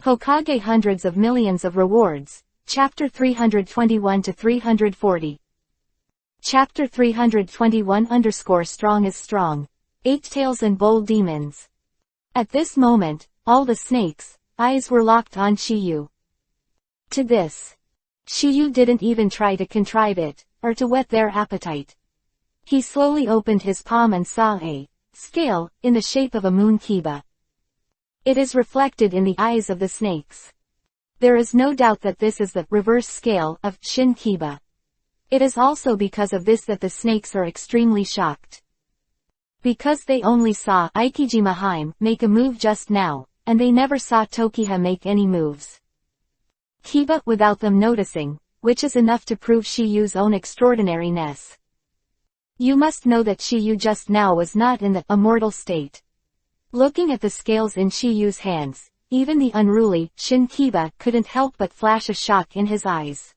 Hokage hundreds of millions of rewards. Chapter 321 to 340. Chapter 321 _ Strong is strong. Eight tails and bold demons. At this moment, all the snakes' eyes were locked on Shiyu. To this, Shiyu didn't even try to contrive it, or to whet their appetite. He slowly opened his palm and saw a scale, in the shape of a moon kiba. It is reflected in the eyes of the snakes. There is no doubt that this is the reverse scale of Shin Kiba. It is also because of this that the snakes are extremely shocked. Because they only saw Ikijima Hime make a move just now, and they never saw Tokiha make any moves. Kiba without them noticing, which is enough to prove Shiyu's own extraordinariness. You must know that Shiyu just now was not in the immortal state. Looking at the scales in Shiyu's hands, even the unruly Shin Kiba couldn't help but flash a shock in his eyes.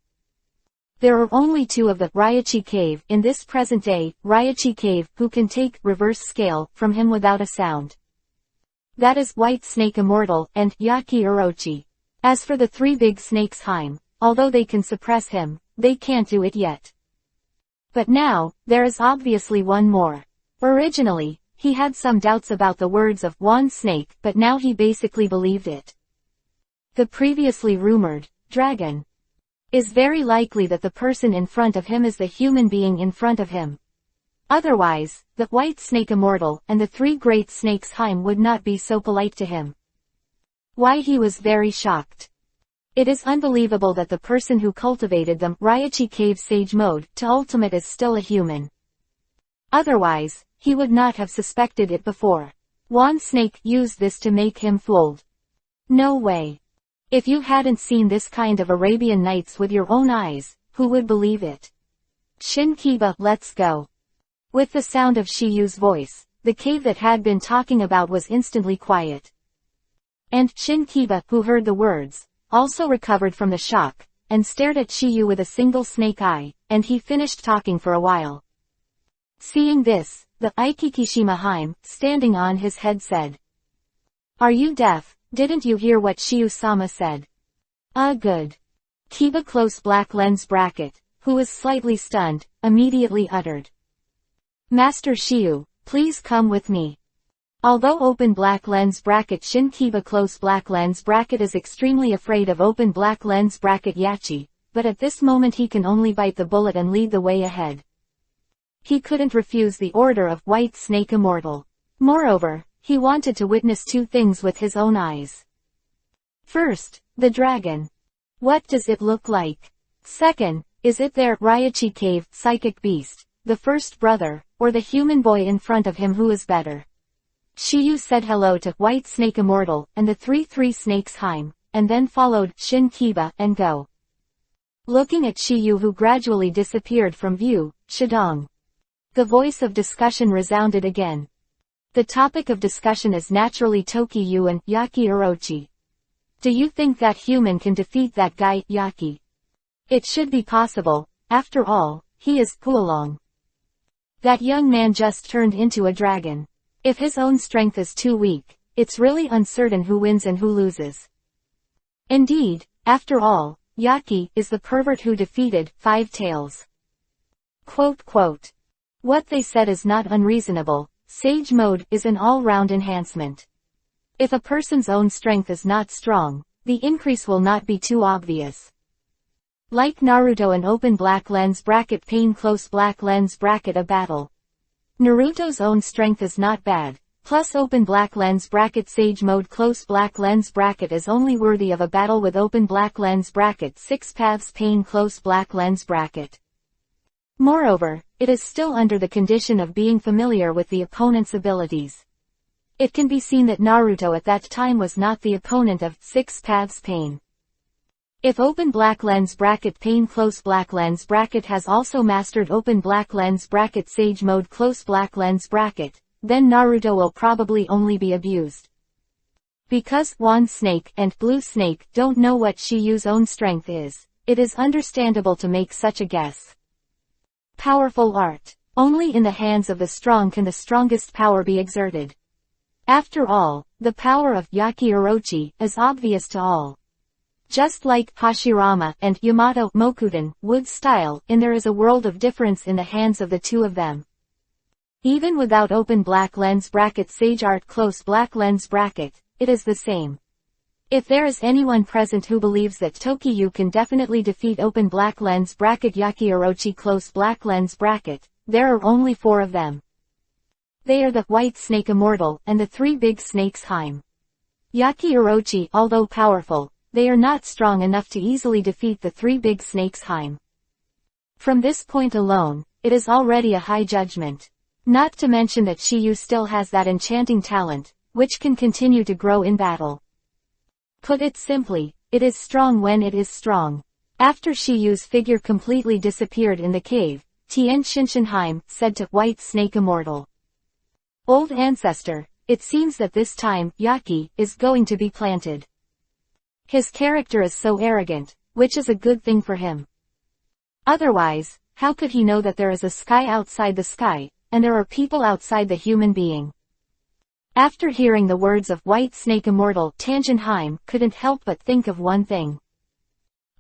There are only two of the Ryachi Cave in this present day, Ryachi Cave, who can take reverse scale from him without a sound. That is White Snake Immortal and Yaki Orochi. As for the three big snakes Hime, although they can suppress him, they can't do it yet. But now, there is obviously one more. Originally, he had some doubts about the words of one snake, but now he basically believed it. The previously rumored dragon. Is very likely that the person in front of him is the human being in front of him. Otherwise, the White Snake Immortal and the three great snakes Hime would not be so polite to him. Why he was very shocked. It is unbelievable that the person who cultivated them Ryachi Cave Sage Mode to Ultimate is still a human. Otherwise, he would not have suspected it before. One snake used this to make him fooled. No way. If you hadn't seen this kind of Arabian Nights with your own eyes, who would believe it? Shin Kiba, let's go. With the sound of Shiyu's voice, the cave that had been talking about was instantly quiet. And Shin Kiba, who heard the words, also recovered from the shock, and stared at Shiyu with a single snake eye, and he finished talking for a while. Seeing this, the Ikikishima Hime, standing on his head said. Are you deaf? Didn't you hear what Shiyu-sama said? Good. Kiba close black lens bracket, who was slightly stunned, immediately uttered. Master Shiyu, please come with me. Although open black lens bracket Shin Kiba close black lens bracket is extremely afraid of open black lens bracket Yachi, but at this moment he can only bite the bullet and lead the way ahead. He couldn't refuse the order of White Snake Immortal. Moreover, he wanted to witness two things with his own eyes. First, the dragon. What does it look like? Second, is it their Ryachi Cave psychic beast, the first brother, or the human boy in front of him who is better? Shiyu said hello to White Snake Immortal and the three snakes Hime, and then followed Shin Kiba and Go. Looking at Shiyu who gradually disappeared from view, Shadong. The voice of discussion resounded again. The topic of discussion is naturally Tokiyu and Yaki Orochi. Do you think that human can defeat that guy, Yaki? It should be possible, after all, he is Huolong. That young man just turned into a dragon. If his own strength is too weak, it's really uncertain who wins and who loses. Indeed, after all, Yaki is the pervert who defeated Five Tails. Quote. What they said is not unreasonable. Sage mode is an all-round enhancement. If a person's own strength is not strong, the increase will not be too obvious. Like Naruto and open black lens bracket pain close black lens bracket a battle. Naruto's own strength is not bad, plus open black lens bracket sage mode close black lens bracket is only worthy of a battle with open black lens bracket 6 paths pain close black lens bracket. Moreover, it is still under the condition of being familiar with the opponent's abilities. It can be seen that Naruto at that time was not the opponent of 6 paths pain. If open black lens bracket pain close black lens bracket has also mastered open black lens bracket sage mode close black lens bracket, then Naruto will probably only be abused. Because one snake and blue snake don't know what Shiyu's own strength is, it is understandable to make such a guess. Powerful art. Only in the hands of the strong can the strongest power be exerted. After all, the power of Yaki Orochi is obvious to all. Just like Hashirama and Yamato Mokuten would style, and there is a world of difference in the hands of the two of them. Even without open black lens bracket Sage Art close black lens bracket, it is the same. If there is anyone present who believes that Tokiyu can definitely defeat open black lens bracket Yaki Orochi close black lens bracket, there are only 4 of them. They are the White Snake Immortal and the 3 Big Snakes Haim. Yaki Orochi, although powerful, they are not strong enough to easily defeat the 3 Big Snakes Haim. From this point alone, it is already a high judgment. Not to mention that Shiyu still has that enchanting talent, which can continue to grow in battle. Put it simply, it is strong when it is strong. After Shiyu's figure completely disappeared in the cave, Tien Shinshinheim said to White Snake Immortal, "Old ancestor, it seems that this time, Yaki, is going to be planted." His character is so arrogant, which is a good thing for him. Otherwise, how could he know that there is a sky outside the sky, and there are people outside the human being? After hearing the words of White Snake Immortal, Tangenheim couldn't help but think of one thing.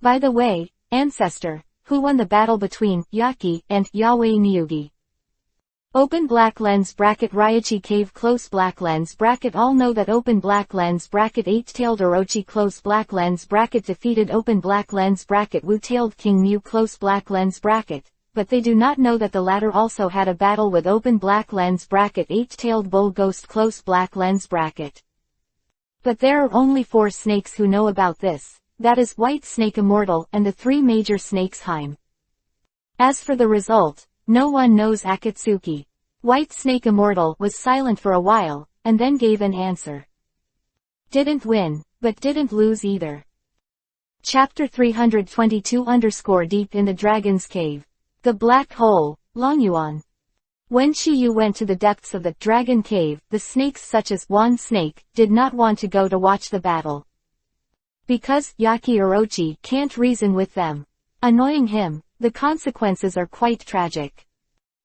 By the way, ancestor, who won the battle between Yaki and Yahweh Niyugi? Open black lens bracket Raichi Cave close black lens bracket all know that open black lens bracket 8-tailed Orochi close black lens bracket defeated open black lens bracket Wu-tailed King Mew close black lens bracket, but they do not know that the latter also had a battle with open black lens bracket 8-tailed Bull Ghost close black lens bracket. But there are only 4 snakes who know about this, that is White Snake Immortal and the 3 major snakes Haim. As for the result, no one knows Akatsuki. White Snake Immortal was silent for a while, and then gave an answer. Didn't win, but didn't lose either. Chapter 322 Deep in the Dragon's Cave. The Black Hole, Longyuan. When Shiyu went to the depths of the Dragon Cave, the snakes such as Wan Snake did not want to go to watch the battle. Because Yaki Orochi can't reason with them. Annoying him, the consequences are quite tragic.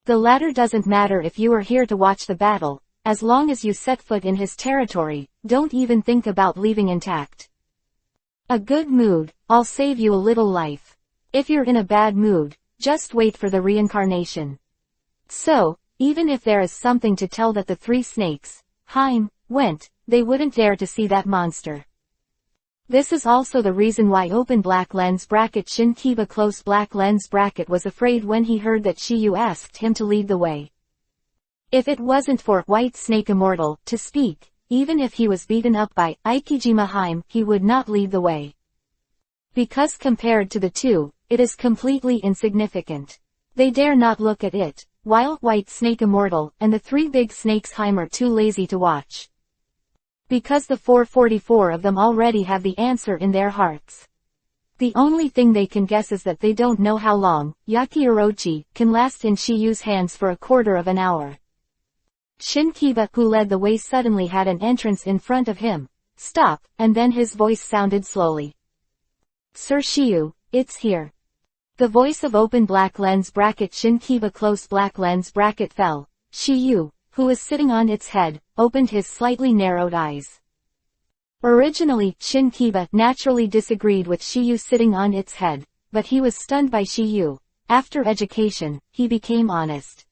The latter doesn't matter if you are here to watch the battle, as long as you set foot in his territory, don't even think about leaving intact. A good mood, I'll save you a little life. If you're in a bad mood, just wait for the reincarnation. So, even if there is something to tell that the 3 snakes, Haim, went, they wouldn't dare to see that monster. This is also the reason why open black lens bracket Shinkiba close black lens bracket was afraid when he heard that Shiyu asked him to lead the way. If it wasn't for White Snake Immortal to speak, even if he was beaten up by Aikijima Haim, he would not lead the way. Because compared to the 2, it is completely insignificant. They dare not look at it, while White Snake Immortal and the 3 big snakes Haim are too lazy to watch. Because the 444 of them already have the answer in their hearts. The only thing they can guess is that they don't know how long Yaki Orochi can last in Shiyu's hands for a quarter of an hour. Shinkiba, who led the way, suddenly had an entrance in front of him. Stop, and then his voice sounded slowly. Sir Shiyu, it's here. The voice of open black lens bracket Shinkiba close black lens bracket fell. Shiyu, who was sitting on its head, opened his slightly narrowed eyes. Originally, Shinkiba naturally disagreed with Shiyu sitting on its head, but he was stunned by Shiyu. After education, he became honest.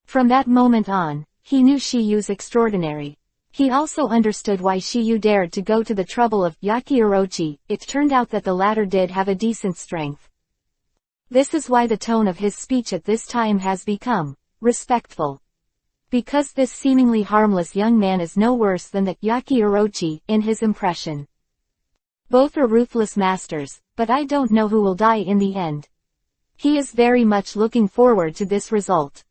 From that moment on, he knew Shiyu's extraordinary. He also understood why Shiyu dared to go to the trouble of Yaki Orochi. It turned out that the latter did have a decent strength. This is why the tone of his speech at this time has become respectful. Because this seemingly harmless young man is no worse than the Yaki Orochi in his impression. Both are ruthless masters, but I don't know who will die in the end. He is very much looking forward to this result.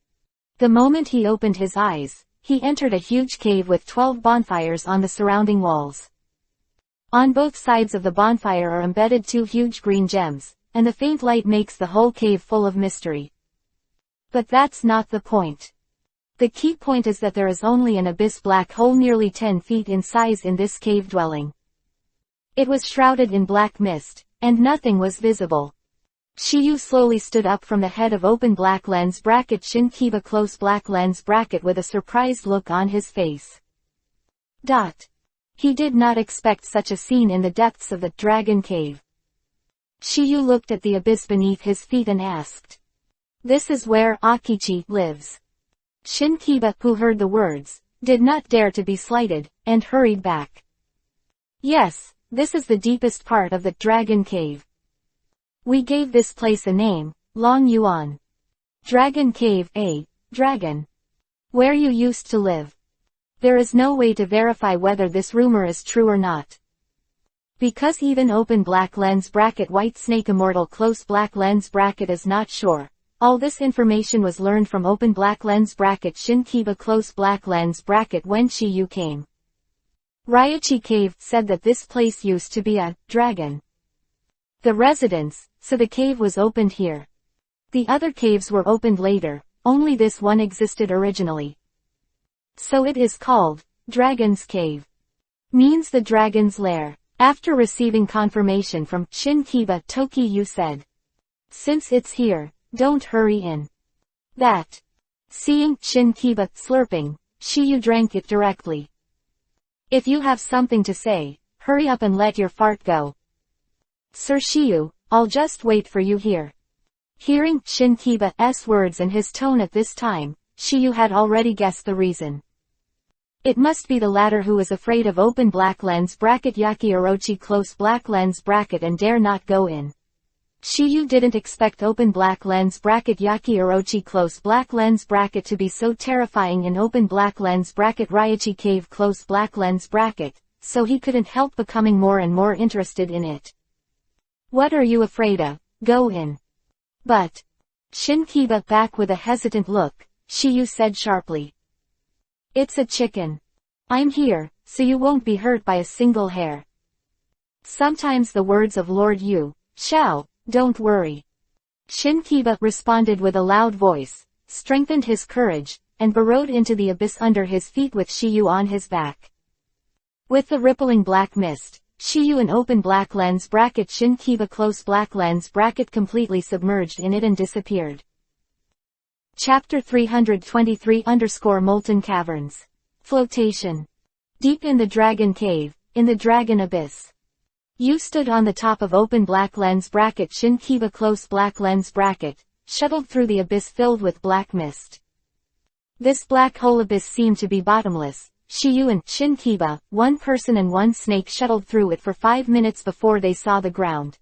The moment he opened his eyes, he entered a huge cave with 12 bonfires on the surrounding walls. On both sides of the bonfire are embedded 2 huge green gems, and the faint light makes the whole cave full of mystery. But that's not the point. The key point is that there is only an abyss black hole nearly 10 feet in size in this cave dwelling. It was shrouded in black mist, and nothing was visible. Shiyu slowly stood up from the head of open black lens bracket Shinkiba close black lens bracket with a surprised look on his face. He did not expect such a scene in the depths of the dragon cave. Shiyu looked at the abyss beneath his feet and asked. This is where Akechi lives. Shinkiba, who heard the words, did not dare to be slighted, and hurried back. Yes, this is the deepest part of the dragon cave. We gave this place a name, Long Yuan. Dragon Cave, dragon. Where you used to live. There is no way to verify whether this rumor is true or not. Because even open black lens bracket white snake immortal close black lens bracket is not sure. All this information was learned from open black lens bracket Shinkiba close black lens bracket when Shiyu came. Ryochi Cave said that this place used to be a dragon. The residence, so the cave was opened here. The other caves were opened later, only this one existed originally. So it is called Dragon's Cave. Means the dragon's lair. After receiving confirmation from Shinkiba, Tokiyu said. Since it's here, don't hurry in. That. Seeing Shinkiba slurping, Shiyu drank it directly. If you have something to say, hurry up and let your fart go. Sir Shiyu, I'll just wait for you here. Hearing Shinkiba's words and his tone at this time, Shiyu had already guessed the reason. It must be the latter who is afraid of open black lens bracket Yaki Orochi close black lens bracket and dare not go in. Shiyu didn't expect open black lens bracket Yaki Orochi close black lens bracket to be so terrifying in open black lens bracket Ryochi Cave close black lens bracket, so he couldn't help becoming more and more interested in it. What are you afraid of? Go in. But. Shinkiba back with a hesitant look, Shiyu said sharply. It's a chicken. I'm here, so you won't be hurt by a single hair. Sometimes the words of Lord Yu, Shao, don't worry. Shinkiba responded with a loud voice, strengthened his courage, and burrowed into the abyss under his feet with Shiyu on his back. With the rippling black mist, Shiyu and open black lens bracket Shinkiba close black lens bracket completely submerged in it and disappeared. Chapter 323 Molten Caverns. Flotation. Deep in the Dragon Cave, in the Dragon Abyss. You stood on the top of open black lens bracket Shinkiba close black lens bracket, shuttled through the abyss filled with black mist. This black hole abyss seemed to be bottomless. Shiyu and Shinkiba, one person and one snake shuttled through it for 5 minutes before they saw the ground.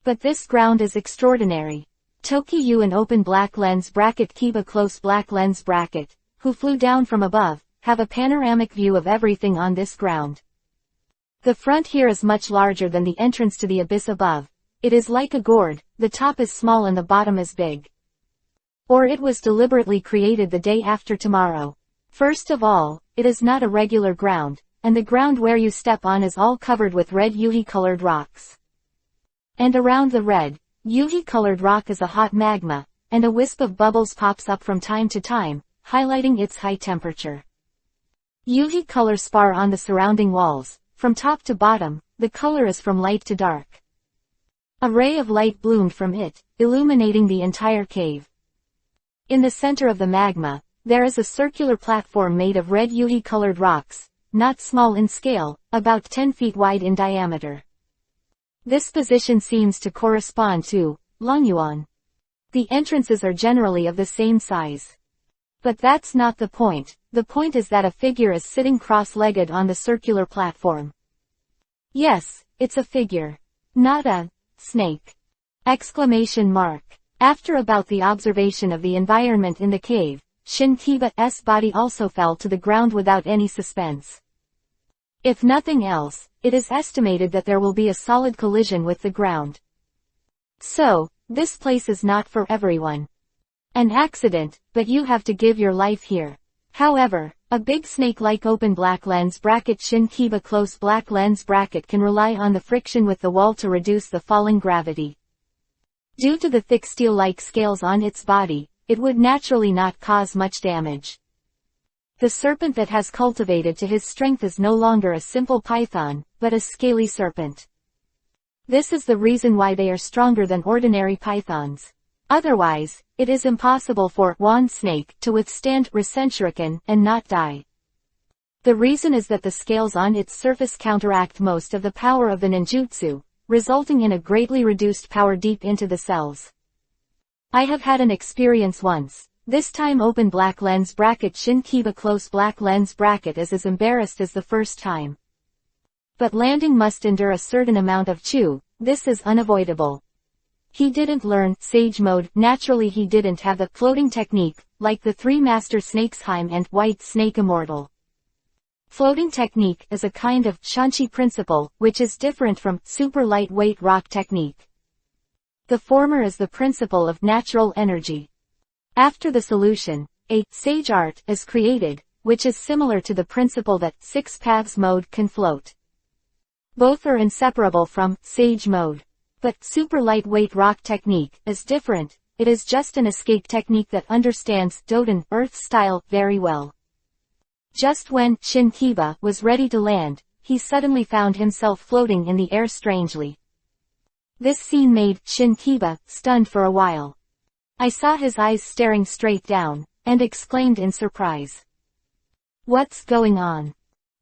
But this ground is extraordinary. Tokiyu and open black lens bracket Kiba close black lens bracket, who flew down from above, have a panoramic view of everything on this ground. The front here is much larger than the entrance to the abyss above. It is like a gourd, the top is small and the bottom is big. Or it was deliberately created the day after tomorrow. First of all, it is not a regular ground, and the ground where you step on is all covered with red yuhi-colored rocks. And around the red, yuhi-colored rock is a hot magma, and a wisp of bubbles pops up from time to time, highlighting its high temperature. Yuhi color spar on the surrounding walls. From top to bottom, the color is from light to dark. A ray of light bloomed from it, illuminating the entire cave. In the center of the magma, there is a circular platform made of red yuhi-colored rocks, not small in scale, about 10 feet wide in diameter. This position seems to correspond to Longyuan. The entrances are generally of the same size. But that's not the point. The point is that a figure is sitting cross-legged on the circular platform. Yes, it's a figure. Not a snake. Exclamation mark. After about the observation of the environment in the cave, Shinkiba's body also fell to the ground without any suspense. If nothing else, it is estimated that there will be a solid collision with the ground. So, this place is not for everyone. An accident, but you have to give your life here. However, a big snake like open black lens bracket Shinkiba close black lens bracket can rely on the friction with the wall to reduce the falling gravity. Due to the thick steel-like scales on its body, it would naturally not cause much damage. The serpent that has cultivated to his strength is no longer a simple python, but a scaly serpent. This is the reason why they are stronger than ordinary pythons. Otherwise, it is impossible for one snake to withstand Rasenshuriken and not die. The reason is that the scales on its surface counteract most of the power of the ninjutsu, resulting in a greatly reduced power deep into the cells. I have had an experience once. This time open black lens bracket Shinkiba close black lens bracket is as embarrassed as the first time. But landing must endure a certain amount of chew, this is unavoidable. He didn't learn Sage Mode, naturally he didn't have the floating technique, like the three Master Snakes Heim and White Snake Immortal. Floating technique is a kind of Shanchi principle, which is different from super lightweight rock technique. The former is the principle of natural energy. After the solution, a Sage Art is created, which is similar to the principle that Six Paths Mode can float. Both are inseparable from Sage Mode. But super lightweight rock technique is different, it is just an escape technique that understands Doden Earth style very well. Just when Shinkiba was ready to land, he suddenly found himself floating in the air strangely. This scene made Shinkiba stunned for a while. I saw his eyes staring straight down, and exclaimed in surprise. What's going on?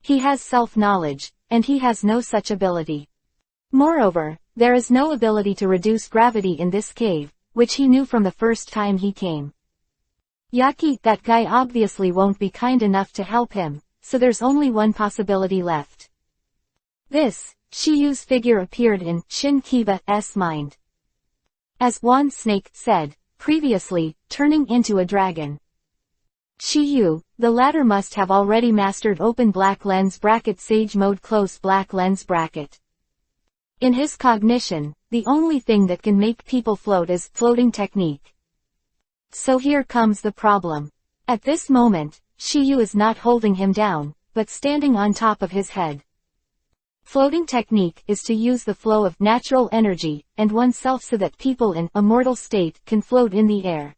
He has self-knowledge, and he has no such ability. Moreover, there is no ability to reduce gravity in this cave, which he knew from the first time he came. Yaki, that guy obviously won't be kind enough to help him, so there's only one possibility left. This, Shiyu's figure appeared in Shinkiba's mind. As Wan Snake said, previously, turning into a dragon. Shiyu, the latter must have already mastered open black lens bracket Sage Mode close black lens bracket. In his cognition, the only thing that can make people float is floating technique. So here comes the problem. At this moment, Shiyu is not holding him down, but standing on top of his head. Floating technique is to use the flow of natural energy and oneself so that people in a mortal state can float in the air.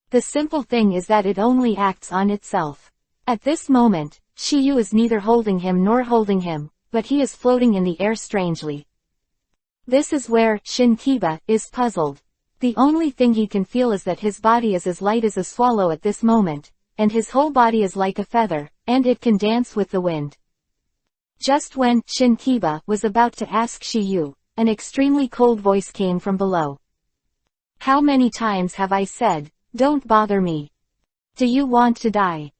The simple thing is that it only acts on itself. At this moment, Shiyu is neither holding him nor holding him, but he is floating in the air strangely. This is where Shinkiba is puzzled. The only thing he can feel is that his body is as light as a swallow at this moment, and his whole body is like a feather, and it can dance with the wind. Just when Shinkiba was about to ask Shiyu, an extremely cold voice came from below. How many times have I said, don't bother me? Do you want to die?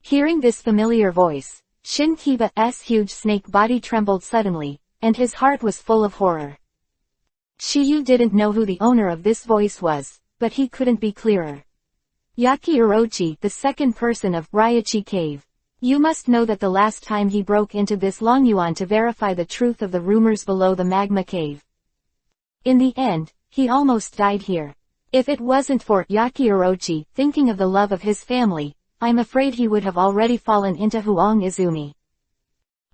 Hearing this familiar voice, Shinkiba's huge snake body trembled suddenly, and his heart was full of horror. Shiyu didn't know who the owner of this voice was, but he couldn't be clearer. Yaki Orochi, the second person of Ryachi Cave. You must know that the last time he broke into this Longyuan to verify the truth of the rumors below the magma cave. In the end, he almost died here. If it wasn't for Yaki Orochi thinking of the love of his family, I'm afraid he would have already fallen into Huang Izumi.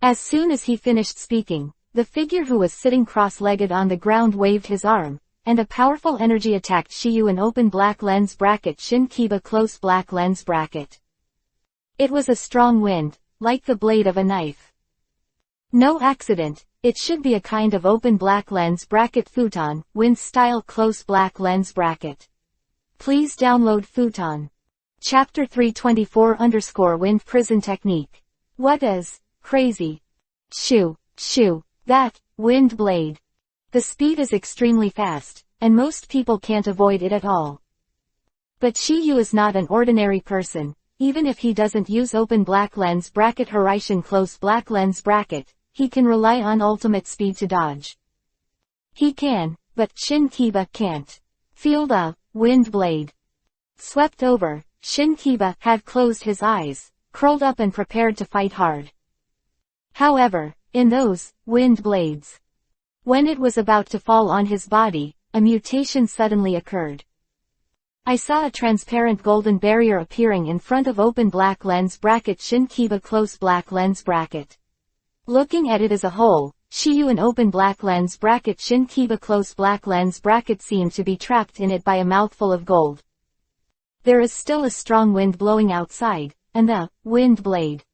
As soon as he finished speaking, the figure who was sitting cross-legged on the ground waved his arm, and a powerful energy attacked Shiyu in open black lens bracket Shinkiba close black lens bracket. It was a strong wind, like the blade of a knife. No accident, it should be a kind of open black lens bracket futon, wind style close black lens bracket. Please download futon. Chapter 324_wind prison technique. What is crazy? Shoo, shoo, that, wind blade. The speed is extremely fast, and most people can't avoid it at all. But Shiyu is not an ordinary person. Even if he doesn't use open black lens bracket Horaishin close black lens bracket, he can rely on ultimate speed to dodge. He can, but Shinkiba can't. Feel the wind blade. Swept over, Shinkiba had closed his eyes, curled up and prepared to fight hard. However, in those wind blades, when it was about to fall on his body, a mutation suddenly occurred. I saw a transparent golden barrier appearing in front of open black lens bracket Shinkiba close black lens bracket. Looking at it as a whole, Shiyu and open black lens bracket Shinkiba close black lens bracket seemed to be trapped in it by a mouthful of gold. There is still a strong wind blowing outside, and the wind blade.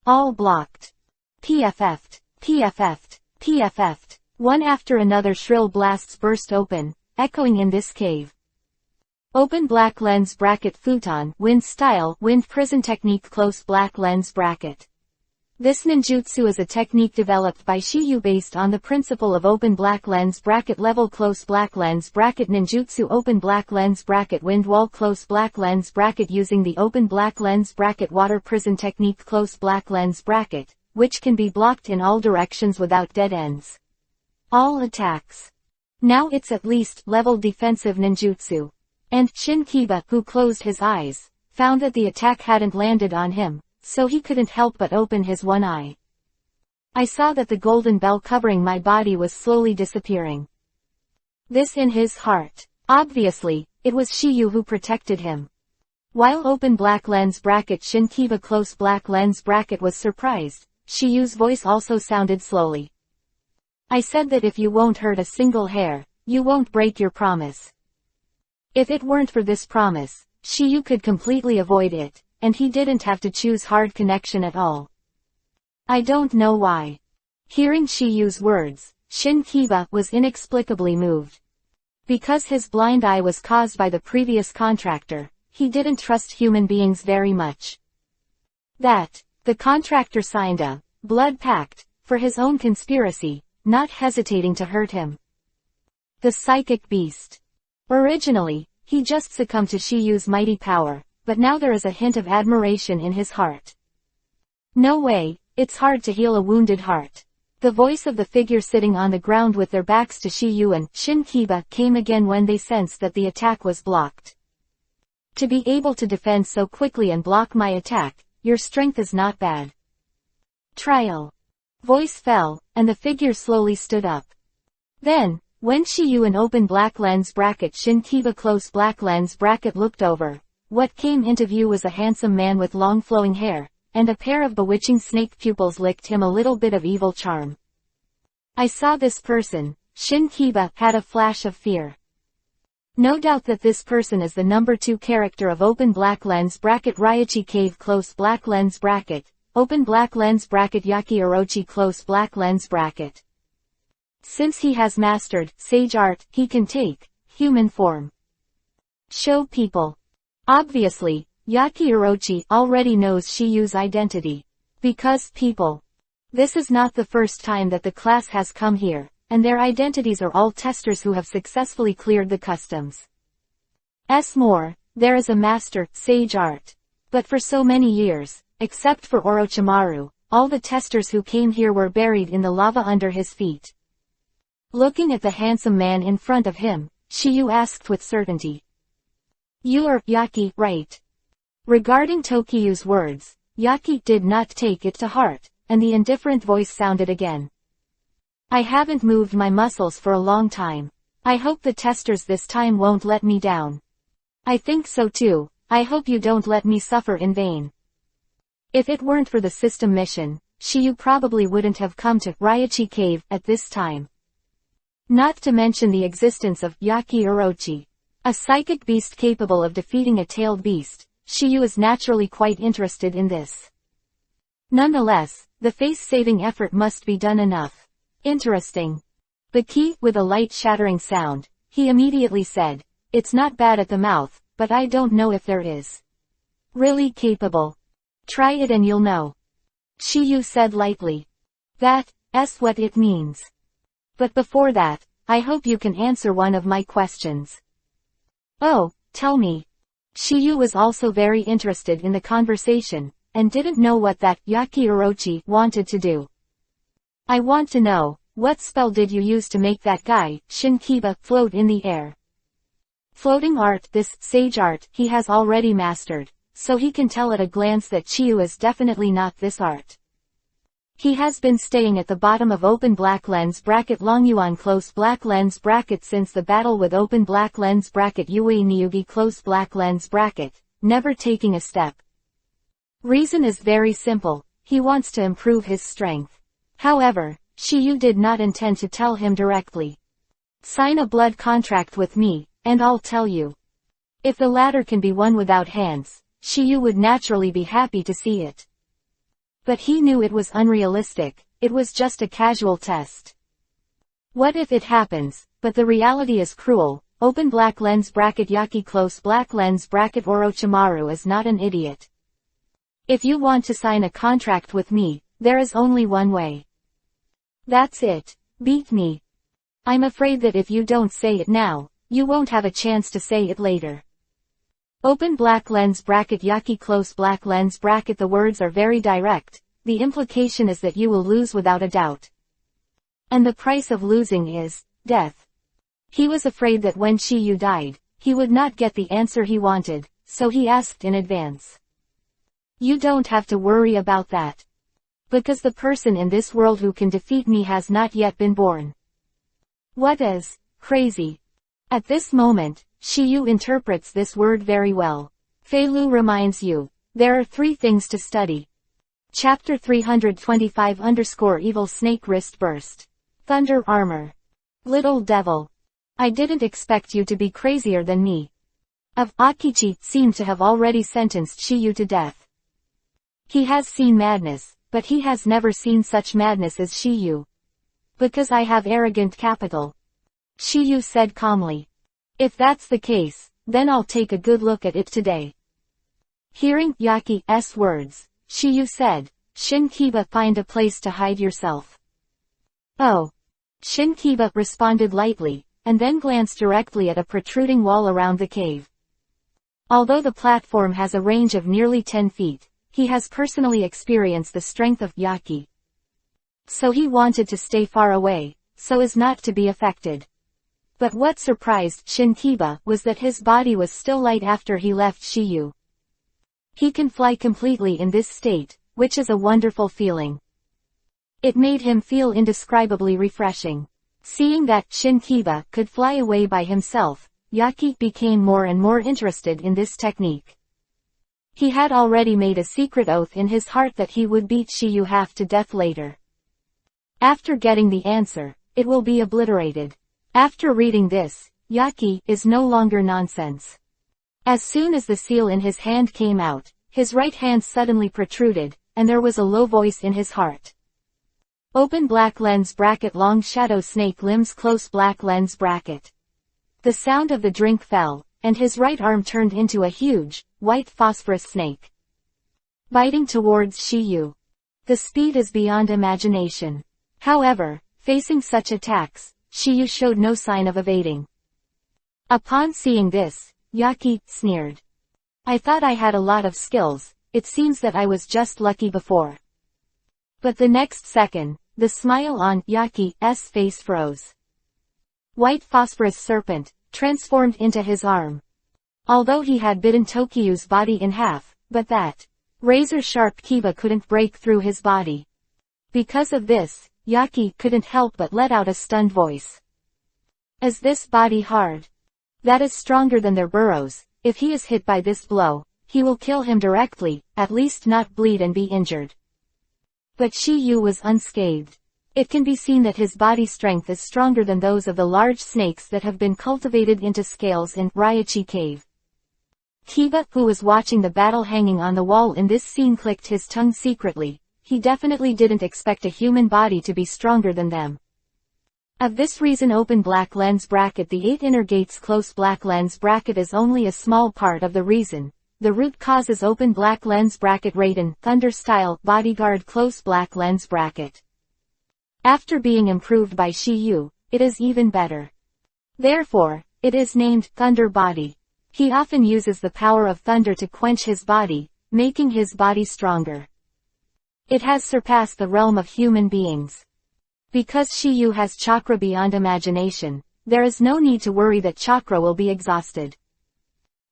All blocked. PFF'd, PFF'd, PFF'd. One after another shrill blasts burst open, echoing in this cave. Open black lens bracket futon, wind style, wind prison technique close black lens bracket. This ninjutsu is a technique developed by Shiyu based on the principle of open black lens bracket level close black lens bracket ninjutsu open black lens bracket wind wall close black lens bracket using the open black lens bracket water prison technique close black lens bracket, which can be blocked in all directions without dead ends. All attacks. Now it's at least level defensive ninjutsu. And Shinkiba, who closed his eyes, found that the attack hadn't landed on him, so he couldn't help but open his one eye. I saw that the golden bell covering my body was slowly disappearing. This in his heart. Obviously, it was Shiyu who protected him. While open black lens bracket Shinkiba close black lens bracket was surprised, Shiyu's voice also sounded slowly. I said that if you won't hurt a single hair, you won't break your promise. If it weren't for this promise, Shiyu could completely avoid it, and he didn't have to choose hard connection at all. I don't know why. Hearing Shiyu's words, Shinkiba was inexplicably moved. Because his blind eye was caused by the previous contractor, he didn't trust human beings very much. The contractor signed a blood pact for his own conspiracy, not hesitating to hurt him. The psychic beast. Originally, he just succumbed to Shiyu's mighty power, but now there is a hint of admiration in his heart. No way, it's hard to heal a wounded heart. The voice of the figure sitting on the ground with their backs to Shiyu and Shinkiba came again when they sensed that the attack was blocked. To be able to defend so quickly and block my attack, your strength is not bad. Trial. Voice fell, and the figure slowly stood up. Then, when Shiyu and open black lens bracket Shinkiba close black lens bracket looked over, what came into view was a handsome man with long flowing hair, and a pair of bewitching snake pupils licked him a little bit of evil charm. I saw this person. Shinkiba had a flash of fear. No doubt that this person is the number 2 character of open black lens bracket Raichi Cave close black lens bracket, open black lens bracket Yaki Orochi close black lens bracket. Since he has mastered sage art, he can take human form. Show people. Obviously, Yaki Orochi already knows Shiyu's identity. Because people. This is not the first time that the class has come here, and their identities are all testers who have successfully cleared the customs. More, there is a master, sage art. But for so many years, except for Orochimaru, all the testers who came here were buried in the lava under his feet. Looking at the handsome man in front of him, Shiyu asked with certainty. You're Yaki, right? Regarding Tokiyu's words, Yaki did not take it to heart, and the indifferent voice sounded again. I haven't moved my muscles for a long time. I hope the testers this time won't let me down. I think so too. I hope you don't let me suffer in vain. If it weren't for the system mission, Shiyu probably wouldn't have come to Raichi Cave at this time. Not to mention the existence of Yaki Orochi, a psychic beast capable of defeating a tailed beast. Shiyu is naturally quite interested in this. Nonetheless, the face-saving effort must be done enough. Interesting. Baki, with a light shattering sound, he immediately said, it's not bad at the mouth, but I don't know if there is. Really capable. Try it and you'll know. Shiyu said lightly. That's what it means. But before that, I hope you can answer one of my questions. Oh, tell me. Shiyu was also very interested in the conversation, and didn't know what that Yaki Orochi wanted to do. I want to know, what spell did you use to make that guy, Shinkiba, float in the air? Floating art, this sage art, he has already mastered, so he can tell at a glance that Shiyu is definitely not this art. He has been staying at the bottom of open black lens bracket Longyuan close black lens bracket since the battle with open black lens bracket Yui Niyugi close black lens bracket, never taking a step. Reason is very simple, he wants to improve his strength. However, Shiyu did not intend to tell him directly. Sign a blood contract with me, and I'll tell you. If the latter can be won without hands, Shiyu would naturally be happy to see it. But he knew it was unrealistic, it was just a casual test. What if it happens, but the reality is cruel, open black lens bracket Yaki close black lens bracket Orochimaru is not an idiot. If you want to sign a contract with me, there is only one way. That's it. Beat me. I'm afraid that if you don't say it now, you won't have a chance to say it later. Open black lens bracket Yaki close black lens bracket. The words are very direct, the implication is that you will lose without a doubt. And the price of losing is death. He was afraid that when Shiyu died, he would not get the answer he wanted, so he asked in advance. You don't have to worry about that. Because the person in this world who can defeat me has not yet been born. What is crazy? At this moment, Shiyu interprets this word very well. Fei Lu reminds you, there are 3 things to study. Chapter 325_Evil Snake Wrist Burst. Thunder Armor. Little devil. I didn't expect you to be crazier than me. Akichi seemed to have already sentenced Shiyu to death. He has seen madness, but he has never seen such madness as Shiyu. Because I have arrogant capital. Shiyu said calmly. If that's the case, then I'll take a good look at it today. Hearing Yaki's words, Shiyu said, Shinkiba, find a place to hide yourself. Oh. Shinkiba responded lightly, and then glanced directly at a protruding wall around the cave. Although the platform has a range of nearly 10 feet, he has personally experienced the strength of Yaki. So he wanted to stay far away, so as not to be affected. But what surprised Shinkiba was that his body was still light after he left Shiyu. He can fly completely in this state, which is a wonderful feeling. It made him feel indescribably refreshing. Seeing that Shinkiba could fly away by himself, Yaki became more and more interested in this technique. He had already made a secret oath in his heart that he would beat Shiyu half to death later. After getting the answer, it will be obliterated. After reading this, Yaki is no longer nonsense. As soon as the seal in his hand came out, his right hand suddenly protruded, and there was a low voice in his heart. Open black lens bracket long shadow snake limbs close black lens bracket. The sound of the drink fell, and his right arm turned into a huge, white phosphorus snake. Biting towards Shiyu. The speed is beyond imagination. However, facing such attacks, Shiyu showed no sign of evading. Upon seeing this, Yaki sneered. I thought I had a lot of skills, it seems that I was just lucky before. But the next second, the smile on Yaki's face froze. White phosphorus serpent, transformed into his arm. Although he had bitten Tokyu's body in half, but that razor-sharp kiba couldn't break through his body. Because of this, Yaki couldn't help but let out a stunned voice. Is this body hard? That is stronger than their burrows. If he is hit by this blow, he will kill him directly, at least not bleed and be injured. But Shiyu was unscathed. It can be seen that his body strength is stronger than those of the large snakes that have been cultivated into scales in Raichi Cave. Kiba, who was watching the battle hanging on the wall in this scene, clicked his tongue secretly. He definitely didn't expect a human body to be stronger than them. Of this reason open black lens bracket the 8 inner gates close black lens bracket is only a small part of the reason. The root cause is open black lens bracket Raiden, Thunder Style, Bodyguard close black lens bracket. After being improved by Shiyu, it is even better. Therefore, it is named Thunder Body. He often uses the power of thunder to quench his body, making his body stronger. It has surpassed the realm of human beings. Because Shiyu has chakra beyond imagination, there is no need to worry that chakra will be exhausted.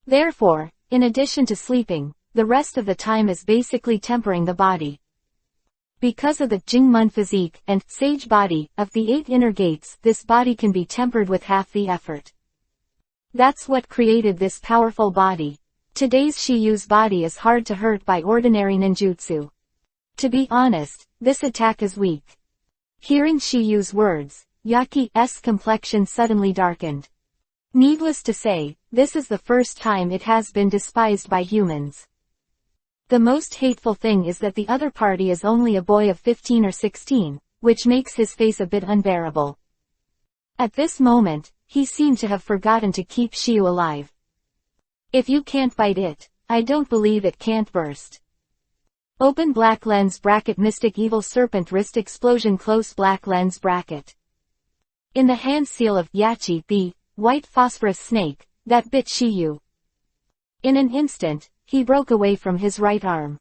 Therefore, in addition to sleeping, the rest of the time is basically tempering the body. Because of the Jingmun physique and sage body of the 8 inner gates, this body can be tempered with half the effort. That's what created this powerful body. Today's Shiyu's body is hard to hurt by ordinary ninjutsu. To be honest, this attack is weak. Hearing Shiyu's words, Yaki's complexion suddenly darkened. Needless to say, this is the first time it has been despised by humans. The most hateful thing is that the other party is only a boy of 15 or 16, which makes his face a bit unbearable. At this moment, he seemed to have forgotten to keep Shiyu alive. If you can't bite it, I don't believe it can't burst. Open black lens bracket mystic evil serpent wrist explosion close black lens bracket. In the hand seal of Yachi the white phosphorus snake, that bit Shiyu. In an instant, he broke away from his right arm.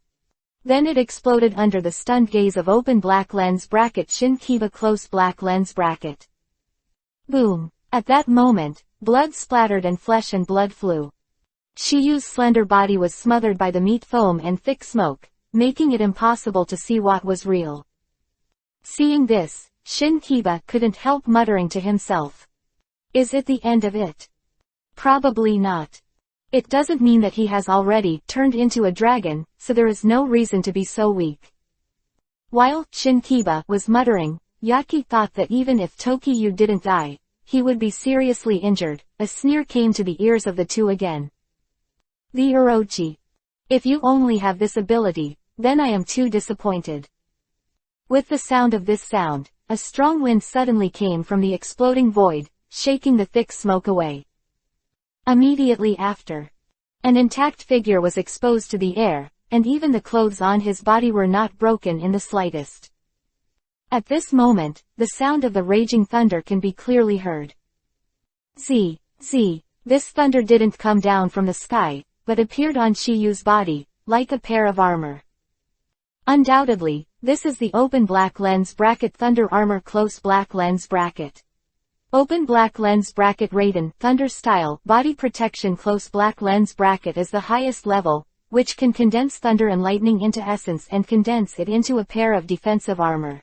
Then it exploded under the stunned gaze of open black lens bracket Shin Kiba close black lens bracket. Boom. At that moment, blood splattered and flesh and blood flew. Shiyu's slender body was smothered by the meat foam and thick smoke, making it impossible to see what was real. Seeing this, Shin Kiba couldn't help muttering to himself. Is it the end of it? Probably not. It doesn't mean that he has already turned into a dragon, so there is no reason to be so weak. While Shin Kiba was muttering, Yaki thought that even if Tokiyu didn't die, he would be seriously injured. A sneer came to the ears of the two again. The Orochi. If you only have this ability, then I am too disappointed. With the sound of this sound, a strong wind suddenly came from the exploding void, shaking the thick smoke away. Immediately after, an intact figure was exposed to the air, and even the clothes on his body were not broken in the slightest. At this moment, the sound of the raging thunder can be clearly heard. This thunder didn't come down from the sky, but appeared on Shiyu's body, like a pair of armor. Undoubtedly, this is the open black lens bracket thunder armor close black lens bracket. Open black lens bracket Raiden thunder style body protection close black lens bracket is the highest level, which can condense thunder and lightning into essence and condense it into a pair of defensive armor.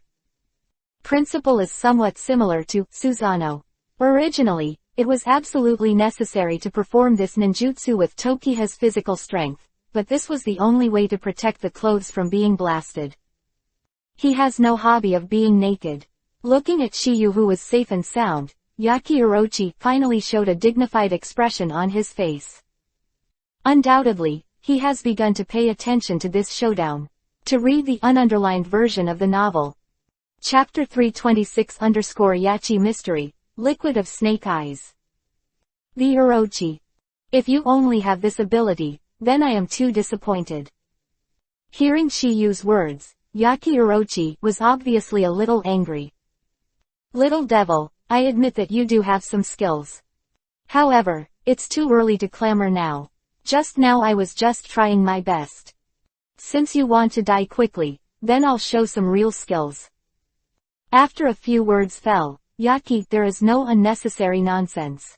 Principle is somewhat similar to Susanoo. Originally, it was absolutely necessary to perform this ninjutsu with Tokiha's physical strength, but this was the only way to protect the clothes from being blasted. He has no hobby of being naked. Looking at Shiyu who was safe and sound, Yaki Orochi finally showed a dignified expression on his face. Undoubtedly, he has begun to pay attention to this showdown. To read the ununderlined version of the novel. Chapter 326_Yachi Mystery, Liquid of Snake Eyes. The Orochi. If you only have this ability, then I am too disappointed. Hearing Shiyu's words, Yaki Orochi was obviously a little angry. Little devil, I admit that you do have some skills. However, it's too early to clamor now. Just now I was just trying my best. Since you want to die quickly, then I'll show some real skills. After a few words fell, Yaki, there is no unnecessary nonsense.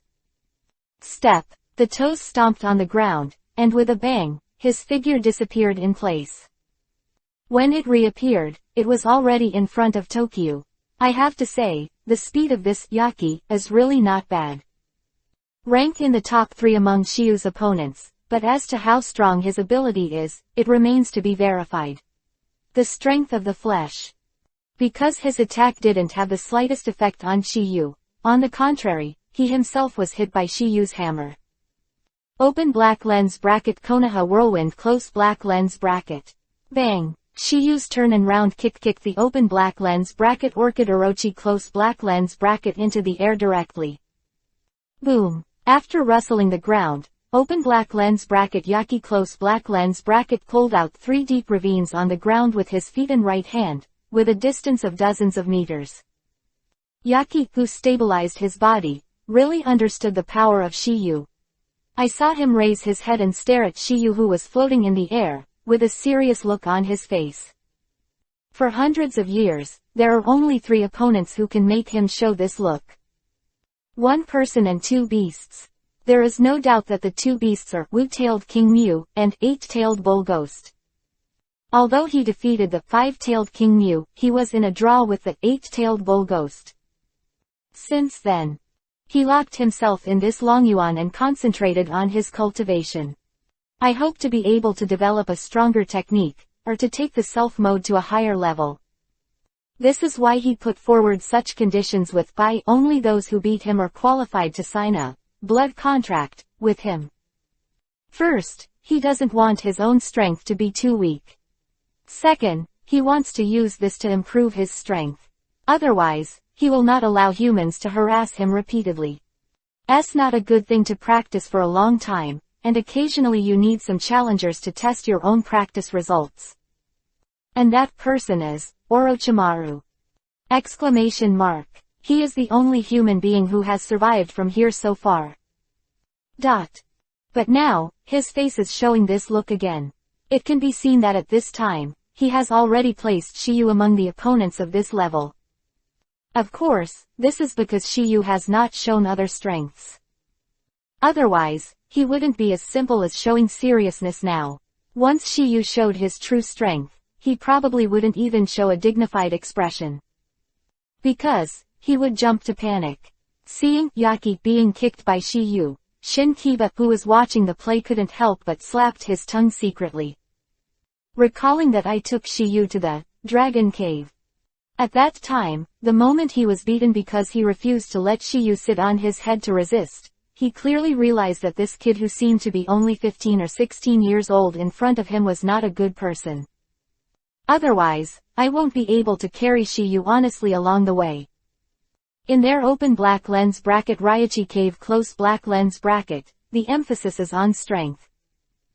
Step, the toes stomped on the ground, and with a bang, his figure disappeared in place. When it reappeared, it was already in front of Tokiyu. I have to say, the speed of this Yaki is really not bad. Rank in the top 3 among Shiyu's opponents, but as to how strong his ability is, it remains to be verified. The strength of the flesh. Because his attack didn't have the slightest effect on Shiyu, on the contrary, he himself was hit by Shiyu's hammer. Open black lens bracket Konoha whirlwind close black lens bracket. Bang! Shiyu's turn and round kick kicked the open black lens bracket Orchid Orochi close black lens bracket into the air directly. Boom! After rustling the ground, open black lens bracket Yaki close black lens bracket pulled out 3 deep ravines on the ground with his feet and right hand, with a distance of dozens of meters. Yaki, who stabilized his body, really understood the power of Shiyu. I saw him raise his head and stare at Shiyu who was floating in the air, with a serious look on his face. For hundreds of years, there are only 3 opponents who can make him show this look. 1 person and 2 beasts. There is no doubt that the 2 beasts are Wu-tailed King Mew and 8-tailed Bull Ghost. Although he defeated the 5-tailed King Mew, he was in a draw with the 8-tailed Bull Ghost. Since then, he locked himself in this Longyuan and concentrated on his cultivation. I hope to be able to develop a stronger technique, or to take the self-mode to a higher level. This is why he put forward such conditions with only those who beat him are qualified to sign a blood contract with him. First, he doesn't want his own strength to be too weak. Second, he wants to use this to improve his strength. Otherwise, he will not allow humans to harass him repeatedly. Not a good thing to practice for a long time, and occasionally you need some challengers to test your own practice results. And that person is Orochimaru! Exclamation mark. He is the only human being who has survived from here so far. But now, his face is showing this look again. It can be seen that at this time, he has already placed Shiyu among the opponents of this level. Of course, this is because Shiyu has not shown other strengths. Otherwise, he wouldn't be as simple as showing seriousness now. Once Shiyu showed his true strength, he probably wouldn't even show a dignified expression. Because, he would jump to panic. Seeing Yaki being kicked by Shiyu, Shin Kiba, who was watching the play, couldn't help but slapped his tongue secretly. Recalling that I took Shiyu to the Dragon Cave. At that time, the moment he was beaten because he refused to let Shiyu sit on his head to resist, he clearly realized that this kid who seemed to be only 15 or 16 years old in front of him was not a good person. Otherwise, I won't be able to carry Shiyu honestly along the way. In their open black lens bracket Raichi Cave close black lens bracket, the emphasis is on strength.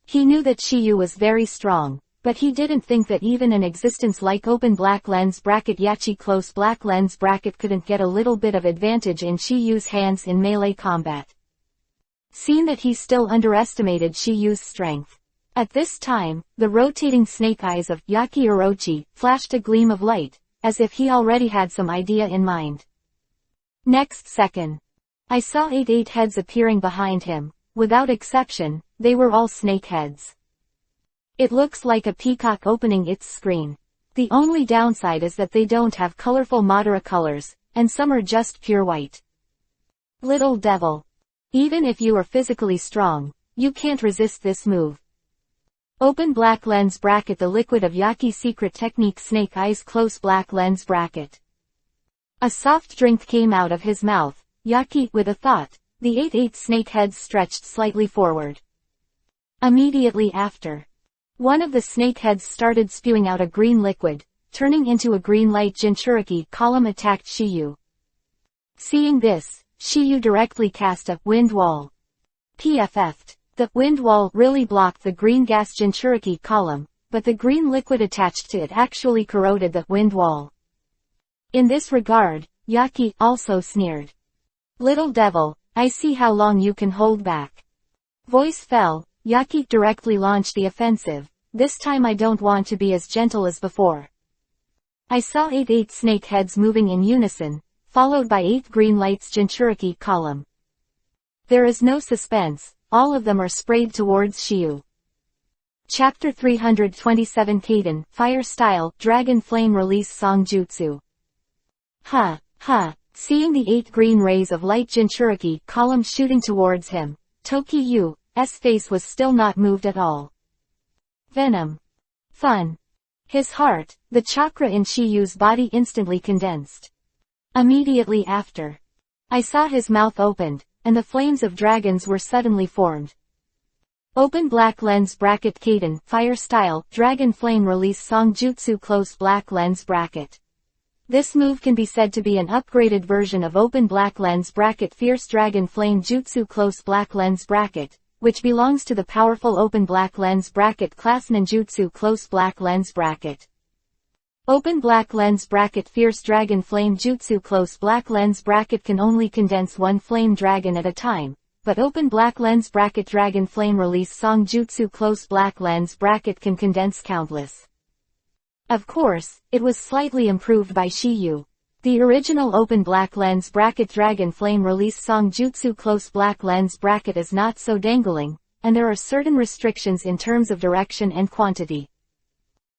He knew that Shiyu was very strong, but he didn't think that even an existence like open black lens bracket Yachi close black lens bracket couldn't get a little bit of advantage in Shiyu's hands in melee combat. Seeing that he still underestimated Shiyu's strength. At this time, the rotating snake eyes of Yaki Orochi flashed a gleam of light, as if he already had some idea in mind. Next second, I saw 8 heads appearing behind him. Without exception, they were all snake heads. It looks like a peacock opening its screen. The only downside is that they don't have colorful Madara colors, and some are just pure white. Little devil. Even if you are physically strong, you can't resist this move. Open black lens bracket the liquid of Yaki secret technique snake eyes close black lens bracket. A soft drink came out of his mouth. Yaki, with a thought, the 8 snake heads stretched slightly forward. Immediately after, one of the snake heads started spewing out a green liquid, turning into a green light. Jinchuriki column attacked Shiyu. Seeing this, Shiyu directly cast a wind wall. PFF'd. The wind wall really blocked the green gas Jinchuriki column, but the green liquid attached to it actually corroded the wind wall. In this regard, Yaki also sneered. Little devil, I see how long you can hold back. Voice fell, Yaki directly launched the offensive. This time I don't want to be as gentle as before. I saw 8 snake heads moving in unison, followed by 8 green lights Jinchuriki column. There is no suspense, all of them are sprayed towards Shiyu. Chapter 327 Kaden, Fire Style, Dragon Flame Release Song Jutsu. Seeing the 8 green rays of light Jinchuriki column shooting towards him, Tokiyu's face was still not moved at all. Venom. Fun. His heart, the chakra in Shiyu's body instantly condensed. Immediately after, I saw his mouth opened, and the flames of dragons were suddenly formed. Open black lens bracket Kaden, Fire Style, Dragon Flame Release Song Jutsu close black lens bracket. This move can be said to be an upgraded version of open black lens bracket Fierce Dragon Flame Jutsu close black lens bracket, which belongs to the powerful open black lens bracket class Ninjutsu close black lens bracket. Open black lens bracket Fierce Dragon Flame Jutsu close black lens bracket can only condense one flame dragon at a time, but open black lens bracket Dragon Flame Release Song Jutsu close black lens bracket can condense countless. Of course, it was slightly improved by Shiyu. The original open black lens bracket Dragon Flame Release Song Jutsu close black lens bracket is not so dangling, and there are certain restrictions in terms of direction and quantity.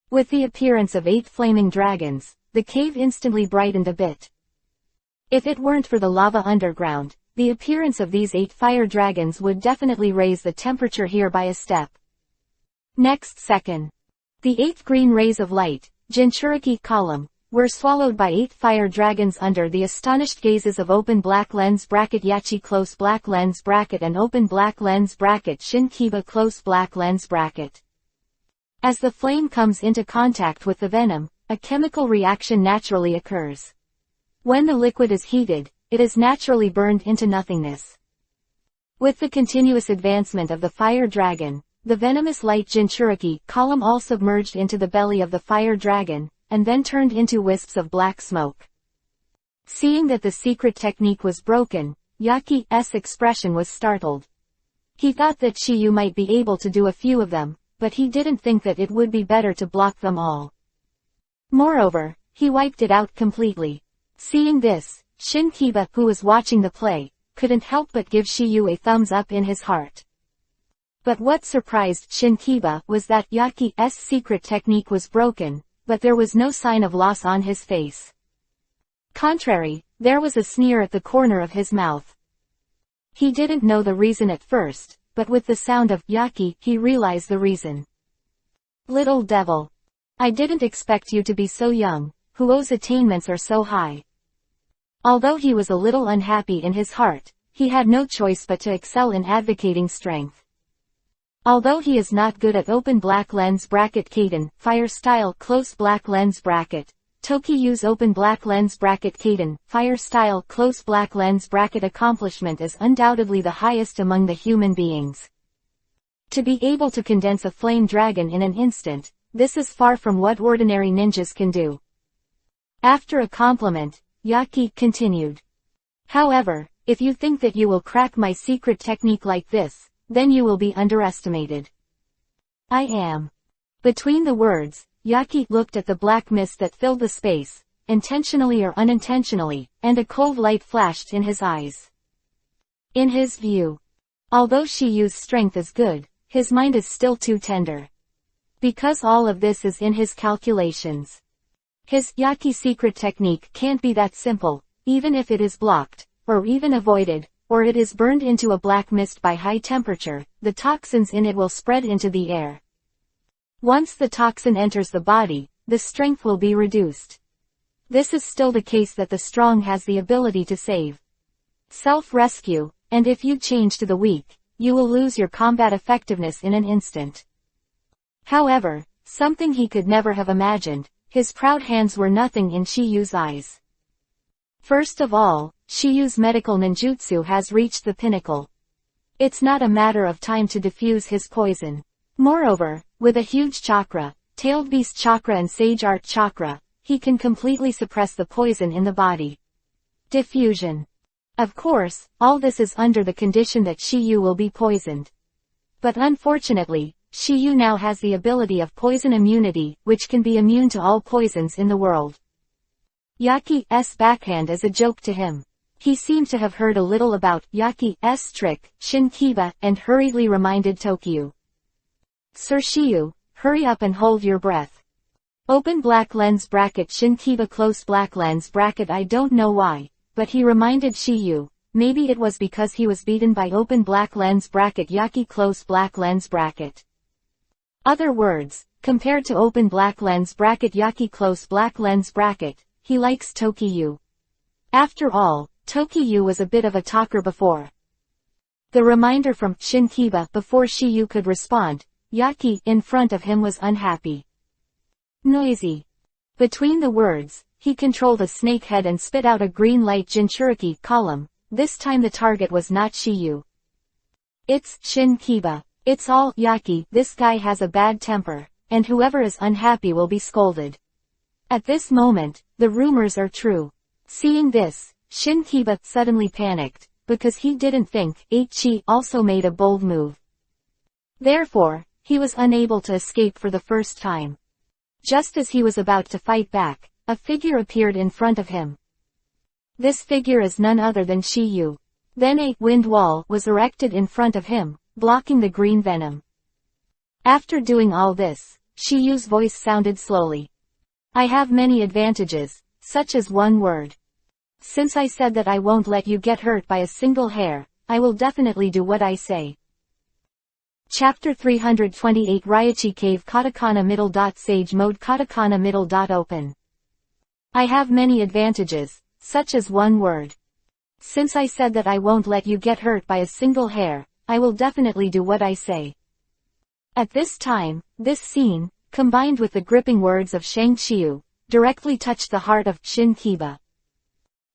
With the appearance of 8 flaming dragons, the cave instantly brightened a bit. If it weren't for the lava underground, the appearance of these 8 fire dragons would definitely raise the temperature here by a step. Next second, the 8 green rays of light, Jinchuriki column, were swallowed by 8 fire dragons under the astonished gazes of open black lens bracket Yachi close black lens bracket and open black lens bracket Shin Kiba close black lens bracket. As the flame comes into contact with the venom, a chemical reaction naturally occurs. When the liquid is heated, it is naturally burned into nothingness. With the continuous advancement of the fire dragon, the venomous light Jinchuriki column all submerged into the belly of the fire dragon, and then turned into wisps of black smoke. Seeing that the secret technique was broken, Yaki's expression was startled. He thought that Shiyu might be able to do a few of them, but he didn't think that it would be better to block them all. Moreover, he wiped it out completely. Seeing this, Shinkiba, who was watching the play, couldn't help but give Shiyu a thumbs up in his heart. But what surprised Shinkiba was that Yaki's secret technique was broken, but there was no sign of loss on his face. Contrary, there was a sneer at the corner of his mouth. He didn't know the reason at first, but with the sound of Yaki, he realized the reason. Little devil. I didn't expect you to be so young, whose attainments are so high. Although he was a little unhappy in his heart, he had no choice but to excel in advocating strength. Although he is not good at open black lens bracket Kaden, fire style close black lens bracket, Tokiyu's open black lens bracket Kaden, fire style close black lens bracket accomplishment is undoubtedly the highest among the human beings. To be able to condense a flame dragon in an instant, this is far from what ordinary ninjas can do. After a compliment, Yaki continued. However, if you think that you will crack my secret technique like this, then you will be underestimated. I am. Between the words, Yaki looked at the black mist that filled the space, intentionally or unintentionally, and a cold light flashed in his eyes. In his view, although Shiyu's strength is good, his mind is still too tender. Because all of this is in his calculations. His Yaki secret technique can't be that simple, even if it is blocked, or even avoided, or it is burned into a black mist by high temperature, the toxins in it will spread into the air. Once the toxin enters the body, the strength will be reduced. This is still the case that the strong has the ability to save. Self-rescue, and if you change to the weak, you will lose your combat effectiveness in an instant. However, something he could never have imagined, his proud hands were nothing in Shiyu's eyes. First of all, Shiyu's medical ninjutsu has reached the pinnacle. It's not a matter of time to diffuse his poison. Moreover, with a huge chakra, tailed beast chakra and sage art chakra, he can completely suppress the poison in the body. Diffusion. Of course, all this is under the condition that Shiyu will be poisoned. But unfortunately, Shiyu now has the ability of poison immunity, which can be immune to all poisons in the world. Yaki's backhand is a joke to him. He seemed to have heard a little about Yaki's trick, Shinkiba, and hurriedly reminded Tokiyu. Sir Shiyu, hurry up and hold your breath. Open black lens bracket Shinkiba close black lens bracket. I don't know why, but he reminded Shiyu. Maybe it was because he was beaten by open black lens bracket Yaki close black lens bracket. Other words, compared to open black lens bracket Yaki close black lens bracket, he likes Tokiyu. After all, Tokiyu was a bit of a talker before. The reminder from Shinkiba before Shiyu could respond, Yaki in front of him was unhappy. Noisy. Between the words, he controlled a snake head and spit out a green light Jinchuriki column. This time the target was not Shiyu. It's Shinkiba. It's all Yaki. This guy has a bad temper, and whoever is unhappy will be scolded. At this moment, the rumors are true. Seeing this, Shinkiba suddenly panicked, because he didn't think Ichi also made a bold move. Therefore, he was unable to escape for the first time. Just as he was about to fight back, a figure appeared in front of him. This figure is none other than Shiyu. Then a wind wall was erected in front of him, blocking the green venom. After doing all this, Shiyu's voice sounded slowly. I have many advantages, such as one word. Since I said that I won't let you get hurt by a single hair, I will definitely do what I say. Chapter 328 Raichi Cave Katakana middle. Sage mode Katakana middle. Open. I have many advantages, such as one word. Since I said that I won't let you get hurt by a single hair, I will definitely do what I say. At this time, this scene, combined with the gripping words of Shang Xiu, directly touched the heart of Shinkiba.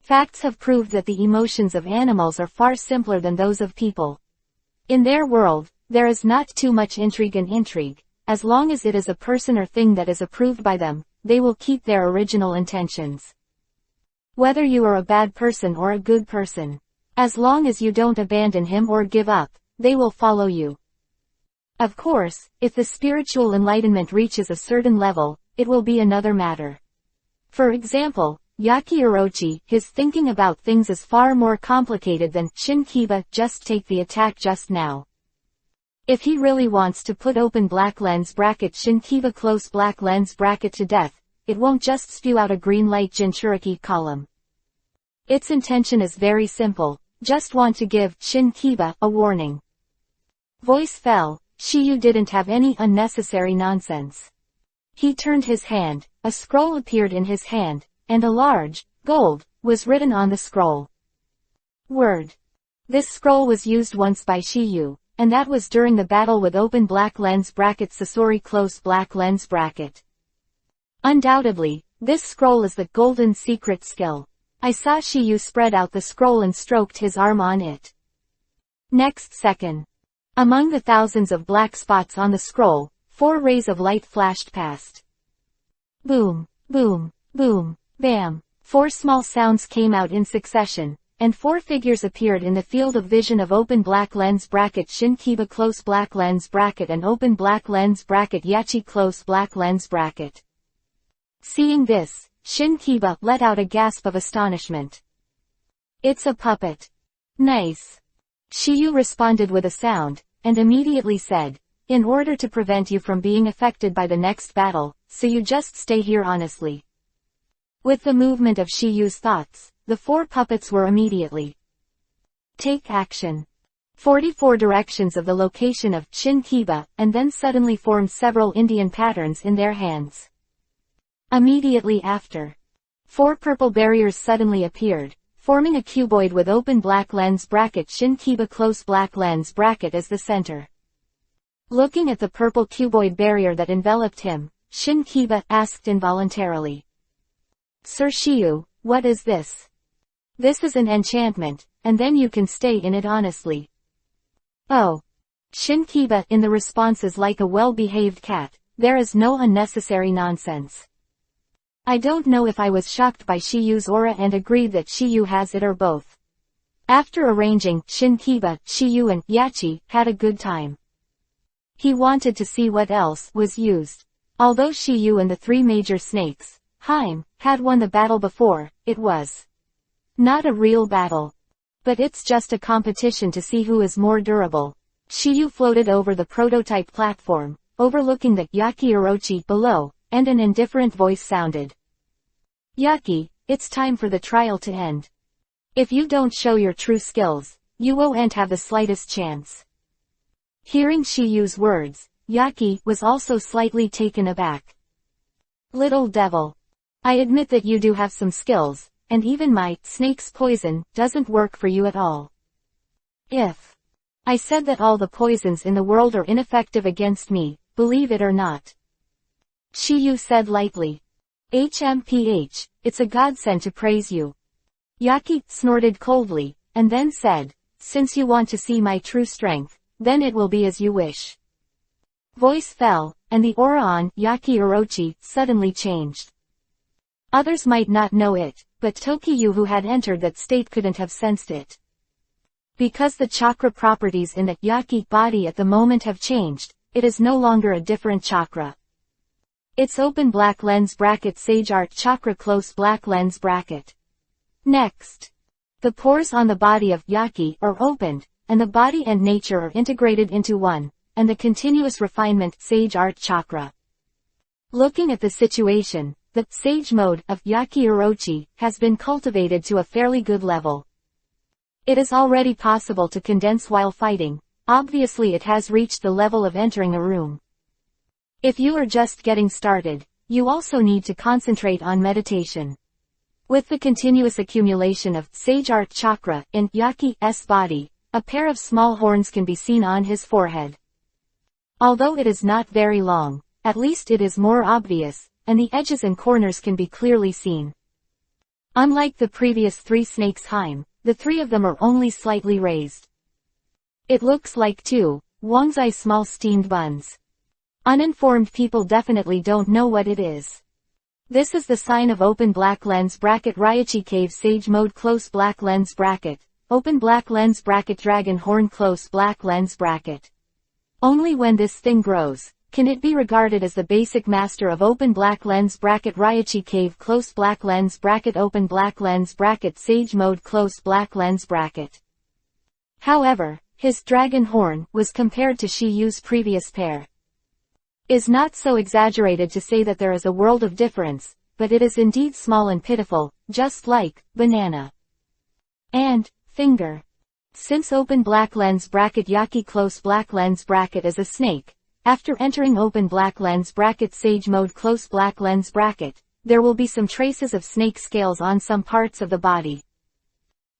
Facts have proved that the emotions of animals are far simpler than those of people, In their world, there is not too much intrigue. As long as it is a person or thing that is approved by them, they will keep their original intentions. Whether you are a bad person or a good person, as long as you don't abandon him or give up, they will follow you. Of course, if the spiritual enlightenment reaches a certain level, it will be another matter. For example, Yaki Orochi, his thinking about things is far more complicated than Shinkiba, just take the attack just now. If he really wants to put open black lens bracket Shinkiba close black lens bracket to death, it won't just spew out a green light Jinchuriki column. Its intention is very simple, just want to give Shinkiba a warning. Voice fell, Shiyu didn't have any unnecessary nonsense. He turned his hand, a scroll appeared in his hand, and a large, gold, was written on the scroll. Word. This scroll was used once by Shiyu, and that was during the battle with open black lens bracket Sasori close black lens bracket. Undoubtedly, this scroll is the golden secret skill. I saw Shiyu spread out the scroll and stroked his arm on it. Next second. Among the thousands of black spots on the scroll, 4 rays of light flashed past. Boom, boom, boom, bam. 4 small sounds came out in succession, and 4 figures appeared in the field of vision of open black lens bracket Shinkiba close black lens bracket and open black lens bracket Yachi close black lens bracket. Seeing this, Shinkiba let out a gasp of astonishment. It's a puppet. Nice. Shiyu responded with a sound, and immediately said, in order to prevent you from being affected by the next battle, so you just stay here honestly. With the movement of Shiyu's thoughts, the 4 puppets were immediately take action. 44 directions of the location of Shinkiba, and then suddenly formed several Indian patterns in their hands. Immediately after, 4 purple barriers suddenly appeared, forming a cuboid with open black lens bracket Shinkiba close black lens bracket as the center. Looking at the purple cuboid barrier that enveloped him, Shinkiba asked involuntarily. Sir Shiyu, what is this? This is an enchantment, and then you can stay in it honestly. Oh. Shinkiba in the response is like a well-behaved cat, there is no unnecessary nonsense. I don't know if I was shocked by Shiyu's aura and agreed that Shiyu has it or both. After arranging, Shinkiba, Shiyu and Yachi had a good time. He wanted to see what else was used. Although Shiyu and the 3 major snakes, Haim, had won the battle before, it was not a real battle. But it's just a competition to see who is more durable. Shiyu floated over the prototype platform, overlooking the Yaki Orochi below, and an indifferent voice sounded. Yaki, it's time for the trial to end. If you don't show your true skills, you won't have the slightest chance. Hearing Shiyu's words, Yaki was also slightly taken aback. Little devil. I admit that you do have some skills, and even my snake's poison doesn't work for you at all. If I said that all the poisons in the world are ineffective against me, believe it or not. Shiyu said lightly. HMPH, it's a godsend to praise you. Yaki snorted coldly, and then said, since you want to see my true strength, then it will be as you wish. Voice fell, and the aura on Yaki Orochi suddenly changed. Others might not know it, but Tokiyu who had entered that state couldn't have sensed it. Because the chakra properties in the Yaki body at the moment have changed, it is no longer a different chakra. It's open black lens bracket Sage Art chakra close black lens bracket. Next. The pores on the body of Yaki are opened, and the body and nature are integrated into one, and the continuous refinement Sage Art chakra. Looking at the situation, the Sage mode of Yaki Orochi has been cultivated to a fairly good level. It is already possible to condense while fighting, obviously it has reached the level of entering a room. If you are just getting started, you also need to concentrate on meditation. With the continuous accumulation of Sage Art chakra in Yaki's body, a pair of small horns can be seen on his forehead. Although it is not very long, at least it is more obvious, and the edges and corners can be clearly seen. Unlike the previous 3 snakes Haim, the 3 of them are only slightly raised. It looks like two Wangzai small steamed buns. Uninformed people definitely don't know what it is. This is the sign of open black lens bracket Raichi cave sage mode close black lens bracket, open black lens bracket dragon horn close black lens bracket. Only when this thing grows, can it be regarded as the basic master of open black lens bracket Raichi cave close black lens bracket open black lens bracket sage mode close black lens bracket. However, his dragon horn was compared to Shiyu's previous pair. Is not so exaggerated to say that there is a world of difference, but it is indeed small and pitiful, just like banana and finger. Since open black lens bracket Yaki close black lens bracket is a snake, after entering open black lens bracket sage mode close black lens bracket, there will be some traces of snake scales on some parts of the body.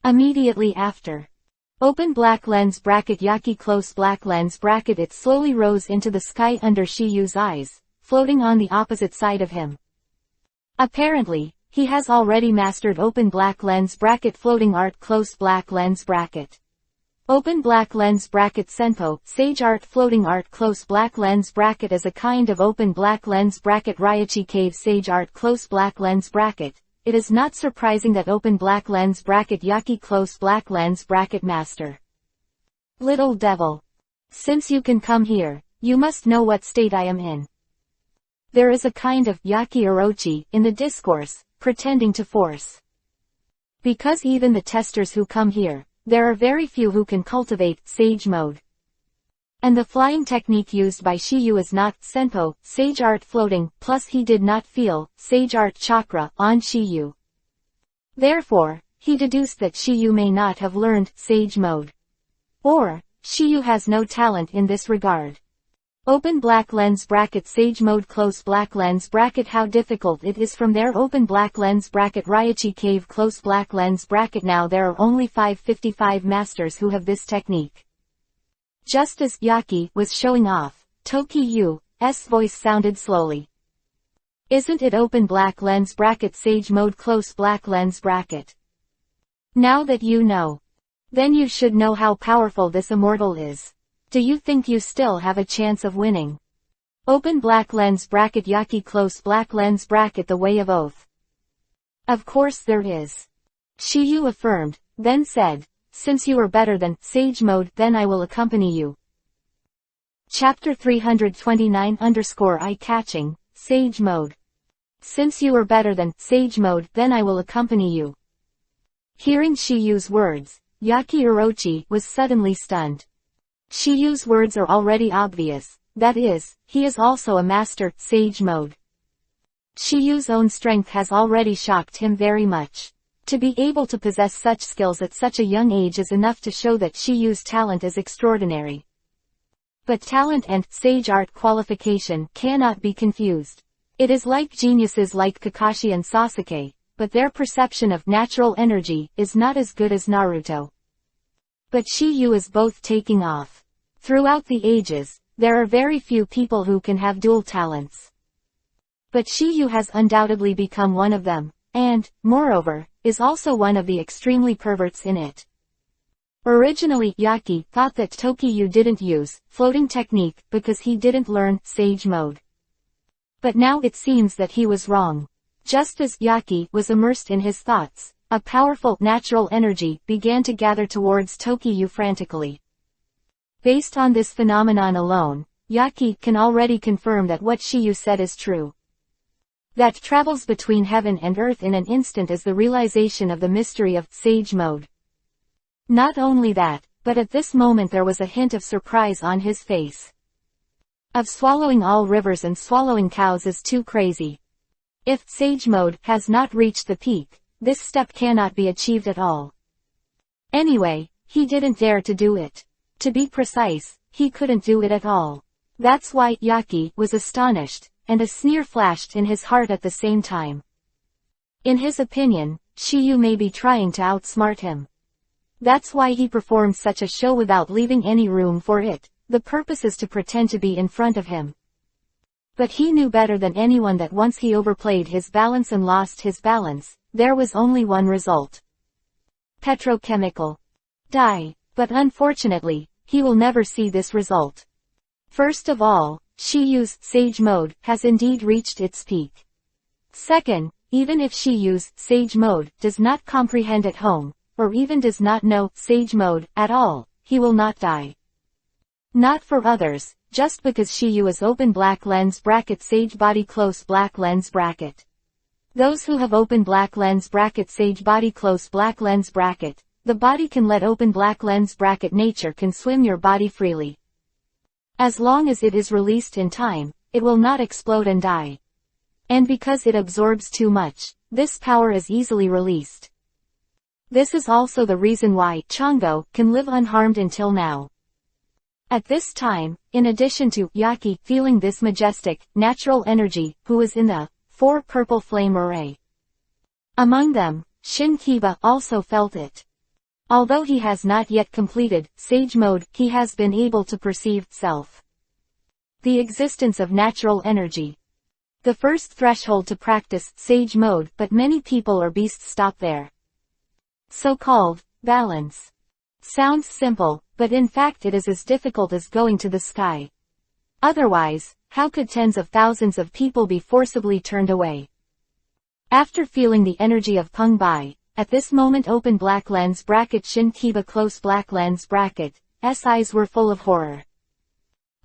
Immediately after open black lens bracket Yaki close black lens bracket it slowly rose into the sky under Shiyu's eyes, floating on the opposite side of him. Apparently, he has already mastered open black lens bracket floating art close black lens bracket. Open black lens bracket Senpo sage art floating art close black lens bracket is a kind of open black lens bracket Raichi cave sage art close black lens bracket. It is not surprising that open black lens bracket Yaki close black lens bracket master. Little devil. Since you can come here, you must know what state I am in. There is a kind of Yaki Orochi in the discourse, pretending to force. Because even the testers who come here, there are very few who can cultivate sage mode. And the flying technique used by Shiyu is not Senpo, sage art floating, plus he did not feel sage art chakra on Shiyu. Therefore, he deduced that Shiyu may not have learned sage mode. Or, Shiyu has no talent in this regard. Open black lens bracket sage mode close black lens bracket how difficult it is from there open black lens bracket Raichi cave close black lens bracket now there are only 555 masters who have this technique. Just as Yaki was showing off, Tokiyu's voice sounded slowly. Isn't it open black lens bracket sage mode close black lens bracket? Now that you know, then you should know how powerful this immortal is. Do you think you still have a chance of winning? Open black lens bracket Yaki close black lens bracket the way of oath. Of course there is. Shiyu affirmed, then said, since you are better than sage mode then I will accompany you. Chapter 329 eye-catching, sage mode. Since you are better than sage mode then I will accompany you. Hearing Shiyu's words, Yaki Orochi was suddenly stunned. Shiyu's words are already obvious, that is, he is also a master sage mode. Shiyu's own strength has already shocked him very much. To be able to possess such skills at such a young age is enough to show that Shiyu's talent is extraordinary. But talent and sage art qualification cannot be confused. It is like geniuses like Kakashi and Sasuke, but their perception of natural energy is not as good as Naruto. But Shiyu is both taking off. Throughout the ages, there are very few people who can have dual talents. But Shiyu has undoubtedly become one of them, and, moreover, is also one of the extremely perverts in it. Originally Yaki thought that Tokiyu didn't use floating technique because he didn't learn sage mode. But now it seems that he was wrong. Just as Yaki was immersed in his thoughts, a powerful natural energy began to gather towards Tokiyu frantically. Based on this phenomenon alone, Yaki can already confirm that what Shiyu said is true. That travels between heaven and earth in an instant is the realization of the mystery of sage mode. Not only that, but at this moment there was a hint of surprise on his face. Of swallowing all rivers and swallowing cows is too crazy. If sage mode has not reached the peak, this step cannot be achieved at all. Anyway, he didn't dare to do it. To be precise, he couldn't do it at all. That's why Yaki was astonished, and a sneer flashed in his heart at the same time. In his opinion, Shiyu may be trying to outsmart him. That's why he performed such a show without leaving any room for it. The purpose is to pretend to be in front of him. But he knew better than anyone that once he overplayed his balance and lost his balance, there was only one result. Petrochemical. Die. But unfortunately, he will never see this result. First of all, Shiyu's sage mode has indeed reached its peak. Second, even if Shiyu's sage mode does not comprehend at home, or even does not know sage mode at all, he will not die. Not for others, just because Shiyu is open black lens bracket sage body close black lens bracket. Those who have open black lens bracket sage body close black lens bracket, the body can let open black lens bracket nature can swim your body freely. As long as it is released in time, it will not explode and die. And because it absorbs too much, this power is easily released. This is also the reason why Chongo can live unharmed until now. At this time, in addition to Yaki feeling this majestic, natural energy, who is in the 4 purple flame array. Among them, Shin Kiba also felt it. Although he has not yet completed sage mode, he has been able to perceive self. The existence of natural energy. The first threshold to practice sage mode, but many people or beasts stop there. So-called balance. Sounds simple, but in fact it is as difficult as going to the sky. Otherwise, how could tens of thousands of people be forcibly turned away? After feeling the energy of Peng Bai, at this moment open black lens bracket Shin Kiba close black lens bracket, S eyes were full of horror.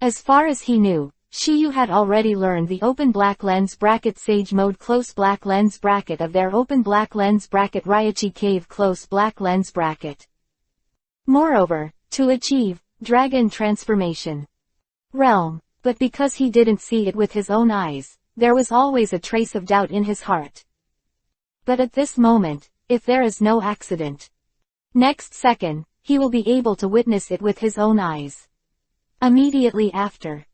As far as he knew, Shiyu had already learned the open black lens bracket sage mode close black lens bracket of their open black lens bracket Raichi cave close black lens bracket. Moreover, to achieve dragon transformation realm, but because he didn't see it with his own eyes, there was always a trace of doubt in his heart. But at this moment, if there is no accident, next second, he will be able to witness it with his own eyes. Immediately after,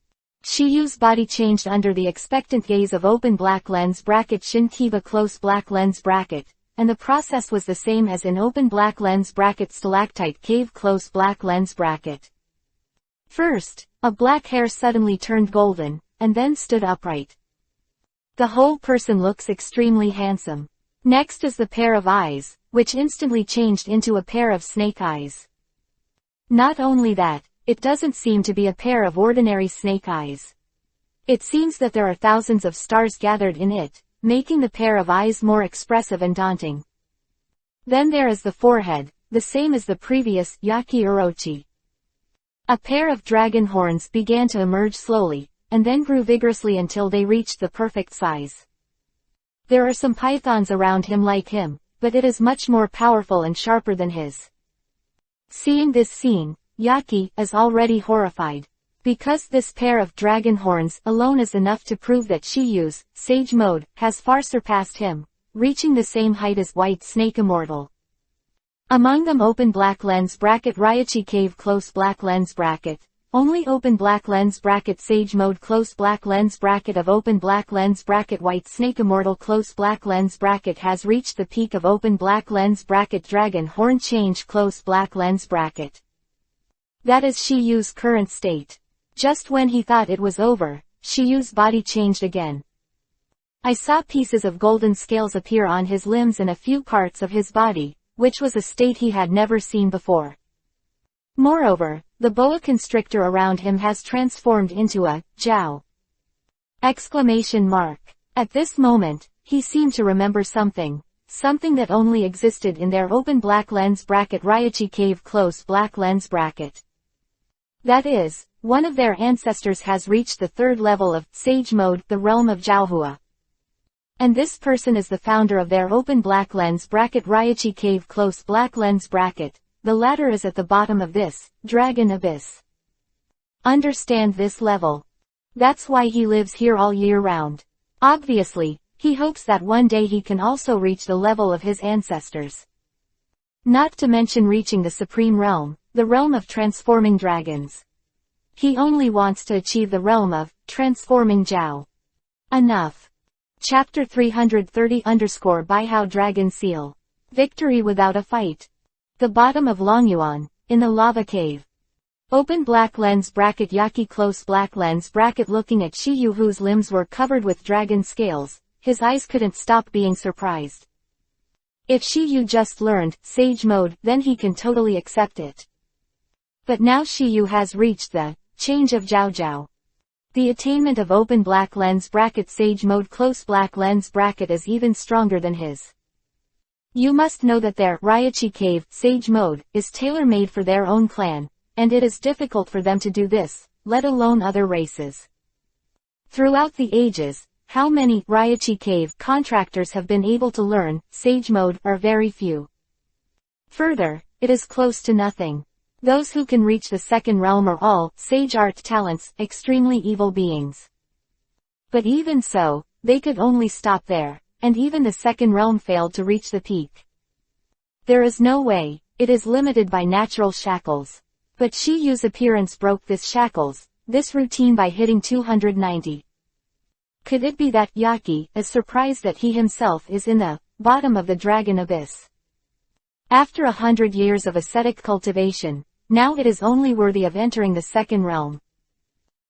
Shiyu's body changed under the expectant gaze of open black lens bracket Shin Kiba close black lens bracket, and the process was the same as in open black lens bracket stalactite cave close black lens bracket. First, a black hair suddenly turned golden, and then stood upright. The whole person looks extremely handsome. Next is the pair of eyes, which instantly changed into a pair of snake eyes. Not only that, it doesn't seem to be a pair of ordinary snake eyes. It seems that there are thousands of stars gathered in it, making the pair of eyes more expressive and daunting. Then there is the forehead, the same as the previous Yaki Orochi. A pair of dragon horns began to emerge slowly, and then grew vigorously until they reached the perfect size. There are some pythons around him like him, but it is much more powerful and sharper than his. Seeing this scene, Yaki is already horrified. Because this pair of dragon horns alone is enough to prove that Shiyu's sage mode has far surpassed him, reaching the same height as White Snake Immortal. Among them open black lens bracket Raichi cave close black lens bracket, only open black lens bracket sage mode close black lens bracket of open black lens bracket White Snake Immortal close black lens bracket has reached the peak of open black lens bracket dragon horn change close black lens bracket. That is Shiyu's current state. Just when he thought it was over, Shiyu's body changed again. I saw pieces of golden scales appear on his limbs and a few parts of his body, which was a state he had never seen before. Moreover, the boa constrictor around him has transformed into a Jiao. Exclamation mark. At this moment, he seemed to remember something that only existed in their open black lens bracket Raichi cave close black lens bracket. That is, one of their ancestors has reached the 3rd level of sage mode, the realm of Jiaohua. And this person is the founder of their open black lens bracket Raichi cave close black lens bracket. The latter is at the bottom of this dragon abyss. Understand this level. That's why he lives here all year round. Obviously, he hopes that one day he can also reach the level of his ancestors. Not to mention reaching the supreme realm, the realm of transforming dragons. He only wants to achieve the realm of transforming Jiao. Enough. Chapter 330_Baihao Dragon Seal. Victory without a fight. The bottom of Longyuan, in the lava cave. Open black lens bracket Yaki close black lens bracket looking at Shiyu whose limbs were covered with dragon scales, his eyes couldn't stop being surprised. If Shiyu just learned sage mode, then he can totally accept it. But now Shiyu has reached the change of Jiao. The attainment of open black lens bracket sage mode close black lens bracket is even stronger than his. You must know that their Raichi Cave sage mode is tailor-made for their own clan, and it is difficult for them to do this, let alone other races. Throughout the ages, how many Raichi Cave contractors have been able to learn sage mode are very few. Further, it is close to nothing. Those who can reach the second realm are all sage art talents, extremely evil beings. But even so, they could only stop there, and even the second realm failed to reach the peak. There is no way, it is limited by natural shackles. But Shiyu's appearance broke this shackles, this routine by hitting 290. Could it be that Yaki is surprised that he himself is in the bottom of the dragon abyss? After 100 years of ascetic cultivation, now it is only worthy of entering the second realm.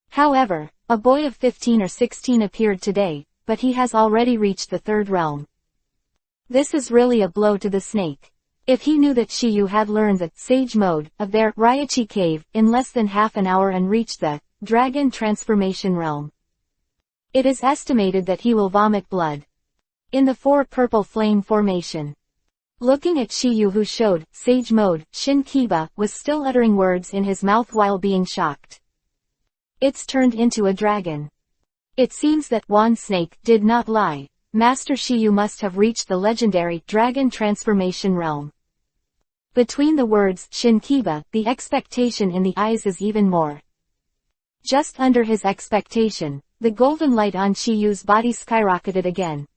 However, a boy of 15 or 16 appeared today, but he has already reached the third realm. This is really a blow to the snake. If he knew that Shiyu had learned the sage mode of their Raichi Cave in less than half an hour and reached the dragon transformation realm, it is estimated that he will vomit blood. In the 4 purple flame formation. Looking at Shiyu who showed sage mode, Shin Kiba was still uttering words in his mouth while being shocked. It's turned into a dragon. It seems that Wan Snake did not lie. Master Shiyu must have reached the legendary dragon transformation realm. Between the words Shin Kiba, the expectation in the eyes is even more. Just under his expectation, the golden light on Shiyu's body skyrocketed again.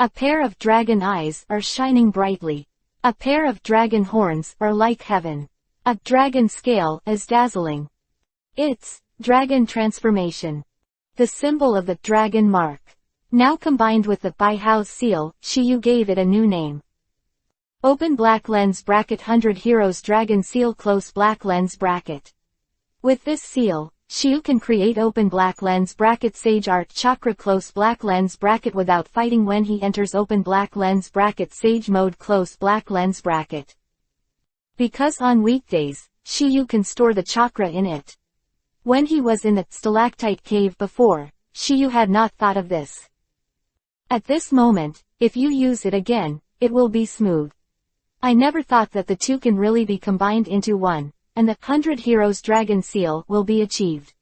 A pair of dragon eyes are shining brightly. A pair of dragon horns are like heaven. A dragon scale is dazzling. It's dragon transformation. The symbol of the dragon mark. Now combined with the Bai Hao's seal, Shiyu gave it a new name. Open black lens bracket 100 Heroes Dragon Seal close black lens bracket. With this seal, Shiyu can create open black lens bracket Sage Art Chakra close black lens bracket without fighting when he enters open black lens bracket Sage Mode close black lens bracket. Because on weekdays, Shiyu can store the chakra in it. When he was in the stalactite cave before, Shiyu had not thought of this. At this moment, if you use it again, it will be smooth. I never thought that the two can really be combined into one, and the 100 Heroes Dragon Seal will be achieved.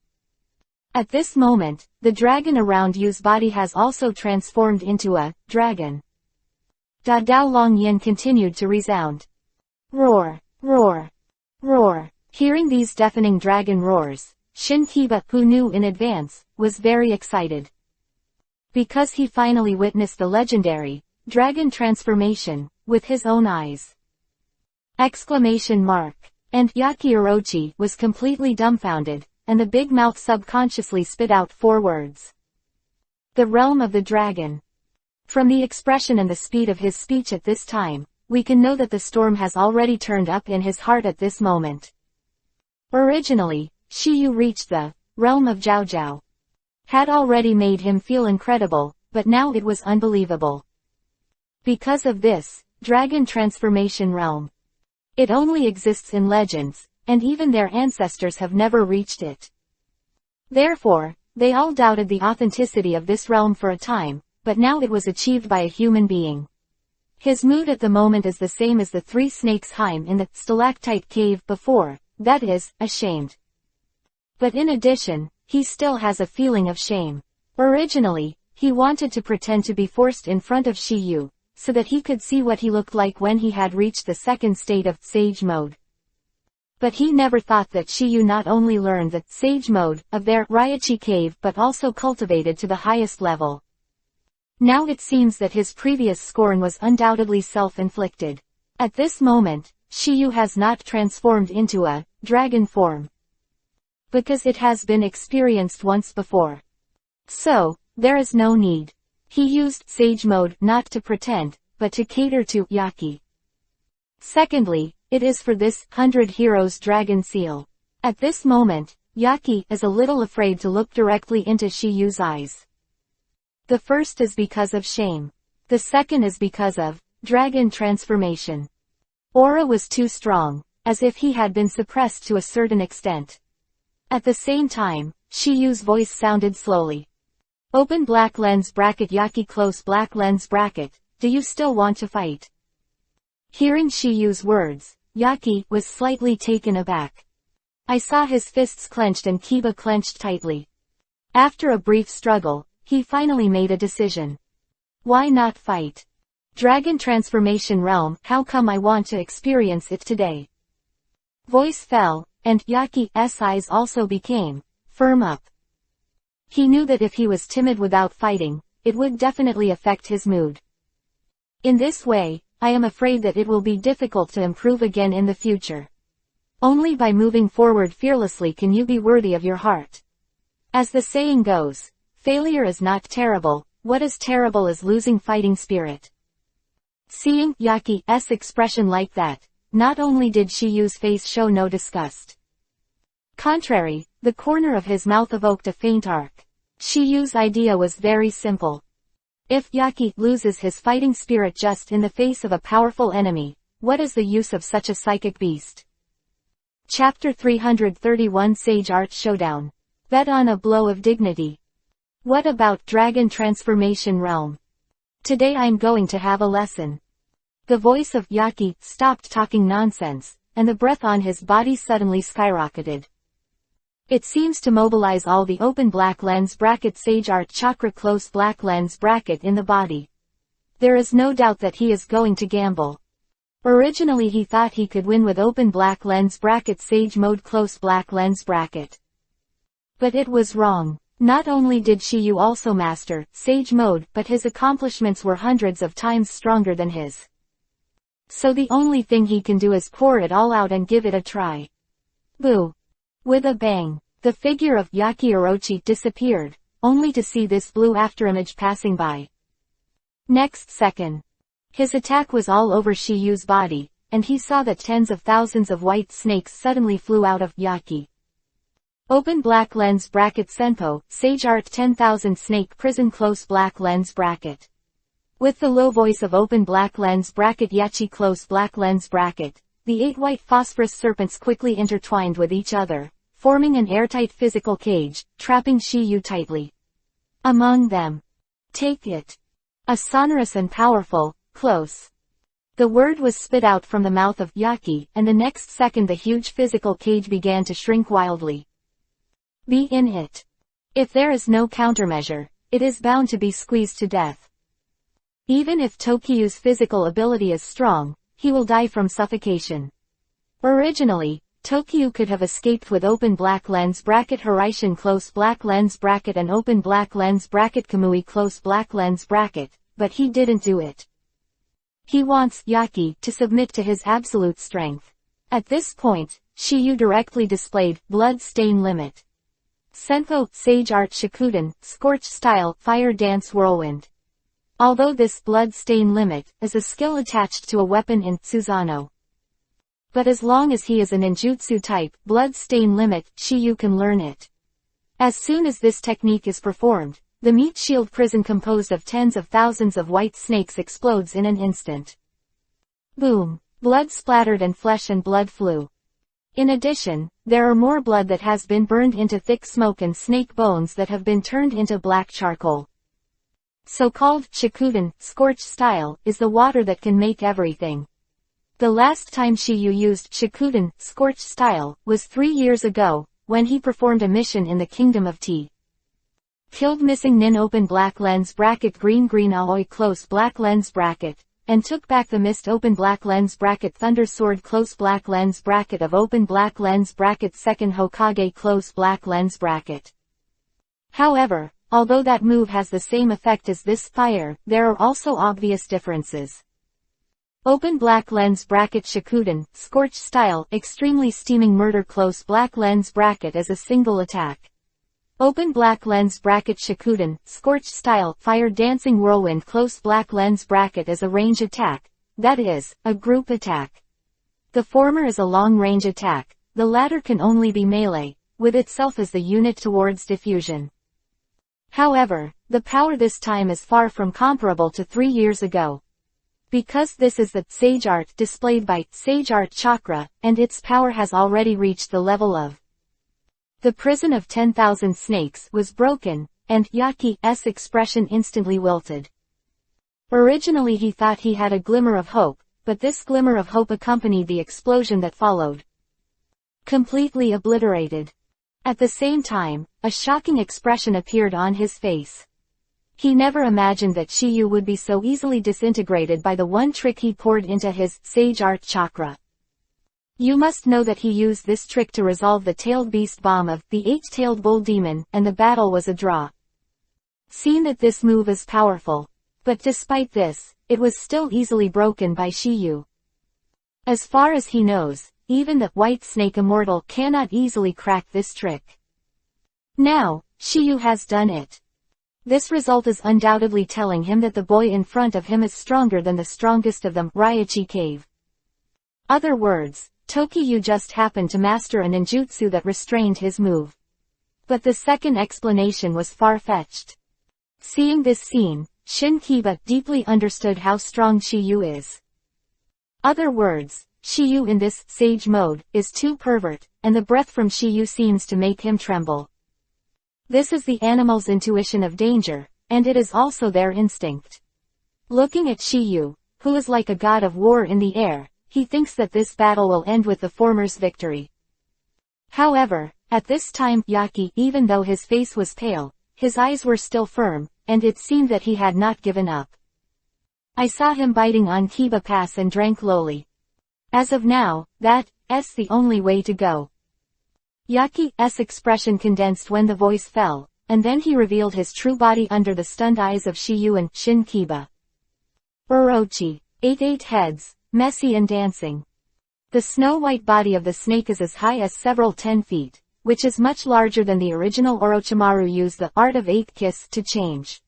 At this moment, the dragon around Yu's body has also transformed into a dragon. Da Dao Long Yin continued to resound. Roar, roar, roar. Hearing these deafening dragon roars, Shin Kiba, who knew in advance, was very excited. Because he finally witnessed the legendary dragon transformation with his own eyes. Exclamation mark. And Yaki Orochi was completely dumbfounded, and the big mouth subconsciously spit out 4 words. The realm of the dragon. From the expression and the speed of his speech at this time, we can know that the storm has already turned up in his heart at this moment. Originally, Shiyu reached the realm of Jiao. Had already made him feel incredible, but now it was unbelievable. Because of this, dragon transformation realm. It only exists in legends, and even their ancestors have never reached it. Therefore, they all doubted the authenticity of this realm for a time, but now it was achieved by a human being. His mood at the moment is the same as the 3 snakes Heim in the stalactite cave before, that is, ashamed. But in addition, he still has a feeling of shame. Originally, he wanted to pretend to be forced in front of Shiyu, so that he could see what he looked like when he had reached the second state of Sage Mode. But he never thought that Shiyu not only learned the Sage Mode of their Raichi Cave but also cultivated to the highest level. Now it seems that his previous scorn was undoubtedly self-inflicted. At this moment, Shiyu has not transformed into a dragon form. Because it has been experienced once before. So, there is no need. He used Sage Mode not to pretend, but to cater to Yaki. Secondly, it is for this 100 Heroes Dragon Seal. At this moment, Yaki is a little afraid to look directly into Shiyu's eyes. The first is because of shame. The second is because of dragon transformation. Aura was too strong. as if he had been suppressed to a certain extent. At the same time, Shiyu's voice sounded slowly. Open black lens bracket Yaki close black lens bracket, do you still want to fight? Hearing Shiyu's words, Yaki was slightly taken aback. I saw his fists clenched and Kiba clenched tightly. After a brief struggle, he finally made a decision. Why not fight? Dragon Transformation Realm, how come I want to experience it today? Voice fell, and Yaki's eyes also became firm up. He knew that if he was timid without fighting, it would definitely affect his mood. In this way, I am afraid that it will be difficult to improve again in the future. Only by moving forward fearlessly can you be worthy of your heart. As the saying goes, failure is not terrible, what is terrible is losing fighting spirit. Seeing Yaki's expression like that, not only did Shiyu's face show no disgust. Contrary, the corner of his mouth evoked a faint arc. Shiyu's idea was very simple. If Yaki loses his fighting spirit just in the face of a powerful enemy, what is the use of such a psychic beast? Chapter 331 Sage Art Showdown. Bet on a blow of dignity. What about Dragon Transformation Realm? Today I'm going to have a lesson. The voice of Yaki stopped talking nonsense, and the breath on his body suddenly skyrocketed. It seems to mobilize all the open black lens bracket Sage Art Chakra close black lens bracket in the body. There is no doubt that he is going to gamble. Originally he thought he could win with open black lens bracket Sage Mode close black lens bracket. But it was wrong. Not only did Shiyu also master Sage Mode, but his accomplishments were hundreds of times stronger than his. So the only thing he can do is pour it all out and give it a try. Boo! With a bang, the figure of Yaki Orochi disappeared, only to see this blue afterimage passing by. Next second, his attack was all over Shiyu's body, and he saw that tens of thousands of white snakes suddenly flew out of Yaki. Open black lens bracket Senpo, Sage Art 10,000 Snake Prison close black lens bracket. With the low voice of open black lens bracket Yachi close black lens bracket, the 8 white phosphorus serpents quickly intertwined with each other, forming an airtight physical cage, trapping Shiyu tightly. Among them. Take it. A sonorous and powerful, close. The word was spit out from the mouth of Yaki, and the next second the huge physical cage began to shrink wildly. Be in it. If there is no countermeasure, it is bound to be squeezed to death. Even if Tokiyu's physical ability is strong, he will die from suffocation. Originally, Tokiyu could have escaped with open black lens bracket Horaishin close black lens bracket and open black lens bracket Kamui close black lens bracket, but he didn't do it. He wants Yaki to submit to his absolute strength. At this point, Shiyu directly displayed Blood Stain Limit. Senpo, Sage Art Shikuden, Scorch Style, Fire Dance Whirlwind. Although this Blood Stain Limit is a skill attached to a weapon in Suzano. But as long as he is a ninjutsu type, Blood Stain Limit, Shiyu can learn it. As soon as this technique is performed, the meat shield prison composed of tens of thousands of white snakes explodes in an instant. Boom! Blood splattered and flesh and blood flew. In addition, there are more blood that has been burned into thick smoke and snake bones that have been turned into black charcoal. So-called Shikuden, Scorch Style, is the water that can make everything. The last time Shiyu used Shikuden, Scorch Style, was 3 years ago, when he performed a mission in the Kingdom of Tea. Killed missing Nin open black lens bracket green Aoi close black lens bracket, and took back the missed open black lens bracket Thunder Sword close black lens bracket of open black lens bracket second Hokage close black lens bracket. However, although that move has the same effect as this fire, there are also obvious differences. Open black lens bracket Shikuden, Scorch Style, extremely steaming murder close black lens bracket as a single attack. Open black lens bracket Shikuden, Scorch Style, Fire Dancing Whirlwind close black lens bracket as a range attack, that is, a group attack. The former is a long-range attack, the latter can only be melee, with itself as the unit towards diffusion. However, the power this time is far from comparable to 3 years ago. Because this is the Sage Art displayed by Sage Art Chakra, and its power has already reached the level of the prison of 10,000 snakes was broken, and Yaki's expression instantly wilted. Originally he thought he had a glimmer of hope, but this glimmer of hope accompanied the explosion that followed. Completely obliterated. At the same time, a shocking expression appeared on his face. He never imagined that Shiyu would be so easily disintegrated by the one trick he poured into his Sage Art Chakra. You must know that he used this trick to resolve the tailed beast bomb of the eight-tailed bull demon, and the battle was a draw. Seen that this move is powerful. But despite this, it was still easily broken by Shiyu. As far as he knows, even the White Snake Immortal cannot easily crack this trick. Now, Shiyu has done it. This result is undoubtedly telling him that the boy in front of him is stronger than the strongest of them, Raichi Cave. Other words, Tokiyu just happened to master a ninjutsu that restrained his move. But the second explanation was far-fetched. Seeing this scene, Shinkiba deeply understood how strong Shiyu is. Other words, Shiyu in this sage mode is too pervert, and the breath from Shiyu seems to make him tremble. This is the animal's intuition of danger, and it is also their instinct. Looking at Shiyu, who is like a god of war in the air, he thinks that this battle will end with the former's victory. However, at this time Yaki, even though his face was pale, his eyes were still firm, and it seemed that he had not given up. I saw him biting on Kiba Pass and drank lowly. As of now, that's the only way to go. Yaki's expression condensed when the voice fell, and then he revealed his true body under the stunned eyes of Shiyu and Shinkiba. Orochi. 8 heads, messy and dancing. The snow-white body of the snake is as high as several 10 feet, which is much larger than the original Orochimaru used the art of 8 kiss to change.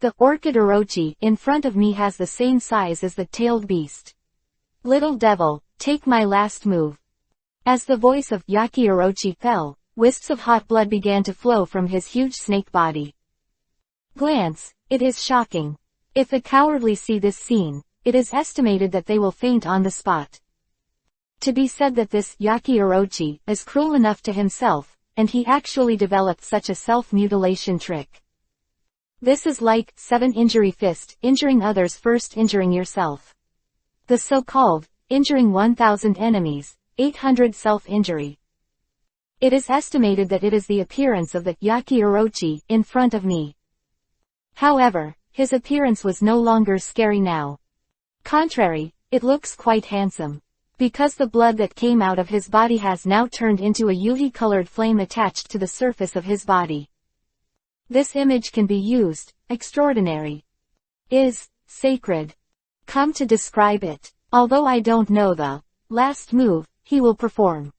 The orchid Orochi in front of me has the same size as the tailed beast. Little devil, take my last move. As the voice of Yaki Orochi fell, wisps of hot blood began to flow from his huge snake body. Glance, it is shocking. If the cowardly see this scene, it is estimated that they will faint on the spot. To be said that this Yaki Orochi is cruel enough to himself, and he actually developed such a self-mutilation trick. This is like 7 injury fist, injuring others first injuring yourself. The so-called, injuring 1,000 enemies, 800 self-injury. It is estimated that it is the appearance of the Yaki Orochi in front of me. However, his appearance was no longer scary now. Contrary, it looks quite handsome. Because the blood that came out of his body has now turned into a yuhi-colored flame attached to the surface of his body. This image can be used, extraordinary. Is, sacred. Come to describe it. Although I don't know the last move he will perform.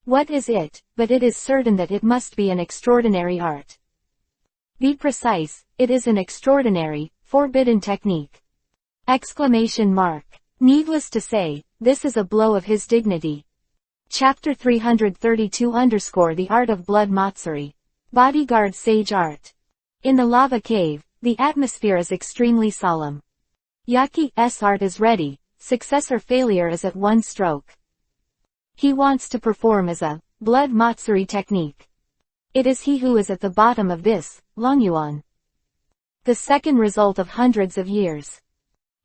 What is it, but it is certain that it must be an extraordinary art. Be precise, it is an extraordinary, forbidden technique. Exclamation mark. Needless to say, this is a blow of his dignity. Chapter 332 _ The Art of Blood Matsuri. Bodyguard Sage Art. In the lava cave, the atmosphere is extremely solemn. Yaki's art is ready, success or failure is at one stroke. He wants to perform as a blood Matsuri technique. It is he who is at the bottom of this, Longyuan. The second result of hundreds of years.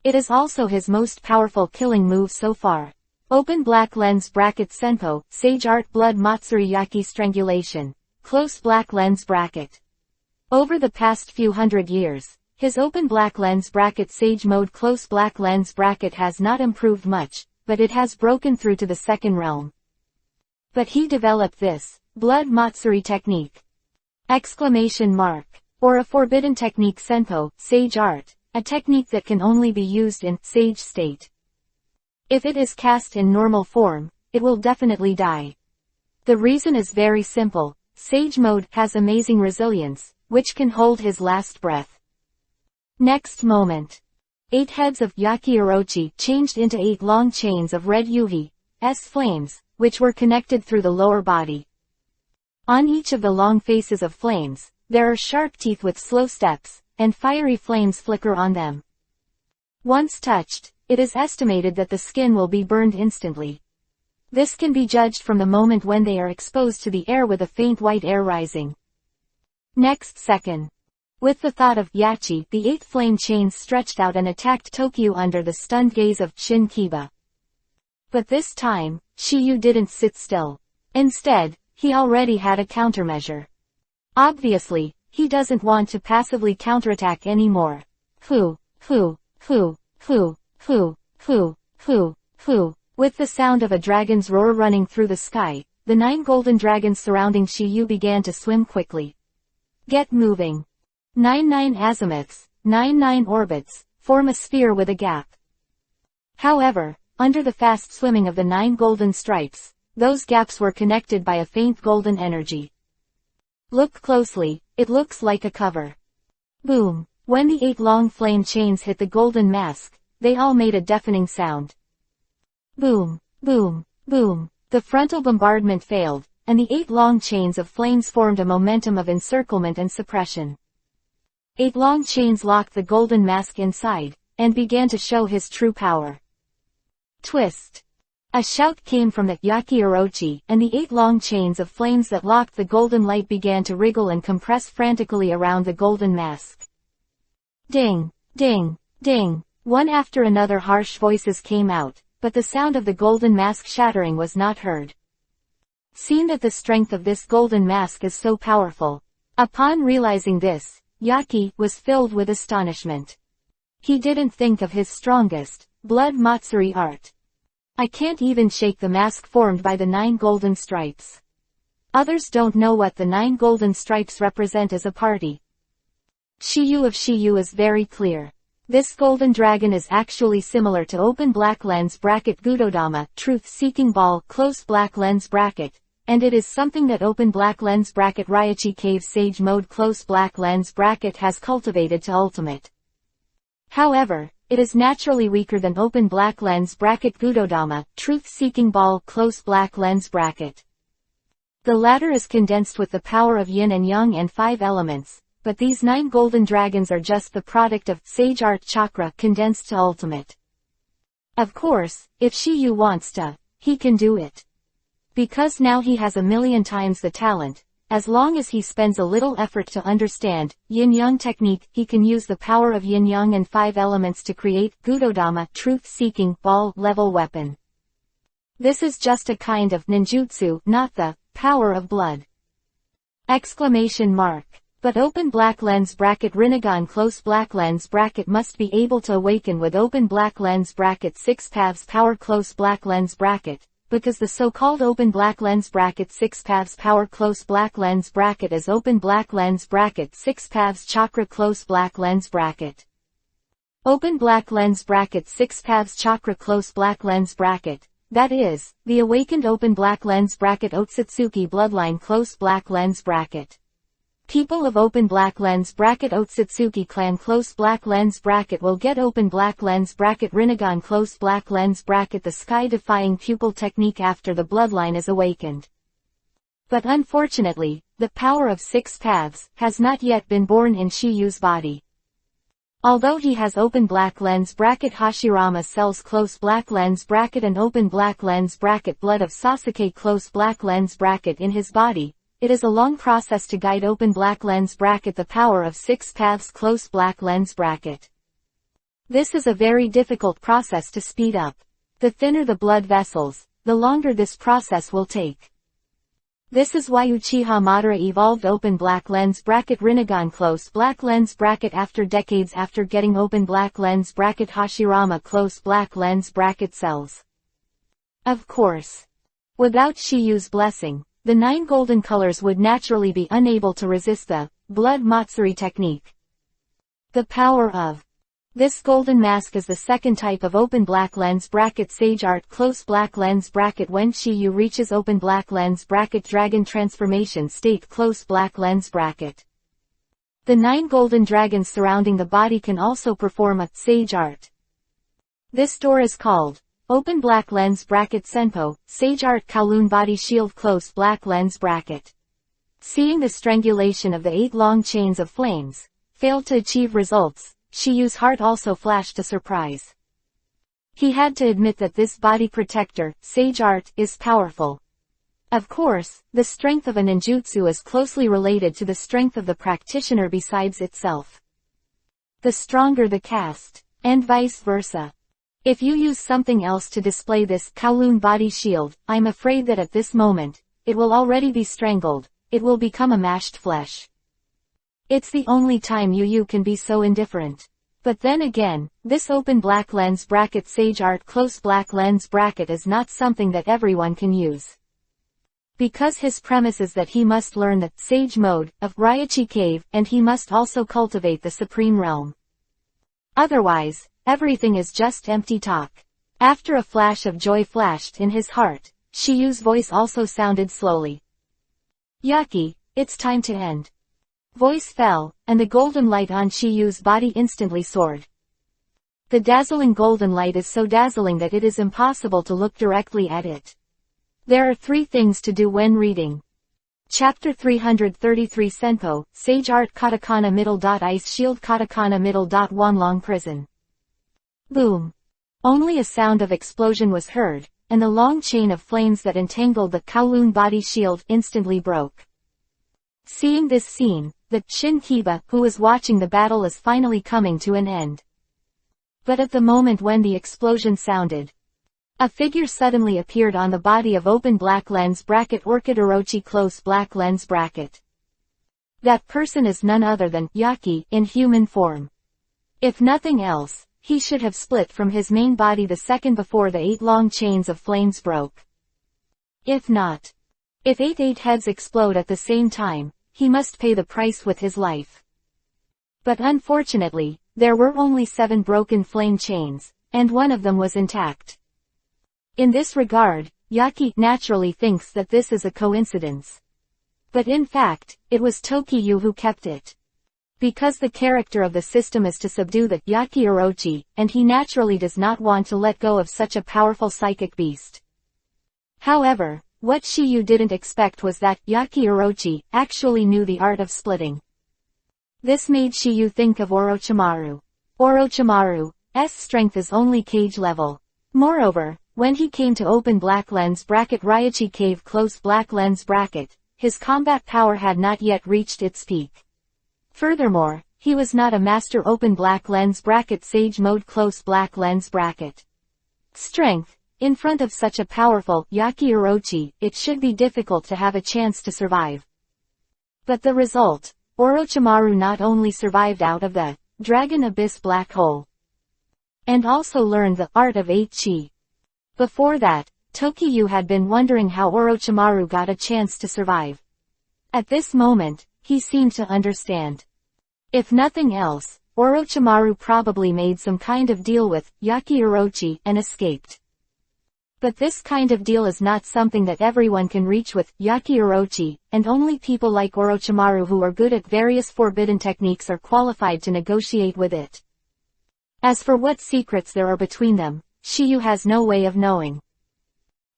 It is also his most powerful killing move so far. Open black lens bracket Senpo, Sage Art Blood Matsuri Yaki Strangulation. Close black lens bracket. Over the past few hundred years, his open black lens bracket Sage Mode close black lens bracket has not improved much, but it has broken through to the second realm. But he developed this, blood Matsuri technique. Exclamation mark. Or a forbidden technique Senpo, Sage Art. A technique that can only be used in sage state. If it is cast in normal form, it will definitely die. The reason is very simple. Sage mode has amazing resilience, which can hold his last breath. Next moment. 8 heads of Yaki Orochi changed into 8 long chains of red yuhi's flames, which were connected through the lower body. On each of the long faces of flames, there are sharp teeth with slow steps, and fiery flames flicker on them. Once touched, it is estimated that the skin will be burned instantly. This can be judged from the moment when they are exposed to the air with a faint white air rising. Next second. With the thought of Yachi, the 8 flame chains stretched out and attacked Tokyo under the stunned gaze of Shin Kiba. But this time, Shiyu didn't sit still. Instead, he already had a countermeasure. Obviously, he doesn't want to passively counterattack anymore. Fu. With the sound of a dragon's roar running through the sky, the 9 golden dragons surrounding Shiyu began to swim quickly. Get moving. 9 azimuths, 9 orbits, form a sphere with a gap. However, under the fast swimming of the 9 golden stripes, those gaps were connected by a faint golden energy. Look closely, it looks like a cover. Boom! When the 8 long flame chains hit the golden mask, they all made a deafening sound. Boom, boom, boom. The frontal bombardment failed, and the 8 long chains of flames formed a momentum of encirclement and suppression. 8 long chains locked the golden mask inside, and began to show his true power. Twist. A shout came from the Yaki Orochi, and the 8 long chains of flames that locked the golden light began to wriggle and compress frantically around the golden mask. Ding, ding, ding. One after another harsh voices came out, but the sound of the golden mask shattering was not heard. Seeing that the strength of this golden mask is so powerful. Upon realizing this, Yaki was filled with astonishment. He didn't think of his strongest, blood Matsuri art. I can't even shake the mask formed by the 9 golden stripes. Others don't know what the 9 golden stripes represent as a party. Shiyu of Shiyu is very clear. This golden dragon is actually similar to open black lens bracket Gudodama, truth-seeking ball, close black lens bracket, and it is something that open black lens bracket Raichi Cave Sage mode close black lens bracket has cultivated to ultimate. However, it is naturally weaker than open black lens bracket Gudodama, truth-seeking ball, close black lens bracket. The latter is condensed with the power of yin and yang and 5 elements, but these 9 golden dragons are just the product of Sage Art Chakra condensed to ultimate. Of course, if Shiyu wants to, he can do it. Because now he has a million times the talent, as long as he spends a little effort to understand yin-yang technique, he can use the power of yin-yang and 5 elements to create Gudodama, truth-seeking ball level weapon. This is just a kind of ninjutsu, not the power of blood. Exclamation mark. But open black lens bracket Rinnegan close black lens bracket must be able to awaken with open black lens bracket 6 paths power close black lens bracket, because the so-called open black lens bracket 6 paths power close black lens bracket is open black lens bracket 6 paths chakra close black lens bracket. Open black lens bracket 6 paths chakra close black lens bracket, that is, the awakened open black lens bracket Otsutsuki bloodline close black lens bracket. People of open black lens bracket Otsutsuki clan close black lens bracket will get open black lens bracket Rinnegan close black lens bracket the sky-defying pupil technique after the bloodline is awakened. But unfortunately, the power of 6 paths has not yet been born in Shiyu's body. Although he has open black lens bracket Hashirama cells close black lens bracket and open black lens bracket blood of Sasuke close black lens bracket in his body, it is a long process to guide open black lens bracket the power of 6 paths close black lens bracket. This is a very difficult process to speed up. The thinner the blood vessels, the longer this process will take. This is why Uchiha Madara evolved open black lens bracket Rinnegan close black lens bracket after decades after getting open black lens bracket Hashirama close black lens bracket cells. Of course. Without Shiyu's blessing, the 9 golden colors would naturally be unable to resist the blood Matsuri technique. The power of this golden mask is the second type of open black lens bracket Sage Art close black lens bracket when Shiyu reaches open black lens bracket dragon transformation state close black lens bracket. The 9 golden dragons surrounding the body can also perform a Sage Art. This door is called open black lens bracket Senpo, Sage Art Kowloon body shield close black lens bracket. Seeing the strangulation of the 8 long chains of flames failed to achieve results, Shiyu's heart also flashed a surprise. He had to admit that this body protector, sage art, is powerful. Of course, the strength of a ninjutsu is closely related to the strength of the practitioner besides itself. The stronger the cast, and vice versa. If you use something else to display this Kowloon body shield, I'm afraid that at this moment, it will already be strangled, it will become a mashed flesh. It's the only time you can be so indifferent. But then again, this open black lens bracket sage art close black lens bracket is not something that everyone can use. Because his premise is that he must learn the sage mode of Raichi Cave, and he must also cultivate the Supreme Realm. Otherwise, everything is just empty talk. After a flash of joy flashed in his heart, Shiyu's voice also sounded slowly. Yuki, it's time to end. Voice fell, and the golden light on Shiyu's body instantly soared. The dazzling golden light is so dazzling that it is impossible to look directly at it. There are 3 things to do when reading. Chapter 333 Senpo, Sage Art Katakana Middle. Ice Shield Katakana Middle. Wanlong Prison. Boom. Only a sound of explosion was heard, and the long chain of flames that entangled the Kowloon body shield instantly broke. Seeing this scene, the Shinkiba who was watching the battle is finally coming to an end. But at the moment when the explosion sounded, a figure suddenly appeared on the body of open black lens bracket Orchid Orochi close black lens bracket. That person is none other than Yaki in human form. If nothing else, he should have split from his main body the second before the 8 long chains of flames broke. If not, if 8 heads explode at the same time, he must pay the price with his life. But unfortunately, there were only 7 broken flame chains, and one of them was intact. In this regard, Yaki naturally thinks that this is a coincidence. But in fact, it was Tokiyu who kept it. Because the character of the system is to subdue the Yaki Orochi, and he naturally does not want to let go of such a powerful psychic beast. However, what Shiyu didn't expect was that Yaki Orochi actually knew the art of splitting. This made Shiyu think of Orochimaru. Orochimaru's strength is only cage level. Moreover, when he came to open black lens bracket Raichi Cave close black lens bracket, his combat power had not yet reached its peak. Furthermore, he was not a master open black lens bracket sage mode close black lens bracket. Strength, in front of such a powerful Yaki Orochi, it should be difficult to have a chance to survive. But the result, Orochimaru not only survived out of the Dragon Abyss black hole, and also learned the art of 8-chi. Before that, Tokiyu had been wondering how Orochimaru got a chance to survive. At this moment, he seemed to understand. If nothing else, Orochimaru probably made some kind of deal with Yaki Orochi and escaped. But this kind of deal is not something that everyone can reach with Yaki Orochi, and only people like Orochimaru who are good at various forbidden techniques are qualified to negotiate with it. As for what secrets there are between them, Shiyu has no way of knowing.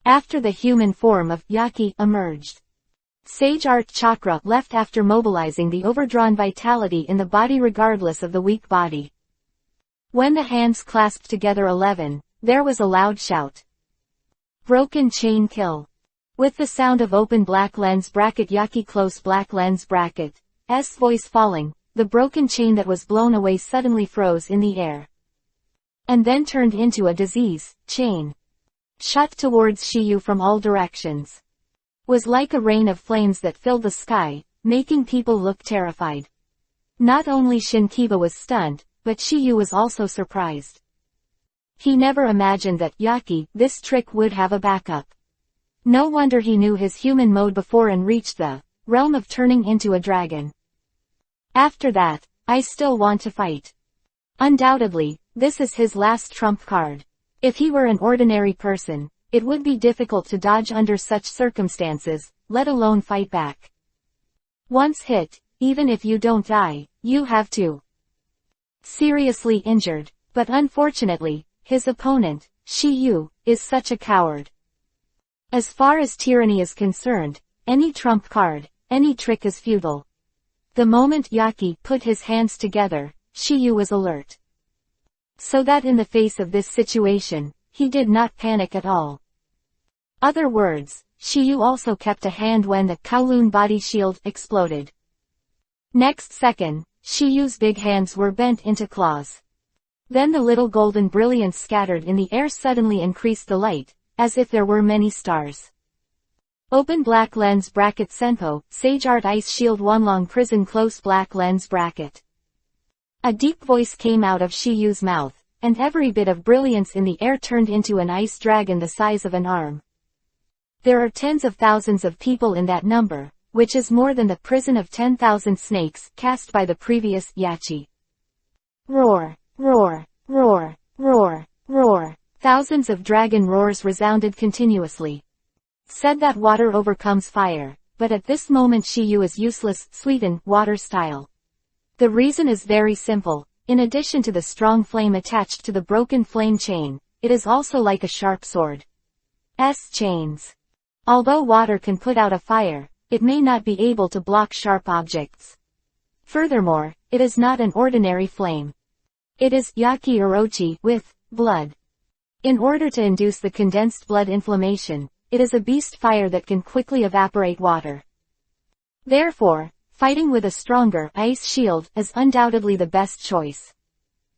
After the human form of Yaki emerged, Sage Art Chakra left after mobilizing the overdrawn vitality in the body regardless of the weak body. When the hands clasped together 11, there was a loud shout. Broken chain kill. With the sound of open black lens bracket Yaki close black lens bracket, S voice falling, the broken chain that was blown away suddenly froze in the air. And then turned into a disease chain. Shot towards Shiyu from all directions. Was like a rain of flames that filled the sky, making people look terrified. Not only Shinkiba was stunned, but Shiyu was also surprised. He never imagined that Yaki, this trick would have a backup. No wonder he knew his human mode before and reached the realm of turning into a dragon. After that, I still want to fight. Undoubtedly, this is his last trump card. If he were an ordinary person, it would be difficult to dodge under such circumstances, let alone fight back. Once hit, even if you don't die, you have to. Seriously injured, but unfortunately, his opponent, Shiyu, is such a coward. As far as tyranny is concerned, any trump card, any trick is futile. The moment Yaki put his hands together, Shiyu was alert. So that in the face of this situation, he did not panic at all. Other words, Shiyu also kept a hand when the Kowloon body shield exploded. Next second, Shiyu's big hands were bent into claws. Then the little golden brilliance scattered in the air suddenly increased the light, as if there were many stars. Open black lens bracket Senpo, Sage Art Ice Shield Wanlong Prison Close black lens bracket. A deep voice came out of Shiyu's mouth, and every bit of brilliance in the air turned into an ice dragon the size of an arm. There are tens of thousands of people in that number, which is more than the prison of 10,000 snakes cast by the previous Yachi. Roar, roar, roar, roar, roar. Thousands of dragon roars resounded continuously. Said that water overcomes fire, but at this moment Shiyu is useless, sweeten, water style. The reason is very simple. In addition to the strong flame attached to the broken flame chain, it is also like a sharp sword. Chains. Although water can put out a fire, it may not be able to block sharp objects. Furthermore, it is not an ordinary flame. It is Yaki Orochi with blood. In order to induce the condensed blood inflammation, it is a beast fire that can quickly evaporate water. Therefore, fighting with a stronger ice shield is undoubtedly the best choice.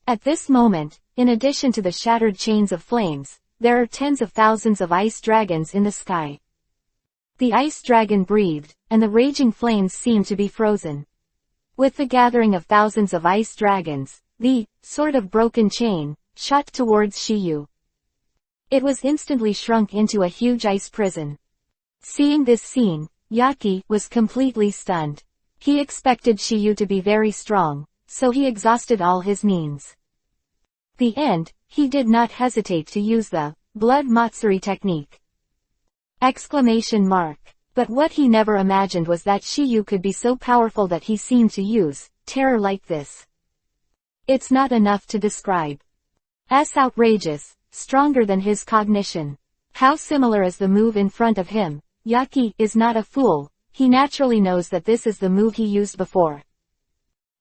At this moment, in addition to the shattered chains of flames, there are tens of thousands of ice dragons in the sky. The ice dragon breathed, and the raging flames seemed to be frozen. With the gathering of thousands of ice dragons, the sort of broken chain shot towards Shiyu. It was instantly shrunk into a huge ice prison. Seeing this scene, Yaki was completely stunned. He expected Shiyu to be very strong, so he exhausted all his means. The end, he did not hesitate to use the blood Matsuri technique. But what he never imagined was that Shiyu could be so powerful that he seemed to use terror like this. It's not enough to describe. Outrageous, stronger than his cognition. How similar is the move in front of him? Yaki is not a fool, he naturally knows that this is the move he used before.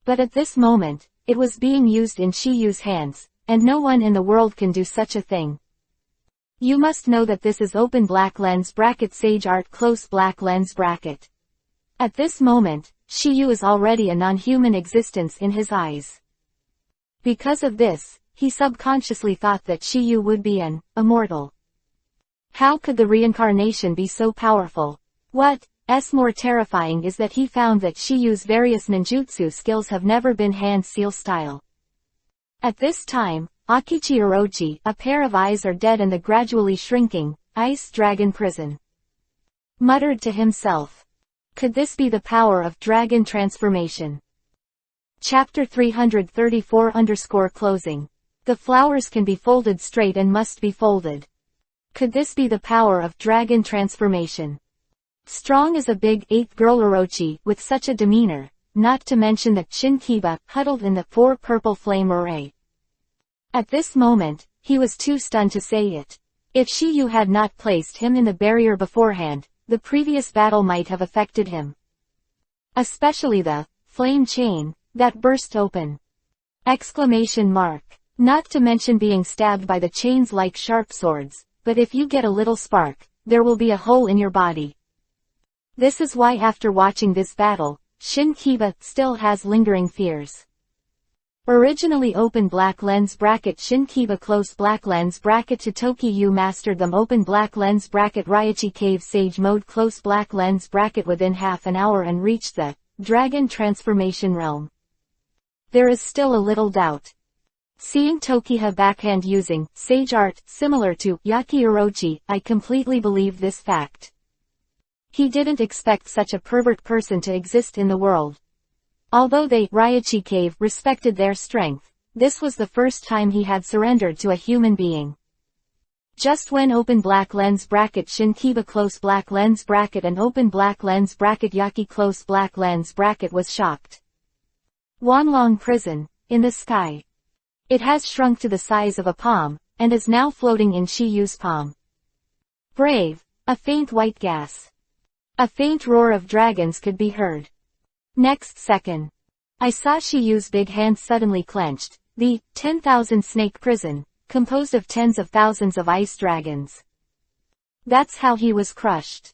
But at this moment, it was being used in Shiyu's hands, and no one in the world can do such a thing. You must know that this is open black lens bracket Sage Art close black lens bracket. At this moment, Shiyu is already a non-human existence in his eyes. Because of this, he subconsciously thought that Shiyu would be an immortal. How could the reincarnation be so powerful? What's more terrifying is that he found that Shiyu's various ninjutsu skills have never been hand seal style. At this time, Akichi Orochi, a pair of eyes are dead and the gradually shrinking ice dragon prison. Muttered to himself. Could this be the power of dragon transformation? Chapter 334_closing. The flowers can be folded straight and must be folded. Could this be the power of dragon transformation? Strong as a big ape girl Orochi with such a demeanor, not to mention the Shinkiba huddled in the four purple flame array. At this moment, he was too stunned to say it. If Shiyu had not placed him in the barrier beforehand, the previous battle might have affected him. Especially the flame chain that burst open. Not to mention being stabbed by the chains like sharp swords, but if you get a little spark, there will be a hole in your body. This is why after watching this battle, Shinkiba still has lingering fears. Originally open black lens bracket Shinkiba close black lens bracket Totoki Yu mastered them open black lens bracket Raichi Cave Sage mode close black lens bracket within half an hour and reached the dragon transformation realm. There is still a little doubt. Seeing Tokiha backhand using sage art similar to Yaki Orochi, I completely believe this fact. He didn't expect such a pervert person to exist in the world. Although they, Raichi Cave, respected their strength, this was the first time he had surrendered to a human being. Just when open black lens bracket Shinkiba close black lens bracket and open black lens bracket Yaki close black lens bracket was shocked. Wanlong prison, in the sky. It has shrunk to the size of a palm, and is now floating in Shiyu's palm. Brave, a faint white gas. A faint roar of dragons could be heard. Next second. I saw Shiyu's big hands suddenly clenched. The 10,000 snake prison, composed of tens of thousands of ice dragons. That's how he was crushed.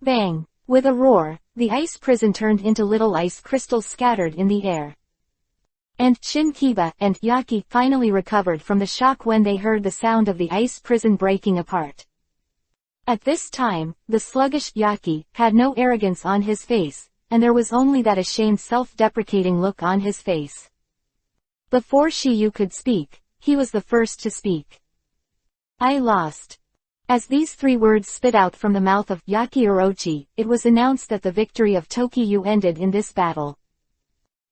Bang! With a roar, the ice prison turned into little ice crystals scattered in the air. And Shinkiba and Yaki finally recovered from the shock when they heard the sound of the ice prison breaking apart. At this time, the sluggish Yaki had no arrogance on his face, and there was only that ashamed self-deprecating look on his face. Before Shiyu could speak, he was the first to speak. I lost. As these 3 words spit out from the mouth of Yaki Orochi, it was announced that the victory of Tokiyu ended in this battle.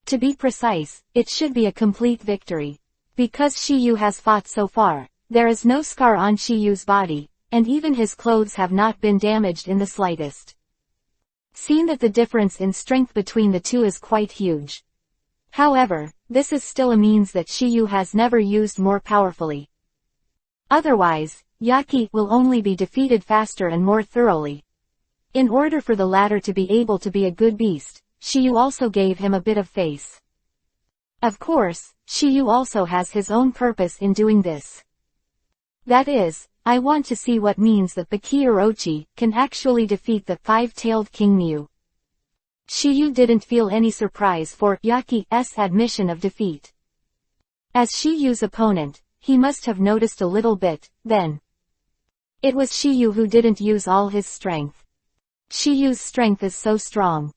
To be precise, it should be a complete victory. Because Shiyu has fought so far, there is no scar on Shiyu's body, and even his clothes have not been damaged in the slightest. Seen that the difference in strength between the two is quite huge. However, this is still a means that Shiyu has never used more powerfully. Otherwise, Yaki will only be defeated faster and more thoroughly. In order for the latter to be able to be a good beast, Shiyu also gave him a bit of face. Of course, Shiyu also has his own purpose in doing this. That is, I want to see what means that Baki Orochi can actually defeat the 5-tailed King Mew. Shiyu didn't feel any surprise for Yaki's admission of defeat. As Shiyu's opponent, he must have noticed a little bit, then. It was Shiyu who didn't use all his strength. Shiyu's strength is so strong.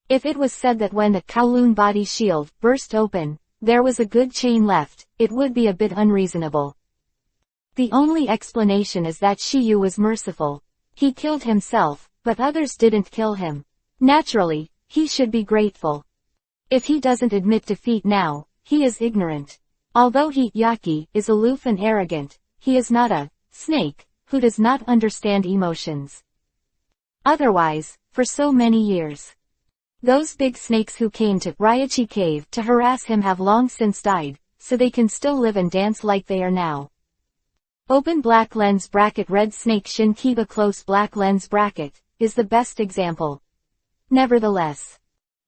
If it was said that when the Kowloon body shield burst open, there was a good chain left, it would be a bit unreasonable. The only explanation is that Shiyu was merciful. He killed himself, but others didn't kill him. Naturally, he should be grateful. If he doesn't admit defeat now, he is ignorant. Although he, Yaki, is aloof and arrogant, he is not a snake who does not understand emotions. Otherwise, for so many years, those big snakes who came to Raichi Cave to harass him have long since died, so they can still live and dance like they are now. Open black lens bracket red snake Shinkiba close black lens bracket is the best example. Nevertheless,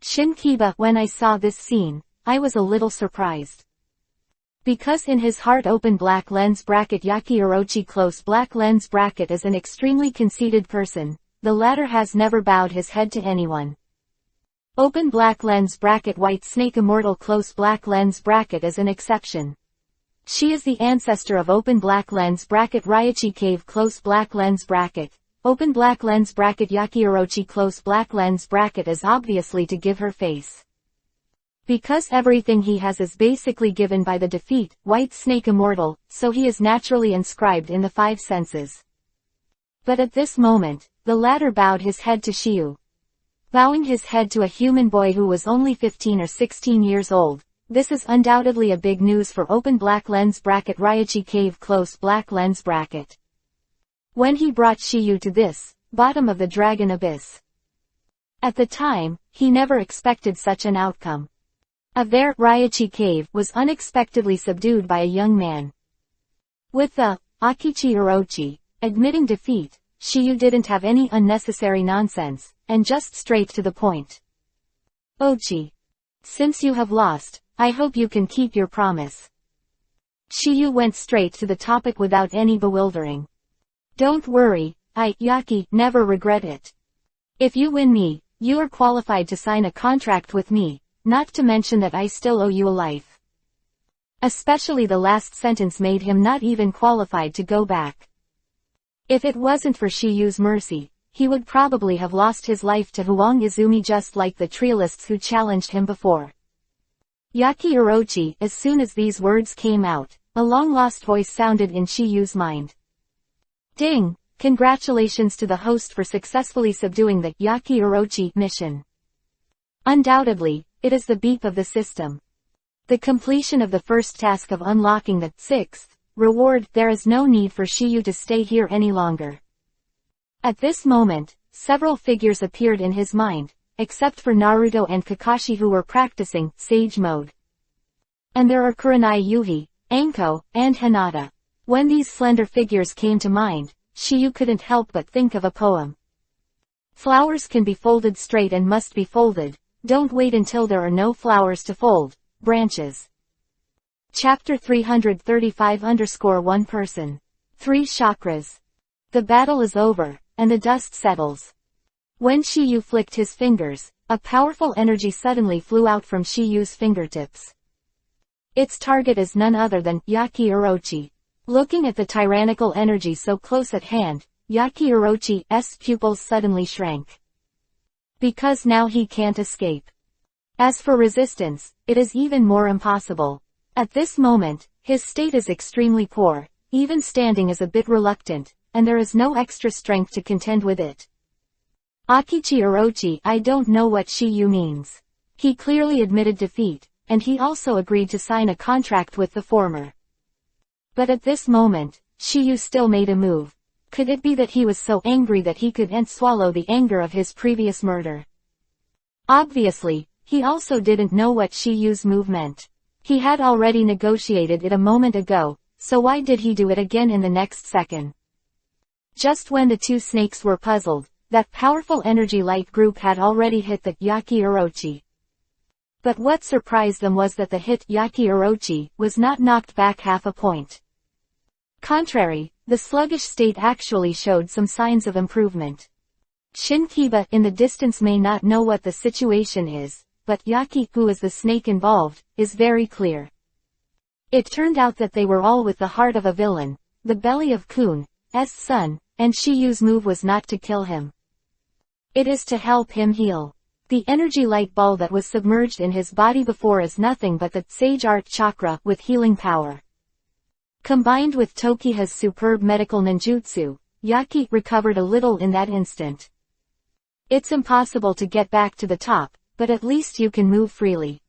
Shinkiba, when I saw this scene, I was a little surprised. Because in his heart open black lens bracket Yaki Orochi close black lens bracket is an extremely conceited person, the latter has never bowed his head to anyone. Open black lens bracket white snake immortal close black lens bracket is an exception. She is the ancestor of open black lens bracket Raichi Cave close black lens bracket. Open black lens bracket Yaki Orochi close black lens bracket is obviously to give her face. Because everything he has is basically given by the defeat, white snake immortal, so he is naturally inscribed in the 5 senses. But at this moment, the latter bowed his head to Shiyu. Bowing his head to a human boy who was only 15 or 16 years old, this is undoubtedly a big news for open black lens bracket Raichi Cave close black lens bracket. When he brought Shiyu to this, bottom of the dragon abyss. At the time, he never expected such an outcome. There, Raichi Cave was unexpectedly subdued by a young man. With the Akichi Orochi admitting defeat, Shiyu didn't have any unnecessary nonsense, and just straight to the point. Ochi. Since you have lost, I hope you can keep your promise. Shiyu went straight to the topic without any bewildering. Don't worry, Yaki, never regret it. If you win me, you are qualified to sign a contract with me, not to mention that I still owe you a life. Especially the last sentence made him not even qualified to go back. If it wasn't for Shiyu's mercy, he would probably have lost his life to Huang Izumi just like the trialists who challenged him before. Yaki Orochi, as soon as these words came out, a long-lost voice sounded in Shiyu's mind. Ding! Congratulations to the host for successfully subduing the Yaki Orochi mission. Undoubtedly, it is the beep of the system. The completion of the first task of unlocking the 6th reward, there is no need for Shiyu to stay here any longer. At this moment, several figures appeared in his mind, except for Naruto and Kakashi who were practicing Sage Mode. And there are Kurenai Yuhi, Anko, and Hinata. When these slender figures came to mind, Shiyu couldn't help but think of a poem. Flowers can be folded straight and must be folded, don't wait until there are no flowers to fold, branches. Chapter 335_1 Person. 3 chakras. The battle is over, and the dust settles. When Shiyu flicked his fingers, a powerful energy suddenly flew out from Shiyu's fingertips. Its target is none other than Yaki Orochi. Looking at the tyrannical energy so close at hand, Yaki Orochi's pupils suddenly shrank. Because now he can't escape. As for resistance, it is even more impossible. At this moment, his state is extremely poor, even standing is a bit reluctant, and there is no extra strength to contend with it. Akichi Orochi, I don't know what Shiyu means. He clearly admitted defeat, and he also agreed to sign a contract with the former. But at this moment, Shiyu still made a move. Could it be that he was so angry that he couldn't swallow the anger of his previous murder? Obviously, he also didn't know what Shiyu's move meant. He had already negotiated it a moment ago, so why did he do it again in the next second? Just when the two snakes were puzzled, that powerful energy light group had already hit the Yaki Orochi. But what surprised them was that the hit Yaki Orochi was not knocked back half a point. Contrary, the sluggish state actually showed some signs of improvement. Shinkiba in the distance may not know what the situation is, but Yaki, who is the snake involved, is very clear. It turned out that they were all with the heart of a villain, the belly of Kun's son, and Shiyu's move was not to kill him. It is to help him heal. The energy light ball that was submerged in his body before is nothing but the Sage Art Chakra with healing power. Combined with Tokiha's superb medical ninjutsu, Yaki recovered a little in that instant. It's impossible to get back to the top, but at least you can move freely.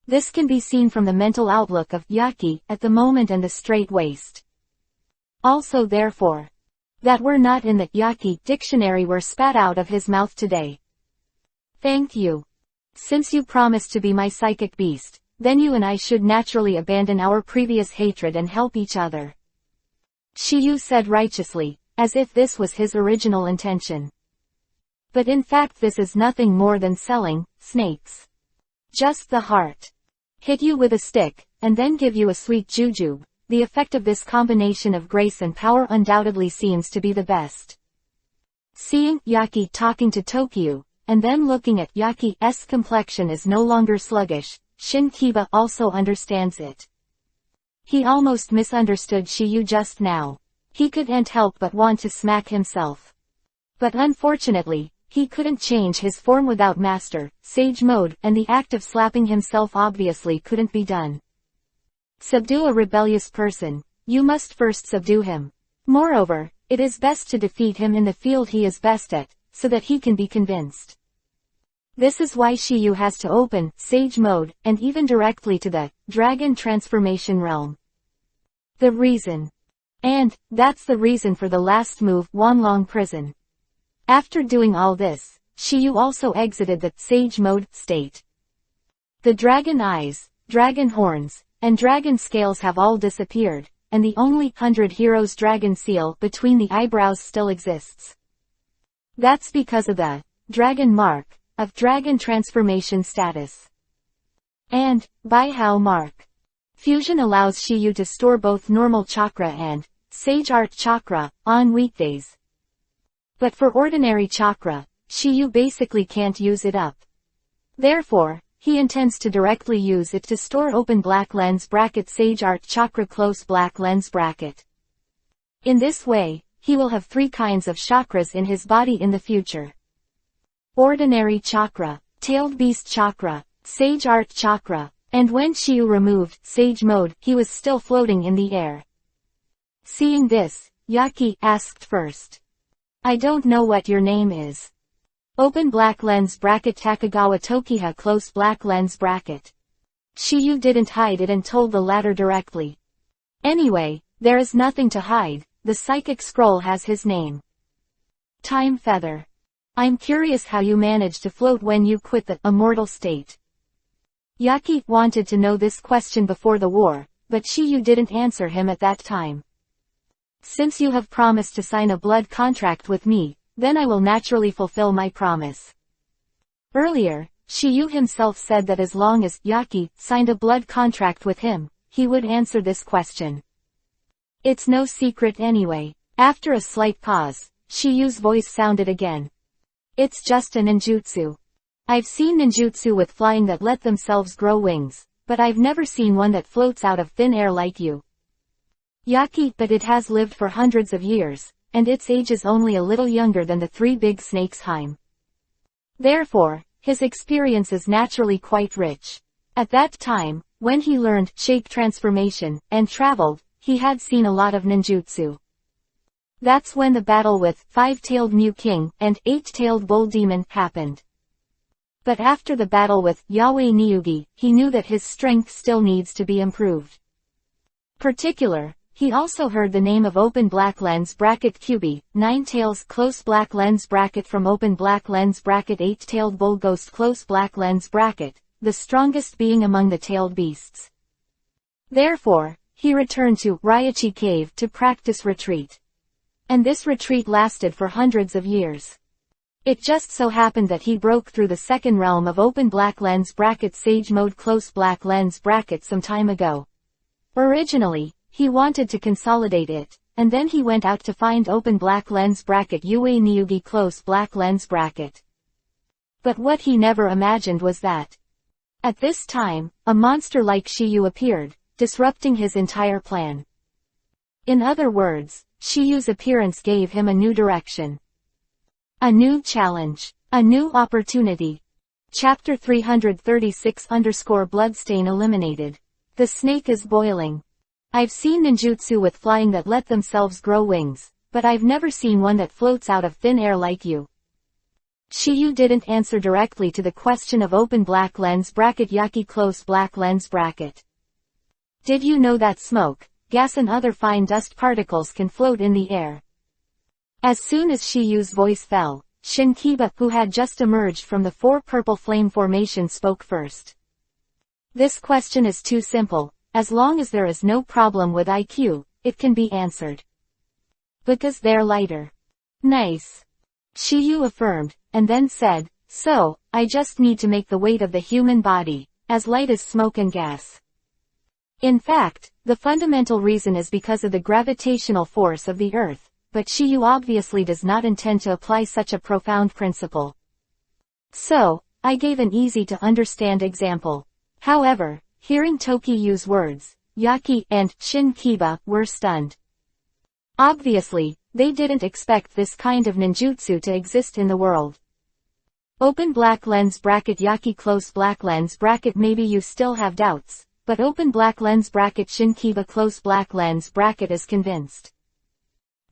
This can be seen from the mental outlook of Yaki at the moment and the straight waist. Also therefore, that were not in the Yaki dictionary were spat out of his mouth today. Thank you. Since you promised to be my psychic beast, then you and I should naturally abandon our previous hatred and help each other. Shiyu said righteously, as if this was his original intention. But in fact this is nothing more than selling snakes. Just the heart. Hit you with a stick, and then give you a sweet jujube. The effect of this combination of grace and power undoubtedly seems to be the best. Seeing Yaki talking to Tokyu, and then looking at Yaki's complexion is no longer sluggish, Shinkiba also understands it. He almost misunderstood Shiyu just now. He couldn't help but want to smack himself. But unfortunately, he couldn't change his form without Master Sage Mode, and the act of slapping himself obviously couldn't be done. Subdue a rebellious person, you must first subdue him. Moreover, it is best to defeat him in the field he is best at, so that he can be convinced. This is why Shiyu has to open Sage Mode, and even directly to the Dragon Transformation Realm. The reason. And, that's the reason for the last move, Wanlong Prison. After doing all this, Shiyu also exited the Sage Mode state. The dragon eyes, dragon horns, and dragon scales have all disappeared, and the only 100 Heroes dragon seal between the eyebrows still exists. That's because of the dragon mark of dragon transformation status. And, Baihao mark. Fusion allows Shiyu to store both normal chakra and Sage Art Chakra on weekdays. But for ordinary chakra, Shiyu basically can't use it up. Therefore, he intends to directly use it to store open black lens bracket Sage Art Chakra close black lens bracket. In this way, he will have 3 kinds of chakras in his body in the future. Ordinary chakra, tailed beast chakra, Sage Art Chakra, and when Shiyu removed Sage Mode, he was still floating in the air. Seeing this, Yaki asked first. I don't know what your name is. Open black lens bracket Takagawa Tokiha close black lens bracket. Shiyu didn't hide it and told the latter directly. Anyway, there is nothing to hide, the psychic scroll has his name. Time Feather. I'm curious how you managed to float when you quit the immortal state. Yaki wanted to know this question before the war, but Shiyu didn't answer him at that time. Since you have promised to sign a blood contract with me, then I will naturally fulfill my promise. Earlier, Shiyu himself said that as long as Yaki signed a blood contract with him, he would answer this question. It's no secret anyway. After a slight pause, Shiyu's voice sounded again. It's just a ninjutsu. I've seen ninjutsu with flying that let themselves grow wings, but I've never seen one that floats out of thin air like you. Yaki, but it has lived for hundreds of years, and its age is only a little younger than the three big snakes' time. Therefore, his experience is naturally quite rich. At that time, when he learned shape transformation and traveled, he had seen a lot of ninjutsu. That's when the battle with Five-Tailed Mu King and Eight-Tailed Bull Demon happened. But after the battle with Yahweh Niyugi, he knew that his strength still needs to be improved. Particular, he also heard the name of Open Black Lens Bracket QB, Nine-Tails Close Black Lens Bracket from Open Black Lens Bracket Eight-Tailed Bull Ghost Close Black Lens Bracket, the strongest being among the tailed beasts. Therefore, he returned to Ryachi Cave to practice retreat. And this retreat lasted for hundreds of years. It just so happened that he broke through the second realm of Open Black Lens Bracket Sage Mode Close Black Lens Bracket some time ago. Originally, he wanted to consolidate it, and then he went out to find Open Black Lens Bracket Yue Niyugi Close Black Lens Bracket. But what he never imagined was that, at this time, a monster like Shiyu appeared, disrupting his entire plan. In other words, Shiyu's appearance gave him a new direction. A new challenge. A new opportunity. Chapter 336_Bloodstain eliminated. The snake is boiling. I've seen ninjutsu with flying that let themselves grow wings, but I've never seen one that floats out of thin air like you. Shiyu didn't answer directly to the question of Open Black Lens Bracket Yaki Close Black Lens Bracket. Did you know that smoke, gas and other fine dust particles can float in the air? As soon as Shiyu's voice fell, Shinkiba, who had just emerged from the four purple flame formation, spoke first. This question is too simple. As long as there is no problem with IQ, it can be answered. Because they're lighter. Nice. Shiyu affirmed, and then said, so, I just need to make the weight of the human body as light as smoke and gas. In fact, the fundamental reason is because of the gravitational force of the Earth, but Shiyu obviously does not intend to apply such a profound principle. So, I gave an easy-to-understand example. However, hearing Toki use words, Yaki and Shinkiba were stunned. Obviously, they didn't expect this kind of ninjutsu to exist in the world. Open Black Lens Bracket Yaki Close Black Lens Bracket. Maybe you still have doubts, but Open Black Lens Bracket Shinkiba Close Black Lens Bracket is convinced.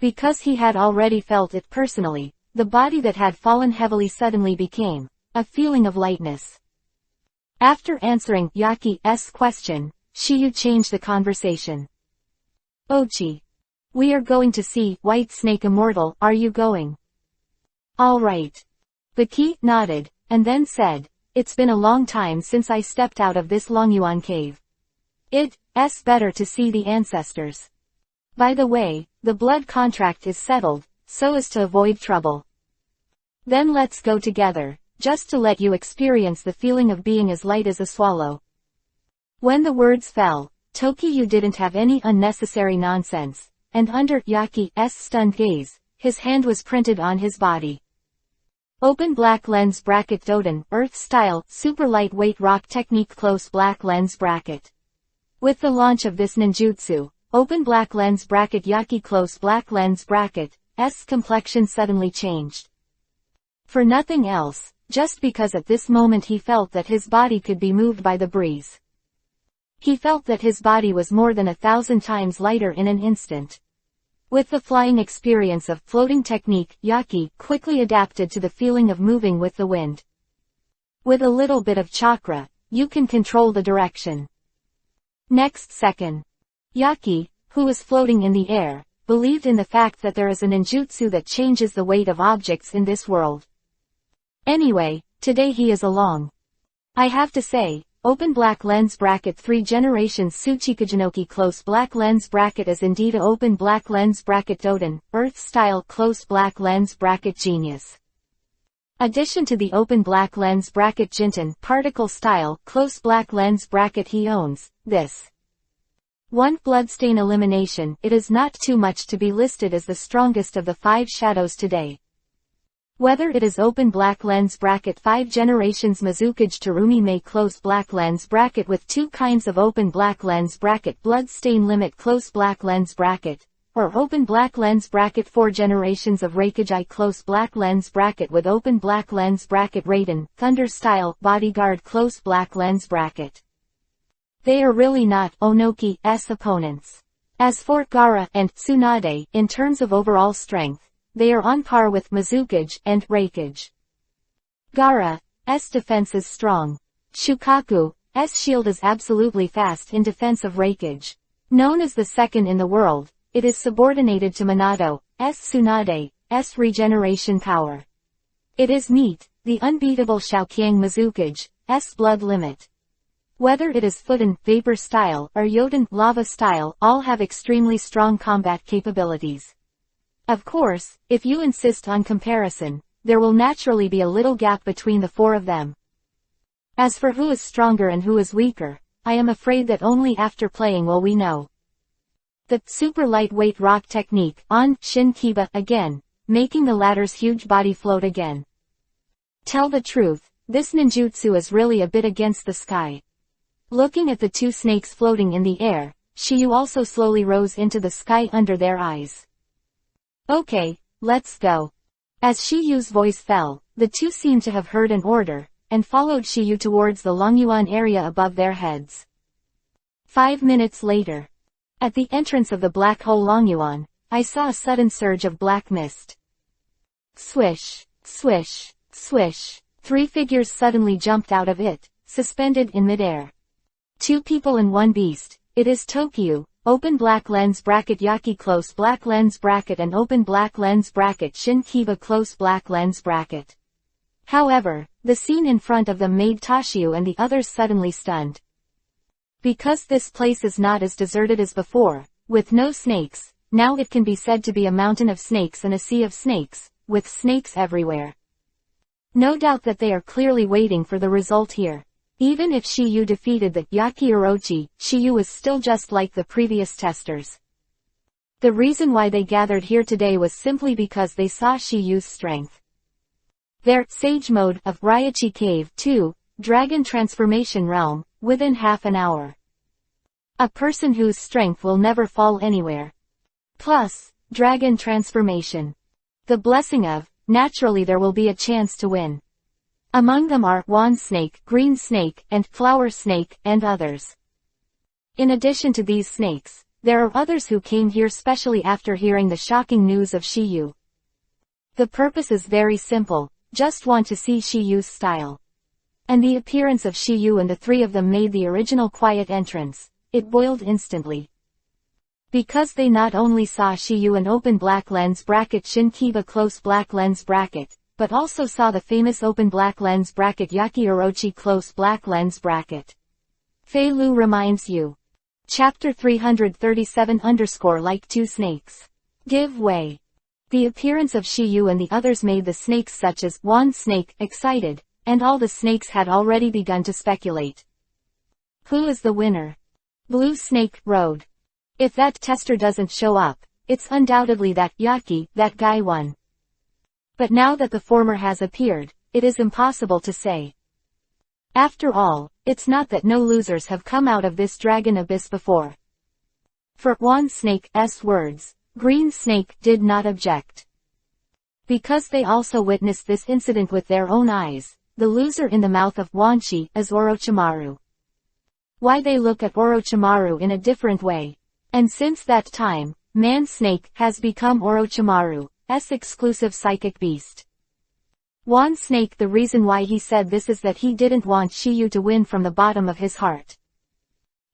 Because he had already felt it personally, the body that had fallen heavily suddenly became a feeling of lightness. After answering Yaki's question, Shiyu changed the conversation. Ochi. We are going to see White Snake Immortal, are you going? Alright. Baki nodded, and then said, it's been a long time since I stepped out of this Longyuan cave. It's better to see the ancestors. By the way, the blood contract is settled, so as to avoid trouble. Then let's go together, just to let you experience the feeling of being as light as a swallow. When the words fell, Tokiyu didn't have any unnecessary nonsense, and under Yaki's stunned gaze, his hand was printed on his body. Open Black Lens Bracket Doden, Earth Style, Super Lightweight Rock Technique Close Black Lens Bracket. With the launch of this ninjutsu, Open Black Lens Bracket Yaki Close Black Lens Bracket's complexion suddenly changed. For nothing else, just because at this moment he felt that his body could be moved by the breeze. He felt that his body was more than 1,000 times lighter in an instant. With the flying experience of floating technique, Yaki quickly adapted to the feeling of moving with the wind. With a little bit of chakra, you can control the direction. Next second, Yaki, who was floating in the air, believed in the fact that there is a ninjutsu that changes the weight of objects in this world. Anyway, today he is along. I have to say, Open Black Lens Bracket 3 Generations Tsuchikajinoki Close Black Lens Bracket is indeed a Open Black Lens Bracket Doden, Earth Style Close Black Lens Bracket genius. Addition to the open black lens bracket Jintan particle style close black lens bracket he owns, this 1 bloodstain elimination. It is not too much to be listed as the strongest of the 5 shadows today. Whether it is open black lens bracket 5 generations Mizukage Terumi May close black lens bracket with 2 kinds of open black lens bracket bloodstain limit close black lens bracket, or open black lens bracket 4 generations of Reikage close black lens bracket with open black lens bracket Raiden, Thunder style, bodyguard close black lens bracket. They are really not Onoki's opponents. As for Gaara and Tsunade, in terms of overall strength, they are on par with Mizukage and Reikage. Gaara's defense is strong. Shukaku's shield is absolutely fast in defense of Reikage. Known as the second in the world, it is subordinated to Minato's Tsunade's regeneration power. It is meet, the unbeatable Shaoqiang Mizukage's blood limit. Whether it is Fudan, Vapor style, or Yoden, Lava style, all have extremely strong combat capabilities. Of course, if you insist on comparison, there will naturally be a little gap between the 4 of them. As for who is stronger and who is weaker, I am afraid that only after playing will we know. The super lightweight rock technique on Shin Kiba again, making the latter's huge body float again. Tell the truth, this ninjutsu is really a bit against the sky. Looking at the 2 snakes floating in the air, Shiyu also slowly rose into the sky under their eyes. Okay, let's go. As Shiyu's voice fell, the 2 seemed to have heard an order, and followed Shiyu towards the Longyuan area above their heads. 5 minutes later. At the entrance of the black hole Longyuan, I saw a sudden surge of black mist. Swish, swish, swish. 3 figures suddenly jumped out of it, suspended in midair. 2 people and 1 beast. It is Tokyo. Open black lens bracket Yaki close black lens bracket and open black lens bracket Shin Kiba close black lens bracket. However, the scene in front of them made Toshio and the others suddenly stunned. Because this place is not as deserted as before, with no snakes, now it can be said to be a mountain of snakes and a sea of snakes, with snakes everywhere. No doubt that they are clearly waiting for the result here. Even if Shiyu defeated the Yaki Orochi, Shiyu is still just like the previous testers. The reason why they gathered here today was simply because they saw Shiyu's strength. Their Sage Mode of Raichi Cave 2, Dragon Transformation Realm, within half an hour. A person whose strength will never fall anywhere. Plus, Dragon Transformation. The blessing of, naturally there will be a chance to win. Among them are Wand Snake, Green Snake, and Flower Snake, and others. In addition to these snakes, there are others who came here specially after hearing the shocking news of Shiyu. The purpose is very simple, just want to see Shiyu's style. And the appearance of Shiyu and the 3 of them made the original quiet entrance, it boiled instantly. Because they not only saw Shiyu and open black lens bracket Shin Kiba close black lens bracket, but also saw the famous open black lens bracket Yaki Orochi close black lens bracket. Fei Lu reminds you. Chapter 337 like 2 snakes. Give way. The appearance of Shiyu and the others made the snakes such as Wand Snake excited, and all the snakes had already begun to speculate. Who is the winner? Blue Snake Road. If that tester doesn't show up, it's undoubtedly that Yaki, that guy won. But now that the former has appeared, it is impossible to say. After all, it's not that no losers have come out of this dragon abyss before. For Wand Snake's words, Green Snake did not object. Because they also witnessed this incident with their own eyes, the loser in the mouth of Wanshi is Orochimaru. Why they look at Orochimaru in a different way. And since that time, Man Snake has become Orochimaru's exclusive psychic beast. Wand Snake, the reason why he said this is that he didn't want Shiyu to win from the bottom of his heart.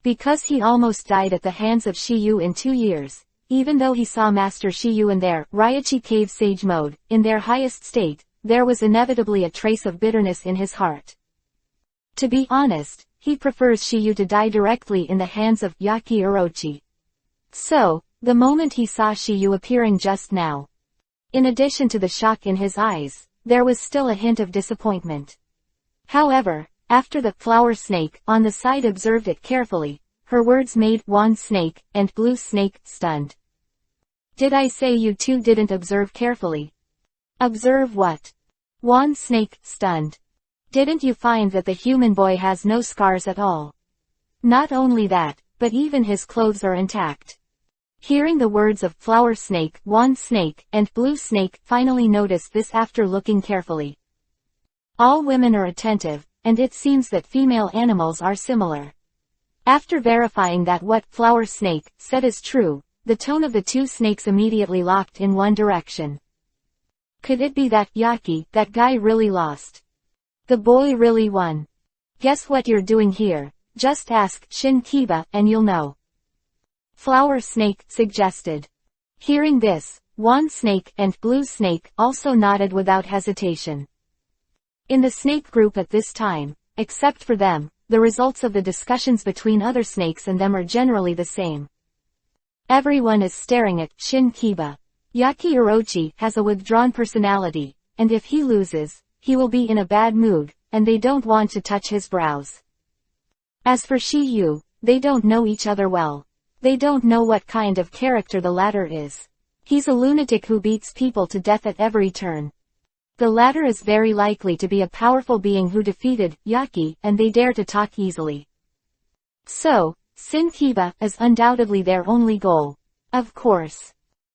Because he almost died at the hands of Shiyu in 2 years, even though he saw Master Shiyu in their Raichi Cave Sage Mode, in their highest state, there was inevitably a trace of bitterness in his heart. To be honest, he prefers Shiyu to die directly in the hands of Yaki Orochi. So, the moment he saw Shiyu appearing just now, in addition to the shock in his eyes, there was still a hint of disappointment. However, after the flower snake on the side observed it carefully, her words made Wand Snake and Blue Snake stunned. Did I say you two didn't observe carefully? Observe what? Wand Snake stunned. Didn't you find that the human boy has no scars at all? Not only that, but even his clothes are intact. Hearing the words of Flower Snake, Wand Snake, and Blue Snake finally noticed this after looking carefully. All women are attentive, and it seems that female animals are similar. After verifying that what Flower Snake said is true, the tone of the two snakes immediately locked in one direction. Could it be that Yaki, that guy really lost? The boy really won. Guess what you're doing here, just ask Shin Kiba and you'll know. Flower Snake suggested. Hearing this, Wand Snake and Blue Snake also nodded without hesitation. In the snake group at this time, except for them, the results of the discussions between other snakes and them are generally the same. Everyone is staring at Shin Kiba. Yaki Orochi has a withdrawn personality, and if he loses, he will be in a bad mood, and they don't want to touch his brows. As for Shiyu, they don't know each other well. They don't know what kind of character the latter is. He's a lunatic who beats people to death at every turn. The latter is very likely to be a powerful being who defeated Yaki, and they dare to talk easily. So, Shin Kiba is undoubtedly their only goal. Of course.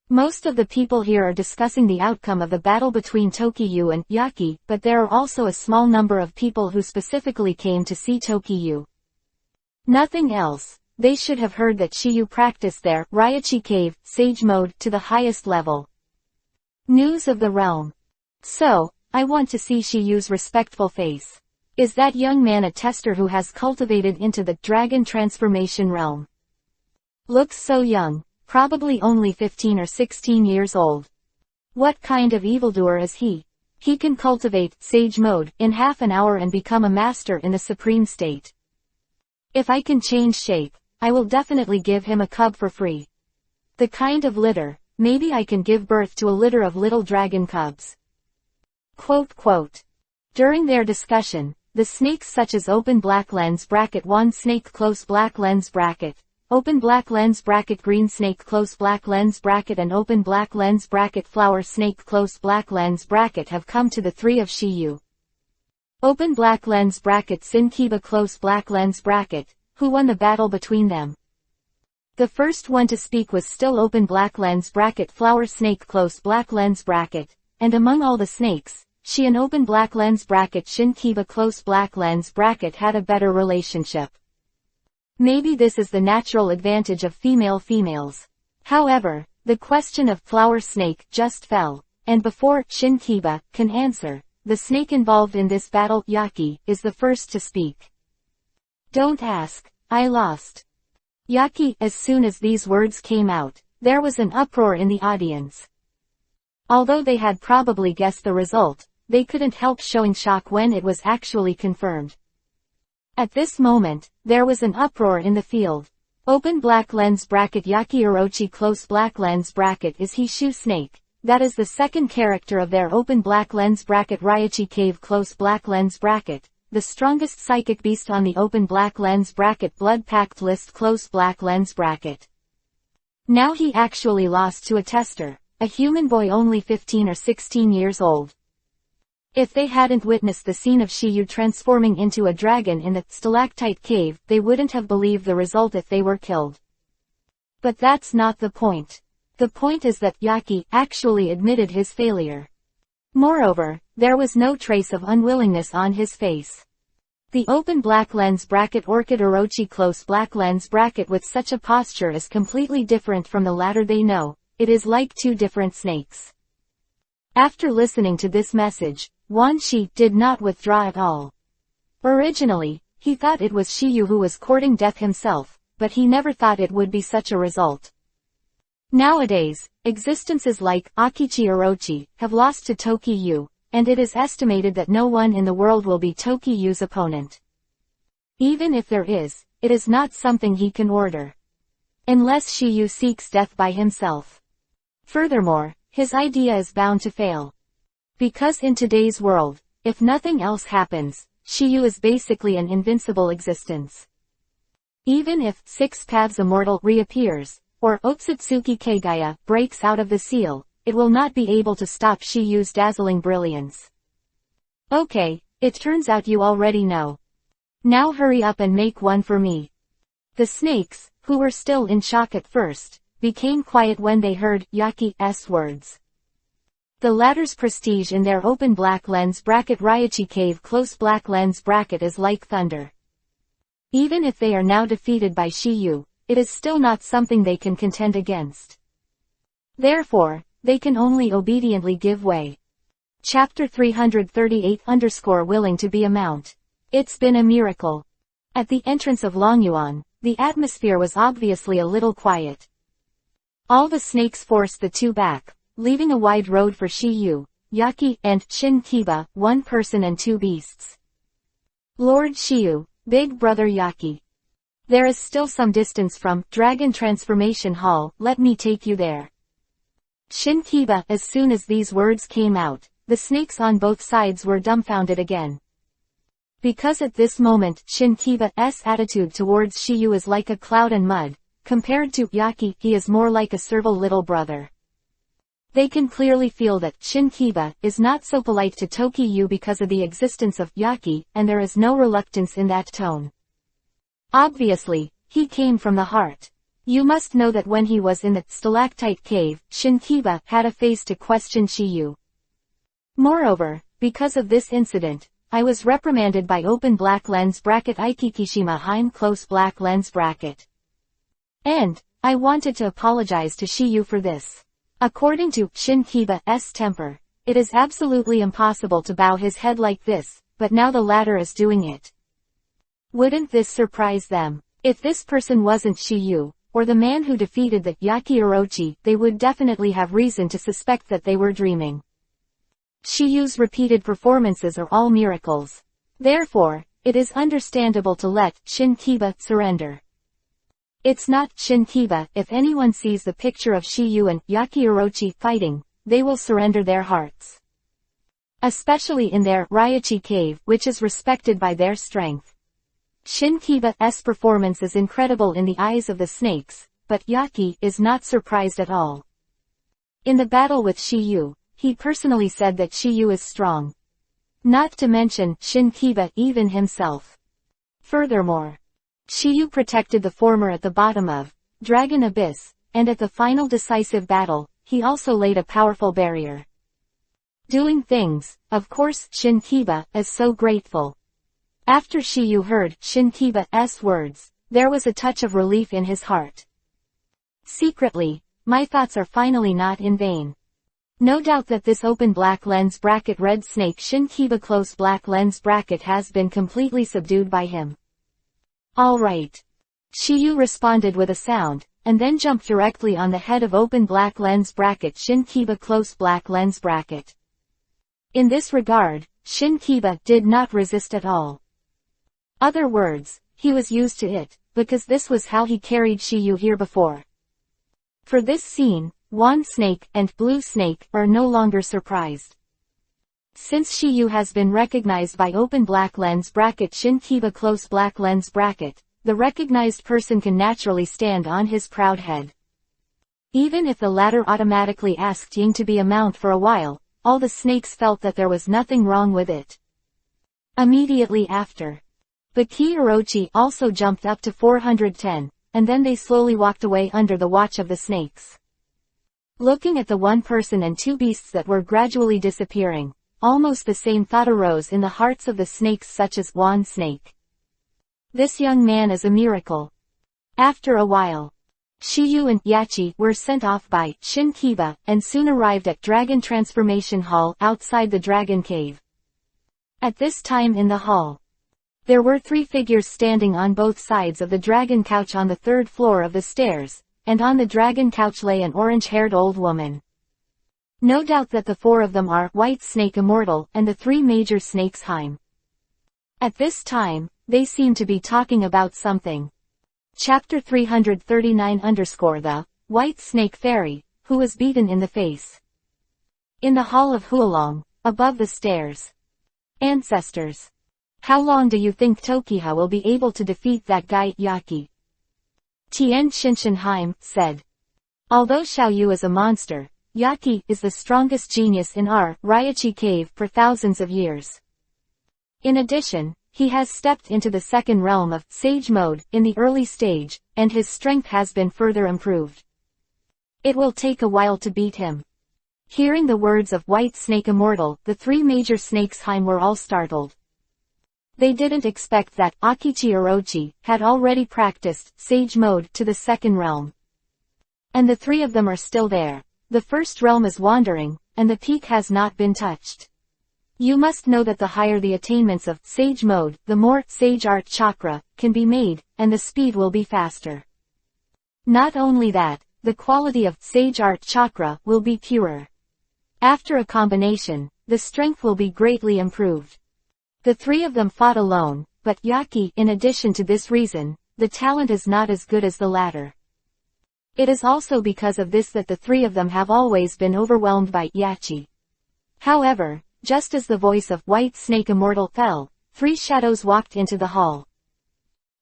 Most of the people here are discussing the outcome of the battle between Tokiyu and Yaki, but there are also a small number of people who specifically came to see Tokiyu. Nothing else. They should have heard that Shiyu practiced their Raichi Cave Sage Mode to the highest level. News of the realm. So, I want to see Shiyu's respectful face. Is that young man a tester who has cultivated into the dragon transformation realm? Looks so young, probably only 15 or 16 years old. What kind of evildoer is he? He can cultivate Sage Mode in half an hour and become a master in the supreme state. If I can change shape, I will definitely give him a cub for free. The kind of litter, maybe I can give birth to a litter of little dragon cubs. Quote. During their discussion, the snakes such as Open Black Lens Bracket Wand Snake Close Black Lens Bracket, Open Black Lens Bracket Green Snake Close Black Lens Bracket and Open Black Lens Bracket Flower Snake Close Black Lens Bracket have come to the three of Shiyu. Open Black Lens Bracket Shin Kiba Close Black Lens Bracket, who won the battle between them. The first one to speak was still Open Black Lens Bracket Flower Snake Close Black Lens Bracket, and among all the snakes, she and Open Black Lens Bracket Shin Kiba Close Black Lens Bracket had a better relationship. Maybe this is the natural advantage of females. However, the question of Flower Snake just fell, and before Shin Kiba can answer, the snake involved in this battle, Yaki, is the first to speak. Don't ask, I lost. Yaki. As soon as these words came out, there was an uproar in the audience. Although they had probably guessed the result, they couldn't help showing shock when it was actually confirmed. At this moment, there was an uproar in the field. Open Black Lens Bracket Yaki Orochi Close Black Lens Bracket is he Shoe Snake. That is the second character of their Open Black Lens Bracket Raichi Cave Close Black Lens Bracket, the strongest psychic beast on the Open Black Lens Bracket Blood Pact List Close Black Lens Bracket. Now he actually lost to a tester, a human boy only 15 or 16 years old. If they hadn't witnessed the scene of Shiyu transforming into a dragon in the stalactite cave, they wouldn't have believed the result if they were killed. But that's not the point. The point is that Yaki actually admitted his failure. Moreover, there was no trace of unwillingness on his face. The Open Black Lens Bracket Orchid Orochi Close Black Lens Bracket with such a posture is completely different from the latter. They know, it is like two different snakes. After listening to this message, Wan Shi did not withdraw at all. Originally, he thought it was Shiyu who was courting death himself, but he never thought it would be such a result. Nowadays, existences like Akichi Orochi have lost to Tokiyu, and it is estimated that no one in the world will be Tokiyu's opponent. Even if there is, it is not something he can order. Unless Shiyu seeks death by himself. Furthermore, his idea is bound to fail. Because in today's world, if nothing else happens, Shiyu is basically an invincible existence. Even if Six Paths Immortal reappears, or Otsutsuki Kagaya breaks out of the seal, it will not be able to stop Shiyu's dazzling brilliance. Okay, it turns out you already know. Now hurry up and make one for me. The snakes, who were still in shock at first, became quiet when they heard Yaki's words. The latter's prestige in their open black lens bracket Raichi Cave close black lens bracket is like thunder. Even if they are now defeated by Shiyu, it is still not something they can contend against. Therefore, they can only obediently give way. Chapter 338 _ willing to be a mount. It's been a miracle. At the entrance of Longyuan, the atmosphere was obviously a little quiet. All the snakes forced the two back, leaving a wide road for Shiyu, Yaki, and Shin Kiba, one person and two beasts. Lord Shiyu, Big Brother Yaki. There is still some distance from Dragon Transformation Hall, let me take you there. Shin Kiba. As soon as these words came out, the snakes on both sides were dumbfounded again. Because at this moment Shin Kiba's attitude towards Shiyu is like a cloud and mud, compared to Yaki he is more like a servile little brother. They can clearly feel that Shin Kiba is not so polite to Tokiyu because of the existence of Yaki, and there is no reluctance in that tone. Obviously, he came from the heart. You must know that when he was in the stalactite cave, Shin Kiba had a face to question Shiyu. Moreover, because of this incident, I was reprimanded by open black lens bracket Ikikishima Heim close black lens bracket. And, I wanted to apologize to Shiyu for this. According to Shin Kiba's temper, it is absolutely impossible to bow his head like this, but now the latter is doing it. Wouldn't this surprise them? If this person wasn't Shiyu, or the man who defeated the Yaki Orochi, they would definitely have reason to suspect that they were dreaming. Shiyu's repeated performances are all miracles. Therefore, it is understandable to let Shin Kiba surrender. It's not Shin Kiba. If anyone sees the picture of Shiyu and Yaki Orochi fighting, they will surrender their hearts. Especially in their Raichi Cave, which is respected by their strength. Shin Kiba's performance is incredible in the eyes of the snakes, but Yaki is not surprised at all. In the battle with Shiyu, he personally said that Shiyu is strong. Not to mention Shin Kiba even himself. Furthermore, Shiyu protected the former at the bottom of Dragon Abyss, and at the final decisive battle, he also laid a powerful barrier. Doing things, of course Shin Kiba is so grateful. After Shiyu heard Shin Kiba's words, there was a touch of relief in his heart. Secretly, my thoughts are finally not in vain. No doubt that this open black lens bracket red snake Shin Kiba close black lens bracket has been completely subdued by him. Alright. Shiyu responded with a sound, and then jumped directly on the head of open black lens bracket Shin Kiba close black lens bracket. In this regard, Shin Kiba did not resist at all. Other words, he was used to it, because this was how he carried Shiyu here before. For this scene, Wan Snake and Blue Snake are no longer surprised. Since Shiyu has been recognized by open black lens bracket Shin Kiba close black lens bracket, the recognized person can naturally stand on his proud head. Even if the latter automatically asked Ying to be a mount for a while, all the snakes felt that there was nothing wrong with it. Immediately after, Baki Orochi also jumped up to 410, and then they slowly walked away under the watch of the snakes. Looking at the one person and two beasts that were gradually disappearing, almost the same thought arose in the hearts of the snakes such as Wan Snake. This young man is a miracle. After a while, Shiyu and Yachi were sent off by Shin Kiba and soon arrived at Dragon Transformation Hall outside the Dragon Cave. At this time in the hall, there were three figures standing on both sides of the dragon couch on the third floor of the stairs, and on the dragon couch lay an orange-haired old woman. No doubt that the four of them are White Snake Immortal and the three major snakes Heim. At this time, they seem to be talking about something. Chapter 339 _ The White Snake Fairy, who was beaten in the face. In the Hall of Huolong, above the stairs. Ancestors. How long do you think Tokiha will be able to defeat that guy, Yaki? Tien Shinshinheim said. Although Xiaoyu is a monster, Yaki is the strongest genius in our Raichi cave for thousands of years. In addition, he has stepped into the second realm of Sage mode in the early stage, and his strength has been further improved. It will take a while to beat him. Hearing the words of White Snake Immortal, the three major snakes Heim were all startled. They didn't expect that Akichi Orochi had already practiced Sage mode to the second realm. And the three of them are still there. The first realm is wandering, and the peak has not been touched. You must know that the higher the attainments of Sage mode, the more Sage Art Chakra can be made, and the speed will be faster. Not only that, the quality of Sage Art Chakra will be purer. After a combination, the strength will be greatly improved. The three of them fought alone, but Yaki, in addition to this reason, the talent is not as good as the latter. It is also because of this that the three of them have always been overwhelmed by Yachi. However, just as the voice of White Snake Immortal fell, three shadows walked into the hall.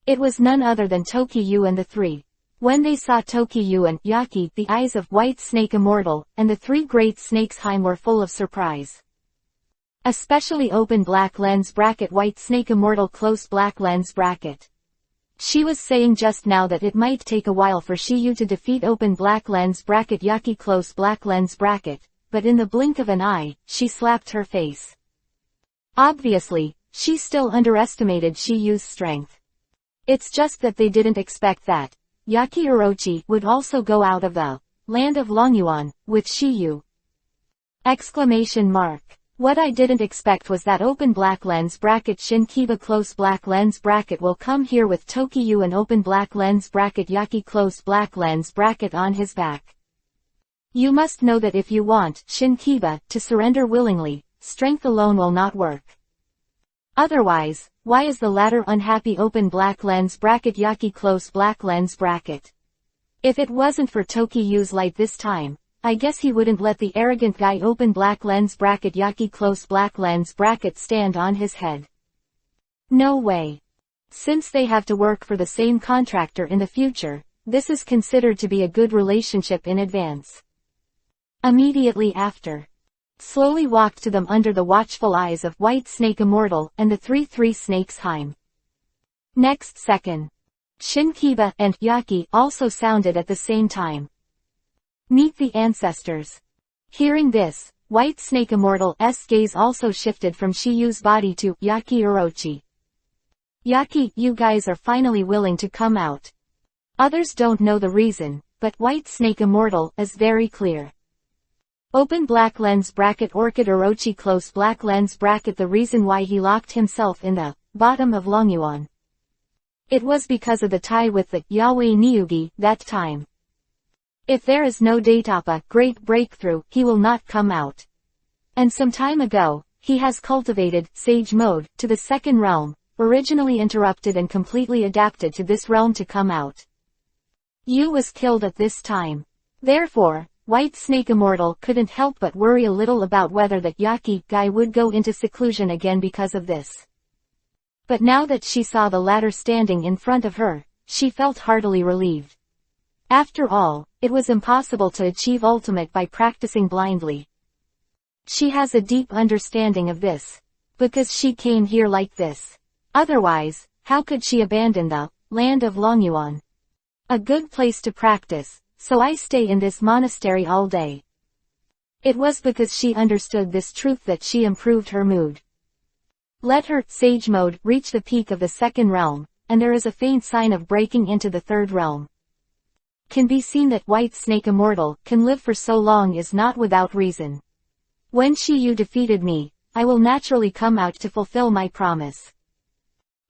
It was none other than Tokiyu and the three. When they saw Tokiyu and Yaki, the eyes of White Snake Immortal and the three great snakes Heim were full of surprise. Especially open black lens bracket White Snake Immortal close black lens bracket. She was saying just now that it might take a while for Shiyu to defeat open black lens bracket Yaki close black lens bracket, but in the blink of an eye, she slapped her face. Obviously, she still underestimated Shiyu's strength. It's just that they didn't expect that Yaki Orochi would also go out of the land of Longyuan with Shiyu. Exclamation mark. What I didn't expect was that open black lens bracket Shinkiba close black lens bracket will come here with Tokiyu and open black lens bracket Yaki close black lens bracket on his back. You must know that if you want Shinkiba to surrender willingly, strength alone will not work. Otherwise, why is the latter unhappy open black lens bracket Yaki close black lens bracket? If it wasn't for Tokiyu's light this time, I guess he wouldn't let the arrogant guy open black lens bracket Yaki close black lens bracket stand on his head. No way. Since they have to work for the same contractor in the future, this is considered to be a good relationship in advance. Immediately after, slowly walked to them under the watchful eyes of White Snake Immortal and the three snakes Heim. Next second, Shinkiba and Yaki also sounded at the same time. Meet the ancestors. Hearing this, White Snake Immortal's gaze also shifted from Shiyu's body to Yaki Orochi. Yaki, you guys are finally willing to come out. Others don't know the reason, but White Snake Immortal is very clear. Open black lens bracket Orchid Orochi close black lens bracket the reason why he locked himself in the bottom of Longyuan. It was because of the tie with the Yahweh Niugi that time. If there is no Datapa great breakthrough, he will not come out. And some time ago, he has cultivated Sage mode to the second realm, originally interrupted and completely adapted to this realm to come out. Yu was killed at this time. Therefore, White Snake Immortal couldn't help but worry a little about whether that Yaki guy would go into seclusion again because of this. But now that she saw the latter standing in front of her, she felt heartily relieved. After all, it was impossible to achieve ultimate by practicing blindly. She has a deep understanding of this, because she came here like this. Otherwise, how could she abandon the land of Longyuan? A good place to practice, so I stay in this monastery all day. It was because she understood this truth that she improved her mood. Let her Sage mode reach the peak of the second realm, and there is a faint sign of breaking into the third realm. Can be seen that White Snake Immortal can live for so long is not without reason. When Shiyu defeated me, I will naturally come out to fulfill my promise.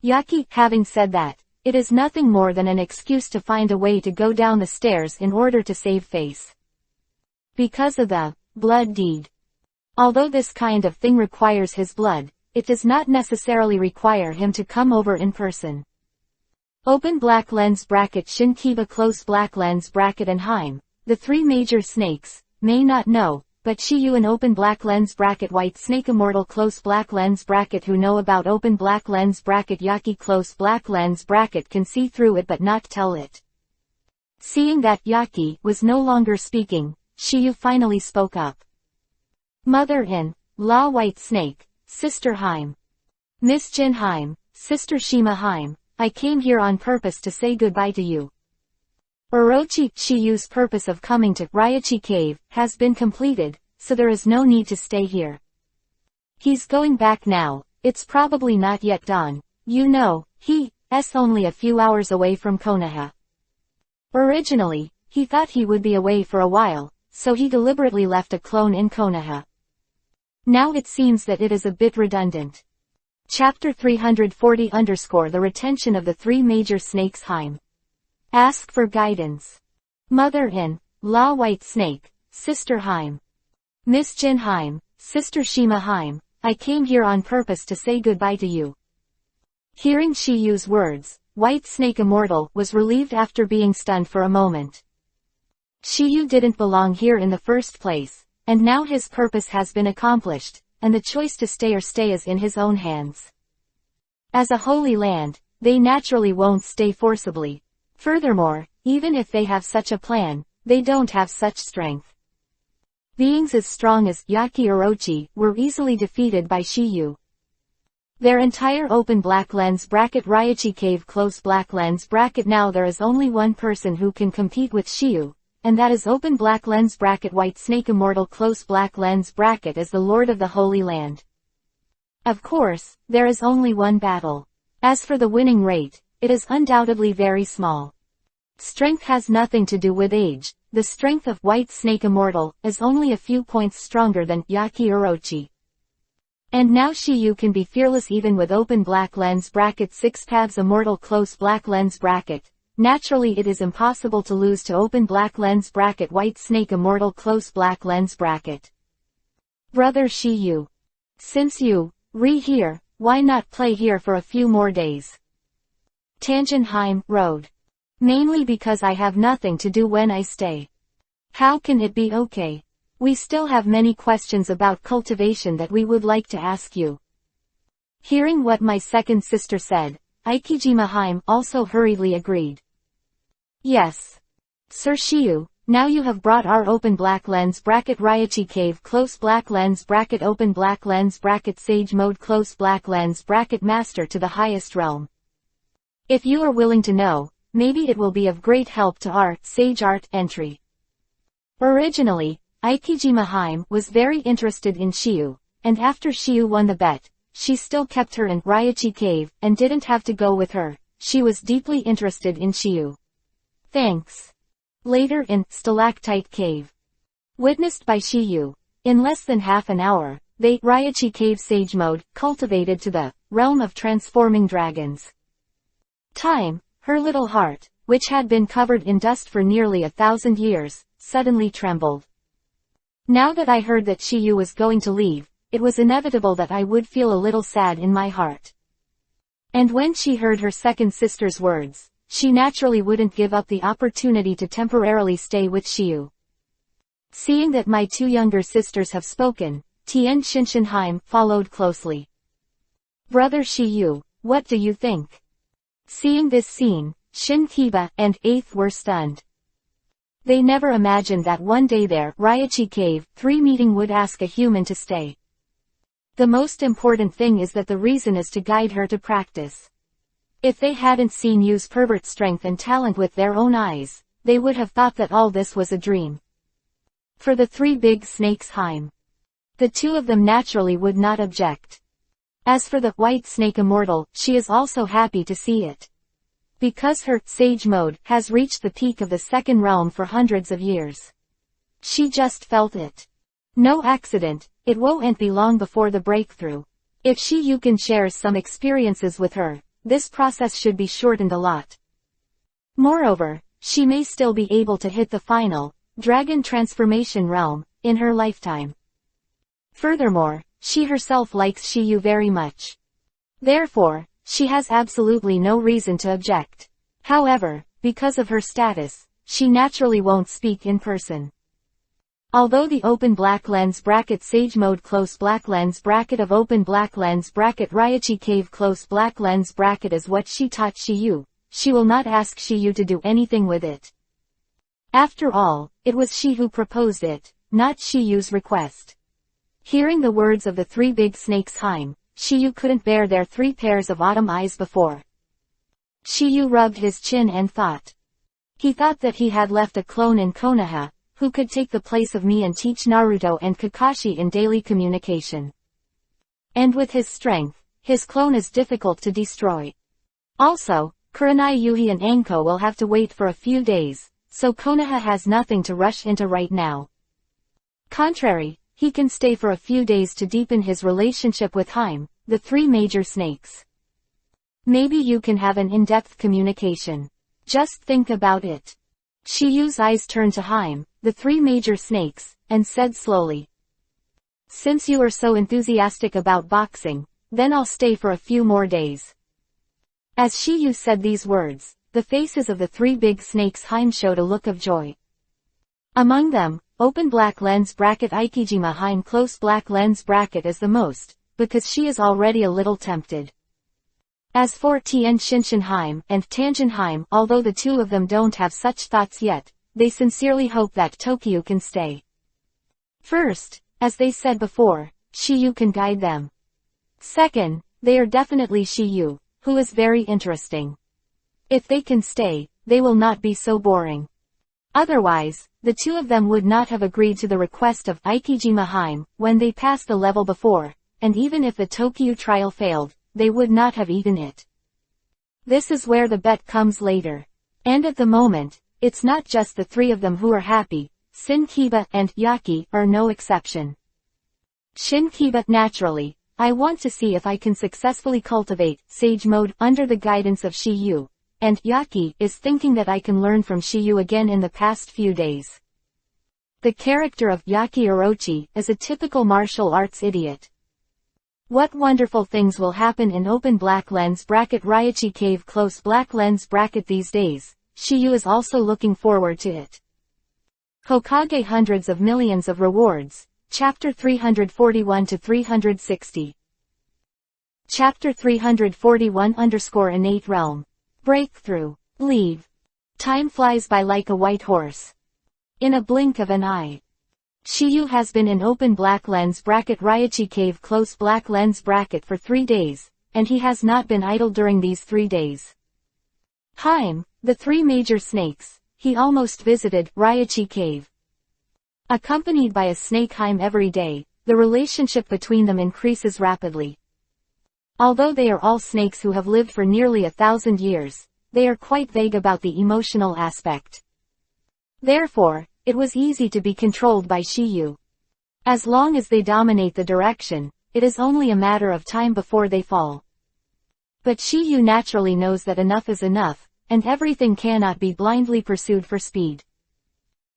Yaki, having said that, it is nothing more than an excuse to find a way to go down the stairs in order to save face. Because of the blood deed. Although this kind of thing requires his blood, it does not necessarily require him to come over in person. Open black lens bracket Shinkiba close black lens bracket and Heim, the three major snakes, may not know, but Shiyu an open black lens bracket white snake immortal close black lens bracket who know about open black lens bracket Yaki close black lens bracket can see through it but not tell it. Seeing that Yaki was no longer speaking, Shiyu finally spoke up. Mother in law white snake, Sister Haim. Miss Jin Haim, Sister Shima Haim, I came here on purpose to say goodbye to you. Orochi, Shiyu's purpose of coming to Ryachi Cave has been completed, so there is no need to stay here. He's going back now, it's probably not yet dawn. You know, he's only a few hours away from Konoha. Originally, he thought he would be away for a while, so he deliberately left a clone in Konoha. Now it seems that it is a bit redundant. Chapter 340 The retention of the three major snakes Haim. Ask for guidance. Mother in law white snake, Sister Haim. Miss Jin Haim, Sister Shima Haim, I came here on purpose to say goodbye to you. Hearing Shiyu's words, White Snake Immortal was relieved after being stunned for a moment. Shiyu didn't belong here in the first place, and now his purpose has been accomplished, and the choice to stay or stay is in his own hands. As a holy land, they naturally won't stay forcibly. Furthermore, even if they have such a plan, they don't have such strength. Beings as strong as Yaki Orochi were easily defeated by Shiyu. Their entire open black lens bracket Ryachi Cave close black lens bracket now there is only one person who can compete with Shiyu, and that is open black lens bracket White Snake Immortal close black lens bracket as the Lord of the Holy Land. Of course, there is only one battle. As for the winning rate, it is undoubtedly very small. Strength has nothing to do with age. The strength of White Snake Immortal is only a few points stronger than Yaki Orochi. And now Shiyu can be fearless even with open black lens bracket 6 tabs Immortal close black lens bracket. Naturally it is impossible to lose to open black lens bracket White Snake Immortal close black lens bracket. Brother Shiyu. Since you here, why not play here for a few more days? Tangenheim Road. Mainly because I have nothing to do when I stay. How can it be okay? We still have many questions about cultivation that we would like to ask you. Hearing what my second sister said, Ikijima Haim also hurriedly agreed. Yes. Sir Shiyu, now you have brought our open black lens bracket Ryachi Cave close black lens bracket open black lens bracket Sage Mode close black lens bracket Master to the highest realm. If you are willing to know, maybe it will be of great help to our Sage Art entry. Originally, Ikijima Haim was very interested in Shiyu, and after Shiyu won the bet, she still kept her in Ryachi Cave and didn't have to go with her. She was deeply interested in Shiyu. Thanks. Later in Stalactite Cave. Witnessed by Shiyu. In less than half an hour, they Ryachi Cave Sage Mode cultivated to the realm of transforming dragons. Time, her little heart, which had been covered in dust for nearly 1,000 years, suddenly trembled. Now that I heard that Shiyu was going to leave, it was inevitable that I would feel a little sad in my heart. And when she heard her second sister's words, she naturally wouldn't give up the opportunity to temporarily stay with Shiyu. Seeing that my two younger sisters have spoken, Tien Shinshinheim followed closely. Brother Shiyu, what do you think? Seeing this scene, Shin Kiba and Eighth were stunned. They never imagined that one day there, Ryachi Cave 3 meeting would ask a human to stay. The most important thing is that the reason is to guide her to practice. If they hadn't seen Yu's pervert strength and talent with their own eyes, they would have thought that all this was a dream. For the 3 big snakes Haim. The 2 of them naturally would not object. As for the White Snake Immortal, she is also happy to see it. Because her Sage Mode has reached the peak of the second realm for hundreds of years. She just felt it. No accident, it won't be long before the breakthrough. If Shiyukin shares some experiences with her, this process should be shortened a lot. Moreover, she may still be able to hit the final, dragon transformation realm, in her lifetime. Furthermore, she herself likes Shiyu very much. Therefore, she has absolutely no reason to object. However, because of her status, she naturally won't speak in person. Although the open black lens bracket sage mode close black lens bracket of open black lens bracket Raichi cave close black lens bracket is what she taught Shiyu, she will not ask Shiyu to do anything with it. After all, it was she who proposed it, not Shiyu's request. Hearing the words of the three big snakes Shiyu couldn't bear their three pairs of autumn eyes before. Shiyu rubbed his chin and thought. He thought that he had left a clone in Konoha, who could take the place of me and teach Naruto and Kakashi in daily communication. And with his strength, his clone is difficult to destroy. Also, Kurenai Yuhi and Anko will have to wait for a few days, so Konoha has nothing to rush into right now. Contrary, he can stay for a few days to deepen his relationship with the three major snakes. Maybe you can have an in-depth communication. Just think about it. Shiyu's eyes turned to the three major snakes, and said slowly. Since you are so enthusiastic about boxing, then I'll stay for a few more days. As Shiyu said these words, the faces of the three big snakes showed a look of joy. Among them, open black lens bracket Ikijima close black lens bracket is the most, because she is already a little tempted. As for Tien Shinshin and Tanjin although the two of them don't have such thoughts yet, they sincerely hope that Tokyo can stay. First, as they said before, Shiyu can guide them. Second, they are definitely Shiyu, who is very interesting. If they can stay, they will not be so boring. Otherwise, the two of them would not have agreed to the request of Ikijima when they passed the level before, and even if the Tokyo trial failed, they would not have eaten it. This is where the bet comes later. And at the moment, it's not just the three of them who are happy, Shinkiba and Yaki are no exception. Shinkiba, naturally, I want to see if I can successfully cultivate Sage Mode under the guidance of Shiyu, and Yaki is thinking that I can learn from Shiyu again in the past few days. The character of Yaki Orochi is a typical martial arts idiot. What wonderful things will happen in open black lens bracket Raichi cave close black lens bracket these days, Shiyu is also looking forward to it. Hokage hundreds of millions of rewards, Chapter 341 to 360. Chapter 341 Innate Realm. Breakthrough. Leave. Time flies by like a white horse. In a blink of an eye. Shiyu has been in open black lens bracket Raichi cave close black lens bracket for 3 days, and he has not been idle during these 3 days. The three major snakes, he almost visited Raichi cave. Accompanied by a snake every day, the relationship between them increases rapidly. Although they are all snakes who have lived for nearly 1,000 years, they are quite vague about the emotional aspect. Therefore, it was easy to be controlled by Shiyu. As long as they dominate the direction, it is only a matter of time before they fall. But Shiyu naturally knows that enough is enough, and everything cannot be blindly pursued for speed.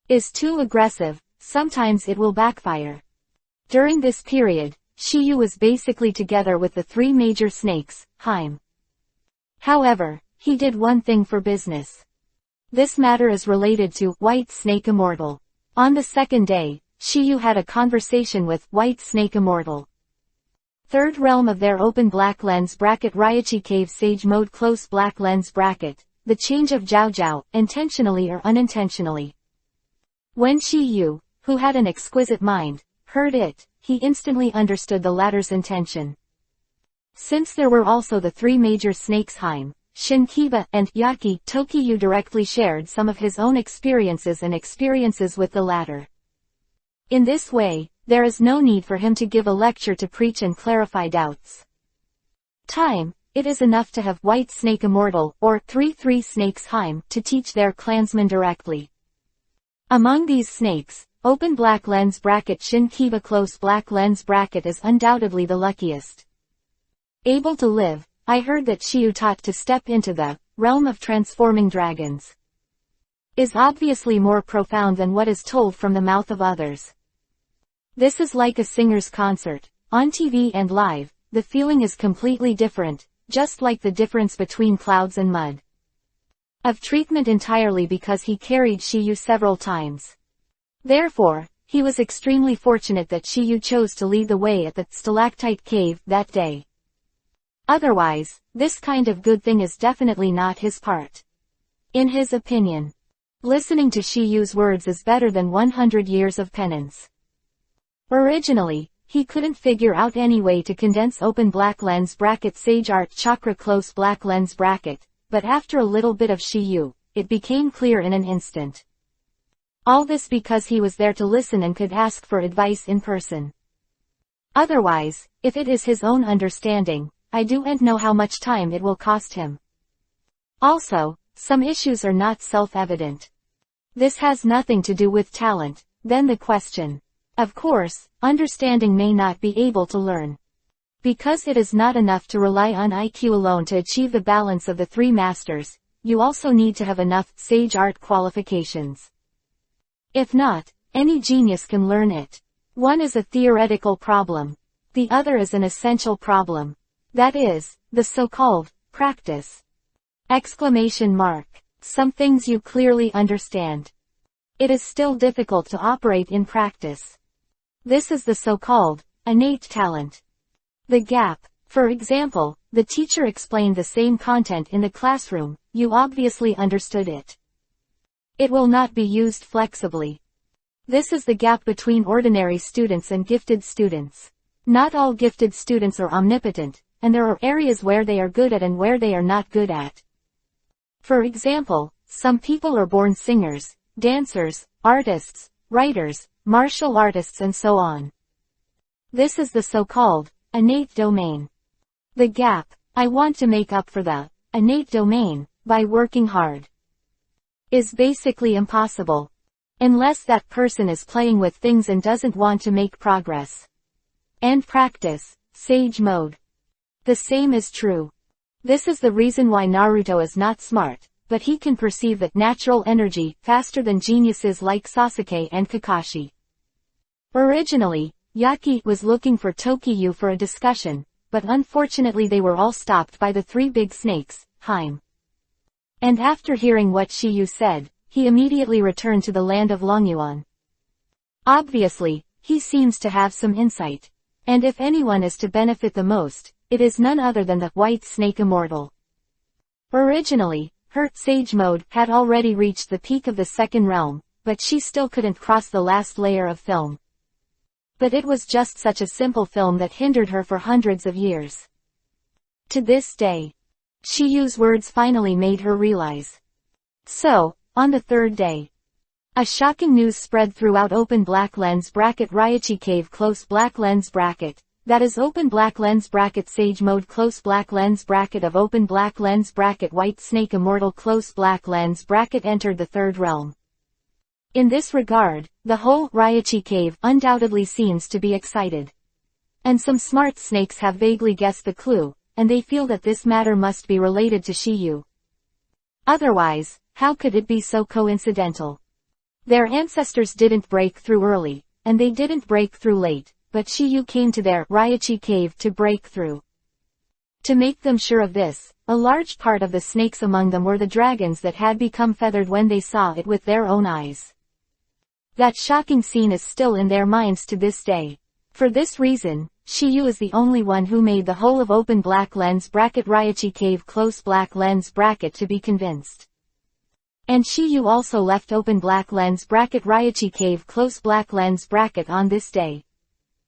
Is too aggressive, sometimes it will backfire. During this period, Shiyu was basically together with the three major snakes, However, he did one thing for business. This matter is related to White Snake Immortal. On the second day, Shiyu had a conversation with White Snake Immortal. Third realm of their open black lens bracket Raichi cave sage mode close black lens bracket, the change of Jiao Jiao, intentionally or unintentionally. When Shiyu, who had an exquisite mind, heard it, he instantly understood the latter's intention. Since there were also the three major snakes Shinkiba and Yaki, Tokyo directly shared some of his own experiences with the latter. In this way, there is no need for him to give a lecture to preach and clarify doubts. It is enough to have White Snake Immortal, or three snakes to teach their clansmen directly. Among these snakes, open black lens bracket Shinkiba close black lens bracket is undoubtedly the luckiest. Able to live, I heard that Shiyu taught to step into the realm of transforming dragons. Is obviously more profound than what is told from the mouth of others. This is like a singer's concert. On TV and live, the feeling is completely different, just like the difference between clouds and mud. Of treatment entirely because he carried Shiyu several times. Therefore, he was extremely fortunate that Shiyu chose to lead the way at the stalactite cave that day. Otherwise, this kind of good thing is definitely not his part. In his opinion, listening to Shiyu's words is better than 100 years of penance. Originally, he couldn't figure out any way to condense open black lens bracket sage art chakra close black lens bracket, but after a little bit of Shiyu, it became clear in an instant. All this because he was there to listen and could ask for advice in person. Otherwise, if it is his own understanding, I don't know how much time it will cost him. Also, some issues are not self-evident. This has nothing to do with talent, then the question. Of course, understanding may not be able to learn. Because it is not enough to rely on IQ alone to achieve the balance of the three masters, you also need to have enough sage art qualifications. If not, any genius can learn it. One is a theoretical problem. The other is an essential problem. That is, the so-called practice. Exclamation mark. Some things you clearly understand. It is still difficult to operate in practice. This is the so-called innate talent. The gap. For example, the teacher explained the same content in the classroom, you obviously understood it. It will not be used flexibly. This is the gap between ordinary students and gifted students. Not all gifted students are omnipotent, and there are areas where they are good at and where they are not good at. For example, some people are born singers, dancers, artists, writers, martial artists and so on. This is the so-called innate domain. The gap. I want to make up for the innate domain by working hard is basically impossible. Unless that person is playing with things and doesn't want to make progress. And practice, sage mode. The same is true. This is the reason why Naruto is not smart, but he can perceive that natural energy faster than geniuses like Sasuke and Kakashi. Originally, Yaki was looking for Tokiyu for a discussion, but unfortunately they were all stopped by the three big snakes, Haim. And after hearing what Shiyu said, he immediately returned to the land of Longyuan. Obviously, he seems to have some insight. And if anyone is to benefit the most, it is none other than the White Snake Immortal. Originally, her Sage Mode had already reached the peak of the second realm, but she still couldn't cross the last layer of film. But it was just such a simple film that hindered her for hundreds of years. To this day, Shiyu's words finally made her realize. So, on the third day, a shocking news spread throughout open black lens bracket Raichi cave close black lens bracket, that is open black lens bracket sage mode close black lens bracket of open black lens bracket white snake immortal close black lens bracket entered the third realm. In this regard, the whole Raichi cave undoubtedly seems to be excited. And some smart snakes have vaguely guessed the clue, and they feel that this matter must be related to Shiyu. Otherwise, how could it be so coincidental? Their ancestors didn't break through early, and they didn't break through late, but Shiyu came to their Raichi cave to break through. To make them sure of this, a large part of the snakes among them were the dragons that had become feathered when they saw it with their own eyes. That shocking scene is still in their minds to this day. For this reason, Shiyu is the only one who made the whole of open black lens bracket Raichi cave close black lens bracket to be convinced. And Shiyu also left open black lens bracket Raichi cave close black lens bracket on this day.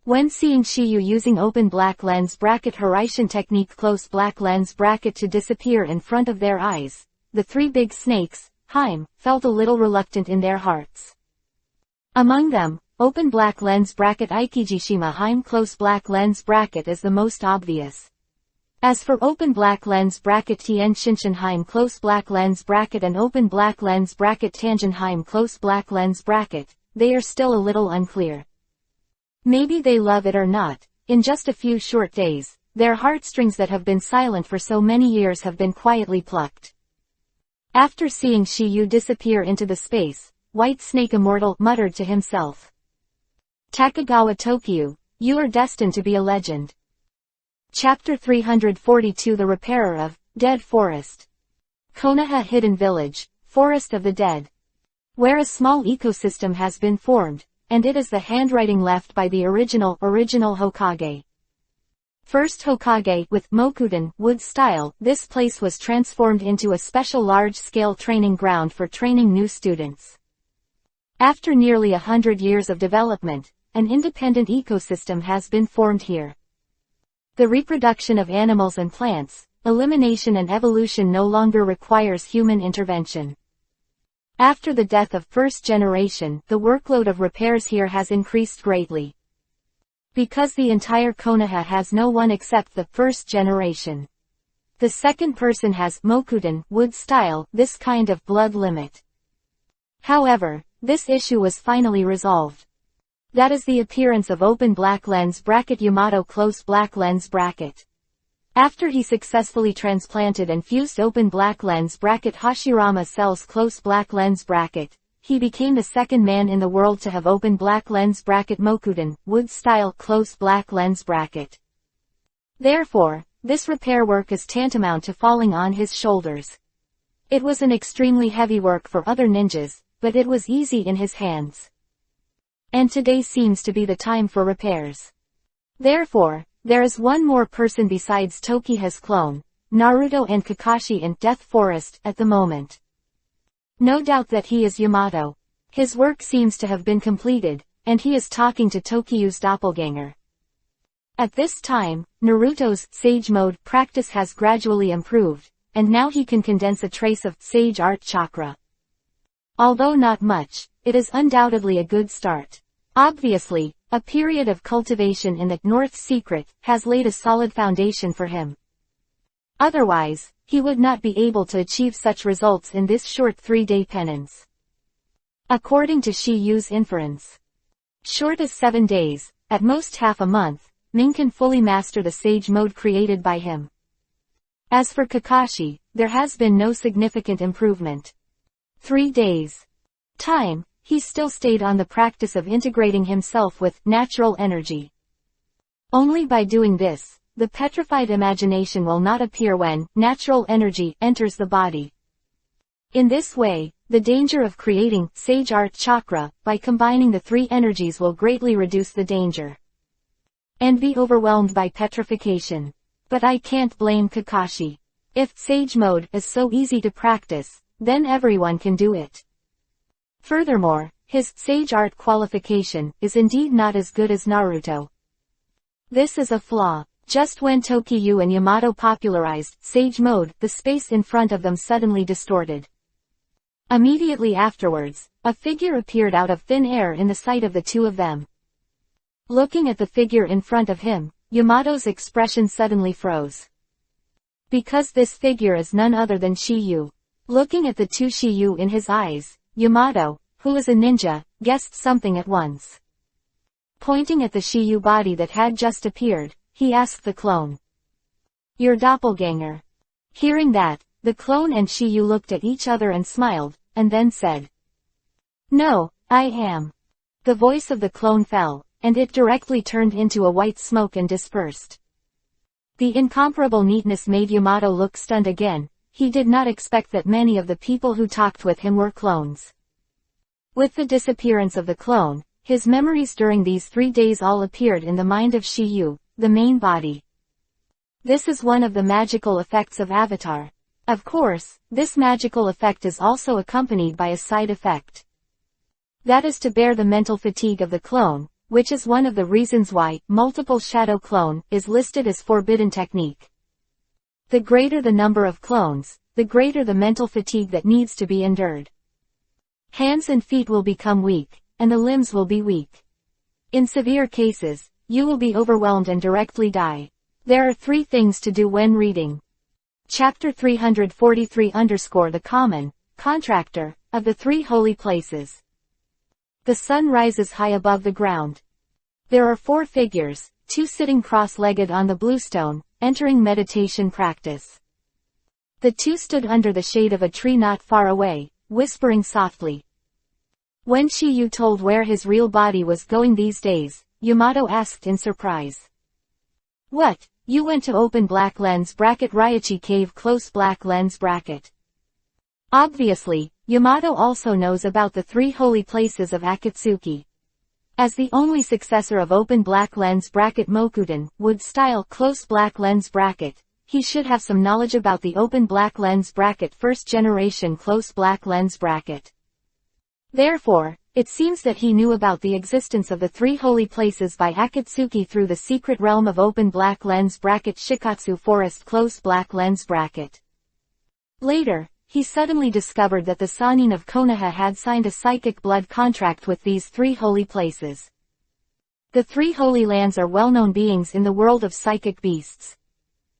When seeing Shiyu using open black lens bracket Hiraishin technique close black lens bracket to disappear in front of their eyes, the three big snakes, Haim, felt a little reluctant in their hearts. Among them, open black lens bracket Ikijishima Haim close black lens bracket is the most obvious. As for open black lens bracket Tien Shinshinheim close black lens bracket and open black lens bracket Tangenheim close black lens bracket, they are still a little unclear. Maybe they love it or not, in just a few short days, their heartstrings that have been silent for so many years have been quietly plucked. After seeing Shiyu disappear into the space, White Snake Immortal muttered to himself. Takagawa Tokyu, you are destined to be a legend. Chapter 342 The Repairer of Dead Forest. Konoha Hidden Village, Forest of the Dead. Where a small ecosystem has been formed, and it is the handwriting left by the original Hokage. First Hokage with Mokuden wood style, this place was transformed into a special large-scale training ground for training new students. After nearly 100 years of development, an independent ecosystem has been formed here. The reproduction of animals and plants, elimination and evolution no longer requires human intervention. After the death of first generation, the workload of repairs here has increased greatly. Because the entire Konoha has no one except the first generation. The second person has Mokuden wood style, this kind of blood limit. However, this issue was finally resolved. That is the appearance of open black lens bracket Yamato close black lens bracket. After he successfully transplanted and fused open black lens bracket Hashirama cells close black lens bracket, he became the second man in the world to have open black lens bracket Mokuden wood style close black lens bracket. Therefore, this repair work is tantamount to falling on his shoulders. It was an extremely heavy work for other ninjas, but it was easy in his hands. And today seems to be the time for repairs. Therefore, there is one more person besides Tokiha's clone, Naruto and Kakashi in Death Forest at the moment. No doubt that he is Yamato. His work seems to have been completed, and he is talking to Tokiyu's doppelganger. At this time, Naruto's Sage Mode practice has gradually improved, and now he can condense a trace of Sage Art Chakra. Although not much, it is undoubtedly a good start. Obviously, a period of cultivation in the North Secret has laid a solid foundation for him. Otherwise, he would not be able to achieve such results in this short 3-day penance. According to Shiyu's inference, short as 7 days, at most half a month, Ning can fully master the Sage Mode created by him. As for Kakashi, there has been no significant improvement. 3 days. Time, he still stayed on the practice of integrating himself with natural energy. Only by doing this, the petrified imagination will not appear when natural energy enters the body. In this way, the danger of creating Sage Art Chakra by combining the 3 energies will greatly reduce the danger. And be overwhelmed by petrification. But I can't blame Kakashi. If Sage Mode is so easy to practice, then everyone can do it. Furthermore, his Sage Art qualification is indeed not as good as Naruto. This is a flaw. Just when Tokiyu and Yamato popularized Sage Mode, the space in front of them suddenly distorted. Immediately afterwards, a figure appeared out of thin air in the sight of the two of them. Looking at the figure in front of him, Yamato's expression suddenly froze. Because this figure is none other than Shiyu. Looking at the two Shiyu in his eyes, Yamato, who is a ninja, guessed something at once. Pointing at the Shiyu body that had just appeared, he asked the clone. Your doppelganger. Hearing that, the clone and Shiyu looked at each other and smiled, and then said, No, I am. The voice of the clone fell, and it directly turned into a white smoke and dispersed. The incomparable neatness made Yamato look stunned again. He did not expect that many of the people who talked with him were clones. With the disappearance of the clone, his memories during these 3 days all appeared in the mind of Shiyu, the main body. This is one of the magical effects of Avatar. Of course, this magical effect is also accompanied by a side effect. That is to bear the mental fatigue of the clone, which is one of the reasons why multiple shadow clone is listed as forbidden technique. The greater the number of clones, the greater the mental fatigue that needs to be endured. Hands and feet will become weak, and the limbs will be weak. In severe cases, you will be overwhelmed and directly die. There are 3 things to do when reading. Chapter 343 The common contractor of the 3 holy places. The sun rises high above the ground. There are 4 figures, 2 sitting cross-legged on the bluestone, entering meditation practice. The 2 stood under the shade of a tree not far away, whispering softly. When Shiyu told where his real body was going these days, Yamato asked in surprise. What? You went to open black lens bracket Raichi cave close black lens bracket. Obviously, Yamato also knows about the 3 holy places of Akatsuki. As the only successor of open black lens bracket Mokuten, wood style close black lens bracket, he should have some knowledge about the open black lens bracket first generation close black lens bracket. Therefore, it seems that he knew about the existence of the three holy places by Akatsuki through the secret realm of open black lens bracket Shikatsu forest close black lens bracket. Later, he suddenly discovered that the Sannin of Konoha had signed a psychic blood contract with these three holy places. The three holy lands are well-known beings in the world of psychic beasts.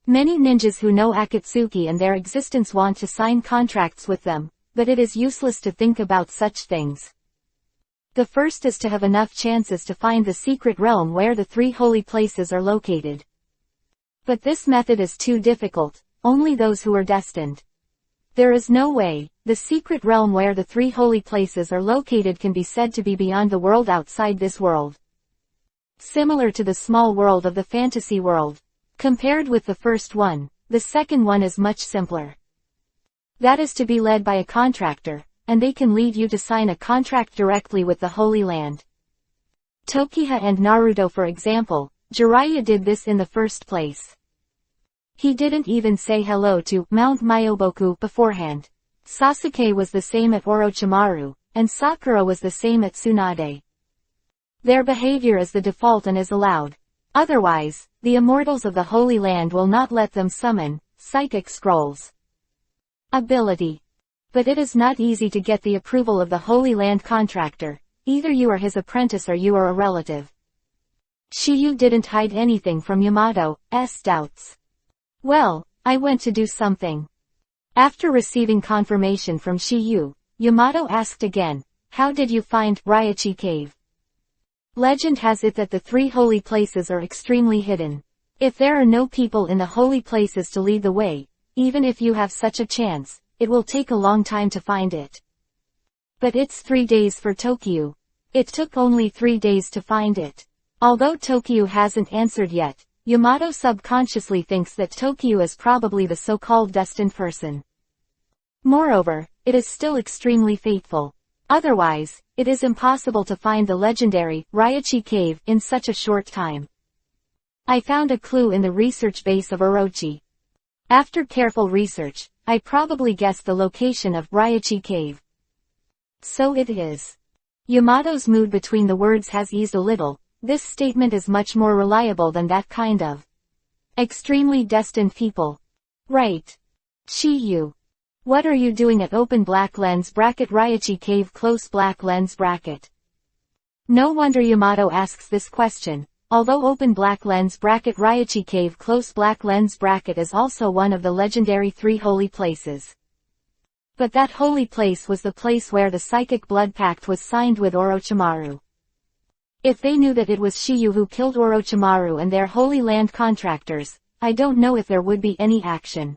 Many ninjas who know Akatsuki and their existence want to sign contracts with them, but it is useless to think about such things. The first is to have enough chances to find the secret realm where the three holy places are located. But this method is too difficult, only those who are destined. There is no way, the secret realm where the three holy places are located can be said to be beyond the world outside this world. Similar to the small world of the fantasy world. Compared with the first one, the second one is much simpler. That is to be led by a contractor, and they can lead you to sign a contract directly with the Holy Land. Tokiha and Naruto for example, Jiraiya did this in the first place. He didn't even say hello to Mount Myoboku beforehand. Sasuke was the same at Orochimaru, and Sakura was the same at Tsunade. Their behavior is the default and is allowed. Otherwise, the immortals of the Holy Land will not let them summon psychic scrolls. Ability. But it is not easy to get the approval of the Holy Land contractor. Either you are his apprentice or you are a relative. Shiyu didn't hide anything from Yamato's doubts. Well, I went to do something. After receiving confirmation from Shiyu, Yamato asked again, how did you find Raichi Cave? Legend has it that the three holy places are extremely hidden. If there are no people in the holy places to lead the way, even if you have such a chance, it will take a long time to find it. But it's 3 days for Tokyo. It took only 3 days to find it. Although Tokyo hasn't answered yet, Yamato subconsciously thinks that Tokyo is probably the so-called destined person. Moreover, it is still extremely fateful. Otherwise, it is impossible to find the legendary Raichi Cave in such a short time. I found a clue in the research base of Orochi. After careful research, I probably guessed the location of Raichi Cave. So it is. Yamato's mood between the words has eased a little. This statement is much more reliable than that kind of extremely destined people. Right. Shiyu. What are you doing at open black lens bracket Raichi Cave close black lens bracket? No wonder Yamato asks this question, although open black lens bracket Raichi Cave close black lens bracket is also one of the legendary three holy places. But that holy place was the place where the psychic blood pact was signed with Orochimaru. If they knew that it was Shiyu who killed Orochimaru and their Holy Land contractors, I don't know if there would be any action.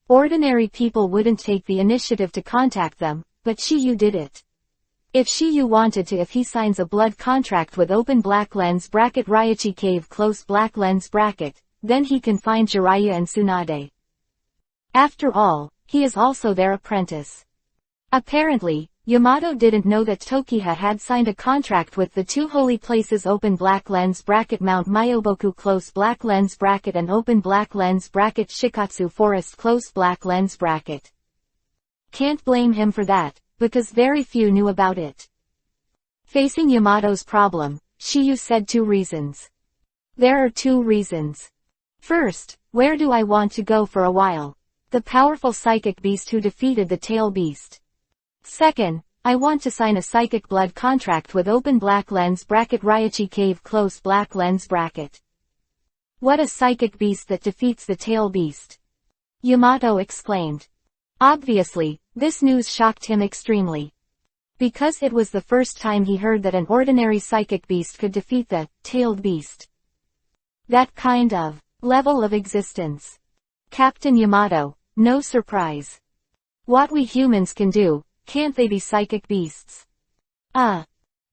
Ordinary people wouldn't take the initiative to contact them, but Shiyu did it. If Shiyu wanted to, if he signs a blood contract with open black lens bracket Raichi Cave close black lens bracket, then he can find Jiraiya and Tsunade. After all, he is also their apprentice. Apparently, Yamato didn't know that Tokiha had signed a contract with the two holy places open black lens bracket Mount Myoboku close black lens bracket and open black lens bracket Shikatsu forest close black lens bracket. Can't blame him for that, because very few knew about it. Facing Yamato's problem, Shiyu said 2 reasons. There are 2 reasons. First, where do I want to go for a while? The powerful psychic beast who defeated the tail beast. Second, I want to sign a psychic blood contract with open black lens bracket Raichi Cave close black lens bracket. What a psychic beast that defeats the tail beast! Yamato exclaimed. Obviously, this news shocked him extremely. Because it was the first time he heard that an ordinary psychic beast could defeat the tailed beast. That kind of level of existence. Captain Yamato, no surprise. What we humans can do, can't they be psychic beasts?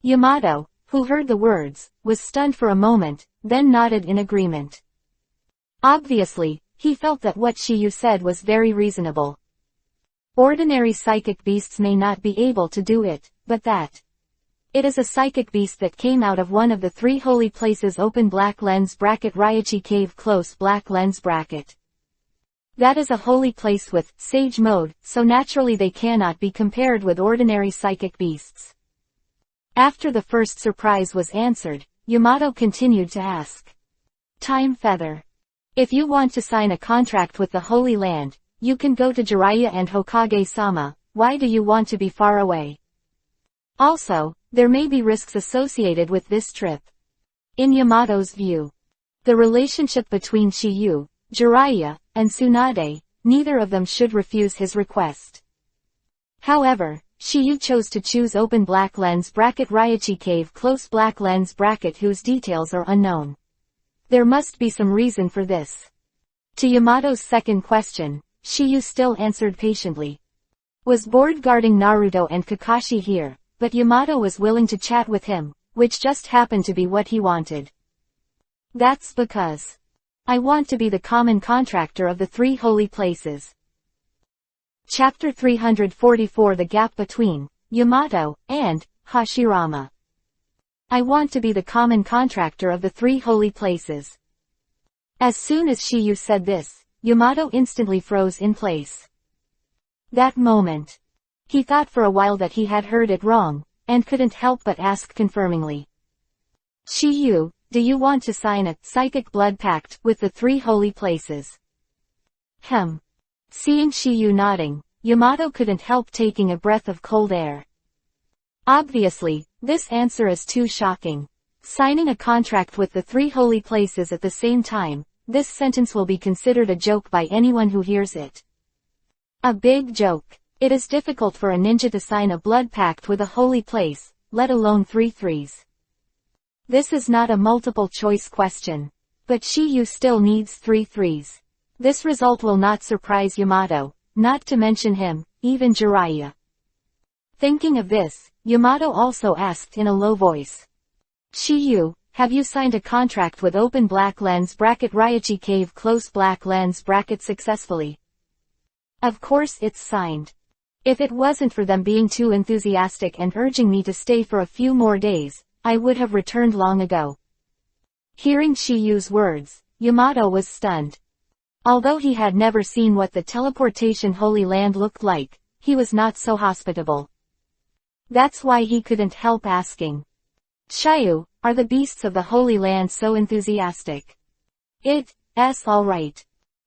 Yamato, who heard the words, was stunned for a moment, then nodded in agreement. Obviously, he felt that what Shiyu said was very reasonable. Ordinary psychic beasts may not be able to do it, but that It is a psychic beast that came out of one of the three holy places open black lens bracket Ryachi cave close black lens bracket. That is a holy place with sage mode, so naturally they cannot be compared with ordinary psychic beasts. After the first surprise was answered, Yamato continued to ask. Time Feather. If you want to sign a contract with the Holy Land, you can go to Jiraiya and Hokage-sama. Why do you want to be far away? Also, there may be risks associated with this trip. In Yamato's view, the relationship between Shiyu, Jiraiya, and Tsunade, neither of them should refuse his request. However, Shiyu chose to choose open black lens bracket Ryachi cave close black lens bracket whose details are unknown. There must be some reason for this. To Yamato's second question, Shiyu still answered patiently. Was bored guarding Naruto and Kakashi here, but Yamato was willing to chat with him, which just happened to be what he wanted. That's because I want to be the common contractor of the three holy places. Chapter 344 The Gap Between Yamato and Hashirama. I want to be the common contractor of the three holy places. As soon as Shiyu said this, Yamato instantly froze in place. That moment, he thought for a while that he had heard it wrong, and couldn't help but ask confirmingly. Shiyu, do you want to sign a psychic blood pact with the three holy places? Seeing Shiyu nodding, Yamato couldn't help taking a breath of cold air. Obviously, this answer is too shocking. Signing a contract with the three holy places at the same time, this sentence will be considered a joke by anyone who hears it. A big joke. It is difficult for a ninja to sign a blood pact with a holy place, let alone 3 threes. This is not a multiple choice question. But Shiyu still needs 3 threes. This result will not surprise Yamato, not to mention him, even Jiraiya. Thinking of this, Yamato also asked in a low voice. Shiyu, have you signed a contract with open black lens bracket Ryachi cave close black lens bracket successfully? Of course it's signed. If it wasn't for them being too enthusiastic and urging me to stay for a few more days, I would have returned long ago. Hearing Shiyu's words, Yamato was stunned. Although he had never seen what the teleportation Holy Land looked like, he was not so hospitable. That's why he couldn't help asking. Shiyu, are the beasts of the Holy Land so enthusiastic? It's alright.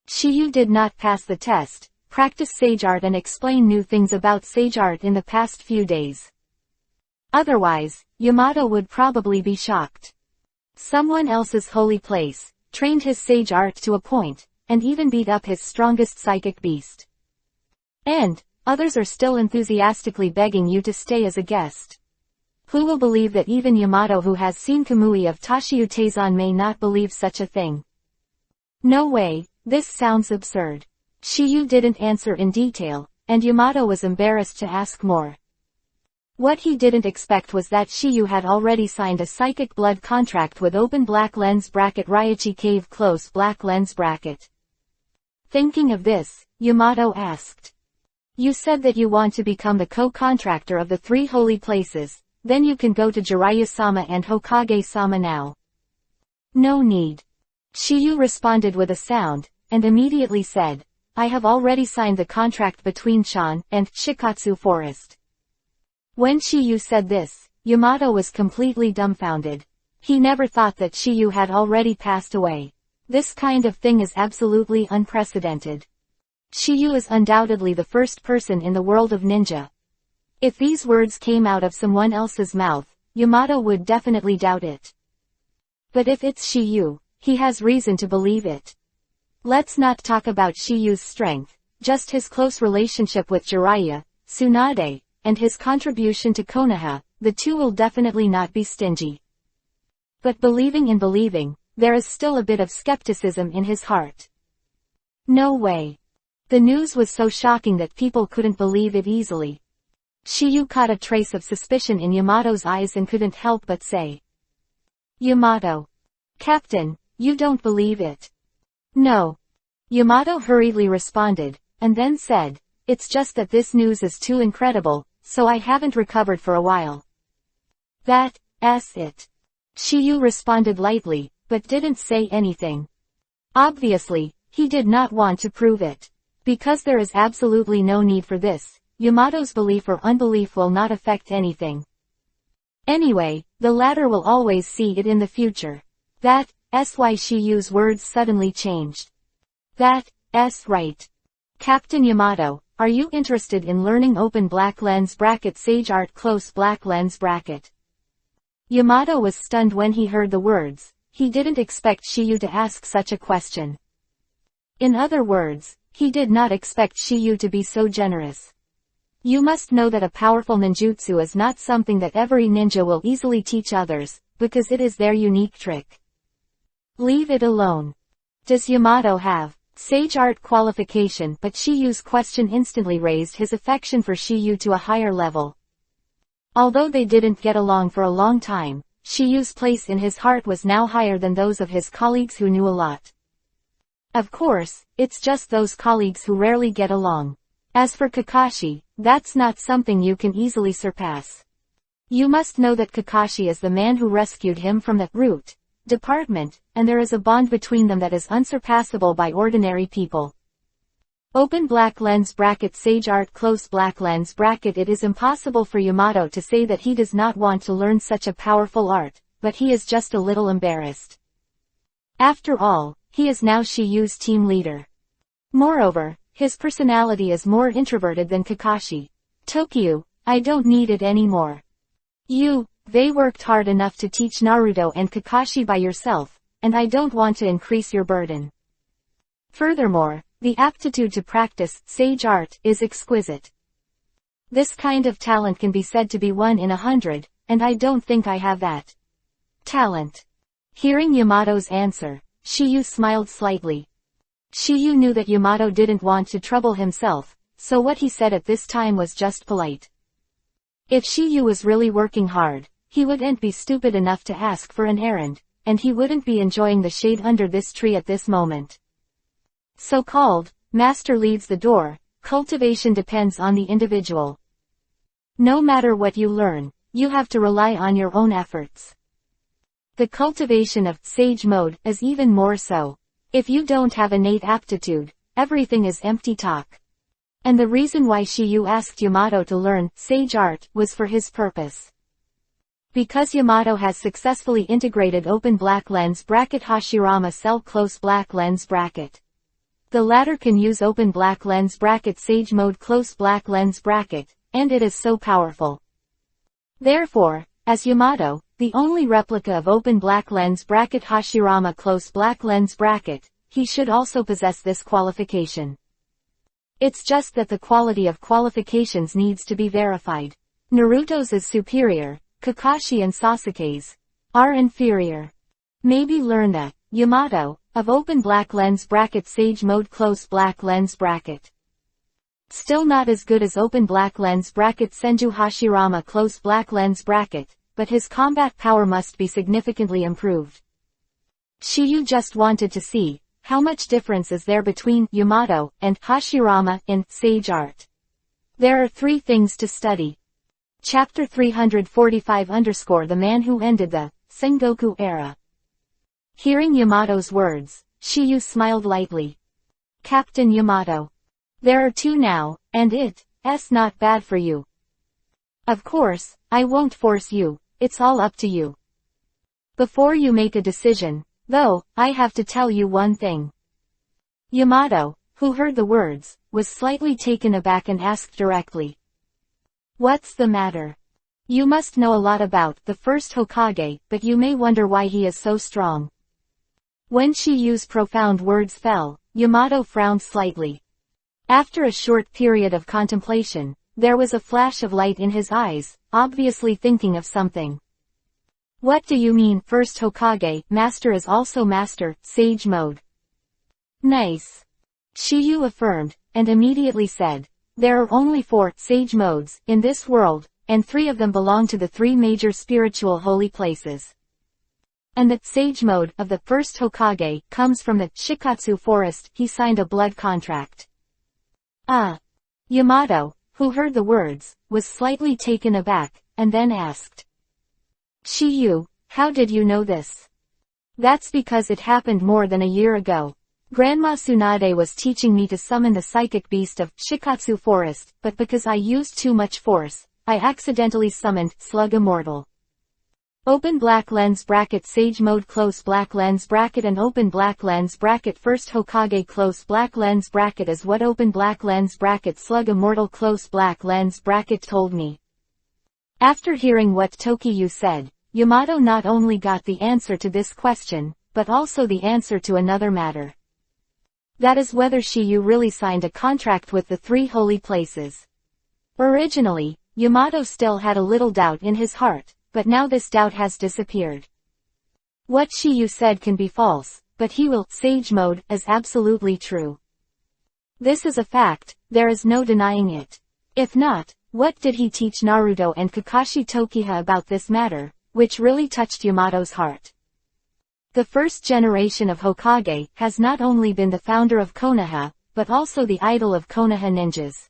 Shiyu did not pass the test, practice sage art and explain new things about sage art in the past few days. Otherwise, Yamato would probably be shocked. Someone else's holy place, trained his sage art to a point, and even beat up his strongest psychic beast. And others are still enthusiastically begging you to stay as a guest. Who will believe that even Yamato, who has seen Kamui of Tashiyu Taizan, may not believe such a thing? No way, this sounds absurd. Shiyu didn't answer in detail, and Yamato was embarrassed to ask more. What he didn't expect was that Shiyu had already signed a psychic blood contract with open black lens bracket Ryachi cave close black lens bracket. Thinking of this, Yamato asked. You said that you want to become the co-contractor of the three holy places, then you can go to Jiraiya-sama and Hokage-sama now. No need. Shiyu responded with a sound, and immediately said, I have already signed the contract between Shan and Shikatsu Forest. When Shiyu said this, Yamato was completely dumbfounded. He never thought that Shiyu had already passed away. This kind of thing is absolutely unprecedented. Shiyu is undoubtedly the first person in the world of ninja. If these words came out of someone else's mouth, Yamato would definitely doubt it. But if it's Shiyu, he has reason to believe it. Let's not talk about Shiyu's strength, just his close relationship with Jiraiya, Tsunade, and his contribution to Konoha. The two will definitely not be stingy. But believing in believing, there is still a bit of skepticism in his heart. No way. The news was so shocking that people couldn't believe it easily. Shiyu caught a trace of suspicion in Yamato's eyes and couldn't help but say. Yamato. Captain, you don't believe it. No. Yamato hurriedly responded, and then said, it's just that this news is too incredible, so I haven't recovered for a while. That's it. Shiyu responded lightly, but didn't say anything. Obviously, he did not want to prove it. Because there is absolutely no need for this, Yamato's belief or unbelief will not affect anything. Anyway, the latter will always see it in the future. That's why Shiyu's words suddenly changed. That's right. Captain Yamato, are you interested in learning open black lens bracket sage art close black lens bracket? Yamato was stunned when he heard the words. He didn't expect Shiyu to ask such a question. In other words, he did not expect Shiyu to be so generous. You must know that a powerful ninjutsu is not something that every ninja will easily teach others, because it is their unique trick. Leave it alone. Does Yamato have sage art qualification? But Shiyu's question instantly raised his affection for Shiyu to a higher level. Although they didn't get along for a long time, Shiyu's place in his heart was now higher than those of his colleagues who knew a lot. Of course, it's just those colleagues who rarely get along. As for Kakashi, that's not something you can easily surpass. You must know that Kakashi is the man who rescued him from the root department, and there is a bond between them that is unsurpassable by ordinary people. Open black lens bracket sage art close black lens bracket. It is impossible for Yamato to say that he does not want to learn such a powerful art, but he is just a little embarrassed. After all, he is now Shiyu's team leader. Moreover, his personality is more introverted than Kakashi. Tokyo, I don't need it anymore. They worked hard enough to teach Naruto and Kakashi by yourself, and I don't want to increase your burden. Furthermore, the aptitude to practice sage art is exquisite. This kind of talent can be said to be 1 in 100, and I don't think I have that talent. Hearing Yamato's answer, Shiyu smiled slightly. Shiyu knew that Yamato didn't want to trouble himself, so what he said at this time was just polite. If Shiyu was really working hard, he wouldn't be stupid enough to ask for an errand, and he wouldn't be enjoying the shade under this tree at this moment. So-called master leads the door. Cultivation depends on the individual. No matter what you learn, you have to rely on your own efforts. The cultivation of sage mode is even more so. If you don't have innate aptitude, everything is empty talk. And the reason why Shiyu asked Yamato to learn sage art was for his purpose. Because Yamato has successfully integrated open black lens bracket Hashirama cell close black lens bracket. The latter can use open black lens bracket sage mode close black lens bracket, and it is so powerful. Therefore, as Yamato, the only replica of open black lens bracket Hashirama close black lens bracket, he should also possess this qualification. It's just that the quality of qualifications needs to be verified. Naruto's is superior, Kakashi and Sasuke's are inferior. Maybe learn that, Yamato, of open black lens bracket sage mode close black lens bracket. Still not as good as open black lens bracket Senju Hashirama close black lens bracket, but his combat power must be significantly improved. Shiyu just wanted to see, how much difference is there between Yamato and Hashirama in sage art. There are 3 things to study. Chapter 345 _ The man who ended the Sengoku era. Hearing Yamato's words, Shiyu smiled lightly. Captain Yamato. There are 2 now, and it's not bad for you. Of course, I won't force you, it's all up to you. Before you make a decision, though, I have to tell you one thing. Yamato, who heard the words, was slightly taken aback and asked directly. What's the matter? You must know a lot about the first Hokage, but you may wonder why he is so strong. When Shiyu's profound words fell, Yamato frowned slightly. After a short period of contemplation, there was a flash of light in his eyes, obviously thinking of something. What do you mean first Hokage, master is also master, sage mode? Nice. Shiyu affirmed, and immediately said, there are only 4 sage modes in this world, and 3 of them belong to the 3 major spiritual holy places. And the sage mode of the first Hokage comes from the Shikatsu forest. He signed a blood contract. Yamato, who heard the words, was slightly taken aback, and then asked. Shiyu, how did you know this? That's because it happened more than a year ago. Grandma Tsunade was teaching me to summon the psychic beast of Shikatsu Forest, but because I used too much force, I accidentally summoned Slug Immortal. Open black lens bracket Sage Mode close black lens bracket and open black lens bracket first Hokage close black lens bracket is what open black lens bracket Slug Immortal close black lens bracket told me. After hearing what Tokiyu said, Yamato not only got the answer to this question, but also the answer to another matter. That is whether Shiyu really signed a contract with the three holy places. Originally, Yamato still had a little doubt in his heart, but now this doubt has disappeared. What Shiyu said can be false, but he will, Sage Mode, is absolutely true. This is a fact, there is no denying it. If not, what did he teach Naruto and Kakashi Tokiha about this matter, which really touched Yamato's heart? The first generation of Hokage has not only been the founder of Konoha, but also the idol of Konoha ninjas.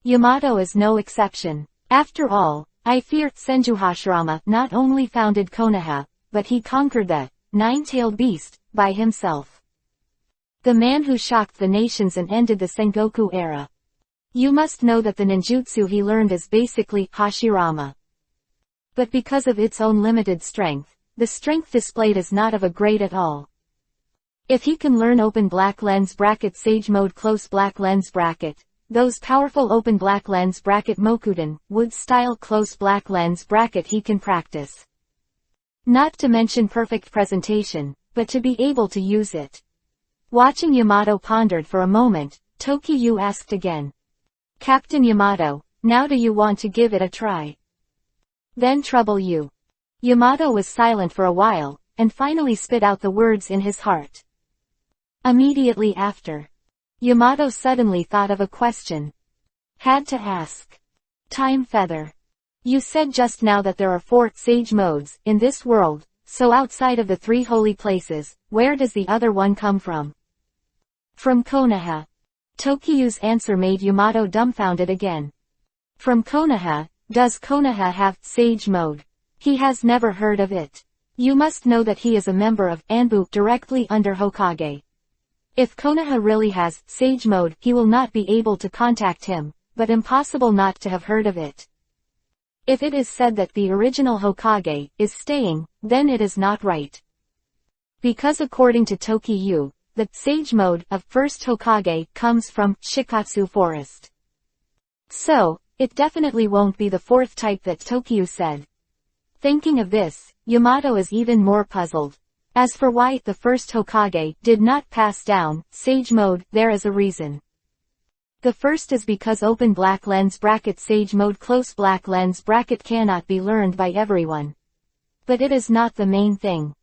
Yamato is no exception. After all, I fear Senju Hashirama not only founded Konoha, but he conquered the nine-tailed beast by himself. The man who shocked the nations and ended the Sengoku era. You must know that the ninjutsu he learned is basically Hashirama. But because of its own limited strength, the strength displayed is not of a grade at all. If he can learn open black lens bracket Sage Mode close black lens bracket, those powerful open black lens bracket Mokuden, wood style close black lens bracket he can practice. Not to mention perfect presentation, but to be able to use it. Watching Yamato pondered for a moment, Tokiyu asked again. Captain Yamato, now do you want to give it a try? Then trouble you. Yamato was silent for a while, and finally spit out the words in his heart. Immediately after, Yamato suddenly thought of a question. Had to ask. Time Feather. You said just now that there are 4 sage modes in this world, so outside of the 3 holy places, where does the other one come from? From Konoha. Tokiyu's answer made Yamato dumbfounded again. From Konoha? Does Konoha have sage mode? He has never heard of it. You must know that he is a member of Anbu directly under Hokage. If Konoha really has sage mode, he will not be able to contact him, but impossible not to have heard of it. If it is said that the original Hokage is staying, then it is not right. Because according to Tokiyu, the sage mode of first Hokage comes from Shikatsu Forest. So, it definitely won't be the 4th type that Tokiyu said. Thinking of this, Yamato is even more puzzled. As for why the first Hokage did not pass down sage mode, there is a reason. The first is because open black lens bracket sage mode close black lens bracket cannot be learned by everyone. But it is not the main thing.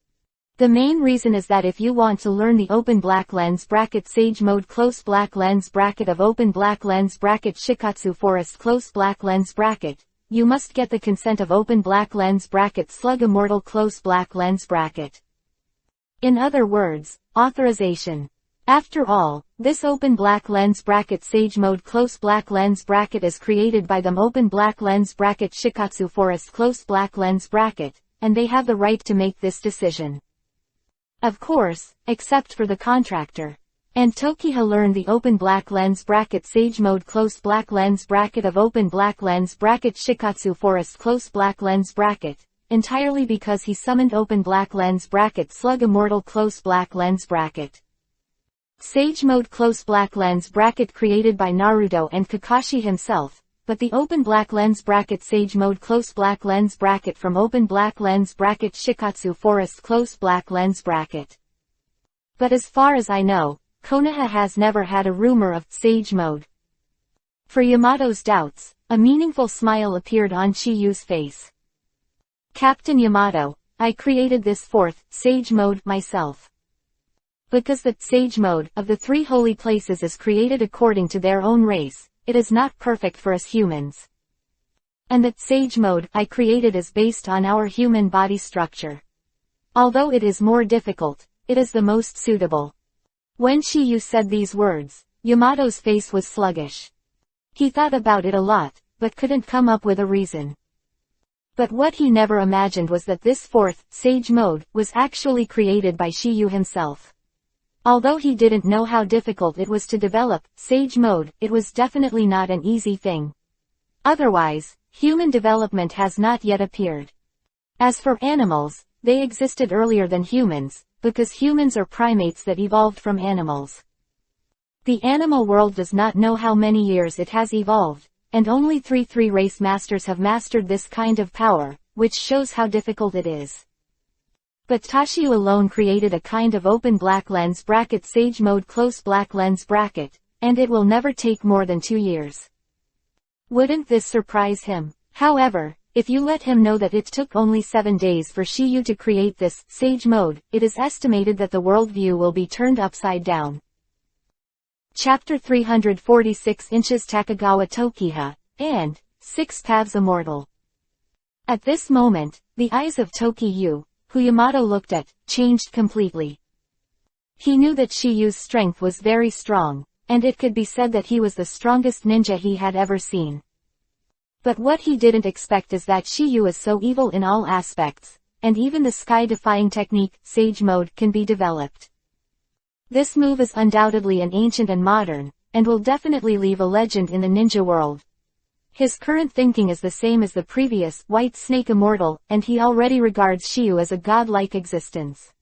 The main reason is that if you want to learn the open black lens bracket sage mode close black lens bracket of open black lens bracket Shikatsu Forest close black lens bracket, you must get the consent of open black lens bracket Slug Immortal close black lens bracket. In other words, authorization. After all, this open black lens bracket sage mode close black lens bracket is created by them open black lens bracket Shikatsu Forest close black lens bracket, and they have the right to make this decision. Of course, except for the contractor. And Tokiha learned the open black lens bracket sage mode close black lens bracket of open black lens bracket Shikatsu Forest close black lens bracket, entirely because he summoned open black lens bracket Slug Immortal close black lens bracket. Sage mode close black lens bracket created by Naruto and Kakashi himself, but the open black lens bracket sage mode close black lens bracket from open black lens bracket Shikatsu Forest close black lens bracket. But as far as I know, Konoha has never had a rumor of sage mode. For Yamato's doubts, a meaningful smile appeared on Chiyu's face. Captain Yamato, I created this 4th sage mode myself. Because the sage mode of the 3 holy places is created according to their own race, it is not perfect for us humans. And that sage mode I created is based on our human body structure. Although it is more difficult, it is the most suitable. When Chiyu said these words, Yamato's face was sluggish. He thought about it a lot, but couldn't come up with a reason. But what he never imagined was that this fourth, Sage Mode, was actually created by Shiyu himself. Although he didn't know how difficult it was to develop Sage Mode, it was definitely not an easy thing. Otherwise, human development has not yet appeared. As for animals, they existed earlier than humans, because humans are primates that evolved from animals. The animal world does not know how many years it has evolved, and only three race masters have mastered this kind of power, which shows how difficult it is. But Tashiyu alone created a kind of open black lens bracket Sage Mode close black lens bracket, and it will never take more than 2 years. Wouldn't this surprise him? However, if you let him know that it took only 7 days for Shiyu to create this Sage Mode, it is estimated that the worldview will be turned upside down. Chapter 346 Inches Takagawa Tokiha, and 6 Paths Immortal. At this moment, the eyes of Tokiyu, who Yamato looked at, changed completely. He knew that Shiyu's strength was very strong, and it could be said that he was the strongest ninja he had ever seen. But what he didn't expect is that Shiyu is so evil in all aspects, and even the sky-defying technique, Sage Mode, can be developed. This move is undoubtedly an ancient and modern, and will definitely leave a legend in the ninja world. His current thinking is the same as the previous, White Snake Immortal, and he already regards Shiyu as a godlike existence.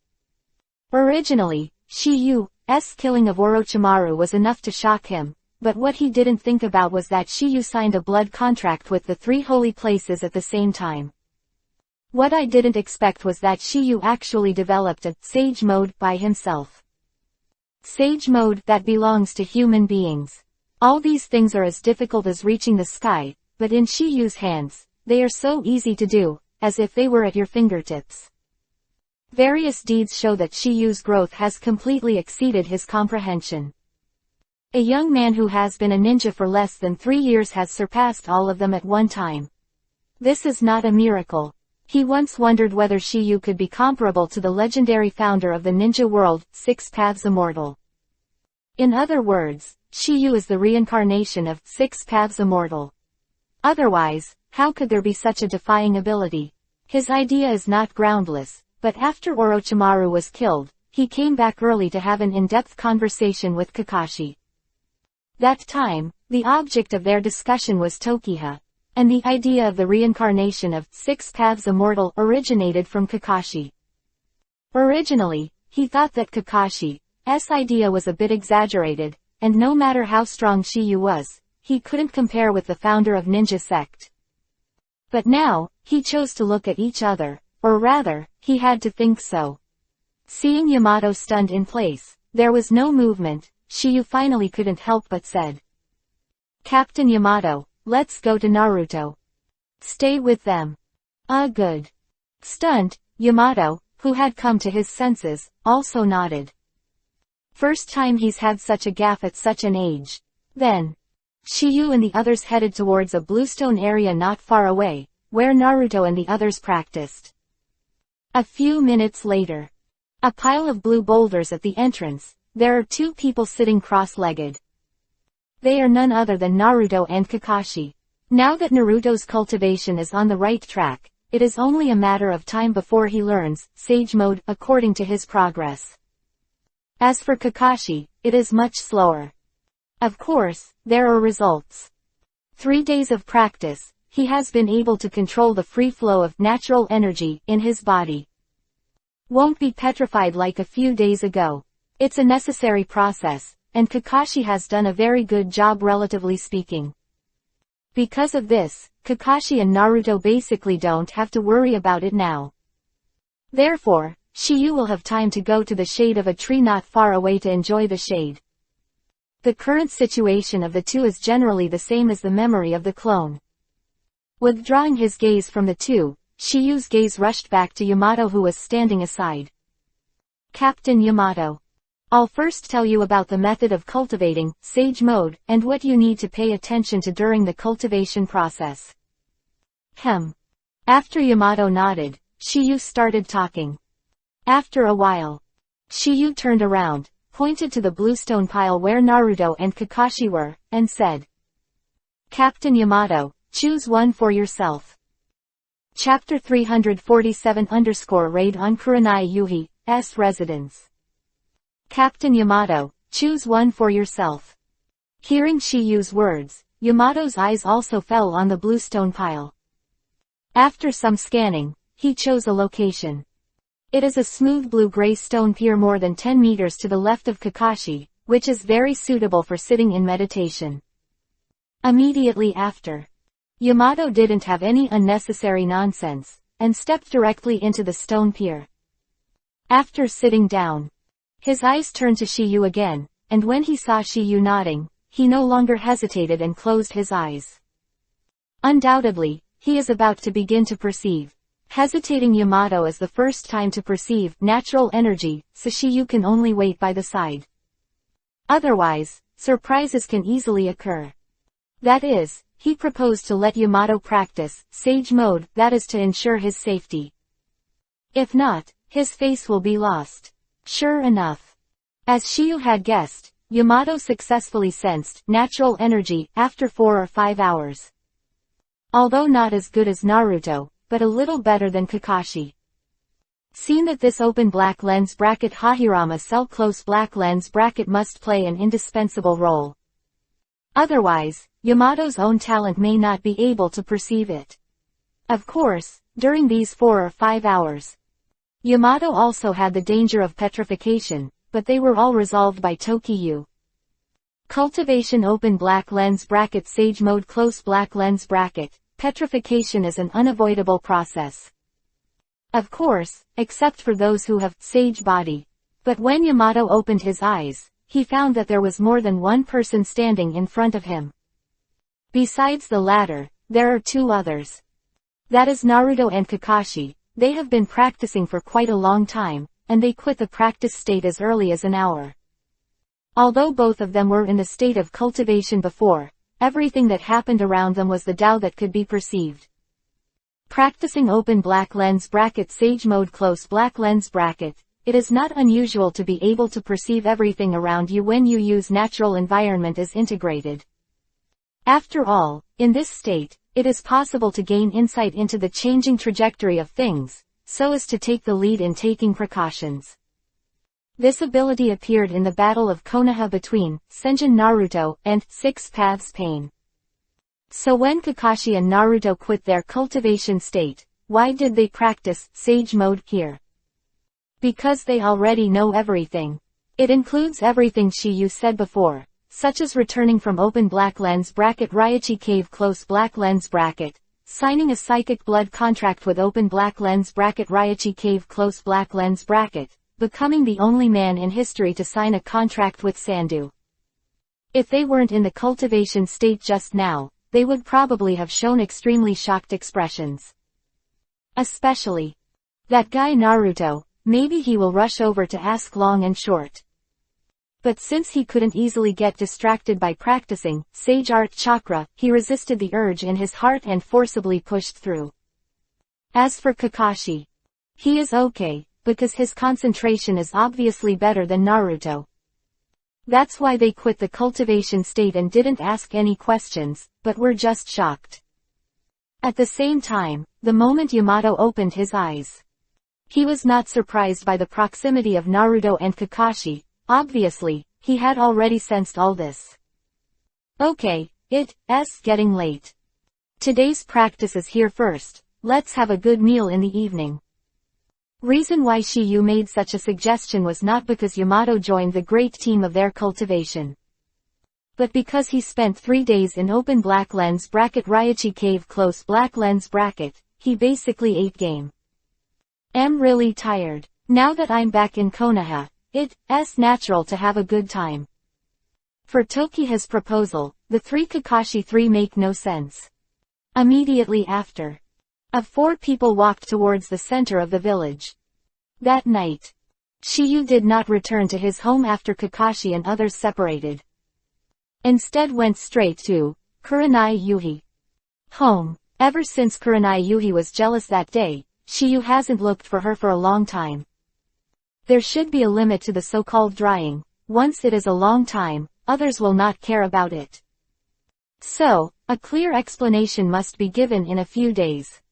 Originally, Shiyu's killing of Orochimaru was enough to shock him, but what he didn't think about was that Shiyu signed a blood contract with the 3 holy places at the same time. What I didn't expect was that Shiyu actually developed a Sage Mode by himself. Sage Mode that belongs to human beings. All these things are as difficult as reaching the sky, but in Shiyu's hands, they are so easy to do, as if they were at your fingertips. Various deeds show that Shiyu's growth has completely exceeded his comprehension. A young man who has been a ninja for less than 3 years has surpassed all of them at one time. This is not a miracle. He once wondered whether Shiyu could be comparable to the legendary founder of the ninja world, 6 Paths Immortal. In other words, Shiyu is the reincarnation of 6 Paths Immortal. Otherwise, how could there be such a defying ability? His idea is not groundless, but after Orochimaru was killed, he came back early to have an in-depth conversation with Kakashi. That time, the object of their discussion was Tokiha, and the idea of the reincarnation of 6 Paths Immortal originated from Kakashi. Originally, he thought that Kakashi's idea was a bit exaggerated, and no matter how strong Shiyu was, he couldn't compare with the founder of Ninja Sect. But now, he chose to look at each other, or rather, he had to think so. Seeing Yamato stunned in place, there was no movement, Shiyu finally couldn't help but said. Captain Yamato, let's go to Naruto. Stay with them. Good. Stunned, Yamato, who had come to his senses, also nodded. First time he's had such a gaffe at such an age. Then, Shiyu and the others headed towards a bluestone area not far away, where Naruto and the others practiced. A few minutes later. A pile of blue boulders at the entrance, there are 2 people sitting cross-legged. They are none other than Naruto and Kakashi. Now that Naruto's cultivation is on the right track, it is only a matter of time before he learns Sage Mode according to his progress. As for Kakashi, it is much slower. Of course, there are results. 3 days of practice, he has been able to control the free flow of natural energy in his body. Won't be petrified like a few days ago. It's a necessary process, and Kakashi has done a very good job relatively speaking. Because of this, Kakashi and Naruto basically don't have to worry about it now. Therefore, Shiyu will have time to go to the shade of a tree not far away to enjoy the shade. The current situation of the 2 is generally the same as the memory of the clone. Withdrawing his gaze from the 2, Shiyu's gaze rushed back to Yamato who was standing aside. Captain Yamato. I'll first tell you about the method of cultivating Sage Mode and what you need to pay attention to during the cultivation process. After Yamato nodded, Shiyu started talking. After a while, Shiyu turned around, pointed to the bluestone pile where Naruto and Kakashi were, and said, Captain Yamato, choose one for yourself. Chapter 347 Raid on Kurenai Yuhi's residence. Captain Yamato, choose one for yourself. Hearing Shiyu's words, Yamato's eyes also fell on the bluestone pile. After some scanning, he chose a location. It is a smooth blue-gray stone pier more than 10 meters to the left of Kakashi, which is very suitable for sitting in meditation. Immediately after, Yamato didn't have any unnecessary nonsense, and stepped directly into the stone pier. After sitting down, his eyes turned to Shiyu again, and when he saw Shiyu nodding, he no longer hesitated and closed his eyes. Undoubtedly, he is about to begin to perceive. Hesitating Yamato is the first time to perceive natural energy, so Shiyu can only wait by the side. Otherwise, surprises can easily occur. That is, he proposed to let Yamato practice sage mode, that is to ensure his safety. If not, his face will be lost. Sure enough. As Shiyu had guessed, Yamato successfully sensed natural energy after 4 or 5 hours. Although not as good as Naruto, but a little better than Kakashi. Seen that this open black lens bracket Hahirama cell close black lens bracket must play an indispensable role. Otherwise, Yamato's own talent may not be able to perceive it. Of course, during these 4 or 5 hours, Yamato also had the danger of petrification, but they were all resolved by Tokiyu. Cultivation open black lens bracket sage mode close black lens bracket, petrification is an unavoidable process. Of course, except for those who have sage body. But when Yamato opened his eyes, he found that there was more than one person standing in front of him. Besides the latter, there are 2 others. That is Naruto and Kakashi. They have been practicing for quite a long time, and they quit the practice state as early as an hour. Although both of them were in the state of cultivation before, everything that happened around them was the Tao that could be perceived. Practicing open black lens bracket sage mode close black lens bracket, it is not unusual to be able to perceive everything around you when you use natural environment as integrated. After all, in this state, it is possible to gain insight into the changing trajectory of things, so as to take the lead in taking precautions. This ability appeared in the Battle of Konoha between Senjin Naruto and 6 Paths Pain. So when Kakashi and Naruto quit their cultivation state, why did they practice sage mode here? Because they already know everything. It includes everything Shiyu said before, such as returning from open black lens bracket Raichi cave close black lens bracket, signing a psychic blood contract with open black lens bracket Raichi cave close black lens bracket, becoming the only man in history to sign a contract with Sandu. If they weren't in the cultivation state just now, they would probably have shown extremely shocked expressions. Especially that guy Naruto. Maybe he will rush over to ask long and short. But since he couldn't easily get distracted by practicing Sage Art Chakra, he resisted the urge in his heart and forcibly pushed through. As for Kakashi, he is okay, because his concentration is obviously better than Naruto. That's why they quit the cultivation state and didn't ask any questions, but were just shocked. At the same time, the moment Yamato opened his eyes, he was not surprised by the proximity of Naruto and Kakashi. Obviously, he had already sensed all this. Okay, it's getting late. Today's practice is here first, let's have a good meal in the evening. Reason why Shiyu made such a suggestion was not because Yamato joined the great team of their cultivation, but because he spent 3 days in open black lens bracket Raichi cave close black lens bracket, he basically ate game. Am really tired. Now that I'm back in Konoha, it's natural to have a good time. For Tokiha's proposal, the 3 Kakashi 3 make no sense. Immediately after, 4 people walked towards the center of the village. That night, Shiyu did not return to his home after Kakashi and others separated. Instead went straight to Kurenai Yuhi home. Ever since Kurenai Yuhi was jealous that day, Shiyu hasn't looked for her for a long time. There should be a limit to the so-called drying. Once it is a long time, others will not care about it. So, a clear explanation must be given in a few days.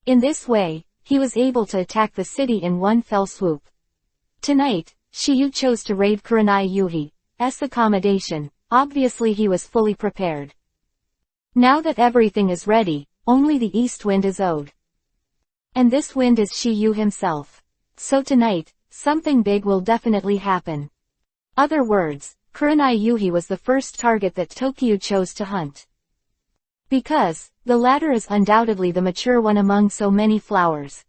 In this way, he was able to attack the city in one fell swoop. Tonight, Shiyu chose to raid Kurenai Yuhi's accommodation. Obviously he was fully prepared. Now that everything is ready, only the east wind is owed. And this wind is Shiyu himself. So tonight, something big will definitely happen. Other words, Kurenai Yuhi was the first target that Tokyo chose to hunt. Because, the latter is undoubtedly the mature one among so many flowers.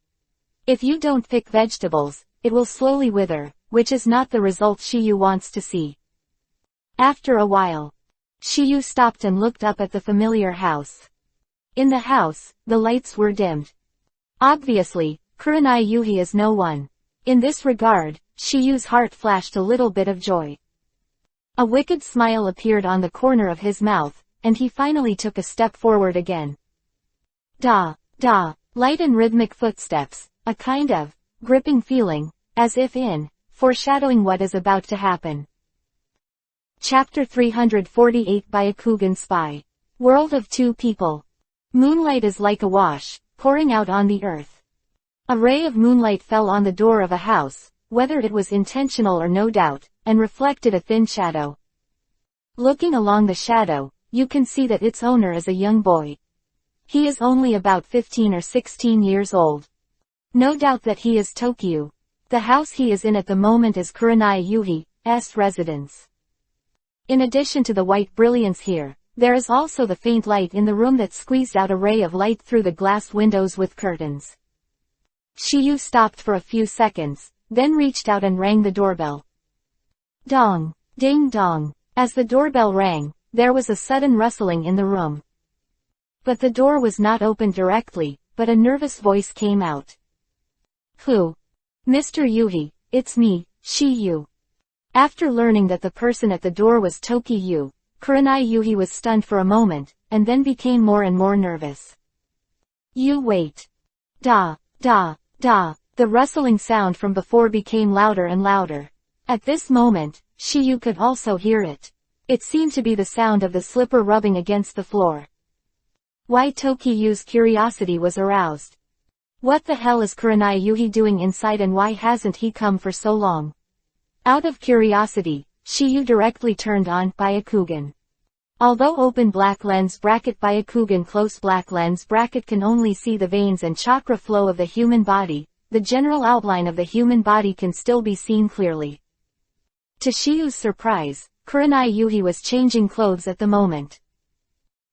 If you don't pick vegetables, it will slowly wither, which is not the result Shiyu wants to see. After a while, Shiyu stopped and looked up at the familiar house. In the house, the lights were dimmed. Obviously, Kurenai Yuhi is no one. In this regard, Shiyu's heart flashed a little bit of joy. A wicked smile appeared on the corner of his mouth, and he finally took a step forward again. Da, da, light and rhythmic footsteps, a kind of gripping feeling, as if foreshadowing what is about to happen. Chapter 348 Byakugan Spy. World of Two People. Moonlight is like a wash, pouring out on the earth. A ray of moonlight fell on the door of a house, whether it was intentional or no doubt, and reflected a thin shadow. Looking along the shadow, you can see that its owner is a young boy. He is only about 15 or 16 years old. No doubt that he is Tokyo. The house he is in at the moment is Kurenai Yuhi's residence. In addition to the white brilliance here, there is also the faint light in the room that squeezed out a ray of light through the glass windows with curtains. Shiyu stopped for a few seconds, then reached out and rang the doorbell. Dong, ding dong. As the doorbell rang, there was a sudden rustling in the room. But the door was not opened directly, but a nervous voice came out. Who? Mr. Yuhi, it's me, Shiyu. After learning that the person at the door was Tokyo, Kurenai Yuhi was stunned for a moment, and then became more and more nervous. You wait. Da, da, da. The rustling sound from before became louder and louder. At this moment, Shiyu could also hear it. It seemed to be the sound of the slipper rubbing against the floor. Why Tokyo's curiosity was aroused. What the hell is Kurenai Yuhi doing inside and why hasn't he come for so long? Out of curiosity, Shiyu directly turned on Byakugan. Although open black lens bracket Byakugan close black lens bracket can only see the veins and chakra flow of the human body, the general outline of the human body can still be seen clearly. To Shiyu's surprise, Kurenai Yuhi was changing clothes at the moment.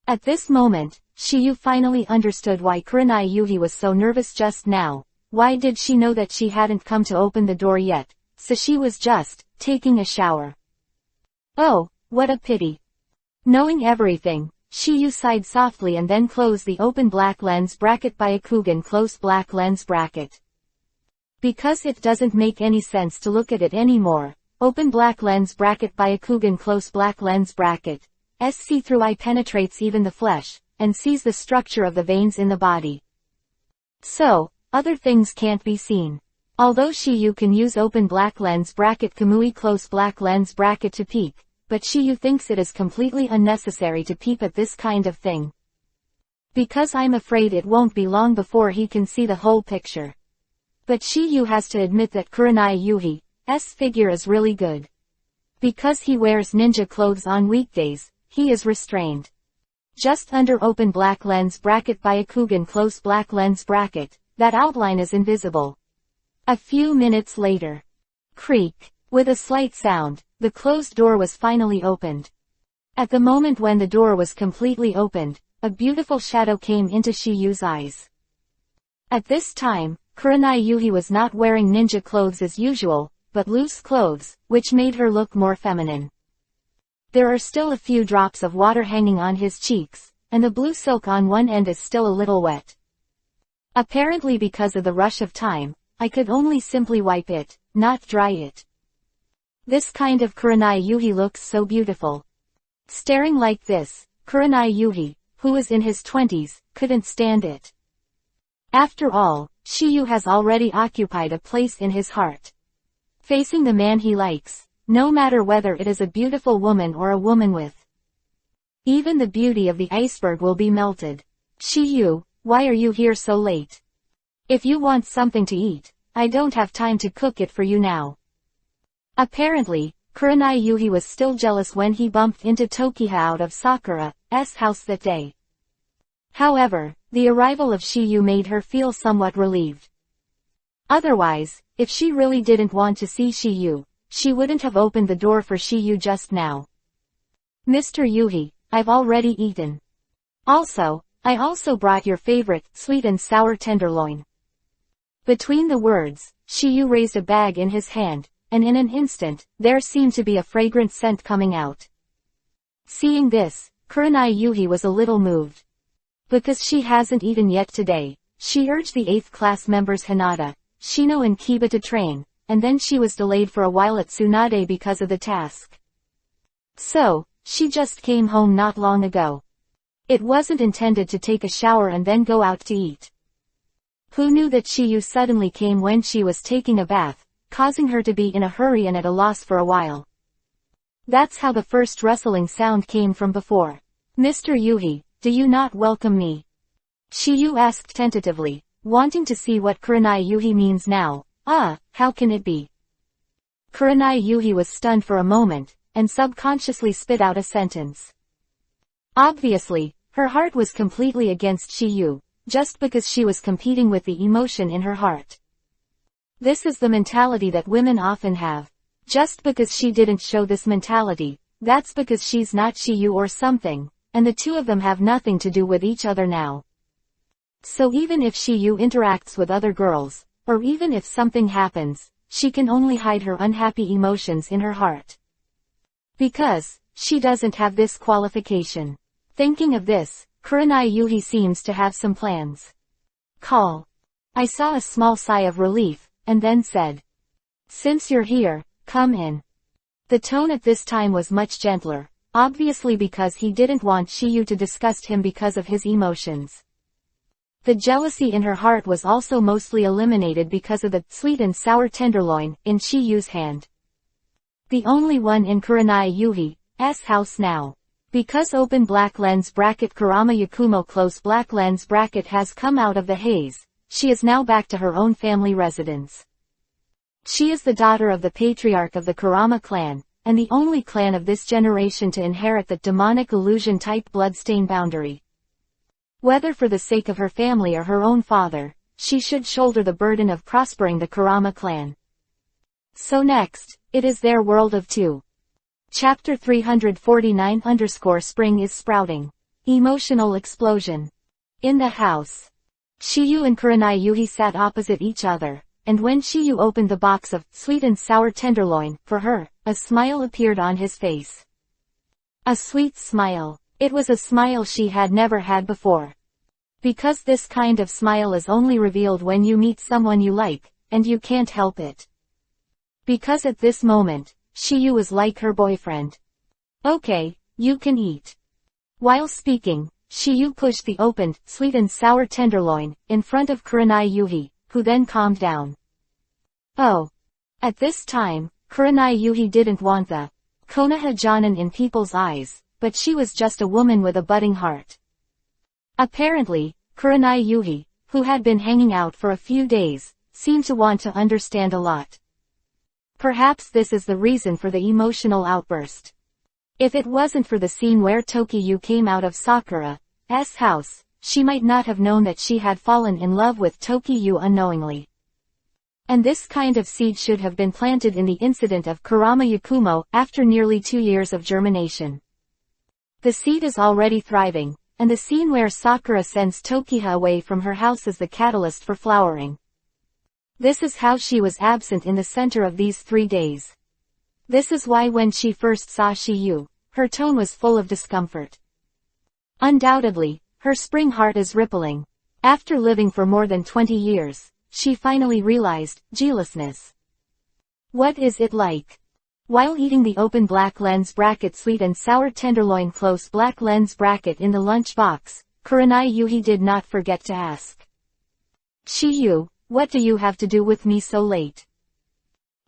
At this moment, Shiyu finally understood why Kurenai Yuhi was so nervous just now. Why did she know that she hadn't come to open the door yet? So she was just taking a shower. Oh, what a pity. Knowing everything, Shiyu sighed softly and then closed the open black lens bracket Byakugan close black lens bracket. Because it doesn't make any sense to look at it anymore, open black lens bracket Byakugan close black lens bracket. See-through eye penetrates even the flesh, and sees the structure of the veins in the body. So, other things can't be seen. Although Shiyu can use open black lens bracket Kamui close black lens bracket to peek, but Shiyu thinks it is completely unnecessary to peep at this kind of thing. Because I'm afraid it won't be long before he can see the whole picture. But Shiyu has to admit that Kurenai Yuhi's figure is really good. Because he wears ninja clothes on weekdays, he is restrained. Just under open black lens bracket Byakugan close black lens bracket, that outline is invisible. A few minutes later. Creak. With a slight sound, the closed door was finally opened. At the moment when the door was completely opened, a beautiful shadow came into Shiyu's eyes. At this time, Kurenai Yuhi was not wearing ninja clothes as usual, but loose clothes, which made her look more feminine. There are still a few drops of water hanging on his cheeks, and the blue silk on one end is still a little wet. Apparently because of the rush of time, I could only simply wipe it, not dry it. This kind of Kurenai Yuhi looks so beautiful. Staring like this, Kurenai Yuhi, who was in his 20s, couldn't stand it. After all, Shiyu has already occupied a place in his heart. Facing the man he likes, no matter whether it is a beautiful woman or a woman with. Even the beauty of the iceberg will be melted. Shiyu, why are you here so late? If you want something to eat, I don't have time to cook it for you now. Apparently, Kurenai Yuhi was still jealous when he bumped into Tokiha out of Sakura's house that day. However, the arrival of Shiyu made her feel somewhat relieved. Otherwise, if she really didn't want to see Shiyu, she wouldn't have opened the door for Shiyu just now. Mr. Yuhi, I've already eaten. Also, I also brought your favorite, sweet and sour tenderloin. Between the words, Shiyu raised a bag in his hand, and in an instant, there seemed to be a fragrant scent coming out. Seeing this, Kurenai Yuhi was a little moved. Because she hasn't eaten yet today, she urged the 8th class members Hinata, Shino and Kiba to train, and then she was delayed for a while at Tsunade because of the task. So, she just came home not long ago. It wasn't intended to take a shower and then go out to eat. Who knew that Shiyu suddenly came when she was taking a bath, causing her to be in a hurry and at a loss for a while. That's how the first rustling sound came from before. Mr. Yuhi, do you not welcome me? Shiyu asked tentatively, wanting to see what Kurenai Yuhi means now. How can it be? Kurenai Yuhi was stunned for a moment, and subconsciously spit out a sentence. Obviously, her heart was completely against Shiyu, just because she was competing with the emotion in her heart. This is the mentality that women often have. Just because she didn't show this mentality, that's because she's not Shiyu or something, and the two of them have nothing to do with each other now. So even if Shiyu interacts with other girls, or even if something happens, she can only hide her unhappy emotions in her heart. Because, she doesn't have this qualification. Thinking of this, Kurenai Yuhi seems to have some plans. Call. I saw a small sigh of relief, and then said. Since you're here, come in. The tone at this time was much gentler, obviously because he didn't want Shiyu to disgust him because of his emotions. The jealousy in her heart was also mostly eliminated because of the sweet and sour tenderloin in Shiyu's hand. The only one in Kurenai Yuhi's house now. Because open black lens bracket Kurama Yakumo close black lens bracket has come out of the haze, she is now back to her own family residence. She is the daughter of the patriarch of the Kurama clan, and the only clan of this generation to inherit the demonic illusion-type bloodstain boundary. Whether for the sake of her family or her own father, she should shoulder the burden of prospering the Kurama clan. So next, it is their world of two. Chapter 349 _ Spring is sprouting. Emotional explosion. In the house. Shiyu and Kurenai Yuhi sat opposite each other, and when Shiyu opened the box of sweet and sour tenderloin for her, a smile appeared on his face. A sweet smile. It was a smile she had never had before. Because this kind of smile is only revealed when you meet someone you like, and you can't help it. Because at this moment, Shiyu was like her boyfriend. Okay, you can eat. While speaking, Shiyu pushed the opened, sweet and sour tenderloin, in front of Kurenai Yuhi, who then calmed down. Oh. At this time, Kurenai Yuhi didn't want the Konoha Jonin in people's eyes, but she was just a woman with a budding heart. Apparently, Kurenai Yuhi, who had been hanging out for a few days, seemed to want to understand a lot. Perhaps this is the reason for the emotional outburst. If it wasn't for the scene where Tokiyu came out of Sakura's house, she might not have known that she had fallen in love with Tokiyu unknowingly. And this kind of seed should have been planted in the incident of Kurama Yakumo after nearly 2 years of germination. The seed is already thriving, and the scene where Sakura sends Tokiha away from her house is the catalyst for flowering. This is how she was absent in the center of these 3 days. This is why when she first saw Shiyu, her tone was full of discomfort. Undoubtedly, her spring heart is rippling. After living for more than 20 years, she finally realized jealousness. What is it like? While eating the open black lens bracket sweet and sour tenderloin close black lens bracket in the lunch box, Kurenai Yuhi did not forget to ask. Shiyu, what do you have to do with me so late?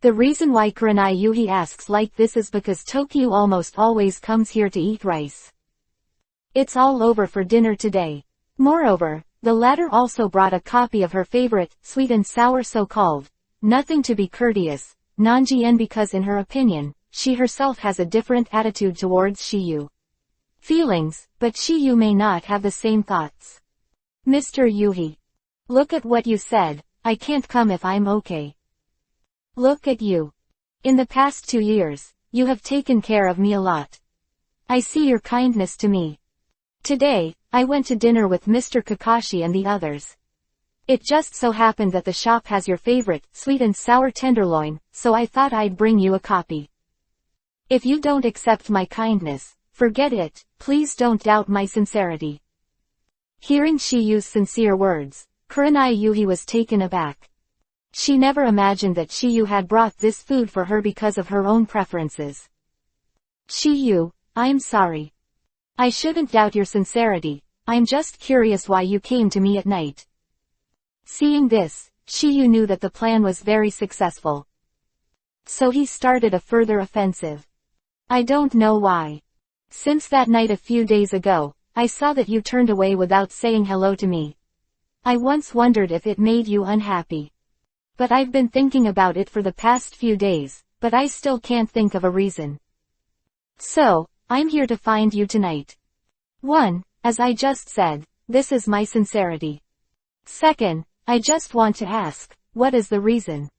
The reason why Kurenai Yuhi asks like this is because Tokiyu almost always comes here to eat rice. It's all over for dinner today. Moreover, The latter also brought a copy of her favorite, sweet and sour so-called, nothing to be courteous, Nanjian because in her opinion, she herself has a different attitude towards Shiyu. Feelings, but Shiyu may not have the same thoughts. Mr. Yuhi. Look at what you said, I can't come if I'm okay. Look at you. In the past 2 years, you have taken care of me a lot. I see your kindness to me. Today, I went to dinner with Mr. Kakashi and the others. It just so happened that the shop has your favorite, sweet and sour tenderloin, so I thought I'd bring you a copy. If you don't accept my kindness, forget it, please don't doubt my sincerity. Hearing Shiyu's sincere words, Kurenai Yuhi was taken aback. She never imagined that Shiyu had brought this food for her because of her own preferences. Shiyu, I'm sorry. I shouldn't doubt your sincerity, I'm just curious why you came to me at night. Seeing this, Shiyu knew that the plan was very successful. So he started a further offensive. I don't know why. Since that night a few days ago, I saw that you turned away without saying hello to me. I once wondered if it made you unhappy. But I've been thinking about it for the past few days, but I still can't think of a reason. So, I'm here to find you tonight. 1. As I just said, this is my sincerity. 2nd, I just want to ask, what is the reason?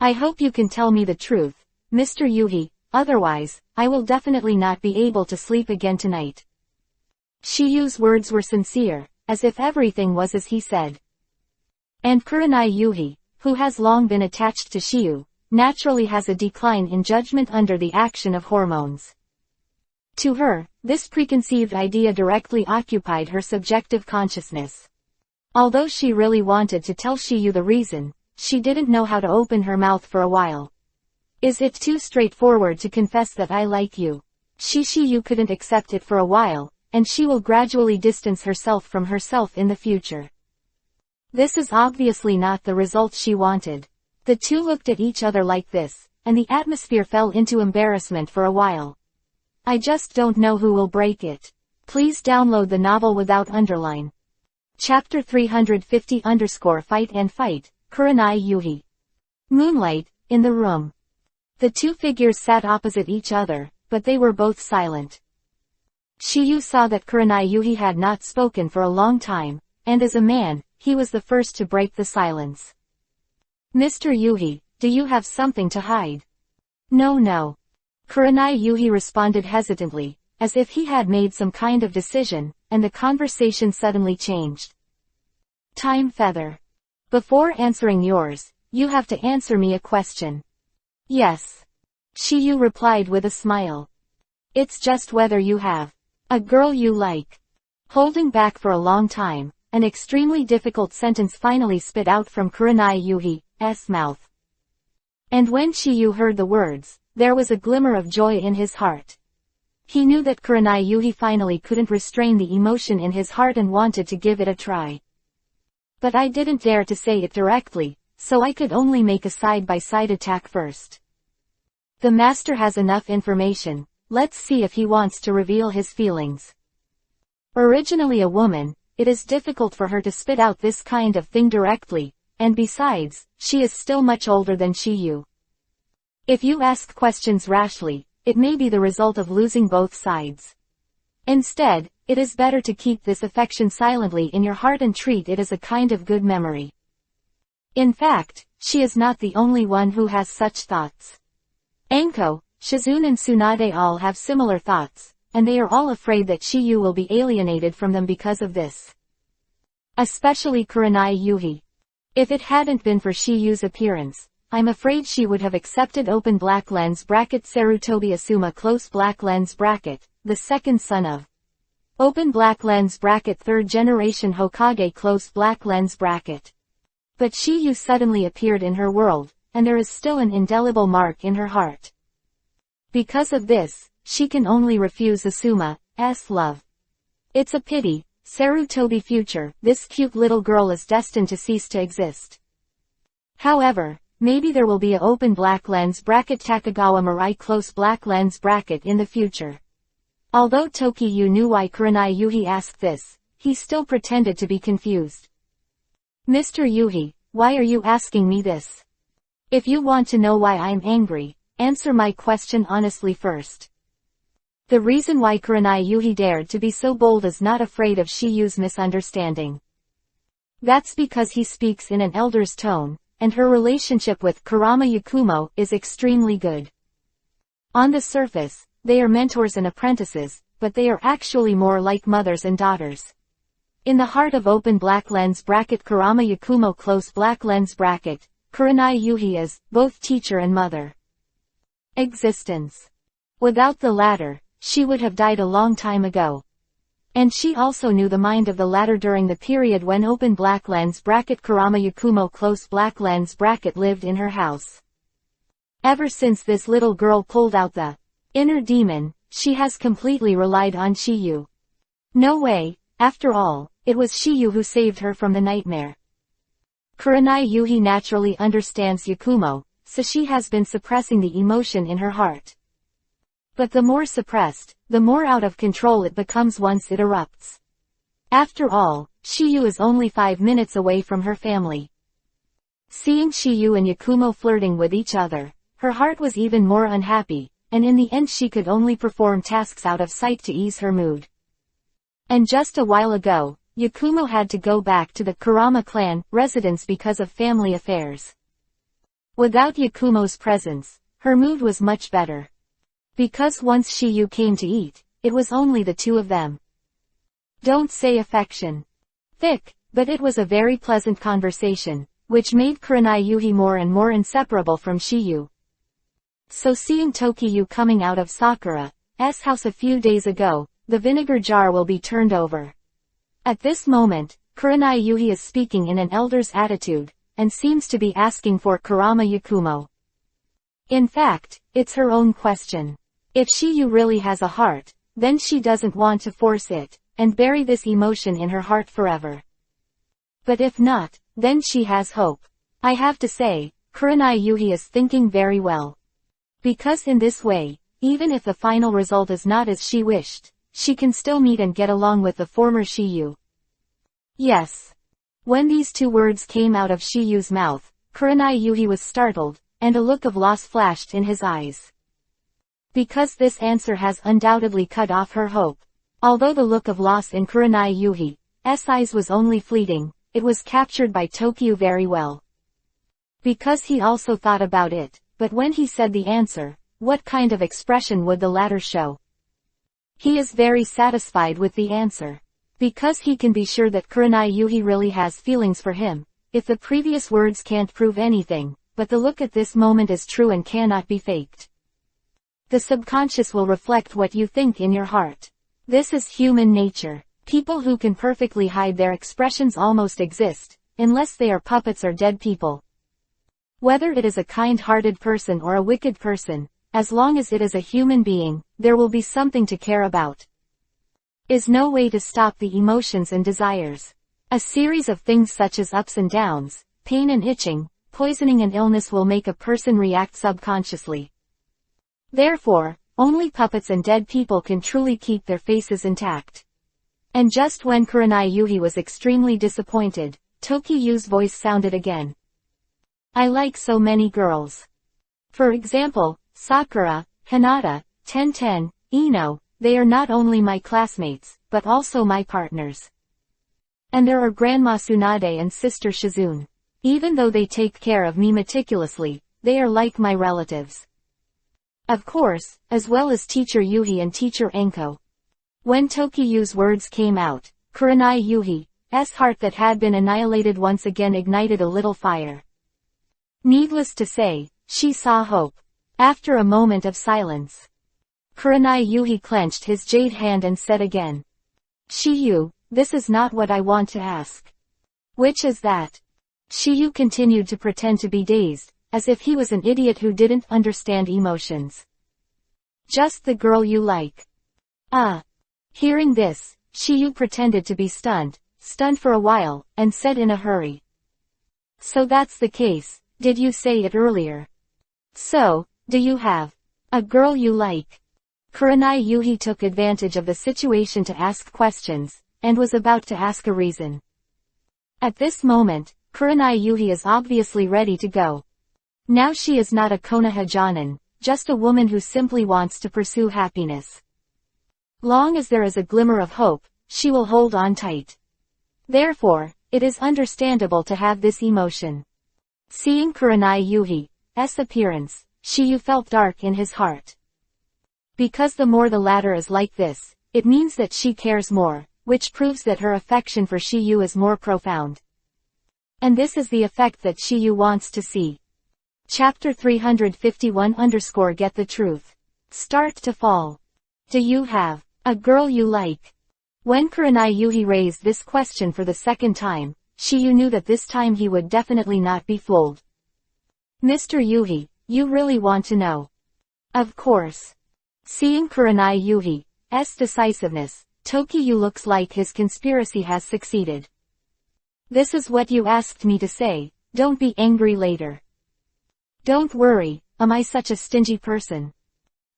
I hope you can tell me the truth, Mr. Yuhi, otherwise, I will definitely not be able to sleep again tonight. Shiyu's words were sincere, as if everything was as he said. And Kurenai Yuhi, who has long been attached to Shiyu, naturally has a decline in judgment under the action of hormones. To her, this preconceived idea directly occupied her subjective consciousness. Although she really wanted to tell Shiyu the reason, she didn't know how to open her mouth for a while. Is it too straightforward to confess that I like you? Shiyu couldn't accept it for a while, and she will gradually distance herself from herself in the future. This is obviously not the result she wanted. The two looked at each other like this, and the atmosphere fell into embarrassment for a while. I just don't know who will break it. Please download the novel without underline. Chapter 350_Fight and Fight, Kurenai Yuhi. Moonlight, in the room. The two figures sat opposite each other, but they were both silent. Shiyu saw that Kurenai Yuhi had not spoken for a long time, and as a man, he was the first to break the silence. Mr. Yuhi, do you have something to hide? No. Kurenai Yuhi responded hesitantly, as if he had made some kind of decision, and the conversation suddenly changed. Time feather. Before answering yours, you have to answer me a question. Yes. Shiyu replied with a smile. It's just whether you have a girl you like. Holding back for a long time, an extremely difficult sentence finally spit out from Kurenai Yuhi's mouth. And when Shiyu heard the words, there was a glimmer of joy in his heart. He knew that Kurenai Yuhi finally couldn't restrain the emotion in his heart and wanted to give it a try. But I didn't dare to say it directly, so I could only make a side-by-side attack first. The master has enough information, let's see if he wants to reveal his feelings. Originally a woman, it is difficult for her to spit out this kind of thing directly, and besides, she is still much older than Shiyu. If you ask questions rashly, it may be the result of losing both sides. Instead, it is better to keep this affection silently in your heart and treat it as a kind of good memory. In fact, she is not the only one who has such thoughts. Anko, Shizune and Tsunade all have similar thoughts, and they are all afraid that Shiyu will be alienated from them because of this. Especially Kurenai Yuhi. If it hadn't been for Shiyu's appearance, I'm afraid she would have accepted open black lens bracket Sarutobi Asuma close black lens bracket, the second son of open black lens bracket third generation Hokage close black lens bracket. But Shiyu suddenly appeared in her world, and there is still an indelible mark in her heart. Because of this, she can only refuse Asuma's love. It's a pity, Sarutobi future, this cute little girl is destined to cease to exist. However, maybe there will be a open black lens bracket Takagawa Mirai close black lens bracket in the future. Although Tokiyu knew why Kurenai Yuhi asked this, he still pretended to be confused. Mr. Yuhi, why are you asking me this? If you want to know why I'm angry, answer my question honestly first. The reason why Kurenai Yuhi dared to be so bold is not afraid of Shiyu's misunderstanding. That's because he speaks in an elder's tone, and her relationship with Kurama Yakumo is extremely good. On the surface, they are mentors and apprentices, but they are actually more like mothers and daughters. In the heart of open black lens bracket Kurama Yakumo close black lens bracket, Kurenai Yuhi is both teacher and mother. Existence. Without the latter, she would have died a long time ago. And she also knew the mind of the latter during the period when open black lens bracket Kurama Yakumo close black lens bracket lived in her house. Ever since this little girl pulled out the inner demon, she has completely relied on Shiyu. No way, after all, it was Shiyu who saved her from the nightmare. Kurenai Yuhi naturally understands Yakumo, so she has been suppressing the emotion in her heart. But the more suppressed, the more out of control it becomes once it erupts. After all, Shiyu is only 5 minutes away from her family. Seeing Shiyu and Yakumo flirting with each other, her heart was even more unhappy, and in the end she could only perform tasks out of sight to ease her mood. And just a while ago, Yakumo had to go back to the Kurama clan residence because of family affairs. Without Yakumo's presence, her mood was much better. Because once Shiyu came to eat, it was only the two of them. Don't say affection. Thick, but it was a very pleasant conversation, which made Kurenai Yuhi more and more inseparable from Shiyu. So seeing Tokiyu coming out of Sakura's house a few days ago, the vinegar jar will be turned over. At this moment, Kurenai Yuhi is speaking in an elder's attitude, and seems to be asking for Kurama Yakumo. In fact, it's her own question. If Shiyu really has a heart, then she doesn't want to force it, and bury this emotion in her heart forever. But if not, then she has hope. I have to say, Kurenai Yuhi is thinking very well. Because in this way, even if the final result is not as she wished, she can still meet and get along with the former Shiyu. Yes. When these two words came out of Shiyu's mouth, Kurenai Yuhi was startled, and a look of loss flashed in his eyes. Because this answer has undoubtedly cut off her hope. Although the look of loss in Kurenai Yuhi's eyes was only fleeting, it was captured by Tokiyu very well. Because he also thought about it, but when he said the answer, what kind of expression would the latter show? He is very satisfied with the answer. Because he can be sure that Kurenai Yuhi really has feelings for him, if the previous words can't prove anything, but the look at this moment is true and cannot be faked. The subconscious will reflect what you think in your heart. This is human nature. People who can perfectly hide their expressions almost exist, unless they are puppets or dead people. Whether it is a kind-hearted person or a wicked person, as long as it is a human being, there will be something to care about. Is no way to stop the emotions and desires. A series of things such as ups and downs, pain and itching, poisoning and illness will make a person react subconsciously. Therefore, only puppets and dead people can truly keep their faces intact. And just when Kurenai Yuhi was extremely disappointed, Tokiyu's voice sounded again. I like so many girls. For example, Sakura, Hinata, Tenten, Ino, they are not only my classmates, but also my partners. And there are Grandma Tsunade and Sister Shizune. Even though they take care of me meticulously, they are like my relatives. Of course, as well as Teacher Yuhi and Teacher Enko. When Tokiyu's words came out, Kurenai Yuhi's heart that had been annihilated once again ignited a little fire. Needless to say, she saw hope. After a moment of silence, Kurenai Yuhi clenched his jade hand and said again. Shiyu, this is not what I want to ask. Which is that? Shiyu continued to pretend to be dazed, as if he was an idiot who didn't understand emotions. Just the girl you like. Hearing this, Shiyu pretended to be stunned for a while, and said in a hurry. So that's the case, did you say it earlier? So, do you have a girl you like? Kurenai Yuhi took advantage of the situation to ask questions, and was about to ask a reason. At this moment, Kurenai Yuhi is obviously ready to go. Now she is not a Konoha Jonin, just a woman who simply wants to pursue happiness. Long as there is a glimmer of hope, she will hold on tight. Therefore, it is understandable to have this emotion. Seeing Kurenai Yuhi's appearance, Shiyu felt dark in his heart. Because the more the latter is like this, it means that she cares more, which proves that her affection for Shiyu is more profound. And this is the effect that Shiyu wants to see. Chapter 351 _ Get the Truth. Start to fall. Do you have a girl you like? When Kurenai Yuhi raised this question for the second time, Shiyu knew that this time he would definitely not be fooled. Mr. Yuhi, you really want to know? Of course. Seeing Kurenai Yuhi's decisiveness, Tokiyu looks like his conspiracy has succeeded. This is what you asked me to say, don't be angry later. Don't worry, am I such a stingy person?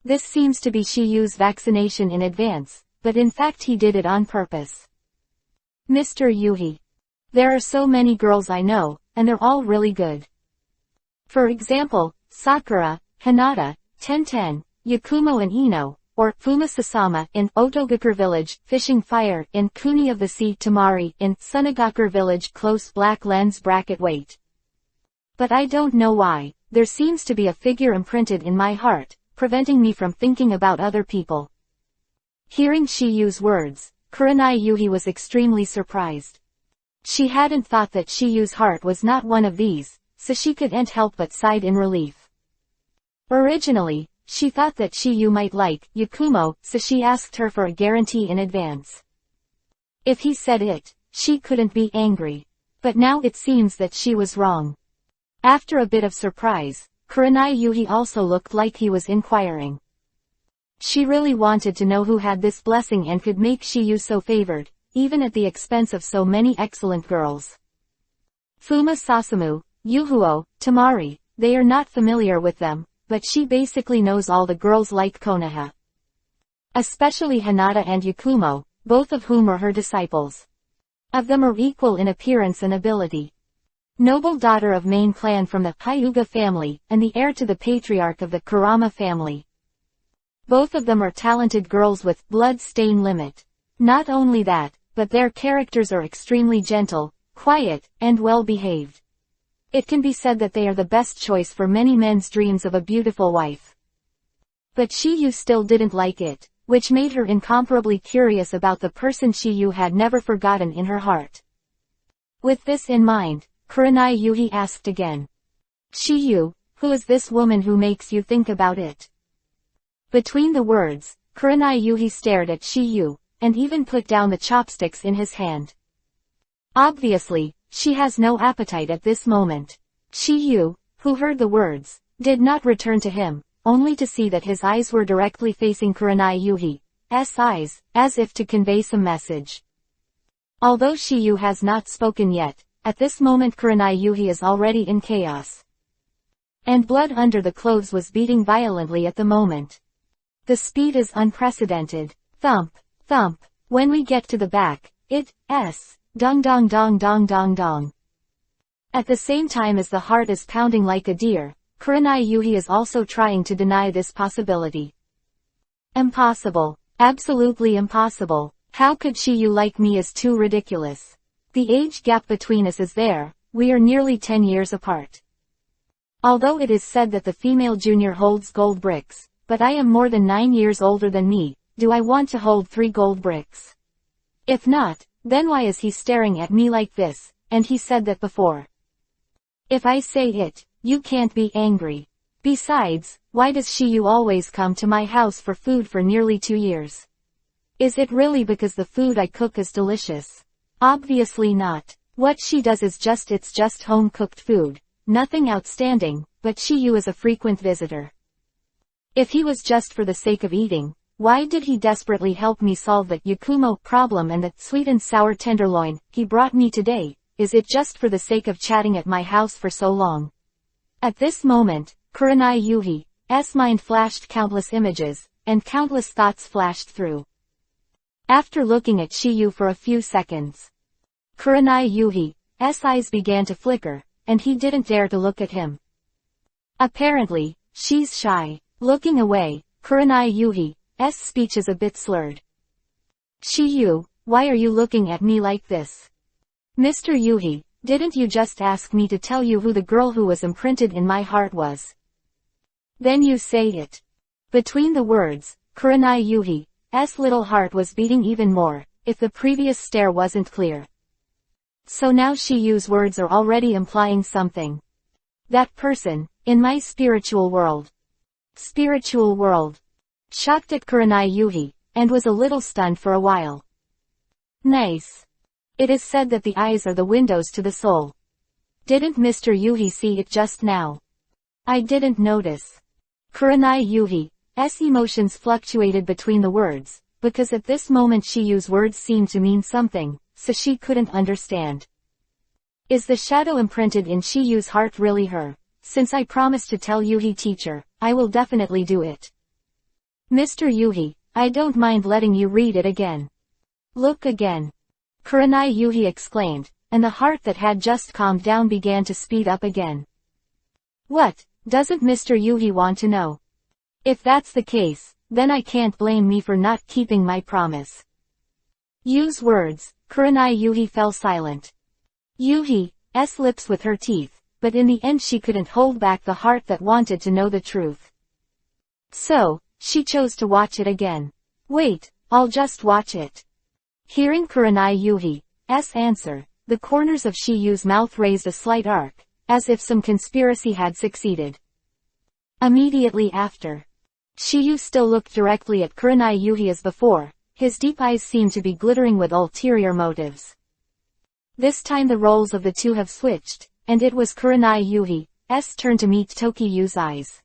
This seems to be Shiyu's vaccination in advance, but in fact he did it on purpose. Mr. Yuhi. There are so many girls I know, and they're all really good. For example, Sakura, Hinata, Tenten, Yakumo and Ino, or Fuma Sasama in Otogakure Village, Fishing Fire in Kuni of the Sea Tamari in Sunagakure Village close black lens bracket wait. But I don't know why, there seems to be a figure imprinted in my heart, preventing me from thinking about other people. Hearing Shiyu's words, Kurenai Yuhi was extremely surprised. She hadn't thought that Shiyu's heart was not one of these, so she couldn't help but sigh in relief. Originally, she thought that Shiyu might like Yakumo, so she asked her for a guarantee in advance. If he said it, she couldn't be angry. But now it seems that she was wrong. After a bit of surprise, Kurenai Yuhi also looked like he was inquiring. She really wanted to know who had this blessing and could make Shiyu so favored, even at the expense of so many excellent girls. Fuma Sasamu, Yuhuo, Tamari, they are not familiar with them, but she basically knows all the girls like Konoha. Especially Hinata and Yakumo, both of whom are her disciples. Of them are equal in appearance and ability. Noble daughter of main clan from the Hyuga family, and the heir to the patriarch of the Kurama family. Both of them are talented girls with blood stain limit. Not only that, but their characters are extremely gentle, quiet, and well-behaved. It can be said that they are the best choice for many men's dreams of a beautiful wife. But Shiyu still didn't like it, which made her incomparably curious about the person Shiyu had never forgotten in her heart. With this in mind, Kurenai Yuhi asked again. Shiyu, who is this woman who makes you think about it? Between the words, Kurenai Yuhi stared at Shiyu, and even put down the chopsticks in his hand. Obviously, she has no appetite at this moment. Shiyu, who heard the words, did not return to him, only to see that his eyes were directly facing Kurenai Yuhi's eyes, as if to convey some message. Although Shiyu has not spoken yet, at this moment Kurenai Yuhi is already in chaos. And blood under the clothes was beating violently at the moment. The speed is unprecedented. Thump, thump. When we get to the back, it's dong dong dong dong dong dong. At the same time as the heart is pounding like a deer, Kurenai Yuhi is also trying to deny this possibility. Impossible. Absolutely impossible. How could Shiyu like me is too ridiculous. The age gap between us is there, we are nearly 10 years apart. Although it is said that the female junior holds gold bricks, but I am more than 9 years older than me, do I want to hold 3 gold bricks? If not, then why is he staring at me like this, and he said that before. If I say it, you can't be angry. Besides, why does Shiyu always come to my house for food for nearly 2 years? Is it really because the food I cook is delicious? Obviously not. What she does is it's just home-cooked food, nothing outstanding, but Shiyu is a frequent visitor. If he was just for the sake of eating, why did he desperately help me solve that Yakumo problem and that sweet and sour tenderloin he brought me today? Is it just for the sake of chatting at my house for so long? At this moment, Kurenai Yuhi's mind flashed countless images, and countless thoughts flashed through. After looking at Shiyu for a few seconds, Kurenai Yuhi's eyes began to flicker, and he didn't dare to look at him. Apparently, she's shy. Looking away, Kurenai Yuhi's speech is a bit slurred. Shiyu, why are you looking at me like this? Mr. Yuhi, didn't you just ask me to tell you who the girl who was imprinted in my heart was? Then you say it. Between the words, Kurenai Yuhi's little heart was beating even more, if the previous stare wasn't clear. So now Shiyu's words are already implying something. That person, in my spiritual world. Spiritual world. Shocked at Kurenai Yuhi, and was a little stunned for a while. Nice. It is said that the eyes are the windows to the soul. Didn't Mr. Yuhi see it just now? I didn't notice. Kurenai Yuhi's emotions fluctuated between the words, because at this moment Shiyu's words seemed to mean something, so she couldn't understand. Is the shadow imprinted in Shiyu's heart really her? Since I promised to tell Yuhi teacher, I will definitely do it. Mr. Yuhi, I don't mind letting you read it again. Look again. Kurenai Yuhi exclaimed, and the heart that had just calmed down began to speed up again. What, doesn't Mr. Yuhi want to know? If that's the case, then I can't blame me for not keeping my promise. Use words. Kurenai Yuhi fell silent. Yuhi's lips with her teeth, but in the end she couldn't hold back the heart that wanted to know the truth. So, she chose to watch it again. Wait, I'll just watch it. Hearing Kurenai Yuhi's answer, the corners of Shiyu's mouth raised a slight arc, as if some conspiracy had succeeded. Immediately after, Shiyu still looked directly at Kurenai Yuhi as before, his deep eyes seemed to be glittering with ulterior motives. This time the roles of the two have switched, and it was Kurenai Yuhi's turn to meet Tokiyu's eyes.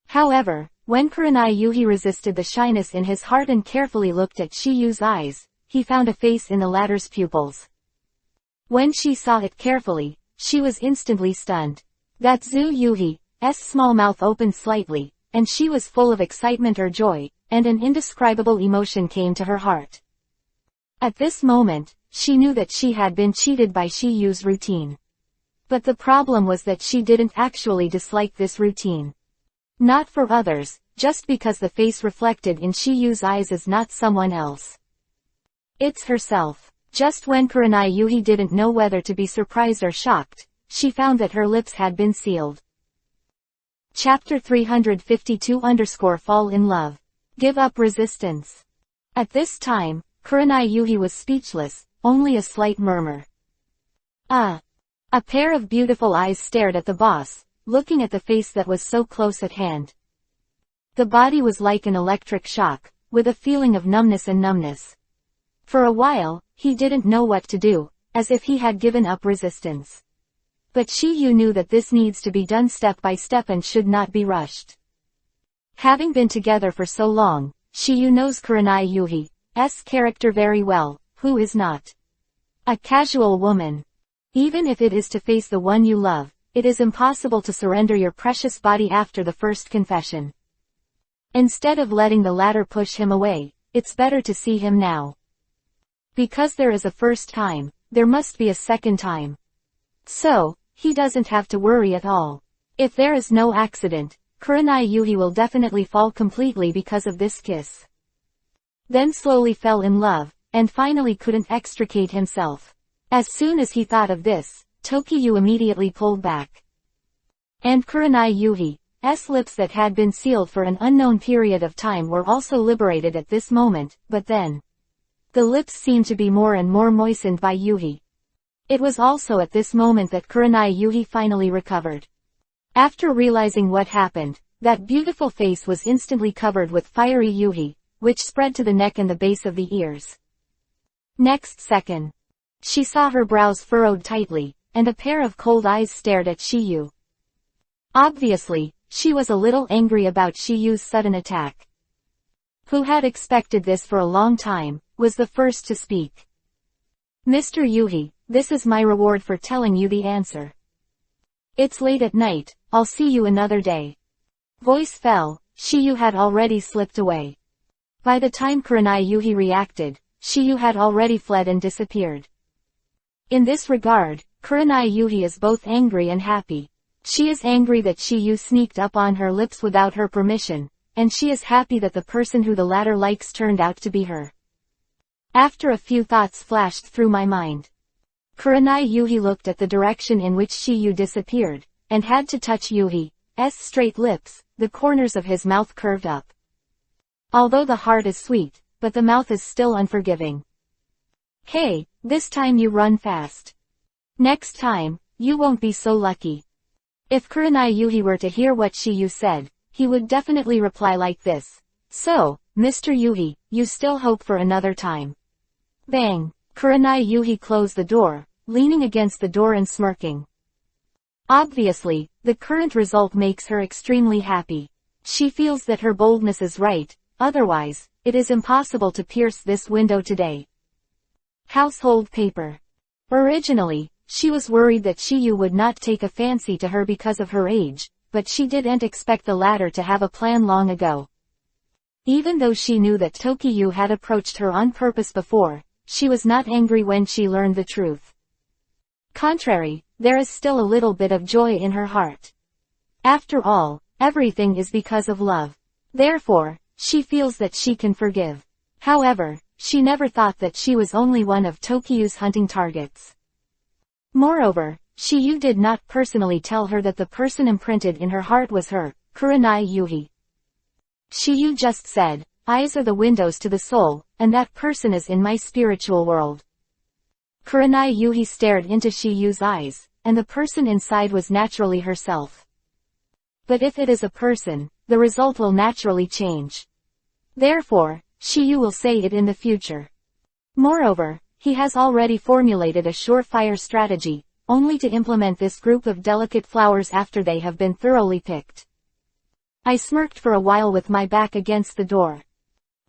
However, when Kurenai Yuhi resisted the shyness in his heart and carefully looked at Shiyu's eyes, he found a face in the latter's pupils. When she saw it carefully, she was instantly stunned. That Zu Yuhi's small mouth opened slightly, and she was full of excitement or joy, and an indescribable emotion came to her heart. At this moment, she knew that she had been cheated by Shiyu's routine. But the problem was that she didn't actually dislike this routine. Not for others, just because the face reflected in Shiyu's eyes is not someone else. It's herself. Just when Kurenai Yuhi didn't know whether to be surprised or shocked, she found that her lips had been sealed. Chapter 352_Fall in Love. Give up resistance. At this time, Kurenai Yuhi was speechless, only a slight murmur. A pair of beautiful eyes stared at the boss, looking at the face that was so close at hand. The body was like an electric shock, with a feeling of numbness. For a while, he didn't know what to do, as if he had given up resistance. But Shiyu knew that this needs to be done step by step and should not be rushed. Having been together for so long, Shiyu knows Kurenai Yuhi's character very well, who is not a casual woman. Even if it is to face the one you love, it is impossible to surrender your precious body after the first confession. Instead of letting the latter push him away, it's better to see him now. Because there is a first time, there must be a second time. So, he doesn't have to worry at all. If there is no accident, Kurenai Yuhi will definitely fall completely because of this kiss. Then slowly fell in love, and finally couldn't extricate himself. As soon as he thought of this, Tokiyu immediately pulled back. And Kurenai Yuhi's lips that had been sealed for an unknown period of time were also liberated at this moment, but then the lips seemed to be more and more moistened by Yuhi. It was also at this moment that Kurenai Yuhi finally recovered. After realizing what happened, that beautiful face was instantly covered with fiery Yuhi, which spread to the neck and the base of the ears. Next second, she saw her brows furrowed tightly, and a pair of cold eyes stared at Shiyu. Obviously, she was a little angry about Shiyu's sudden attack. Who had expected this for a long time, was the first to speak. Mr. Yuhi, this is my reward for telling you the answer. It's late at night, I'll see you another day. Voice fell, Shiyu had already slipped away. By the time Kurenai Yuhi reacted, Shiyu had already fled and disappeared. In this regard, Kurenai Yuhi is both angry and happy. She is angry that Shiyu sneaked up on her lips without her permission, and she is happy that the person who the latter likes turned out to be her. After a few thoughts flashed through my mind, Kurenai Yuhi looked at the direction in which Shiyu disappeared, and had to touch Yuhi's straight lips, the corners of his mouth curved up. Although the heart is sweet, but the mouth is still unforgiving. Hey, this time you run fast. Next time, you won't be so lucky. If Kurenai Yuhi were to hear what Shiyu said, he would definitely reply like this. So, Mr. Yuhi, you still hope for another time. Bang! Kurenai Yuhi closed the door, leaning against the door and smirking. Obviously, the current result makes her extremely happy. She feels that her boldness is right, otherwise, it is impossible to pierce this window today. Household paper. Originally, she was worried that Shiyu would not take a fancy to her because of her age, but she didn't expect the latter to have a plan long ago. Even though she knew that Tokiyu had approached her on purpose before, she was not angry when she learned the truth. Contrary, there is still a little bit of joy in her heart. After all, everything is because of love. Therefore, she feels that she can forgive. However, she never thought that she was only one of Tokiyu's hunting targets. Moreover, Shiyu did not personally tell her that the person imprinted in her heart was her, Kurenai Yuhi. Shiyu just said, eyes are the windows to the soul, and that person is in my spiritual world. Kurenai Yuhi stared into Shiyu's eyes, and the person inside was naturally herself. But if it is a person, the result will naturally change. Therefore, Shiyu will say it in the future. Moreover, he has already formulated a surefire strategy, only to implement this group of delicate flowers after they have been thoroughly picked. I smirked for a while with my back against the door.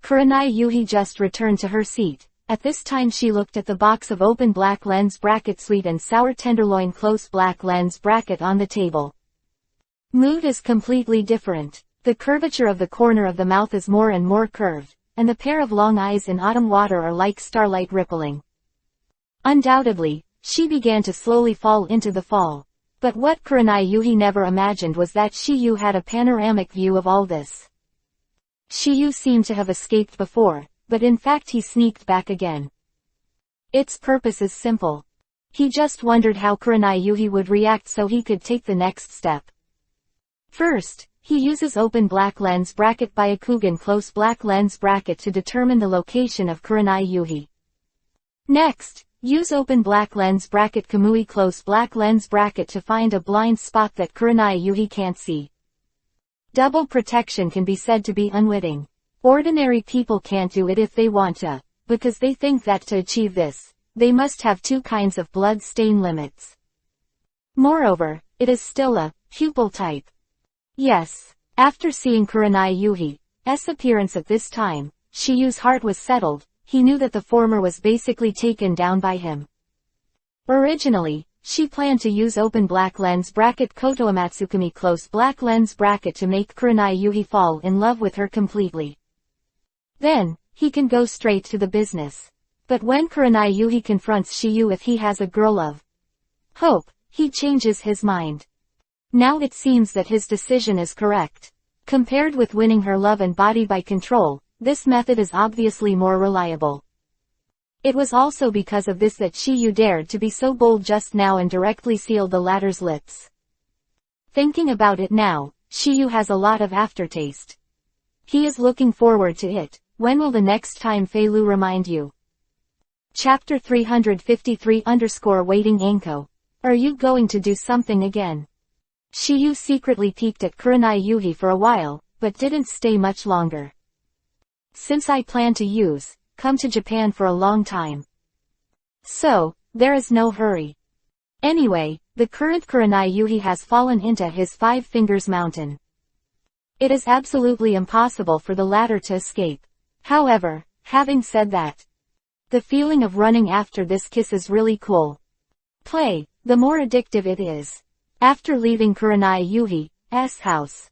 Kurenai Yuhi just returned to her seat. At this time she looked at the box of open black lens bracket sweet and sour tenderloin close black lens bracket on the table. Mood is completely different. The curvature of the corner of the mouth is more and more curved, and the pair of long eyes in autumn water are like starlight rippling. Undoubtedly, she began to slowly fall into the fall. But what Kurenai Yuhi never imagined was that Shiyu had a panoramic view of all this. Shiyu seemed to have escaped before, but in fact he sneaked back again. Its purpose is simple. He just wondered how Kurenai Yuhi would react so he could take the next step. First, he uses open black lens bracket Byakugan close black lens bracket to determine the location of Kurenai Yuhi. Next, use open black lens bracket Kamui close black lens bracket to find a blind spot that Kurenai Yuhi can't see. Double protection can be said to be unwitting. Ordinary people can't do it if they want to, because they think that to achieve this, they must have two kinds of blood stain limits. Moreover, it is still a pupil type. Yes, after seeing Kurenai Yuhi's appearance at this time, Shiyu's heart was settled. He knew that the former was basically taken down by him. Originally, she planned to use open black lens bracket Kotoamatsukumi close black lens bracket to make Kurenai Yuhi fall in love with her completely. Then, he can go straight to the business. But when Kurenai Yuhi confronts Shiyu if he has a girl of hope, he changes his mind. Now it seems that his decision is correct. Compared with winning her love and body by control, this method is obviously more reliable. It was also because of this that Shiyu dared to be so bold just now and directly sealed the latter's lips. Thinking about it now, Shiyu has a lot of aftertaste. He is looking forward to it. When will the next time Feilu remind you? Chapter 353_waiting Anko. Are you going to do something again? Shiyu secretly peeked at Kurenai Yuhi for a while, but didn't stay much longer. Since I plan to come to Japan for a long time. So, there is no hurry. Anyway, the current Kurenai Yuhi has fallen into his 5 Fingers Mountain. It is absolutely impossible for the latter to escape. However, having said that, the feeling of running after this kiss is really cool. The more addictive it is. After leaving Kurenai Yuhi's house,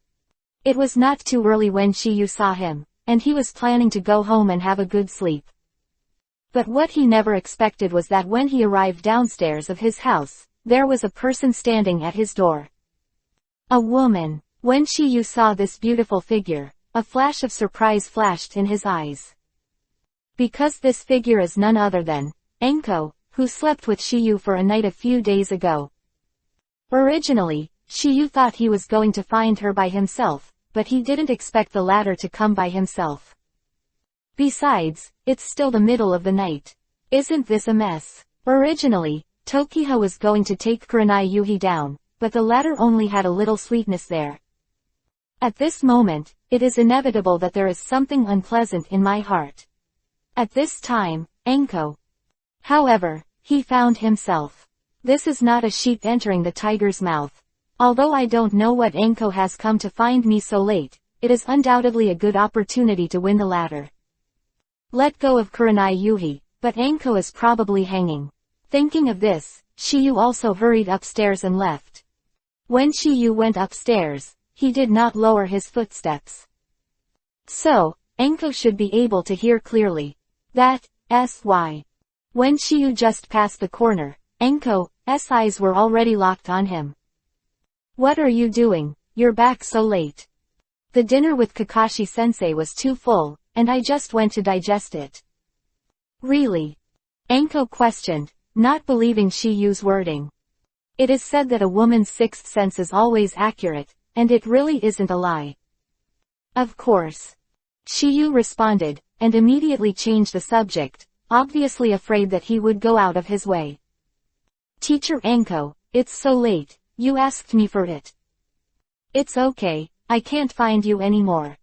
it was not too early when Shiyu saw him. and he was planning to go home and have a good sleep. But what he never expected was that when he arrived downstairs of his house, there was a person standing at his door. A woman. When Shiyu saw this beautiful figure, a flash of surprise flashed in his eyes. Because this figure is none other than Enko, who slept with Shiyu for a night a few days ago. Originally, Shiyu thought he was going to find her by himself, but he didn't expect the latter to come by himself. Besides, it's still the middle of the night. Isn't this a mess? Originally, Tokiha was going to take Kurenai Yuhi down, but the latter only had a little sweetness there. At this moment, it is inevitable that there is something unpleasant in my heart. At this time, Enko. However, he found himself. This is not a sheep entering the tiger's mouth. Although I don't know what Enko has come to find me so late, it is undoubtedly a good opportunity to win the latter. Let go of Kurenai Yuhi, but Enko is probably hanging. Thinking of this, Shiyu also hurried upstairs and left. When Shiyu went upstairs, he did not lower his footsteps. So, Enko should be able to hear clearly. That's why. When Shiyu just passed the corner, Enko's eyes were already locked on him. What are you doing? You're back so late. The dinner with Kakashi-sensei was too full, and I just went to digest it. Really? Enko questioned, not believing Shiyu's wording. It is said that a woman's sixth sense is always accurate, and it really isn't a lie. Of course. Shiyu responded, and immediately changed the subject, obviously afraid that he would go out of his way. Teacher Enko, it's so late, you asked me for it. It's okay, I can't find you anymore.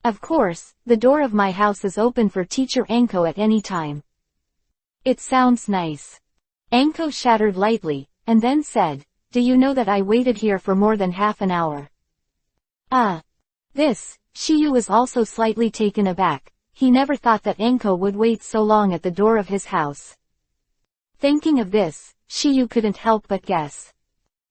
Of course, the door of my house is open for Teacher Enko at any time. It sounds nice. Enko shattered lightly, and then said, do you know that I waited here for more than half an hour? Shiyu was also slightly taken aback. He never thought that Enko would wait so long at the door of his house. Thinking of this, Shiyu couldn't help but guess.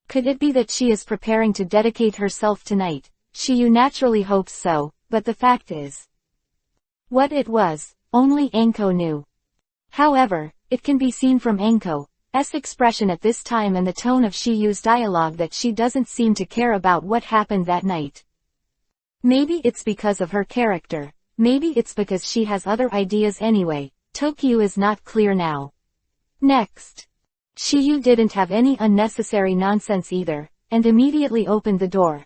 Could it be that she is preparing to dedicate herself tonight? Shiyu naturally hopes so, but the fact is. What it was, only Enko knew. However, it can be seen from Enko's expression at this time and the tone of Shiyu's dialogue that she doesn't seem to care about what happened that night. Maybe it's because of her character. Maybe it's because she has other ideas anyway. Tokyo is not clear now. Next. Shiyu didn't have any unnecessary nonsense either, and immediately opened the door.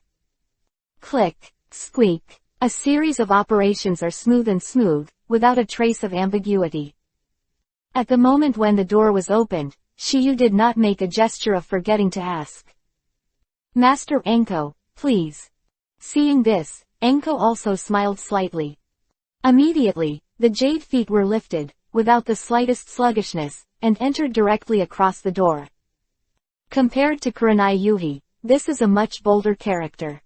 Click, squeak. A series of operations are smooth, without a trace of ambiguity. At the moment when the door was opened, Shiyu did not make a gesture of forgetting to ask. Master Enko, please. Seeing this, Enko also smiled slightly. Immediately, the jade feet were lifted, without the slightest sluggishness, and entered directly across the door. Compared to Kurenai Yuhi, this is a much bolder character.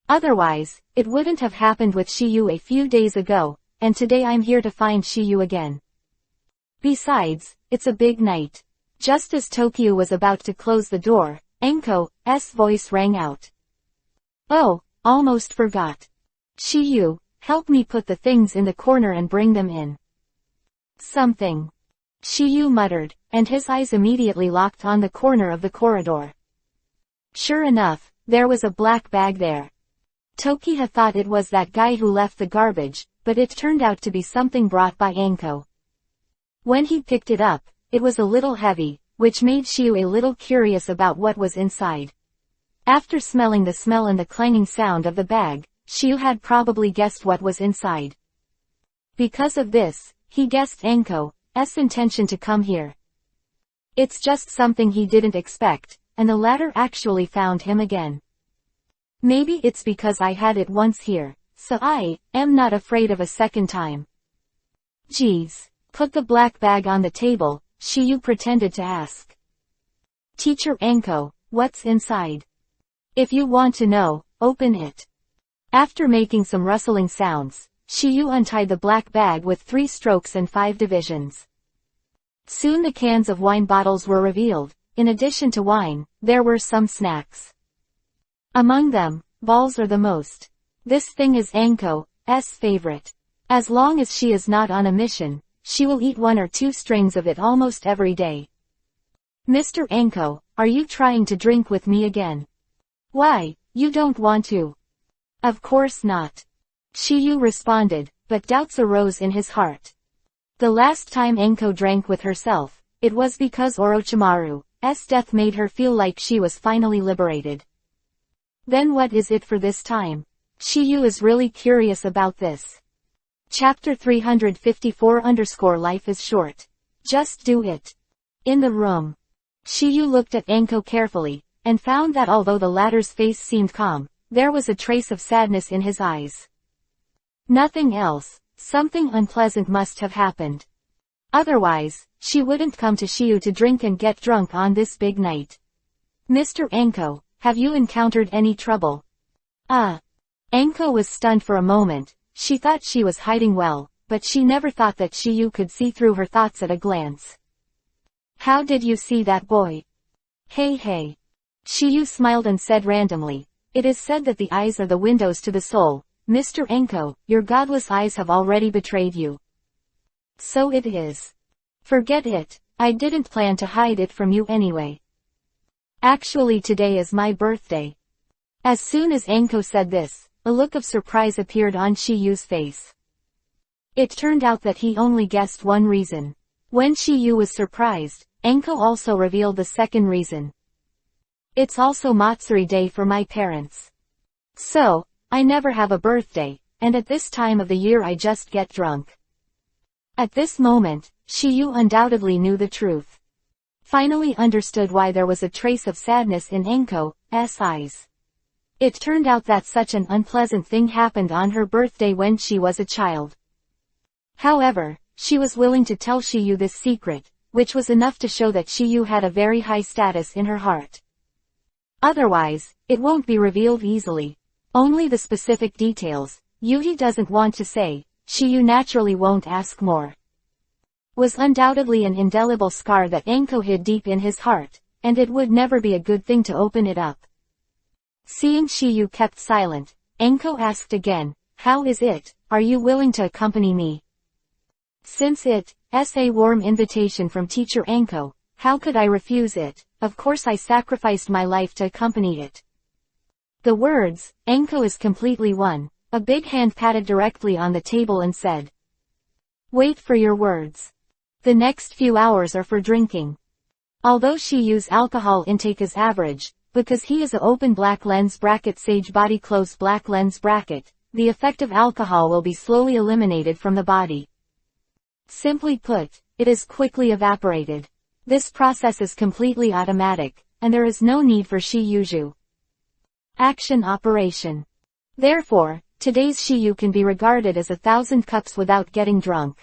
Otherwise, it wouldn't have happened with Shiyu a few days ago, and today I'm here to find Shiyu again. Besides, it's a big night. Just as Tokyo was about to close the door, Enko's voice rang out. Oh, almost forgot. Shiyu, help me put the things in the corner and bring them in. Something. Shiyu muttered, and his eyes immediately locked on the corner of the corridor. Sure enough, there was a black bag there. Tokiha thought it was that guy who left the garbage, but it turned out to be something brought by Enko. When he picked it up, it was a little heavy, which made Shiyu a little curious about what was inside. After smelling the smell and the clanging sound of the bag, Shiyu had probably guessed what was inside. Because of this, he guessed Enko's intention to come here. It's just something he didn't expect, and the latter actually found him again. Maybe it's because I had it once here, so I am not afraid of a second time. Geez. Put the black bag on the table, Shiyu pretended to ask. Teacher Enko, what's inside? If you want to know, open it. After making some rustling sounds, Shiyu untied the black bag with 3 strokes and 5 divisions. Soon the cans of wine bottles were revealed. In addition to wine, there were some snacks. Among them, balls are the most. This thing is Enko's favorite. As long as she is not on a mission, she will eat 1 or 2 strings of it almost every day. Mr. Anko, are you trying to drink with me again? Why, you don't want to? Of course not. Shiyu responded, but doubts arose in his heart. The last time Anko drank with herself, it was because Orochimaru's death made her feel like she was finally liberated. Then what is it for this time? Shiyu is really curious about this. Chapter 354 Life is short. Just do it. In the room. Shiyu looked at Anko carefully, and found that although the latter's face seemed calm, there was a trace of sadness in his eyes. Nothing else, something unpleasant must have happened. Otherwise, she wouldn't come to Shiyu to drink and get drunk on this big night. Mr. Anko, have you encountered any trouble? Anko was stunned for a moment. She thought she was hiding well, but she never thought that Shiyu could see through her thoughts at a glance. How did you see that boy? Hey. Shiyu smiled and said randomly, it is said that the eyes are the windows to the soul. Mr. Anko, your godless eyes have already betrayed you. So it is. Forget it, I didn't plan to hide it from you anyway. Actually today is my birthday. As soon as Anko said this, a look of surprise appeared on Shiyu's face. It turned out that he only guessed one reason. When Shiyu was surprised, Anko also revealed the second reason. It's also Matsuri Day for my parents. So, I never have a birthday, and at this time of the year I just get drunk. At this moment, Shiyu undoubtedly knew the truth. Finally understood why there was a trace of sadness in Anko's eyes. It turned out that such an unpleasant thing happened on her birthday when she was a child. However, she was willing to tell Shiyu this secret, which was enough to show that Shiyu had a very high status in her heart. Otherwise, it won't be revealed easily. Only the specific details, Yuji doesn't want to say, Shiyu naturally won't ask more. Was undoubtedly an indelible scar that Anko hid deep in his heart, and it would never be a good thing to open it up. Seeing Shiyu kept silent, Anko asked again, how is it, are you willing to accompany me? Since it's a warm invitation from Teacher Anko, how could I refuse it? Of course I sacrificed my life to accompany it. The words, Anko is completely won. A big hand patted directly on the table and said, wait for your words. The next few hours are for drinking. Although Shiyu's alcohol intake is average, because he is a open black lens bracket sage body close black lens bracket, the effect of alcohol will be slowly eliminated from the body. Simply put, it is quickly evaporated. This process is completely automatic, and there is no need for Shiyuju. Action operation. Therefore, today's Shiyu can be regarded as 1,000 cups without getting drunk.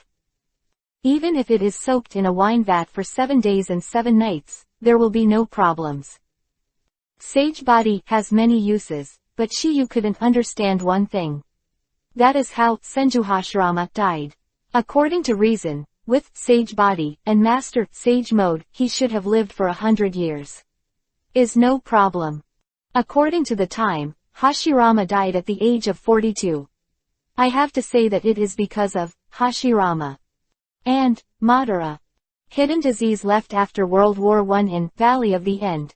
Even if it is soaked in a wine vat for 7 days and 7 nights, there will be no problems. Sage body has many uses, but Shiyu couldn't understand one thing. That is how Senju Hashirama died. According to reason, with sage body and master sage mode, he should have lived for 100 years. Is no problem. According to the time, Hashirama died at the age of 42. I have to say that it is because of Hashirama and Madara. Hidden disease left after World War I in Valley of the End.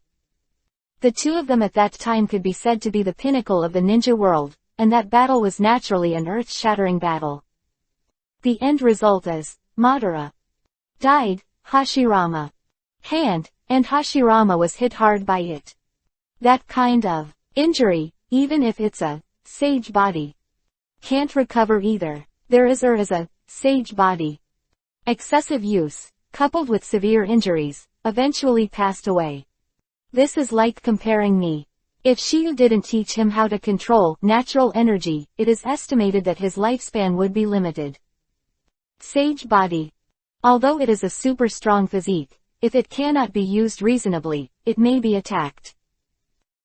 The two of them at that time could be said to be the pinnacle of the ninja world, and that battle was naturally an earth-shattering battle. The end result is, Madara died, Hashirama and Hashirama was hit hard by it. That kind of injury, even if it's a sage body, can't recover either. There is a sage body. Excessive use, coupled with severe injuries, eventually passed away. This is like comparing me. If Shiyu didn't teach him how to control natural energy, it is estimated that his lifespan would be limited. Sage body. Although it is a super strong physique, if it cannot be used reasonably, it may be attacked.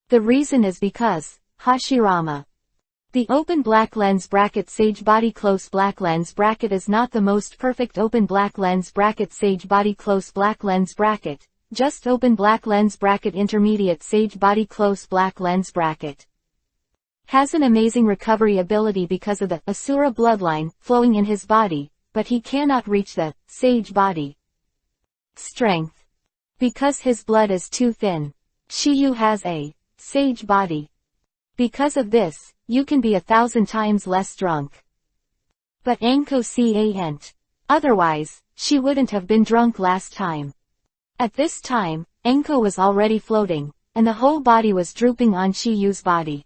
The reason is because Hashirama. The open black lens bracket sage body close black lens bracket is not the most perfect open black lens bracket sage body close black lens bracket, just open black lens bracket intermediate sage body close black lens bracket. Has an amazing recovery ability because of the Asura bloodline flowing in his body, but he cannot reach the sage body. Strength. Because his blood is too thin. Shiyu has a sage body. Because of this, you can be 1,000 times less drunk. But Anko can't. Otherwise, she wouldn't have been drunk last time. At this time, Anko was already floating, and the whole body was drooping on Shiyu's body.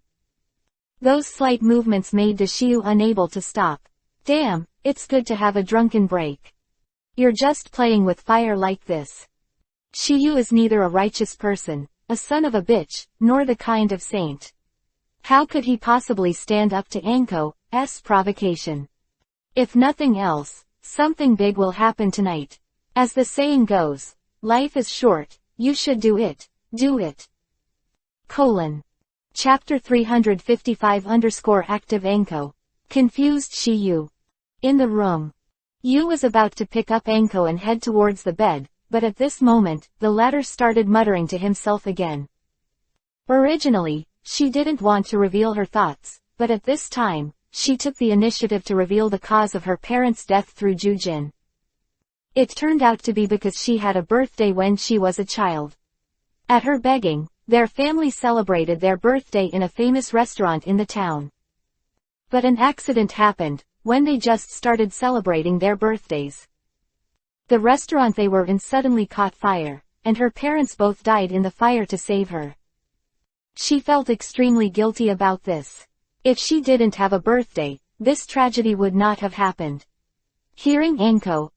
Those slight movements made Shiyu unable to stop. Damn, it's good to have a drunken break. You're just playing with fire like this. Shiyu is neither a righteous person, a son of a bitch, nor the kind of saint. How could he possibly stand up to Anko's provocation? If nothing else, something big will happen tonight. As the saying goes, life is short, you should do it. Chapter 355 Active Anko. Confused Shiyu. In the room. Yu was about to pick up Anko and head towards the bed, but at this moment, the latter started muttering to himself again. Originally, she didn't want to reveal her thoughts, but at this time, she took the initiative to reveal the cause of her parents' death through Jujin. It turned out to be because she had a birthday when she was a child. At her begging, their family celebrated their birthday in a famous restaurant in the town. But an accident happened, when they just started celebrating their birthdays. The restaurant they were in suddenly caught fire, and her parents both died in the fire to save her. She felt extremely guilty about this. If she didn't have a birthday, this tragedy would not have happened. Hearing Anko's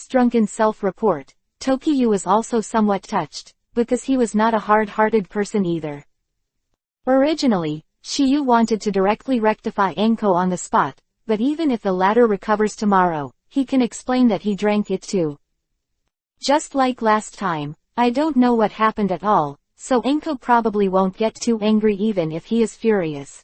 drunken self-report, Tokiyu was also somewhat touched, because he was not a hard-hearted person either. Originally, Shiyu wanted to directly rectify Anko on the spot, but even if the latter recovers tomorrow, he can explain that he drank it too. Just like last time, I don't know what happened at all, so Anko probably won't get too angry even if he is furious.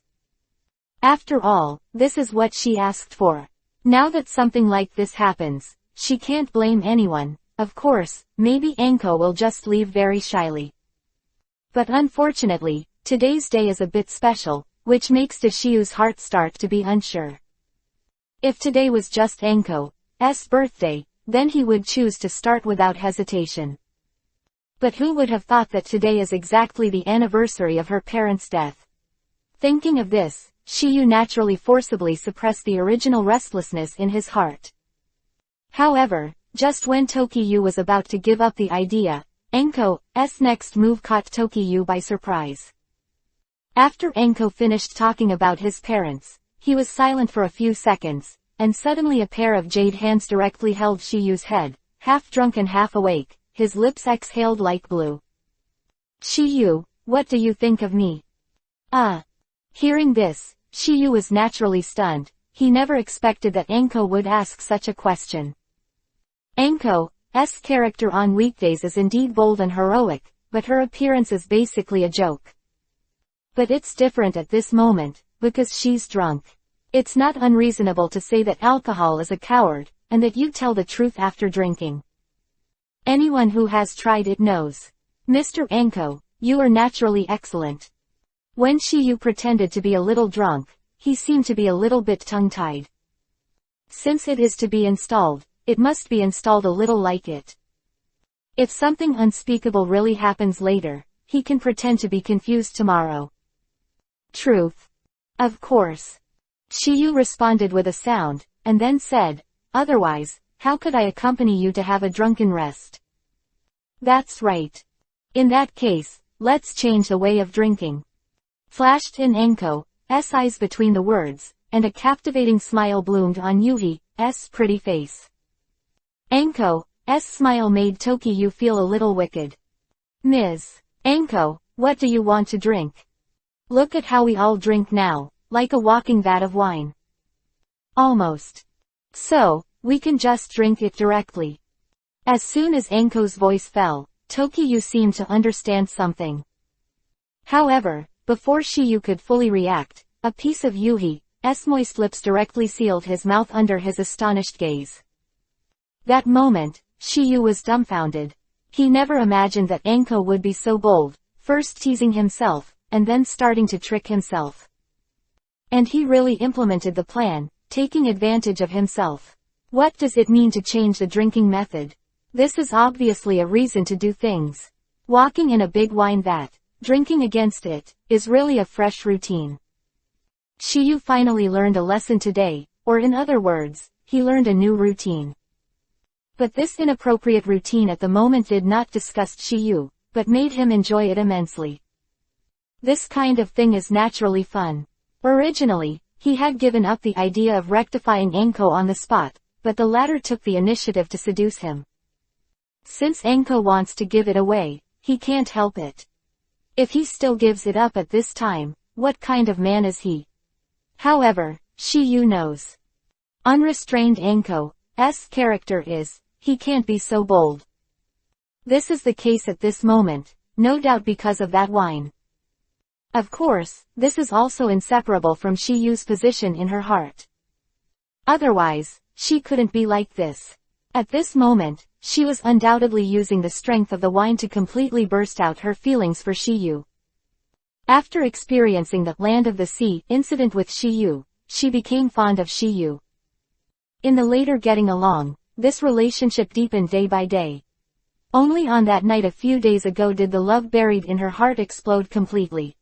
After all, this is what she asked for. Now that something like this happens, she can't blame anyone. Of course, maybe Anko will just leave very shyly. But unfortunately, today's day is a bit special, which makes Shiyu's heart start to be unsure. If today was just Anko's birthday, then he would choose to start without hesitation. But who would have thought that today is exactly the anniversary of her parents' death? Thinking of this, Shiyu naturally forcibly suppressed the original restlessness in his heart. However, just when Tokiyu was about to give up the idea, Anko's next move caught Tokiyu by surprise. After Anko finished talking about his parents, he was silent for a few seconds, and suddenly a pair of jade hands directly held Shiyu's head, half drunk and half awake, his lips exhaled like blue. Shiyu, what do you think of me? Hearing this, Shiyu was naturally stunned. He never expected that Anko would ask such a question. Anko's character on weekdays is indeed bold and heroic, but her appearance is basically a joke. But it's different at this moment, because she's drunk. It's not unreasonable to say that alcohol is a coward, and that you tell the truth after drinking. Anyone who has tried it knows. Mr. Anko, you are naturally excellent. When Shiyu pretended to be a little drunk, he seemed to be a little bit tongue-tied. Since it is to be installed, it must be installed a little like it. If something unspeakable really happens later, he can pretend to be confused tomorrow. Truth. Of course. Shiyu responded with a sound, and then said, otherwise, how could I accompany you to have a drunken rest? That's right. In that case, let's change the way of drinking. Flashed in Anko's eyes between the words, and a captivating smile bloomed on Yuhi's pretty face. Anko's smile made Tokiyu feel a little wicked. Ms. Anko, what do you want to drink? Look at how we all drink now, like a walking vat of wine. Almost. So, we can just drink it directly. As soon as Anko's voice fell, Tokiyu seemed to understand something. However, before Shiyu could fully react, a piece of Yuhi's moist lips directly sealed his mouth under his astonished gaze. That moment, Shiyu was dumbfounded. He never imagined that Anko would be so bold, first teasing himself, and then starting to trick himself. And he really implemented the plan, taking advantage of himself. What does it mean to change the drinking method? This is obviously a reason to do things. Walking in a big wine vat, drinking against it, is really a fresh routine. Shiyu finally learned a lesson today, or in other words, he learned a new routine. But this inappropriate routine at the moment did not disgust Shiyu, but made him enjoy it immensely. This kind of thing is naturally fun. Originally, he had given up the idea of rectifying Enko on the spot, but the latter took the initiative to seduce him. Since Enko wants to give it away, he can't help it. If he still gives it up at this time, what kind of man is he? However, Shiyu knows. Unrestrained Enko's character is, he can't be so bold. This is the case at this moment, no doubt because of that wine. Of course, this is also inseparable from Shiyu's position in her heart. Otherwise, she couldn't be like this. At this moment, she was undoubtedly using the strength of the wine to completely burst out her feelings for Shiyu. After experiencing the land of the sea incident with Shiyu, she became fond of Shiyu. In the later getting along, this relationship deepened day by day. Only on that night a few days ago did the love buried in her heart explode completely.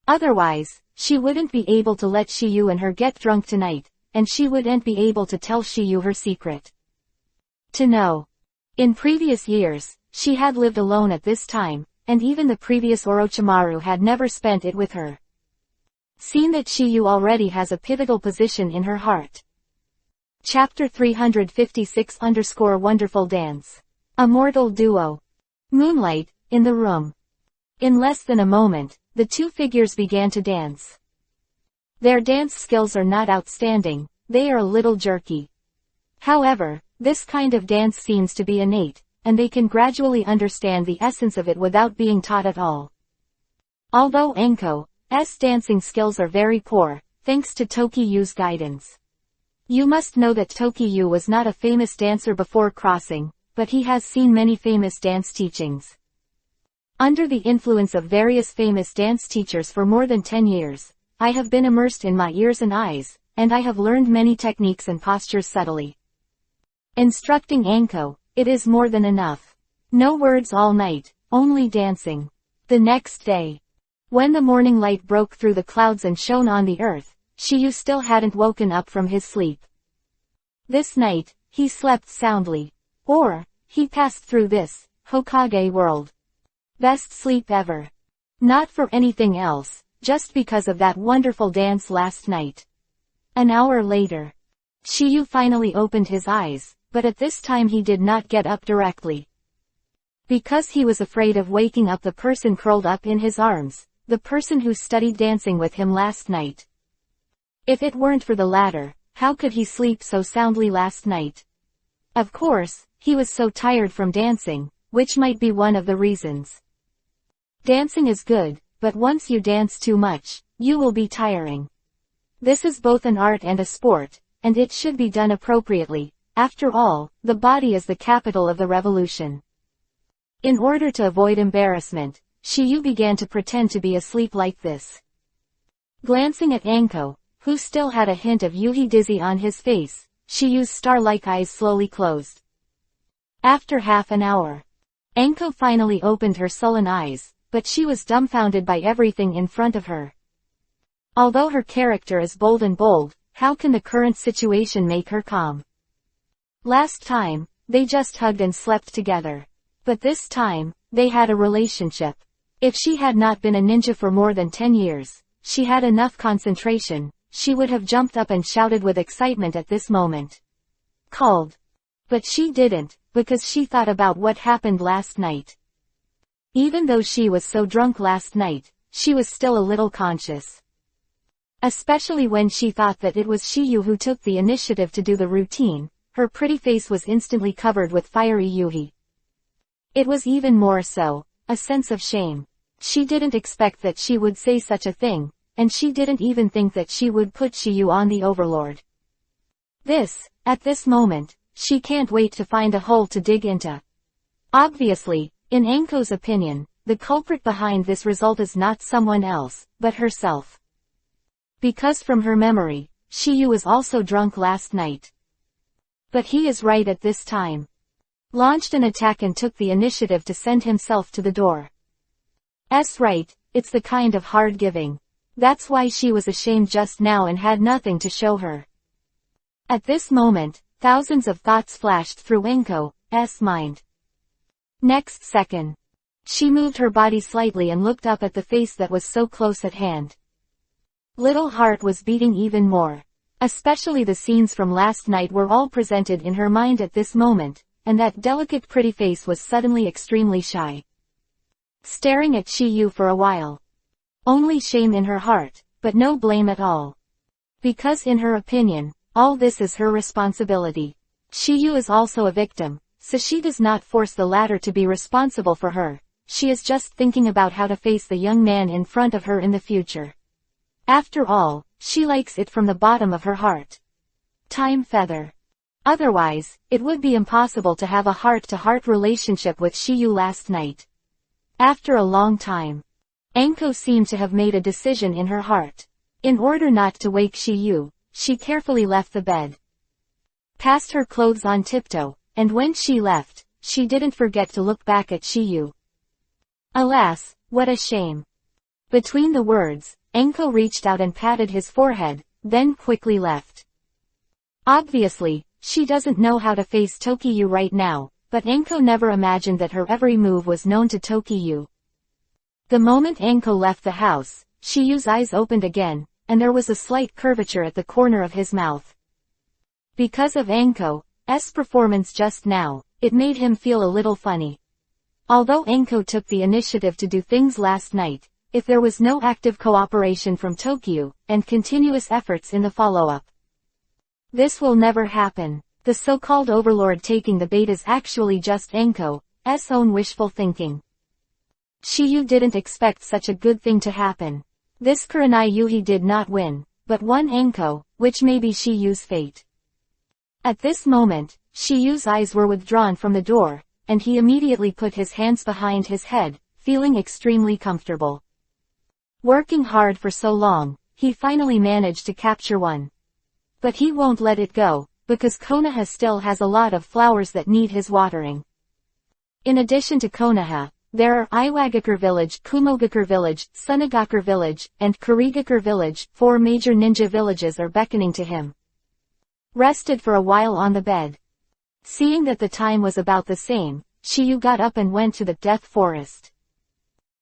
Otherwise, she wouldn't be able to let Shiyu and her get drunk tonight, and she wouldn't be able to tell Shiyu her secret. To know. In previous years, she had lived alone at this time, and even the previous Orochimaru had never spent it with her. Seen that Shiyu already has a pivotal position in her heart. Chapter 356_Wonderful Dance. A mortal duo. Moonlight, in the room. In less than a moment, the two figures began to dance. Their dance skills are not outstanding, they are a little jerky. However, this kind of dance seems to be innate, and they can gradually understand the essence of it without being taught at all. Although Enko's dancing skills are very poor, thanks to Tokiyu's guidance. You must know that Tokiyu was not a famous dancer before crossing, but he has seen many famous dance teachings. Under the influence of various famous dance teachers for more than 10 years, I have been immersed in my ears and eyes, and I have learned many techniques and postures subtly. Instructing Enko, it is more than enough. No words all night, only dancing. The next day, when the morning light broke through the clouds and shone on the earth, Shiyu still hadn't woken up from his sleep. This night, he slept soundly. Or, he passed through this Hokage world. Best sleep ever. Not for anything else, just because of that wonderful dance last night. An hour later, Shiyu finally opened his eyes, but at this time he did not get up directly. Because he was afraid of waking up the person curled up in his arms, the person who studied dancing with him last night. If it weren't for the latter, how could he sleep so soundly last night? Of course, he was so tired from dancing, which might be one of the reasons. Dancing is good, but once you dance too much, you will be tiring. This is both an art and a sport, and it should be done appropriately. After all, the body is the capital of the revolution. In order to avoid embarrassment, Shiyu began to pretend to be asleep like this. Glancing at Enko, who still had a hint of Yuhi dizzy on his face, Shiyu's star-like eyes slowly closed. After half an hour, Enko finally opened her sullen eyes, but she was dumbfounded by everything in front of her. Although her character is bold and bold, how can the current situation make her calm? Last time, they just hugged and slept together. But this time, they had a relationship. If she had not been a ninja for more than 10 years, she had enough concentration, she would have jumped up and shouted with excitement at this moment. Called. But she didn't, because she thought about what happened last night. Even though she was so drunk last night, she was still a little conscious. Especially when she thought that it was Shiyu who took the initiative to do the routine, her pretty face was instantly covered with fiery yuhi. It was even more so, a sense of shame. She didn't expect that she would say such a thing, and she didn't even think that she would put Shiyu on the overlord. At this moment, she can't wait to find a hole to dig into. Obviously, in Enko's opinion, the culprit behind this result is not someone else, but herself. Because from her memory, Shiyu was also drunk last night. But he is right at this time. Launched an attack and took the initiative to send himself to the door. Right, it's the kind of hard giving. That's why she was ashamed just now and had nothing to show her. At this moment, thousands of thoughts flashed through Enko's mind. Next second, she moved her body slightly and looked up at the face that was so close at hand. Little heart was beating even more. Especially the scenes from last night were all presented in her mind at this moment, and that delicate pretty face was suddenly extremely shy. Staring at Shiyu for a while. Only shame in her heart, but no blame at all. Because in her opinion, all this is her responsibility. Shiyu is also a victim, so she does not force the latter to be responsible for her. She is just thinking about how to face the young man in front of her in the future. After all, she likes it from the bottom of her heart. Time feather. Otherwise, it would be impossible to have a heart-to-heart relationship with Shiyu last night. After a long time, Enko seemed to have made a decision in her heart. In order not to wake Shiyu, she carefully left the bed. Passed her clothes on tiptoe, and when she left, she didn't forget to look back at Shiyu. Alas, what a shame. Between the words, Enko reached out and patted his forehead, then quickly left. Obviously, she doesn't know how to face Tokiyu right now, but Enko never imagined that her every move was known to Tokiyu. The moment Enko left the house, Shiyu's eyes opened again, and there was a slight curvature at the corner of his mouth. Because of Enko's performance just now, it made him feel a little funny. Although Enko took the initiative to do things last night, if there was no active cooperation from Tokiyu, and continuous efforts in the follow-up, this will never happen. The so-called overlord taking the bait is actually just Enko's own wishful thinking. Shiyu didn't expect such a good thing to happen. This Kurenai Yuhi did not win, but won Enko, which may be Shiyu's fate. At this moment, Shiyu's eyes were withdrawn from the door, and he immediately put his hands behind his head, feeling extremely comfortable. Working hard for so long, he finally managed to capture one. But he won't let it go, because Konoha still has a lot of flowers that need his watering. In addition to Konoha, there are Iwagakure Village, Kumogakure Village, Sunagakure Village, and Kurigakure Village. 4 major ninja villages are beckoning to him. Rested for a while on the bed. Seeing that the time was about the same, Shiyu got up and went to the Death Forest.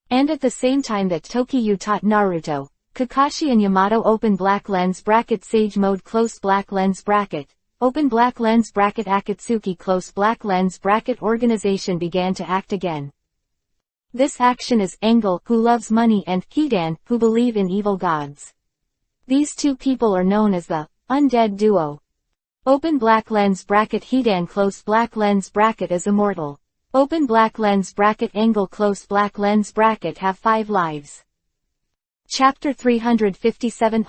And at the same time that Tokiyu taught Naruto, Kakashi and Yamato open black lens bracket Sage mode close black lens bracket, open black lens bracket Akatsuki close black lens bracket organization began to act again. This action is Engel, who loves money, and Hidan, who believe in evil gods. These two people are known as the undead duo. Open black lens bracket Hidan close black lens bracket is immortal. Open black lens bracket Engel close black lens bracket have 5 lives. Chapter 357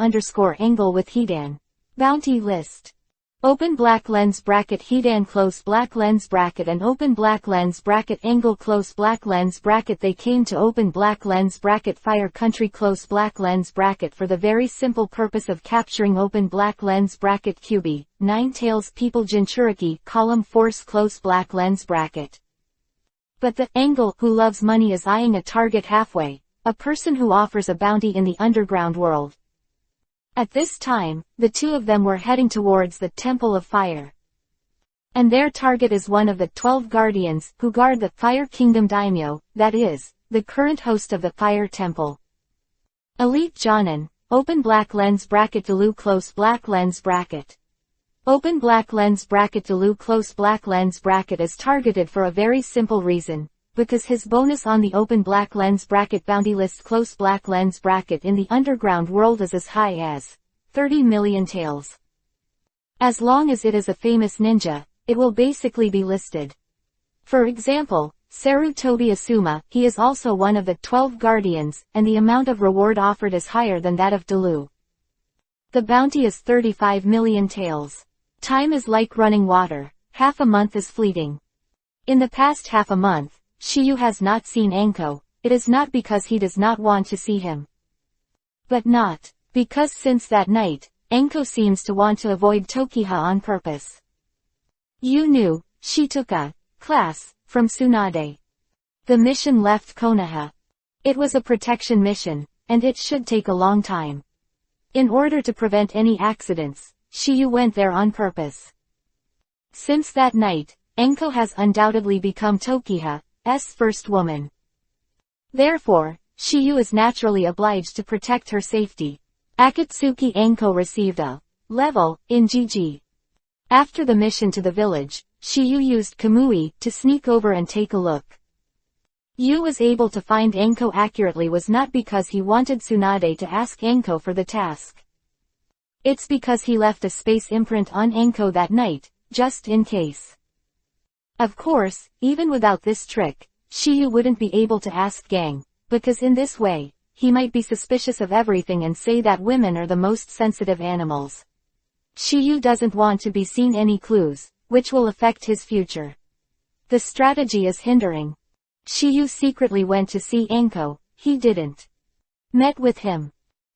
Engel with Hidan. Bounty list. Open black lens bracket Hidan close black lens bracket and open black lens bracket Engel close black lens bracket. They came to open black lens bracket Fire Country close black lens bracket for the very simple purpose of capturing open black lens bracket Kyubi, 9 Tails people Jinchuriki column force close black lens bracket. But the Engel who loves money is eyeing a target halfway, a person who offers a bounty in the underground world. At this time, the two of them were heading towards the Temple of Fire. And their target is one of the 12 guardians who guard the Fire Kingdom Daimyo, that is, the current host of the Fire Temple. Elite Jonin, open black lens bracket Delu close black lens bracket. Open black lens bracket Delu close black lens bracket is targeted for a very simple reason, because his bonus on the open black lens bracket bounty list close black lens bracket in the underground world is as high as 30 million taels. As long as it is a famous ninja, it will basically be listed. For example, Sarutobi Asuma, he is also one of the 12 guardians, and the amount of reward offered is higher than that of Delu. The bounty is 35 million taels. Time is like running water, half a month is fleeting. In the past half a month, Shiyu has not seen Enko. It is not because he does not want to see him. But not Because since that night, Enko seems to want to avoid Tokiha on purpose. You knew, she took a class from Tsunade. The mission left Konoha. It was a protection mission, and it should take a long time. In order to prevent any accidents, Shiyu went there on purpose. Since that night, Enko has undoubtedly become Tokiha's first woman. Therefore, Shiyu is naturally obliged to protect her safety. Akatsuki Enko received a level in GG. After the mission to the village, Shiyu used Kamui to sneak over and take a look. Yu was able to find Enko accurately was not because he wanted Tsunade to ask Enko for the task. It's because he left a space imprint on Enko that night, just in case. Of course, even without this trick, Shiyu wouldn't be able to ask Gang, because in this way, he might be suspicious of everything and say that women are the most sensitive animals. Shiyu doesn't want to be seen any clues, which will affect his future. The strategy is hindering. Shiyu secretly went to see Enko, he didn't met with him.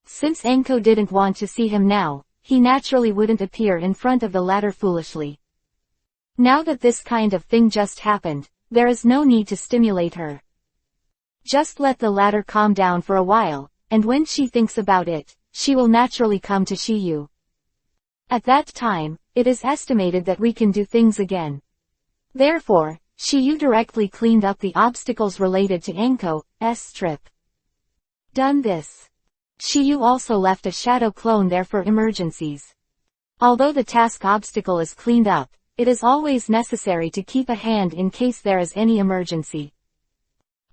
Since Enko didn't want to see him now, he naturally wouldn't appear in front of the latter foolishly. Now that this kind of thing just happened, there is no need to stimulate her. Just let the latter calm down for a while, and when she thinks about it, she will naturally come to Shiyu. At that time, it is estimated that we can do things again. Therefore, Shiyu directly cleaned up the obstacles related to Enko's trip. Done this. Shiyu also left a shadow clone there for emergencies. Although the task obstacle is cleaned up, it is always necessary to keep a hand in case there is any emergency.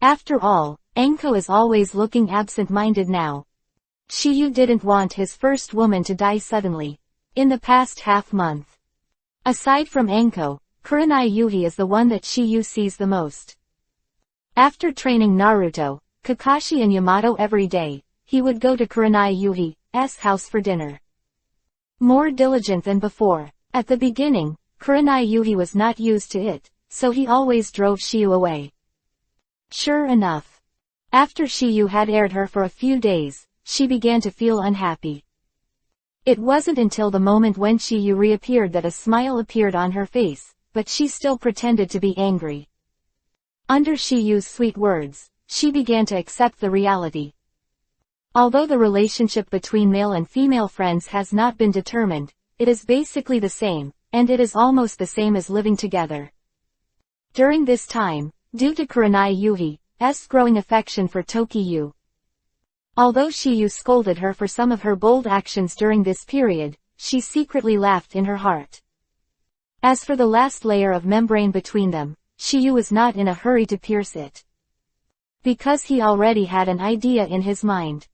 After all, Enko is always looking absent-minded now. Shiyu didn't want his first woman to die suddenly. In the past half-month. Aside from Enko, Kurenai Yuhi is the one that Shiyu sees the most. After training Naruto, Kakashi and Yamato every day, he would go to Kurenai Yuhi's house for dinner. More diligent than before. At the beginning, Kurenai Yuhi was not used to it, so he always drove Shiyu away. Sure enough. After Shiyu had aired her for a few days, she began to feel unhappy. It wasn't until the moment when Shiyu reappeared that a smile appeared on her face, but she still pretended to be angry. Under Shiyu's sweet words, she began to accept the reality. Although the relationship between male and female friends has not been determined, it is basically the same, and it is almost the same as living together. During this time, due to Kurenai Yuhi's growing affection for Tokiyu. Although Shiyu scolded her for some of her bold actions during this period, she secretly laughed in her heart. As for the last layer of membrane between them, Shiyu was not in a hurry to pierce it. Because he already had an idea in his mind.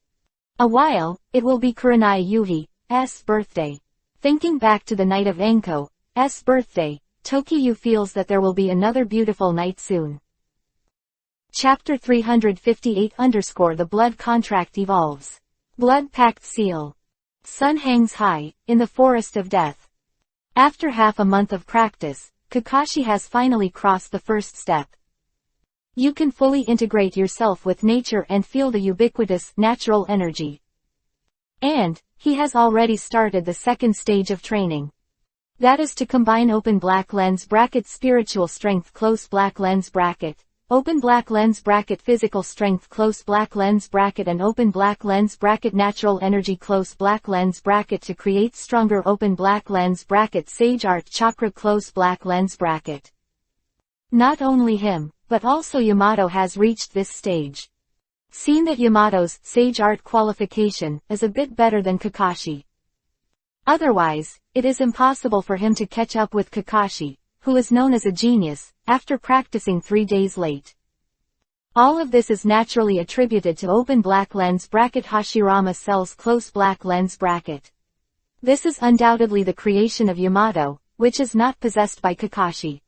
A while, it will be Kurenai Yuhi's birthday. Thinking back to the night of Enko's birthday, Tokiyu feels that there will be another beautiful night soon. Chapter 358 _ The blood contract evolves. Blood pact seal. Sun hangs high, in the forest of death. After half a month of practice, Kakashi has finally crossed the first step. You can fully integrate yourself with nature and feel the ubiquitous, natural energy. And, he has already started the second stage of training. That is to combine open black lens bracket spiritual strength close black lens bracket, open black lens bracket physical strength close black lens bracket and open black lens bracket natural energy close black lens bracket to create stronger open black lens bracket sage art chakra close black lens bracket. Not only him, but also Yamato has reached this stage. Seen that Yamato's sage art qualification is a bit better than Kakashi. Otherwise, it is impossible for him to catch up with Kakashi, who is known as a genius, after practicing 3 days late. All of this is naturally attributed to open black lens bracket Hashirama cells close black lens bracket. This is undoubtedly the creation of Yamato, which is not possessed by Kakashi.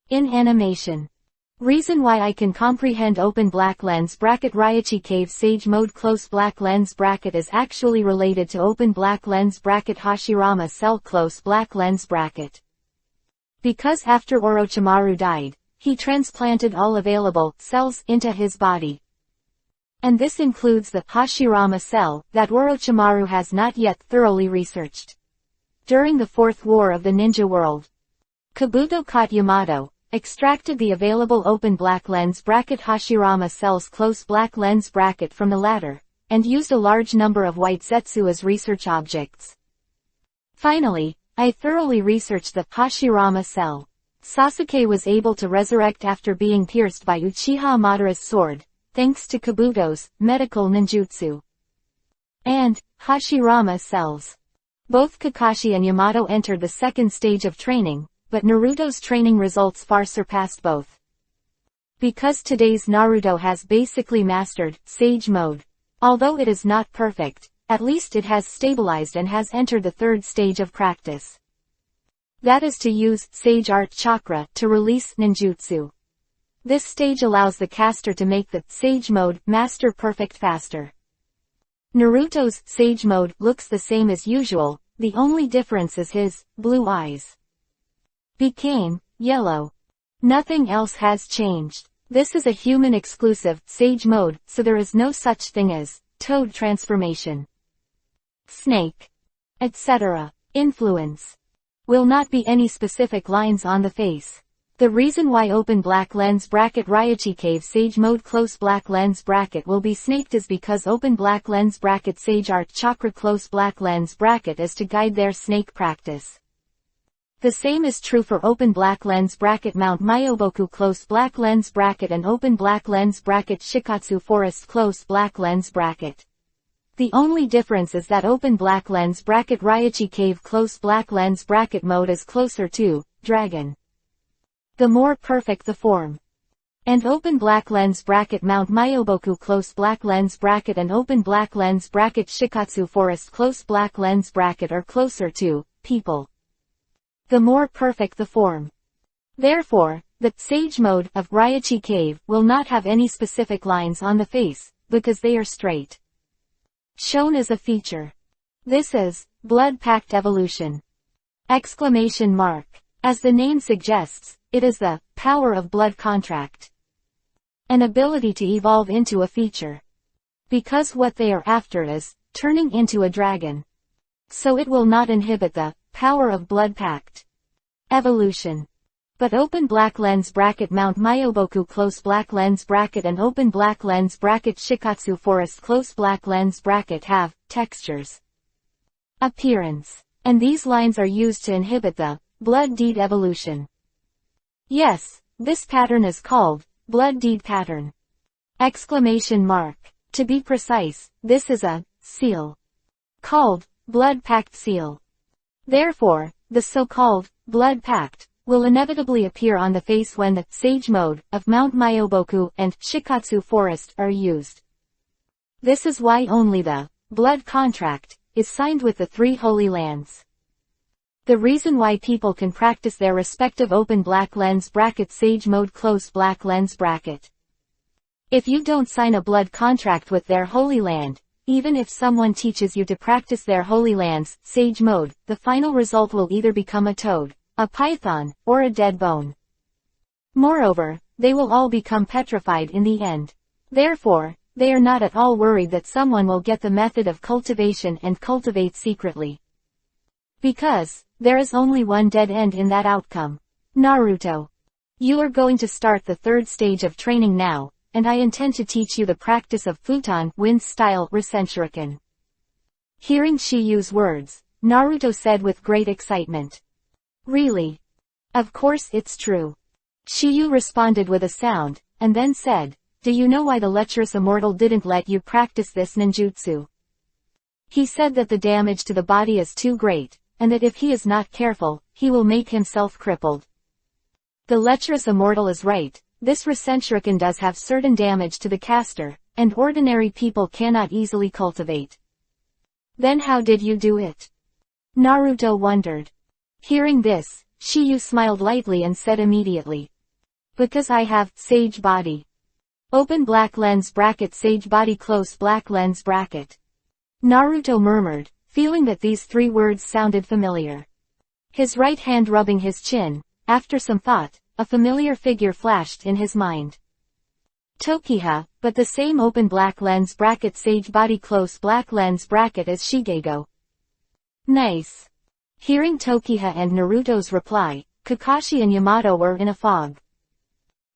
In animation. Reason why I can comprehend open black lens bracket Raichi Cave Sage Mode close black lens bracket is actually related to open black lens bracket Hashirama cell close black lens bracket. Because after Orochimaru died, he transplanted all available cells into his body. And this includes the Hashirama cell that Orochimaru has not yet thoroughly researched. During the Fourth War of the Ninja World, Kabuto caught Yamato, extracted the available open black lens bracket Hashirama cell's close black lens bracket from the latter, and used a large number of white Zetsu as research objects. Finally, I thoroughly researched the Hashirama cell. Sasuke was able to resurrect after being pierced by Uchiha Madara's sword, thanks to Kabuto's medical ninjutsu. And Hashirama cells. Both Kakashi and Yamato entered the second stage of training, but Naruto's training results far surpassed both. Because today's Naruto has basically mastered Sage Mode. Although it is not perfect, at least it has stabilized and has entered the third stage of practice. That is to use Sage Art Chakra to release ninjutsu. This stage allows the caster to make the Sage Mode Master Perfect faster. Naruto's Sage Mode looks the same as usual, the only difference is his blue eyes became yellow. Nothing else has changed. This is a human-exclusive Sage Mode, so there is no such thing as Toad transformation, Snake, etc. Influence. Will not be any specific lines on the face. The reason why open black lens bracket Raichi Cave Sage Mode close black lens bracket will be snaked is because open black lens bracket Sage Art Chakra close black lens bracket is to guide their snake practice. The same is true for open black lens bracket Mount Myoboku close black lens bracket and open black lens bracket Shikatsu Forest close black lens bracket. The only difference is that open black lens bracket Raichi Cave close black lens bracket mode is closer to dragon. The more perfect the form. And open black lens bracket Mount Myoboku close black lens bracket and open black lens bracket Shikatsu Forest close black lens bracket are closer to people. The more perfect the form. Therefore, the Sage Mode of Raichi Cave will not have any specific lines on the face, because they are straight. Shown as a feature. This is Blood Pact Evolution! Exclamation mark. As the name suggests, it is the power of blood contract. An ability to evolve into a feature. Because what they are after is turning into a dragon. So it will not inhibit the power of blood pact evolution. But open black lens bracket Mount Myoboku close black lens bracket and open black lens bracket Shikatsu Forest close black lens bracket have textures, appearance, and these lines are used to inhibit the blood deed evolution. Yes, this pattern is called blood deed pattern! Exclamation mark. To be precise, this is a seal called blood pact seal. Therefore, the so-called blood pact will inevitably appear on the face when the Sage Mode of Mount Myoboku and Shikatsu Forest are used. This is why only the blood contract is signed with the three holy lands. The reason why people can practice their respective open black lens bracket Sage Mode close black lens bracket. If you don't sign a blood contract with their holy land, even if someone teaches you to practice their holy land's Sage Mode, the final result will either become a toad, a python, or a dead bone. Moreover, they will all become petrified in the end. Therefore, they are not at all worried that someone will get the method of cultivation and cultivate secretly. Because, there is only one dead end in that outcome. Naruto. You are going to start the third stage of training now, and I intend to teach you the practice of futon wind style Rasenshuriken. Hearing Shiyu's words, Naruto said with great excitement. Really? Of course it's true. Shiyu responded with a sound, and then said, do you know why the lecherous immortal didn't let you practice this ninjutsu? He said that the damage to the body is too great, and that if he is not careful, he will make himself crippled. The lecherous immortal is right, this Rasenshuriken does have certain damage to the caster, and ordinary people cannot easily cultivate. Then how did you do it? Naruto wondered. Hearing this, Shiyu smiled lightly and said immediately. Because I have sage body. Open black lens bracket sage body close black lens bracket. Naruto murmured, feeling that these three words sounded familiar. His right hand rubbing his chin, after some thought, a familiar figure flashed in his mind. Tokiha, but the same open black lens bracket sage body close black lens bracket as Shigego. Nice. Hearing Tokiha and Naruto's reply, Kakashi and Yamato were in a fog.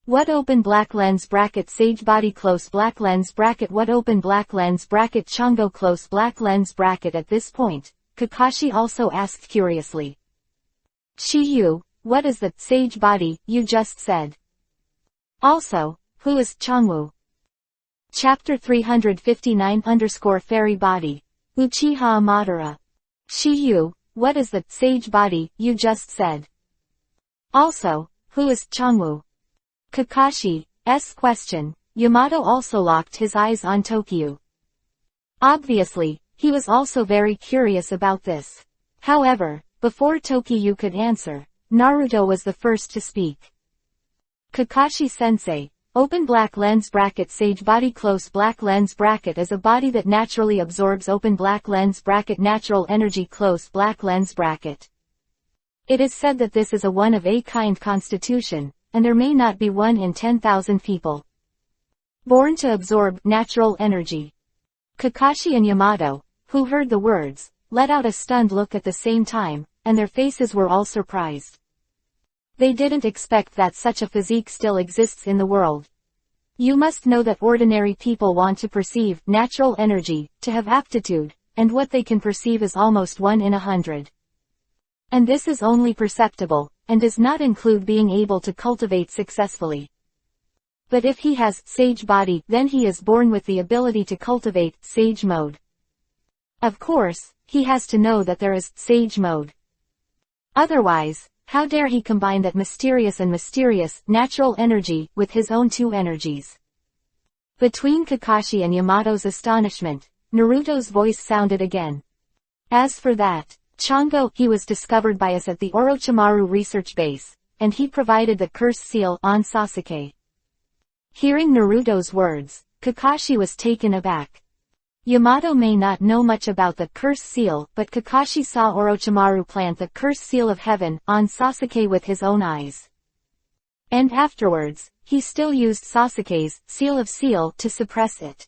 What open black lens bracket sage body close black lens bracket what open black lens bracket Chongo close black lens bracket at this point, Kakashi also asked curiously. Shiyu, what is the sage body you just said? Also, who is Changwoo? Chapter 359 Fairy Body. Uchiha Madara. Shiyu, what is the sage body you just said? Also, who is Changwoo? Kakashi's question. Yamato also locked his eyes on Tokyo. Obviously, he was also very curious about this. However, before Tokyo could answer, Naruto was the first to speak. Kakashi-sensei, open black lens bracket sage body close black lens bracket is a body that naturally absorbs open black lens bracket natural energy close black lens bracket. It is said that this is a one-of-a-kind constitution, and there may not be one in 10,000 people born to absorb natural energy. Kakashi and Yamato, who heard the words, let out a stunned look at the same time, and their faces were all surprised. They didn't expect that such a physique still exists in the world. You must know that ordinary people want to perceive natural energy, to have aptitude, and what they can perceive is almost 1 in 100. And this is only perceptible, and does not include being able to cultivate successfully. But if he has sage body, then he is born with the ability to cultivate sage mode. Of course, he has to know that there is sage mode. Otherwise, how dare he combine that mysterious natural energy with his own two energies? Between Kakashi and Yamato's astonishment, Naruto's voice sounded again. As for that, Chongo, he was discovered by us at the Orochimaru research base, and he provided the curse seal on Sasuke. Hearing Naruto's words, Kakashi was taken aback. Yamato may not know much about the curse seal, but Kakashi saw Orochimaru plant the curse seal of heaven on Sasuke with his own eyes. And afterwards, he still used Sasuke's seal to suppress it.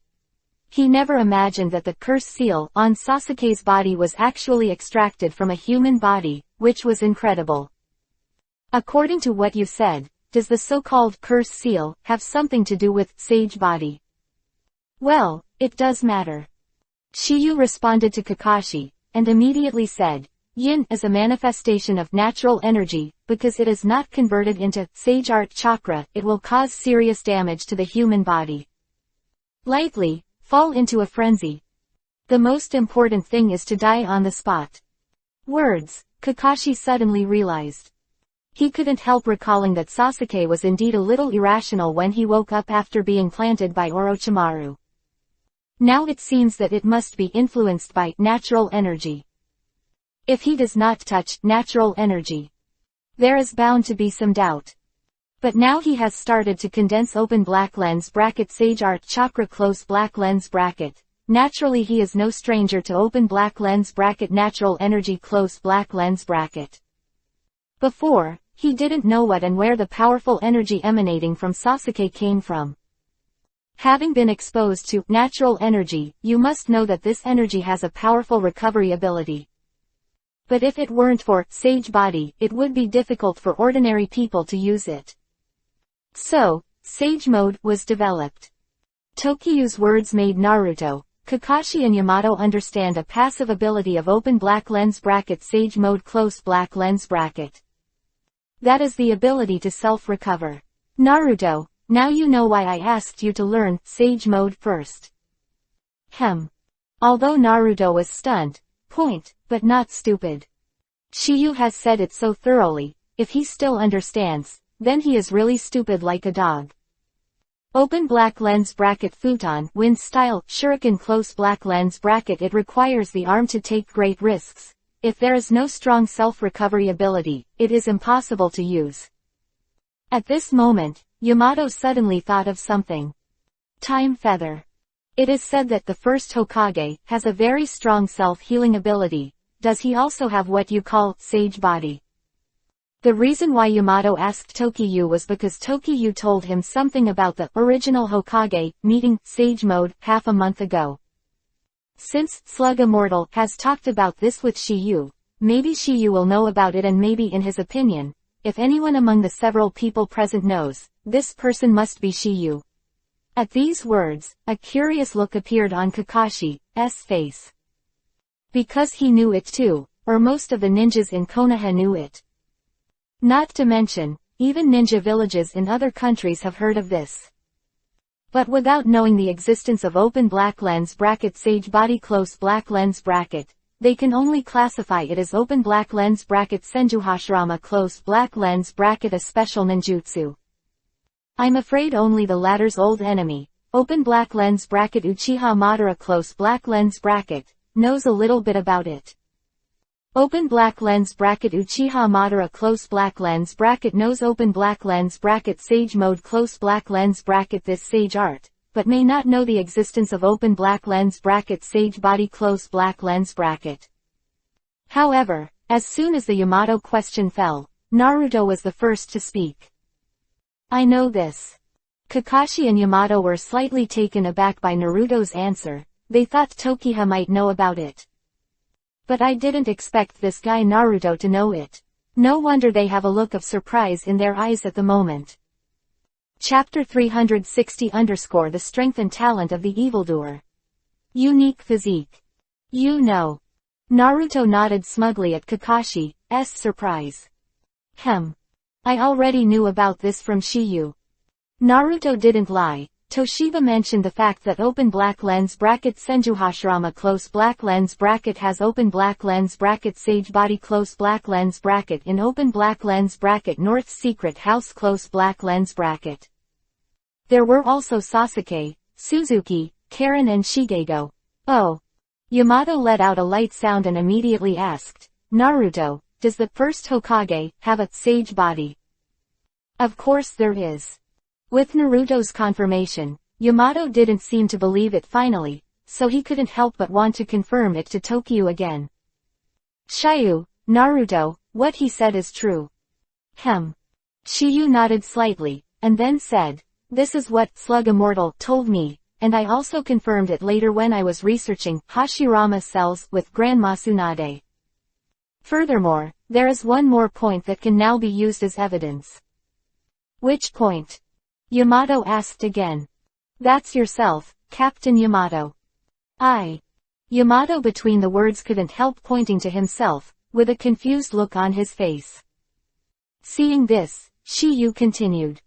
He never imagined that the curse seal on Sasuke's body was actually extracted from a human body, which was incredible. According to what you said, does the so-called curse seal have something to do with sage body? Well, it does matter. Shiyu responded to Kakashi, and immediately said, Yin is a manifestation of natural energy, because it is not converted into sage art chakra, it will cause serious damage to the human body. Lightly, fall into a frenzy. The most important thing is to die on the spot. Words, Kakashi suddenly realized. He couldn't help recalling that Sasuke was indeed a little irrational when he woke up after being planted by Orochimaru. Now it seems that it must be influenced by natural energy. If he does not touch natural energy, there is bound to be some doubt. But now he has started to condense open black lens bracket sage art chakra close black lens bracket. Naturally he is no stranger to open black lens bracket natural energy close black lens bracket. Before, he didn't know what and where the powerful energy emanating from Sasuke came from. Having been exposed to natural energy, you must know that this energy has a powerful recovery ability. But if it weren't for sage body, it would be difficult for ordinary people to use it. So, sage mode was developed. Tokyo's words made Naruto, Kakashi and Yamato understand a passive ability of open black lens bracket sage mode close black lens bracket. That is the ability to self-recover. Naruto, now you know why I asked you to learn sage mode first. Although Naruto was stunned, but not stupid. Shiyu has said it so thoroughly, if he still understands, then he is really stupid like a dog. Open black lens bracket futon wind style shuriken close black lens bracket it requires the arm to take great risks. If there is no strong self-recovery ability, it is impossible to use. At this moment, Yamato suddenly thought of something. Time feather. It is said that the first Hokage has a very strong self-healing ability. Does he also have what you call sage body? The reason why Yamato asked Tokiyu was because Tokiyu told him something about the original Hokage meeting Sage Mode half a month ago. Since Slug Immortal has talked about this with Shiyu, maybe Shiyu will know about it, and maybe in his opinion, if anyone among the several people present knows, this person must be Shiyu. At these words, a curious look appeared on Kakashi's face. Because he knew it too, or most of the ninjas in Konoha knew it. Not to mention, even ninja villages in other countries have heard of this. But without knowing the existence of open black lens bracket sage body close black lens bracket, they can only classify it as open black lens bracket senju hashirama close black lens bracket a special ninjutsu. I'm afraid only the latter's old enemy, open black lens bracket Uchiha Madara close black lens bracket, knows a little bit about it. Open black lens bracket Uchiha Madara close black lens bracket knows open black lens bracket sage mode close black lens bracket this sage art, but may not know the existence of open black lens bracket sage body close black lens bracket. However, as soon as the Yamato question fell, Naruto was the first to speak. I know this. Kakashi and Yamato were slightly taken aback by Naruto's answer. They thought Tokiha might know about it. But I didn't expect this guy Naruto to know it. No wonder they have a look of surprise in their eyes at the moment. Chapter 360 _ The Strength and Talent of the Evildoer. Unique Physique. You know. Naruto nodded smugly at Kakashi's surprise. I already knew about this from Shiyu. Naruto didn't lie. Toshiba mentioned the fact that open black lens bracket senju hashirama close black lens bracket has open black lens bracket sage body close black lens bracket in open black lens bracket North's secret house close black lens bracket. There were also Sasuke, Suzuki, Karen and Shigego. Oh. Yamato let out a light sound and immediately asked, Naruto, does the first Hokage have a sage body? Of course there is. With Naruto's confirmation, Yamato didn't seem to believe it finally, so he couldn't help but want to confirm it to Tokiyu again. Shiyu, Naruto, what he said is true. Shiyu nodded slightly, and then said, this is what Slug Immortal told me, and I also confirmed it later when I was researching Hashirama cells with Grandma Tsunade. Furthermore, there is one more point that can now be used as evidence. Which point? Yamato asked again. That's yourself, Captain Yamato. Yamato between the words couldn't help pointing to himself, with a confused look on his face. Seeing this, Shiyu continued.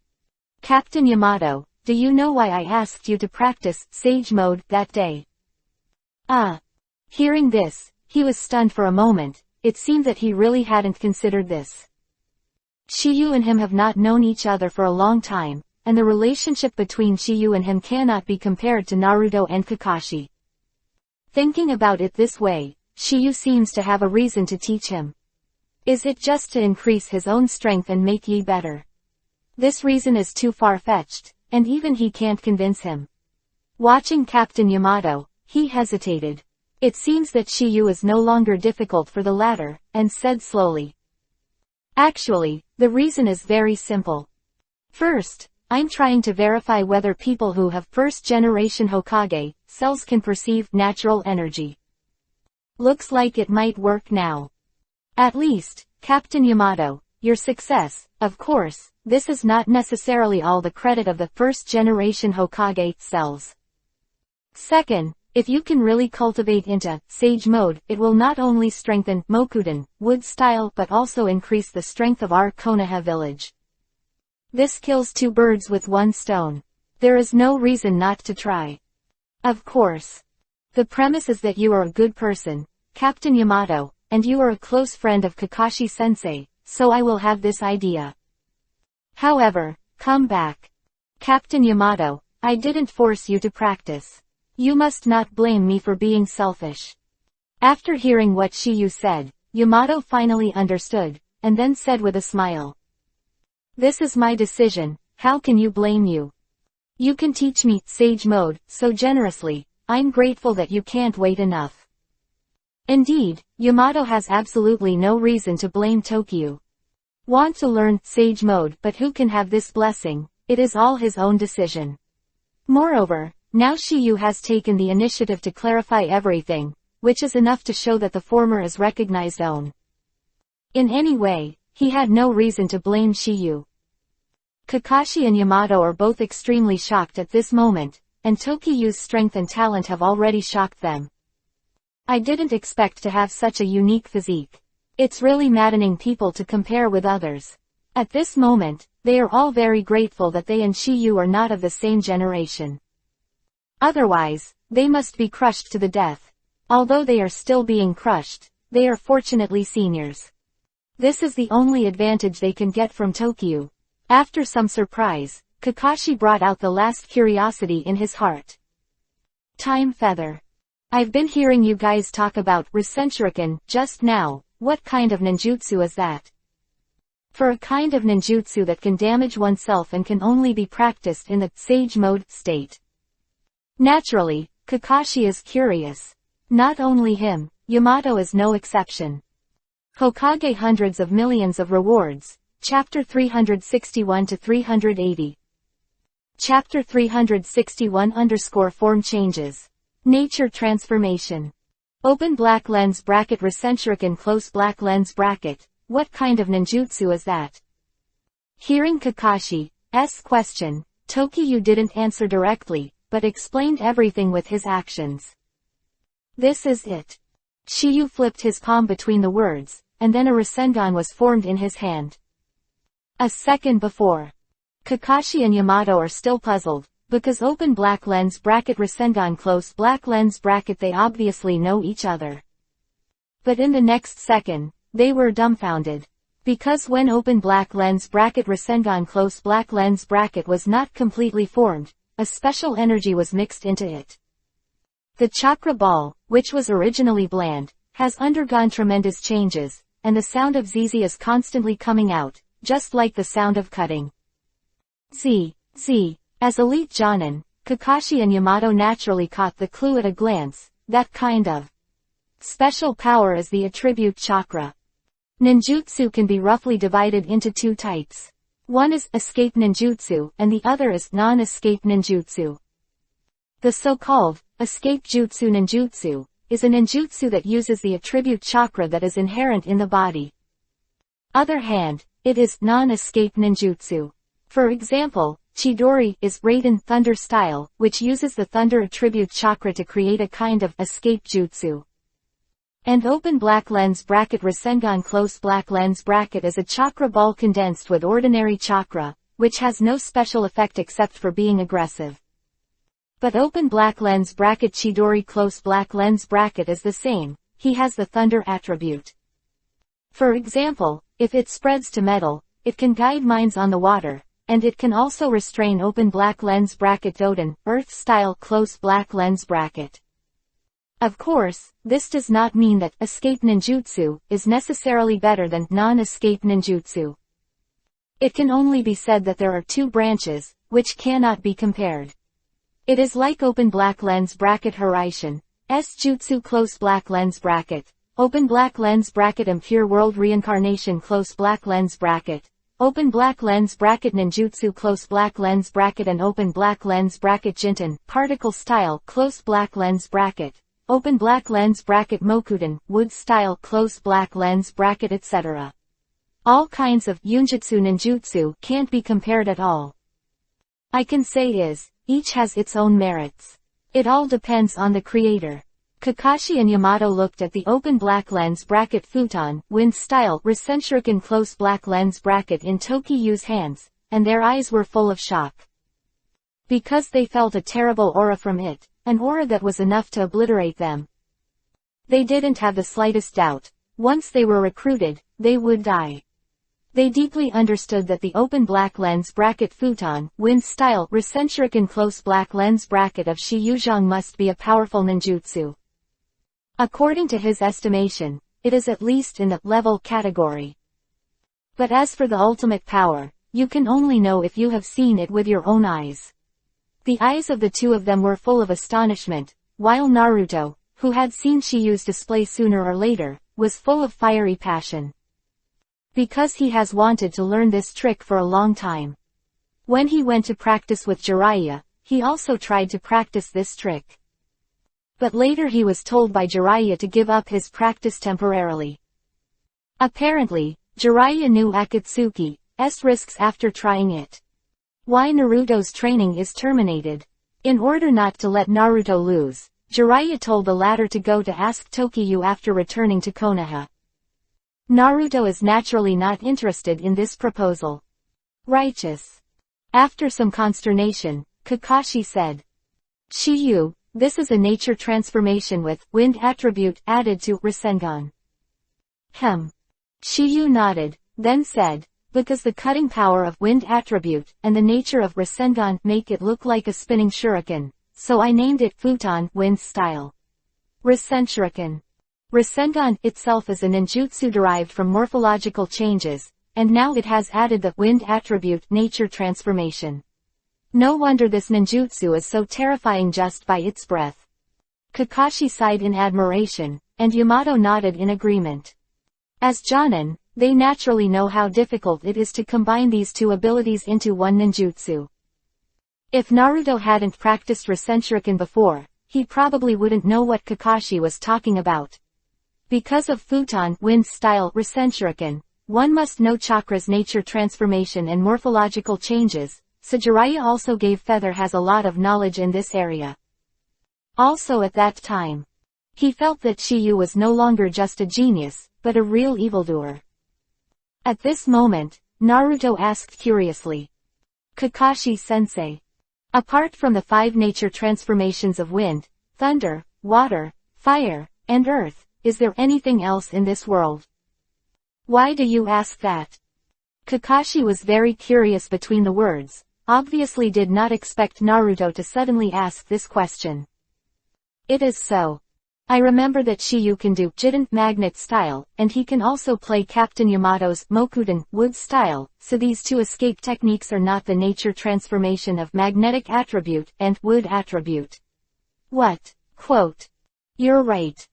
Captain Yamato, do you know why I asked you to practice Sage Mode that day? Hearing this, he was stunned for a moment. It seemed that he really hadn't considered this. Shiyu and him have not known each other for a long time, and the relationship between Shiyu and him cannot be compared to Naruto and Kakashi. Thinking about it this way, Shiyu seems to have a reason to teach him. Is it just to increase his own strength and make ye better? This reason is too far-fetched, and even he can't convince him. Watching Captain Yamato, he hesitated. It seems that Shiyu is no longer difficult for the latter, and said slowly. Actually, the reason is very simple. First, I'm trying to verify whether people who have first-generation Hokage cells can perceive natural energy. Looks like it might work now. At least, Captain Yamato, your success, of course, this is not necessarily all the credit of the first-generation Hokage cells. Second, if you can really cultivate into Sage Mode, it will not only strengthen Mokuden, wood style, but also increase the strength of our Konoha village. This kills two birds with one stone. There is no reason not to try. Of course. The premise is that you are a good person, Captain Yamato, and you are a close friend of Kakashi-sensei, so I will have this idea. However, come back. Captain Yamato, I didn't force you to practice. You must not blame me for being selfish. After hearing what Shiyu said, Yamato finally understood, and then said with a smile. This is my decision, how can you blame you? You can teach me Sage Mode so generously, I'm grateful that you can't wait enough. Indeed, Yamato has absolutely no reason to blame Tokiyu. Want to learn Sage Mode, but who can have this blessing? It is all his own decision. Moreover, now Shiyu has taken the initiative to clarify everything, which is enough to show that the former is recognized own. In any way, he had no reason to blame Shiyu. Kakashi and Yamato are both extremely shocked at this moment, and Tokiyu's strength and talent have already shocked them. I didn't expect to have such a unique physique. It's really maddening people to compare with others. At this moment, they are all very grateful that they and Shiyu are not of the same generation. Otherwise, they must be crushed to the death. Although they are still being crushed, they are fortunately seniors. This is the only advantage they can get from Tokiyu. After some surprise, Kakashi brought out the last curiosity in his heart. Time Feather. I've been hearing you guys talk about Rasenshuriken just now. What kind of ninjutsu is that? For a kind of ninjutsu that can damage oneself and can only be practiced in the Sage Mode state. Naturally, Kakashi is curious. Not only him, Yamato is no exception. Hokage hundreds of millions of rewards. Chapter 361 to 380. Chapter 361 Form changes. Nature transformation. Open black lens bracket Rasenshuriken close black lens bracket. What kind of ninjutsu is that? Hearing Kakashi's question, Tokiyu didn't answer directly, but explained everything with his actions. This is it. Shiyu flipped his palm between the words, and then a Rasengan was formed in his hand. A second before. Kakashi and Yamato are still puzzled, because open black lens bracket Rasengan close black lens bracket they obviously know each other. But in the next second, they were dumbfounded. Because when open black lens bracket Rasengan close black lens bracket was not completely formed, a special energy was mixed into it. The chakra ball, which was originally bland, has undergone tremendous changes, and the sound of ZZ is constantly coming out, just like the sound of cutting. Z. As elite Jonin, Kakashi and Yamato naturally caught the clue at a glance. That kind of special power is the attribute chakra. Ninjutsu can be roughly divided into two types. One is escape ninjutsu, and the other is non-escape ninjutsu. The so-called escape jutsu ninjutsu is a ninjutsu that uses the attribute chakra that is inherent in the body. Other hand, it is non-escape ninjutsu. For example, Chidori is Raiden Thunder style, which uses the thunder attribute chakra to create a kind of escape jutsu. And open black lens bracket Rasengan close black lens bracket is a chakra ball condensed with ordinary chakra, which has no special effect except for being aggressive. But open black lens bracket Chidori close black lens bracket is the same, he has the thunder attribute. For example, if it spreads to metal, it can guide minds on the water. And it can also restrain open black lens bracket Doden, Earth style close black lens bracket. Of course, this does not mean that escape ninjutsu is necessarily better than non-escape ninjutsu. It can only be said that there are two branches, which cannot be compared. It is like open black lens bracket Hiraishin, jutsu close black lens bracket, open black lens bracket Impure World Reincarnation close black lens bracket. Open black lens bracket ninjutsu close black lens bracket and open black lens bracket Jinten, particle style close black lens bracket, open black lens bracket Mokuden, wood style close black lens bracket etc. All kinds of yunjutsu ninjutsu can't be compared at all. I can say is, each has its own merits. It all depends on the creator. Kakashi and Yamato looked at the open black lens bracket futon, wind style Rasenshuriken close black lens bracket in Tokiyu's hands, and their eyes were full of shock. Because they felt a terrible aura from it, an aura that was enough to obliterate them. They didn't have the slightest doubt. Once they were recruited, they would die. They deeply understood that the open black lens bracket futon, wind style Rasenshuriken close black lens bracket of Shiyuzhang must be a powerful ninjutsu. According to his estimation, it is at least in the level category. But as for the ultimate power, you can only know if you have seen it with your own eyes. The eyes of the two of them were full of astonishment, while Naruto, who had seen Shiyu's display sooner or later, was full of fiery passion. because he has wanted to learn this trick for a long time. When he went to practice with Jiraiya, he also tried to practice this trick. But later he was told by Jiraiya to give up his practice temporarily. Apparently, Jiraiya knew Akatsuki's risks after trying it. Why Naruto's training is terminated. In order not to let Naruto lose, Jiraiya told the latter to go to ask Tokiyu after returning to Konoha. Naruto is naturally not interested in this proposal. Righteous. After some consternation, Kakashi said, "Shiyu, this is a nature transformation with wind attribute added to Rasengan." Shiyu nodded, then said, "Because the cutting power of wind attribute and the nature of Rasengan make it look like a spinning shuriken, so I named it Futon Wind Style. Rasen Shuriken." Rasengan itself is a ninjutsu derived from morphological changes, and now it has added the wind attribute nature transformation. No wonder this ninjutsu is so terrifying just by its breath. Kakashi sighed in admiration, and Yamato nodded in agreement. As Jonin, they naturally know how difficult it is to combine these two abilities into one ninjutsu. If Naruto hadn't practiced Rasen Shuriken before, he probably wouldn't know what Kakashi was talking about. Because of Futon Wind Style Rasen Shuriken, one must know chakra's nature transformation and morphological changes, so Jiraiya also gave Feather has a lot of knowledge in this area. Also at that time, he felt that Shiyu was no longer just a genius, but a real evildoer. At this moment, Naruto asked curiously, "Kakashi-sensei, apart from the 5 nature transformations of wind, thunder, water, fire, and earth, is there anything else in this world?" "Why do you ask that?" Kakashi was very curious between the words, obviously did not expect Naruto to suddenly ask this question. "It is so. I remember that Shiyu can do Jiden magnet style, and he can also play Captain Yamato's Mokuden wood style, so these two escape techniques are not the nature transformation of magnetic attribute and wood attribute." "What? Quote. You're right."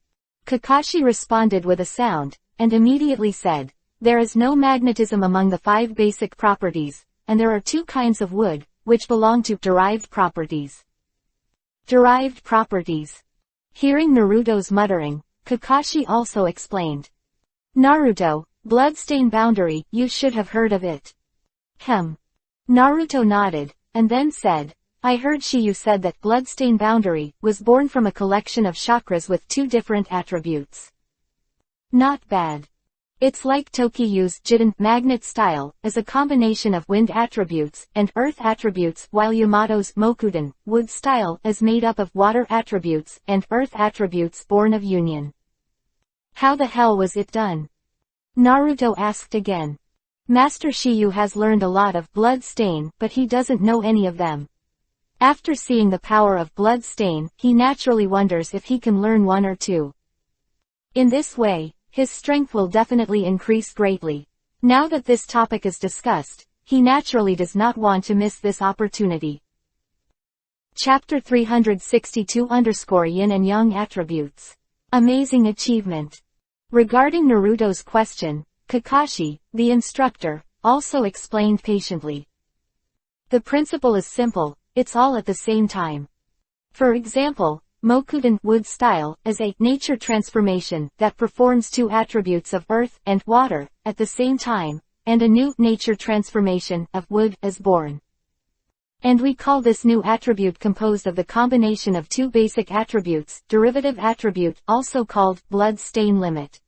Kakashi responded with a sound, and immediately said, "There is no magnetism among the 5 basic properties, and there are 2 kinds of wood, which belong to derived properties." Derived properties. Hearing Naruto's muttering, Kakashi also explained. "Naruto, bloodstain boundary, you should have heard of it." Naruto nodded, and then said, "I heard Shiyu said that bloodstain boundary was born from a collection of chakras with 2 different attributes." Not bad. It's like Tokiyu's Jiden magnet style, as a combination of wind attributes and earth attributes, while Yamato's Mokuden wood style is made up of water attributes and earth attributes born of union. How the hell was it done? Naruto asked again. Master Shiyu has learned a lot of bloodstain, but he doesn't know any of them. After seeing the power of bloodstain, he naturally wonders if he can learn 1 or 2. In this way, his strength will definitely increase greatly. Now that this topic is discussed, he naturally does not want to miss this opportunity. Chapter 362_Yin and Yang Attributes. Amazing Achievement. Regarding Naruto's question, Kakashi, the instructor, also explained patiently. The principle is simple, it's all at the same time. For example, Mokuden wood style is a nature transformation that performs 2 attributes of earth and water at the same time, and a new nature transformation of wood is born. And we call this new attribute composed of the combination of 2 basic attributes, derivative attribute, also called bloodstain limit.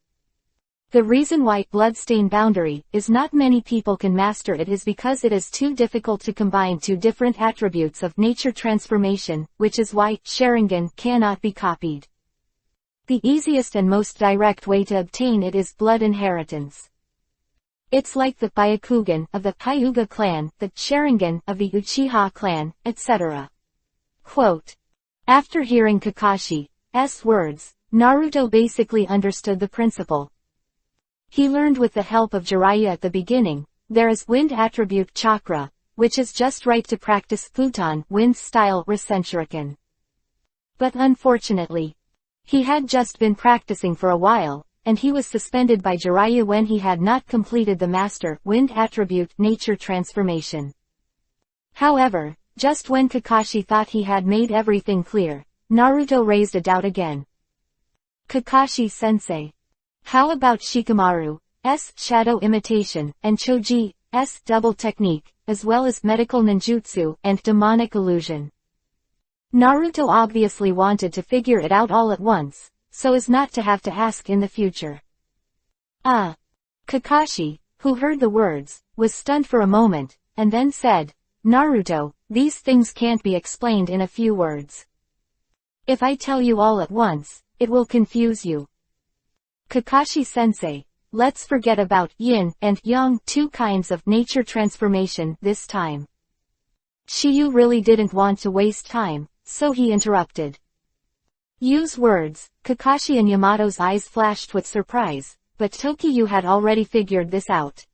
The reason why bloodstain boundary is not many people can master it is because it is too difficult to combine 2 different attributes of nature transformation, which is why Sharingan cannot be copied. The easiest and most direct way to obtain it is blood inheritance. It's like the Byakugan of the Hyuga clan, the Sharingan of the Uchiha clan, etc. Quote. After hearing Kakashi's words, Naruto basically understood the principle. He learned with the help of Jiraiya at the beginning, there is wind attribute chakra, which is just right to practice Futon wind style Rasen Shuriken. But unfortunately, he had just been practicing for a while, and he was suspended by Jiraiya when he had not completed the Master Wind attribute nature transformation. However, just when Kakashi thought he had made everything clear, Naruto raised a doubt again. Kakashi-sensei. How about Shikamaru's shadow imitation, and Choji's double technique, as well as medical ninjutsu and demonic illusion? Naruto obviously wanted to figure it out all at once, so as not to have to ask in the future. Kakashi, who heard the words, was stunned for a moment, and then said, Naruto, these things can't be explained in a few words. If I tell you all at once, it will confuse you. Kakashi-sensei, let's forget about yin and yang, two kinds of nature transformation this time. Shiyu really didn't want to waste time, so he interrupted. Use words. Kakashi and Yamato's eyes flashed with surprise, but Tokiyu had already figured this out.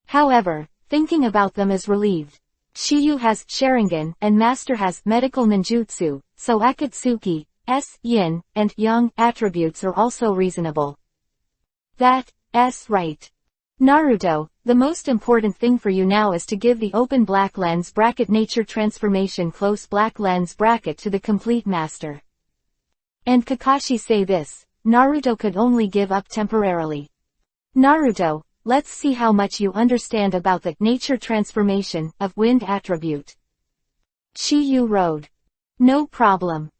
However, thinking about them is relieved. Shiyu has Sharingan and Master has medical ninjutsu, so Akatsuki's yin and yang attributes are also reasonable. That's right. Naruto, the most important thing for you now is to give the open black lens bracket nature transformation close black lens bracket to the complete master. And Kakashi say this, Naruto could only give up temporarily. Naruto, let's see how much you understand about the nature transformation of wind attribute. Shiyu rode. No problem.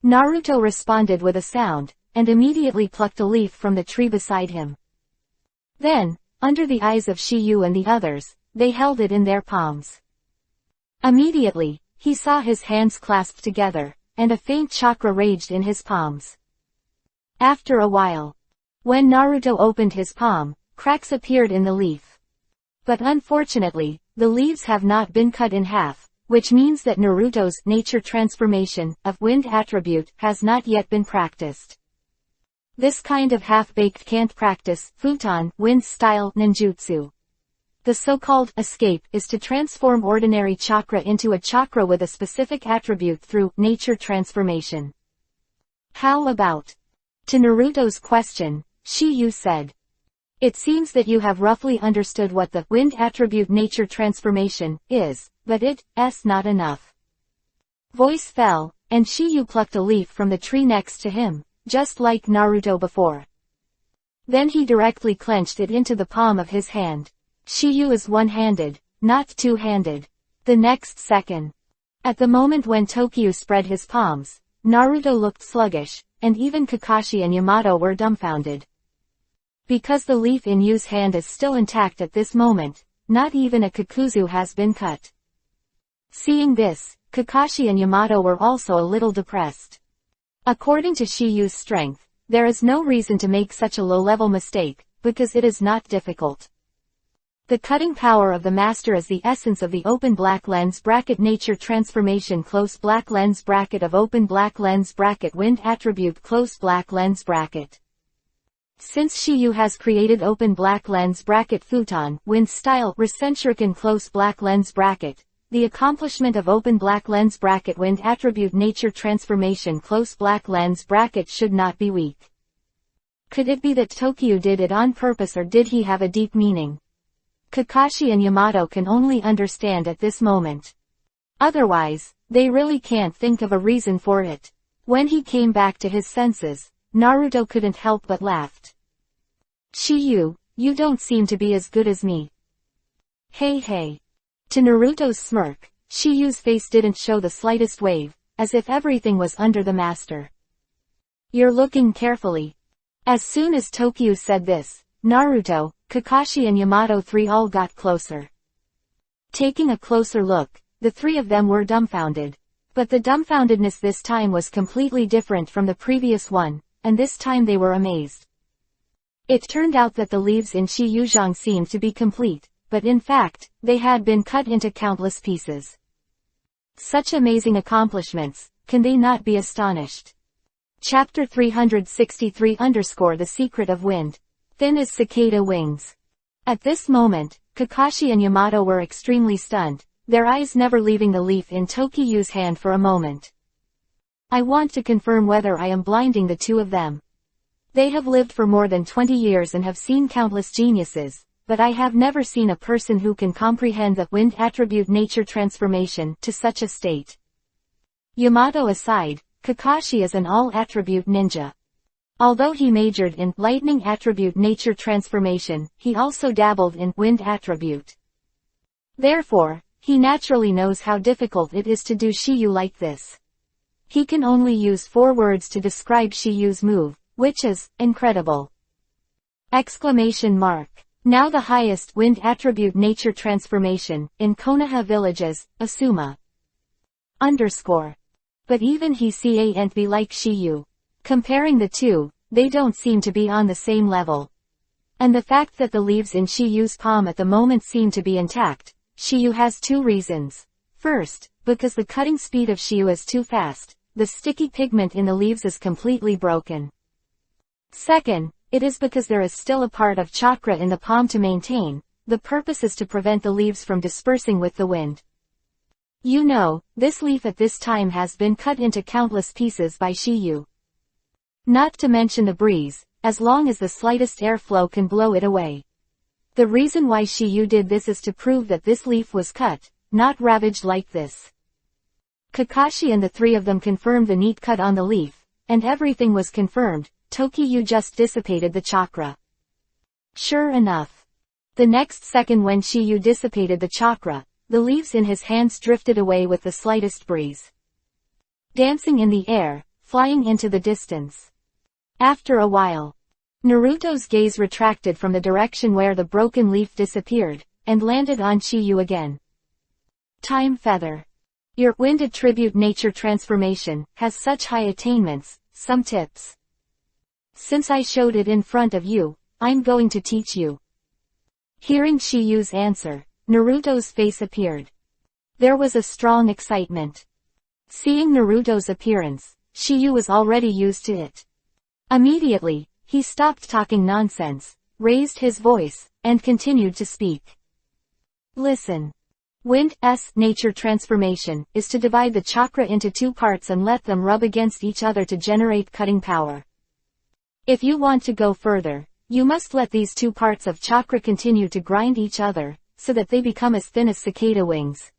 Naruto responded with a sound, and immediately plucked a leaf from the tree beside him. Then, under the eyes of Shiyu and the others, they held it in their palms. Immediately, he saw his hands clasped together, and a faint chakra raged in his palms. After a while, when Naruto opened his palm, cracks appeared in the leaf. But unfortunately, the leaves have not been cut in half, which means that Naruto's nature transformation of wind attribute has not yet been practiced. This kind of half-baked can't practice futon wind-style ninjutsu. The so-called escape is to transform ordinary chakra into a chakra with a specific attribute through nature transformation. How about? To Naruto's question, Shiyu said. It seems that you have roughly understood what the wind attribute nature transformation is, but it's not enough. Voice fell, and Shiyu plucked a leaf from the tree next to him, just like Naruto before. Then he directly clenched it into the palm of his hand. Shiyu is one-handed, not two-handed. The next second. At the moment when Tokiyu spread his palms, Naruto looked sluggish, and even Kakashi and Yamato were dumbfounded. Because the leaf in Yu's hand is still intact at this moment, not even a kakuzu has been cut. Seeing this, Kakashi and Yamato were also a little depressed. According to Shiyu's strength, there is no reason to make such a low-level mistake, because it is not difficult. The cutting power of the master is the essence of the open black lens bracket nature transformation close black lens bracket of open black lens bracket wind attribute close black lens bracket. Since Shiyu has created open black lens bracket futon wind style recentric close black lens bracket, the accomplishment of open black lens bracket wind attribute nature transformation close black lens bracket should not be weak. Could it be that Tokiyu did it on purpose, or did he have a deep meaning? Kakashi and Yamato can only understand at this moment. Otherwise, they really can't think of a reason for it. When he came back to his senses, Naruto couldn't help but laughed. Shiyu, you don't seem to be as good as me. Hey. To Naruto's smirk, Shiyu's face didn't show the slightest wave, as if everything was under the master. You're looking carefully. As soon as Tokiyu said this, Naruto, Kakashi and Yamato three all got closer. Taking a closer look, the three of them were dumbfounded. But the dumbfoundedness this time was completely different from the previous one, and this time they were amazed. It turned out that the leaves in Shiyuzhang seemed to be complete, but in fact, they had been cut into countless pieces. Such amazing accomplishments, can they not be astonished? Chapter 363 The Secret of Wind. Thin as cicada wings. At this moment, Kakashi and Yamato were extremely stunned, their eyes never leaving the leaf in Tokiyu's hand for a moment. I want to confirm whether I am blinding the two of them. They have lived for more than 20 years and have seen countless geniuses, but I have never seen a person who can comprehend the wind attribute nature transformation to such a state. Yamato aside, Kakashi is an all-attribute ninja. Although he majored in lightning attribute nature transformation, he also dabbled in wind attribute. Therefore, he naturally knows how difficult it is to do Shiyuu like this. He can only use 4 words to describe Shiyuu's move, which is incredible! Exclamation mark. Now the highest wind attribute nature transformation in Konoha villages, Asuma. Underscore. But even he can't be like Shiyuu. Comparing the two, they don't seem to be on the same level. And the fact that the leaves in Shiyuu's palm at the moment seem to be intact, Shiyuu has 2 reasons. First, because the cutting speed of Shiyuu is too fast, the sticky pigment in the leaves is completely broken. Second, it is because there is still a part of chakra in the palm to maintain. The purpose is to prevent the leaves from dispersing with the wind. You know, this leaf at this time has been cut into countless pieces by Shiyuu. Not to mention the breeze, as long as the slightest airflow can blow it away. The reason why Shiyuu did this is to prove that this leaf was cut, not ravaged like this. Kakashi and the 3 of them confirmed the neat cut on the leaf, and everything was confirmed. Tokiyu just dissipated the chakra. Sure enough. The next second when Shiyuu dissipated the chakra, the leaves in his hands drifted away with the slightest breeze. Dancing in the air, flying into the distance. After a while, Naruto's gaze retracted from the direction where the broken leaf disappeared, and landed on Shiyuu again. Time feather. Your wind attribute nature transformation has such high attainments. Some tips. Since I showed it in front of you, I'm going to teach you. Hearing Shiyuu's answer, Naruto's face appeared. There was a strong excitement. Seeing Naruto's appearance, Shiyuu was already used to it. Immediately, he stopped talking nonsense, raised his voice, and continued to speak. Listen. Wind's nature transformation is to divide the chakra into 2 parts and let them rub against each other to generate cutting power. If you want to go further, you must let these 2 parts of chakra continue to grind each other, so that they become as thin as cicada wings.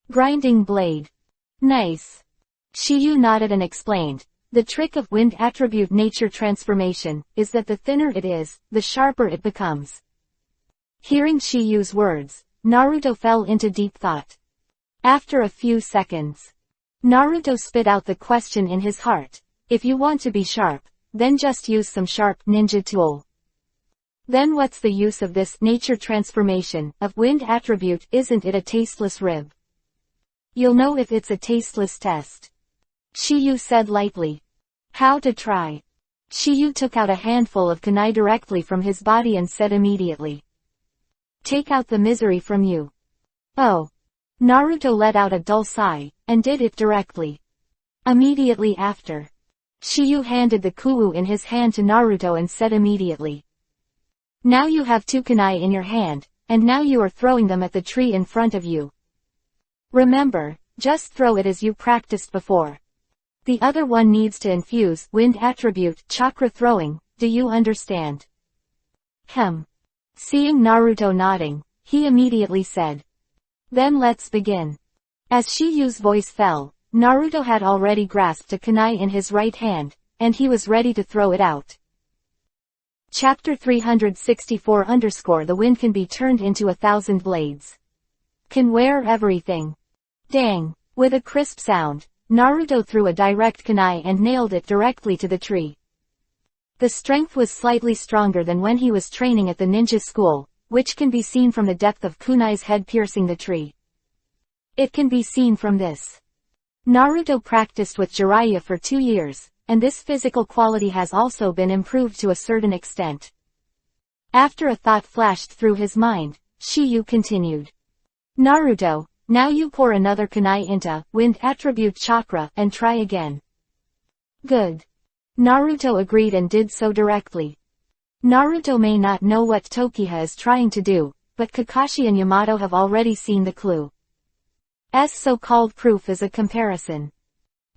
Grinding blade. Nice. Shiyuu nodded and explained, the trick of wind attribute nature transformation is that the thinner it is, the sharper it becomes. Hearing Shiyuu's words, Naruto fell into deep thought. After a few seconds, Naruto spit out the question in his heart. If you want to be sharp, then just use some sharp ninja tool. Then what's the use of this nature transformation of wind attribute? Isn't it a tasteless rib? You'll know if it's a tasteless test. Shiyuu said lightly. How to try? Shiyuu took out a handful of kunai directly from his body and said immediately. Take out the misery from you. Oh. Naruto let out a dull sigh, and did it directly. Immediately after, Shiyuu handed the kuwu in his hand to Naruto and said immediately. Now you have 2 kunai in your hand, and now you are throwing them at the tree in front of you. Remember, just throw it as you practiced before. The other one needs to infuse wind attribute chakra throwing, do you understand? Seeing Naruto nodding, he immediately said. Then let's begin. As Shiyuu's voice fell, Naruto had already grasped a kunai in his right hand, and he was ready to throw it out. Chapter 364 The wind can be turned into 1,000 blades. Can wear everything. Dang. With a crisp sound, Naruto threw a direct kunai and nailed it directly to the tree. The strength was slightly stronger than when he was training at the ninja school, which can be seen from the depth of kunai's head piercing the tree. It can be seen from this. Naruto practiced with Jiraiya for 2 years, and this physical quality has also been improved to a certain extent. After a thought flashed through his mind, Shiyuu continued. Naruto, now you pour another kunai into wind attribute chakra and try again. Good. Naruto agreed and did so directly. Naruto may not know what Tokiha is trying to do, but Kakashi and Yamato have already seen the clue. So-called proof is a comparison.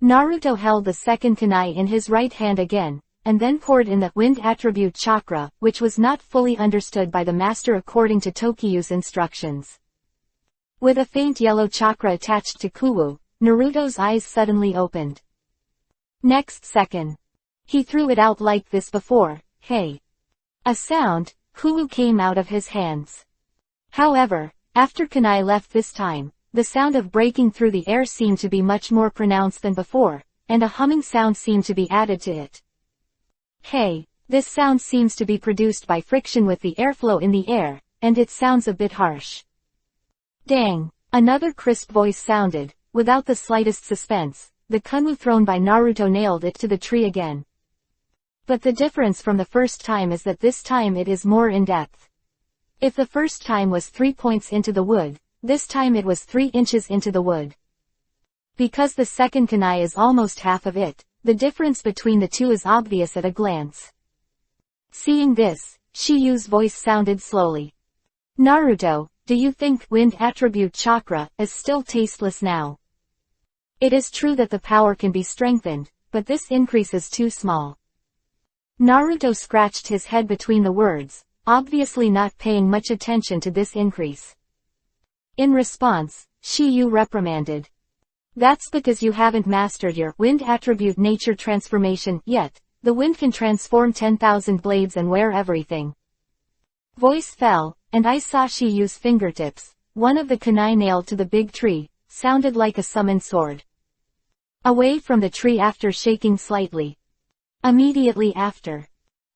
Naruto held the second kunai in his right hand again, and then poured in the wind attribute chakra, which was not fully understood by the master according to Tokiyu's instructions. With a faint yellow chakra attached to Kuwu, Naruto's eyes suddenly opened. Next second, he threw it out like this before, hey. A sound, Kuwu came out of his hands. However, after kunai left this time, the sound of breaking through the air seemed to be much more pronounced than before, and a humming sound seemed to be added to it. Hey, this sound seems to be produced by friction with the airflow in the air, and it sounds a bit harsh. Dang, another crisp voice sounded, without the slightest suspense. The kunwu thrown by Naruto nailed it to the tree again. But the difference from the first time is that this time it is more in-depth. If the first time was 3 points into the wood, this time it was 3 inches into the wood. Because the second kunai is almost half of it, the difference between the two is obvious at a glance. Seeing this, Shiyu's voice sounded slowly. Naruto, do you think wind attribute chakra is still tasteless now? It is true that the power can be strengthened, but this increase is too small. Naruto scratched his head between the words, obviously not paying much attention to this increase. In response, Shiyu reprimanded. That's because you haven't mastered your wind attribute nature transformation yet. The wind can transform 10,000 blades and wear everything. Voice fell, and I saw Shiyu's fingertips, one of the kunai nailed to the big tree, sounded like a summoned sword. Away from the tree after shaking slightly. Immediately after.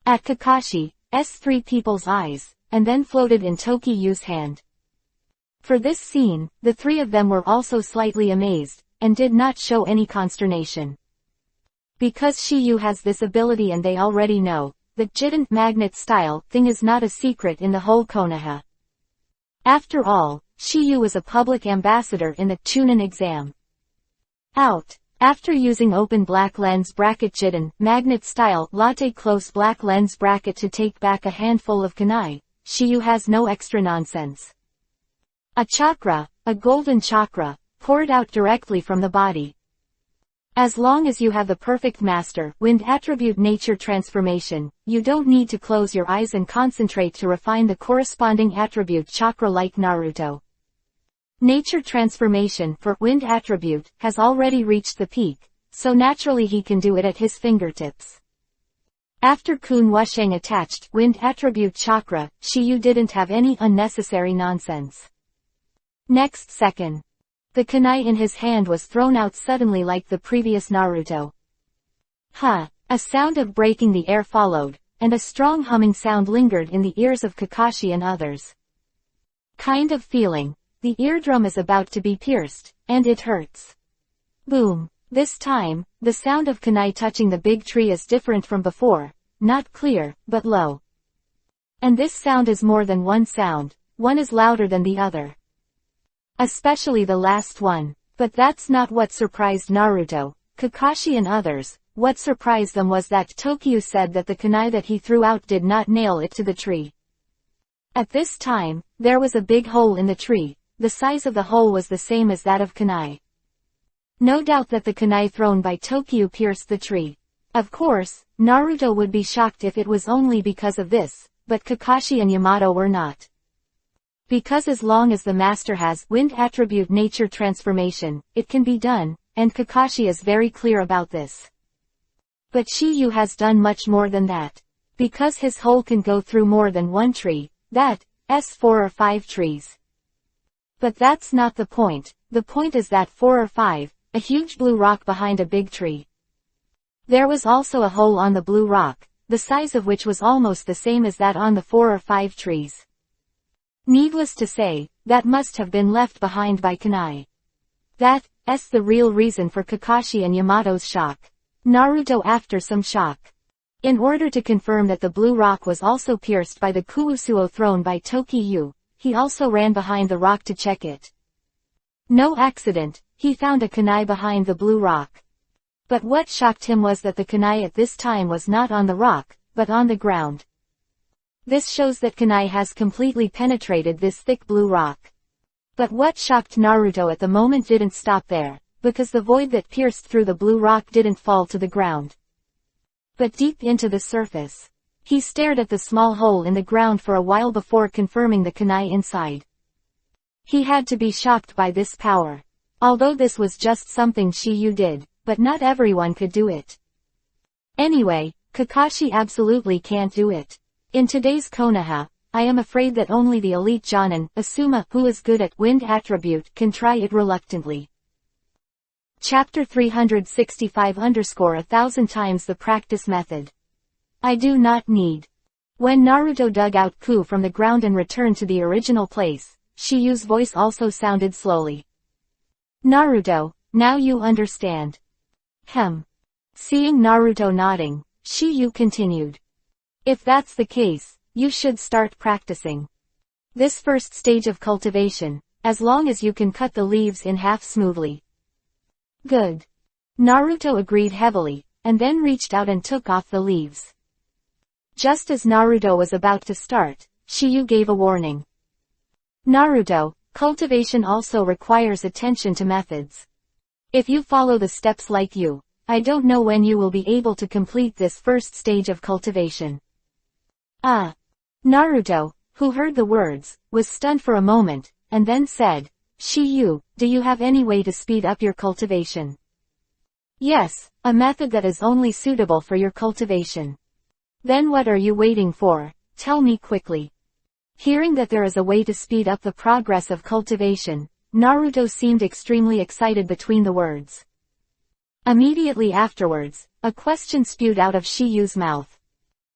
At Kakashi's 3 people's eyes, and then floated in Tokiyu's hand. For this scene, the 3 of them were also slightly amazed, and did not show any consternation. Because Shiyu has this ability and they already know, the Jident magnet style thing is not a secret in the whole Konoha. After all, Shiyu is a public ambassador in the Chunin exam. Out. After using open black lens bracket Jident magnet style latte close black lens bracket to take back a handful of kunai, Shiyu has no extra nonsense. A chakra, a golden chakra, poured out directly from the body. As long as you have the perfect master wind attribute nature transformation, you don't need to close your eyes and concentrate to refine the corresponding attribute chakra like Naruto. Nature transformation for wind attribute has already reached the peak, so naturally he can do it at his fingertips. After Kun Wusheng attached wind attribute chakra, Shiyu didn't have any unnecessary nonsense. Next second, the kunai in his hand was thrown out suddenly like the previous Naruto. Ha! A sound of breaking the air followed, and a strong humming sound lingered in the ears of Kakashi and others. Kind of feeling, the eardrum is about to be pierced, and it hurts. Boom! This time, the sound of kunai touching the big tree is different from before, not clear, but low. And this sound is more than one sound, one is louder than the other. Especially the last one. But that's not what surprised Naruto, Kakashi and others. What surprised them was that Tokiyu said that the kunai that he threw out did not nail it to the tree. At this time, there was a big hole in the tree. The size of the hole was the same as that of kunai. No doubt that the kunai thrown by Tokiyu pierced the tree. Of course, Naruto would be shocked if it was only because of this, but Kakashi and Yamato were not. Because as long as the master has wind attribute nature transformation, it can be done, and Kakashi is very clear about this. But Shiyu has done much more than that. Because his hole can go through more than one tree, that's 4 or 5 trees. But that's not the point. The point is that 4 or 5, a huge blue rock behind a big tree. There was also a hole on the blue rock, the size of which was almost the same as that on the 4 or 5 trees. Needless to say, that must have been left behind by kunai. That's the real reason for Kakashi and Yamato's shock. Naruto after some shock. In order to confirm that the blue rock was also pierced by the Kuusuo thrown by Tokiyu, he also ran behind the rock to check it. No accident, he found a kunai behind the blue rock. But what shocked him was that the kunai at this time was not on the rock, but on the ground. This shows that kunai has completely penetrated this thick blue rock. But what shocked Naruto at the moment didn't stop there, because the void that pierced through the blue rock didn't fall to the ground. but deep into the surface. He stared at the small hole in the ground for a while before confirming the kunai inside. He had to be shocked by this power. Although this was just something Shiyu did, but not everyone could do it. Anyway, Kakashi absolutely can't do it. In today's Konoha, I am afraid that only the elite Jonin, Asuma, who is good at wind attribute, can try it reluctantly. Chapter 365 _1000 times the practice method. I do not need. When Naruto dug out Ku from the ground and returned to the original place, Shiyu's voice also sounded slowly. Naruto, now you understand. Seeing Naruto nodding, Shiyu continued. If that's the case, you should start practicing. This first stage of cultivation, as long as you can cut the leaves in half smoothly. Good. Naruto agreed heavily, and then reached out and took off the leaves. Just as Naruto was about to start, Shiyu gave a warning. Naruto, cultivation also requires attention to methods. If you follow the steps like you, I don't know when you will be able to complete this first stage of cultivation. Naruto, who heard the words, was stunned for a moment, and then said, Shiyu, do you have any way to speed up your cultivation? Yes, a method that is only suitable for your cultivation. Then what are you waiting for? Tell me quickly. Hearing that there is a way to speed up the progress of cultivation, Naruto seemed extremely excited between the words. Immediately afterwards, a question spewed out of Shiyu's mouth.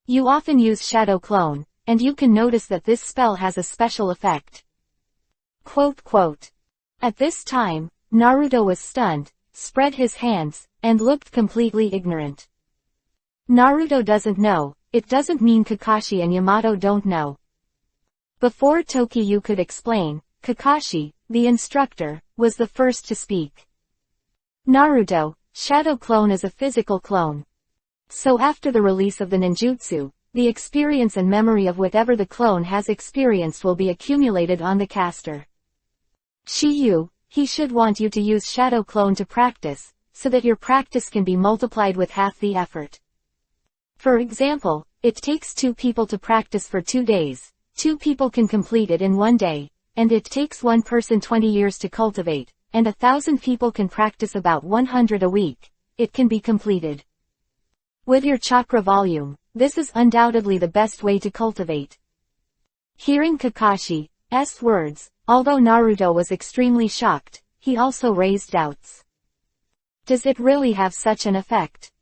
You often use Shadow Clone, and you can notice that this spell has a special effect. ... At this time, Naruto was stunned, spread his hands, and looked completely ignorant. Naruto doesn't know, it doesn't mean Kakashi and Yamato don't know. Before Tokiyu could explain, Kakashi, the instructor, was the first to speak. Naruto, Shadow Clone is a physical clone. So after the release of the ninjutsu, the experience and memory of whatever the clone has experienced will be accumulated on the caster. Shiyu, he should want you to use Shadow Clone to practice, so that your practice can be multiplied with half the effort. For example, it takes 2 people to practice for 2 days, 2 people can complete it in 1 day, and it takes 1 person 20 years to cultivate, and 1,000 people can practice about 100 a week, it can be completed. With your chakra volume, this is undoubtedly the best way to cultivate. Hearing Kakashi's words, although Naruto was extremely shocked, he also raised doubts. Does it really have such an effect?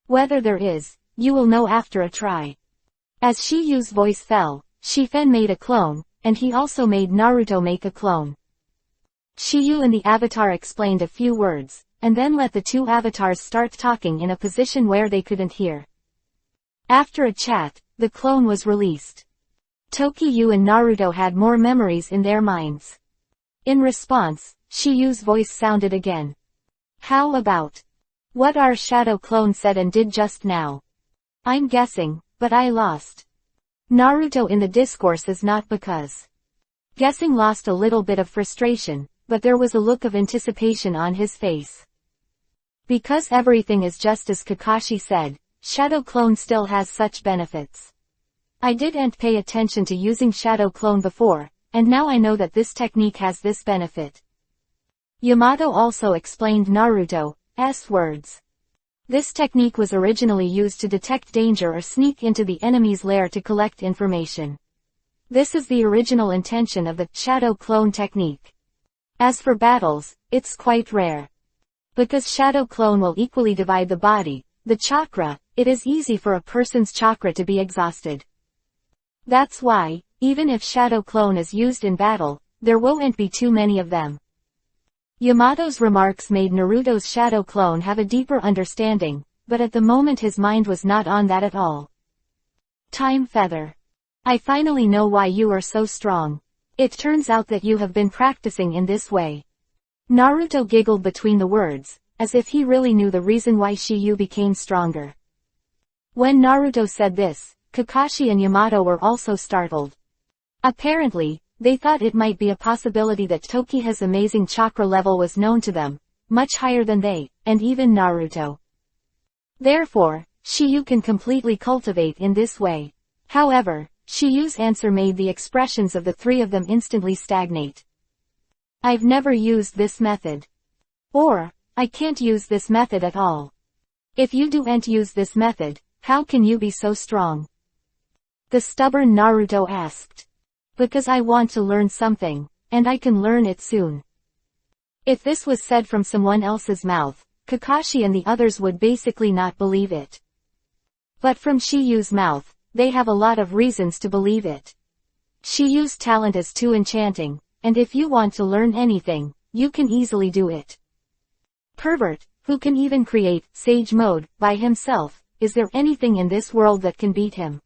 Whether there is, you will know after a try. As Shiyu's voice fell, Shifen made a clone, and he also made Naruto make a clone. Shiyu and the avatar explained a few words, and then let the 2 avatars start talking in a position where they couldn't hear. After a chat, the clone was released. Tokiyu and Naruto had more memories in their minds. In response, Shiyu's voice sounded again. How about what our Shadow Clone said and did just now? I'm guessing, but I lost. Naruto in the discourse is not because. Guessing lost a little bit of frustration, but there was a look of anticipation on his face. Because everything is just as Kakashi said, Shadow Clone still has such benefits. I didn't pay attention to using Shadow Clone before, and now I know that this technique has this benefit. Yamato also explained Naruto's words. This technique was originally used to detect danger or sneak into the enemy's lair to collect information. This is the original intention of the Shadow Clone technique. As for battles, it's quite rare. Because Shadow Clone will equally divide the body, the chakra, it is easy for a person's chakra to be exhausted. That's why, even if Shadow Clone is used in battle, there won't be too many of them. Yamato's remarks made Naruto's Shadow Clone have a deeper understanding, but at the moment his mind was not on that at all. Time Feather. I finally know why you are so strong. It turns out that you have been practicing in this way. Naruto giggled between the words, as if he really knew the reason why Shiyu became stronger. When Naruto said this, Kakashi and Yamato were also startled. Apparently, they thought it might be a possibility that Tokiha's amazing chakra level was known to them, much higher than they, and even Naruto. Therefore, Shiyu can completely cultivate in this way. However, Shiyu's answer made the expressions of the three of them instantly stagnate. I've never used this method. Or, I can't use this method at all. If you don't use this method, how can you be so strong? The stubborn Naruto asked. Because I want to learn something, and I can learn it soon. If this was said from someone else's mouth, Kakashi and the others would basically not believe it. But from Shiyu's mouth, they have a lot of reasons to believe it. Shiyu's talent is too enchanting, and if you want to learn anything, you can easily do it. Pervert, who can even create Sage Mode by himself, is there anything in this world that can beat him?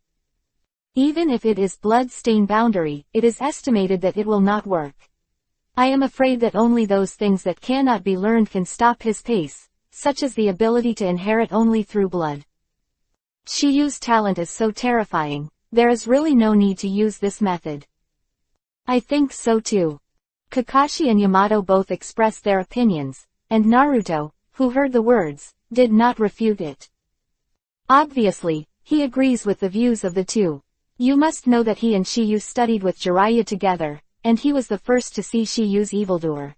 Even if it is Blood-Stain Boundary, it is estimated that it will not work. I am afraid that only those things that cannot be learned can stop his pace, such as the ability to inherit only through blood. Shiyu's talent is so terrifying, there is really no need to use this method. I think so too. Kakashi and Yamato both expressed their opinions, and Naruto, who heard the words, did not refute it. Obviously, he agrees with the views of the two. You must know that he and Shiyu studied with Jiraiya together, and he was the first to see Shiyu's evildoer.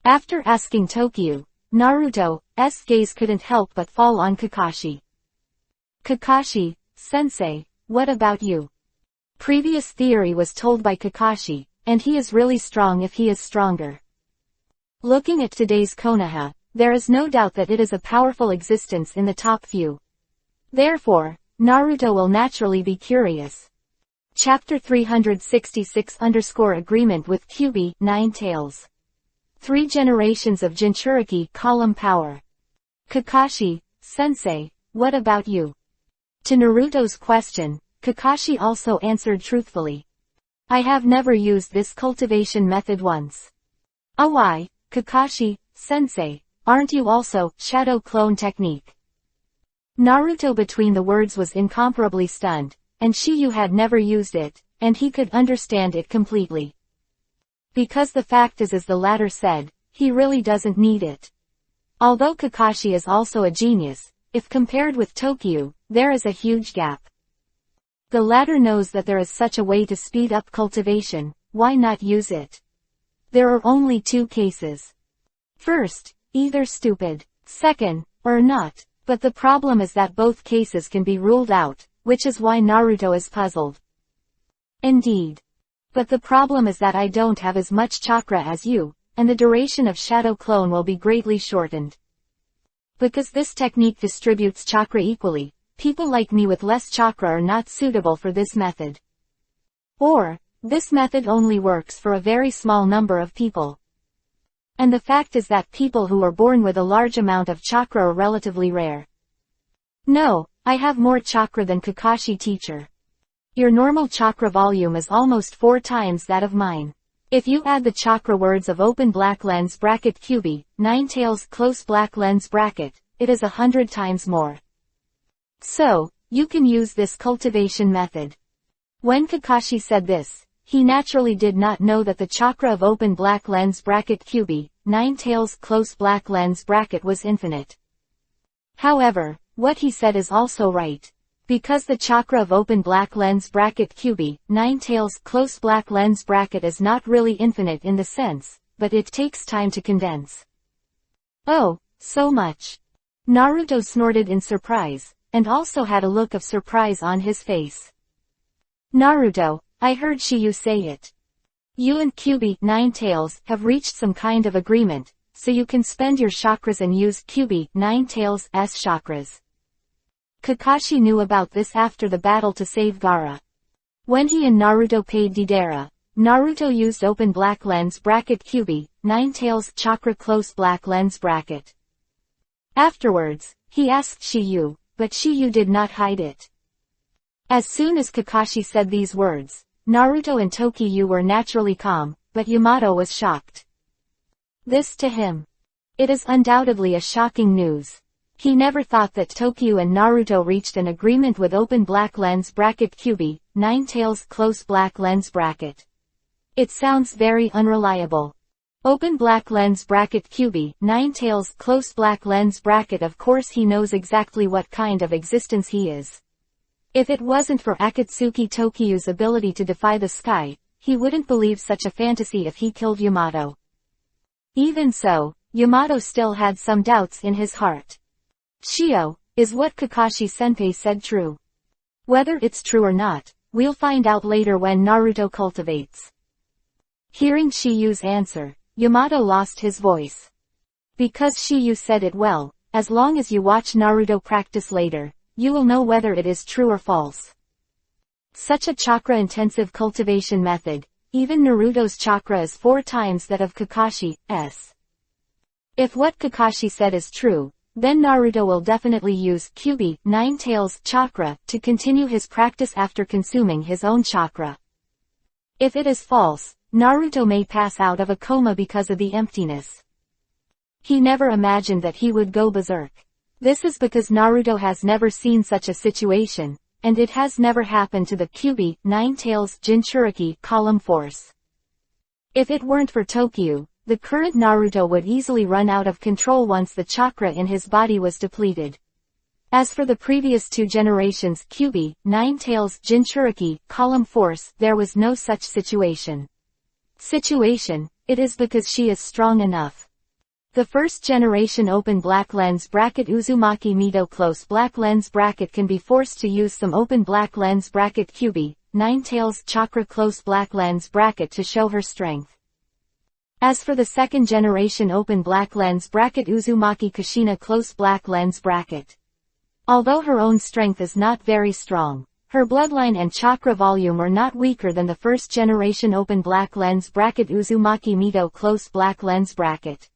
After asking Tokyo, Naruto's gaze couldn't help but fall on Kakashi. Kakashi, sensei, what about you? Previous theory was told by Kakashi, and he is really strong if he is stronger. Looking at today's Konoha, there is no doubt that it is a powerful existence in the top few. Therefore, Naruto will naturally be curious. Chapter 366 Agreement with Kyuubi, Nine Tails. 3 generations of Jinchuriki column power. Kakashi, sensei, what about you? To Naruto's question, Kakashi also answered truthfully. I have never used this cultivation method once. Oh why, Kakashi, sensei, aren't you also, shadow clone technique? Naruto between the words was incomparably stunned, and Shiyu had never used it, and he could understand it completely. Because the fact is as the latter said, he really doesn't need it. Although Kakashi is also a genius, if compared with Tokyo, there is a huge gap. The latter knows that there is such a way to speed up cultivation, why not use it? There are only 2 cases. First, either stupid, second, or not, but the problem is that both cases can be ruled out, which is why Naruto is puzzled. Indeed. But the problem is that I don't have as much chakra as you, and the duration of shadow clone will be greatly shortened. Because this technique distributes chakra equally, people like me with less chakra are not suitable for this method. Or, this method only works for a very small number of people. And the fact is that people who are born with a large amount of chakra are relatively rare. No, I have more chakra than Kakashi teacher. Your normal chakra volume is almost 4 times that of mine. If you add the chakra words of open black lens bracket Kyuubi, 9 tails close black lens bracket, it is 100 times more. So, you can use this cultivation method. When Kakashi said this, he naturally did not know that the chakra of open black lens bracket Kyuubi, 9 tails close black lens bracket was infinite. However, what he said is also right. Because the chakra of open black lens bracket Kyuubi, 9 tails close black lens bracket is not really infinite in the sense, but it takes time to condense. Oh, so much. Naruto snorted in surprise, and also had a look of surprise on his face. Naruto, I heard Shiyu say it. You and Kyuubi, 9 tails, have reached some kind of agreement, so you can spend your chakras and use Kyuubi, 9 tails' chakras. Kakashi knew about this after the battle to save Gaara. When he and Naruto paid Deidara, Naruto used open black lens bracket Kyuubi, 9 tails chakra close black lens bracket. Afterwards, he asked Shiyu, but Shiyu did not hide it. As soon as Kakashi said these words, Naruto and Tokyo were naturally calm, but Yamato was shocked. This to him. It is undoubtedly a shocking news. He never thought that Tokyo and Naruto reached an agreement with open black lens bracket Kyuubi, 9 tails close black lens bracket. It sounds very unreliable. Open black lens bracket QB, 9 tails, close black lens bracket. Of course he knows exactly what kind of existence he is. If it wasn't for Akatsuki Tokiyu's ability to defy the sky, he wouldn't believe such a fantasy if he killed Yamato. Even so, Yamato still had some doubts in his heart. Shio, is what Kakashi-senpai said true? Whether it's true or not, we'll find out later when Naruto cultivates. Hearing Shiyu's answer, Yamato lost his voice. Because Shiyu said it well, as long as you watch Naruto practice later, you will know whether it is true or false. Such a chakra-intensive cultivation method, even Naruto's chakra is 4 times that of Kakashi's. If what Kakashi said is true, then Naruto will definitely use QB, 9 tails, chakra, to continue his practice after consuming his own chakra. If it is false, Naruto may pass out of a coma because of the emptiness. He never imagined that he would go berserk. This is because Naruto has never seen such a situation, and it has never happened to the QB, 9 tails, Jinchuriki, column force. If it weren't for Tokyu, the current Naruto would easily run out of control once the chakra in his body was depleted. As for the previous 2 generations QB, 9 tails, Jinchuriki, column force, there was no such situation. It is because she is strong enough. The first generation open black lens bracket Uzumaki Mito close black lens bracket can be forced to use some open black lens bracket QB, 9 tails, chakra close black lens bracket to show her strength. As for the second generation open black lens bracket Uzumaki Kushina close black lens bracket. Although her own strength is not very strong, her bloodline and chakra volume are not weaker than the first generation open black lens bracket Uzumaki Mito close black lens bracket.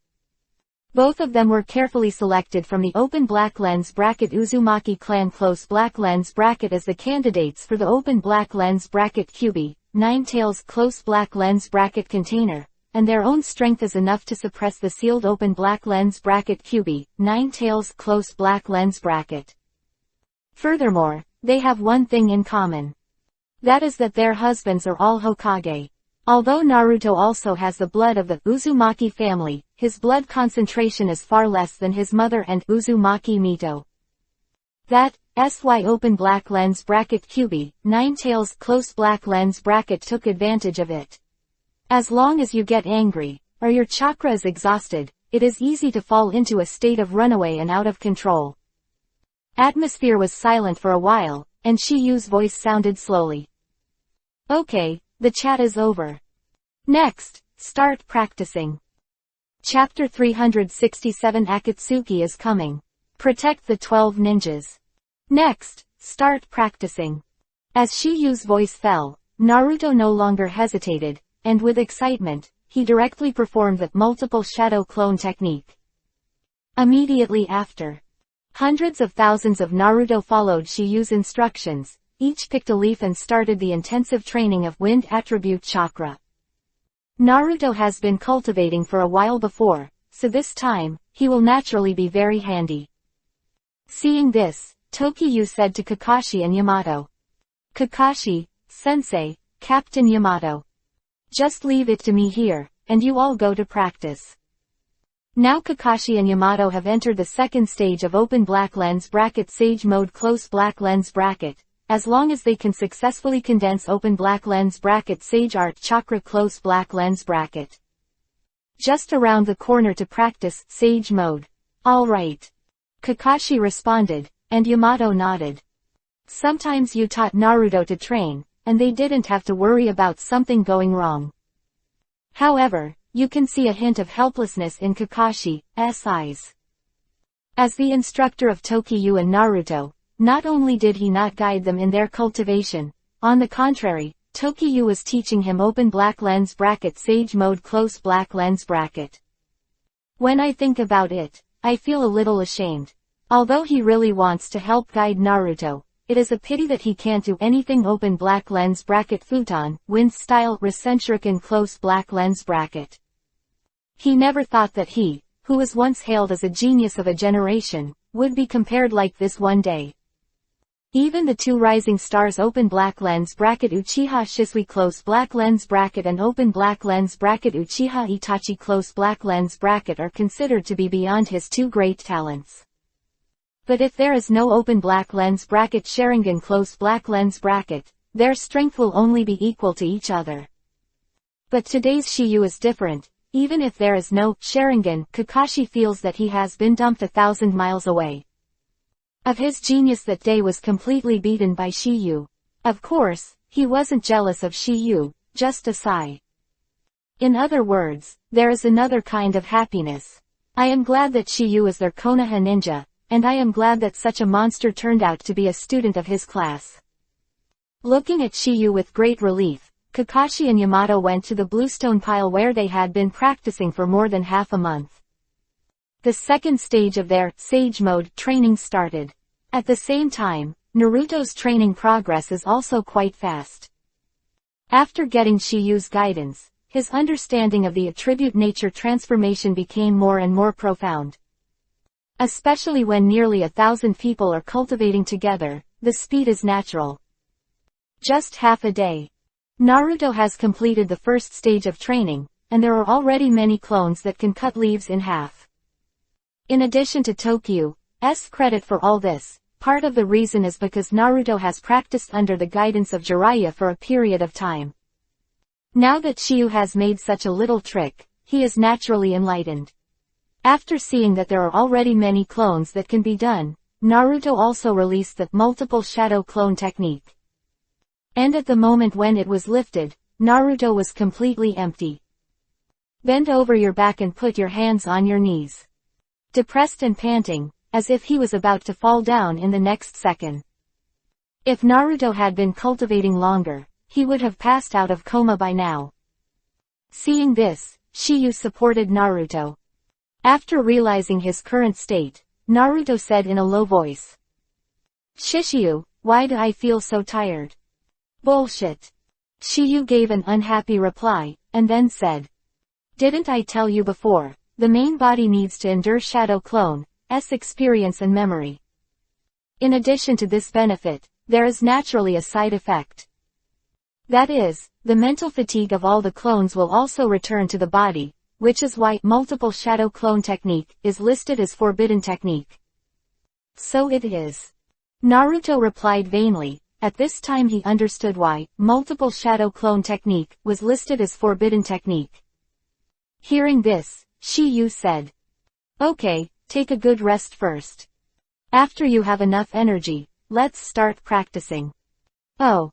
Both of them were carefully selected from the open black lens bracket Uzumaki clan close black lens bracket as the candidates for the open black lens bracket QB, 9 tails close black lens bracket container, and their own strength is enough to suppress the sealed open black lens bracket QB, 9 tails close black lens bracket. Furthermore, they have one thing in common. That is that their husbands are all Hokage. Although Naruto also has the blood of the Uzumaki family, his blood concentration is far less than his mother and Uzumaki Mito. That, SY open black lens bracket QB, 9 tails close black lens bracket took advantage of it. As long as you get angry, or your chakra is exhausted, it is easy to fall into a state of runaway and out of control. Atmosphere was silent for a while, and Shiyu's voice sounded slowly. Okay, the chat is over. Next, start practicing. Chapter 367 Akatsuki is coming. Protect the 12 ninjas. Next, start practicing. As Shiyu's voice fell, Naruto no longer hesitated, and with excitement, he directly performed the multiple shadow clone technique. Immediately after, hundreds of thousands of Naruto followed Shiyu's instructions, each picked a leaf and started the intensive training of wind attribute chakra. Naruto has been cultivating for a while before, so this time, he will naturally be very handy. Seeing this, Tokyu said to Kakashi and Yamato. Kakashi, Sensei, Captain Yamato. Just leave it to me here, and you all go to practice. Now Kakashi and Yamato have entered the second stage of open black lens bracket Sage mode close black lens bracket, as long as they can successfully condense open black lens bracket Sage art chakra close black lens bracket. Just around the corner to practice Sage mode. Alright. Kakashi responded, and Yamato nodded. Sometimes you taught Naruto to train, and they didn't have to worry about something going wrong. However, you can see a hint of helplessness in Kakashi's eyes. As the instructor of Tokyu and Naruto, not only did he not guide them in their cultivation, on the contrary, Tokyu was teaching him open black lens bracket Sage mode close black lens bracket. When I think about it, I feel a little ashamed. Although he really wants to help guide Naruto, it is a pity that he can't do anything open black lens bracket futon, wind style recentric close black lens bracket. He never thought that he, who was once hailed as a genius of a generation, would be compared like this one day. Even the two rising stars open black lens bracket Uchiha Shisui close black lens bracket and open black lens bracket Uchiha Itachi close black lens bracket are considered to be beyond his two great talents. But if there is no open black lens bracket Sharingan close black lens bracket, their strength will only be equal to each other. But today's Shiyu is different. Even if there is no Sharingan, Kakashi feels that he has been dumped 1,000 miles away. Of his genius that day was completely beaten by Shiyu. Of course, he wasn't jealous of Shiyu, just a sigh. In other words, there is another kind of happiness. I am glad that Shiyu is their Konoha ninja, and I am glad that such a monster turned out to be a student of his class. Looking at Shiyu with great relief, Kakashi and Yamato went to the bluestone pile where they had been practicing for more than half a month. The second stage of their Sage Mode training started. At the same time, Naruto's training progress is also quite fast. After getting Shiyu's guidance, his understanding of the attribute nature transformation became more and more profound. Especially when nearly 1,000 people are cultivating together, the speed is natural. Just half a day. Naruto has completed the first stage of training, and there are already many clones that can cut leaves in half. In addition to Tokyu's credit for all this, part of the reason is because Naruto has practiced under the guidance of Jiraiya for a period of time. Now that Shiyu has made such a little trick, he is naturally enlightened. After seeing that there are already many clones that can be done, Naruto also released the multiple shadow clone technique. And at the moment when it was lifted, Naruto was completely empty. Bend over your back and put your hands on your knees. Depressed and panting, as if he was about to fall down in the next second. If Naruto had been cultivating longer, he would have passed out of coma by now. Seeing this, Shiyu supported Naruto. After realizing his current state, Naruto said in a low voice. Shishiyu, why do I feel so tired? Bullshit. Shiyu gave an unhappy reply, and then said. Didn't I tell you before? The main body needs to endure Shadow Clone's experience and memory. In addition to this benefit, there is naturally a side effect. That is, the mental fatigue of all the clones will also return to the body, which is why multiple shadow clone technique is listed as forbidden technique. So it is. Naruto replied vainly. At this time he understood why multiple shadow clone technique was listed as forbidden technique. Hearing this, Shiyu said. Okay, take a good rest first. After you have enough energy, let's start practicing. Oh.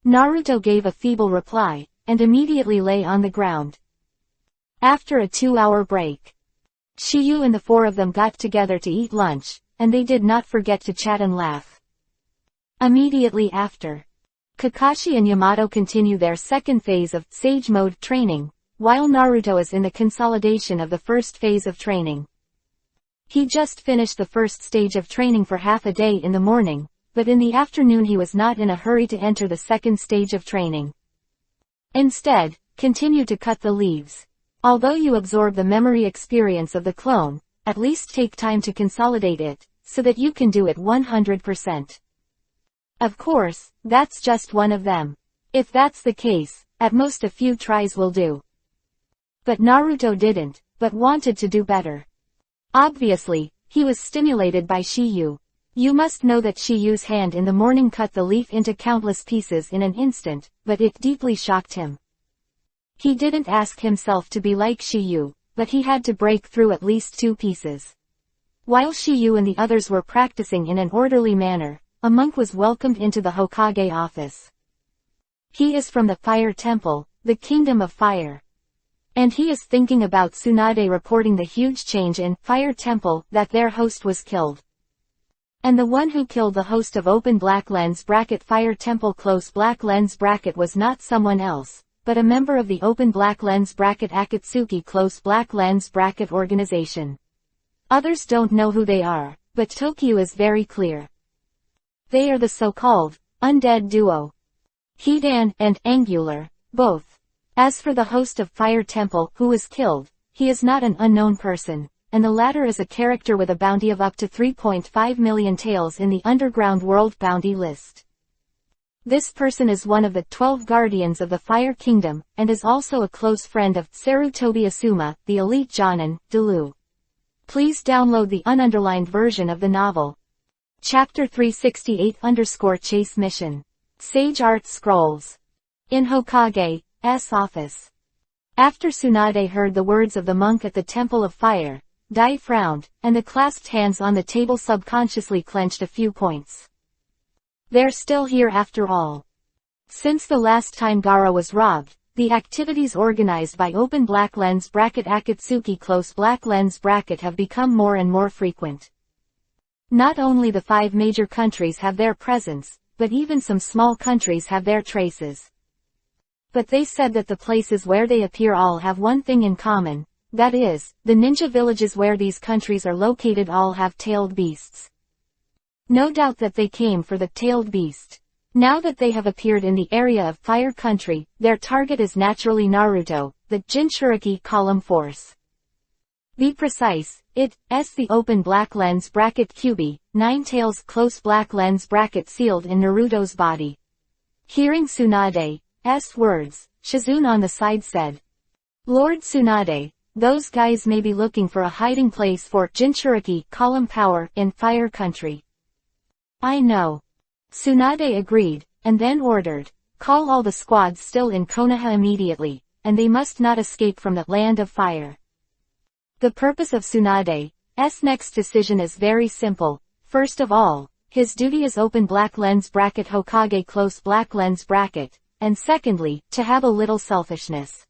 Naruto gave a feeble reply, and immediately lay on the ground. After a 2-hour break, Shiyu and the four of them got together to eat lunch, and they did not forget to chat and laugh. Immediately after, Kakashi and Yamato continue their second phase of Sage Mode training, while Naruto is in the consolidation of the first phase of training. He just finished the first stage of training for half a day in the morning, but in the afternoon he was not in a hurry to enter the second stage of training. Instead, continue to cut the leaves. Although you absorb the memory experience of the clone, at least take time to consolidate it, so that you can do it 100%. Of course, that's just one of them. If that's the case, at most a few tries will do. But Naruto didn't, but wanted to do better. Obviously, he was stimulated by Shiyu. You must know that Shiyu's hand in the morning cut the leaf into countless pieces in an instant, but it deeply shocked him. He didn't ask himself to be like Shiyu, but he had to break through at least 2 pieces. While Shiyu and the others were practicing in an orderly manner, a monk was welcomed into the Hokage office. He is from the Fire Temple, the Kingdom of Fire. And he is thinking about Tsunade reporting the huge change in Fire Temple that their host was killed. And the one who killed the host of open black lens bracket Fire Temple close black lens bracket was not someone else, but a member of the open black lens bracket Akatsuki close black lens bracket organization. Others don't know who they are, but Tokyo is very clear. They are the so-called undead duo. Hidan and Angular, both. As for the host of Fire Temple who was killed, he is not an unknown person, and the latter is a character with a bounty of up to 3.5 million taels in the Underground World bounty list. This person is one of the 12 guardians of the Fire Kingdom, and is also a close friend of Sarutobi Asuma, the elite Jonin, Delu. Please download the ununderlined version of the novel. Chapter 368_Chase Mission. Sage Art Scrolls. In Hokage's office. After Tsunade heard the words of the monk at the Temple of Fire, Dai frowned, and the clasped hands on the table subconsciously clenched a few points. They're still here after all. Since the last time Gaara was robbed, the activities organized by Open Black Lens Bracket Akatsuki Close Black Lens Bracket have become more and more frequent. Not only the 5 major countries have their presence, but even some small countries have their traces. But they said that the places where they appear all have one thing in common, that is, the ninja villages where these countries are located all have tailed beasts. No doubt that they came for the tailed beast. Now that they have appeared in the area of Fire Country, their target is naturally Naruto, the Jinchuriki column force. Be precise, it's the Open Black Lens Bracket QB, 9 tails Close Black Lens Bracket sealed in Naruto's body. Hearing Tsunade's words, Shizune on the side said, "Lord Tsunade, those guys may be looking for a hiding place for Jinchuriki column power in Fire Country." "I know." Tsunade agreed, and then ordered, "Call all the squads still in Konoha immediately, and they must not escape from the Land of Fire." The purpose of Tsunade's next decision is very simple. First of all, his duty is Open Black Lens Bracket Hokage Close Black Lens Bracket, and secondly, to have a little selfishness.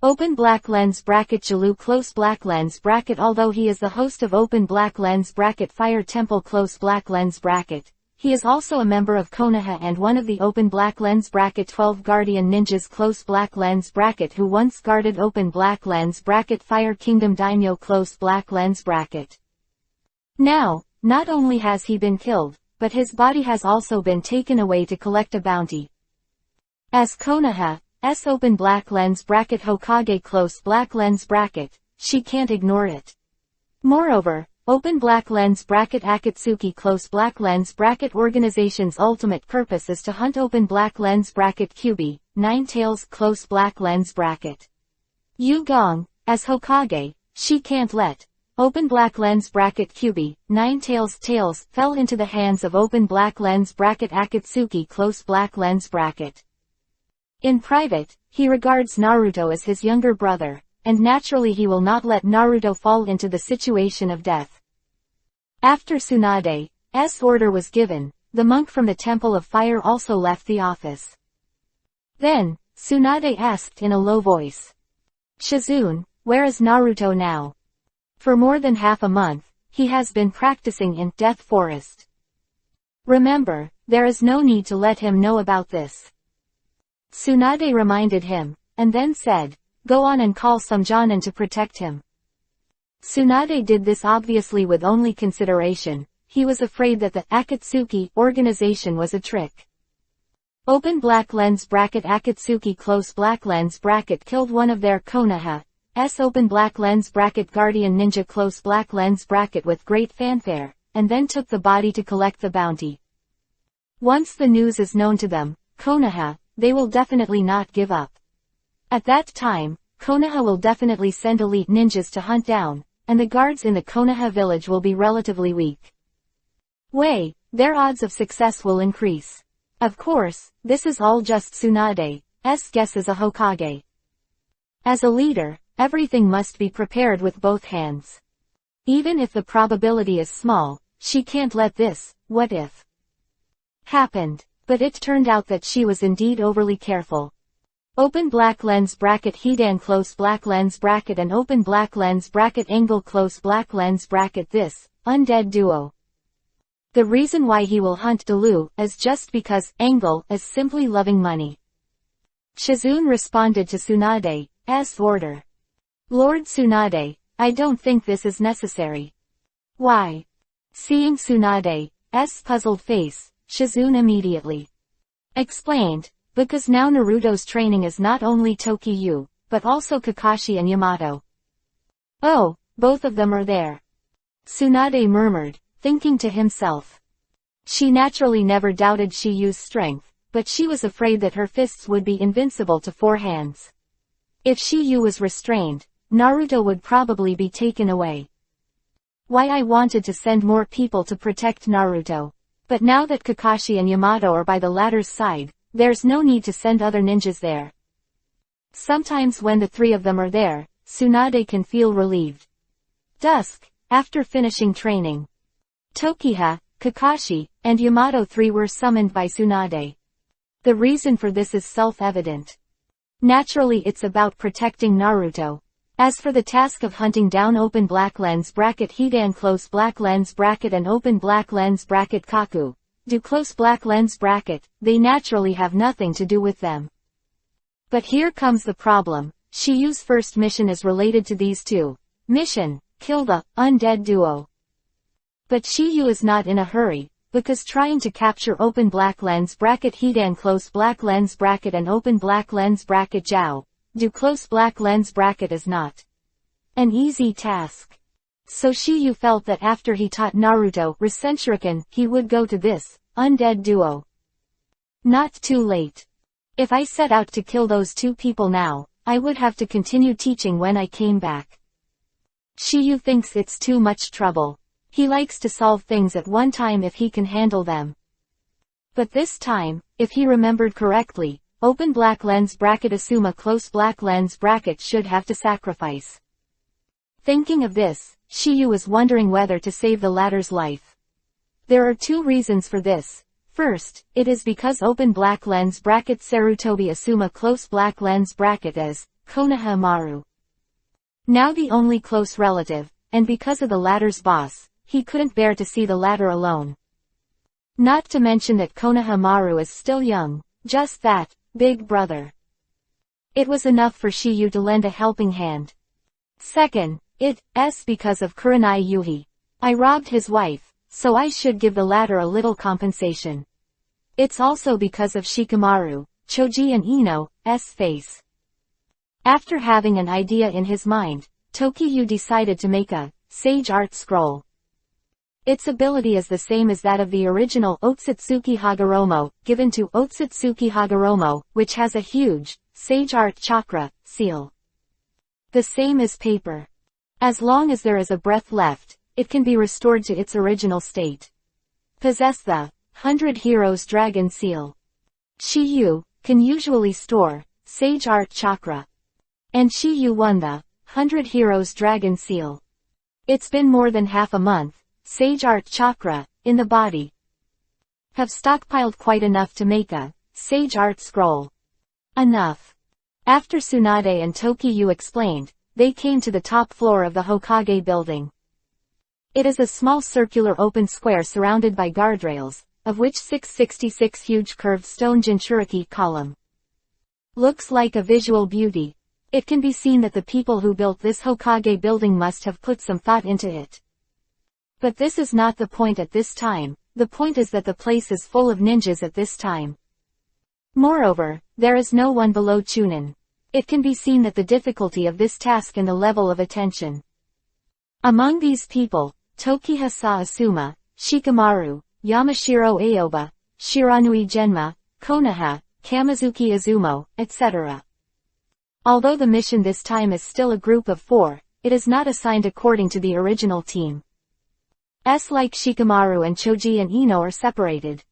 Open Black Lens Bracket Jalu Close Black Lens Bracket. Although he is the host of Open Black Lens Bracket Fire Temple Close Black Lens Bracket, he is also a member of Konoha and one of the Open Black Lens Bracket 12 Guardian Ninjas Close Black Lens Bracket who once guarded Open Black Lens Bracket Fire Kingdom Daimyo Close Black Lens Bracket. Now, not only has he been killed, but his body has also been taken away to collect a bounty. As Konoha's Open Black Lens Bracket Hokage Close Black Lens Bracket, she can't ignore it. Moreover, Open Black Lens Bracket Akatsuki Close Black Lens Bracket organization's ultimate purpose is to hunt Open Black Lens Bracket QB, 9 tails Close Black Lens Bracket. Yu Gong, as Hokage, she can't let Open Black Lens Bracket QB, 9 tails fell into the hands of Open Black Lens Bracket Akatsuki Close Black Lens Bracket. In private, he regards Naruto as his younger brother, and naturally he will not let Naruto fall into the situation of death. After Tsunade's order was given, the monk from the Temple of Fire also left the office. Then, Tsunade asked in a low voice, "Shizune, where is Naruto now?" For more than half a month, he has been practicing in Death Forest. Remember, there is no need to let him know about this. Tsunade reminded him, and then said, "Go on and call some Jonin to protect him." Tsunade did this obviously with only consideration. He was afraid that the Akatsuki organization was a trick. Open Black Lens Bracket Akatsuki Close Black Lens Bracket killed one of their Konoha's Open Black Lens Bracket Guardian Ninja Close Black Lens Bracket with great fanfare, and then took the body to collect the bounty. Once the news is known to them, Konoha, they will definitely not give up. At that time, Konoha will definitely send elite ninjas to hunt down, and the guards in the Konoha village will be relatively weak. Their odds of success will increase. Of course, this is all just Tsunade's guess as a Hokage. As a leader, everything must be prepared with both hands. Even if the probability is small, she can't let this, what if, happened. But it turned out that she was indeed overly careful. Open Black Lens Bracket Hidan Close Black Lens Bracket and Open Black Lens Bracket Angle Close Black Lens Bracket. This undead duo. The reason why he will hunt Delu is just because Angle is simply loving money. Shizune responded to Tsunade's order. "Lord Tsunade, I don't think this is necessary." "Why?" Seeing Tsunade's puzzled face, Shizune immediately explained, "Because now Naruto's training is not only Tokiyu, but also Kakashi and Yamato." "Oh, both of them are there. Tsunade murmured, thinking to himself. She naturally never doubted Shiyu's strength, but she was afraid that her fists would be invincible to four hands. If Shiyu was restrained, Naruto would probably be taken away. Why I wanted to send more people to protect Naruto. But now that Kakashi and Yamato are by the latter's side, there's no need to send other ninjas there. Sometimes when the three of them are there, Tsunade can feel relieved. Dusk, after finishing training. Tokiha, Kakashi, and Yamato three were summoned by Tsunade. The reason for this is self-evident. Naturally it's about protecting Naruto. As for the task of hunting down open black lens bracket Hidan close black lens bracket and open black lens bracket Kaku, do close black lens bracket, they naturally have nothing to do with them. But here comes the problem. Shiyu's first mission is related to these two. Mission, kill the undead duo. But Shiyu is not in a hurry, because trying to capture open black lens bracket Hidan close black lens bracket and open black lens bracket Zhao, do close black lens bracket is not an easy task. So Shiyu felt that after he taught Naruto Rasenshuriken, he would go to this undead duo. Not too late. If I set out to kill those two people now, I would have to continue teaching when I came back. Shiyu thinks it's too much trouble. He likes to solve things at one time if he can handle them. But this time, if he remembered correctly, open black lens bracket Asuma close black lens bracket should have to sacrifice. Thinking of this, Shiyu was wondering whether to save the latter's life. There are two reasons for this. First, it is because open black lens bracket Sarutobi Asuma close black lens bracket is Konoha Maru. Now the only close relative, and because of the latter's boss, he couldn't bear to see the latter alone. Not to mention that Konoha Maru is still young, just that, big brother. It was enough for Shiyu to lend a helping hand. Second, it's because of Kurenai Yuhi. I robbed his wife, so I should give the latter a little compensation. It's also because of Shikamaru, Choji and Ino's face. After having an idea in his mind, Tokiyu decided to make a sage art scroll. Its ability is the same as that of the original Otsutsuki Hagoromo, given to Otsutsuki Hagoromo, which has a huge, sage art chakra, seal. The same as paper. As long as there is a breath left, it can be restored to its original state. Possess the 100 Heroes Dragon Seal. Shiyu can usually store sage art chakra. And Shiyu won the 100 Heroes Dragon Seal. It's been more than half a month. Sage art chakra, in the body, have stockpiled quite enough to make a sage art scroll. Enough. After Tsunade and Tokiyu explained, they came to the top floor of the Hokage building. It is a small circular open square surrounded by guardrails, of which 666 huge curved stone Jinchuriki column. Looks like a visual beauty. It can be seen that the people who built this Hokage building must have put some thought into it. But this is not the point at this time. The point is that the place is full of ninjas at this time. Moreover, there is no one below Chunin. It can be seen that the difficulty of this task and the level of attention. Among these people, Tokiha saw Asuma, Shikamaru, Yamashiro Aoba, Shiranui Genma, Konoha, Kamizuki Izumo, etc. Although the mission this time is still a group of 4, it is not assigned according to the original team. Like Shikamaru and Choji and Ino are separated.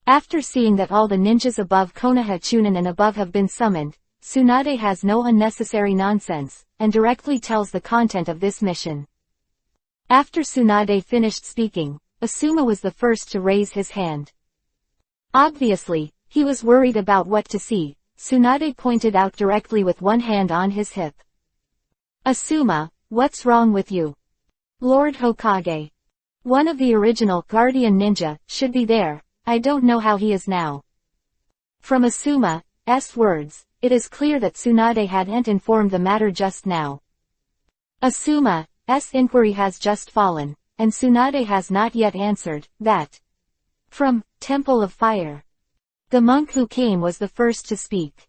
After seeing that all the ninjas above Konoha Chunin and above have been summoned, Tsunade has no unnecessary nonsense, and directly tells the content of this mission. After Tsunade finished speaking, Asuma was the first to raise his hand. Obviously, he was worried about what to see. Tsunade pointed out directly with one hand on his hip. Asuma, what's wrong with you? Lord Hokage. One of the original Guardian Ninja should be there. I don't know how he is now. From Asuma's words, it is clear that Tsunade hadn't informed the matter just now. Asuma's inquiry has just fallen, and Tsunade has not yet answered that. From Temple of Fire. The monk who came was the first to speak.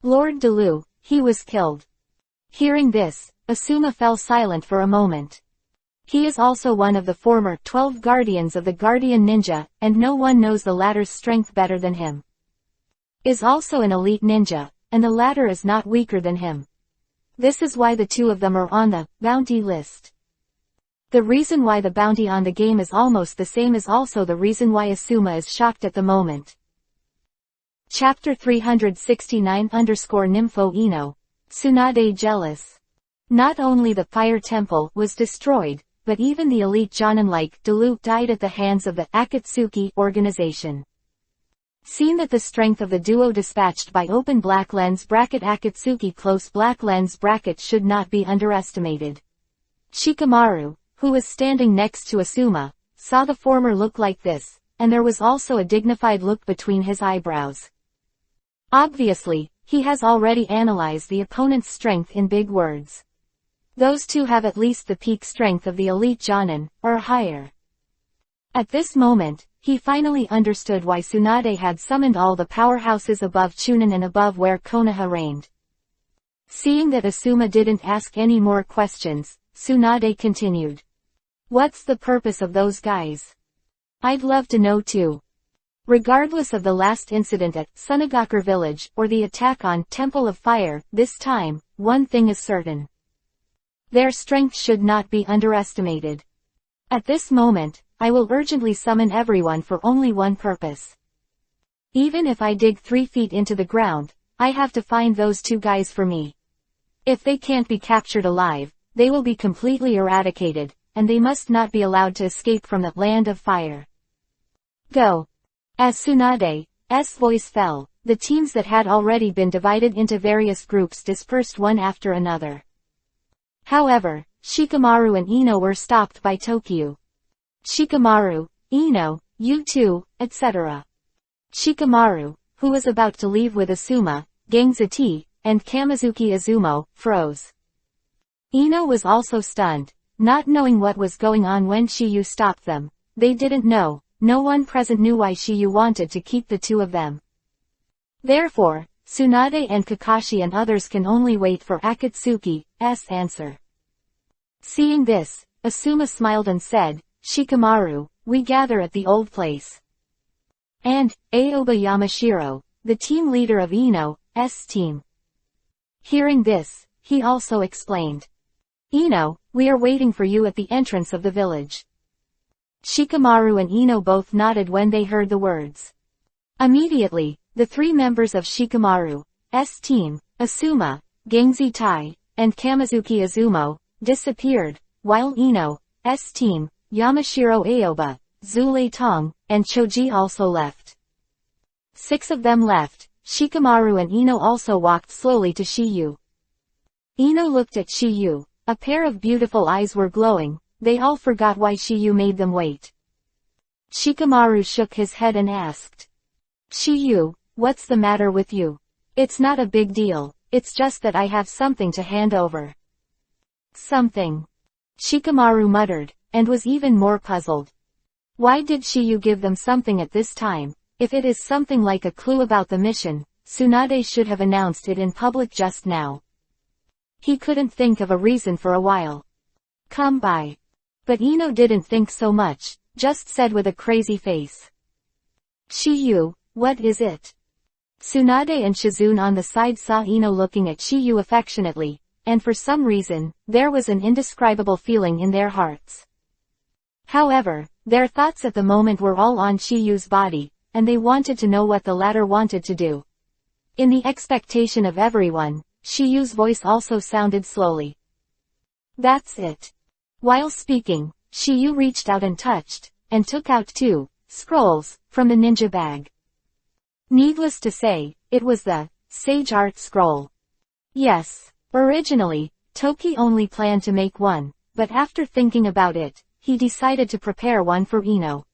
Lord Delu, he was killed. Hearing this, Asuma fell silent for a moment. He is also one of the former 12 guardians of the Guardian Ninja, and no one knows the latter's strength better than him. Is also an elite ninja, and the latter is not weaker than him. This is why the two of them are on the bounty list. The reason why the bounty on the game is almost the same is also the reason why Asuma is shocked at the moment. Chapter 369_Nympho Ino. Tsunade jealous. Not only the fire temple was destroyed, but even the elite Jonin-like Diluc died at the hands of the Akatsuki organization. Seen that the strength of the duo dispatched by open black lens bracket Akatsuki close black lens bracket should not be underestimated. Shikamaru, who was standing next to Asuma, saw the former look like this, and there was also a dignified look between his eyebrows. Obviously, he has already analyzed the opponent's strength in big words. Those two have at least the peak strength of the elite Jonin, or higher. At this moment, he finally understood why Tsunade had summoned all the powerhouses above Chunin and above where Konoha reigned. Seeing that Asuma didn't ask any more questions, Tsunade continued. What's the purpose of those guys? I'd love to know too. Regardless of the last incident at Sunagakure village or the attack on Temple of Fire, this time, one thing is certain. Their strength should not be underestimated. At this moment, I will urgently summon everyone for only one purpose. Even if I dig 3 feet into the ground, I have to find those two guys for me. If they can't be captured alive, they will be completely eradicated, and they must not be allowed to escape from the land of fire. Go. As Tsunade's voice fell, the teams that had already been divided into various groups dispersed one after another. However, Shikamaru and Ino were stopped by Tokyu. Shikamaru, Ino, you too, etc. Shikamaru, who was about to leave with Asuma, Gangzati, and Kamizuki Izumo, froze. Ino was also stunned, not knowing what was going on when Shiyu stopped them. They didn't know, no one present knew why Shiyu wanted to keep the two of them. Therefore, Tsunade and Kakashi and others can only wait for Akatsuki's answer. Seeing this, Asuma smiled and said, Shikamaru, we gather at the old place. And, Aoba Yamashiro, the team leader of Ino's team. Hearing this, he also explained. Ino, we are waiting for you at the entrance of the village. Shikamaru and Ino both nodded when they heard the words. Immediately, the 3 members of Shikamaru's team, Asuma, Gangzati, and Kamizuki Izumo, disappeared, while Ino's team, Yamashiro Aoba, Zule Tong, and Choji also left. 6 of them left. Shikamaru and Ino also walked slowly to Shiyu. Ino looked at Shiyu. A pair of beautiful eyes were glowing. They all forgot why Shiyu made them wait. Shikamaru shook his head and asked. Shiyu, what's the matter with you? It's not a big deal, it's just that I have something to hand over. Something. Shikamaru muttered, and was even more puzzled. Why did Shiyu give them something at this time? If it is something like a clue about the mission, Tsunade should have announced it in public just now. He couldn't think of a reason for a while. Come by. But Ino didn't think so much, just said with a crazy face. Shiyu, what is it? Tsunade and Shizune on the side saw Ino looking at Shiyu affectionately, and for some reason, there was an indescribable feeling in their hearts. However, their thoughts at the moment were all on Shiyu's body, and they wanted to know what the latter wanted to do. In the expectation of everyone, Shiyu's voice also sounded slowly. That's it. While speaking, Shiyu reached out and touched, and took out 2 scrolls from the ninja bag. Needless to say, it was the Sage Art Scroll. Yes, originally, Toki only planned to make one, but after thinking about it, he decided to prepare one for Ino.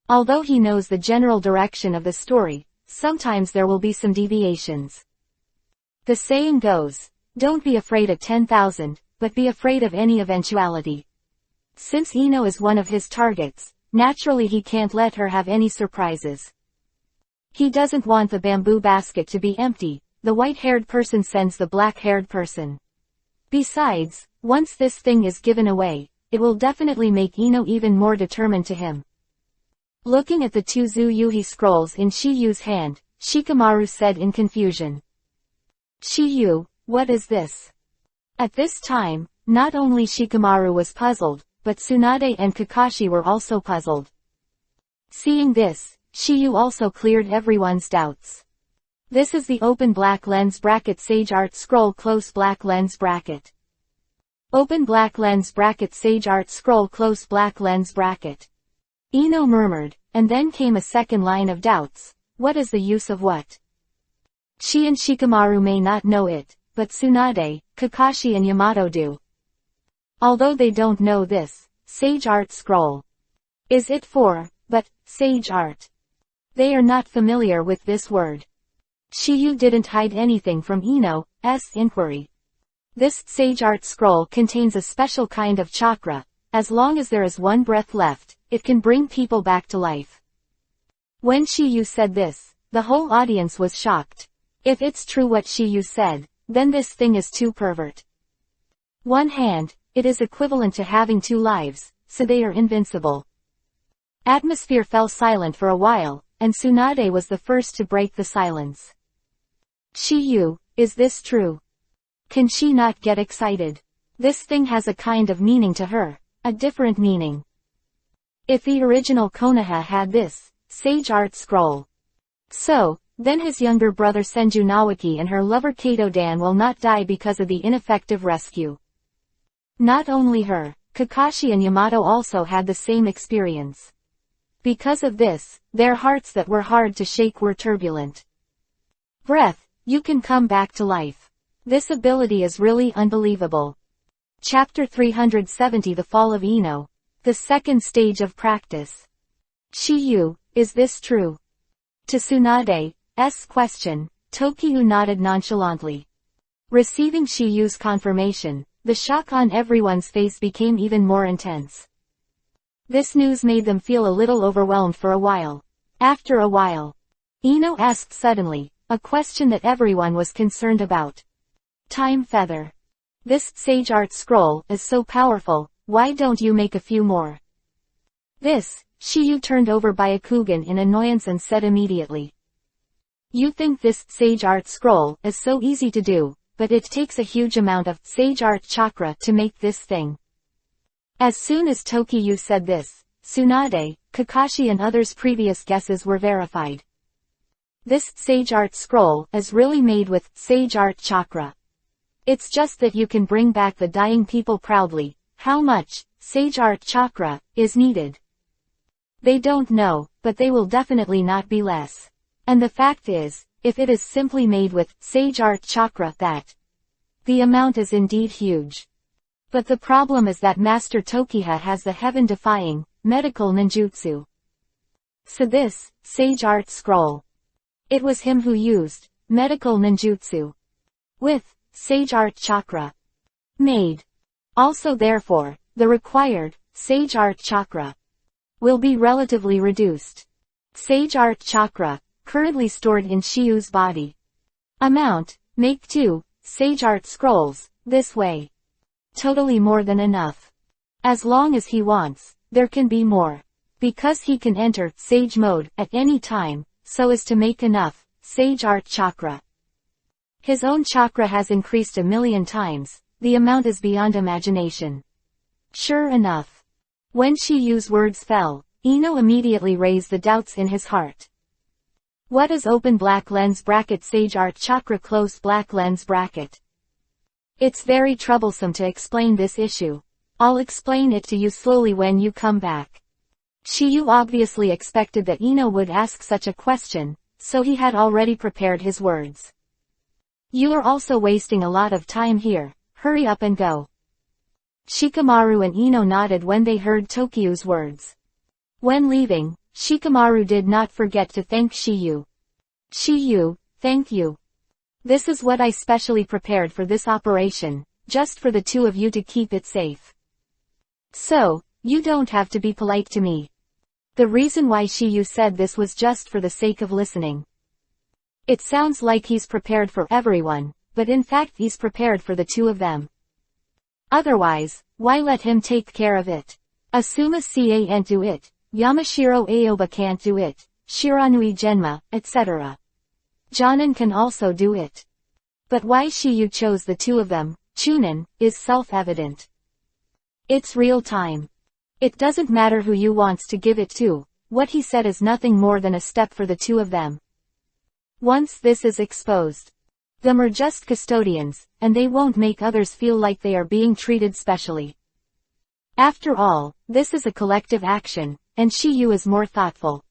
Although he knows the general direction of the story, sometimes there will be some deviations. The saying goes, don't be afraid of 10,000, but be afraid of any eventuality. Since Ino is one of his targets, naturally he can't let her have any surprises. He doesn't want the bamboo basket to be empty. The white-haired person sends the black-haired person. Besides, once this thing is given away, it will definitely make Ino even more determined to him. Looking at the two Zuyuhi scrolls in Shiyu's hand, Shikamaru said in confusion. Shiyu, what is this? At this time, not only Shikamaru was puzzled, but Tsunade and Kakashi were also puzzled. Seeing this, Shiyu also cleared everyone's doubts. This is the open black lens bracket Sage Art Scroll close black lens bracket. Open black lens bracket Sage Art Scroll close black lens bracket. Ino murmured, and then came a second line of doubts. What is the use of what? She and Shikamaru may not know it, but Tsunade, Kakashi and Yamato do. Although they don't know this, Sage Art Scroll. Is it for, but, Sage Art? They are not familiar with this word. Shiyu didn't hide anything from Ino's inquiry. This Sage Art Scroll contains a special kind of chakra. As long as there is one breath left, it can bring people back to life. When Shiyu said this, the whole audience was shocked. If it's true what Shiyu said, then this thing is too pervert. One hand, it is equivalent to having two lives, so they are invincible. Atmosphere fell silent for a while, and Tsunade was the first to break the silence. Shiyu, is this true? Can she not get excited? This thing has a kind of meaning to her, a different meaning. If the original Konoha had this Sage Art Scroll, so, then his younger brother Senju Nawaki and her lover Kato Dan will not die because of the ineffective rescue. Not only her, Kakashi and Yamato also had the same experience. Because of this, their hearts that were hard to shake were turbulent. Breath, you can come back to life. This ability is really unbelievable. Chapter 370 The Fall of Ino. The second stage of practice. Shiyu, is this true? To Tsunade's question, Tokyu nodded nonchalantly. Receiving Shiyu's confirmation, the shock on everyone's face became even more intense. This news made them feel a little overwhelmed for a while. After a while, Ino asked suddenly, a question that everyone was concerned about. Time Feather. This Sage Art Scroll is so powerful, why don't you make a few more? This, Shiyu turned over Byakugan in annoyance and said immediately. You think this Sage Art Scroll is so easy to do, but it takes a huge amount of Sage Art Chakra to make this thing. As soon as Tokyu said this, Tsunade, Kakashi and others' previous guesses were verified. This Sage Art Scroll is really made with Sage Art Chakra. It's just that you can bring back the dying people proudly. How much Sage Art Chakra is needed? They don't know, but they will definitely not be less. And the fact is, if it is simply made with Sage Art Chakra that the amount is indeed huge. But the problem is that Master Tokiha has the heaven-defying medical ninjutsu. So this Sage Art Scroll. It was him who used medical ninjutsu with Sage Art Chakra made. Also therefore, the required Sage Art Chakra will be relatively reduced. Sage Art Chakra, currently stored in Shiyu's body. Amount, make 2 Sage Art Scrolls, this way. Totally more than enough. As long as he wants, there can be more. Because he can enter Sage Mode at any time, so as to make enough Sage Art Chakra. His own chakra has increased 1,000,000 times, the amount is beyond imagination. Sure enough. When Shiyu's words fell, Ino immediately raised the doubts in his heart. What is open black lens bracket Sage Art Chakra close black lens bracket? It's very troublesome to explain this issue. I'll explain it to you slowly when you come back. Shiyu obviously expected that Ino would ask such a question, so he had already prepared his words. You are also wasting a lot of time here, hurry up and go. Shikamaru and Ino nodded when they heard Tokyu's words. When leaving, Shikamaru did not forget to thank Shiyu. Shiyu, thank you. This is what I specially prepared for this operation, just for the two of you to keep it safe. So, you don't have to be polite to me. The reason why Shiyu said this was just for the sake of listening. It sounds like he's prepared for everyone, but in fact he's prepared for the two of them. Otherwise, why let him take care of it? Asuma can't do it, Yamashiro Aoba can't do it, Shiranui Genma, etc. Jonin can also do it. But why Shiyu chose the two of them, Chunin, is self-evident. It's real time. It doesn't matter who you wants to give it to, what he said is nothing more than a step for the two of them. Once this is exposed, them are just custodians, and they won't make others feel like they are being treated specially. After all, this is a collective action, and Shiyu is more thoughtful.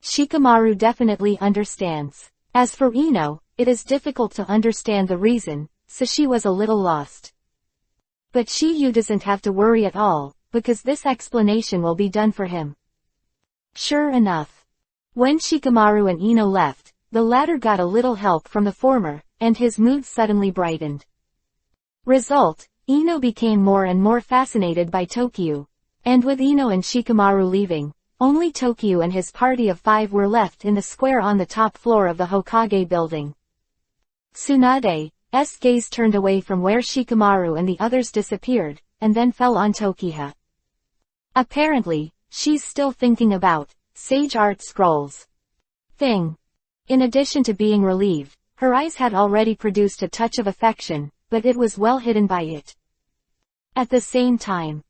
Shikamaru definitely understands. As for Ino, it is difficult to understand the reason, so she was a little lost. But Shiyu doesn't have to worry at all, because this explanation will be done for him. Sure enough. When Shikamaru and Ino left, the latter got a little help from the former, and his mood suddenly brightened. Result, Ino became more and more fascinated by Tokyu. And with Ino and Shikamaru leaving, only Tokyu and his party of 5 were left in the square on the top floor of the Hokage building. Tsunade's gaze turned away from where Shikamaru and the others disappeared, and then fell on Tokiha. Apparently, she's still thinking about Sage Art Scrolls thing. In addition to being relieved, her eyes had already produced a touch of affection, but it was well hidden by it. At the same time,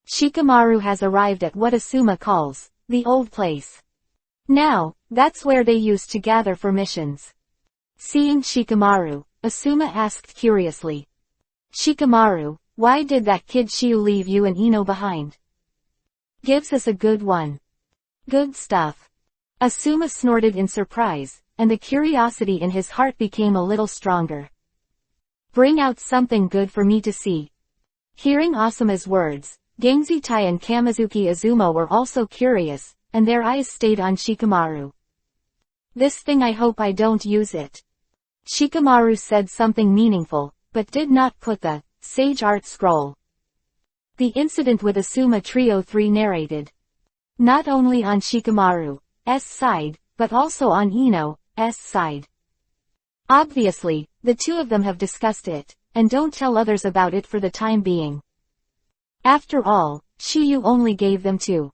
Shikamaru has arrived at what Asuma calls the old place. Now, that's where they used to gather for missions. Seeing Shikamaru, Asuma asked curiously. Shikamaru, why did that kid Shiyu leave you and Ino behind? Gives us a good one. Good stuff. Asuma snorted in surprise, and the curiosity in his heart became a little stronger. Bring out something good for me to see. Hearing Asuma's words, Gangzi Tai and Kamizuki Azuma were also curious, and their eyes stayed on Shikamaru. This thing, I hope I don't use it. Shikamaru said something meaningful, but did not put the Sage Art Scroll. The incident with Asuma Trio 3 narrated. Not only on Shikamaru's side, but also on Ino's side. Obviously, the two of them have discussed it, and don't tell others about it for the time being. After all, Shiyu only gave them 2.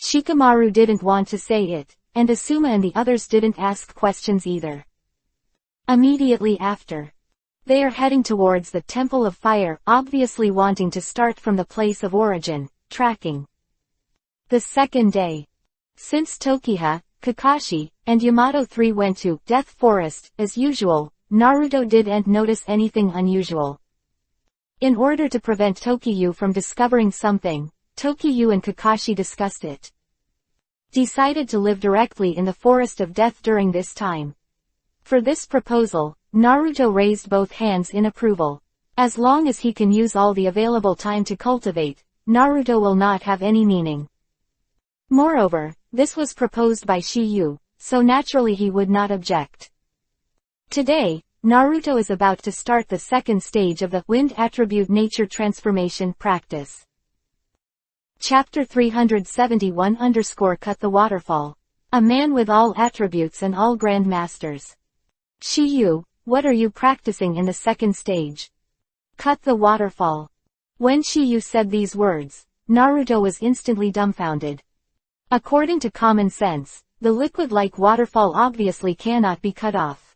Shikamaru didn't want to say it, and Asuma and the others didn't ask questions either. Immediately after, they are heading towards the Temple of Fire, obviously wanting to start from the place of origin, tracking. The second day. Since Tokiha, Kakashi, and Yamato 3 went to Death Forest, as usual, Naruto didn't notice anything unusual. In order to prevent Tokyu from discovering something, Tokyu and Kakashi discussed it. Decided to live directly in the Forest of Death during this time. For this proposal, Naruto raised both hands in approval. As long as he can use all the available time to cultivate, Naruto will not have any meaning. Moreover, this was proposed by Shiyu, so naturally he would not object. Today, Naruto is about to start the second stage of the Wind Attribute Nature Transformation practice. Chapter 371 Cut the Waterfall. A man with all attributes and all grand masters. Shiyu, what are you practicing in the second stage? Cut the waterfall. When Shiyu said these words, Naruto was instantly dumbfounded. According to common sense, the liquid-like waterfall obviously cannot be cut off.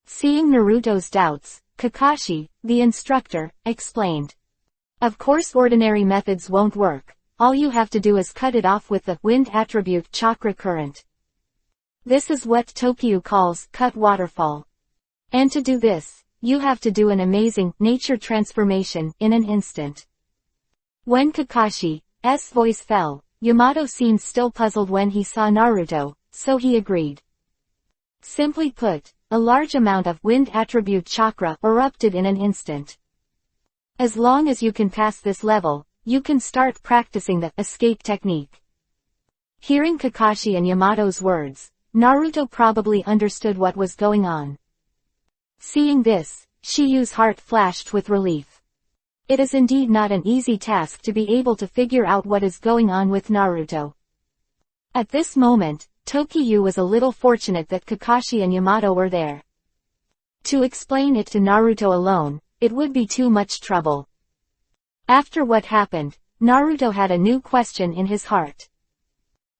Seeing Naruto's doubts, Kakashi, the instructor, explained. Of course ordinary methods won't work, all you have to do is cut it off with the wind attribute chakra current. This is what Tokyu calls cut waterfall. And to do this, you have to do an amazing nature transformation in an instant. When Kakashi's voice fell, Yamato seemed still puzzled when he saw Naruto, so he agreed. Simply put, a large amount of wind attribute chakra erupted in an instant. As long as you can pass this level, you can start practicing the escape technique. Hearing Kakashi and Yamato's words, Naruto probably understood what was going on. Seeing this, Shiyu's heart flashed with relief. It is indeed not an easy task to be able to figure out what is going on with Naruto. At this moment, Tokyu was a little fortunate that Kakashi and Yamato were there. To explain it to Naruto alone, it would be too much trouble. After what happened, Naruto had a new question in his heart.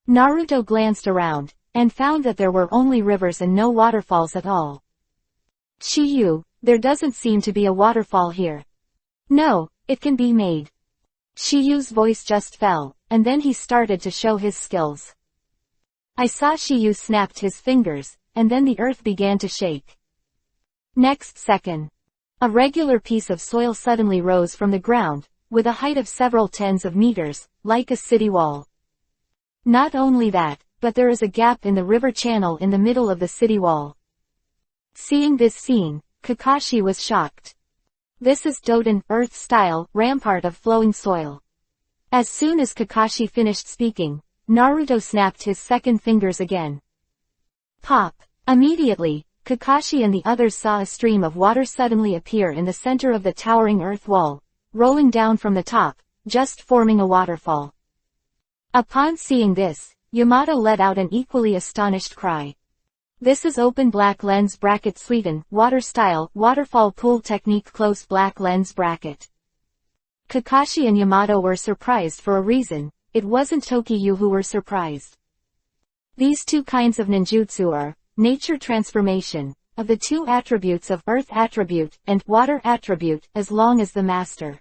Naruto glanced around, and found that there were only rivers and no waterfalls at all. Chiyu, there doesn't seem to be a waterfall here. No, it can be made. Chiyu's voice just fell, and then he started to show his skills. I saw Chiyu snapped his fingers, and then the earth began to shake. Next second, a regular piece of soil suddenly rose from the ground, with a height of several tens of meters, like a city wall. Not only that, but there is a gap in the river channel in the middle of the city wall. Seeing this scene, Kakashi was shocked. This is Doden, Earth-style, rampart of flowing soil. As soon as Kakashi finished speaking, Naruto snapped his second fingers again. Pop! Immediately, Kakashi and the others saw a stream of water suddenly appear in the center of the towering earth wall, rolling down from the top, just forming a waterfall. Upon seeing this, Yamato let out an equally astonished cry. This is open black lens bracket Sweden, water style, waterfall pool technique close black lens bracket. Kakashi and Yamato were surprised for a reason. It wasn't Tokiyu who were surprised. These two kinds of ninjutsu are, nature transformation, of the two attributes of earth attribute and water attribute as long as the master.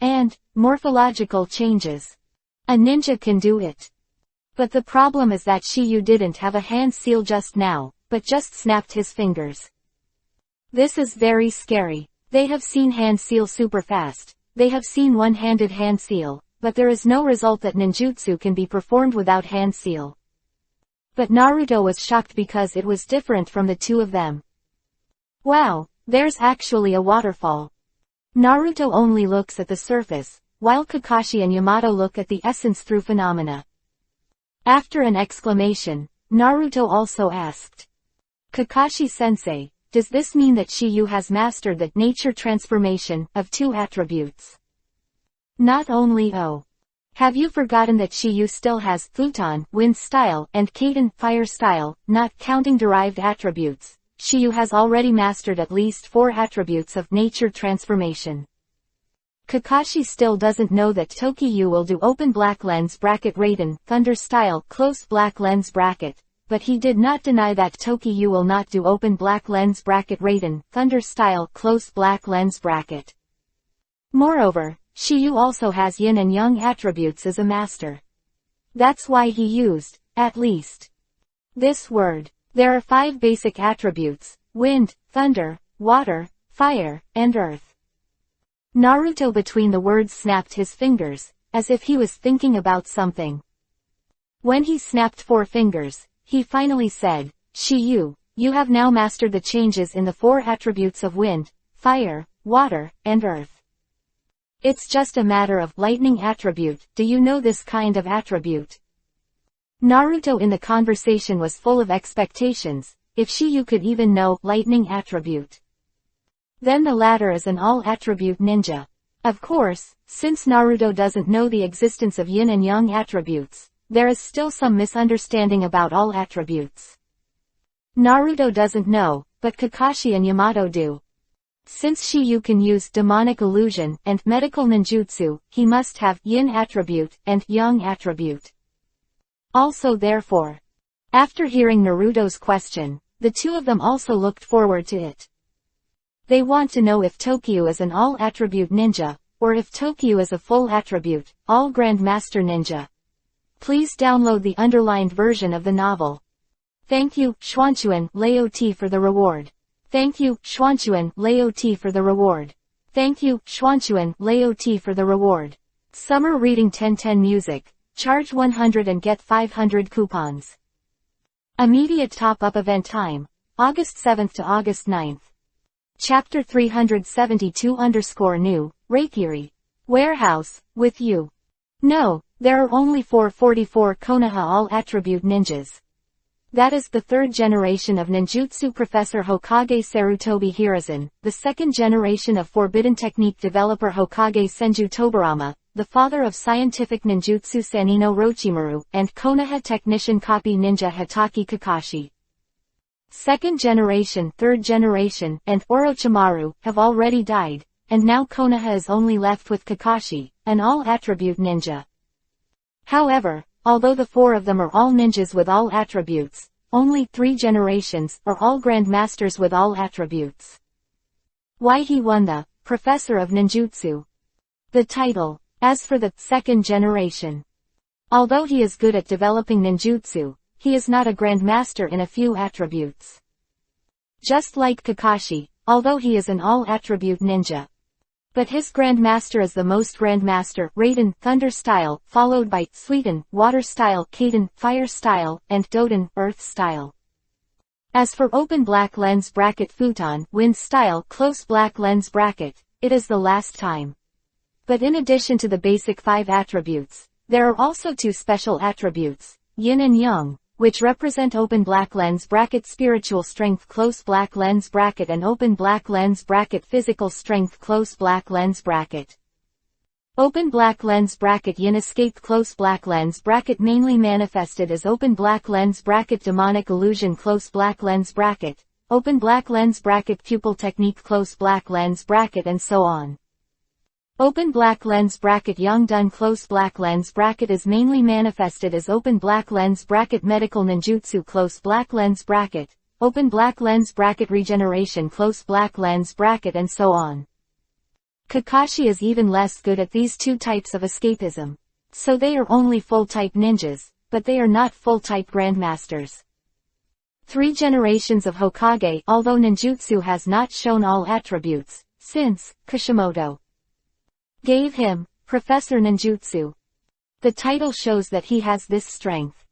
And, morphological changes. A ninja can do it. But the problem is that Chiyu didn't have a hand seal just now, but just snapped his fingers. This is very scary. They have seen hand seal super fast. They have seen one-handed hand seal, but there is no result that ninjutsu can be performed without hand seal. But Naruto was shocked because it was different from the two of them. Wow, there's actually a waterfall. Naruto only looks at the surface, while Kakashi and Yamato look at the essence through phenomena. After an exclamation, Naruto also asked. Kakashi-sensei, does this mean that Chiyu has mastered the nature transformation of two attributes? Not only have you forgotten that Chiyu still has Futon, wind style, and Kaden, fire style, not counting derived attributes? Chiyu has already mastered at least 4 attributes of nature transformation. Kakashi still doesn't know that Tokiyu will do open black lens bracket Raiden, thunder style, close black lens bracket, but he did not deny that Tokiyu will not do open black lens bracket Raiden, thunder style, close black lens bracket. Moreover, Chiyu also has yin and yang attributes as a master. That's why he used, at least, this word. There are 5 basic attributes: wind, thunder, water, fire, and earth. Naruto between the words snapped his fingers, as if he was thinking about something. When he snapped 4 fingers, he finally said, Chiyu, you have now mastered the changes in the 4 attributes of wind, fire, water, and earth. It's just a matter of lightning attribute. Do you know this kind of attribute? Naruto in the conversation was full of expectations. If Chiyu could even know lightning attribute, then the latter is an all-attribute ninja. Of course, since Naruto doesn't know the existence of yin and yang attributes, there is still some misunderstanding about all attributes. Naruto doesn't know, but Kakashi and Yamato do. Since Chiyu can use demonic illusion and medical ninjutsu, he must have yin attribute and yang attribute. Also therefore, after hearing Naruto's question, the two of them also looked forward to it. They want to know if Tokiyu is an all-attribute ninja, or if Tokiyu is a full-attribute, all-Grandmaster ninja. Please download the underlined version of the novel. Thank you, Xuanchuan Leo T for the reward. Thank you, Xuanchuan Leo T for the reward. Thank you, Xuanchuan Leo T for the reward. Summer Reading 1010 Music. Charge 100 and get 500 coupons. Immediate top-up event time. August 7th to August 9th. Chapter 372_new, Reikiri. Warehouse, with you. No, there are only 444 Konoha all-attribute ninjas. That is the 3rd generation of ninjutsu Professor Hokage Sarutobi Hiruzen, the 2nd generation of Forbidden Technique developer Hokage Senju Tobarama, the father of scientific ninjutsu Sanino Rochimaru, and Konoha technician copy ninja Hitaki Kakashi. 2nd generation, 3rd generation, and Orochimaru have already died, and now Konoha is only left with Kakashi, an all-attribute ninja. However, although the 4 of them are all ninjas with all attributes, only 3 generations are all grandmasters with all attributes. Why he won the Professor of Ninjutsu. The title. As for the 2nd generation, although he is good at developing ninjutsu, he is not a grandmaster in a few attributes. Just like Kakashi, although he is an all-attribute ninja. But his grandmaster is the most grandmaster, Raiden, Thunder style, followed by Suiten, Water style, Kaden, Fire style, and Doden, Earth style. As for open black lens bracket Futon, Wind style, close black lens bracket, it is the last time. But in addition to the basic 5 attributes, there are also 2 special attributes, Yin and Yang, which represent open black lens bracket spiritual strength close black lens bracket and open black lens bracket physical strength close black lens bracket. Open black lens bracket Yin escape close black lens bracket mainly manifested as open black lens bracket demonic illusion close black lens bracket, open black lens bracket pupil technique close black lens bracket and so on. Open black lens bracket Yang Dun close black lens bracket is mainly manifested as open black lens bracket medical ninjutsu close black lens bracket, open black lens bracket regeneration close black lens bracket and so on. Kakashi is even less good at these 2 types of escapism. So they are only full-type ninjas, but they are not full-type grandmasters. 3 generations of Hokage although ninjutsu has not shown all attributes, since Kishimoto gave him Professor Ninjutsu. The title shows that he has this strength.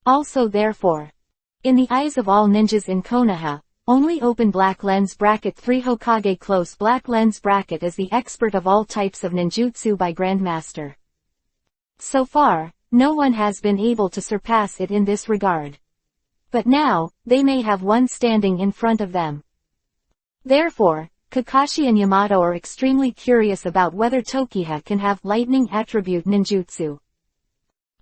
Also therefore, in the eyes of all ninjas in Konoha, only open black lens bracket 3 Hokage close black lens bracket is the expert of all types of ninjutsu by Grandmaster. So far, no one has been able to surpass it in this regard. But now, they may have one standing in front of them. Therefore, Kakashi and Yamato are extremely curious about whether Tokiha can have lightning attribute ninjutsu.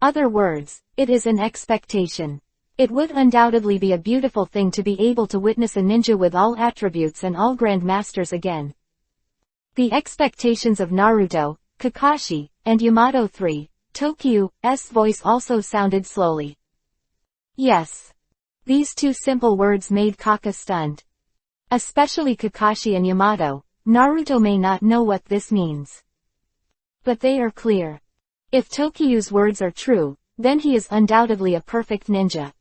Other words, it is an expectation. It would undoubtedly be a beautiful thing to be able to witness a ninja with all attributes and all grandmasters again. The expectations of Naruto, Kakashi, and Yamato 3, Tokyu's voice also sounded slowly. Yes. These 2 simple words made Kaka stunned. Especially Kakashi and Yamato, Naruto may not know what this means. But they are clear. If Tokyu's words are true, then he is undoubtedly a perfect ninja.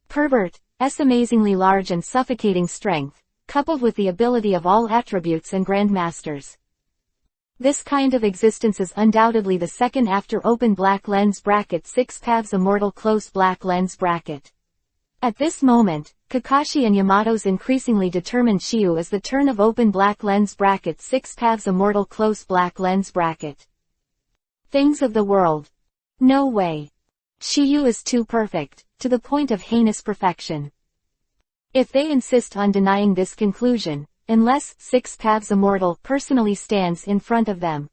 Pervert's amazingly large and suffocating strength, coupled with the ability of all attributes and grandmasters. This kind of existence is undoubtedly the second after open black lens bracket 6 paths immortal close black lens bracket. At this moment, Kakashi and Yamato's increasingly determined Shiyu is the turn of open black lens bracket 6 paths immortal close black lens bracket. Things of the world. No way. Shiyu is too perfect, to the point of heinous perfection. If they insist on denying this conclusion, unless 6 paths immortal personally stands in front of them.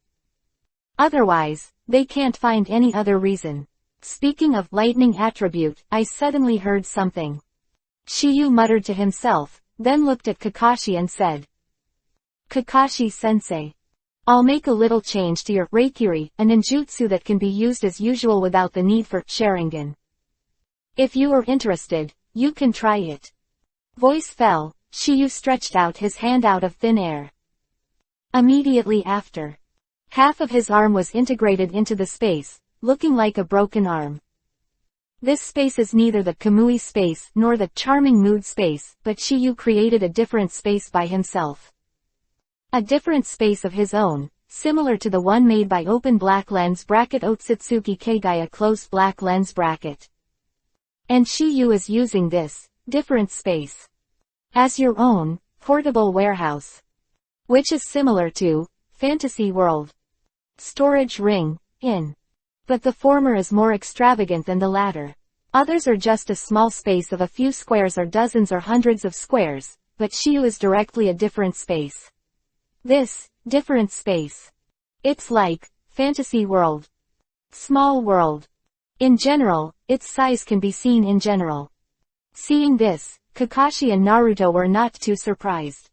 Otherwise, they can't find any other reason. Speaking of lightning attribute, I suddenly heard something. Shiyu muttered to himself, then looked at Kakashi and said, Kakashi-sensei. I'll make a little change to your Reikiri, a ninjutsu that can be used as usual without the need for Sharingan. If you are interested, you can try it. Voice fell, Shiyu stretched out his hand out of thin air. Immediately after, half of his arm was integrated into the space, looking like a broken arm. This space is neither the Kamui space nor the charming mood space, but Shiyu created a different space by himself. A different space of his own, similar to the one made by open black lens bracket Otsutsuki Kagaya close black lens bracket. And Shiyu is using this different space as your own portable warehouse, which is similar to Fantasy World storage ring in. But the former is more extravagant than the latter. Others are just a small space of a few squares or dozens or hundreds of squares, but Shiyu is directly a different space. This different space. It's like Fantasy World. Small world. In general, its size can be seen in general. Seeing this, Kakashi and Naruto were not too surprised.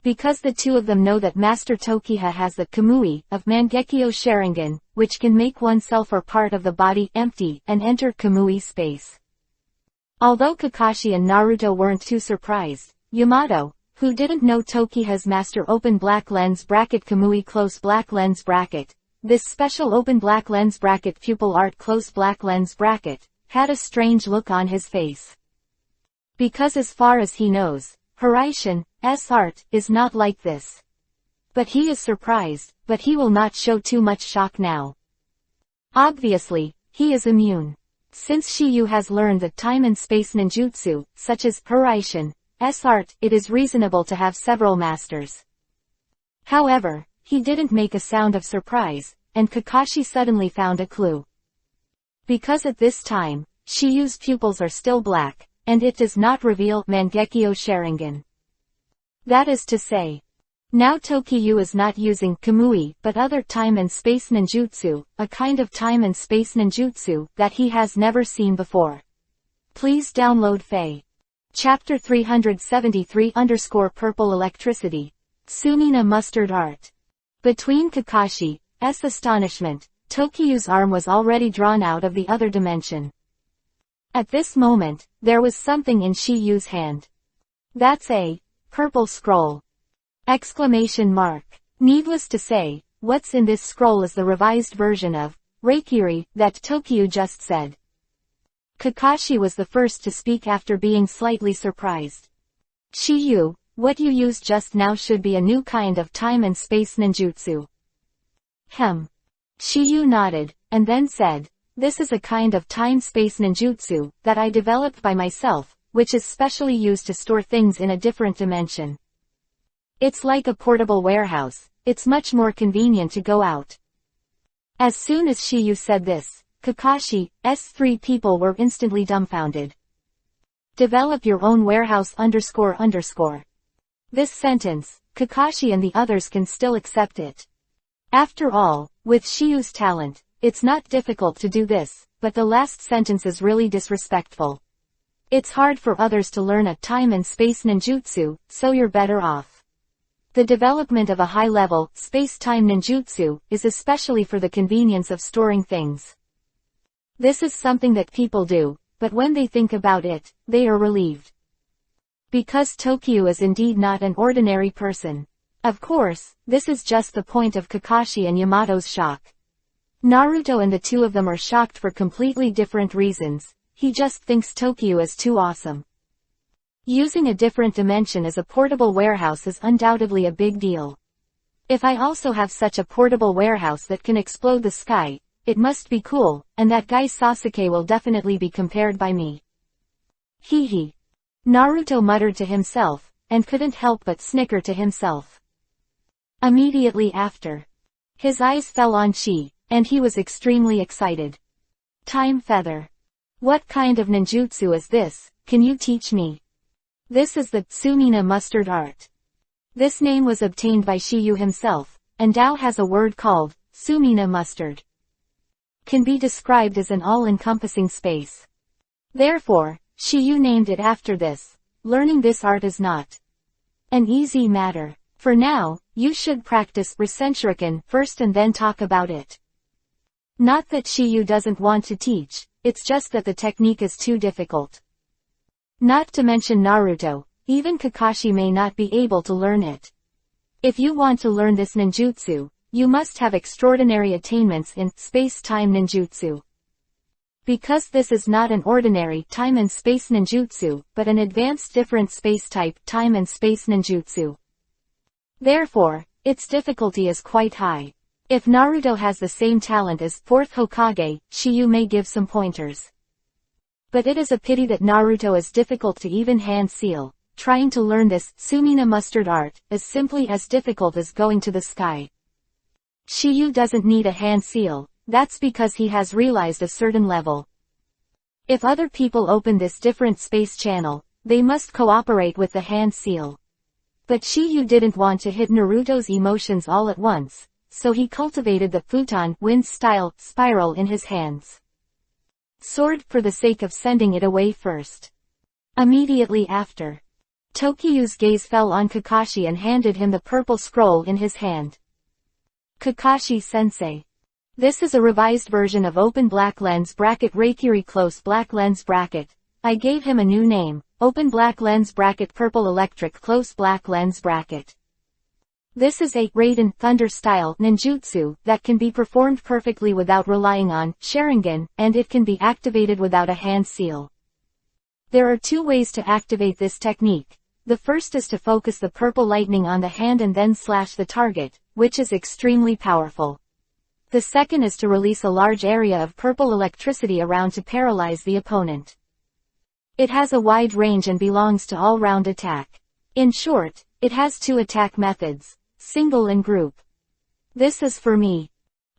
Because the two of them know that Master Tokiha has the Kamui of Mangekyo Sharingan, which can make oneself or part of the body empty and enter Kamui space. Although Kakashi and Naruto weren't too surprised, Yamato, who didn't know Tokiha's master open black lens bracket Kamui close black lens bracket, this special open black lens bracket pupil art close black lens bracket, had a strange look on his face. Because as far as he knows, Hiraishin's art is not like this. But he is surprised, but he will not show too much shock now. Obviously, he is immune. Since Shiyu has learned the time and space ninjutsu, such as Hiraishin's art, it is reasonable to have several masters. However, he didn't make a sound of surprise, and Kakashi suddenly found a clue. Because at this time, Shiyu's pupils are still black, and it does not reveal Mangekyo Sharingan. That is to say, now Tokiyu is not using Kamui but other time and space ninjutsu, a kind of time and space ninjutsu that he has never seen before. Please download Fae. Chapter 373_Purple Electricity. Sumina Mustard Art. Between Kakashi's astonishment, Tokiyu's arm was already drawn out of the other dimension. At this moment, there was something in Shiyu's hand. That's a purple scroll! Exclamation mark. Needless to say, what's in this scroll is the revised version of Reikiri that Tokiyu just said. Kakashi was the first to speak after being slightly surprised. Shiyu, what you used just now should be a new kind of time and space ninjutsu. Shiyu nodded, and then said, this is a kind of time-space ninjutsu that I developed by myself, which is specially used to store things in a different dimension. It's like a portable warehouse, it's much more convenient to go out. As soon as Shiyu said this, Kakashi's three people were instantly dumbfounded. Develop your own warehouse __. This sentence, Kakashi and the others can still accept it. After all, with Shiyu's talent, it's not difficult to do this, but the last sentence is really disrespectful. It's hard for others to learn a time and space ninjutsu, so you're better off. The development of a high-level, space-time ninjutsu, is especially for the convenience of storing things. This is something that people do, but when they think about it, they are relieved. Because Tokiyu is indeed not an ordinary person. Of course, this is just the point of Kakashi and Yamato's shock. Naruto and the two of them are shocked for completely different reasons. He just thinks Tokiyu is too awesome. Using a different dimension as a portable warehouse is undoubtedly a big deal. If I also have such a portable warehouse that can explode the sky, it must be cool, and that guy Sasuke will definitely be compared by me. Hee. Naruto muttered to himself, and couldn't help but snicker to himself. Immediately after, his eyes fell on Chi, and he was extremely excited. Time feather. What kind of ninjutsu is this, can you teach me? This is the Sumina Mustard Art. This name was obtained by Shiyu himself, and Dao has a word called Sumina Mustard. Can be described as an all-encompassing space. Therefore, Shiyu named it after this. Learning this art is not an easy matter. For now, you should practice Rasenshuriken first and then talk about it. Not that Shiyu doesn't want to teach, it's just that the technique is too difficult. Not to mention Naruto, even Kakashi may not be able to learn it. If you want to learn this ninjutsu, you must have extraordinary attainments in space-time ninjutsu. Because this is not an ordinary time and space ninjutsu, but an advanced different space-type time and space ninjutsu. Therefore, its difficulty is quite high. If Naruto has the same talent as 4th Hokage, Shiyu may give some pointers. But it is a pity that Naruto is difficult to even hand seal. Trying to learn this Sumina Mustard Art is simply as difficult as going to the sky. Shiyu doesn't need a hand seal, that's because he has realized a certain level. If other people open this different space channel, they must cooperate with the hand seal. But Shiyu didn't want to hit Naruto's emotions all at once, so he cultivated the futon wind-style spiral in his hands. Sword for the sake of sending it away first. Immediately after, Tokiyu's gaze fell on Kakashi and handed him the purple scroll in his hand. Kakashi-sensei. This is a revised version of Open Black Lens Bracket Reikiri Close Black Lens Bracket. I gave him a new name, Open Black Lens Bracket Purple Electric Close Black Lens Bracket. This is a Raiden Thunder style ninjutsu that can be performed perfectly without relying on Sharingan, and it can be activated without a hand seal. There are two ways to activate this technique. The first is to focus the purple lightning on the hand and then slash the target, which is extremely powerful. The second is to release a large area of purple electricity around to paralyze the opponent. It has a wide range and belongs to all-round attack. In short, it has two attack methods, single and group. This is for me.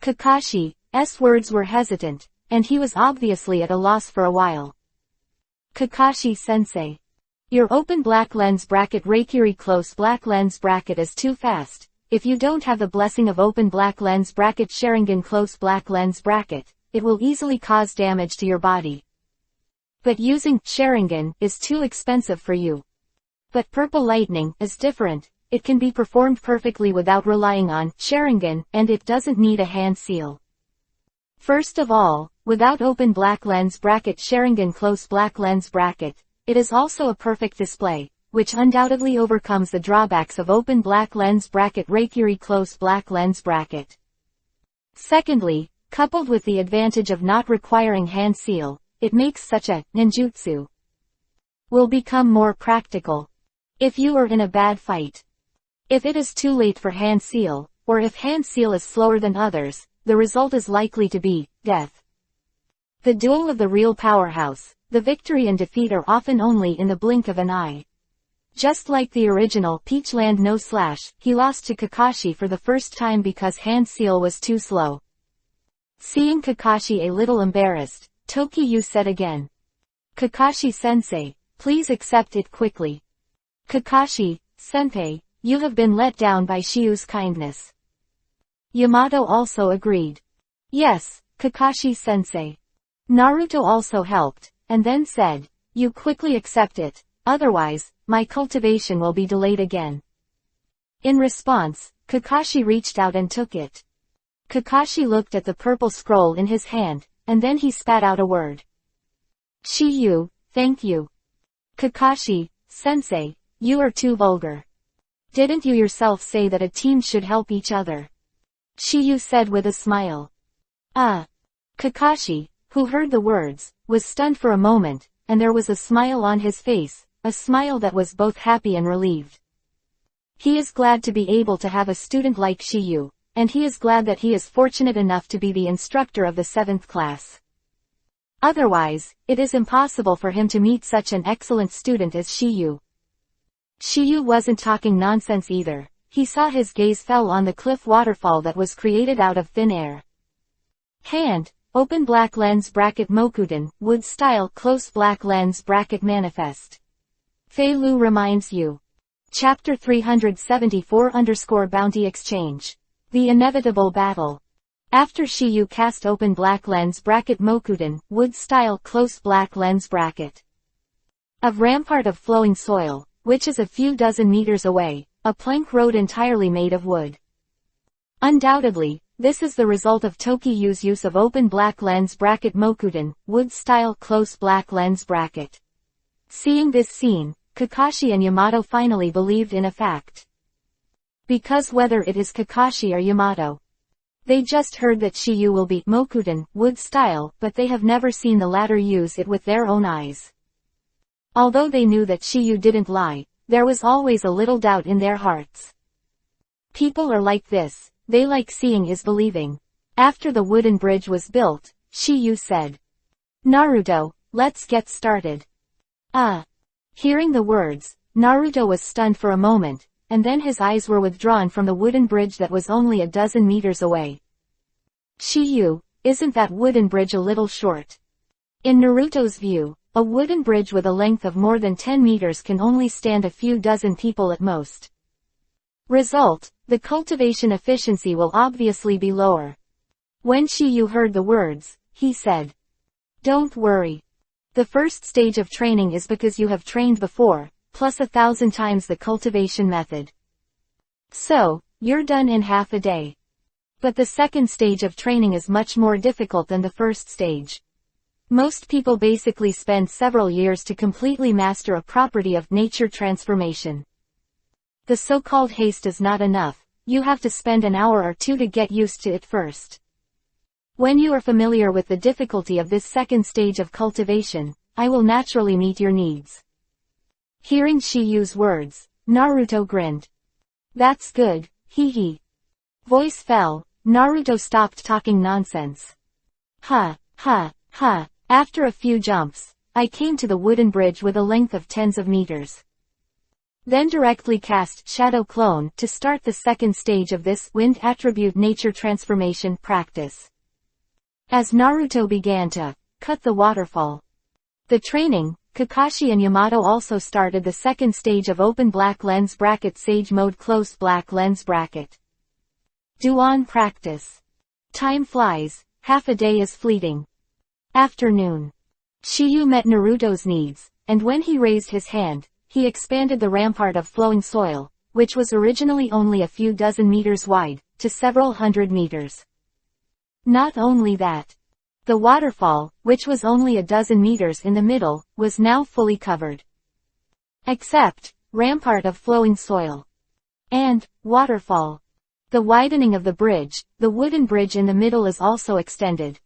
Kakashi's words were hesitant, and he was obviously at a loss for a while. Kakashi-sensei. Your Open Black Lens Bracket Reikiri Close Black Lens Bracket is too fast. If you don't have the blessing of Open Black Lens Bracket Sharingan Close Black Lens Bracket, it will easily cause damage to your body. But using Sharingan is too expensive for you. But Purple Lightning is different. It can be performed perfectly without relying on Sharingan, and it doesn't need a hand seal. First of all, without Open Black Lens Bracket Sharingan Close Black Lens Bracket, it is also a perfect display, which undoubtedly overcomes the drawbacks of Open Black Lens Bracket Reikiri Close Black Lens Bracket. Secondly, coupled with the advantage of not requiring hand seal, it makes such a ninjutsu will become more practical. If you are in a bad fight. If it is too late for hand seal, or if hand seal is slower than others, the result is likely to be death. The duel of the real powerhouse, the victory and defeat are often only in the blink of an eye. Just like the original Peachland No Slash, he lost to Kakashi for the first time because hand seal was too slow. Seeing Kakashi a little embarrassed, Tokiyu said again. Kakashi-sensei, please accept it quickly. Kakashi-senpai, you have been let down by Shiyu's kindness. Yamato also agreed. Yes, Kakashi-sensei. Naruto also helped, and then said, you quickly accept it, otherwise, my cultivation will be delayed again. In response, Kakashi reached out and took it. Kakashi looked at the purple scroll in his hand, and then he spat out a word. Shiyu, thank you. Kakashi-sensei, you are too vulgar. Didn't you yourself say that a team should help each other? Shiyu said with a smile. Kakashi, who heard the words, was stunned for a moment, and there was a smile on his face, a smile that was both happy and relieved. He is glad to be able to have a student like Shiyu, and he is glad that he is fortunate enough to be the instructor of the 7th class. Otherwise, it is impossible for him to meet such an excellent student as Shiyu. Shiyu wasn't talking nonsense either. He saw his gaze fell on the cliff waterfall that was created out of thin air. Hand, Open Black Lens Bracket Mokuden, Wood Style Close Black Lens Bracket Manifest. Fei Lu reminds you. Chapter 374 Bounty Exchange. The Inevitable Battle. After Shiyu cast Open Black Lens Bracket Mokuden, Wood Style Close Black Lens Bracket. Of rampart of flowing soil, which is a few dozen meters away, a plank road entirely made of wood. Undoubtedly, this is the result of Tokiyu's use of Open Black Lens Bracket Mokuden, Wood Style Close Black Lens Bracket. Seeing this scene, Kakashi and Yamato finally believed in a fact. Because whether it is Kakashi or Yamato, they just heard that Shiyu will be Mokuden, Wood Style, but they have never seen the latter use it with their own eyes. Although they knew that Shiyu didn't lie, there was always a little doubt in their hearts. People are like this, they like seeing is believing. After the wooden bridge was built, Shiyu said, Naruto, let's get started. Hearing the words, Naruto was stunned for a moment, and then his eyes were withdrawn from the wooden bridge that was only a dozen meters away. Shiyu, isn't that wooden bridge a little short? In Naruto's view, a wooden bridge with a length of more than 10 meters can only stand a few dozen people at most. Result, the cultivation efficiency will obviously be lower. When Shiyu heard the words, he said, don't worry. The first stage of training is because you have trained before, plus 1,000 times the cultivation method. So, you're done in half a day. But the second stage of training is much more difficult than the first stage. Most people basically spend several years to completely master a property of nature transformation. The so-called haste is not enough, you have to spend an hour or two to get used to it first. When you are familiar with the difficulty of this second stage of cultivation, I will naturally meet your needs. Hearing she use words, Naruto grinned. That's good, hee hee. Voice fell, Naruto stopped talking nonsense. Ha, ha, ha. After a few jumps, I came to the wooden bridge with a length of tens of meters. Then directly cast Shadow Clone to start the second stage of this wind attribute nature transformation practice. As Naruto began to cut the waterfall. The training, Kakashi and Yamato also started the second stage of open black lens bracket sage mode close black lens bracket. Do-on practice. Time flies, half a day is fleeting. Afternoon. Shiyu met Naruto's needs, and when he raised his hand, he expanded the rampart of flowing soil, which was originally only a few dozen meters wide, to several hundred meters. Not only that. The waterfall, which was only a dozen meters in the middle, was now fully covered. Except, rampart of flowing soil. And, waterfall. The widening of the bridge, the wooden bridge in the middle is also extended.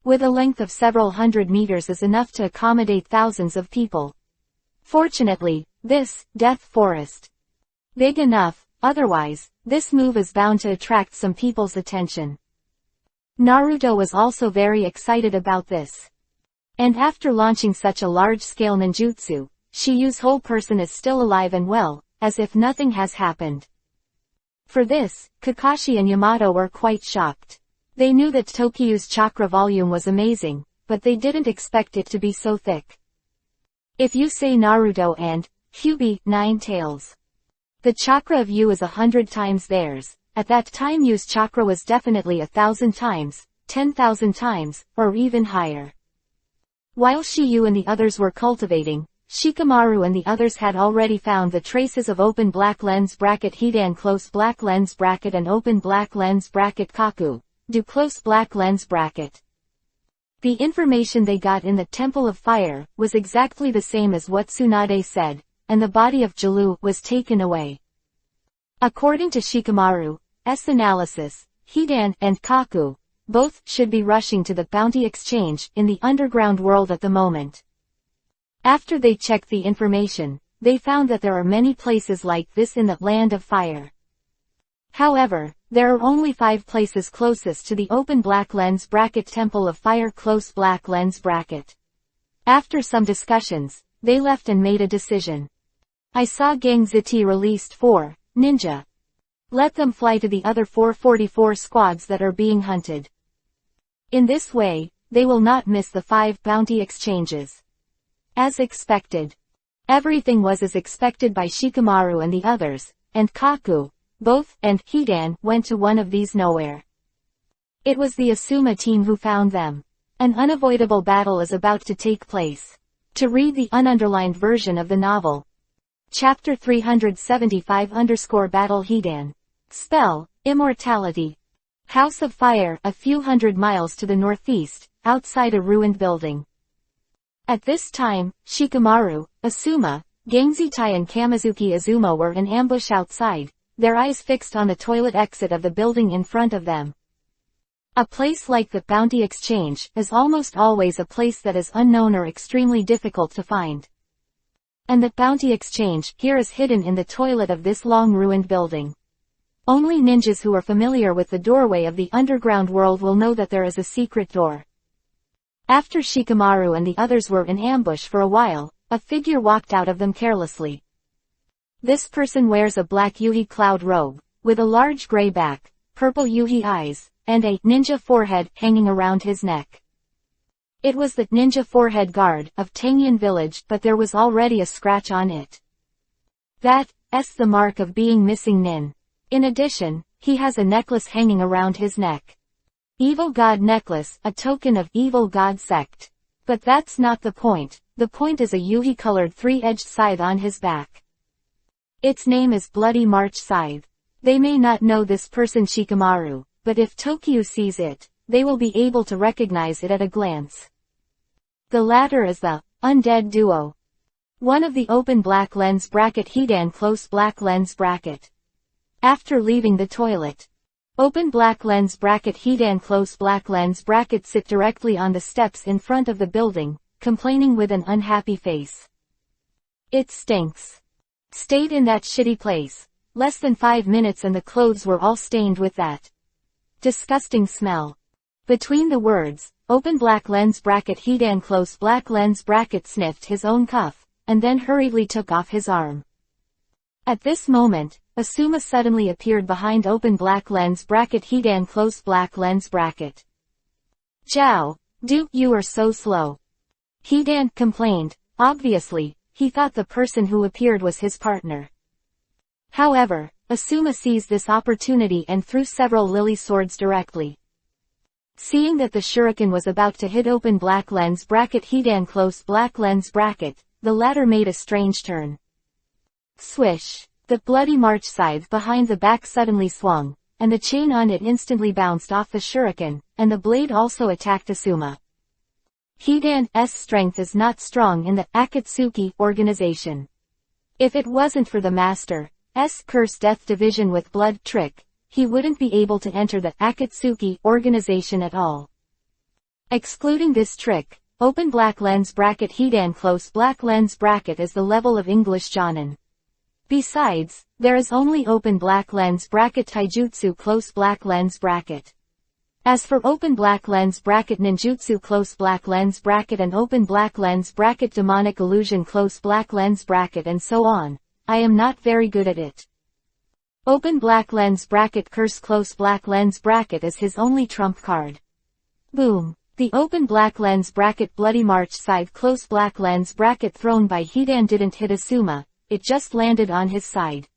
With a length of several hundred meters is enough to accommodate thousands of people. Fortunately, this, death forest. Big enough, otherwise, this move is bound to attract some people's attention. Naruto was also very excited about this. And after launching such a large-scale ninjutsu, Shiyu's whole person is still alive and well, as if nothing has happened. For this, Kakashi and Yamato were quite shocked. They knew that Tokyu's chakra volume was amazing, but they didn't expect it to be so thick. If you say Naruto and Kyuubi, 9 tails. The chakra of Yu is 100 times theirs. At that time Yu's chakra was definitely 1,000 times, 10,000 times, or even higher. While Shiyu and the others were cultivating, Shikamaru and the others had already found the traces of open black lens bracket Hidan close black lens bracket and open black lens bracket Kaku, do close black lens bracket. The information they got in the Temple of Fire was exactly the same as what Tsunade said, and the body of Jalu was taken away. According to Shikamaru's analysis, Hidan and Kaku, both should be rushing to the bounty exchange in the underground world at the moment. After they checked the information, they found that there are many places like this in the Land of Fire. However, there are only 5 places closest to the open black lens bracket Temple of Fire close black lens bracket. After some discussions, they left and made a decision. I saw Gang Ziti released 4 ninja. Let them fly to the other 444 squads that are being hunted. In this way, they will not miss the 5 bounty exchanges. As expected. Everything was as expected by Shikamaru and the others, and Kaku, both, and Hidan went to one of these nowhere. It was the Asuma team who found them. An unavoidable battle is about to take place. To read the ununderlined version of the novel. Chapter 375_Battle Hidan. Spell, Immortality. House of Fire, a few hundred miles to the northeast, outside a ruined building. At this time, Shikamaru, Asuma, Gangzitai and Kamizuki Azuma were in ambush outside, their eyes fixed on the toilet exit of the building in front of them. A place like the Bounty Exchange is almost always a place that is unknown or extremely difficult to find. And the Bounty Exchange here is hidden in the toilet of this long ruined building. Only ninjas who are familiar with the doorway of the underground world will know that there is a secret door. After Shikamaru and the others were in ambush for a while, a figure walked out of them carelessly. This person wears a black Yuhi cloud robe, with a large gray back, purple Yuhi eyes, and a ninja forehead hanging around his neck. It was the ninja forehead guard of Tangyan village, but there was already a scratch on it. That's the mark of being missing nin. In addition, he has a necklace hanging around his neck. Evil God necklace, a token of evil God sect. But that's not the point. the point is a yuhi-colored 3-edged scythe on his back. Its name is Bloody March Scythe. They may not know this person Shikamaru, but if Tokyo sees it, they will be able to recognize it at a glance. The latter is the undead duo. One of the open black lens bracket Hidan close black lens bracket. After leaving the toilet. Open black lens bracket Hidan close black lens bracket sit directly on the steps in front of the building, complaining with an unhappy face. It stinks. Stayed in that shitty place. Less than 5 minutes and the clothes were all stained with that disgusting smell. Between the words, open black lens bracket Hidan close black lens bracket sniffed his own cuff, and then hurriedly took off his arm. At this moment, Asuma suddenly appeared behind open black lens bracket Hidan close black lens bracket. Jiao, dude, you are so slow. Hidan complained. Obviously, he thought the person who appeared was his partner. However, Asuma seized this opportunity and threw several lily swords directly. Seeing that the shuriken was about to hit open black lens bracket Hidan close black lens bracket, the latter made a strange turn. Swish! The bloody march scythe behind the back suddenly swung, and the chain on it instantly bounced off the shuriken, and the blade also attacked Asuma. Hidan's strength is not strong in the Akatsuki organization. If it wasn't for the Master's Curse Death Division with Blood Trick, he wouldn't be able to enter the Akatsuki organization at all. Excluding this trick, open black lens bracket Hidan close black lens bracket is the level of English Jonin. Besides, there is only open black lens bracket Taijutsu close black lens bracket. As for open black lens bracket ninjutsu close black lens bracket and open black lens bracket demonic illusion close black lens bracket and so on, I am not very good at it. Open black lens bracket curse close black lens bracket is his only trump card. Boom. The open black lens bracket bloody march scythe close black lens bracket thrown by Hidan didn't hit Asuma, it just landed on his side.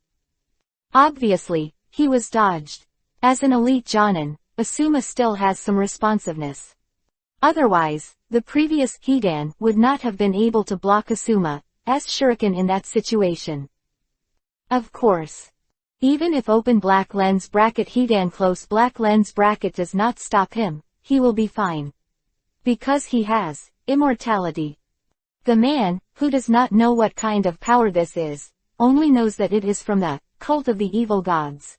Obviously, he was dodged. As an elite Jonin, Asuma still has some responsiveness. Otherwise, the previous Hidan would not have been able to block Asuma's shuriken in that situation. Of course. Even if open black lens bracket Hidan close black lens bracket does not stop him, he will be fine. Because he has immortality. The man, who does not know what kind of power this is, only knows that it is from the cult of the evil gods.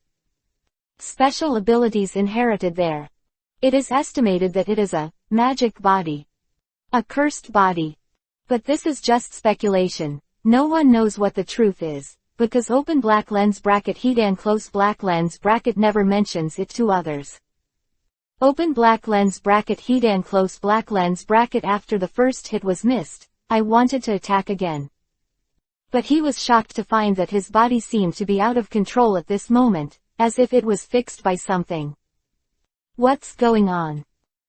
Special abilities inherited there. It is estimated that it is a magic body. A cursed body. But this is just speculation. No one knows what the truth is, because open black lens bracket Hidan close black lens bracket never mentions it to others. Open black lens bracket Hidan close black lens bracket after the first hit was missed, I wanted to attack again. But he was shocked to find that his body seemed to be out of control at this moment, as if it was fixed by something. What's going on?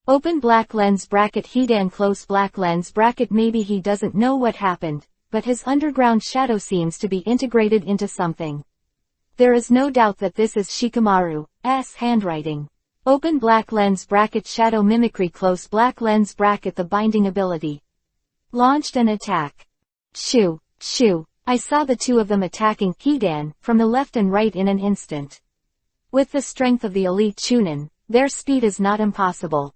Open black lens bracket Hidan close black lens bracket maybe he doesn't know what happened, but his underground shadow seems to be integrated into something. There is no doubt that this is Shikamaru's handwriting. Open black lens bracket shadow mimicry close black lens bracket the binding ability. Launched an attack. Shoo, shoo, I saw the two of them attacking Hidan from the left and right in an instant. With the strength of the elite Chunin, their speed is not impossible.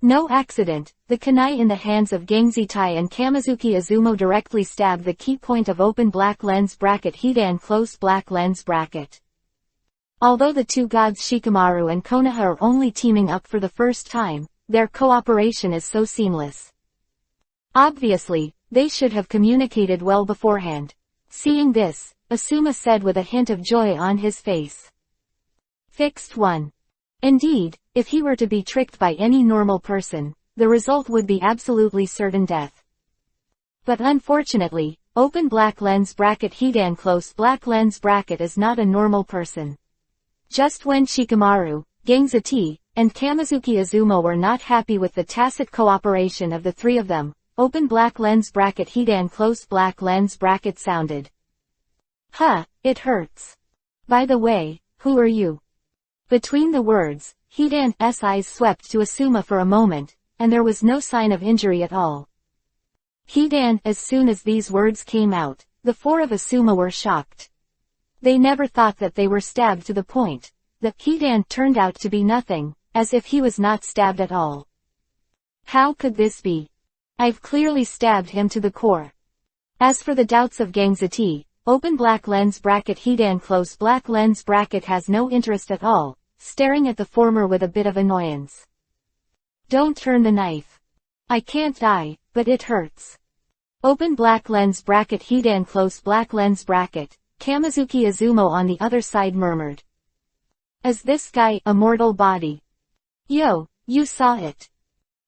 No accident, the kunai in the hands of Gangzi Tai and Kamizuki Izumo directly stabbed the key point of open black lens bracket Hidan close black lens bracket. Although the two gods Shikamaru and Konoha are only teaming up for the first time, their cooperation is so seamless. Obviously, they should have communicated well beforehand. Seeing this, Asuma said with a hint of joy on his face. Fixed one. Indeed, if he were to be tricked by any normal person, the result would be absolutely certain death. But unfortunately, open black lens bracket Hidan close black lens bracket is not a normal person. Just when Shikamaru, Gangzi, and Kamizuki Izumo were not happy with the tacit cooperation of the three of them, open black lens bracket Hidan close black lens bracket sounded. Huh, it hurts. By the way, who are you? Between the words, Hidan's eyes swept to Asuma for a moment, and there was no sign of injury at all. Hidan. As soon as these words came out, the four of Asuma were shocked. They never thought that they were stabbed to the point that Hidan turned out to be nothing, as if he was not stabbed at all. How could this be? I've clearly stabbed him to the core. As for the doubts of Gangzati, open black lens bracket Hidan close black lens bracket has no interest at all, staring at the former with a bit of annoyance. Don't turn the knife. I can't die, but it hurts. Open black lens bracket Hidan close black lens bracket, Kamizuki Izumo on the other side murmured. Is this guy a mortal body? Yo, you saw it.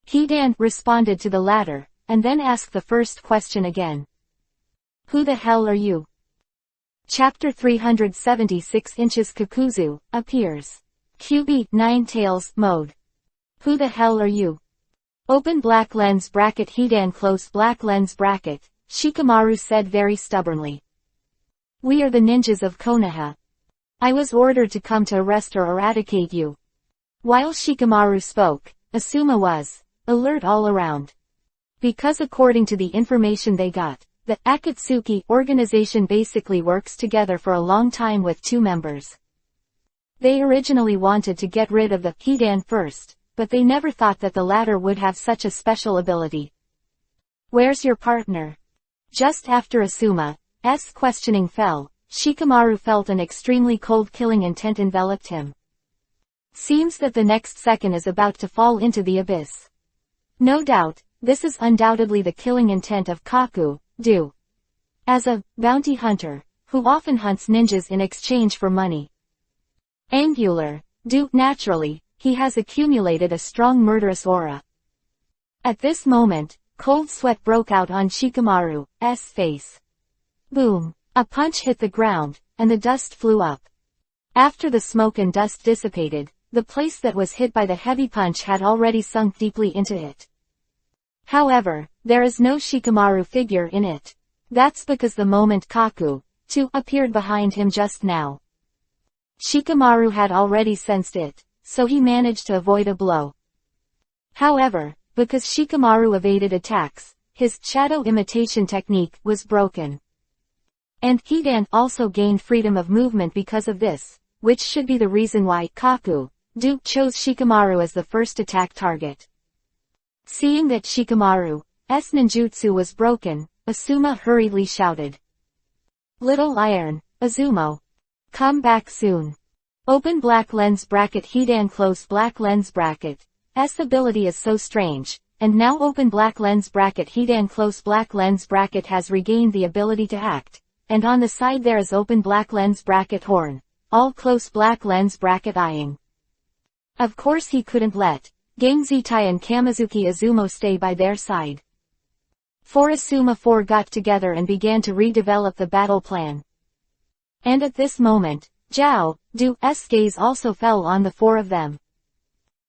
Hidan responded to the latter, and then asked the first question again. Who the hell are you? Chapter 376 Inches Kakuzu, appears. QB 9 Tails, mode. Who the hell are you? Open black lens bracket Hidan close black lens bracket, Shikamaru said very stubbornly. We are the ninjas of Konoha. I was ordered to come to arrest or eradicate you. While Shikamaru spoke, Asuma was alert all around. Because according to the information they got, the Akatsuki organization basically works together for a long time with two members. They originally wanted to get rid of the Hidan first, but they never thought that the latter would have such a special ability. Where's your partner? Just after Asuma's questioning fell, Shikamaru felt an extremely cold killing intent enveloped him. Seems that the next second is about to fall into the abyss. No doubt, this is undoubtedly the killing intent of Kaku-do. As a bounty hunter, who often hunts ninjas in exchange for money. Angular-do naturally, he has accumulated a strong murderous aura. At this moment, cold sweat broke out on Shikamaru's face. Boom! A punch hit the ground, and the dust flew up. After the smoke and dust dissipated, the place that was hit by the heavy punch had already sunk deeply into it. However, there is no Shikamaru figure in it. That's because the moment Kaku-do appeared behind him just now, Shikamaru had already sensed it, so he managed to avoid a blow. However, because Shikamaru evaded attacks, his shadow imitation technique was broken. And Hidan also gained freedom of movement because of this, which should be the reason why Kaku-do chose Shikamaru as the first attack target. Seeing that Shikamaru's ninjutsu was broken, Asuma hurriedly shouted. Little Iron, Izumo. Come back soon. Open black lens bracket Hidan close black lens bracket. S ability is so strange, and now open black lens bracket Hidan close black lens bracket has regained the ability to act, and on the side there is open black lens bracket horn, all close black lens bracket eyeing. Of course he couldn't let Gangzitai and Kamizuki Izumo stay by their side. Four Asuma 4 got together and began to redevelop the battle plan. And at this moment, Zhao-du's gaze also fell on the four of them.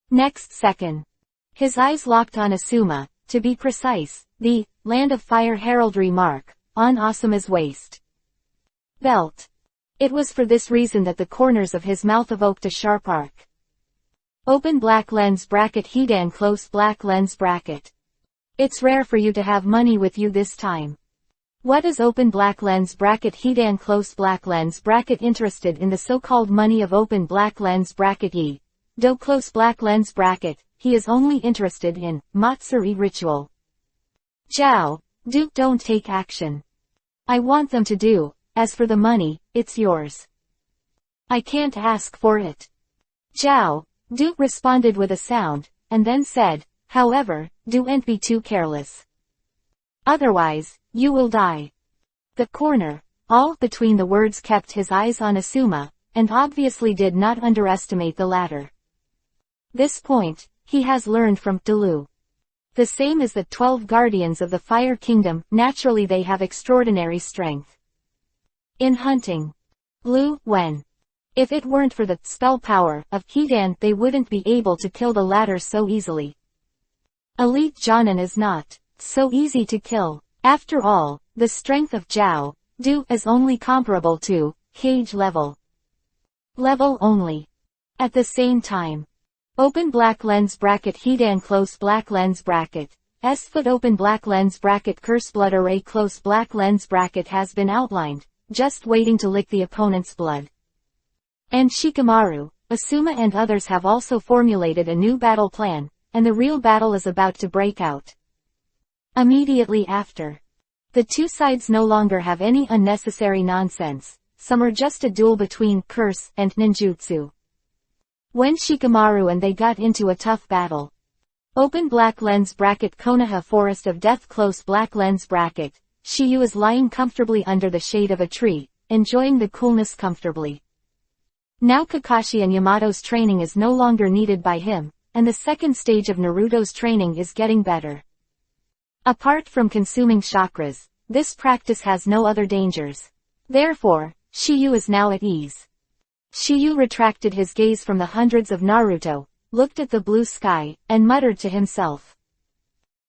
Next second, his eyes locked on Asuma, to be precise, the Land of Fire heraldry mark on Asuma's waist belt. It was for this reason that the corners of his mouth evoked a sharp arc. Open black lens bracket Hidan close black lens bracket. It's rare for you to have money with you this time. What is open black lens bracket Hidan close black lens bracket interested in the so-called money of open black lens bracket do close black lens bracket, he is only interested in Matsuri ritual. Zhao-du don't take action. I want them to do, as for the money, it's yours. I can't ask for it. Zhao-du responded with a sound, and then said, however, don't be too careless. Otherwise, you will die. The corner, all between the words kept his eyes on Asuma, and obviously did not underestimate the latter. This point, he has learned from Delu. The same as the 12 guardians of the Fire Kingdom, naturally they have extraordinary strength. In hunting, Lu Wen. If it weren't for the spell power of Hidan, they wouldn't be able to kill the latter so easily. Elite Jonin is not so easy to kill. After all, the strength of Zhao-du is only comparable to Hokage level. Level only. At the same time, open black lens bracket Hidan close black lens bracket, S foot open black lens bracket curse blood array close black lens bracket has been outlined, just waiting to lick the opponent's blood. And Shikamaru, Asuma and others have also formulated a new battle plan, and the real battle is about to break out. Immediately after. The two sides no longer have any unnecessary nonsense, some are just a duel between curse and ninjutsu. When Shikamaru and they got into a tough battle. Open black lens bracket Konoha Forest of Death close black lens bracket, Shiyu is lying comfortably under the shade of a tree, enjoying the coolness comfortably. Now Kakashi and Yamato's training is no longer needed by him, and the second stage of Naruto's training is getting better. Apart from consuming chakras, this practice has no other dangers. Therefore, Shiyu is now at ease. Shiyu retracted his gaze from the hundreds of Naruto, looked at the blue sky, and muttered to himself.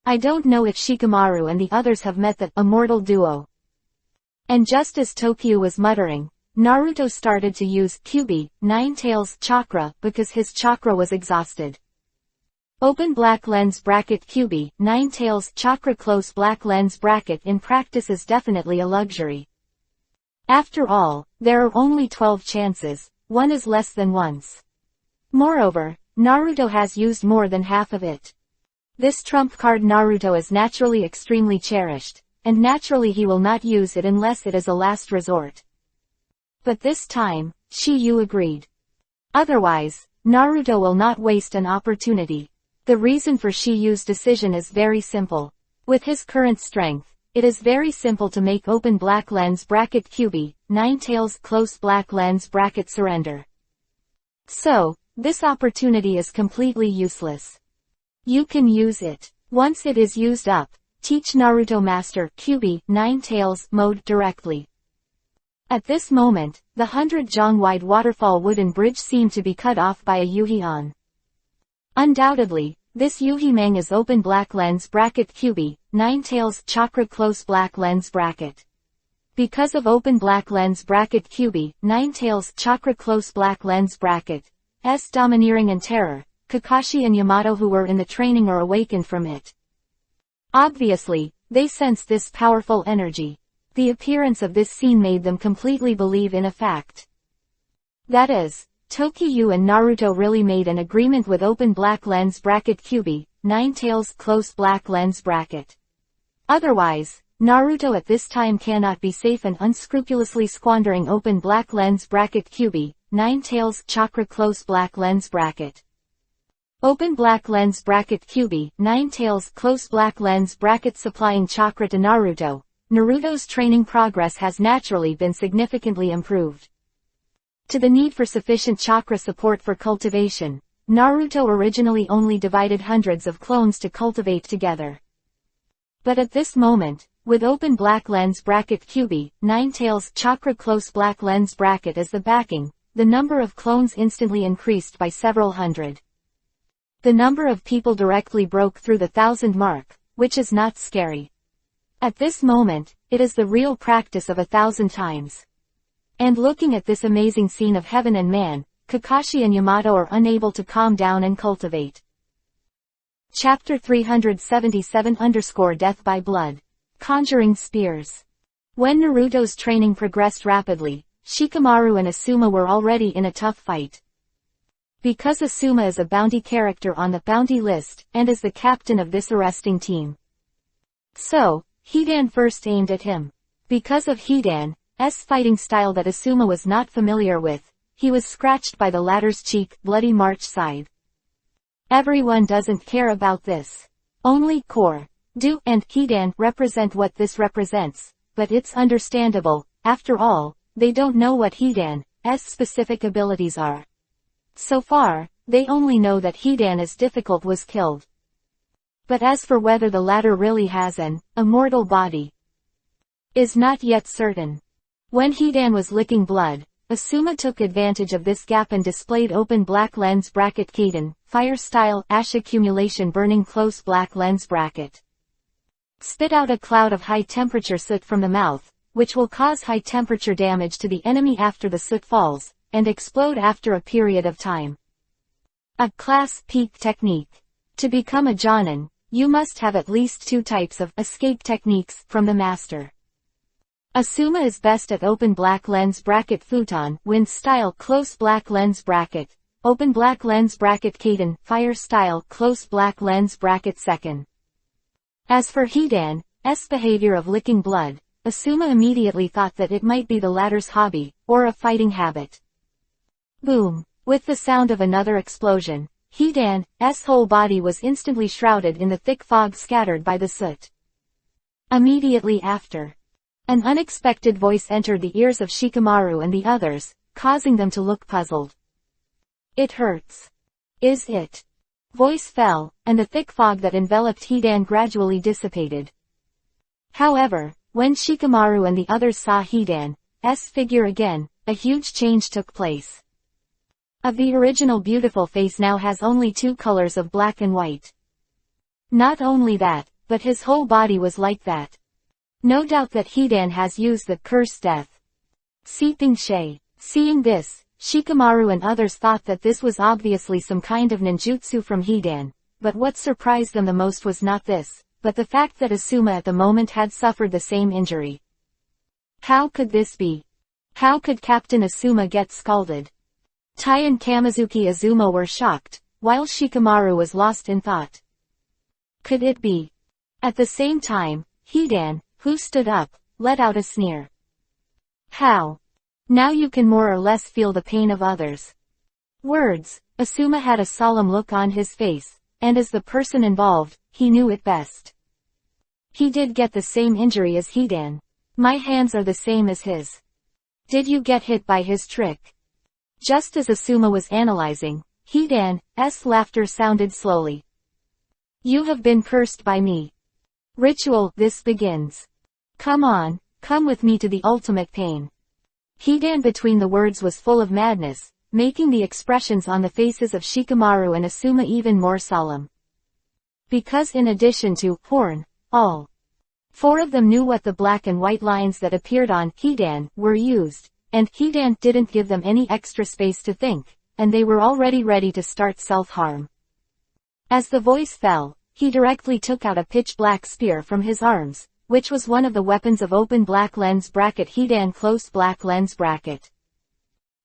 I don't know if Shikamaru and the others have met the immortal duo. And just as Tokyo was muttering, Naruto started to use Kyubi, Nine Tails chakra because his chakra was exhausted. Open black lens bracket Kyubi, Nine Tails chakra close black lens bracket in practice is definitely a luxury. After all, there are only 12 chances, one is less than once. Moreover, Naruto has used more than half of it. This trump card Naruto is naturally extremely cherished, and naturally he will not use it unless it is a last resort. But this time, Shiyu agreed. Otherwise, Naruto will not waste an opportunity. The reason for Shiyu's decision is very simple. With his current strength, it is very simple to make open black lens bracket Kyubi, Nine Tails close black lens bracket surrender. So, this opportunity is completely useless. You can use it. Once it is used up, teach Naruto master Kyubi, Nine Tails mode directly. At this moment, the 100-jong-wide waterfall wooden bridge seemed to be cut off by a Yuhi-on. Undoubtedly, this Yuhi-mang is open black lens bracket Kyubi, Nine Tails chakra close black lens bracket. Because of open black lens bracket Kyubi, Nine Tails chakra close black lens bracket, S domineering and terror, Kakashi and Yamato who were in the training are awakened from it. Obviously, they sense this powerful energy. The appearance of this scene made them completely believe in a fact. That is, Tokyo and Naruto really made an agreement with open black lens bracket Kyubi, Nine Tails close black lens bracket. Otherwise, Naruto at this time cannot be safe and unscrupulously squandering open black lens bracket Kyubi, Nine Tails chakra close black lens bracket. Open black lens bracket Kyubi, Nine Tails close black lens bracket supplying chakra to Naruto. Naruto's training progress has naturally been significantly improved. To the need for sufficient chakra support for cultivation, Naruto originally only divided hundreds of clones to cultivate together. But at this moment, with open black lens bracket Kyubi, Nine Tails chakra close black lens bracket as the backing, the number of clones instantly increased by several hundred. The number of people directly broke through the 1,000 mark, which is not scary. At this moment, it is the real practice of 1,000 times. And looking at this amazing scene of heaven and man, Kakashi and Yamato are unable to calm down and cultivate. Chapter 377 Death by Blood. Conjuring Spears. When Naruto's training progressed rapidly, Shikamaru and Asuma were already in a tough fight. Because Asuma is a bounty character on the bounty list, and is the captain of this arresting team. So, Hidan first aimed at him. Because of Hidan's fighting style that Asuma was not familiar with, he was scratched by the latter's cheek, bloody March side. Everyone doesn't care about this. Only Core, Do, and Hidan represent what this represents, but it's understandable, after all, they don't know what Hidan's specific abilities are. So far, they only know that Hidan is difficult was killed. But as for whether the latter really has an immortal body, is not yet certain. When Hidan was licking blood, Asuma took advantage of this gap and displayed open black lens bracket Kaden, fire style, ash accumulation burning close black lens bracket. Spit out a cloud of high temperature soot from the mouth, which will cause high temperature damage to the enemy after the soot falls, and explode after a period of time. A Class Peak technique. To become a Jonin, you must have at least 2 types of escape techniques from the master. Asuma is best at open black lens bracket futon, wind style close black lens bracket, open black lens bracket kaden, fire style close black lens bracket second. As for Hidan's behavior of licking blood, Asuma immediately thought that it might be the latter's hobby, or a fighting habit. Boom! With the sound of another explosion, Hidan's whole body was instantly shrouded in the thick fog scattered by the soot. Immediately after, an unexpected voice entered the ears of Shikamaru and the others, causing them to look puzzled. It hurts. Is it? Voice fell, and the thick fog that enveloped Hidan gradually dissipated. However, when Shikamaru and the others saw Hidan's figure again, a huge change took place. Of the original beautiful face now has only 2 colors of black and white. Not only that, but his whole body was like that. No doubt that Hidan has used the curse death. Seeping Shay. Seeing this, Shikamaru and others thought that this was obviously some kind of ninjutsu from Hidan, but what surprised them the most was not this, but the fact that Asuma at the moment had suffered the same injury. How could this be? How could Captain Asuma get scalded? Tai and Kamizuki Azuma were shocked, while Shikamaru was lost in thought. Could it be? At the same time, Hidan, who stood up, let out a sneer. How? Now you can more or less feel the pain of others. Words. Asuma had a solemn look on his face, and as the person involved, he knew it best. He did get the same injury as Hidan. My hands are the same as his. Did you get hit by his trick? Just as Asuma was analyzing, Hidan's laughter sounded slowly. You have been cursed by me. Ritual, this begins. Come on, come with me to the ultimate pain. Hidan between the words was full of madness, making the expressions on the faces of Shikamaru and Asuma even more solemn. Because in addition to horn, all 4 of them knew what the black and white lines that appeared on Hidan were used, and Hidan didn't give them any extra space to think, and they were already ready to start self-harm. As the voice fell, he directly took out a pitch-black spear from his arms, which was one of the weapons of open black lens bracket Hidan close black lens bracket.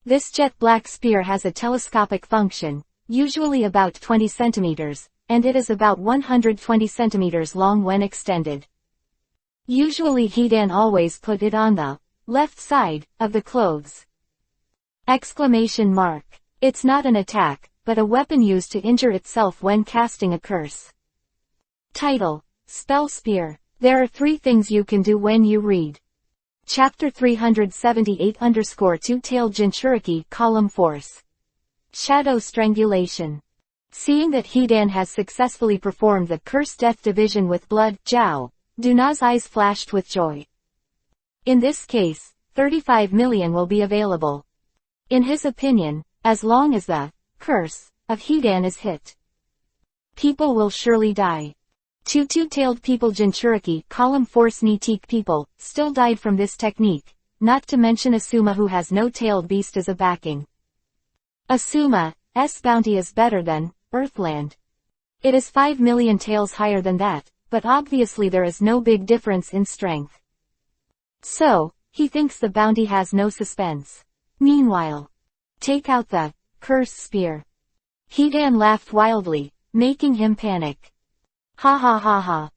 This jet black spear has a telescopic function, usually about 20 centimeters, and it is about 120 centimeters long when extended. Usually Hidan always put it on the left side of the clothes. Exclamation mark. It's not an attack, but a weapon used to injure itself when casting a curse. Title. Spell Spear. There are 3 things you can do when you read. Chapter 378 Two-Tailed Jinchuriki Column Force. Shadow Strangulation. Seeing that Hidan has successfully performed the Curse Death Division with blood, Zhao Duna's eyes flashed with joy. In this case, 35 million will be available. In his opinion, as long as the curse of Hidan is hit, people will surely die. Two-tailed people Jinchuriki column force Nitique people still died from this technique, not to mention Asuma who has no tailed beast as a backing. Asuma's bounty is better than Earthland. It is 5 million tails higher than that, but obviously there is no big difference in strength. So, he thinks the bounty has no suspense. Meanwhile, take out the curse spear. Hidan laughed wildly, making him panic. Ha ha ha ha.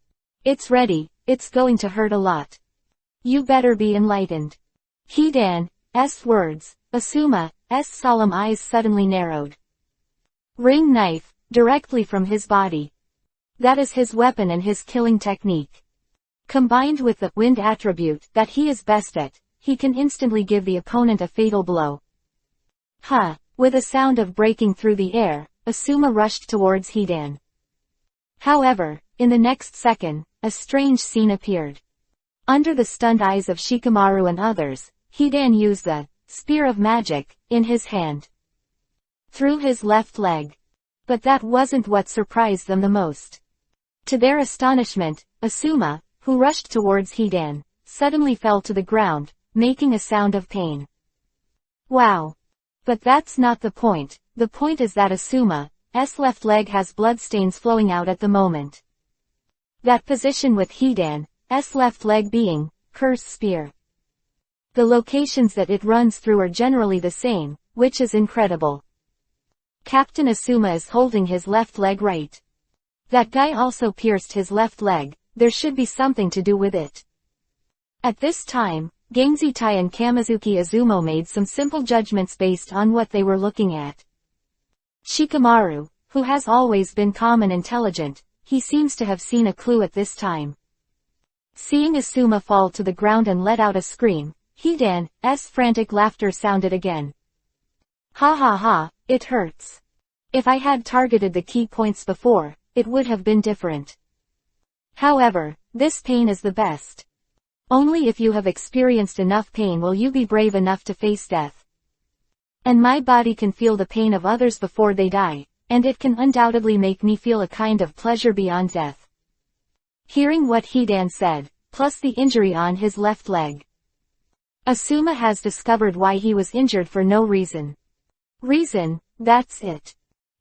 It's ready, it's going to hurt a lot. You better be enlightened. Hidan's words, Asuma's solemn eyes suddenly narrowed. Ring knife, directly from his body. That is his weapon and his killing technique. Combined with the wind attribute that he is best at, he can instantly give the opponent a fatal blow. Ha! With a sound of breaking through the air, Asuma rushed towards Hidan. However, in the next second, a strange scene appeared. Under the stunned eyes of Shikamaru and others, Hidan used the spear of magic in his hand. Through his left leg. But that wasn't what surprised them the most. To their astonishment, Asuma, who rushed towards Hidan, suddenly fell to the ground, making a sound of pain. Wow! But that's not the point. The point is that Asuma's left leg has bloodstains flowing out at the moment. That position with Hidan's left leg being Curse Spear. The locations that it runs through are generally the same, which is incredible. Captain Asuma is holding his left leg right. That guy also pierced his left leg, there should be something to do with it. At this time, Genzitai and Kamizuki Izumo made some simple judgments based on what they were looking at. Shikamaru, who has always been calm and intelligent, he seems to have seen a clue at this time. Seeing Asuma fall to the ground and let out a scream, Hidan's frantic laughter sounded again. Ha ha ha, it hurts. If I had targeted the key points before, it would have been different. However, this pain is the best. Only if you have experienced enough pain will you be brave enough to face death. And my body can feel the pain of others before they die, and it can undoubtedly make me feel a kind of pleasure beyond death. Hearing what Hidan said, plus the injury on his left leg, Asuma has discovered why he was injured for no reason. Reason, that's it.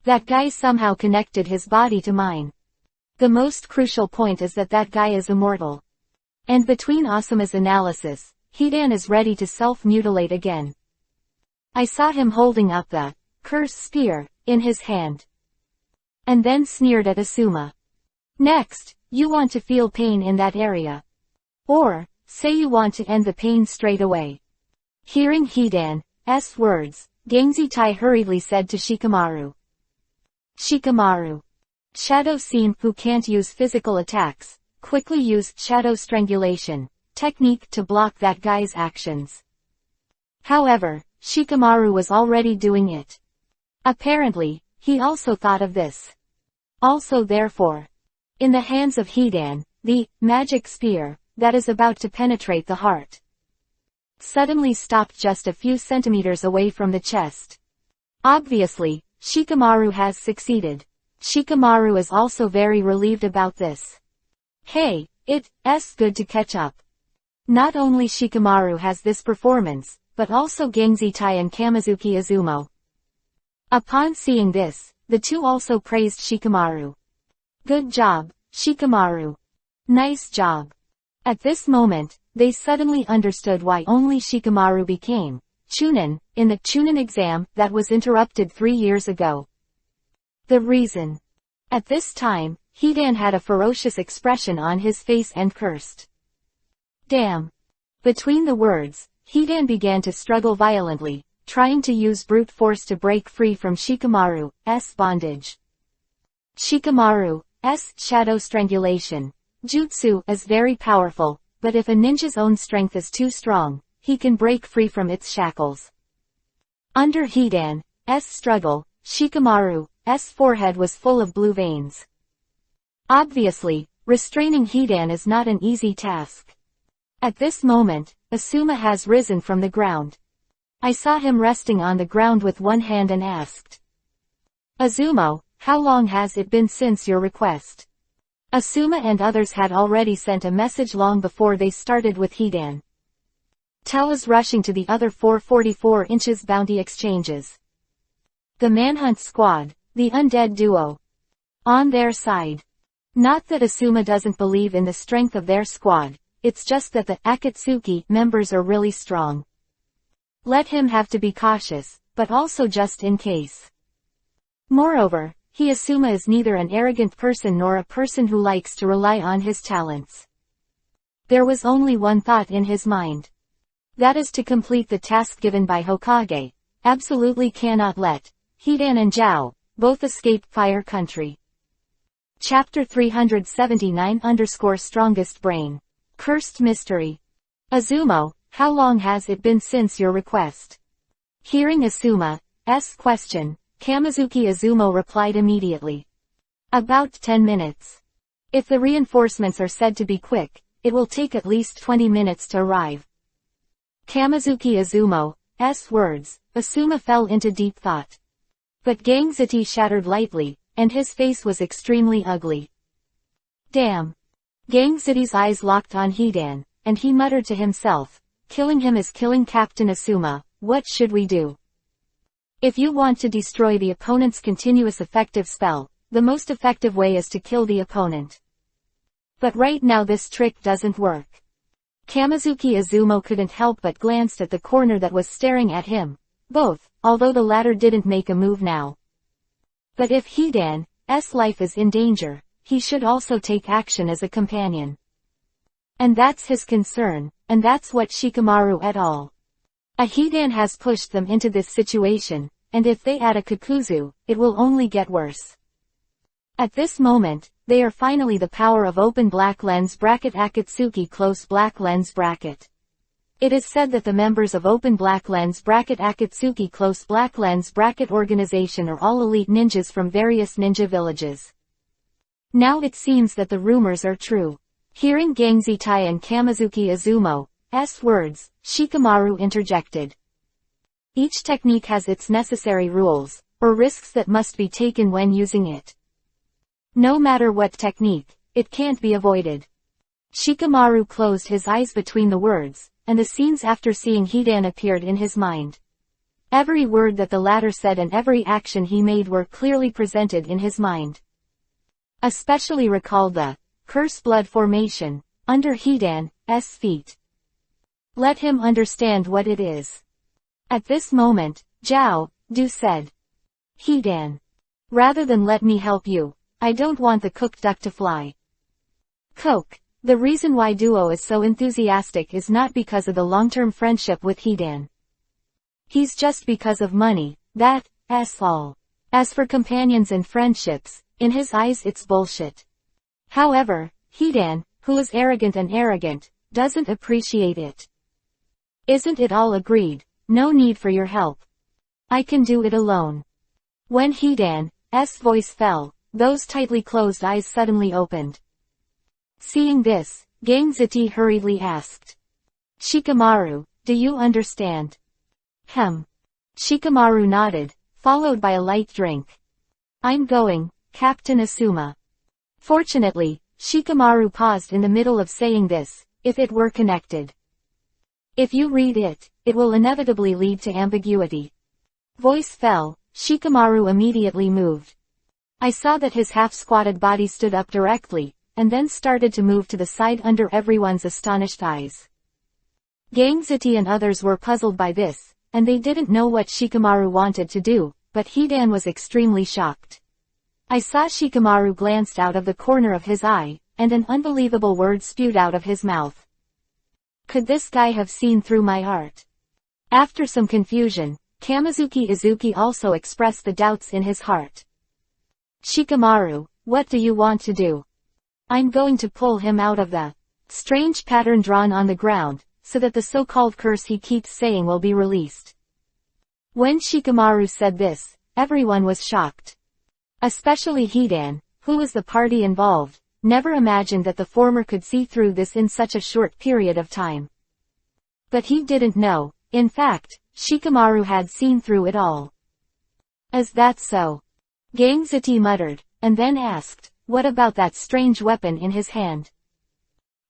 That guy somehow connected his body to mine. The most crucial point is that that guy is immortal. And between Asuma's analysis, Hidan is ready to self-mutilate again. I saw him holding up the Curse Spear in his hand. And then sneered at Asuma. Next, you want to feel pain in that area. Or, say you want to end the pain straight away. Hearing Hidan's words, Genzitai hurriedly said to Shikamaru. Shikamaru. Shadow Scene, who can't use physical attacks, quickly use Shadow Strangulation technique to block that guy's actions. However, Shikamaru was already doing it. Apparently, he also thought of this. Also therefore, in the hands of Hidan, the magic spear that is about to penetrate the heart suddenly stopped just a few centimeters away from the chest. Obviously, Shikamaru has succeeded. Shikamaru is also very relieved about this. Hey, it's good to catch up. Not only Shikamaru has this performance, but also Genzitai and Kamizuki Izumo. Upon seeing this, the two also praised Shikamaru. Good job, Shikamaru. Nice job. At this moment, they suddenly understood why only Shikamaru became Chunin in the Chunin exam that was interrupted 3 years ago. The reason. At this time, Hidan had a ferocious expression on his face and cursed. Damn. Between the words, Hidan began to struggle violently, trying to use brute force to break free from Shikamaru's bondage. Shikamaru's shadow strangulation jutsu is very powerful, but if a ninja's own strength is too strong, he can break free from its shackles. Under Hidan's struggle, Shikamaru's forehead was full of blue veins. Obviously, restraining Hidan is not an easy task. At this moment, Asuma has risen from the ground. I saw him resting on the ground with one hand and asked. Izumo, how long has it been since your request? Asuma and others had already sent a message long before they started with Hidan. Tell is rushing to the other 444 inches bounty exchanges. The Manhunt Squad, the undead duo. On their side. Not that Asuma doesn't believe in the strength of their squad, it's just that the Akatsuki members are really strong. Let him have to be cautious, but also just in case. Moreover, Asuma is neither an arrogant person nor a person who likes to rely on his talents. There was only one thought in his mind. That is to complete the task given by Hokage. Absolutely cannot let Hidan and Zhao both escape Fire Country. Chapter 379_Strongest Brain. Cursed Mystery. Izumo, how long has it been since your request? Hearing Asuma's question, Kamizuki Izumo replied immediately. About 10 minutes. If the reinforcements are said to be quick, it will take at least 20 minutes to arrive. Kamizuki Izumo's words, Asuma fell into deep thought. But Gangziti shattered lightly, and his face was extremely ugly. Damn. Gangziti's eyes locked on Hidan, and he muttered to himself, killing him is killing Captain Asuma, what should we do? If you want to destroy the opponent's continuous effective spell, the most effective way is to kill the opponent. But right now this trick doesn't work. Kamizuki Izumo couldn't help but glanced at the corner that was staring at him. Both, although the latter didn't make a move now. But if Hidan's life is in danger, he should also take action as a companion. And that's his concern, and that's what Shikamaru et al. Hidan has pushed them into this situation, and if they add a Kakuzu, it will only get worse. At this moment, they are finally the power of open black lens bracket Akatsuki close black lens bracket. It is said that the members of open black lens bracket Akatsuki close black lens bracket organization are all elite ninjas from various ninja villages. Now it seems that the rumors are true. Hearing Gangzitai and Kamizuki Izumo's words, Shikamaru interjected. Each technique has its necessary rules, or risks that must be taken when using it. No matter what technique, it can't be avoided. Shikamaru closed his eyes between the words, and the scenes after seeing Hidan appeared in his mind. Every word that the latter said and every action he made were clearly presented in his mind. Especially recalled the curse blood formation under Hidan's feet. Let him understand what it is. At this moment, Zhao Du said. Hidan. Rather than let me help you, I don't want the cooked duck to fly. Coke. The reason why Duo is so enthusiastic is not because of the long-term friendship with Hidan. He's just because of money, that's all. As for companions and friendships, in his eyes it's bullshit. However, Hidan, who is arrogant, doesn't appreciate it. Isn't it all agreed? No need for your help. I can do it alone. When Hidan's voice fell, those tightly closed eyes suddenly opened. Seeing this, Gangziti hurriedly asked. Shikamaru, do you understand? Shikamaru nodded, followed by a light drink. I'm going, Captain Asuma. Fortunately, Shikamaru paused in the middle of saying this, if it were connected. If you read it, it will inevitably lead to ambiguity. Voice fell, Shikamaru immediately moved. I saw that his half-squatted body stood up directly, and then started to move to the side under everyone's astonished eyes. Gangziti and others were puzzled by this, and they didn't know what Shikamaru wanted to do, but Hidan was extremely shocked. I saw Shikamaru glanced out of the corner of his eye, and an unbelievable word spewed out of his mouth. Could this guy have seen through my art? After some confusion, Kamizuki Izuki also expressed the doubts in his heart. Shikamaru, what do you want to do? I'm going to pull him out of the strange pattern drawn on the ground, so that the so-called curse he keeps saying will be released. When Shikamaru said this, everyone was shocked. Especially Hidan, who was the party involved, never imagined that the former could see through this in such a short period of time. But he didn't know, in fact, Shikamaru had seen through it all. Is that so? Gangziti muttered, and then asked, what about that strange weapon in his hand?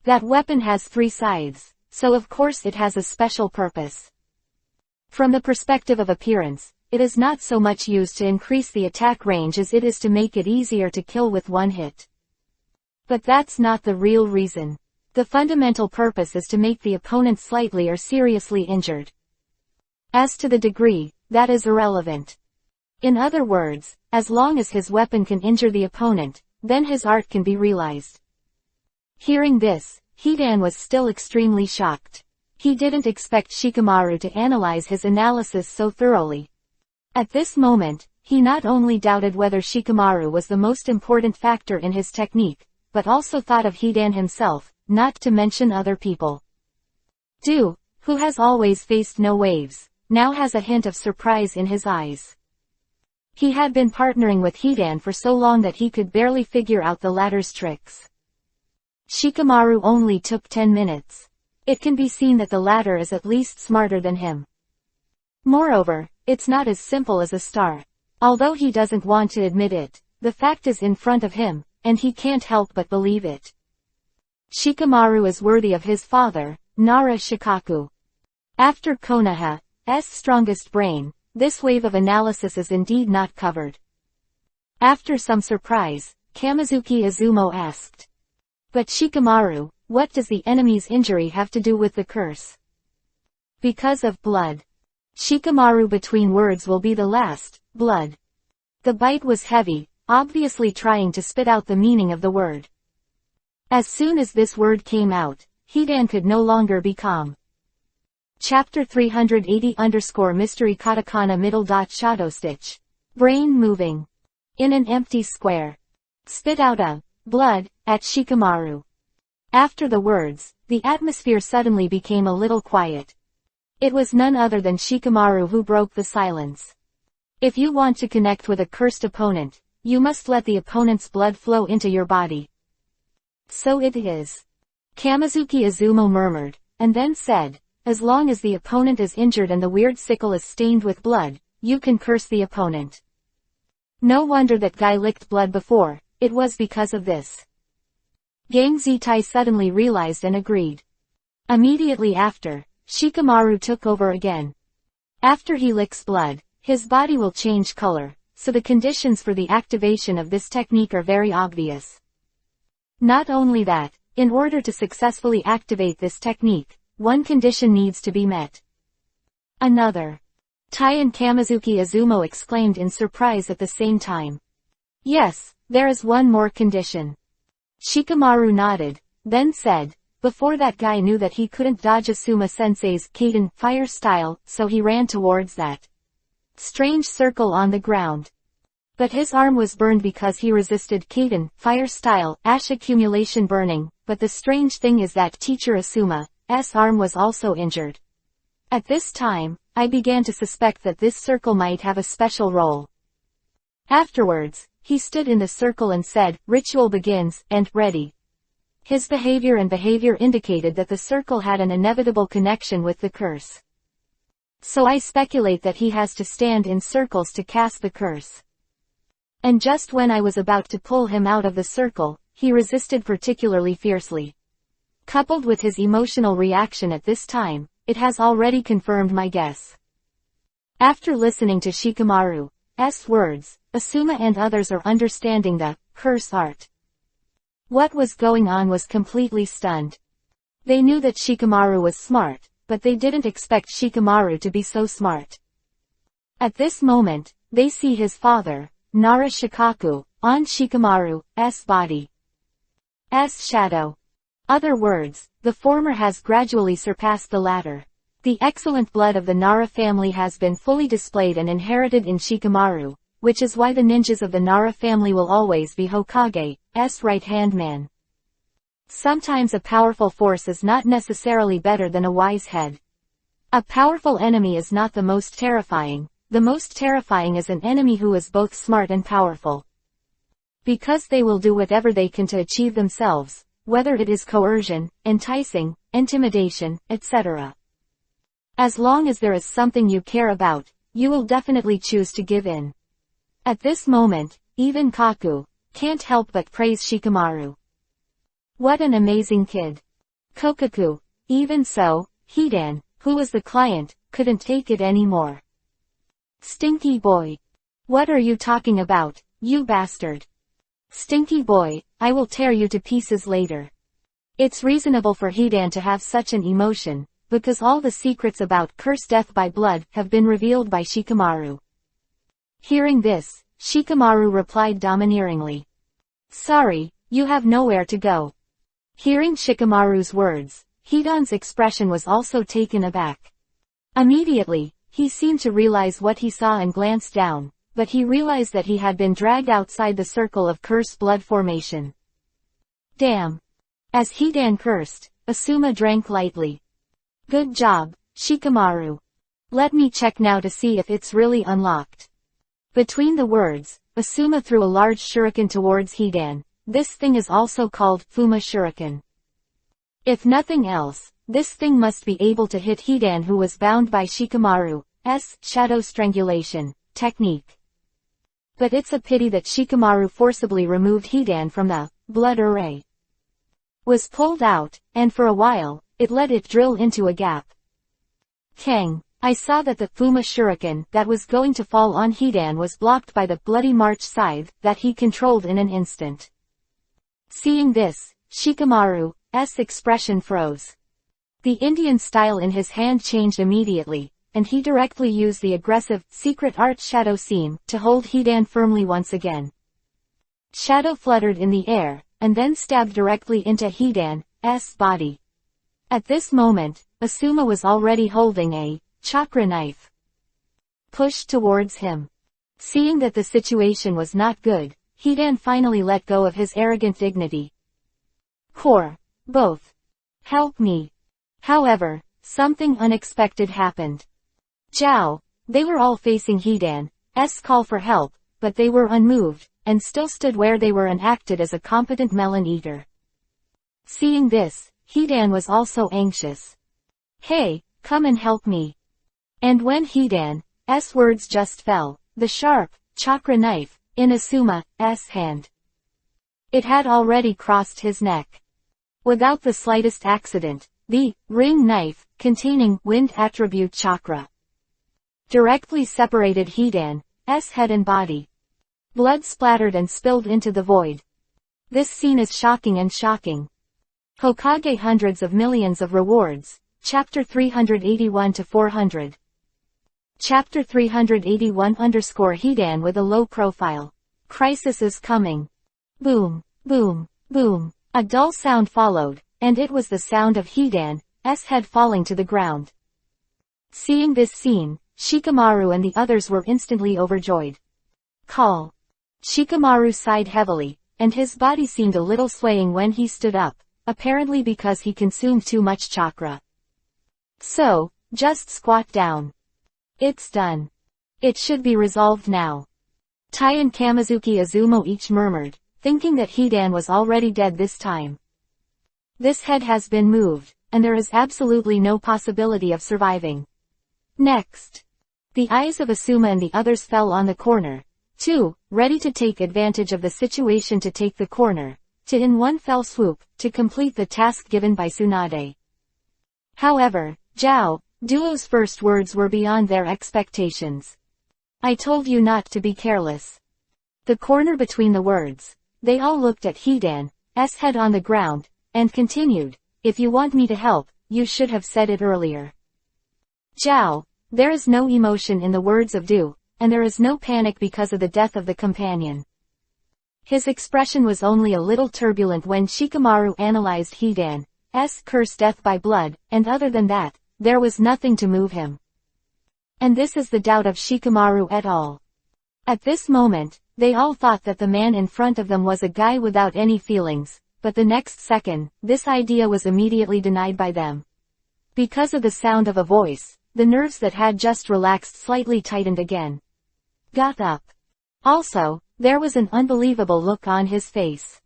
That weapon has 3 sides, so of course it has a special purpose. From the perspective of appearance, it is not so much used to increase the attack range as it is to make it easier to kill with one hit. But that's not the real reason. The fundamental purpose is to make the opponent slightly or seriously injured. As to the degree, that is irrelevant. In other words, as long as his weapon can injure the opponent, then his art can be realized. Hearing this, Hidan was still extremely shocked. He didn't expect Shikamaru to analyze his analysis so thoroughly. At this moment, he not only doubted whether Shikamaru was the most important factor in his technique, but also thought of Hidan himself, not to mention other people. Du, who has always faced no waves, now has a hint of surprise in his eyes. He had been partnering with Hidan for so long that he could barely figure out the latter's tricks. Shikamaru only took 10 minutes. It can be seen that the latter is at least smarter than him. Moreover, it's not as simple as a star. Although he doesn't want to admit it, the fact is in front of him, and he can't help but believe it. Shikamaru is worthy of his father, Nara Shikaku. After Konoha's strongest brain, this wave of analysis is indeed not covered. After some surprise, Kamizuki Izumo asked. But Shikamaru, what does the enemy's injury have to do with the curse? Because of blood. Shikamaru between words will be the last, blood. The bite was heavy, obviously trying to spit out the meaning of the word. As soon as this word came out, Hidan could no longer be calm. Chapter 380 _ katakana middle dot shadow stitch. Brain moving. In an empty square. Spit out a blood at Shikamaru. After the words, the atmosphere suddenly became a little quiet. It was none other than Shikamaru who broke the silence. If you want to connect with a cursed opponent, you must let the opponent's blood flow into your body. So it is. Kamizuki Izumo murmured, and then said, as long as the opponent is injured and the weird sickle is stained with blood, you can curse the opponent. No wonder that guy licked blood before, it was because of this. Gang Zitai suddenly realized and agreed. Immediately after, Shikamaru took over again. After he licks blood, his body will change color, so the conditions for the activation of this technique are very obvious. Not only that, in order to successfully activate this technique, one condition needs to be met. Another. Tai and Kamizuki Izumo exclaimed in surprise at the same time. Yes, there is one more condition. Shikamaru nodded, then said, before that guy knew that he couldn't dodge Asuma-sensei's Kaden fire style, so he ran towards that strange circle on the ground. But his arm was burned because he resisted Kaden fire style ash accumulation burning, but the strange thing is that teacher Asuma's arm was also injured. At this time, I began to suspect that this circle might have a special role. Afterwards, he stood in the circle and said, ritual begins, and ready. His behavior indicated that the circle had an inevitable connection with the curse. So I speculate that he has to stand in circles to cast the curse. And just when I was about to pull him out of the circle, he resisted particularly fiercely. Coupled with his emotional reaction at this time, it has already confirmed my guess. After listening to Shikamaru's words, Asuma and others are understanding the curse art. What was going on was completely stunned. They knew that Shikamaru was smart, but they didn't expect Shikamaru to be so smart. At this moment, they see his father, Nara Shikaku, on Shikamaru's body. S shadow. Other words, the former has gradually surpassed the latter. The excellent blood of the Nara family has been fully displayed and inherited in Shikamaru, which is why the ninjas of the Nara family will always be Hokage's right-hand man. Sometimes a powerful force is not necessarily better than a wise head. A powerful enemy is not the most terrifying. The most terrifying is an enemy who is both smart and powerful. Because they will do whatever they can to achieve themselves, whether it is coercion, enticing, intimidation, etc. As long as there is something you care about, you will definitely choose to give in. At this moment, even Kaku can't help but praise Shikamaru. What an amazing kid. Kokaku. Even so, Hidan, who was the client, couldn't take it anymore. Stinky boy. What are you talking about, you bastard? Stinky boy, I will tear you to pieces later. It's reasonable for Hidan to have such an emotion, because all the secrets about cursed death by blood have been revealed by Shikamaru. Hearing this, Shikamaru replied domineeringly. Sorry, you have nowhere to go. Hearing Shikamaru's words, Hidan's expression was also taken aback. Immediately, he seemed to realize what he saw and glanced down, but he realized that he had been dragged outside the circle of cursed blood formation. Damn. As Hidan cursed, Asuma drank lightly. Good job, Shikamaru. Let me check now to see if it's really unlocked. Between the words, Asuma threw a large shuriken towards Hidan. This thing is also called Fuma Shuriken. If nothing else, this thing must be able to hit Hidan, who was bound by Shikamaru's shadow strangulation technique. But it's a pity that Shikamaru forcibly removed Hidan from the blood array. Was pulled out, and for a while, it let it drill into a gap. Kang. I saw that the Fuma Shuriken that was going to fall on Hidan was blocked by the Bloody March scythe that he controlled in an instant. Seeing this, Shikamaru's expression froze. The Indian style in his hand changed immediately, and he directly used the aggressive, secret art shadow seam to hold Hidan firmly once again. Shadow fluttered in the air, and then stabbed directly into Hidan's body. At this moment, Asuma was already holding a chakra knife pushed towards him. Seeing that the situation was not good, Hidan finally let go of his arrogant dignity. Both. Help me. However, something unexpected happened. They were all facing Hidan's call for help, but they were unmoved, and still stood where they were and acted as a competent melon eater. Seeing this, Hidan was also anxious. Hey, come and help me. And when Hidan's words just fell, the sharp, chakra knife, in Asuma's hand. It had already crossed his neck. Without the slightest accident, the ring knife, containing wind attribute chakra, directly separated Hidan's head and body. Blood splattered and spilled into the void. This scene is shocking and shocking. Hokage hundreds of millions of rewards. Chapter 381-400. Chapter 381 Hidan with a low profile. Crisis is coming. Boom, boom, boom. A dull sound followed, and it was the sound of Hidan's head falling to the ground. Seeing this scene, Shikamaru and the others were instantly overjoyed. Call. Shikamaru sighed heavily, and his body seemed a little swaying when he stood up, apparently because he consumed too much chakra. So, just squat down. It's done. It should be resolved now. Tai and Kamizuki Izumo each murmured, thinking that Hidan was already dead this time. This head has been moved, and there is absolutely no possibility of surviving. Next. The eyes of Asuma and the others fell on the corner, too, ready to take advantage of the situation to take the corner, in one fell swoop, to complete the task given by Tsunade. However, Duo's first words were beyond their expectations. I told you not to be careless. The corner between the words. They all looked at Hidan's head on the ground, and continued, if you want me to help, you should have said it earlier. There is no emotion in the words of Duo, and there is no panic because of the death of the companion. His expression was only a little turbulent when Shikamaru analyzed Hidan's curse death by blood, and other than that, there was nothing to move him. And this is the doubt of Shikamaru et al. At this moment, they all thought that the man in front of them was a guy without any feelings, but the next second, this idea was immediately denied by them. Because of the sound of a voice, the nerves that had just relaxed slightly tightened again. Got up. Also, there was an unbelievable look on his face.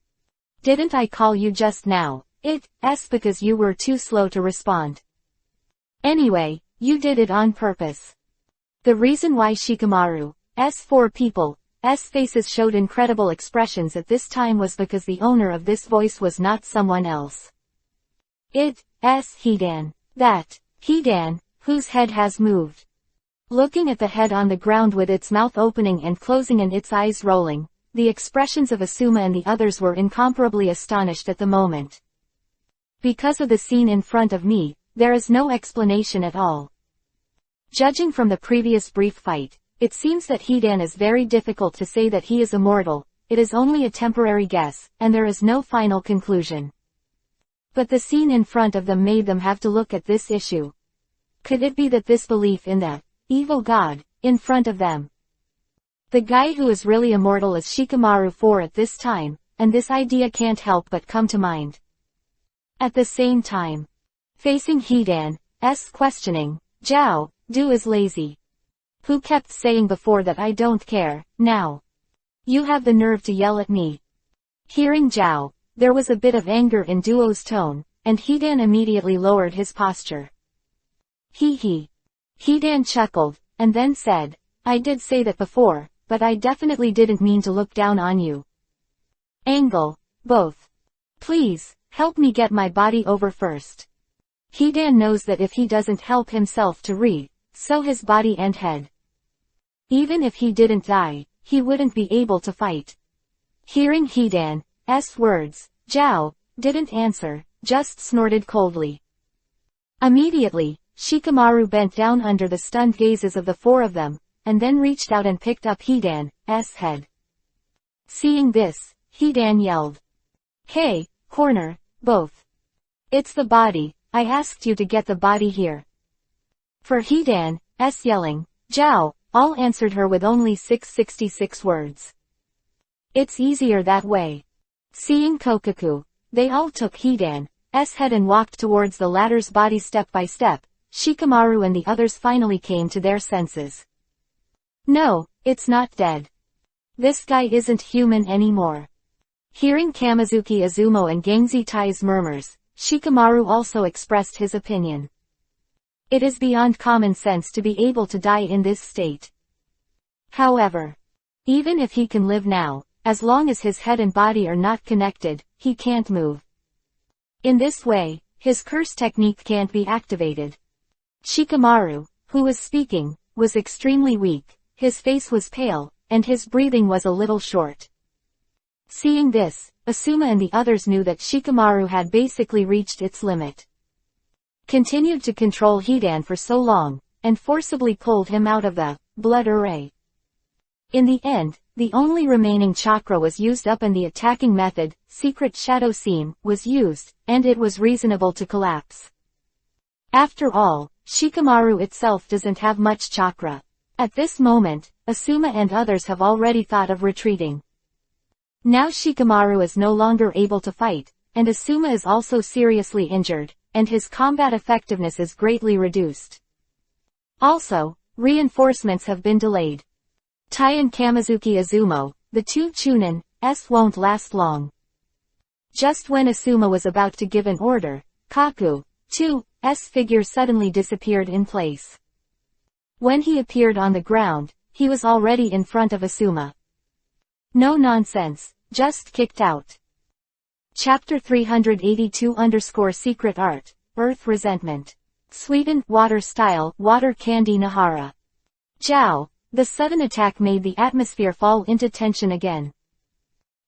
Didn't I call you just now? It's because you were too slow to respond. Anyway, you did it on purpose. The reason why Shikamaru's four people's faces showed incredible expressions at this time was because the owner of this voice was not someone else. It's Hidan. That Hidan, whose head has moved. Looking at the head on the ground with its mouth opening and closing and its eyes rolling, the expressions of Asuma and the others were incomparably astonished at the moment. Because of the scene in front of me, there is no explanation at all. Judging from the previous brief fight, it seems that Hidan is very difficult to say that he is immortal, it is only a temporary guess, and there is no final conclusion. But the scene in front of them made them have to look at this issue. Could it be that this belief in the evil god, in front of them? The guy who is really immortal is Shikamaru 4 at this time, and this idea can't help but come to mind. At the same time, facing Hidan's questioning, Duo is lazy. Who kept saying before that I don't care, now. You have the nerve to yell at me. Hearing there was a bit of anger in Duo's tone, and Hidan immediately lowered his posture. Hee. Hidan chuckled, and then said, I did say that before, but I definitely didn't mean to look down on you. Angle, both. Please, help me get my body over first. Hidan knows that if he doesn't help himself to read, so his body and head. Even if he didn't die, he wouldn't be able to fight. Hearing Hidan's words, didn't answer, just snorted coldly. Immediately, Shikamaru bent down under the stunned gazes of the four of them, and then reached out and picked up Hidan's head. Seeing this, Hidan yelled. Hey, corner, both. It's the body, I asked you to get the body here. For Hidan's yelling, Zhao, all answered her with only 666 words. It's easier that way. Seeing Kokoku, they all took Hidan's head and walked towards the latter's body step by step. Shikamaru and the others finally came to their senses. No, it's not dead. This guy isn't human anymore. Hearing Kamizuki Izumo and Gangzi Tai's murmurs, Shikamaru also expressed his opinion. It is beyond common sense to be able to die in this state. However, even if he can live now, as long as his head and body are not connected, he can't move. In this way, his curse technique can't be activated. Shikamaru, who was speaking, was extremely weak, his face was pale, and his breathing was a little short. Seeing this, Asuma and the others knew that Shikamaru had basically reached its limit. Continued to control Hidan for so long, and forcibly pulled him out of the blood array. In the end, the only remaining chakra was used up and the attacking method, Secret Shadow Seam, was used, and it was reasonable to collapse. After all, Shikamaru itself doesn't have much chakra. At this moment, Asuma and others have already thought of retreating. Now Shikamaru is no longer able to fight, and Asuma is also seriously injured, and his combat effectiveness is greatly reduced. Also, reinforcements have been delayed. Tai and Kamizuki Izumo, the two Chunin, won't last long. Just when Asuma was about to give an order, Kaku, 2's figure suddenly disappeared in place. When he appeared on the ground, he was already in front of Asuma. No nonsense, just kicked out. Chapter 382 Secret Art, Earth Resentment. Sweden, Water Style, Water Candy Nahara. Zhao, the sudden attack made the atmosphere fall into tension again.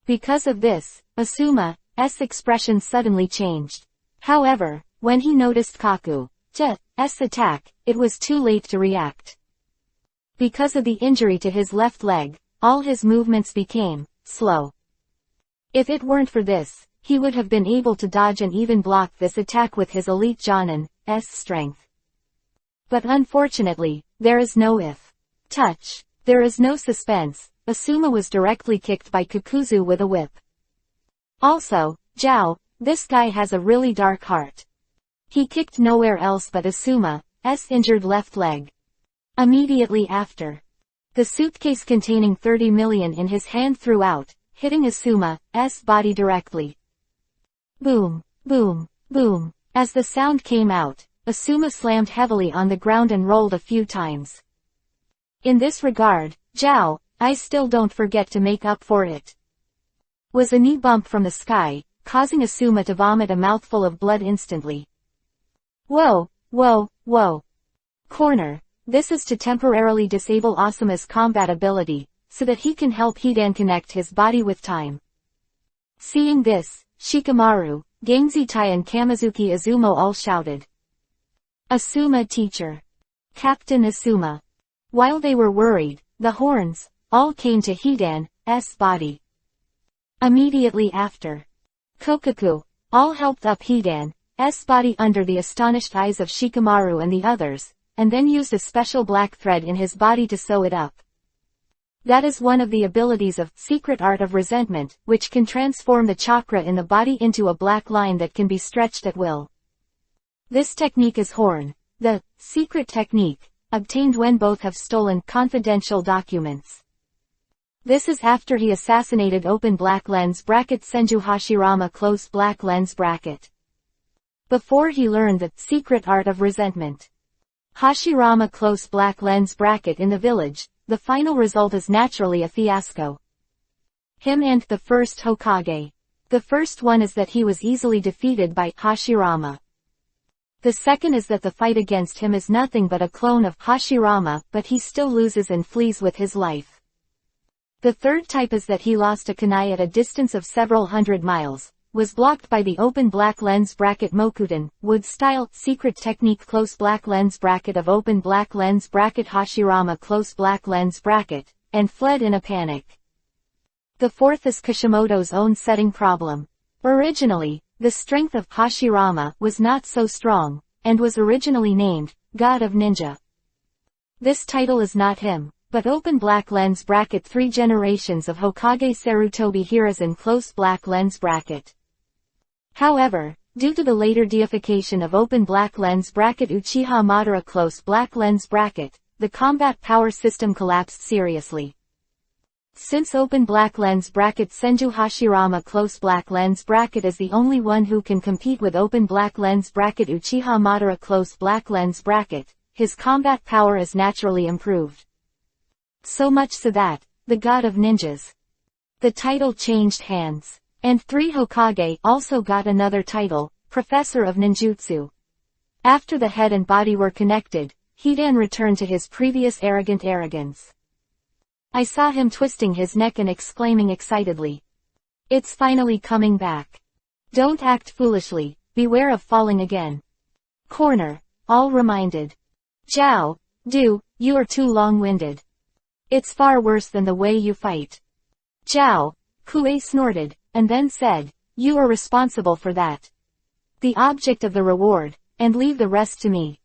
Because of this, Asuma's expression suddenly changed. However, when he noticed Kaku's attack, it was too late to react. Because of the injury to his left leg, all his movements became slow. If it weren't for this, he would have been able to dodge and even block this attack with his elite Jonin's strength. But unfortunately, there is no if. Touch. There is no suspense. Asuma was directly kicked by Kakuzu with a whip. Also, Zhao, this guy has a really dark heart. He kicked nowhere else but Asuma's injured left leg. Immediately after, the suitcase containing 30 million in his hand threw out, hitting Asuma's body directly. Boom, boom, boom. As the sound came out, Asuma slammed heavily on the ground and rolled a few times. In this regard, Zhao, I still don't forget to make up for it. Was a knee bump from the sky, causing Asuma to vomit a mouthful of blood instantly. Whoa, whoa, whoa. Corner. This is to temporarily disable Asuma's combat ability, so that he can help Hidan connect his body with time. Seeing this, Shikamaru, Gangzi Tai and Kamizuki Izumo all shouted. Asuma teacher. Captain Asuma. While they were worried, the horns, all came to Hidan's body. Immediately after, Kokoku, all helped up Hidan's body under the astonished eyes of Shikamaru and the others, and then used a special black thread in his body to sew it up. That is one of the abilities of Secret Art of Resentment, which can transform the chakra in the body into a black line that can be stretched at will. This technique is Horn, the secret technique, obtained when both have stolen confidential documents. This is after he assassinated open black lens bracket Senju Hashirama close black lens bracket. Before he learned the secret art of resentment. Hashirama close black lens bracket in the village, the final result is naturally a fiasco. Him and the first Hokage. The first one is that he was easily defeated by Hashirama. The second is that the fight against him is nothing but a clone of Hashirama, but he still loses and flees with his life. The third type is that he lost a kunai at a distance of several hundred miles, was blocked by the open black lens bracket Mokuten, wood-style, secret technique close black lens bracket of open black lens bracket Hashirama close black lens bracket, and fled in a panic. The fourth is Kishimoto's own setting problem. Originally, the strength of Hashirama was not so strong, and was originally named, God of Ninja. This title is not him, but open black lens bracket 3 generations of Hokage Sarutobi Hiruzen close black lens bracket. However, due to the later deification of open black lens bracket Uchiha Madara close black lens bracket, the combat power system collapsed seriously. Since open black lens bracket Senju Hashirama close black lens bracket is the only one who can compete with open black lens bracket Uchiha Madara close black lens bracket, his combat power is naturally improved. So much so that, the God of Ninjas. The title changed hands. And 3 Hokage also got another title, Professor of Ninjutsu. After the head and body were connected, Hidan returned to his previous arrogance. I saw him twisting his neck and exclaiming excitedly. It's finally coming back. Don't act foolishly, beware of falling again. Corner, all reminded. Zhao, Du, you are too long-winded. It's far worse than the way you fight. Zhao, Kue snorted, and then said, you are responsible for that. The object of the reward, and leave the rest to me.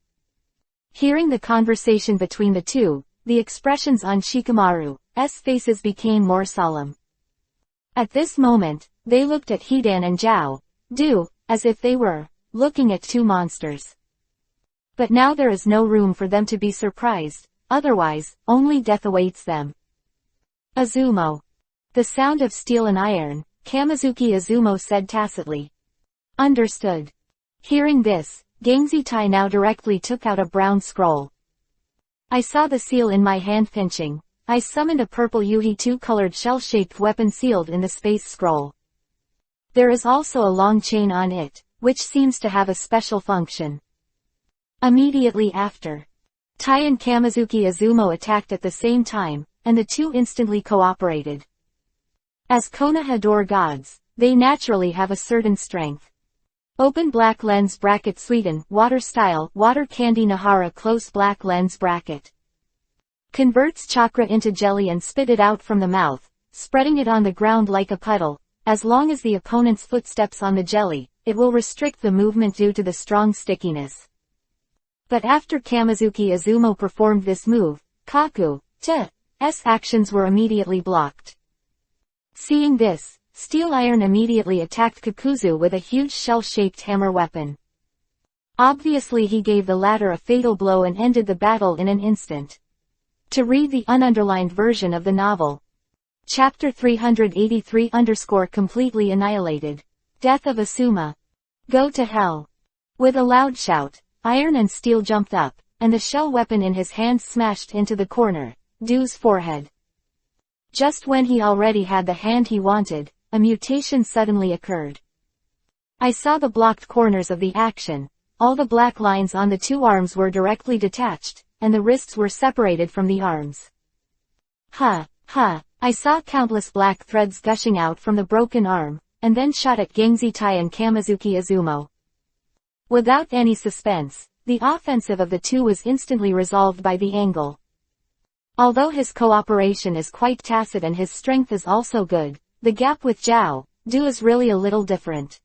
Hearing the conversation between the two, the expressions on Shikamaru's faces became more solemn. At this moment, they looked at Hidan and Zhao, Du, as if they were looking at 2 monsters. But now there is no room for them to be surprised, otherwise, only death awaits them. Azumo. The sound of steel and iron, Kamizuki Azumo said tacitly. Understood. Hearing this, Gangzitai now directly took out a brown scroll. I saw the seal in my hand pinching. I summoned a purple Yuhi 2-colored shell-shaped weapon sealed in the space scroll. There is also a long chain on it, which seems to have a special function. Immediately after, Tai and Kamizuki Azumo attacked at the same time, and the two instantly cooperated. As Konoha gods, they naturally have a certain strength. Open black lens bracket Sweden, water style, water candy Nahara close black lens bracket. Converts chakra into jelly and spit it out from the mouth, spreading it on the ground like a puddle. As long as the opponent's footsteps on the jelly, it will restrict the movement due to the strong stickiness. But after Kamizuki Azumo performed this move, Kaku's actions were immediately blocked. Seeing this, Steel Iron immediately attacked Kakuzu with a huge shell-shaped hammer weapon. Obviously he gave the latter a fatal blow and ended the battle in an instant. To read the ununderlined version of the novel. Chapter 383 completely annihilated. Death of Asuma. Go to hell. With a loud shout, Iron and Steel jumped up, and the shell weapon in his hand smashed into the corner, Du's forehead. Just when he already had the hand he wanted, a mutation suddenly occurred. I saw the blocked corners of the action. All the black lines on the 2 arms were directly detached, and the wrists were separated from the arms. I saw countless black threads gushing out from the broken arm, and then shot at Gangzitai and Kamizuki Azumo. Without any suspense, the offensive of the two was instantly resolved by the angle. Although his cooperation is quite tacit and his strength is also good, the gap with Zhao Du is really a little different.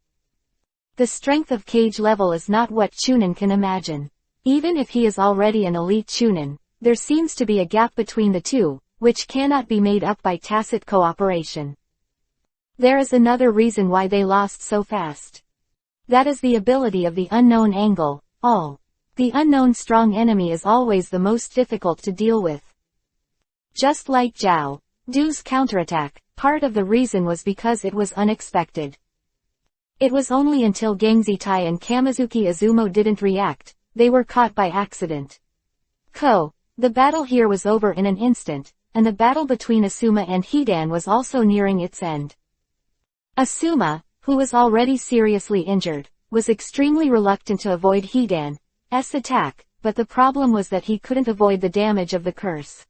The strength of Cage level is not what Chunin can imagine. Even if he is already an elite Chunin, there seems to be a gap between the two, which cannot be made up by tacit cooperation. There is another reason why they lost so fast. That is the ability of the unknown angle, The unknown strong enemy is always the most difficult to deal with. Just like Zhao Du's counterattack, part of the reason was because it was unexpected. It was only until Gangzitai and Kamizuki Azumo didn't react, they were caught by accident. The battle here was over in an instant, and the battle between Asuma and Hidan was also nearing its end. Asuma, who was already seriously injured, was extremely reluctant to avoid Hidan's attack, but the problem was that he couldn't avoid the damage of the curse.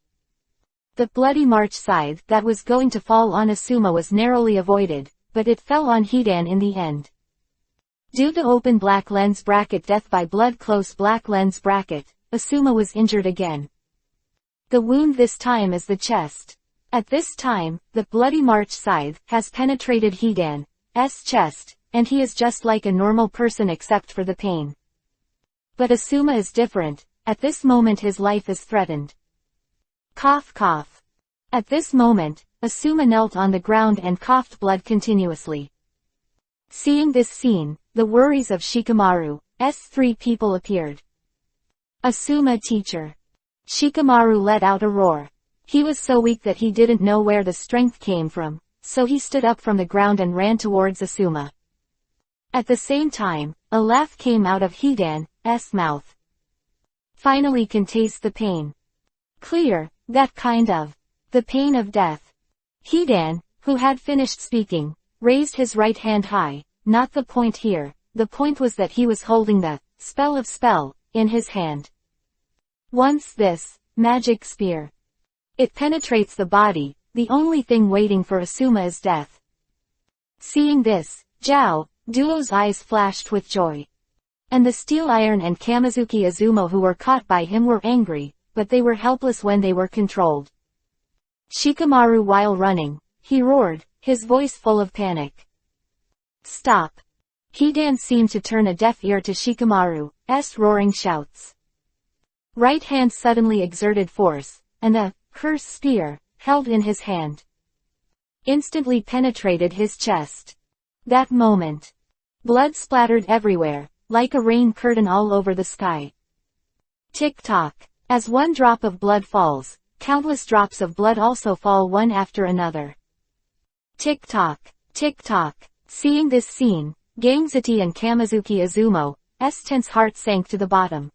The bloody March scythe that was going to fall on Asuma was narrowly avoided, but it fell on Hidan in the end. Due to open black lens bracket death by blood close black lens bracket, Asuma was injured again. The wound this time is the chest. At this time, the bloody March scythe has penetrated Hidan's chest, and he is just like a normal person except for the pain. But Asuma is different. At this moment his life is threatened. Cough cough. At this moment, Asuma knelt on the ground and coughed blood continuously. Seeing this scene, the worries of Shikamaru's three people appeared. Asuma teacher. Shikamaru let out a roar. He was so weak that he didn't know where the strength came from, so he stood up from the ground and ran towards Asuma. At the same time, a laugh came out of Hidan's mouth. Finally can taste the pain. Clear, that kind of. The pain of death. Hidan, who had finished speaking, raised his right hand high. Not the point here, the point was that he was holding the spell in his hand. Once this magic spear. It penetrates the body, the only thing waiting for Asuma is death. Seeing this, Zhao Duo's eyes flashed with joy. And the Steel Iron and Kamizuki Izumo who were caught by him were angry, but they were helpless when they were controlled. Shikamaru while running, he roared, his voice full of panic. Stop. Hidan seemed to turn a deaf ear to Shikamaru's roaring shouts. Right hand suddenly exerted force, and the curse spear, held in his hand, instantly penetrated his chest. That moment. Blood splattered everywhere, like a rain curtain all over the sky. Tick-tock. As one drop of blood falls, countless drops of blood also fall one after another. Tick-tock. Tick-tock. Seeing this scene, Gangzati and Kamizuki Izumo's tense heart sank to the bottom.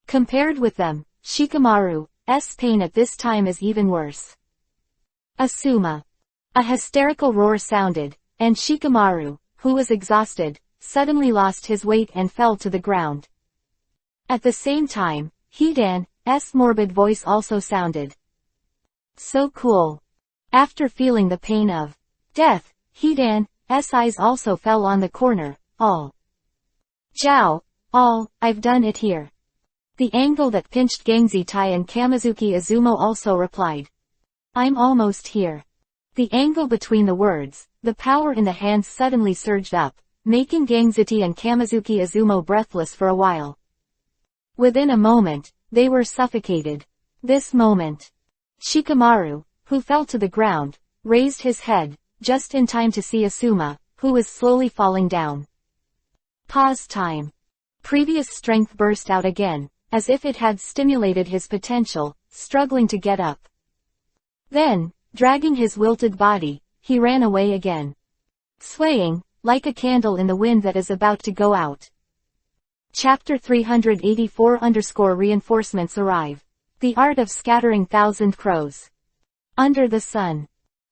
Compared with them, Shikamaru's pain at this time is even worse. Asuma. A hysterical roar sounded, and Shikamaru, who was exhausted, suddenly lost his weight and fell to the ground. At the same time, Hidan's morbid voice also sounded. So cool. After feeling the pain of death, Hidan's eyes also fell on the corner. All. Zhao, I've done it here. The angle that pinched Gangzati and Kamizuki Izumo also replied. I'm almost here. The angle between the words, the power in the hands suddenly surged up, making Gangzati and Kamizuki Izumo breathless for a while. Within a moment, they were suffocated. This moment. Shikamaru, who fell to the ground, raised his head, just in time to see Asuma, who was slowly falling down. Pause time. Previous strength burst out again, as if it had stimulated his potential, struggling to get up. Then, dragging his wilted body, he ran away again. Swaying, like a candle in the wind that is about to go out. Chapter 384 Reinforcements arrive. The art of scattering thousand crows. Under the sun.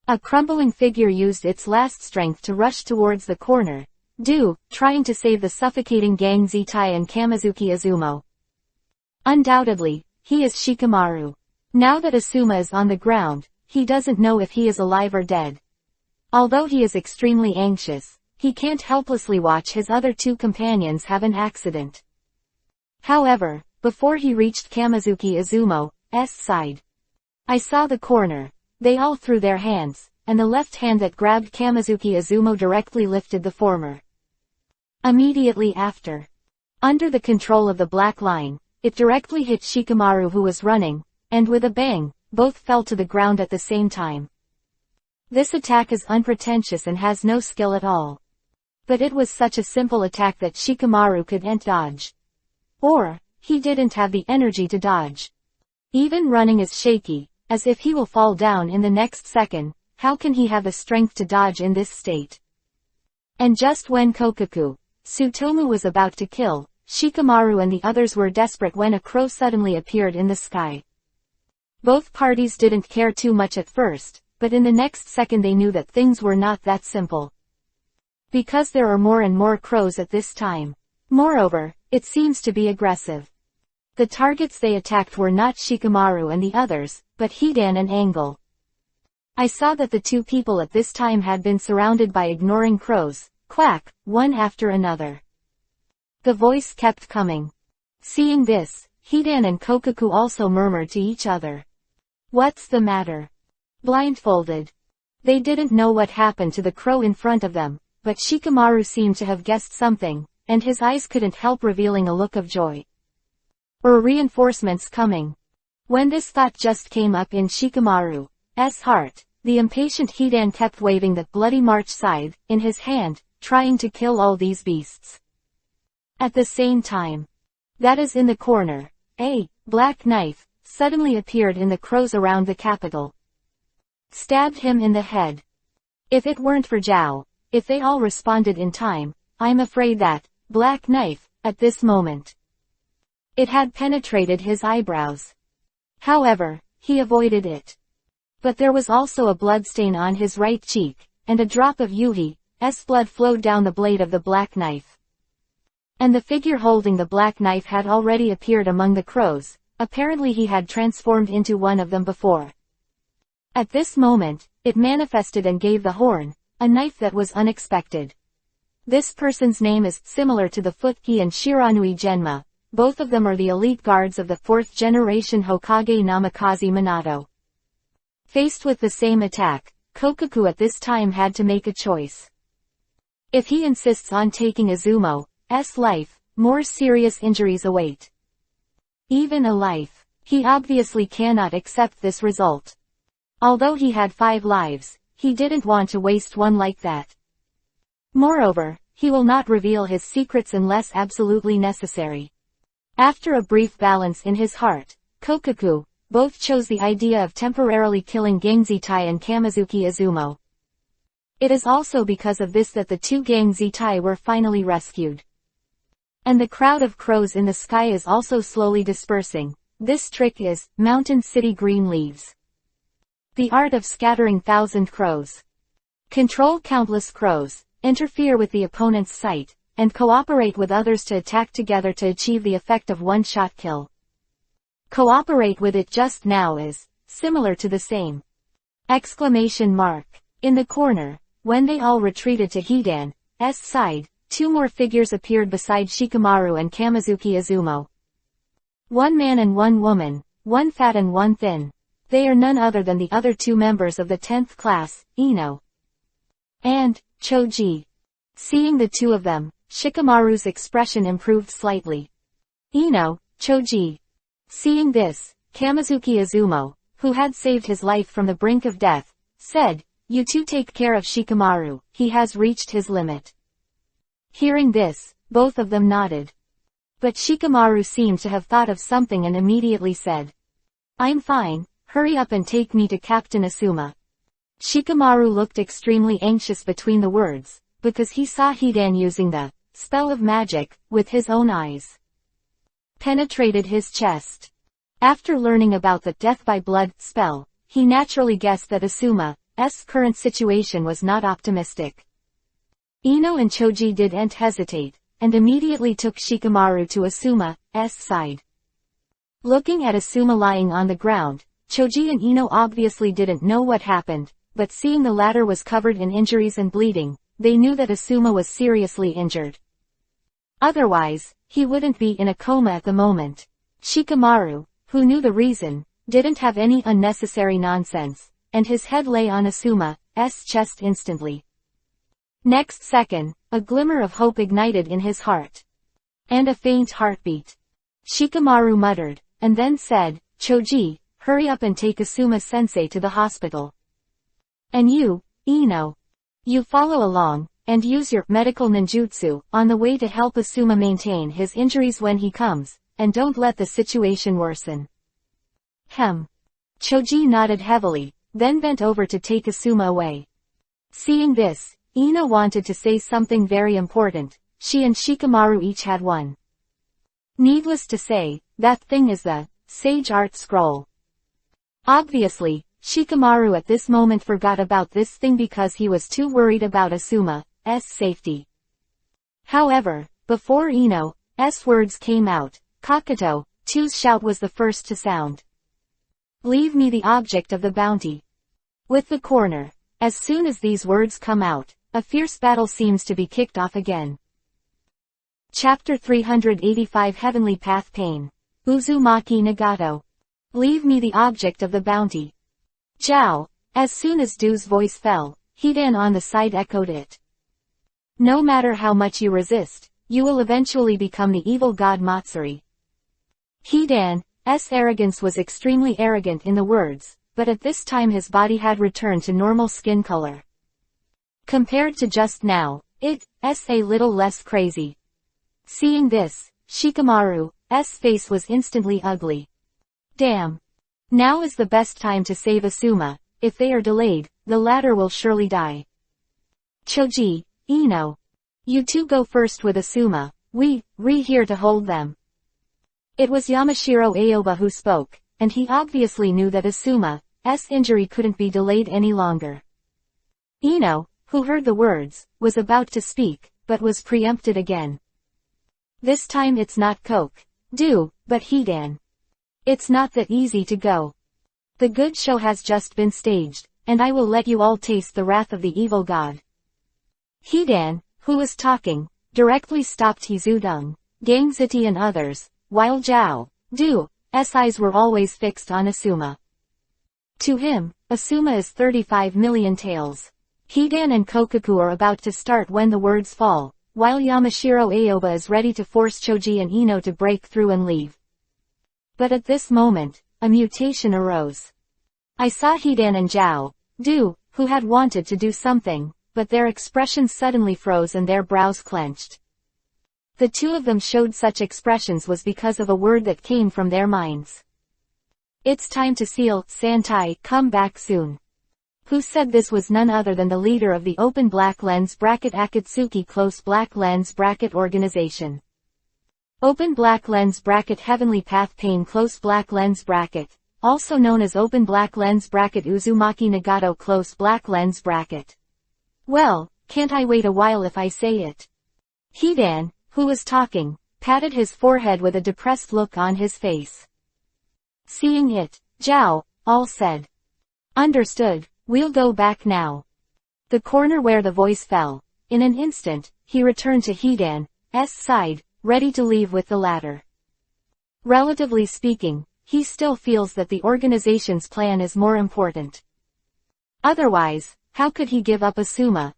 A crumbling figure used its last strength to rush towards the corner, trying to save the suffocating Gangzati and Kamizuki Izumo. Undoubtedly, he is Shikamaru. Now that Asuma is on the ground, he doesn't know if he is alive or dead. Although he is extremely anxious, he can't helplessly watch his other two companions have an accident. However, before he reached Kamizuki Izumo's side, I saw the corner. They all threw their hands, and the left hand that grabbed Kamizuki Izumo directly lifted the former. Immediately after, under the control of the black line, it directly hit Shikamaru who was running, and with a bang, both fell to the ground at the same time. This attack is unpretentious and has no skill at all. But it was such a simple attack that Shikamaru couldn't dodge. Or, he didn't have the energy to dodge. Even running is shaky, as if he will fall down in the next second. How can he have the strength to dodge in this state? And just when Kokaku, Tsutomu was about to kill, Shikamaru and the others were desperate when a crow suddenly appeared in the sky. Both parties didn't care too much at first, but in the next second they knew that things were not that simple. Because there are more and more crows at this time. Moreover, it seems to be aggressive. The targets they attacked were not Shikamaru and the others, but Hidan and Angle. I saw that the two people at this time had been surrounded by ignoring crows, quack, one after another. The voice kept coming. Seeing this, Hidan and Kokoku also murmured to each other. What's the matter? Blindfolded. They didn't know what happened to the crow in front of them, but Shikamaru seemed to have guessed something, and his eyes couldn't help revealing a look of joy. Reinforcements coming. When this thought just came up in Shikamaru's heart, the impatient Hidan kept waving that bloody March scythe in his hand, trying to kill all these beasts. At the same time, that is in the corner, a black knife suddenly appeared in the crows around the capital. Stabbed him in the head. If it weren't for Zhao, if they all responded in time, I'm afraid that black knife, at this moment, it had penetrated his eyebrows. However, he avoided it. But there was also a bloodstain on his right cheek, and a drop of Yuhi's blood flowed down the blade of the black knife. And the figure holding the black knife had already appeared among the crows, apparently he had transformed into one of them before. At this moment, it manifested and gave the horn, a knife that was unexpected. This person's name is similar to the Futki and Shiranui Genma, both of them are the elite guards of the 4th generation Hokage Namikaze Minato. Faced with the same attack, Kokoku at this time had to make a choice. If he insists on taking Izumo's life, more serious injuries await. Even a life. He obviously cannot accept this result. Although he had 5 lives, he didn't want to waste one like that. Moreover, he will not reveal his secrets unless absolutely necessary. After a brief balance in his heart, Kokoku both chose the idea of temporarily killing Gangzitai and Kamizuki Izumo. It is also because of this that the two Gangzitai were finally rescued. And the crowd of crows in the sky is also slowly dispersing. This trick is Mountain City Green Leaves. The art of scattering 1,000 crows. Control countless crows, interfere with the opponent's sight, and cooperate with others to attack together to achieve the effect of one-shot kill. Cooperate with it just now is similar to the same. Exclamation mark. In the corner, when they all retreated to Hidan's side, 2 more figures appeared beside Shikamaru and Kamizuki Izumo. 1 man and 1 woman, 1 fat and 1 thin. They are none other than the other 2 members of the 10th class, Ino and Choji. Seeing the 2 of them, Shikamaru's expression improved slightly. Ino, Choji. Seeing this, Kamizuki Izumo, who had saved his life from the brink of death, said, "You two take care of Shikamaru, he has reached his limit." Hearing this, both of them nodded. But Shikamaru seemed to have thought of something and immediately said, "I'm fine, hurry up and take me to Captain Asuma." Shikamaru looked extremely anxious between the words, because he saw Hidan using the spell of magic with his own eyes. Penetrated his chest. After learning about the death by blood spell, he naturally guessed that Asuma's current situation was not optimistic. Ino and Choji didn't hesitate, and immediately took Shikamaru to Asuma's side. Looking at Asuma lying on the ground, Choji and Ino obviously didn't know what happened, but seeing the latter was covered in injuries and bleeding, they knew that Asuma was seriously injured. Otherwise, he wouldn't be in a coma at the moment. Shikamaru, who knew the reason, didn't have any unnecessary nonsense, and his head lay on Asuma's chest instantly. Next second, a glimmer of hope ignited in his heart. And a faint heartbeat. Shikamaru muttered, and then said, "Choji, hurry up and take Asuma-sensei to the hospital. And you, Ino. You follow along, and use your medical ninjutsu on the way to help Asuma maintain his injuries when he comes, and don't let the situation worsen." Choji nodded heavily, then bent over to take Asuma away. Seeing this, Ino wanted to say something very important. She and Shikamaru each had one. Needless to say, that thing is the Sage Art Scroll. Obviously, Shikamaru at this moment forgot about this thing because he was too worried about Asuma's safety. However, before Ino's words came out, Kakuto's shout was the first to sound. "Leave me the object of the bounty." with the corner. As soon as these words come out, a fierce battle seems to be kicked off again. Chapter 385 Heavenly Path Pain. Uzumaki Nagato. Leave me the object of the bounty. Jiao. As soon as Du's voice fell, Hidan on the side echoed it. No matter how much you resist, you will eventually become the evil god Matsuri. Hidan's arrogance was extremely arrogant in the words, but at this time his body had returned to normal skin color. Compared to just now, it's a little less crazy. Seeing this, Shikamaru's face was instantly ugly. Damn. Now is the best time to save Asuma. If they are delayed, the latter will surely die. Choji, Ino. You two go first with Asuma, we're here to hold them. It was Yamashiro Aoba who spoke, and he obviously knew that Asuma's injury couldn't be delayed any longer. Ino, who heard the words, was about to speak, but was preempted again. This time it's not Do, but Hidan. It's not that easy to go. The good show has just been staged, and I will let you all taste the wrath of the evil god. Hidan, who was talking, directly stopped Hizudong, Gangziti and others, while Du's eyes were always fixed on Asuma. To him, Asuma is 35 million taels. Hidan and Kokaku are about to start when the words fall, while Yamashiro Aoba is ready to force Choji and Ino to break through and leave. But at this moment, a mutation arose. I saw Hidan and Du, who had wanted to do something, but their expressions suddenly froze and their brows clenched. The two of them showed such expressions was because of a word that came from their minds. It's time to seal, Santai, come back soon. Who said this was none other than the leader of the Open Black Lens Bracket Akatsuki Close Black Lens Bracket Organization. Open Black Lens Bracket Heavenly Path Pain Close Black Lens Bracket, also known as Open Black Lens Bracket Uzumaki Nagato Close Black Lens Bracket. Well, can't I wait a while if I say it? Hidan, who was talking, patted his forehead with a depressed look on his face. Seeing it, all said. Understood, we'll go back now. The corner where the voice fell. In an instant, he returned to Hidan's side, ready to leave with the latter. Relatively speaking, he still feels that the organization's plan is more important. Otherwise, how could he give up Asuma's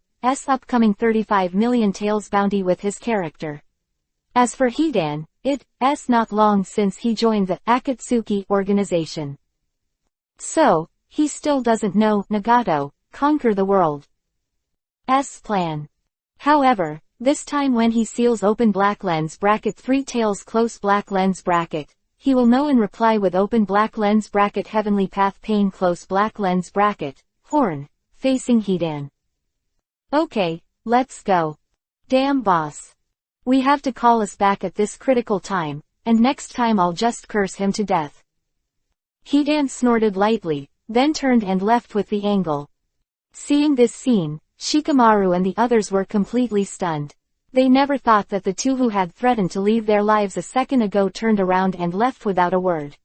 upcoming 35 million taels bounty with his character? As for Hidan, it's not long since he joined the Akatsuki organization. So, he still doesn't know Nagato, conquer the world's plan. However, this time when he seals Open Black Lens Bracket 3 taels Close Black Lens Bracket, he will know and reply with Open Black Lens Bracket Heavenly Path Pain Close Black Lens Bracket, Horn, facing Hidan. Okay, let's go. Damn boss. We have to call us back at this critical time, and next time I'll just curse him to death. Hidan snorted lightly, then turned and left with the angle. Seeing this scene, Shikamaru and the others were completely stunned. They never thought that the two who had threatened to leave their lives a second ago turned around and left without a word.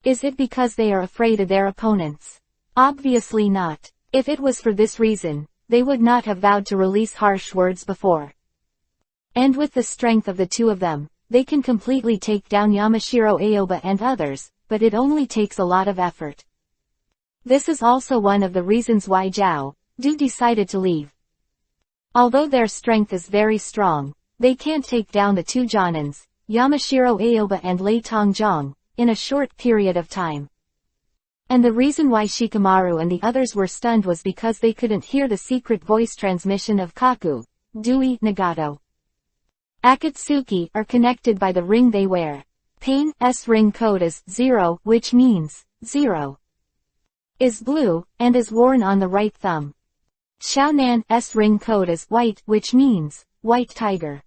Is it because they are afraid of their opponents? Obviously not. If it was for this reason, they would not have vowed to release harsh words before. And with the strength of the two of them, they can completely take down Yamashiro Aoba and others, but it only takes a lot of effort. This is also one of the reasons why Du decided to leave. Although their strength is very strong, they can't take down the two Jonins, Yamashiro Aoba and Lei Tongjong, in a short period of time. And the reason why Shikamaru and the others were stunned was because they couldn't hear the secret voice transmission of Kaku, Dui Nagato. Akatsuki are connected by the ring they wear. Pain's ring code is 0, which means 0. Is blue, and is worn on the right thumb. Xiaonan's ring code is white, which means white tiger.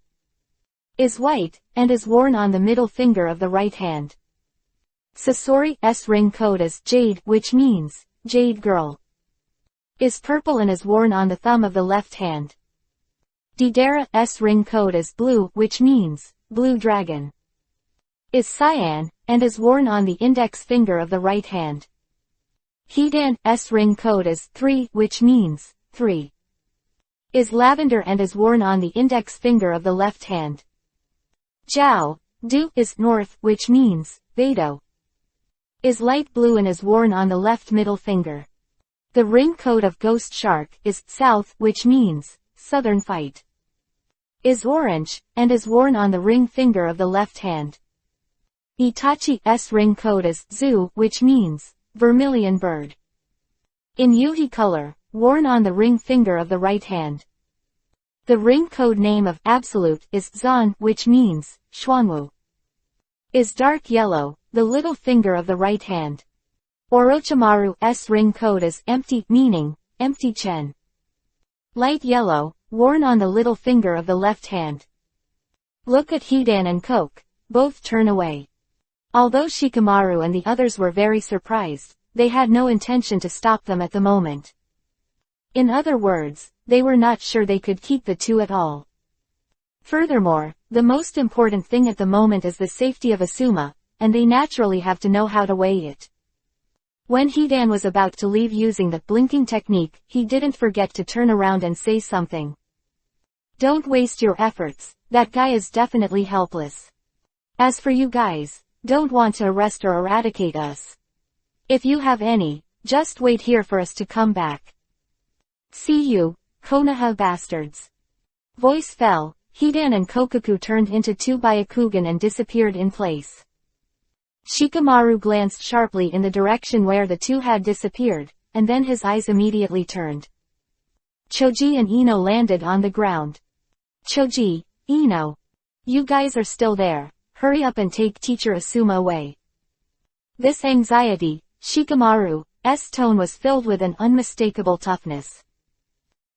Is white, and is worn on the middle finger of the right hand. Sasori's ring code is jade, which means jade girl. Is purple and is worn on the thumb of the left hand. Didera's ring code is blue, which means blue dragon. Is cyan, and is worn on the index finger of the right hand. Hidan's ring code is 3, which means 3. Is lavender and is worn on the index finger of the left hand. Jiao Du is north, which means Beidou. Is light blue and is worn on the left middle finger. The ring code of Ghost Shark is south, which means southern fight. Is orange, and is worn on the ring finger of the left hand. Itachi's ring code is Zu, which means vermilion bird. In Yuhi color, worn on the ring finger of the right hand. The ring code name of Absolute is Zan, which means Xuanwu. Is dark yellow, the little finger of the right hand. Orochimaru's ring code is Empty, meaning empty chen. Light yellow, worn on the little finger of the left hand. Look at Hidan and Koke, both turn away. Although Shikamaru and the others were very surprised, they had no intention to stop them at the moment. In other words, they were not sure they could keep the two at all. Furthermore, the most important thing at the moment is the safety of Asuma, and they naturally have to know how to weigh it. When Hidan was about to leave using the blinking technique, he didn't forget to turn around and say something. Don't waste your efforts, that guy is definitely helpless. As for you guys, don't want to arrest or eradicate us. If you have any, just wait here for us to come back. See you, Konoha bastards. Voice fell, Hidan and Kokaku turned into two Byakugan and disappeared in place. Shikamaru glanced sharply in the direction where the two had disappeared, and then his eyes immediately turned. Choji and Ino landed on the ground. Choji, Ino. You guys are still there, hurry up and take teacher Asuma away. This anxiety, Shikamaru's tone was filled with an unmistakable toughness.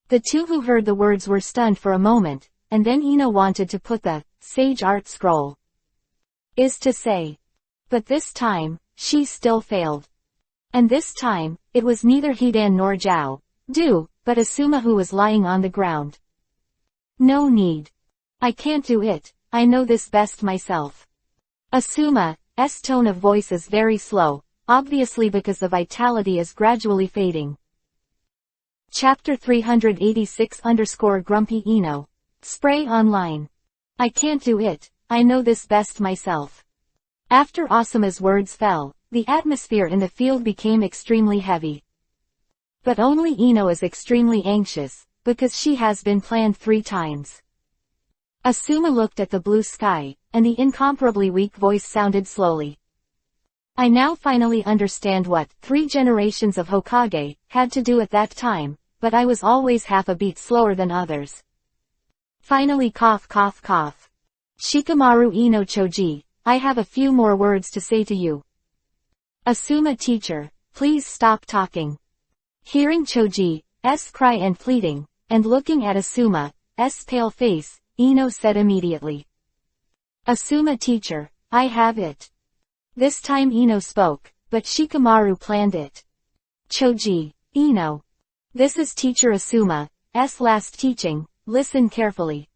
The two who heard the words were stunned for a moment, and then Ino wanted to put the sage art scroll. Is to say. But this time, she still failed. And this time, it was neither Hidan nor Jiao Du, but Asuma who was lying on the ground. No need. I can't do it, I know this best myself. Asuma's tone of voice is very slow, obviously because the vitality is gradually fading. Chapter 386_Grumpy Ino. Spray online. I can't do it, I know this best myself. After Asuma's words fell, the atmosphere in the field became extremely heavy. But only Ino is extremely anxious, because she has been planned 3 times. Asuma looked at the blue sky, and the incomparably weak voice sounded slowly. I now finally understand what 3 generations of Hokage had to do at that time, but I was always half a beat slower than others. Finally cough cough cough. Shikamaru Ino Choji, I have a few more words to say to you. Asuma teacher, please stop talking. Hearing Choji's cry and pleading, and looking at Asuma's pale face, Ino said immediately. Asuma teacher, I have it. This time Ino spoke, but Shikamaru planned it. Choji, Ino. This is teacher Asuma's last teaching, listen carefully.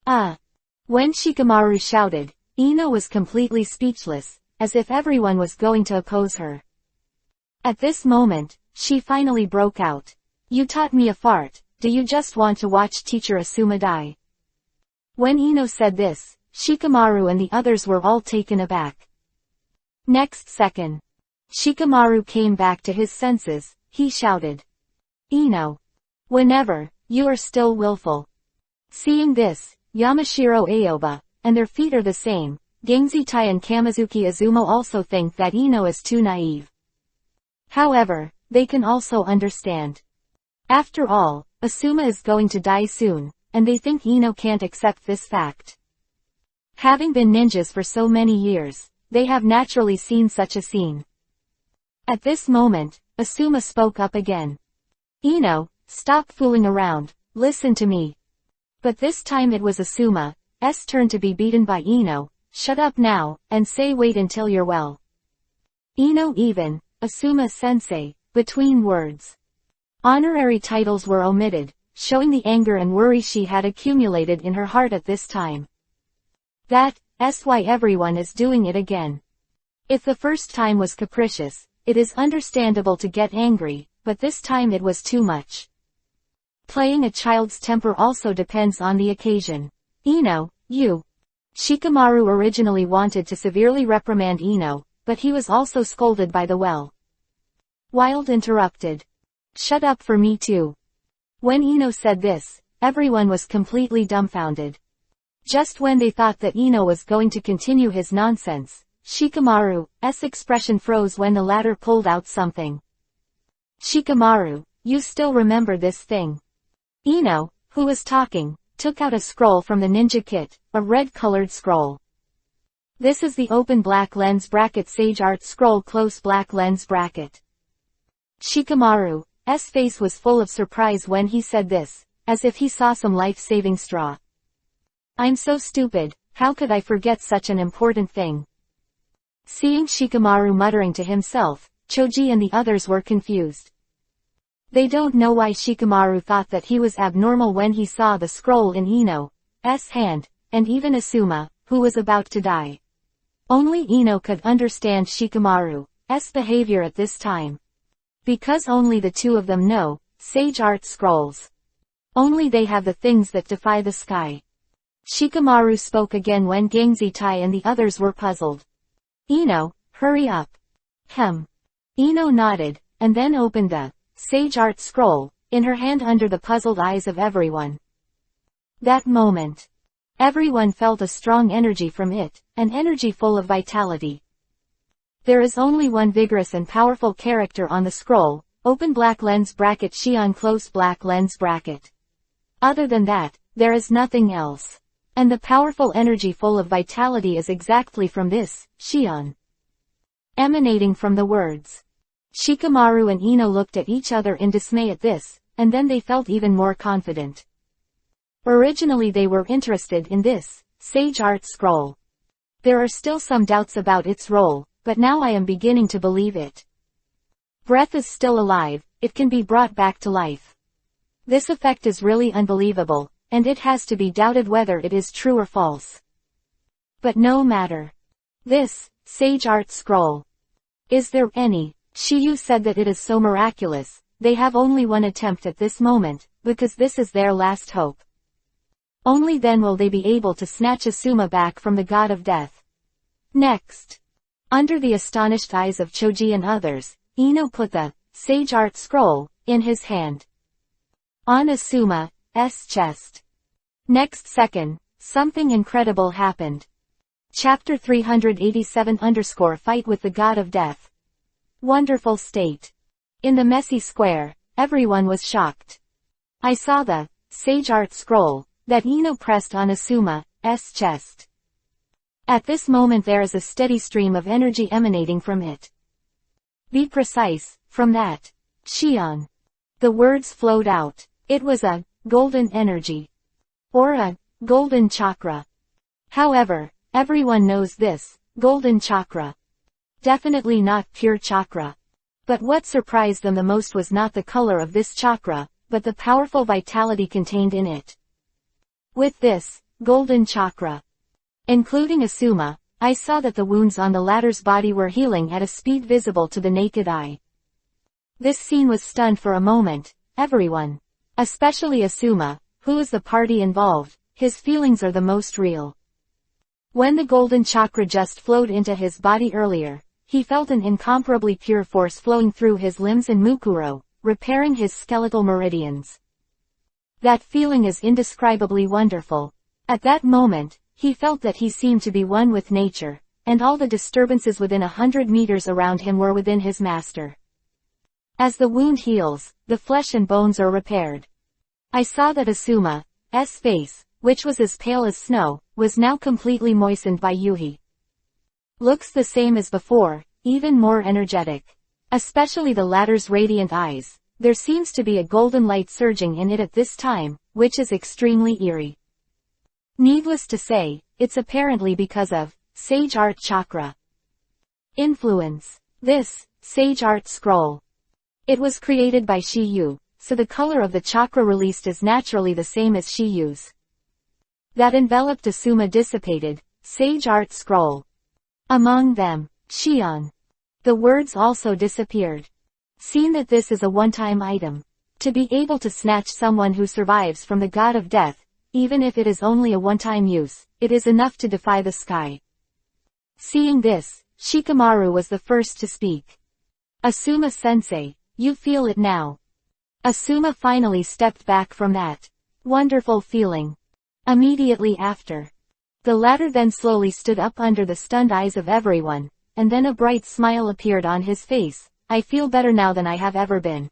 When Shikamaru shouted, Ino was completely speechless, as if everyone was going to oppose her. At this moment, she finally broke out. You taught me a fart, do you just want to watch teacher Asuma die? When Ino said this, Shikamaru and the others were all taken aback. Next second, Shikamaru came back to his senses, he shouted. Ino. Whenever, you are still willful. Seeing this, Yamashiro Aoba, and their feet are the same, Gangzitai and Kamizuki Azumo also think that Ino is too naive. However, they can also understand. After all, Asuma is going to die soon, and they think Ino can't accept this fact. Having been ninjas for so many years, they have naturally seen such a scene. At this moment, Asuma spoke up again. Ino, stop fooling around, listen to me. But this time it was Asuma's turn to be beaten by Ino. Shut up now, and say wait until you're well. Ino even, Asuma-sensei, between words. Honorary titles were omitted, showing the anger and worry she had accumulated in her heart at this time. That's why everyone is doing it again. If the first time was capricious, it is understandable to get angry, but this time it was too much. Playing a child's temper also depends on the occasion. Ino, you. Shikamaru originally wanted to severely reprimand Ino, but he was also scolded by the Wild interrupted. Shut up for me too. When Ino said this, everyone was completely dumbfounded. Just when they thought that Ino was going to continue his nonsense, Shikamaru's expression froze when the latter pulled out something. Shikamaru, you still remember this thing? Ino, who was talking, took out a scroll from the ninja kit, a red-colored scroll. This is the open black lens bracket Sage Art Scroll close black lens bracket. Shikamaru's face was full of surprise when he said this, as if he saw some life-saving straw. I'm so stupid, how could I forget such an important thing? Seeing Shikamaru muttering to himself, Choji and the others were confused. They don't know why Shikamaru thought that he was abnormal when he saw the scroll in Ino's hand, and even Asuma, who was about to die. Only Ino could understand Shikamaru's behavior at this time. Because only the two of them know Sage Art Scrolls. Only they have the things that defy the sky. Shikamaru spoke again when Gangzi-tai and the others were puzzled. Ino, hurry up. Ino nodded, and then opened the Sage Art Scroll in her hand under the puzzled eyes of everyone. That moment, everyone felt a strong energy from it, an energy full of vitality. There is only one vigorous and powerful character on the scroll, open black lens bracket Shion close black lens bracket. Other than that, there is nothing else. And the powerful energy full of vitality is exactly from this, Shion. Emanating from the words. Shikamaru and Ino looked at each other in dismay at this, and then they felt even more confident. Originally they were interested in this Sage Art Scroll. There are still some doubts about its role, but now I am beginning to believe it. Breath is still alive, it can be brought back to life. This effect is really unbelievable, and it has to be doubted whether it is true or false. But no matter. This Sage Art Scroll. Is there any? Shiyu said that it is so miraculous, they have only one attempt at this moment, because this is their last hope. Only then will they be able to snatch Asuma back from the god of death. Next. Under the astonished eyes of Choji and others, Ino put the Sage Art Scroll in his hand. On Asuma's chest. Next second, something incredible happened. Chapter 387 Fight with the God of Death. Wonderful state. In the messy square, everyone was shocked. I saw the Sage Art Scroll that Ino pressed on Asuma's chest. At this moment there is a steady stream of energy emanating from it. Be precise, from that. Shion. The words flowed out. It was a golden energy. Or a golden chakra. However, everyone knows this golden chakra. Definitely not pure chakra. But what surprised them the most was not the color of this chakra, but the powerful vitality contained in it. With this golden chakra, including Asuma, I saw that the wounds on the latter's body were healing at a speed visible to the naked eye. This scene was stunned for a moment, everyone. Especially Asuma, who is the party involved, his feelings are the most real. When the golden chakra just flowed into his body earlier, he felt an incomparably pure force flowing through his limbs and Mukuro, repairing his skeletal meridians. That feeling is indescribably wonderful. At that moment, he felt that he seemed to be one with nature, and all the disturbances within 100 meters around him were within his master. As the wound heals, the flesh and bones are repaired. I saw that Asuma's face, which was as pale as snow, was now completely moistened by Yuhi. Looks the same as before, even more energetic. Especially the latter's radiant eyes. There seems to be a golden light surging in it at this time, which is extremely eerie. Needless to say, it's apparently because of Sage Art Chakra influence. This Sage Art Scroll. It was created by Shiyu, so the color of the chakra released is naturally the same as Shiyu's. That enveloped Asuma dissipated, Sage Art Scroll. Among them, Shion. The words also disappeared. Seeing that this is a one-time item. To be able to snatch someone who survives from the god of death, even if it is only a one-time use, it is enough to defy the sky. Seeing this, Shikamaru was the first to speak. Asuma-sensei, you feel it now. Asuma finally stepped back from that wonderful feeling. Immediately after, the latter then slowly stood up under the stunned eyes of everyone, and then a bright smile appeared on his face. I feel better now than I have ever been.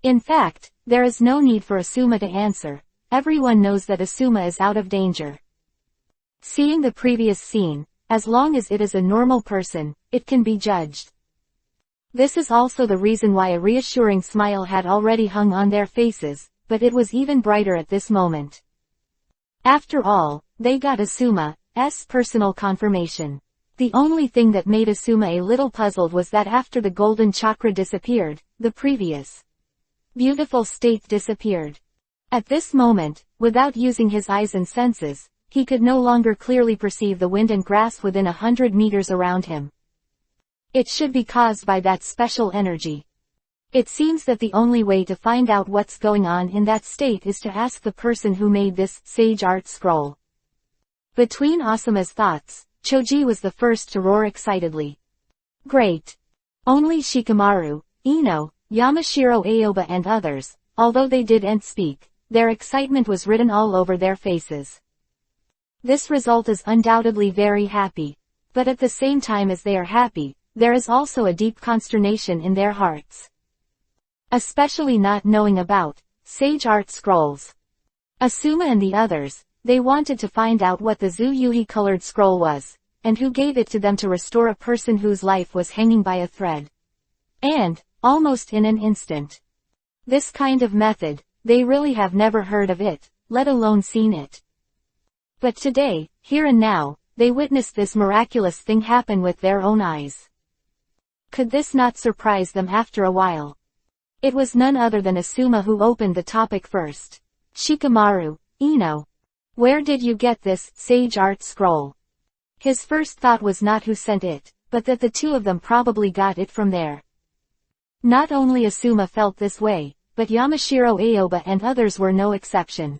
In fact, there is no need for Asuma to answer. Everyone knows that Asuma is out of danger. Seeing the previous scene, as long as it is a normal person, it can be judged. This is also the reason why a reassuring smile had already hung on their faces, but it was even brighter at this moment. After all, they got Asuma's personal confirmation. The only thing that made Asuma a little puzzled was that after the golden chakra disappeared, the previous beautiful state disappeared. At this moment, without using his eyes and senses, he could no longer clearly perceive the wind and grass within 100 meters around him. It should be caused by that special energy. It seems that the only way to find out what's going on in that state is to ask the person who made this sage art scroll. Between Asuma's thoughts, Choji was the first to roar excitedly. Great! Only Shikamaru, Ino, Yamashiro Aoba and others, although they didn't speak, their excitement was written all over their faces. This result is undoubtedly very happy. But at the same time as they are happy, there is also a deep consternation in their hearts. Especially not knowing about sage art scrolls. Asuma and the others, they wanted to find out what the Zuyuhi colored scroll was, and who gave it to them to restore a person whose life was hanging by a thread. And, almost in an instant. This kind of method, they really have never heard of it, let alone seen it. But today, here and now, they witnessed this miraculous thing happen with their own eyes. Could this not surprise them after a while? It was none other than Asuma who opened the topic first. Shikamaru, Ino. Where did you get this sage art scroll? His first thought was not who sent it, but that the two of them probably got it from there. Not only Asuma felt this way, but Yamashiro Aoba and others were no exception.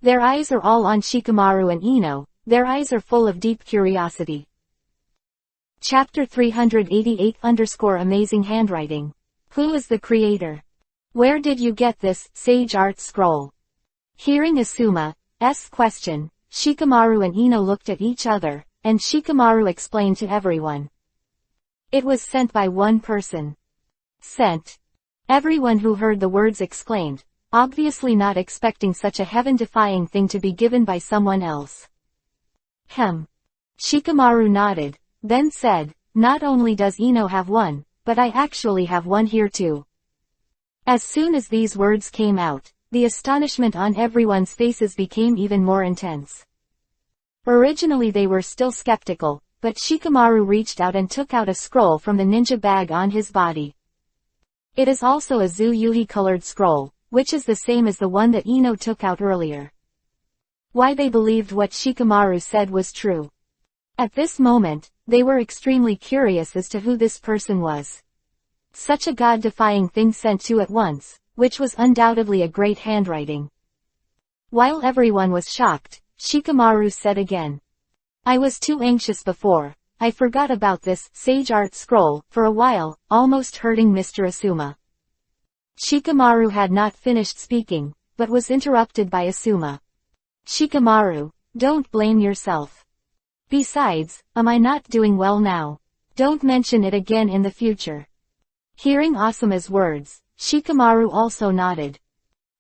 Their eyes are all on Shikamaru and Ino, their eyes are full of deep curiosity. Chapter 388 Amazing handwriting. Who is the creator? Where did you get this sage art scroll? Hearing Asuma's question, Shikamaru and Ino looked at each other, and Shikamaru explained to everyone. It was sent by one person. Sent. Everyone who heard the words exclaimed, obviously not expecting such a heaven-defying thing to be given by someone else. Shikamaru nodded, then said, not only does Ino have one, but I actually have one here too. As soon as these words came out, the astonishment on everyone's faces became even more intense. Originally they were still skeptical, but Shikamaru reached out and took out a scroll from the ninja bag on his body. It is also a Zuyuhi colored scroll, which is the same as the one that Ino took out earlier. Why they believed what Shikamaru said was true. At this moment, they were extremely curious as to who this person was. Such a god-defying thing sent to at once, which was undoubtedly a great handwriting. While everyone was shocked, Shikamaru said again. I was too anxious before, I forgot about this sage art scroll for a while, almost hurting Mr. Asuma. Shikamaru had not finished speaking, but was interrupted by Asuma. Shikamaru, don't blame yourself. Besides, am I not doing well now? Don't mention it again in the future. Hearing Asuma's words, Shikamaru also nodded.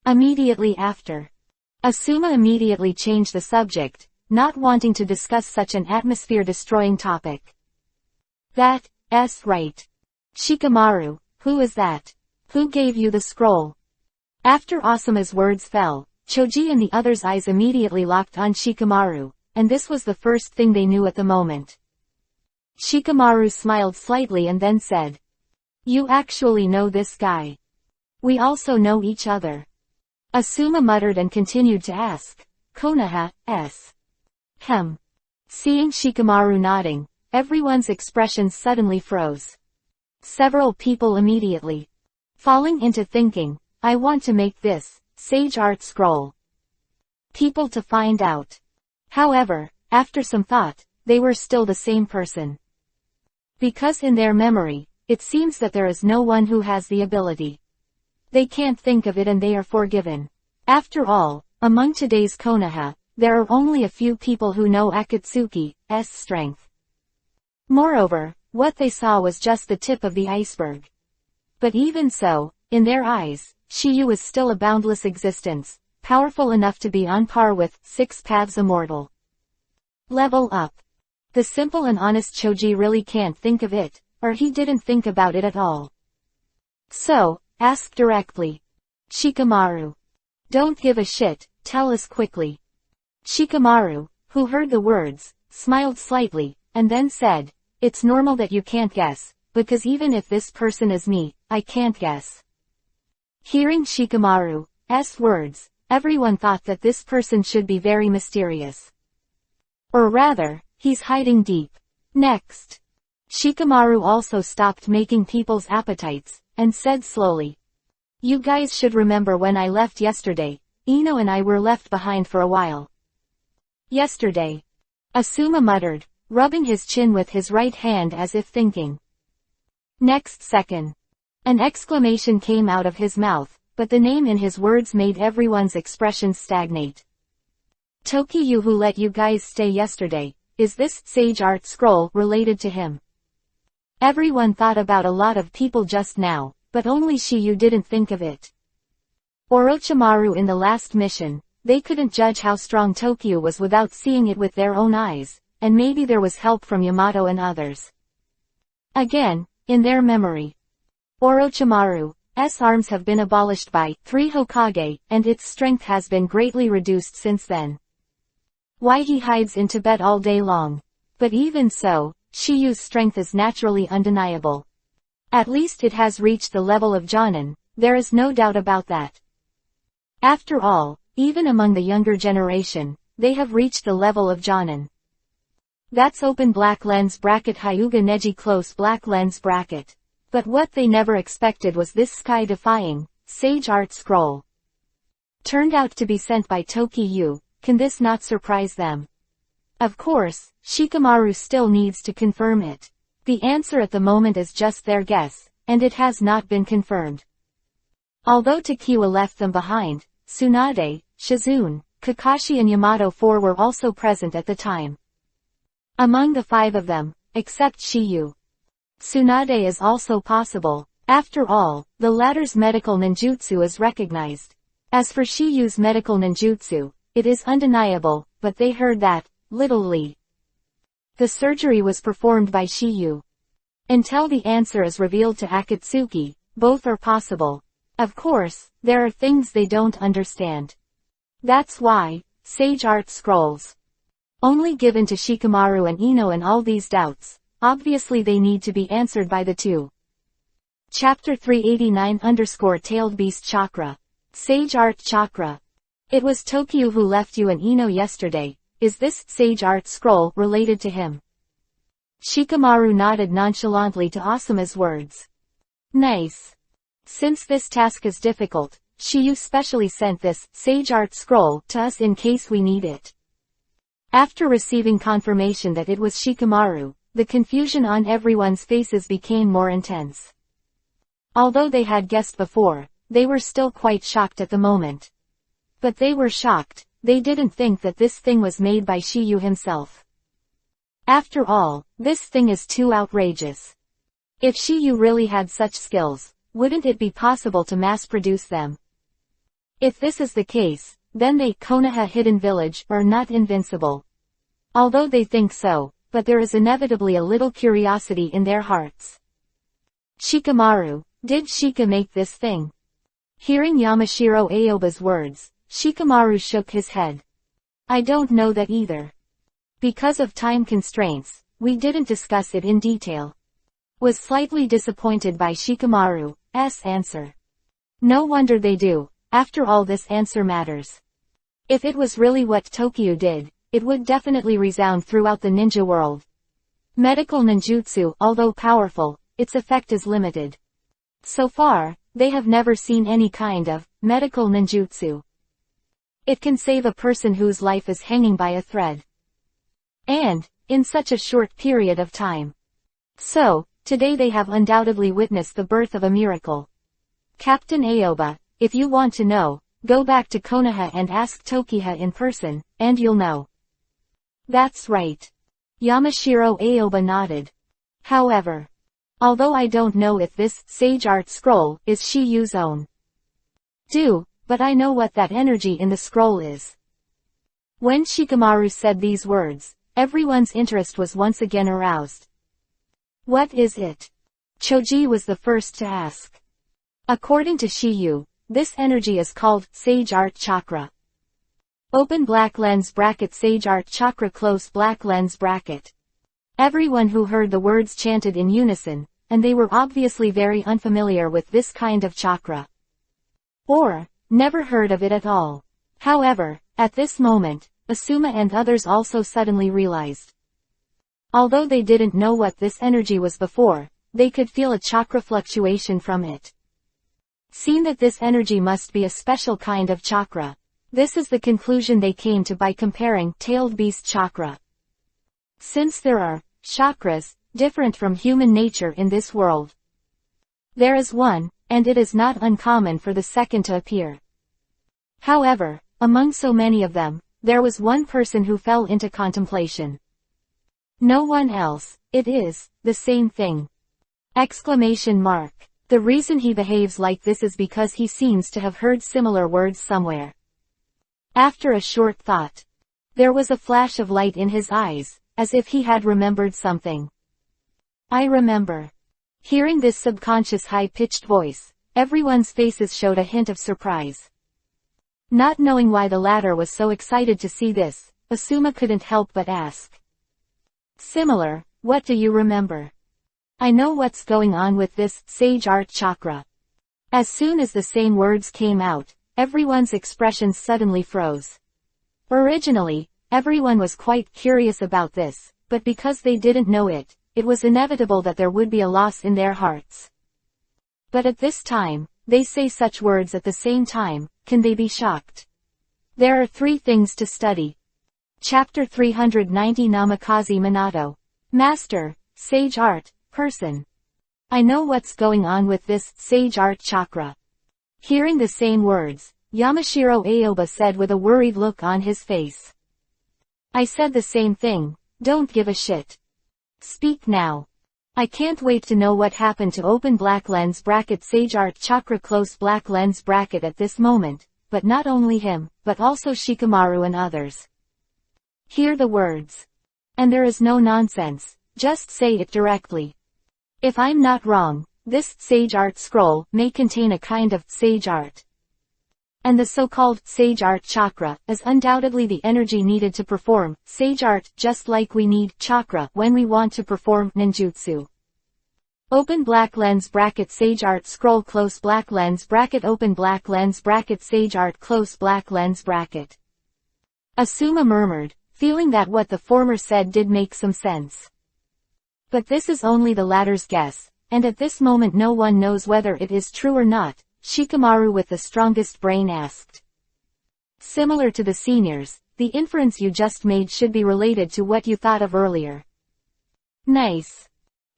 Immediately after, Asuma immediately changed the subject, not wanting to discuss such an atmosphere-destroying topic. That's right. Shikamaru, who is that? Who gave you the scroll? After Asuma's words fell, Choji and the others' eyes immediately locked on Shikamaru, and this was the first thing they knew at the moment. Shikamaru smiled slightly and then said. You actually know this guy. We also know each other. Asuma muttered and continued to ask. Konoha, s. Seeing Shikamaru nodding, everyone's expressions suddenly froze. Several people immediately falling into thinking, I want to make this sage art scroll. People to find out. However, after some thought, they were still the same person. Because in their memory, it seems that there is no one who has the ability. They can't think of it and they are forgiven. After all, among today's Konoha, there are only a few people who know Akatsuki's strength. Moreover, what they saw was just the tip of the iceberg. But even so, in their eyes, Shiyu is still a boundless existence, powerful enough to be on par with Six Paths Immortal. Level up. The simple and honest Choji really can't think of it, or he didn't think about it at all. So, ask directly. Shikamaru. Don't give a shit, tell us quickly. Shikamaru, who heard the words, smiled slightly, and then said, it's normal that you can't guess, because even if this person is me, I can't guess. Hearing Shikamaru's words, everyone thought that this person should be very mysterious. Or rather, he's hiding deep. Next. Shikamaru also stopped making people's appetites, and said slowly. You guys should remember when I left yesterday, Ino and I were left behind for a while. Yesterday. Asuma muttered, rubbing his chin with his right hand as if thinking. Next second. An exclamation came out of his mouth, but the name in his words made everyone's expressions stagnate. Tokiyu, who let you guys stay yesterday, is this sage art scroll related to him? Everyone thought about a lot of people just now, but only Shiyu didn't think of it. Orochimaru in the last mission, they couldn't judge how strong Tokiyu was without seeing it with their own eyes, and maybe there was help from Yamato and others. Again, in their memory. Orochimaru's arms have been abolished by 3 Hokage, and its strength has been greatly reduced since then. Why he hides in Tibet all day long. But even so, Shiyu's strength is naturally undeniable. At least it has reached the level of Jonin, there is no doubt about that. After all, even among the younger generation, they have reached the level of Jonin. That's open black lens bracket Hyuga Neji close black lens bracket. But what they never expected was this sky-defying, sage art scroll. Turned out to be sent by Tokiyu, can this not surprise them? Of course, Shikamaru still needs to confirm it. The answer at the moment is just their guess, and it has not been confirmed. Although Tokiwa left them behind, Tsunade, Shizune, Kakashi and Yamato 4 were also present at the time. Among the 5 of them, except Shiyu. Tsunade is also possible. After all, the latter's medical ninjutsu is recognized. As for Shiyu's medical ninjutsu, it is undeniable, but they heard that, literally. The surgery was performed by Shiyu. Until the answer is revealed to Akatsuki, both are possible. Of course, there are things they don't understand. That's why, sage art scrolls. Only given to Shikamaru and Ino, and all these doubts, obviously they need to be answered by the two. Chapter 389_Tailed Beast Chakra. Sage Art Chakra. It was Tokiyu who left you and Ino yesterday. Is this sage art scroll related to him? Shikamaru nodded nonchalantly to Asuma's words. Nice. Since this task is difficult, Shiyu specially sent this sage art scroll to us in case we need it. After receiving confirmation that it was Shikamaru, the confusion on everyone's faces became more intense. Although they had guessed before, they were still quite shocked at the moment. But they were shocked, they didn't think that this thing was made by Shiyu himself. After all, this thing is too outrageous. If Shiyu really had such skills, wouldn't it be possible to mass-produce them? If this is the case, then they, Konoha Hidden Village, are not invincible. Although they think so, but there is inevitably a little curiosity in their hearts. Shikamaru, did Shika make this thing? Hearing Yamashiro Aoba's words, Shikamaru shook his head. I don't know that either. Because of time constraints, we didn't discuss it in detail. Was slightly disappointed by Shikamaru's answer. No wonder they do, after all this answer matters. If it was really what Tokiyu did, it would definitely resound throughout the ninja world. Medical ninjutsu, although powerful, its effect is limited. So far, they have never seen any kind of medical ninjutsu. It can save a person whose life is hanging by a thread. And, in such a short period of time. So, today they have undoubtedly witnessed the birth of a miracle. Captain Aoba, if you want to know, go back to Konoha and ask Tokiha in person, and you'll know. That's right. Yamashiro Aoba nodded. However, although I don't know if this sage art scroll is Shiyu's own. But I know what that energy in the scroll is. When Shikamaru said these words, everyone's interest was once again aroused. What is it? Choji was the first to ask. According to Shiyu, this energy is called Sage Art Chakra. Open black lens bracket Sage Art Chakra close black lens bracket. Everyone who heard the words chanted in unison, and they were obviously very unfamiliar with this kind of chakra. Or, never heard of it at all. However, at this moment, Asuma and others also suddenly realized. Although they didn't know what this energy was before, they could feel a chakra fluctuation from it. Seeing that this energy must be a special kind of chakra. This is the conclusion they came to by comparing tailed beast chakra. Since there are chakras different from human nature in this world, there is one, and it is not uncommon for the second to appear. However, among so many of them, there was one person who fell into contemplation. No one else, it is the same thing. Exclamation mark. The reason he behaves like this is because he seems to have heard similar words somewhere. After a short thought, there was a flash of light in his eyes, as if he had remembered something. I remember. Hearing this subconscious high-pitched voice, everyone's faces showed a hint of surprise. Not knowing why the latter was so excited to see this, Asuma couldn't help but ask. Similar, what do you remember? I know what's going on with this Sage Art Chakra. As soon as the same words came out, everyone's expressions suddenly froze. Originally, everyone was quite curious about this, but because they didn't know it, it was inevitable that there would be a loss in their hearts. But at this time, they say such words at the same time, can they be shocked? There are 3 things to study. Chapter 390 Namikaze Minato. Master, Sage Art, Person. I know what's going on with this Sage Art Chakra. Hearing the same words, Yamashiro Aoba said with a worried look on his face. I said the same thing, don't give a shit. Speak now. I can't wait to know what happened to open black lens bracket Sage Art Chakra close black lens bracket at this moment, but not only him, but also Shikamaru and others. Hear the words. And there is no nonsense, just say it directly. If I'm not wrong, this Sage Art scroll may contain a kind of Sage Art. And the so-called Sage Art Chakra is undoubtedly the energy needed to perform Sage Art, just like we need chakra when we want to perform ninjutsu. Open black lens bracket Sage Art scroll close black lens bracket open black lens bracket Sage Art close black lens bracket. Asuma murmured, feeling that what the former said did make some sense. But this is only the latter's guess, and at this moment no one knows whether it is true or not, Shikamaru with the strongest brain asked. Similar to the seniors, the inference you just made should be related to what you thought of earlier. Nice.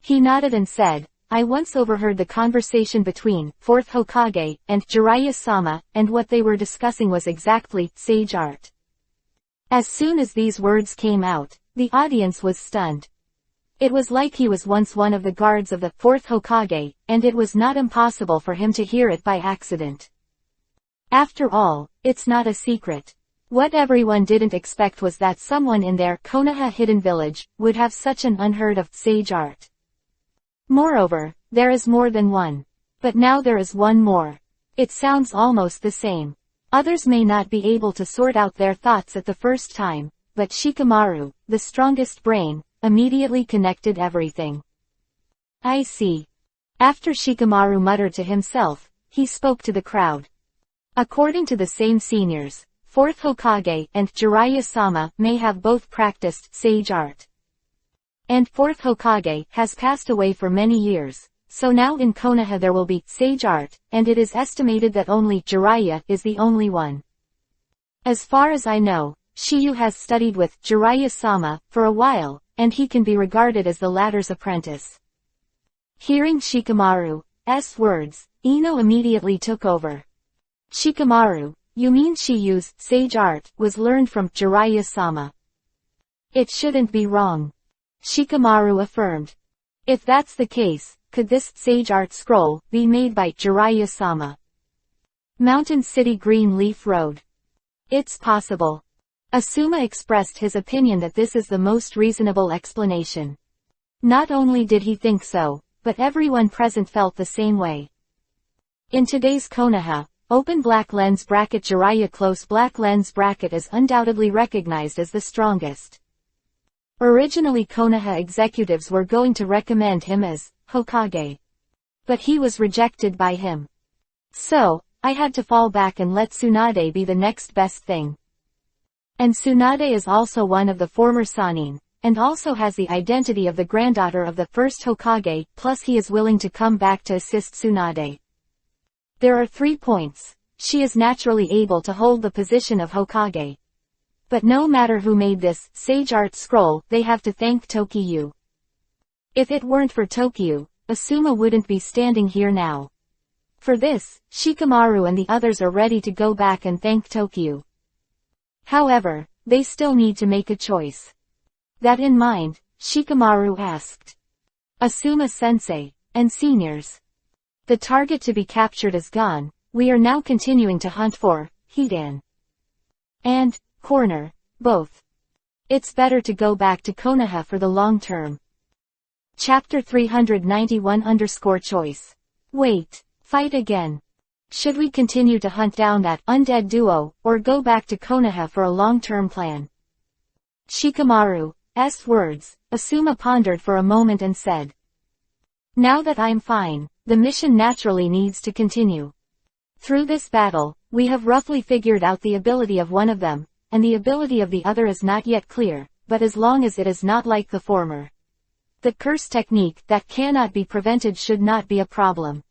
He nodded and said, I once overheard the conversation between 4th Hokage and Jiraiya-sama, and what they were discussing was exactly Sage Art. As soon as these words came out, the audience was stunned. It was like he was once one of the guards of the 4th Hokage, and it was not impossible for him to hear it by accident. After all, it's not a secret. What everyone didn't expect was that someone in their Konoha hidden village would have such an unheard of Sage Art. Moreover, there is more than one. But now there is one more. It sounds almost the same. Others may not be able to sort out their thoughts at the first time, but Shikamaru, the strongest brain, immediately connected everything. I see. After Shikamaru muttered to himself, he spoke to the crowd. According to the same seniors, 4th Hokage and Jiraiya-sama may have both practiced Sage Art. and 4th Hokage, has passed away for many years, so now in Konoha there will be sage art, and it is estimated that only Jiraiya is the only one. As far as I know, Shiyu has studied with Jiraiya-sama for a while, and he can be regarded as the latter's apprentice. Hearing Shikamaru's words, Ino immediately took over. Shikamaru, you mean Shiyu's sage art was learned from Jiraiya-sama? It shouldn't be wrong. Shikamaru affirmed. If that's the case, could this sage art scroll be made by Jiraiya-sama? Mountain City Greenleaf Road. It's possible. Asuma expressed his opinion that this is the most reasonable explanation. Not only did he think so, but everyone present felt the same way. In today's Konoha, open black lens bracket Jiraiya close black lens bracket is undoubtedly recognized as the strongest. Originally Konoha executives were going to recommend him as Hokage. But he was rejected by him. So, I had to fall back and let Tsunade be the next best thing. And Tsunade is also one of the former Sannin, and also has the identity of the granddaughter of the first Hokage, plus he is willing to come back to assist Tsunade. There are 3 points. She is naturally able to hold the position of Hokage. But no matter who made this sage art scroll, they have to thank Tokyu. If it weren't for Tokyu, Asuma wouldn't be standing here now. For this, Shikamaru and the others are ready to go back and thank Tokyu. However, they still need to make a choice. That in mind, Shikamaru asked Asuma-sensei, and seniors. The target to be captured is gone, we are now continuing to hunt for Hidan and Corner, both. It's better to go back to Konoha for the long term. Chapter 391_choice. Wait, fight again. Should we continue to hunt down that undead duo, or go back to Konoha for a long-term plan? Shikamaru's words, Asuma pondered for a moment and said. Now that I'm fine, the mission naturally needs to continue. Through this battle, we have roughly figured out the ability of one of them, and the ability of the other is not yet clear, but as long as it is not like the former. The curse technique that cannot be prevented should not be a problem.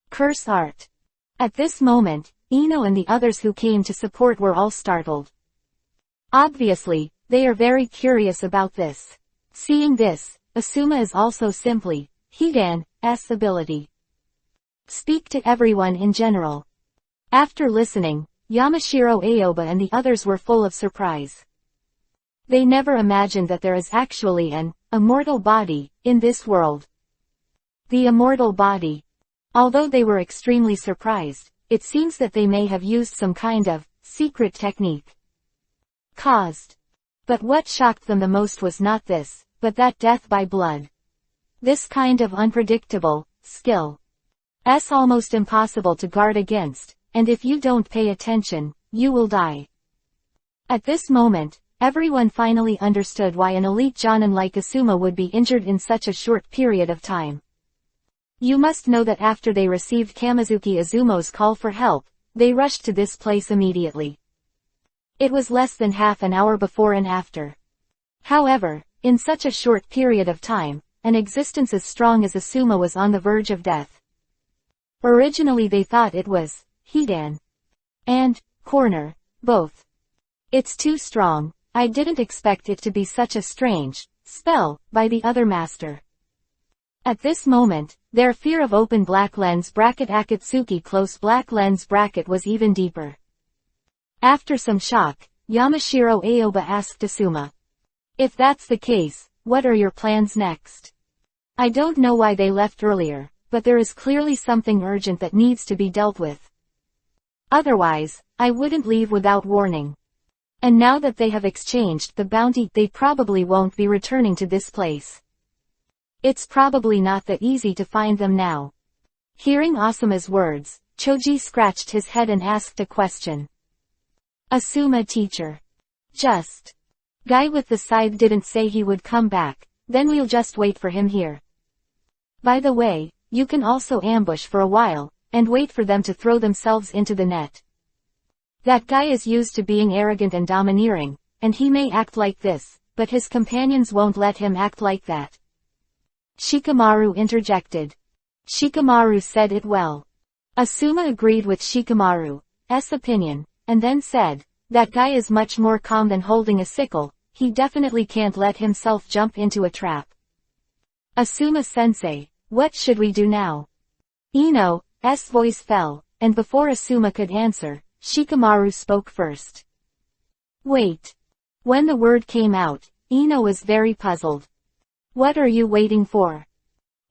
Curse art. At this moment, Ino and the others who came to support were all startled. Obviously, they are very curious about this. Seeing this, Asuma is also simply Hidan's ability. Speak to everyone in general. After listening, Yamashiro Aoba and the others were full of surprise. They never imagined that there is actually an immortal body in this world. The immortal body. Although they were extremely surprised, it seems that they may have used some kind of secret technique. But what shocked them the most was not this, but that death by blood. This kind of unpredictable skill. Almost impossible to guard against, and if you don't pay attention, you will die. At this moment, everyone finally understood why an elite Jonin like Asuma would be injured in such a short period of time. You must know that after they received Kamizuki Izumo's call for help, they rushed to this place immediately. It was less than half an hour before and after. However, in such a short period of time, an existence as strong as Asuma was on the verge of death. Originally they thought it was Hidan and Corner, both. It's too strong, I didn't expect it to be such a strange spell by the other master. At this moment, their fear of open black lens bracket Akatsuki close black lens bracket was even deeper. After some shock, Yamashiro Aoba asked Asuma. If that's the case, what are your plans next? I don't know why they left earlier, but there is clearly something urgent that needs to be dealt with. Otherwise, I wouldn't leave without warning. And now that they have exchanged the bounty, they probably won't be returning to this place. It's probably not that easy to find them now. Hearing Asuma's words, Choji scratched his head and asked a question. Asuma teacher. Just. Guy with the scythe didn't say he would come back, then we'll just wait for him here. By the way, you can also ambush for a while, and wait for them to throw themselves into the net. That guy is used to being arrogant and domineering, and he may act like this, but his companions won't let him act like that. Shikamaru interjected. Shikamaru said it well. Asuma agreed with Shikamaru's opinion, and then said, that guy is much more calm than holding a sickle, he definitely can't let himself jump into a trap. Asuma-sensei, what should we do now? Ino's voice fell, and before Asuma could answer, Shikamaru spoke first. Wait. When the word came out, Ino was very puzzled. What are you waiting for?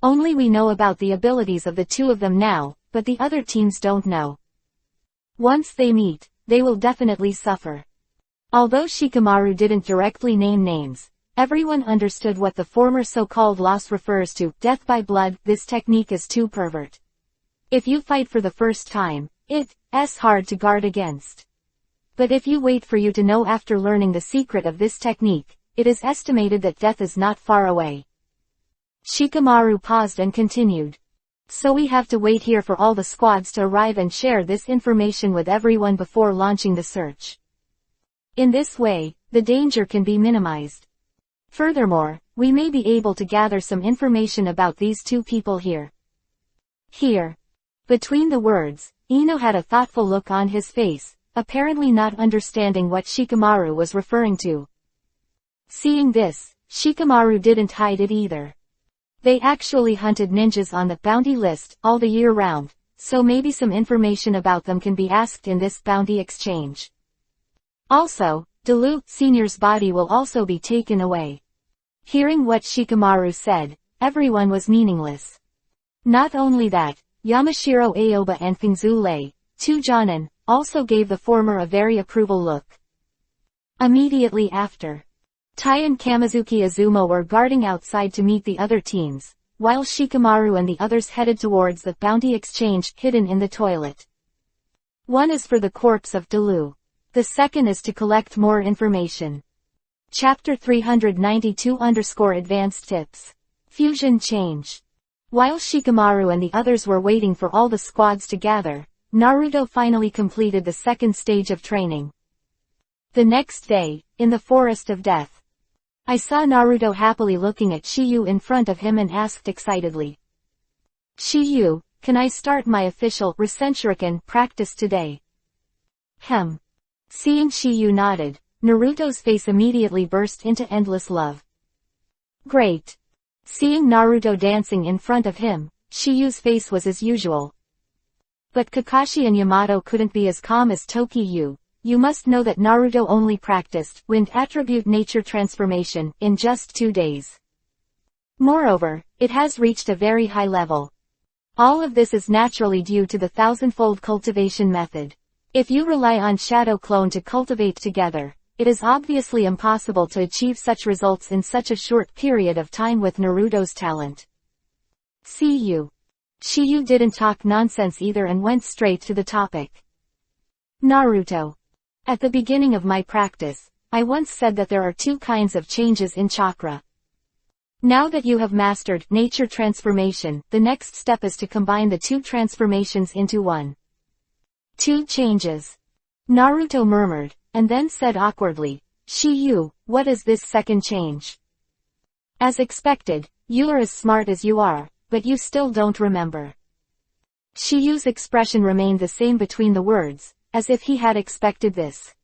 Only we know about the abilities of the two of them now, but the other teams don't know. Once they meet, they will definitely suffer. Although Shikamaru didn't directly name names, everyone understood what the former so-called loss refers to, death by blood. This technique is too pervert. If you fight for the first time, it's hard to guard against. But if you wait for you to know after learning the secret of this technique, it is estimated that death is not far away. Shikamaru paused and continued. So we have to wait here for all the squads to arrive and share this information with everyone before launching the search. In this way, the danger can be minimized. Furthermore, we may be able to gather some information about these two people here. Here. Between the words, Ino had a thoughtful look on his face, apparently not understanding what Shikamaru was referring to. Seeing this, Shikamaru didn't hide it either. They actually hunted ninjas on the bounty list all the year round, so maybe some information about them can be asked in this bounty exchange. Also, Delu Sr.'s body will also be taken away. Hearing what Shikamaru said, everyone was meaningless. Not only that, Yamashiro Aoba and Fingzu Lei, two Jonin, also gave the former a very approval look. Immediately after, Tai and Kamizuki Azuma were guarding outside to meet the other teams, while Shikamaru and the others headed towards the bounty exchange hidden in the toilet. One is for the corpse of Delu. The second is to collect more information. Chapter 392_Advanced Tips. Fusion Change. While Shikamaru and the others were waiting for all the squads to gather, Naruto finally completed the second stage of training. The next day, in the Forest of Death, I saw Naruto happily looking at Shiyu in front of him and asked excitedly. Shiyu, can I start my official Rasenshuriken practice today? Seeing Shiyu nodded, Naruto's face immediately burst into endless love. Great. Seeing Naruto dancing in front of him, Shiyu's face was as usual. But Kakashi and Yamato couldn't be as calm as Tokiyu. You must know that Naruto only practiced wind attribute nature transformation in just 2 days. Moreover, it has reached a very high level. All of this is naturally due to the thousandfold cultivation method. If you rely on Shadow Clone to cultivate together, it is obviously impossible to achieve such results in such a short period of time with Naruto's talent. See you. Shiyu didn't talk nonsense either and went straight to the topic. Naruto. At the beginning of my practice, I once said that there are 2 kinds of changes in chakra. Now that you have mastered nature transformation, the next step is to combine the 2 transformations into one. 2 changes. Naruto murmured, and then said awkwardly, Shiyu, what is this second change? As expected, you are as smart as you are, but you still don't remember. Shiyu's expression remained the same between the words, as if he had expected this.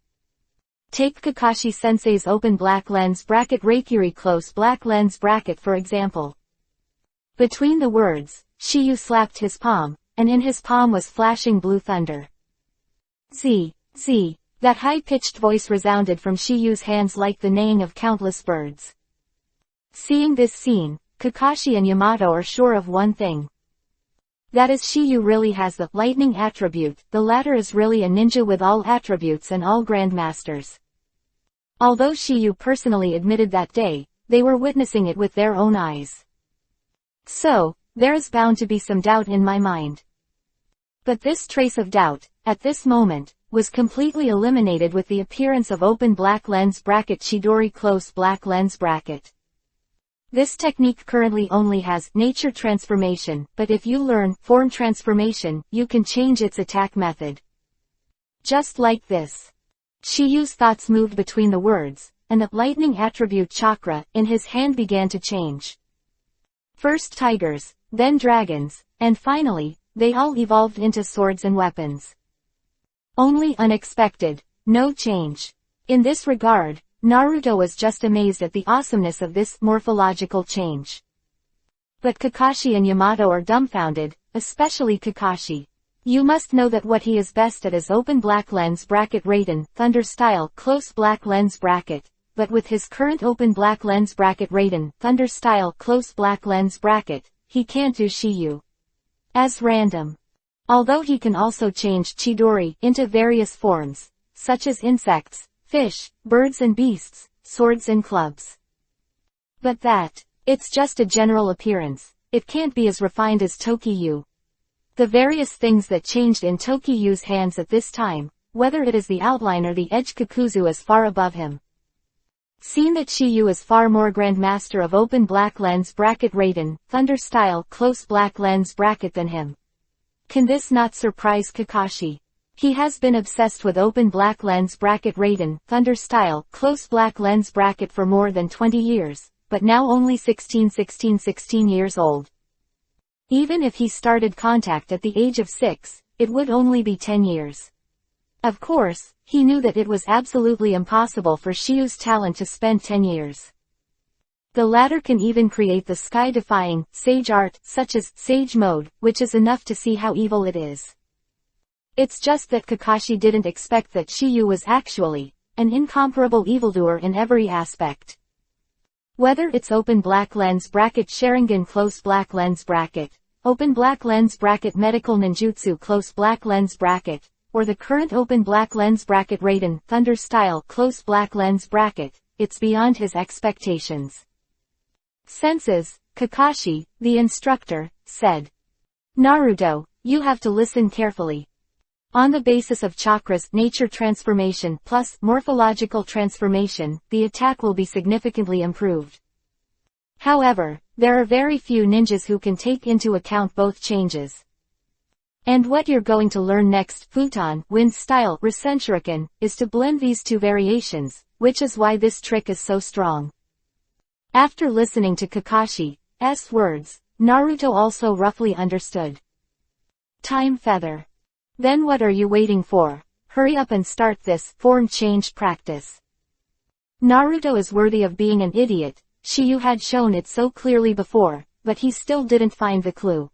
Take Kakashi-sensei's open black lens bracket Reikiri close black lens bracket for example. Between the words, Shiyu slapped his palm, and in his palm was flashing blue thunder. Z. That high-pitched voice resounded from Shiyu's hands like the neighing of countless birds. Seeing this scene, Kakashi and Yamato are sure of one thing. That is, Shiyu really has the lightning attribute. The latter is really a ninja with all attributes and all grandmasters. Although Shiyu personally admitted that day, they were witnessing it with their own eyes. So, there is bound to be some doubt in my mind. But this trace of doubt, at this moment, was completely eliminated with the appearance of open black lens bracket Chidori close black lens bracket. This technique currently only has nature transformation, but if you learn form transformation, you can change its attack method. Just like this. Shiyu's thoughts moved between the words, and the lightning attribute chakra in his hand began to change. First tigers, then dragons, and finally, they all evolved into swords and weapons. Only unexpected, no change. In this regard, Naruto was just amazed at the awesomeness of this morphological change. But Kakashi and Yamato are dumbfounded, especially Kakashi. You must know that what he is best at is open black lens bracket Raiden, Thunder style close black lens bracket, but with his current open black lens bracket Raiden, Thunder style close black lens bracket, he can't do Shiyu as random. Although he can also change Chidori into various forms, such as insects, fish, birds and beasts, swords and clubs. But it's just a general appearance, it can't be as refined as Tokiyu. The various things that changed in Tokiyu's hands at this time, whether it is the outline or the edge Kakuzu is far above him. Seen that Shiyu is far more grandmaster of open black lens bracket Raiden, Thunder style close black lens bracket than him. Can this not surprise Kakashi? He has been obsessed with open black lens bracket Raiden, Thunder style close black lens bracket for more than 20 years, but now only 16 years old. Even if he started contact at the age of 6, it would only be 10 years. Of course, he knew that it was absolutely impossible for Shiyu's talent to spend 10 years. The latter can even create the sky-defying, sage art, such as Sage Mode, which is enough to see how evil it is. It's just that Kakashi didn't expect that Shiyu was actually an incomparable evildoer in every aspect. Whether it's open black lens bracket Sharingan close black lens bracket, open black lens bracket medical ninjutsu close black lens bracket, or the current open black lens bracket Raiden, Thunder style close black lens bracket, it's beyond his expectations. Senses, Kakashi, the instructor, said. Naruto, you have to listen carefully. On the basis of chakras, nature transformation plus morphological transformation, the attack will be significantly improved. However, there are very few ninjas who can take into account both changes. And what you're going to learn next, Futon, Wind Style, Rasenshuriken, is to blend these two variations, which is why this trick is so strong. After listening to Kakashi's words, Naruto also roughly understood. Time feather. Then what are you waiting for? Hurry up and start this form change practice. Naruto is worthy of being an idiot, Shiyu had shown it so clearly before, but he still didn't find the clue.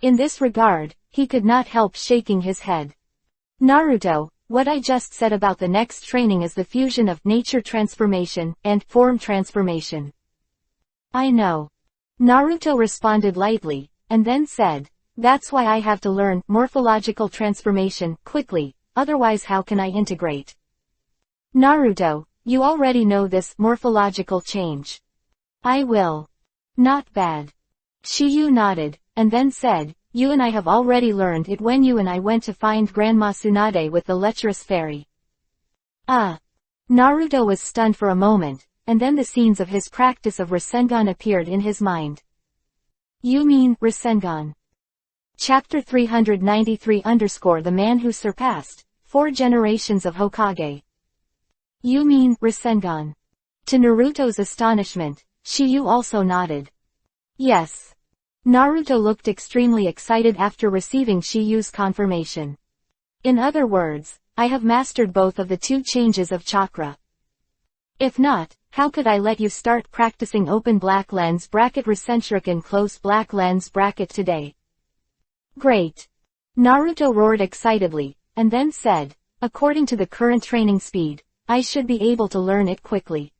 In this regard, he could not help shaking his head. Naruto, what I just said about the next training is the fusion of nature transformation and form transformation. I know. Naruto responded lightly, and then said, that's why I have to learn morphological transformation quickly, otherwise how can I integrate? Naruto, you already know this morphological change. I will. Not bad. Shiyu nodded, and then said, you and I have already learned it when you and I went to find Grandma Tsunade with the lecherous fairy. Naruto was stunned for a moment, and then the scenes of his practice of Rasengan appeared in his mind. You mean, Rasengan? Chapter 393 _ The Man Who Surpassed 4 Generations of Hokage. You mean, Rasengan? To Naruto's astonishment, Shiyu also nodded. Yes. Naruto looked extremely excited after receiving Shiyu's confirmation. In other words, I have mastered both of the 2 changes of chakra. If not, how could I let you start practicing open black lens bracket Rasenshuriken close black lens bracket today? Great. Naruto roared excitedly, and then said, according to the current training speed, I should be able to learn it quickly.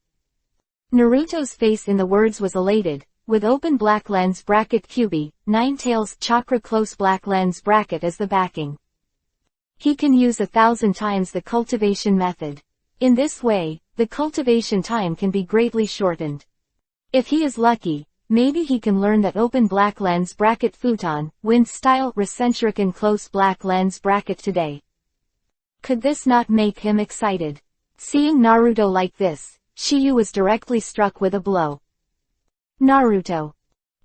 Naruto's face in the words was elated, with open black lens bracket Kyubi, 9 tails chakra close black lens bracket as the backing. He can use 1,000 times the cultivation method. In this way, the cultivation time can be greatly shortened. If he is lucky, maybe he can learn that open black lens bracket Futon, Wind Style, Rasenshuriken close black lens bracket today. Could this not make him excited? Seeing Naruto like this, Shiyu was directly struck with a blow. Naruto.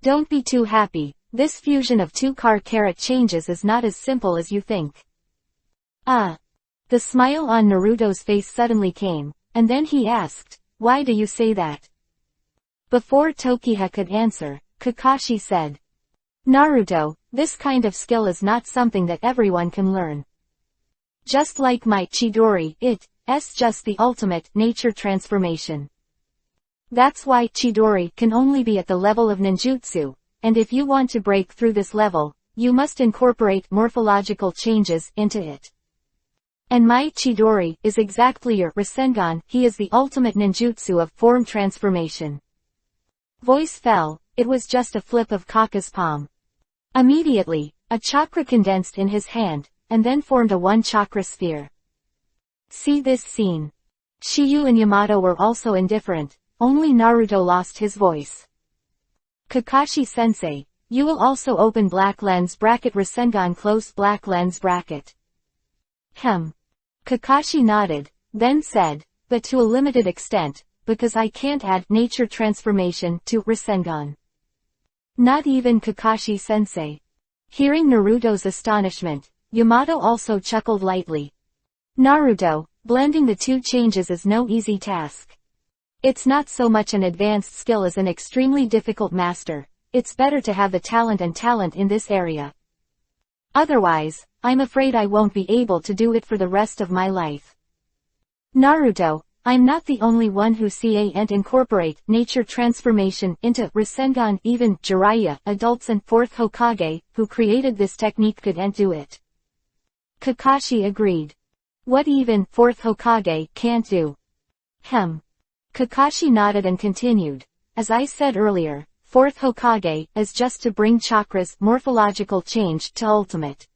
Don't be too happy, this fusion of 2 car-carat changes is not as simple as you think. The smile on Naruto's face suddenly came, and then he asked, "Why do you say that?" Before Tokiha could answer, Kakashi said, "Naruto, this kind of skill is not something that everyone can learn. Just like my Chidori, it's just the ultimate nature transformation. That's why Chidori can only be at the level of ninjutsu, and if you want to break through this level, you must incorporate morphological changes into it. And my Chidori is exactly your Rasengan. He is the ultimate ninjutsu of form transformation." Voice fell. It was just a flip of Kaka's palm. Immediately, a chakra condensed in his hand, and then formed a one-chakra sphere. See this scene. Shiyu and Yamato were also indifferent, only Naruto lost his voice. "Kakashi-sensei, you will also open black lens bracket Rasengan close black lens bracket." Kakashi nodded, then said, "But to a limited extent, because I can't add nature transformation to Rasengan." Not even Kakashi-sensei. Hearing Naruto's astonishment, Yamato also chuckled lightly. "Naruto, blending the two changes is no easy task. It's not so much an advanced skill as an extremely difficult master. It's better to have the talent in this area. Otherwise, I'm afraid I won't be able to do it for the rest of my life. Naruto, I'm not the only one who see and incorporate nature transformation into Rasengan. Even Jiraiya, adults and 4th Hokage, who created this technique couldn't do it." Kakashi agreed. "What even 4th Hokage can't do?" Kakashi nodded and continued, "As I said earlier, 4th Hokage is just to bring chakra's morphological change to ultimate.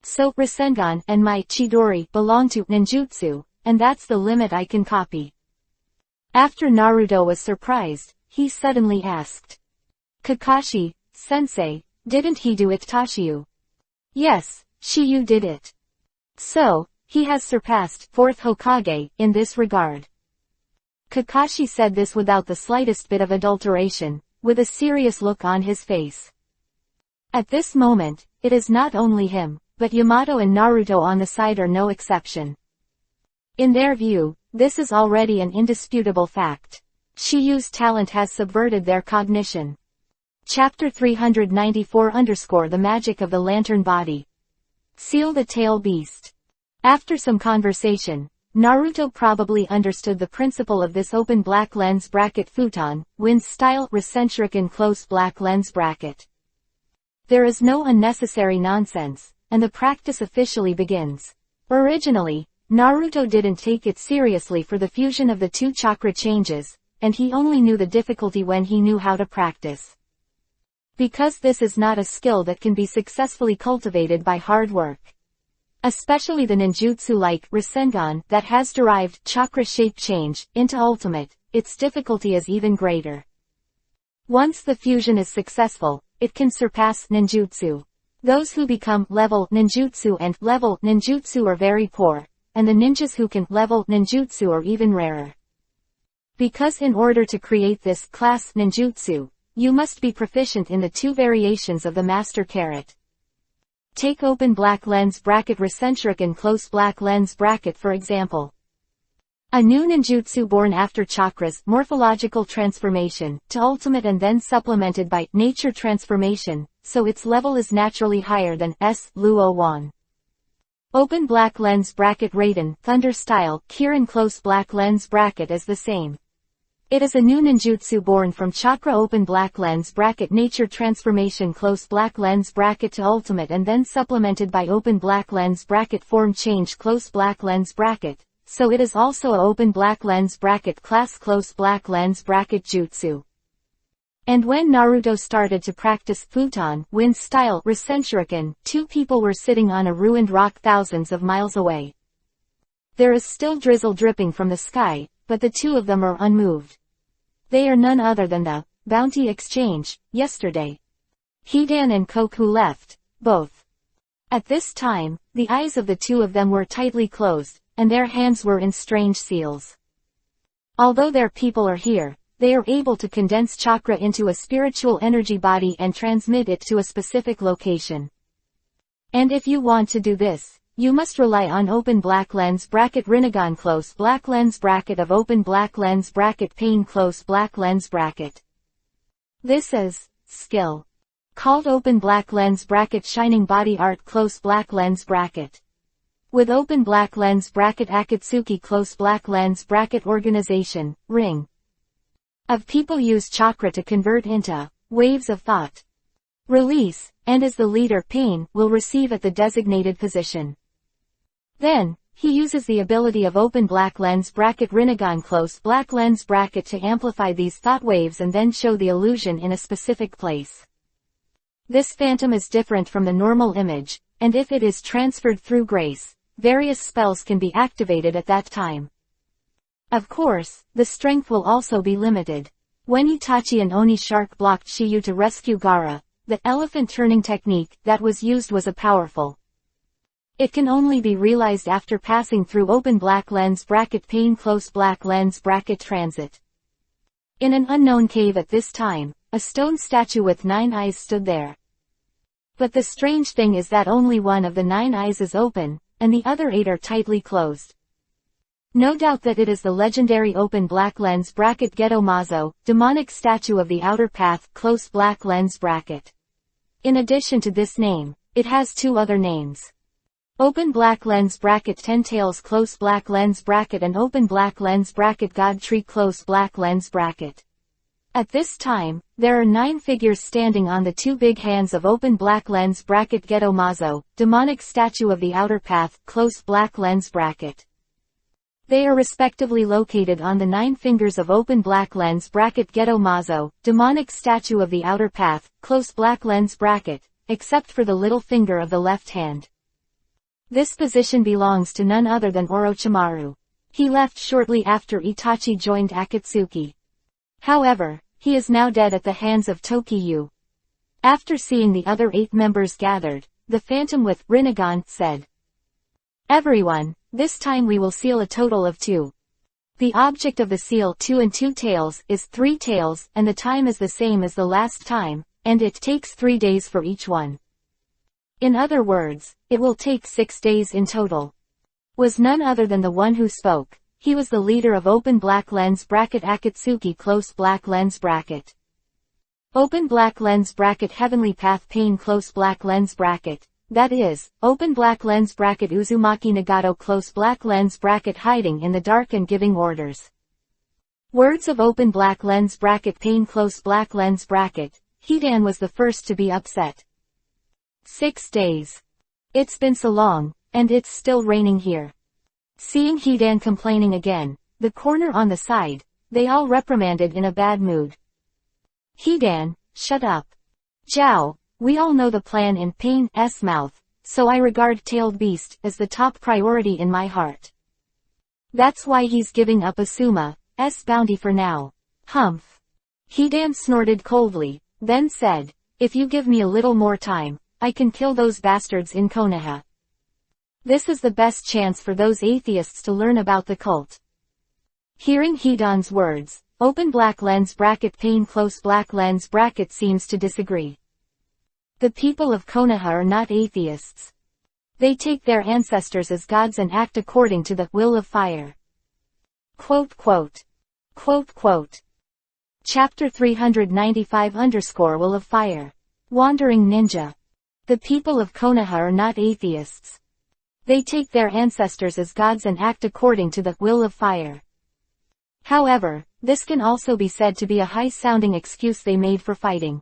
So Rasengan and my Chidori belong to ninjutsu, and that's the limit I can copy." After Naruto was surprised, he suddenly asked, "Kakashi-sensei, didn't he do it Tashiyu?" "Yes, Shiyu did it. So, he has surpassed 4th Hokage in this regard." Kakashi said this without the slightest bit of adulteration, with a serious look on his face. At this moment, it is not only him, but Yamato and Naruto on the side are no exception. In their view, this is already an indisputable fact. Shiyu's talent has subverted their cognition. Chapter 394 _ The Magic of the Lantern Body. Seal the Tail Beast. After some conversation, Naruto probably understood the principle of this open black lens bracket futon, Wind's style Rasengan close black lens bracket. There is no unnecessary nonsense, and the practice officially begins. Originally, Naruto didn't take it seriously for the fusion of the two chakra changes, and he only knew the difficulty when he knew how to practice. Because this is not a skill that can be successfully cultivated by hard work. Especially the ninjutsu like Rasengan that has derived chakra shape change into ultimate, its difficulty is even greater. Once the fusion is successful, it can surpass ninjutsu. Those who become level ninjutsu and level ninjutsu are very poor, and the ninjas who can level ninjutsu are even rarer. Because in order to create this class ninjutsu, you must be proficient in the two variations of the master carrot. Take open black lens bracket Rasengan close black lens bracket for example. A new ninjutsu born after chakra's morphological transformation to ultimate and then supplemented by nature transformation, so its level is naturally higher than Luo 1. Open black lens bracket Raiden thunder style Kirin close black lens bracket is the same. It is a new ninjutsu born from chakra open black lens bracket nature transformation close black lens bracket to ultimate and then supplemented by open black lens bracket form change close black lens bracket, so it is also a open black lens bracket class close black lens bracket jutsu. And when Naruto started to practice futon Wind style Rasengan, two people were sitting on a ruined rock thousands of miles away. There is still drizzle dripping from the sky, but the two of them are unmoved. They are none other than the bounty exchange yesterday. Hidan and Koku left, both. At this time, the eyes of the two of them were tightly closed, and their hands were in strange seals. Although their people are here, they are able to condense chakra into a spiritual energy body and transmit it to a specific location. And if you want to do this, you must rely on open black lens bracket Rinnegan close black lens bracket of open black lens bracket pane close black lens bracket. This is skill called open black lens bracket shining body art close black lens bracket. With open black lens bracket Akatsuki close black lens bracket organization, ring of people use chakra to convert into waves of thought. Release, and as the leader Pain will receive at the designated position. Then, he uses the ability of open black lens bracket Rinnegan close black lens bracket to amplify these thought waves and then show the illusion in a specific place. This phantom is different from the normal image, and if it is transferred through grace, various spells can be activated at that time. Of course, the strength will also be limited. When Itachi and Oni Shark blocked Shiyu to rescue Gaara, the elephant turning technique that was used was a powerful. It can only be realized after passing through open black lens bracket pane close black lens bracket transit. In an unknown cave at this time, a stone statue with 9 eyes stood there. But the strange thing is that only one of the 9 eyes is open, and the other 8 are tightly closed. No doubt that it is the legendary open black lens bracket Geto Mazo, demonic statue of the outer path close black lens bracket. In addition to this name, it has 2 other names. Open black lens bracket 10 tails close black lens bracket and open black lens bracket God tree close black lens bracket. At this time, there are 9 figures standing on the 2 big hands of open black lens bracket Geto Mazo, demonic statue of the outer path close black lens bracket. They are respectively located on the 9 fingers of open black lens bracket Geto Mazo, demonic statue of the outer path, close black lens bracket, except for the little finger of the left hand. This position belongs to none other than Orochimaru. He left shortly after Itachi joined Akatsuki. However, he is now dead at the hands of Tokiyu. After seeing the other 8 members gathered, the Phantom with Rinnegan said, "Everyone, this time we will seal a total of 2. The object of the seal 2 and 2 tails is 3 tails, and the time is the same as the last time, and it takes 3 days for each one. In other words, it will take 6 days in total." Was none other than the one who spoke. He was the leader of open black lens bracket Akatsuki close black lens bracket. Open black lens bracket heavenly path pane close black lens bracket. That is, open black lens bracket Uzumaki Nagato close black lens bracket hiding in the dark and giving orders. Words of open black lens bracket pane close black lens bracket. Hidan was the first to be upset. 6 days. It's been so long, and it's still raining here. Seeing Hidan complaining again, the corner on the side, they all reprimanded in a bad mood. Hidan, shut up. Zhao, we all know the plan in Pain's mouth, so I regard Tailed Beast as the top priority in my heart. That's why he's giving up Asuma's bounty for now. Humph. Hidan snorted coldly, then said, "If you give me a little more time, I can kill those bastards in Konoha. This is the best chance for those atheists to learn about the cult." Hearing Hidan's words, open black lens bracket pane close black lens bracket seems to disagree. The people of Konoha are not atheists. They take their ancestors as gods and act according to the will of fire. Quote quote. Quote quote. Chapter 395 _ Will of Fire. Wandering Ninja. The people of Konoha are not atheists. They take their ancestors as gods and act according to the will of fire. However, this can also be said to be a high-sounding excuse they made for fighting.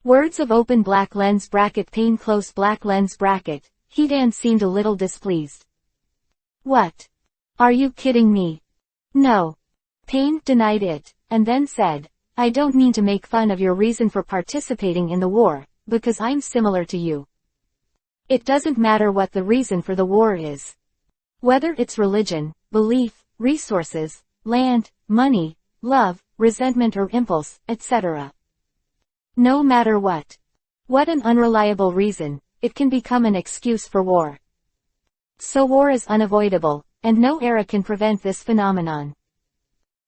Words of open black lens bracket pane close black lens bracket. Hidan seemed a little displeased. "What? Are you kidding me?" "No." Pain denied it, and then said, "I don't mean to make fun of your reason for participating in the war, because I'm similar to you. It doesn't matter what the reason for the war is. Whether it's religion, belief, resources, land, money, love, resentment or impulse, etc. No matter what. What an unreliable reason, it can become an excuse for war. So war is unavoidable, and no era can prevent this phenomenon.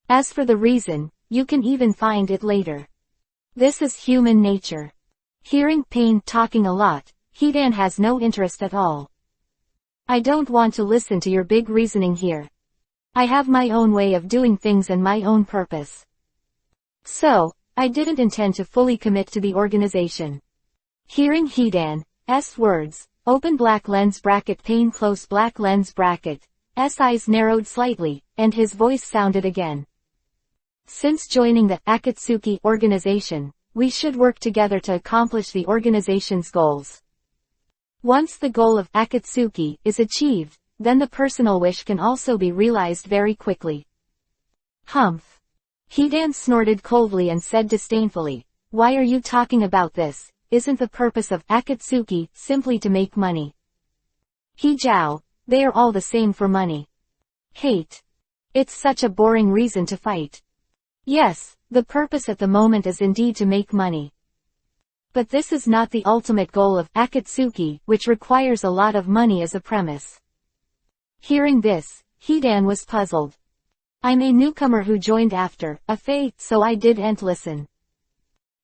As for the reason, you can even find it later. This is human nature." Hearing Pain talking a lot, Hidan has no interest at all. I don't want to listen to your big reasoning here. I have my own way of doing things and my own purpose. So, I didn't intend to fully commit to the organization. Hearing Hidan's words, open black lens bracket pane close black lens bracket, eyes narrowed slightly, and his voice sounded again. Since joining the Akatsuki organization, we should work together to accomplish the organization's goals. Once the goal of Akatsuki is achieved, then the personal wish can also be realized very quickly. Humph. Hidan snorted coldly and said disdainfully, why are you talking about this? Isn't the purpose of Akatsuki simply to make money? Hijao, they are all the same for money. Hate. It's such a boring reason to fight. Yes, the purpose at the moment is indeed to make money. But this is not the ultimate goal of Akatsuki, which requires a lot of money as a premise. Hearing this, Hidan was puzzled. I'm a newcomer who joined after a fate, so I didn't listen.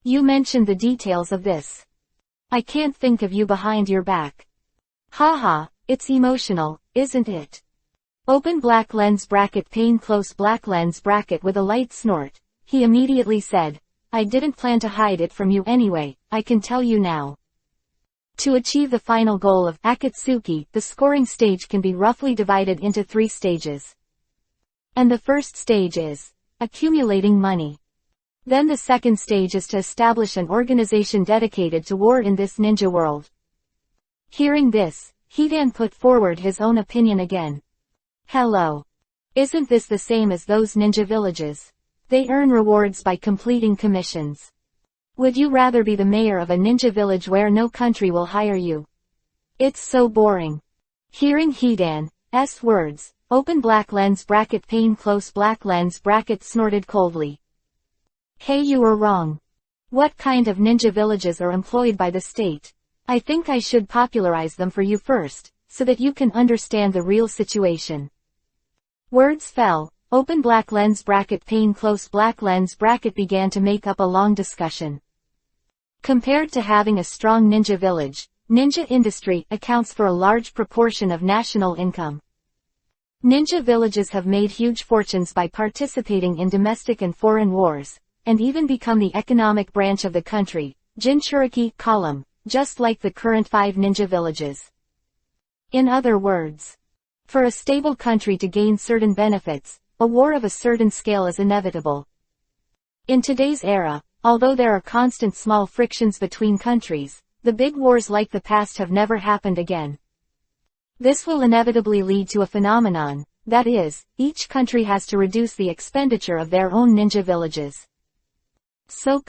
You mentioned the details of this. I can't think of you behind your back. Haha, it's emotional, isn't it? Open black lens bracket pane close black lens bracket with a light snort, he immediately said, I didn't plan to hide it from you anyway, I can tell you now. To achieve the final goal of Akatsuki, the scoring stage can be roughly divided into 3 stages. And the first stage is accumulating money. Then the second stage is to establish an organization dedicated to war in this ninja world. Hearing this, Hidan put forward his own opinion again. Hello. Isn't this the same as those ninja villages? They earn rewards by completing commissions. Would you rather be the mayor of a ninja village where no country will hire you? It's so boring. Hearing Hidan's words, open black lens bracket pane close black lens bracket snorted coldly. Hey, you are wrong. What kind of ninja villages are employed by the state? I think I should popularize them for you first, so that you can understand the real situation. Words fell, open black lens bracket pane close black lens bracket began to make up a long discussion. Compared to having a strong ninja village, ninja industry accounts for a large proportion of national income. Ninja villages have made huge fortunes by participating in domestic and foreign wars, and even become the economic branch of the country, Jinchuriki column, just like the current 5 ninja villages. In other words, for a stable country to gain certain benefits, a war of a certain scale is inevitable. In today's era, although there are constant small frictions between countries, the big wars like the past have never happened again. This will inevitably lead to a phenomenon, that is, each country has to reduce the expenditure of their own ninja villages. So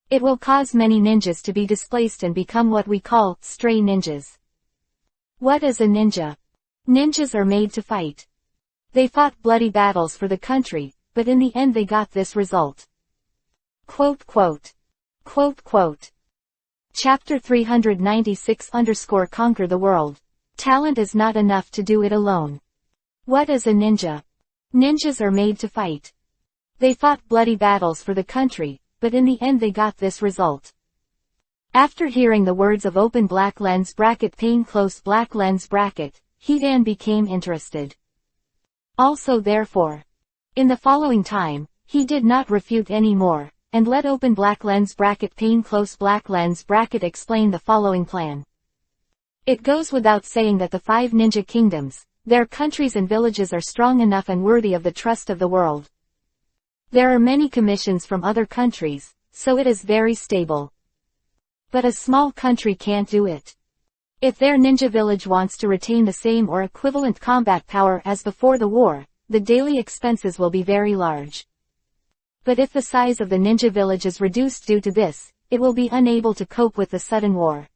it will cause many ninjas to be displaced and become what we call stray ninjas. What is a ninja? Ninjas are made to fight. They fought bloody battles for the country, but in the end they got this result. Quote quote. Quote quote. Chapter 396 _ Conquer the world. Talent is not enough to do it alone. What is a ninja? Ninjas are made to fight. They fought bloody battles for the country, but in the end they got this result. After hearing the words of open black lens bracket pane close black lens bracket, Hidan became interested. Also therefore, in the following time, he did not refute any more, and let open black lens bracket pane close black lens bracket explain the following plan. It goes without saying that the 5 ninja kingdoms, their countries and villages are strong enough and worthy of the trust of the world. There are many commissions from other countries, so it is very stable. But a small country can't do it. If their ninja village wants to retain the same or equivalent combat power as before the war, the daily expenses will be very large. But if the size of the ninja village is reduced due to this, it will be unable to cope with the sudden war.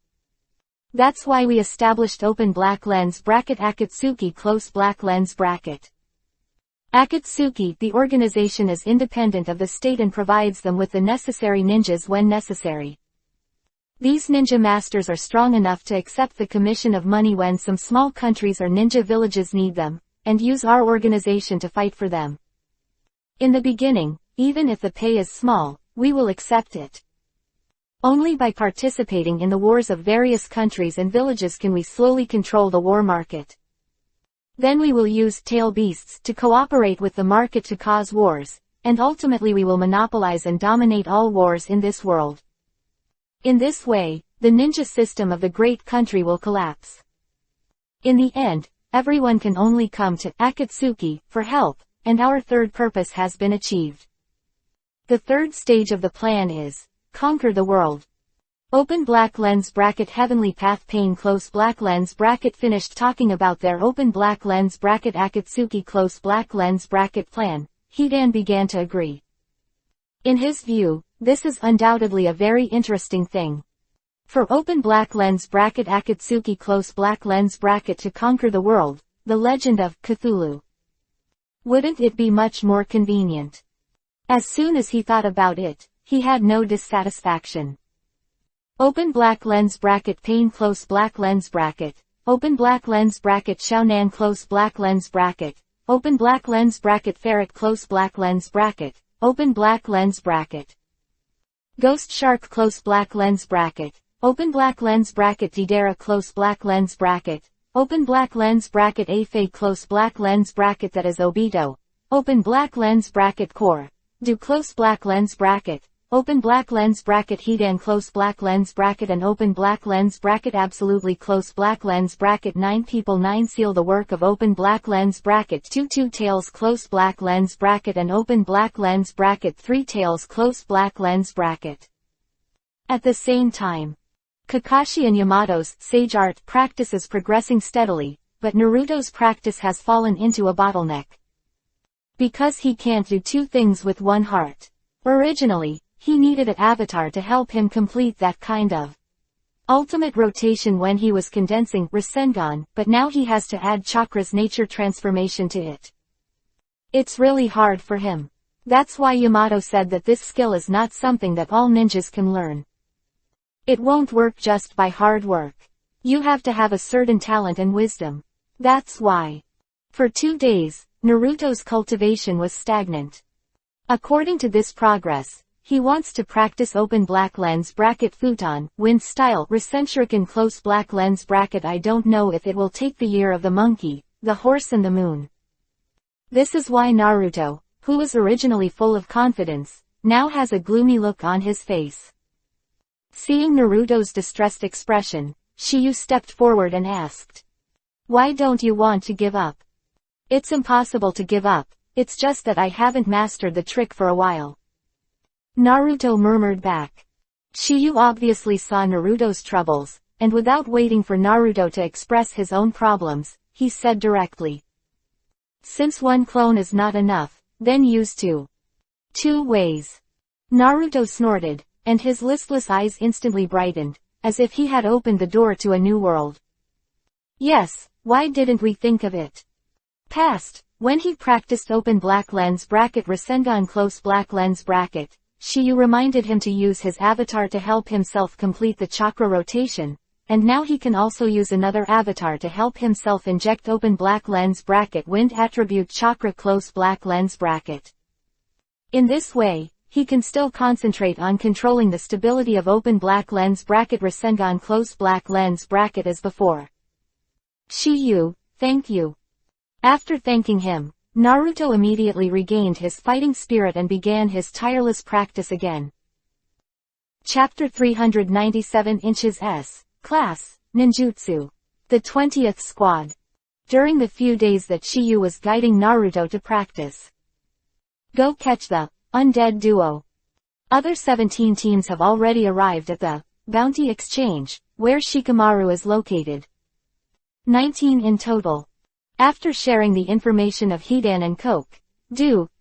That's why we established open black lens bracket Akatsuki close black lens bracket. Akatsuki, the organization, is independent of the state and provides them with the necessary ninjas when necessary. These ninja masters are strong enough to accept the commission of money when some small countries or ninja villages need them, and use our organization to fight for them. In the beginning, even if the pay is small, we will accept it. Only by participating in the wars of various countries and villages can we slowly control the war market. Then we will use tail beasts to cooperate with the market to cause wars, and ultimately we will monopolize and dominate all wars in this world. In this way, the ninja system of the great country will collapse. In the end, everyone can only come to Akatsuki for help, and our third purpose has been achieved. The third stage of the plan is, conquer the world. Open black lens bracket heavenly path pane close black lens bracket finished talking about their open black lens bracket Akatsuki close black lens bracket plan, Hidan began to agree. In his view, this is undoubtedly a very interesting thing. For open black lens bracket Akatsuki close black lens bracket to conquer the world, the legend of Cthulhu. Wouldn't it be much more convenient? As soon as he thought about it, he had no dissatisfaction. Open black lens bracket pane close black lens bracket, open black lens bracket Xiaonan close black lens bracket, open black lens bracket ferret close black lens bracket, open black lens bracket. Ghost shark close black lens bracket, open black lens bracket Didera close black lens bracket, open black lens bracket Afei close black lens bracket that is Obito, open black lens bracket core, do close black lens bracket, open black lens bracket Hidan close black lens bracket and open black lens bracket absolutely close black lens bracket 9 people 9 seal the work of open black lens bracket 2 tails close black lens bracket and open black lens bracket 3 tails close black lens bracket. At the same time, Kakashi and Yamato's sage art practice is progressing steadily, but Naruto's practice has fallen into a bottleneck. Because he can't do two things with one heart. Originally, he needed an avatar to help him complete that kind of ultimate rotation when he was condensing Rasengan, but now he has to add Chakra's nature transformation to it. It's really hard for him. That's why Yamato said that this skill is not something that all ninjas can learn. It won't work just by hard work. You have to have a certain talent and wisdom. That's why. For 2 days, Naruto's cultivation was stagnant. According to this progress, he wants to practice open black lens bracket futon, wind style, Rasenshuriken close black lens bracket I don't know if it will take the year of the monkey, the horse and the moon. This is why Naruto, who was originally full of confidence, now has a gloomy look on his face. Seeing Naruto's distressed expression, Shiyu stepped forward and asked. Why don't you want to give up? It's impossible to give up, it's just that I haven't mastered the trick for a while. Naruto murmured back. Shiyu obviously saw Naruto's troubles, and without waiting for Naruto to express his own problems, he said directly. Since one clone is not enough, then use two ways. Naruto snorted, and his listless eyes instantly brightened, as if he had opened the door to a new world. Yes, why didn't we think of it? Past, when he practiced open black lens bracket Rasengan close black lens bracket, Shiyu reminded him to use his avatar to help himself complete the chakra rotation, and now he can also use another avatar to help himself inject open black lens bracket wind attribute chakra close black lens bracket. In this way, he can still concentrate on controlling the stability of open black lens bracket Rasengan close black lens bracket as before. Shiyu, thank you. After thanking him, Naruto immediately regained his fighting spirit and began his tireless practice again. Chapter 397 Inches S. Class, Ninjutsu. The 20th Squad. During the few days that Shiyu was guiding Naruto to practice. Go catch the undead duo. Other 17 teams have already arrived at the Bounty Exchange, where Shikamaru is located. 19 in total. After sharing the information of Hidan and Koke,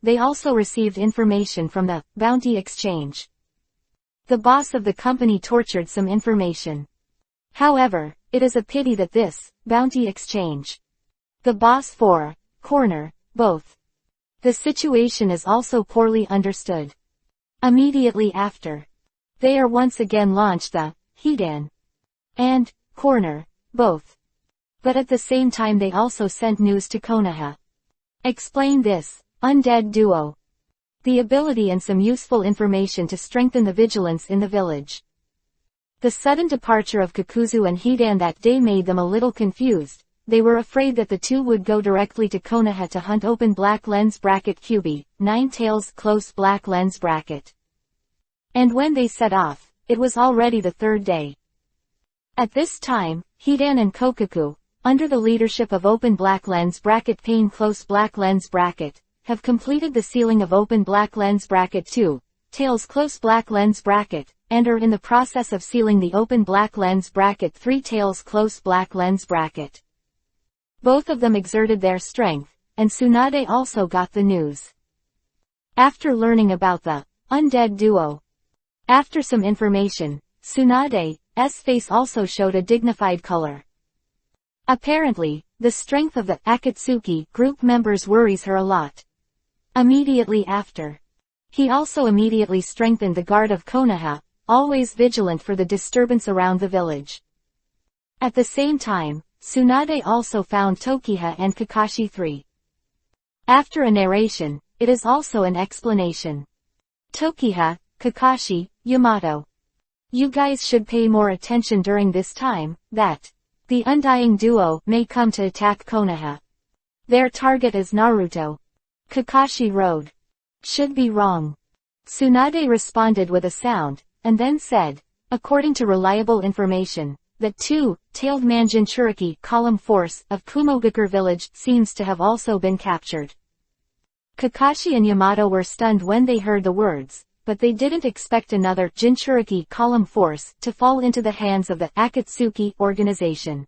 they also received information from the Bounty Exchange. The boss of the company tortured some information. However, it is a pity that this Bounty Exchange. The boss for corner, both. The situation is also poorly understood. Immediately after, they are once again launched the Hidan and corner, both. But at the same time they also sent news to Konoha. Explain this undead duo. The ability and some useful information to strengthen the vigilance in the village. The sudden departure of Kakuzu and Hidan that day made them a little confused. They were afraid that the two would go directly to Konoha to hunt open black lens bracket Kyubi, 9 tails close black lens bracket. And when they set off, it was already the third day. At this time, Hidan and Kokaku, under the leadership of open black lens bracket Pain close black lens bracket, have completed the sealing of open black lens bracket 2, tails close black lens bracket, and are in the process of sealing the open black lens bracket 3 tails close black lens bracket. Both of them exerted their strength, and Tsunade also got the news. After learning about the undead duo, after some information, Tsunade's face also showed a dignified color. Apparently, the strength of the Akatsuki group members worries her a lot. Immediately after, he also immediately strengthened the guard of Konoha, always vigilant for the disturbance around the village. At the same time, Tsunade also found Tokiha and Kakashi 3. After a narration, it is also an explanation. Tokiha, Kakashi, Yamato. You guys should pay more attention during this time, that the undying duo may come to attack Konoha. Their target is Naruto. Kakashi wrote. Should be wrong. Tsunade responded with a sound, and then said, according to reliable information, that two-tailed Manjinchuriki column force of Kumogakure village seems to have also been captured. Kakashi and Yamato were stunned when they heard the words, but they didn't expect another Jinchuriki column force to fall into the hands of the Akatsuki organization.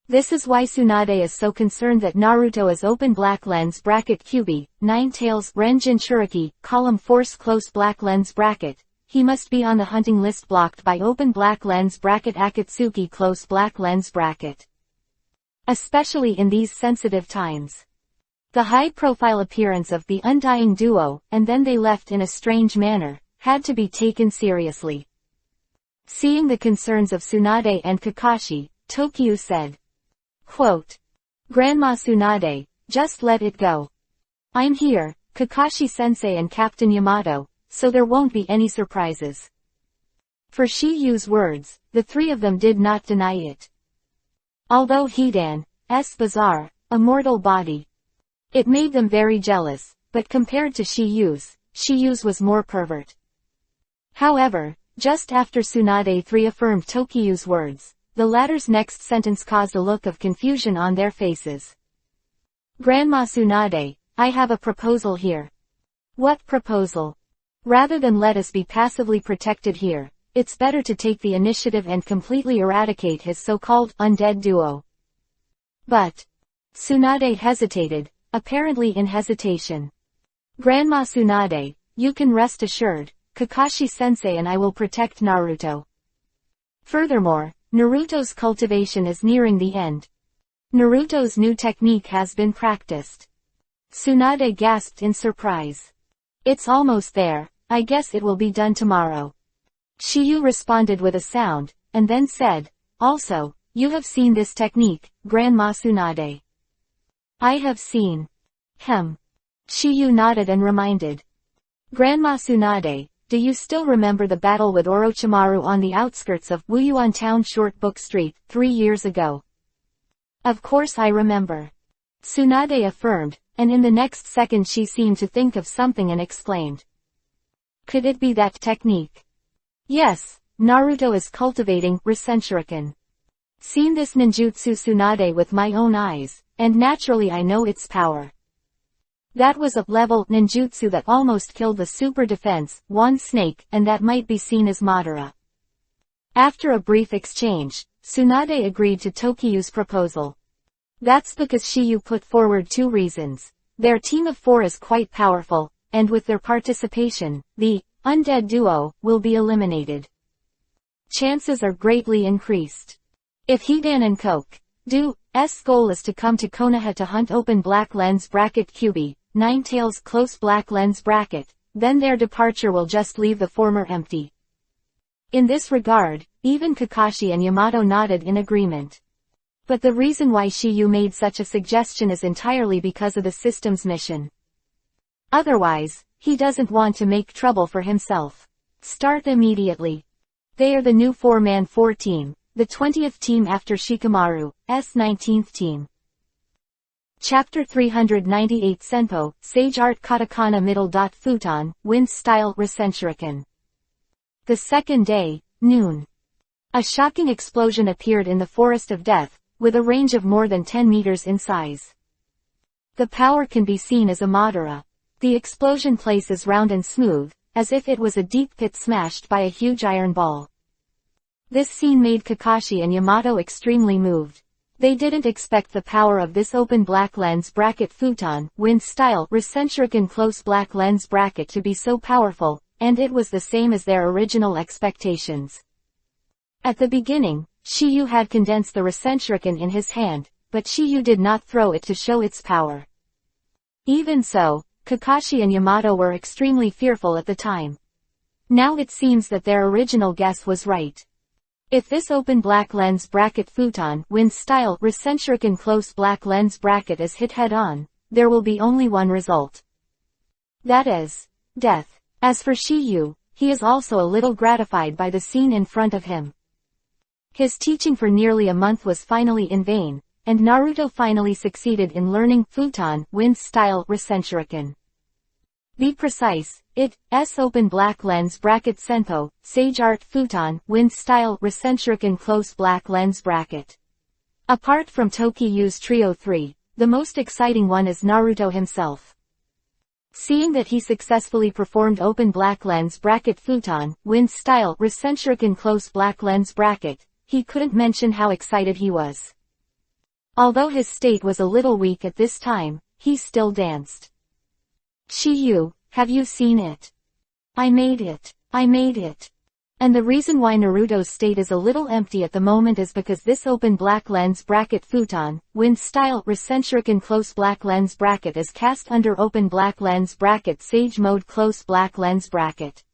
This is why Tsunade is so concerned that Naruto is open black lens bracket Kyubi, 9 tails Ren Jinchuriki column force close black lens bracket. He must be on the hunting list blocked by open black lens bracket Akatsuki close black lens bracket. Especially in these sensitive times. The high-profile appearance of the undying duo, and then they left in a strange manner, had to be taken seriously. Seeing the concerns of Tsunade and Kakashi, Tokyu said, quote, Grandma Tsunade, just let it go. I'm here, Kakashi-sensei and Captain Yamato, so there won't be any surprises. For Shiyu's words, the three of them did not deny it. Although Hidan's bizarre, immortal body, it made them very jealous, but compared to Shiyu's was more pervert. However, just after Tsunade reaffirmed Tokyu's words, the latter's next sentence caused a look of confusion on their faces. Grandma Tsunade, I have a proposal here. What proposal? Rather than let us be passively protected here, it's better to take the initiative and completely eradicate his so-called undead duo. But Tsunade hesitated, apparently in hesitation. Grandma Tsunade, you can rest assured, Kakashi-sensei and I will protect Naruto. Furthermore, Naruto's cultivation is nearing the end. Naruto's new technique has been practiced. Tsunade gasped in surprise. It's almost there, I guess it will be done tomorrow. Shiyu responded with a sound, and then said, also, you have seen this technique, Grandma Tsunade. I have seen. Shiyu nodded and reminded. Grandma Tsunade, do you still remember the battle with Orochimaru on the outskirts of Wuyuan Town Short Book Street, 3 years ago? Of course I remember. Tsunade affirmed, and in the next second she seemed to think of something and exclaimed. Could it be that technique? Yes, Naruto is cultivating Rasenshuriken. Seen this ninjutsu Tsunade with my own eyes, and naturally I know its power. That was a level ninjutsu that almost killed the super defense, one snake, and that might be seen as Madara. After a brief exchange, Tsunade agreed to Tokyu's proposal. That's because Shiyu put forward 2 reasons. Their team of 4 is quite powerful, and with their participation, the undead duo will be eliminated. Chances are greatly increased. If Hidan and Koku's goal is to come to Konoha to hunt open black lens bracket Kyubi, 9 tails close black lens bracket, then their departure will just leave the former empty. In this regard, even Kakashi and Yamato nodded in agreement. But the reason why Shiyu made such a suggestion is entirely because of the system's mission. Otherwise, he doesn't want to make trouble for himself. Start immediately. They are the new 4-man 4 team, the 20th team after Shikamaru's 19th team. Chapter 398 Senpo, Sage Art Katakana Middle dot Futon, Wind Style Resenshuriken. The second day, noon. A shocking explosion appeared in the Forest of Death, with a range of more than 10 meters in size. The power can be seen as a Madara. The explosion place is round and smooth, as if it was a deep pit smashed by a huge iron ball. This scene made Kakashi and Yamato extremely moved. They didn't expect the power of this open black lens bracket futon, wind style, Resenshuriken close black lens bracket to be so powerful, and it was the same as their original expectations. At the beginning, Shiyu had condensed the Resenshuriken in his hand, but Shiyu did not throw it to show its power. Even so, Kakashi and Yamato were extremely fearful at the time. Now it seems that their original guess was right. If this open black lens bracket futon, wind style, Resenshuriken close black lens bracket is hit head-on, there will be only one result. That is, death. As for Shiyu, he is also a little gratified by the scene in front of him. His teaching for nearly a month was finally in vain, and Naruto finally succeeded in learning futon, wind style, Resenshuriken. Be precise, it's open black lens bracket senpo, sage art futon, wind style, Resenshuriken close black lens bracket. Apart from Tokiyu's Trio 3, the most exciting one is Naruto himself. Seeing that he successfully performed open black lens bracket futon, wind style, Resenshuriken close black lens bracket, he couldn't mention how excited he was. Although his state was a little weak at this time, he still danced. Shiyu, have you seen it? I made it. I made it. And the reason why Naruto's state is a little empty at the moment is because this open black lens bracket futon, wind style, Resenshuriken close black lens bracket is cast under open black lens bracket sage mode close black lens bracket.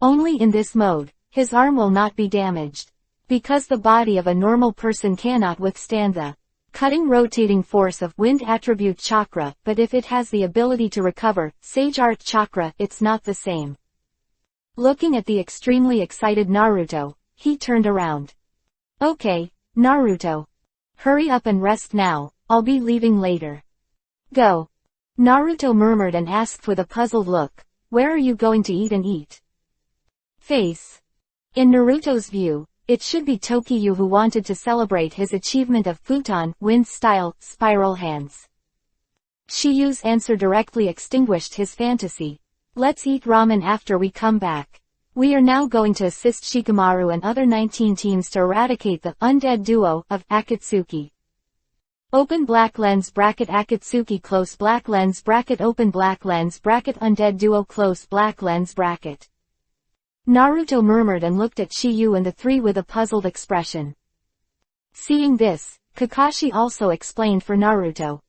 Only in this mode, his arm will not be damaged. Because the body of a normal person cannot withstand the cutting rotating force of wind attribute chakra, but if it has the ability to recover sage art chakra, it's not the same. Looking at the extremely excited Naruto, he turned around. Okay, Naruto. Hurry up and rest now, I'll be leaving later. Go. Naruto murmured and asked with a puzzled look, where are you going to eat and eat? Face. In Naruto's view, it should be Tokiyu who wanted to celebrate his achievement of futon, wind style, spiral hands. Shiyu's answer directly extinguished his fantasy. Let's eat ramen after we come back. We are now going to assist Shikamaru and other 19 teams to eradicate the undead duo of Akatsuki. Open black lens bracket Akatsuki close black lens bracket open black lens bracket undead duo close black lens bracket. Naruto murmured and looked at Shiyu and the three with a puzzled expression. Seeing this, Kakashi also explained for Naruto.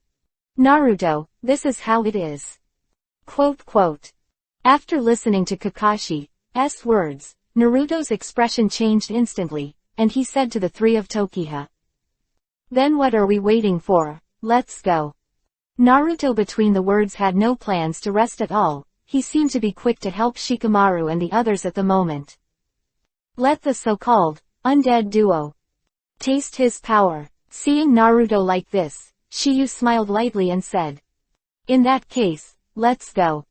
Naruto, this is how it is. Quote quote. After listening to Kakashi's words, Naruto's expression changed instantly, and he said to the three of Tokiha. Then what are we waiting for? Let's go. Naruto between the words had no plans to rest at all. He seemed to be quick to help Shikamaru and the others at the moment. Let the so-called undead duo taste his power. Seeing Naruto like this, Shiyu smiled lightly and said, in that case, let's go.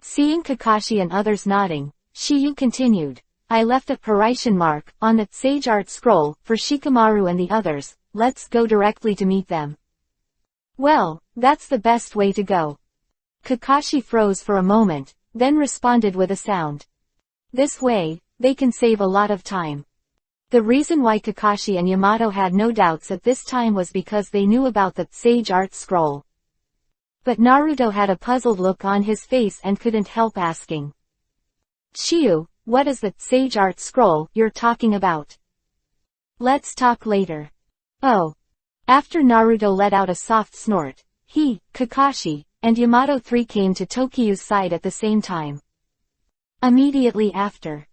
Seeing Kakashi and others nodding, Shiyu continued, I left a paration mark on the sage art scroll for Shikamaru and the others, let's go directly to meet them. Well, that's the best way to go. Kakashi froze for a moment, then responded with a sound. This way, they can save a lot of time. The reason why Kakashi and Yamato had no doubts at this time was because they knew about the sage art scroll. But Naruto had a puzzled look on his face and couldn't help asking. Shiyu, what is the sage art scroll you're talking about? Let's talk later. Oh. After Naruto let out a soft snort, he, Kakashi, and Yamato 3 came to Tokiyu's side at the same time. Immediately after.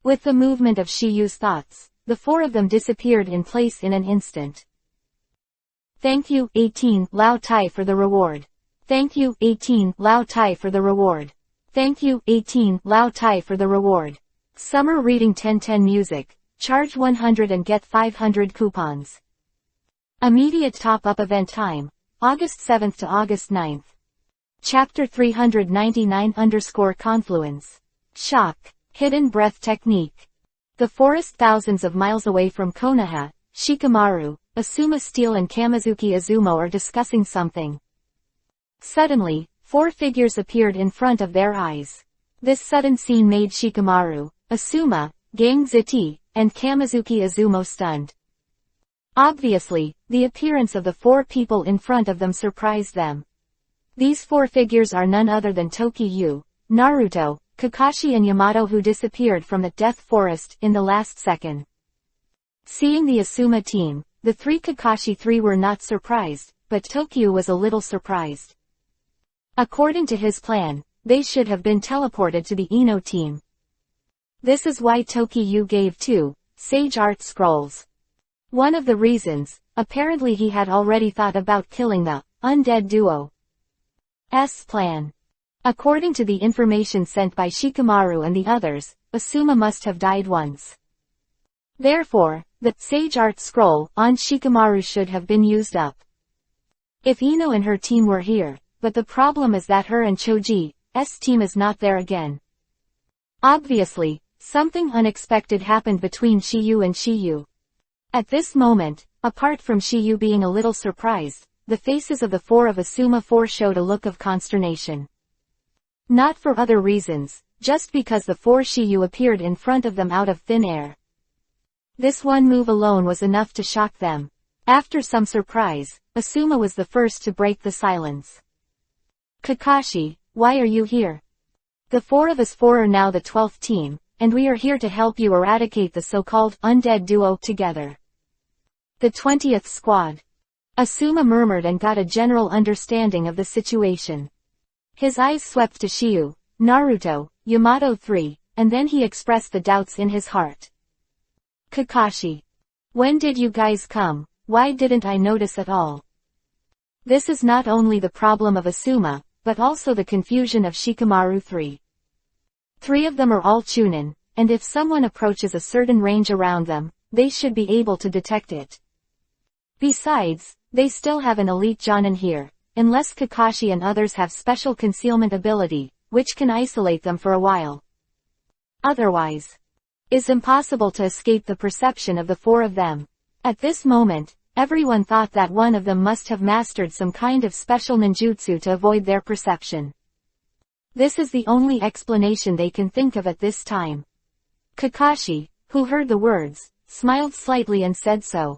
With the movement of Shiyu's thoughts, the four of them disappeared in place in an instant. Thank you, 18, Lao Tai for the reward. Thank you, 18, Lao Tai for the reward. Thank you, 18, Lao Tai for the reward. Summer Reading 1010 Music, charge 100 and get 500 coupons. Immediate top-up event time, August 7th to August 9th. Chapter 399_Confluence. Shock. Hidden breath technique. The forest thousands of miles away from Konoha, Shikamaru, Asuma Steel and Kamizuki Izumo are discussing something. Suddenly, 4 figures appeared in front of their eyes. This sudden scene made Shikamaru, Asuma, Gang Ziti, and Kamizuki Izumo stunned. Obviously, the appearance of the 4 people in front of them surprised them. These 4 figures are none other than Tokiyu, Naruto, Kakashi and Yamato, who disappeared from the Death Forest in the last second. Seeing the Asuma team, the 3 Kakashi 3 were not surprised, but Tokiyu was a little surprised. According to his plan, they should have been teleported to the Ino team. This is why Tokiyu gave 2 Sage Art Scrolls. One of the reasons, apparently he had already thought about killing the undead duo's plan. According to the information sent by Shikamaru and the others, Asuma must have died once. Therefore, the Sage Art Scroll on Shikamaru should have been used up. If Ino and her team were here, but the problem is that her and Choji's team is not there again. Obviously, something unexpected happened between Shiyu and Shiyu. At this moment, apart from Shiyu being a little surprised, the faces of the 4 of Asuma 4 showed a look of consternation. Not for other reasons, just because the 4 Shiyu appeared in front of them out of thin air. This one move alone was enough to shock them. After some surprise, Asuma was the first to break the silence. Kakashi, why are you here? The 4 of us 4 are now the 12th team, and we are here to help you eradicate the so-called undead duo together. The 20th squad. Asuma murmured and got a general understanding of the situation. His eyes swept to Shiyu, Naruto, Yamato 3, and then he expressed the doubts in his heart. Kakashi. When did you guys come? Why didn't I notice at all? This is not only the problem of Asuma, but also the confusion of Shikamaru 3. 3 of them are all Chunin, and if someone approaches a certain range around them, they should be able to detect it. Besides, they still have an elite Jonin here, unless Kakashi and others have special concealment ability, which can isolate them for a while. Otherwise, it's impossible to escape the perception of the 4 of them. At this moment, everyone thought that one of them must have mastered some kind of special ninjutsu to avoid their perception. This is the only explanation they can think of at this time. Kakashi, who heard the words, smiled slightly and said so.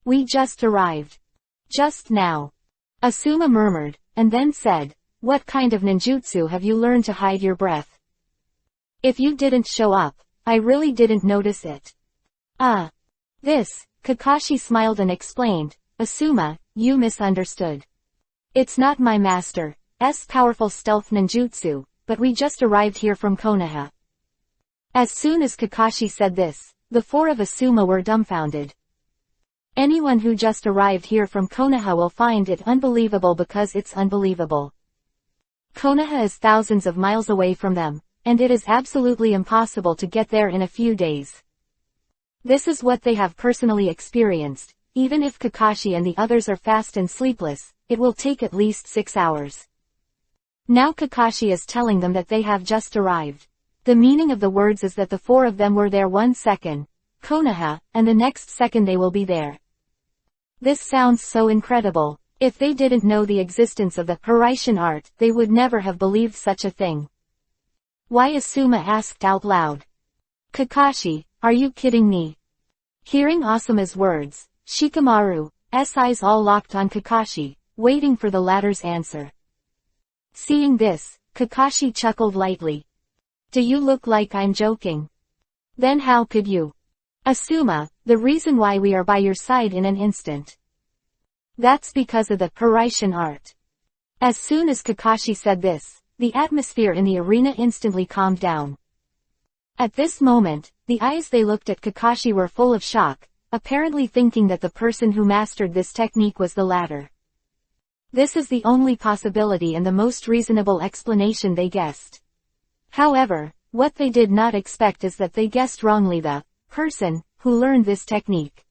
We just arrived. Just now. Asuma murmured, and then said, what kind of ninjutsu have you learned to hide your breath? If you didn't show up, I really didn't notice it. This, Kakashi smiled and explained, Asuma, you misunderstood. It's not my master's powerful stealth ninjutsu, but we just arrived here from Konoha. As soon as Kakashi said this, the 4 of Asuma were dumbfounded. Anyone who just arrived here from Konoha will find it unbelievable because it's unbelievable. Konoha is thousands of miles away from them, and it is absolutely impossible to get there in a few days. This is what they have personally experienced. Even if Kakashi and the others are fast and sleepless, it will take at least 6 hours. Now Kakashi is telling them that they have just arrived. The meaning of the words is that the 4 of them were there 1 second, Konoha, and the next second they will be there. This sounds so incredible. If they didn't know the existence of the Hiraishin art, they would never have believed such a thing. Why? Asuma asked out loud. Kakashi, are you kidding me? Hearing Asuma's words, Shikamaru's eyes all locked on Kakashi, waiting for the latter's answer. Seeing this, Kakashi chuckled lightly. Do you look like I'm joking? Then how could you? Asuma, the reason why we are by your side in an instant. That's because of the Hiraishin art. As soon as Kakashi said this, the atmosphere in the arena instantly calmed down. At this moment, the eyes they looked at Kakashi were full of shock, apparently thinking that the person who mastered this technique was the latter. This is the only possibility and the most reasonable explanation they guessed. However, what they did not expect is that they guessed wrongly the person who learned this technique.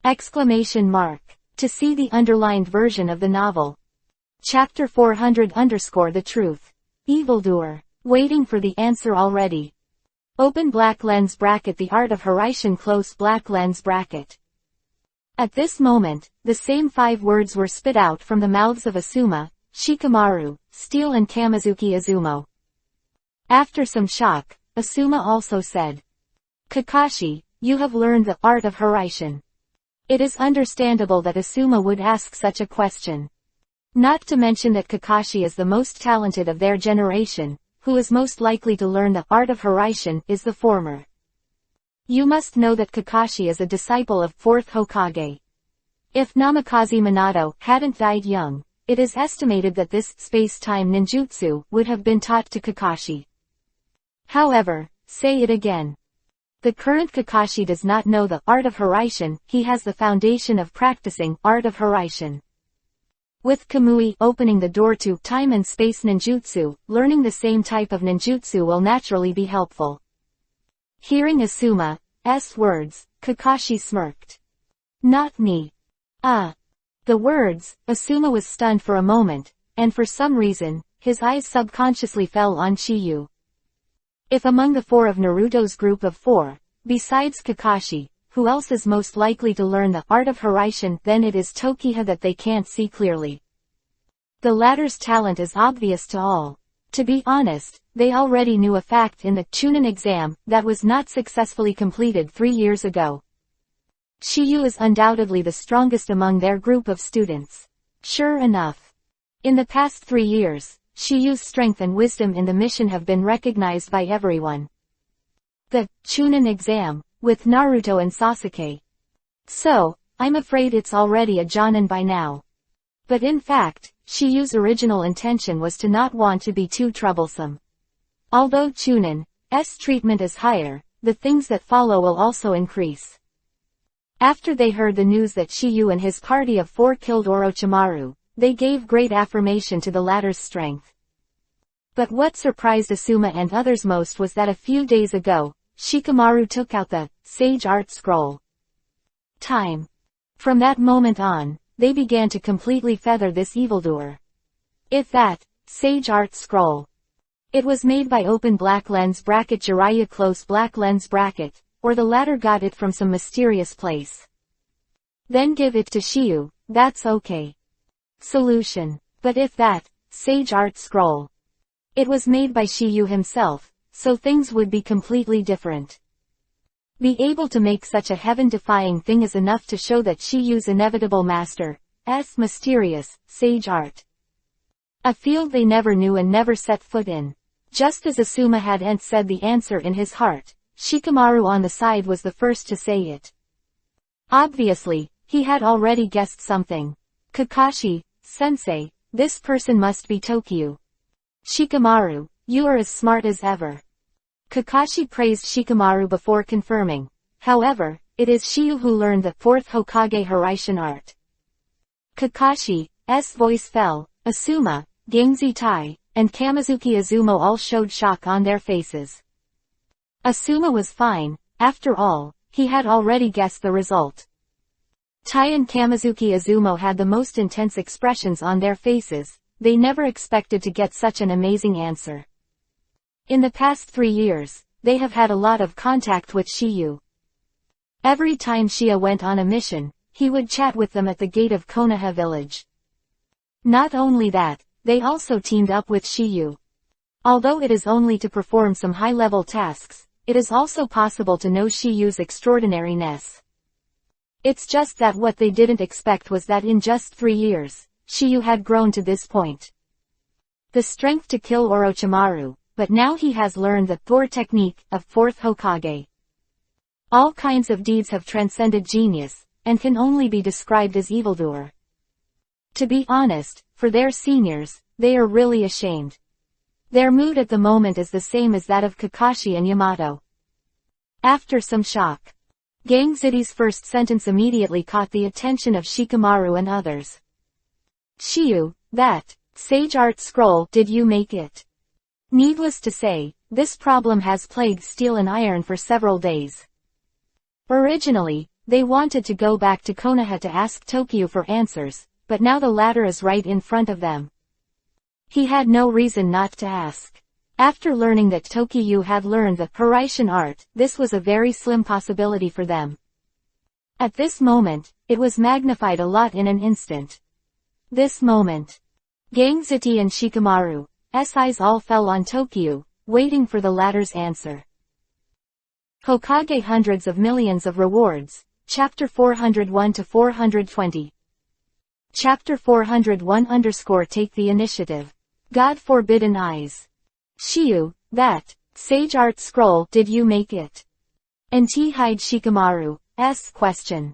Exclamation mark. To see the underlined version of the novel. Chapter 400 _ the truth. Evildoer. Waiting for the answer already. Open black lens bracket the art of Horatian close black lens bracket. At this moment, the same 5 words were spit out from the mouths of Asuma, Shikamaru, Steele and Kamizuki Izumo. After some shock, Asuma also said, "Kakashi, you have learned the art of Horatian." It is understandable that Asuma would ask such a question. Not to mention that Kakashi is the most talented of their generation, who is most likely to learn the art of Horatian is the former. You must know that Kakashi is a disciple of 4th Hokage. If Namikaze Minato hadn't died young, it is estimated that this space-time ninjutsu would have been taught to Kakashi. However, say it again. The current Kakashi does not know the art of Horatian, he has the foundation of practicing art of Horatian. With Kamui opening the door to time and space ninjutsu, learning the same type of ninjutsu will naturally be helpful. Hearing Asuma's words, Kakashi smirked. "Not me." The words, Asuma was stunned for a moment, and for some reason, his eyes subconsciously fell on Chiyu. If among the 4 of Naruto's group of 4, besides Kakashi, who else is most likely to learn the art of Horatian, then it is Tokiha that they can't see clearly. The latter's talent is obvious to all. To be honest, they already knew a fact in the Chunin exam that was not successfully completed 3 years ago. Chiyu is undoubtedly the strongest among their group of students. Sure enough. In the past 3 years, Chiyu's strength and wisdom in the mission have been recognized by everyone. The Chunin exam, with Naruto and Sasuke. So, I'm afraid it's already a Jonin by now. But in fact, Chiyu's original intention was to not want to be too troublesome. Although Chunin's treatment is higher, the things that follow will also increase. After they heard the news that Chiyu and his party of 4 killed Orochimaru, they gave great affirmation to the latter's strength. But what surprised Asuma and others most was that a few days ago, Shikamaru took out the Sage Art Scroll. From that moment on, they began to completely feather this evildoer. If that Sage Art Scroll. It was made by open black lens bracket Jiraiya close black lens bracket, or the latter got it from some mysterious place. Then give it to Chiyu, that's okay. Solution. But if that Sage Art Scroll. It was made by Chiyu himself, so things would be completely different. Be able to make such a heaven-defying thing is enough to show that Chiyu's inevitable master's mysterious sage art. A field they never knew and never set foot in. Just as Asuma had said the answer in his heart, Shikamaru on the side was the first to say it. Obviously, he had already guessed something. Kakashi, sensei, this person must be Tokyu. Shikamaru, you are as smart as ever. Kakashi praised Shikamaru before confirming. However, it is Chiyu who learned the 4th Hokage Horatian art. Kakashi's voice fell. Asuma, Gangzi Tai, and Kamizuki Izumo all showed shock on their faces. Asuma was fine, after all, he had already guessed the result. Tai and Kamizuki Izumo had the most intense expressions on their faces, they never expected to get such an amazing answer. In the past 3 years, they have had a lot of contact with Chiyu. Every time Shia went on a mission, he would chat with them at the gate of Konoha village. Not only that, they also teamed up with Chiyu. Although it is only to perform some high-level tasks, it is also possible to know Chiyu's extraordinariness. It's just that what they didn't expect was that in just 3 years, Chiyu had grown to this point. The strength to kill Orochimaru, but now he has learned the Thor technique of 4th Hokage. All kinds of deeds have transcended genius, and can only be described as evildoer. To be honest, for their seniors, they are really ashamed. Their mood at the moment is the same as that of Kakashi and Yamato. After some shock, Gangzidi's first sentence immediately caught the attention of Shikamaru and others. Chiyu, that Sage Art Scroll, did you make it? Needless to say, this problem has plagued Steel and Iron for several days. Originally, they wanted to go back to Konoha to ask Tokyo for answers, but now the latter is right in front of them. He had no reason not to ask. After learning that Tokyo had learned the Hiraishin art, this was a very slim possibility for them. At this moment, it was magnified a lot in an instant. This moment. Gangziti and Shikamaru's eyes all fell on Tokyo, waiting for the latter's answer. Hokage Hundreds of Millions of Rewards, Chapter 401 to 420. Chapter 401 _ Take the Initiative. God Forbidden Eyes. Shiyu, that sage art scroll, did you make it? And hide Shikamaru's question.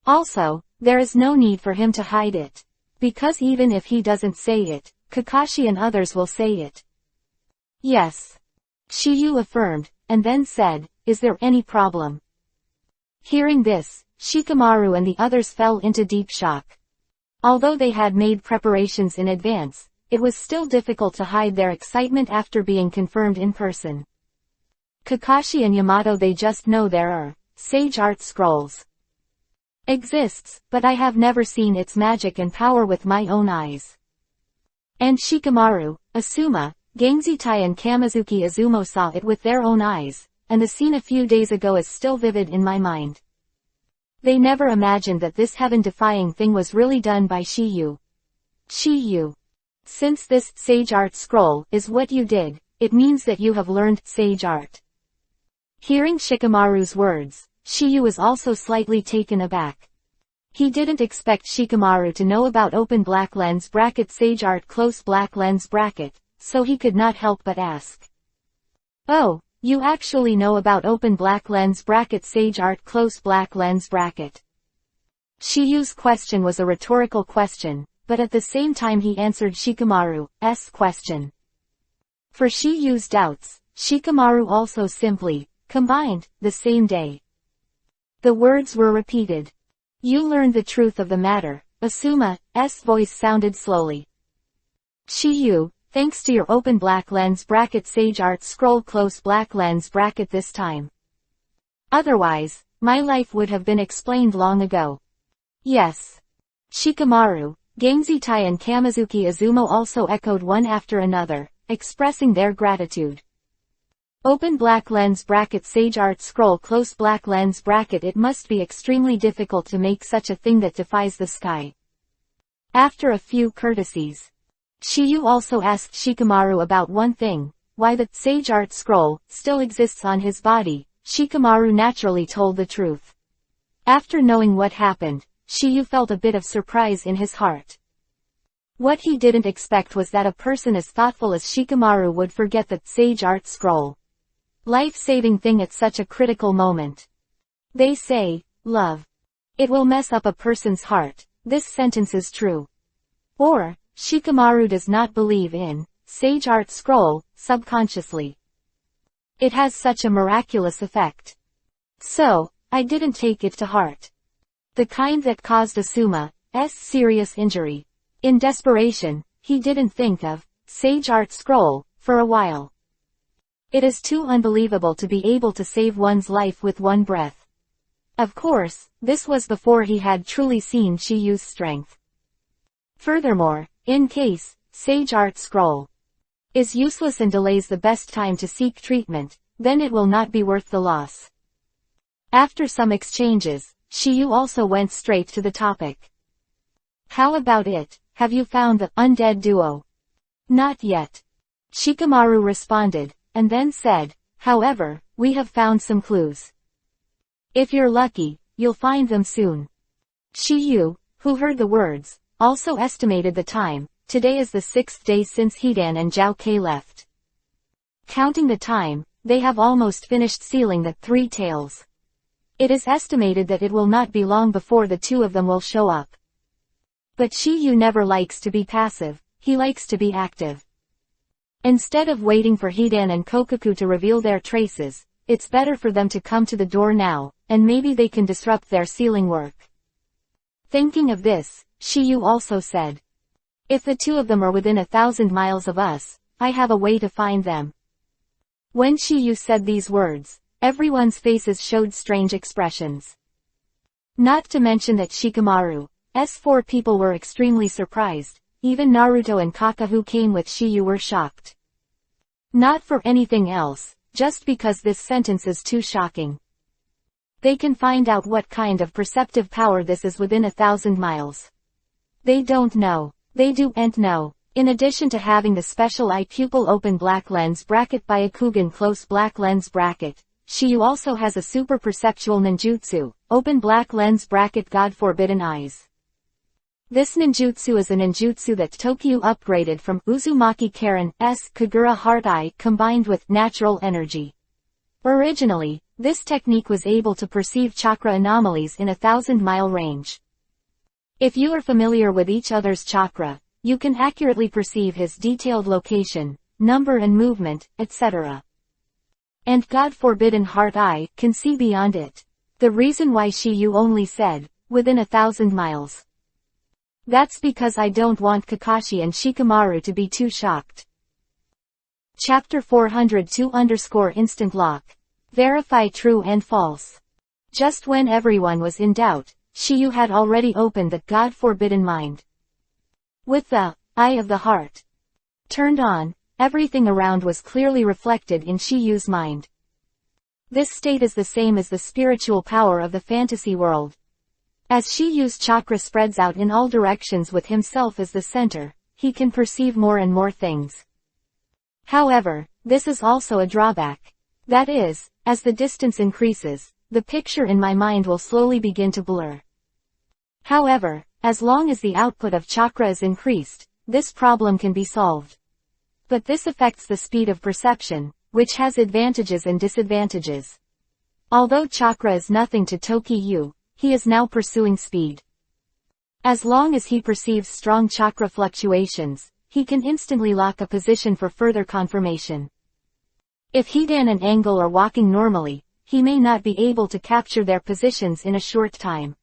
Also, there is no need for him to hide it. Because even if he doesn't say it, Kakashi and others will say it. Yes. Shiyu affirmed, and then said, is there any problem? Hearing this, Shikamaru and the others fell into deep shock. Although they had made preparations in advance, it was still difficult to hide their excitement after being confirmed in person. Kakashi and Yamato, they just know there are sage art scrolls. Exists, but I have never seen its magic and power with my own eyes. And Shikamaru, Asuma, Gangzitai and Kamizuki Izumo saw it with their own eyes, and the scene a few days ago is still vivid in my mind. They never imagined that this heaven-defying thing was really done by Shiyu. Shiyu. Since this sage art scroll is what you did, it means that you have learned sage art. Hearing Shikamaru's words, Shiyu was also slightly taken aback. He didn't expect Shikamaru to know about open black lens bracket sage art close black lens bracket, so he could not help but ask. Oh, you actually know about open black lens bracket sage art close black lens bracket. Shiyu's question was a rhetorical question, but at the same time he answered Shikamaru's question. For Shiyu's doubts, Shikamaru also simply combined the same day. The words were repeated. You learned the truth of the matter, Asuma's voice sounded slowly. Shiyu, thanks to your open black lens bracket sage art scroll close black lens bracket this time. Otherwise, my life would have been explained long ago. Yes. Shikamaru, Gangzitai and Kamizuki Izumo also echoed one after another, expressing their gratitude. Open black lens bracket sage art scroll close black lens bracket. It must be extremely difficult to make such a thing that defies the sky. After a few courtesies, Shiyu also asked Shikamaru about one thing, why the sage art scroll still exists on his body. Shikamaru naturally told the truth. After knowing what happened, Shiyu felt a bit of surprise in his heart. What he didn't expect was that a person as thoughtful as Shikamaru would forget the sage art scroll. Life-saving thing at such a critical moment. They say, love. It will mess up a person's heart. This sentence is true. Or, Shikamaru does not believe in sage art scroll, subconsciously. It has such a miraculous effect. So, I didn't take it to heart. The kind that caused Asuma's serious injury. In desperation, he didn't think of sage art scroll for a while. It is too unbelievable to be able to save one's life with one breath. Of course, this was before he had truly seen Shiyu's strength. Furthermore, in case sage art scroll is useless and delays the best time to seek treatment, then it will not be worth the loss. After some exchanges, Shiyu also went straight to the topic. How about it? Have you found the undead duo? Not yet. Shikamaru responded, and then said, however, we have found some clues. If you're lucky, you'll find them soon. Shiyu, who heard the words, also estimated the time. Today is the 6th day since Hidan and Zhao Kei left. Counting the time, they have almost finished sealing the 3 tails. It is estimated that it will not be long before the 2 of them will show up. But Shiyu never likes to be passive, he likes to be active. Instead of waiting for Hidan and Kokoku to reveal their traces, it's better for them to come to the door now, and maybe they can disrupt their sealing work. Thinking of this, Shiyu also said, if the 2 of them are within 1,000 miles of us, I have a way to find them. When Shiyu said these words, everyone's faces showed strange expressions. Not to mention that Shikamaru's 4 people were extremely surprised. Even Naruto and Kaka who came with Shiyu were shocked. Not for anything else, just because this sentence is too shocking. They can find out what kind of perceptive power this is within 1,000 miles. They don't know. They don't know. In addition to having the special eye pupil open black lens bracket Byakugan close black lens bracket, Shiyu also has a super perceptual ninjutsu, open black lens bracket God Forbidden Eyes. This ninjutsu is a ninjutsu that Tokyo upgraded from Uzumaki Karen's Kagura Heart Eye combined with natural energy. Originally, this technique was able to perceive chakra anomalies in 1,000-mile range. If you are familiar with each other's chakra, you can accurately perceive his detailed location, number and movement, etc. And God Forbidden Heart Eye can see beyond it. The reason why Shiyu only said, within 1,000 miles. That's because I don't want Kakashi and Shikamaru to be too shocked. Chapter 402 _ Instant Lock. Verify true and false. Just when everyone was in doubt, Shiyu had already opened the God Forbidden Mind. With the eye of the heart turned on, everything around was clearly reflected in Shiyu's mind. This state is the same as the spiritual power of the fantasy world. As Shiyu's chakra spreads out in all directions with himself as the center, he can perceive more and more things. However, this is also a drawback. That is, as the distance increases, the picture in my mind will slowly begin to blur. However, as long as the output of chakra is increased, this problem can be solved. But this affects the speed of perception, which has advantages and disadvantages. Although chakra is nothing to Tokyo, he is now pursuing speed. As long as he perceives strong chakra fluctuations, he can instantly lock a position for further confirmation. If he's at an angle or walking normally, he may not be able to capture their positions in a short time.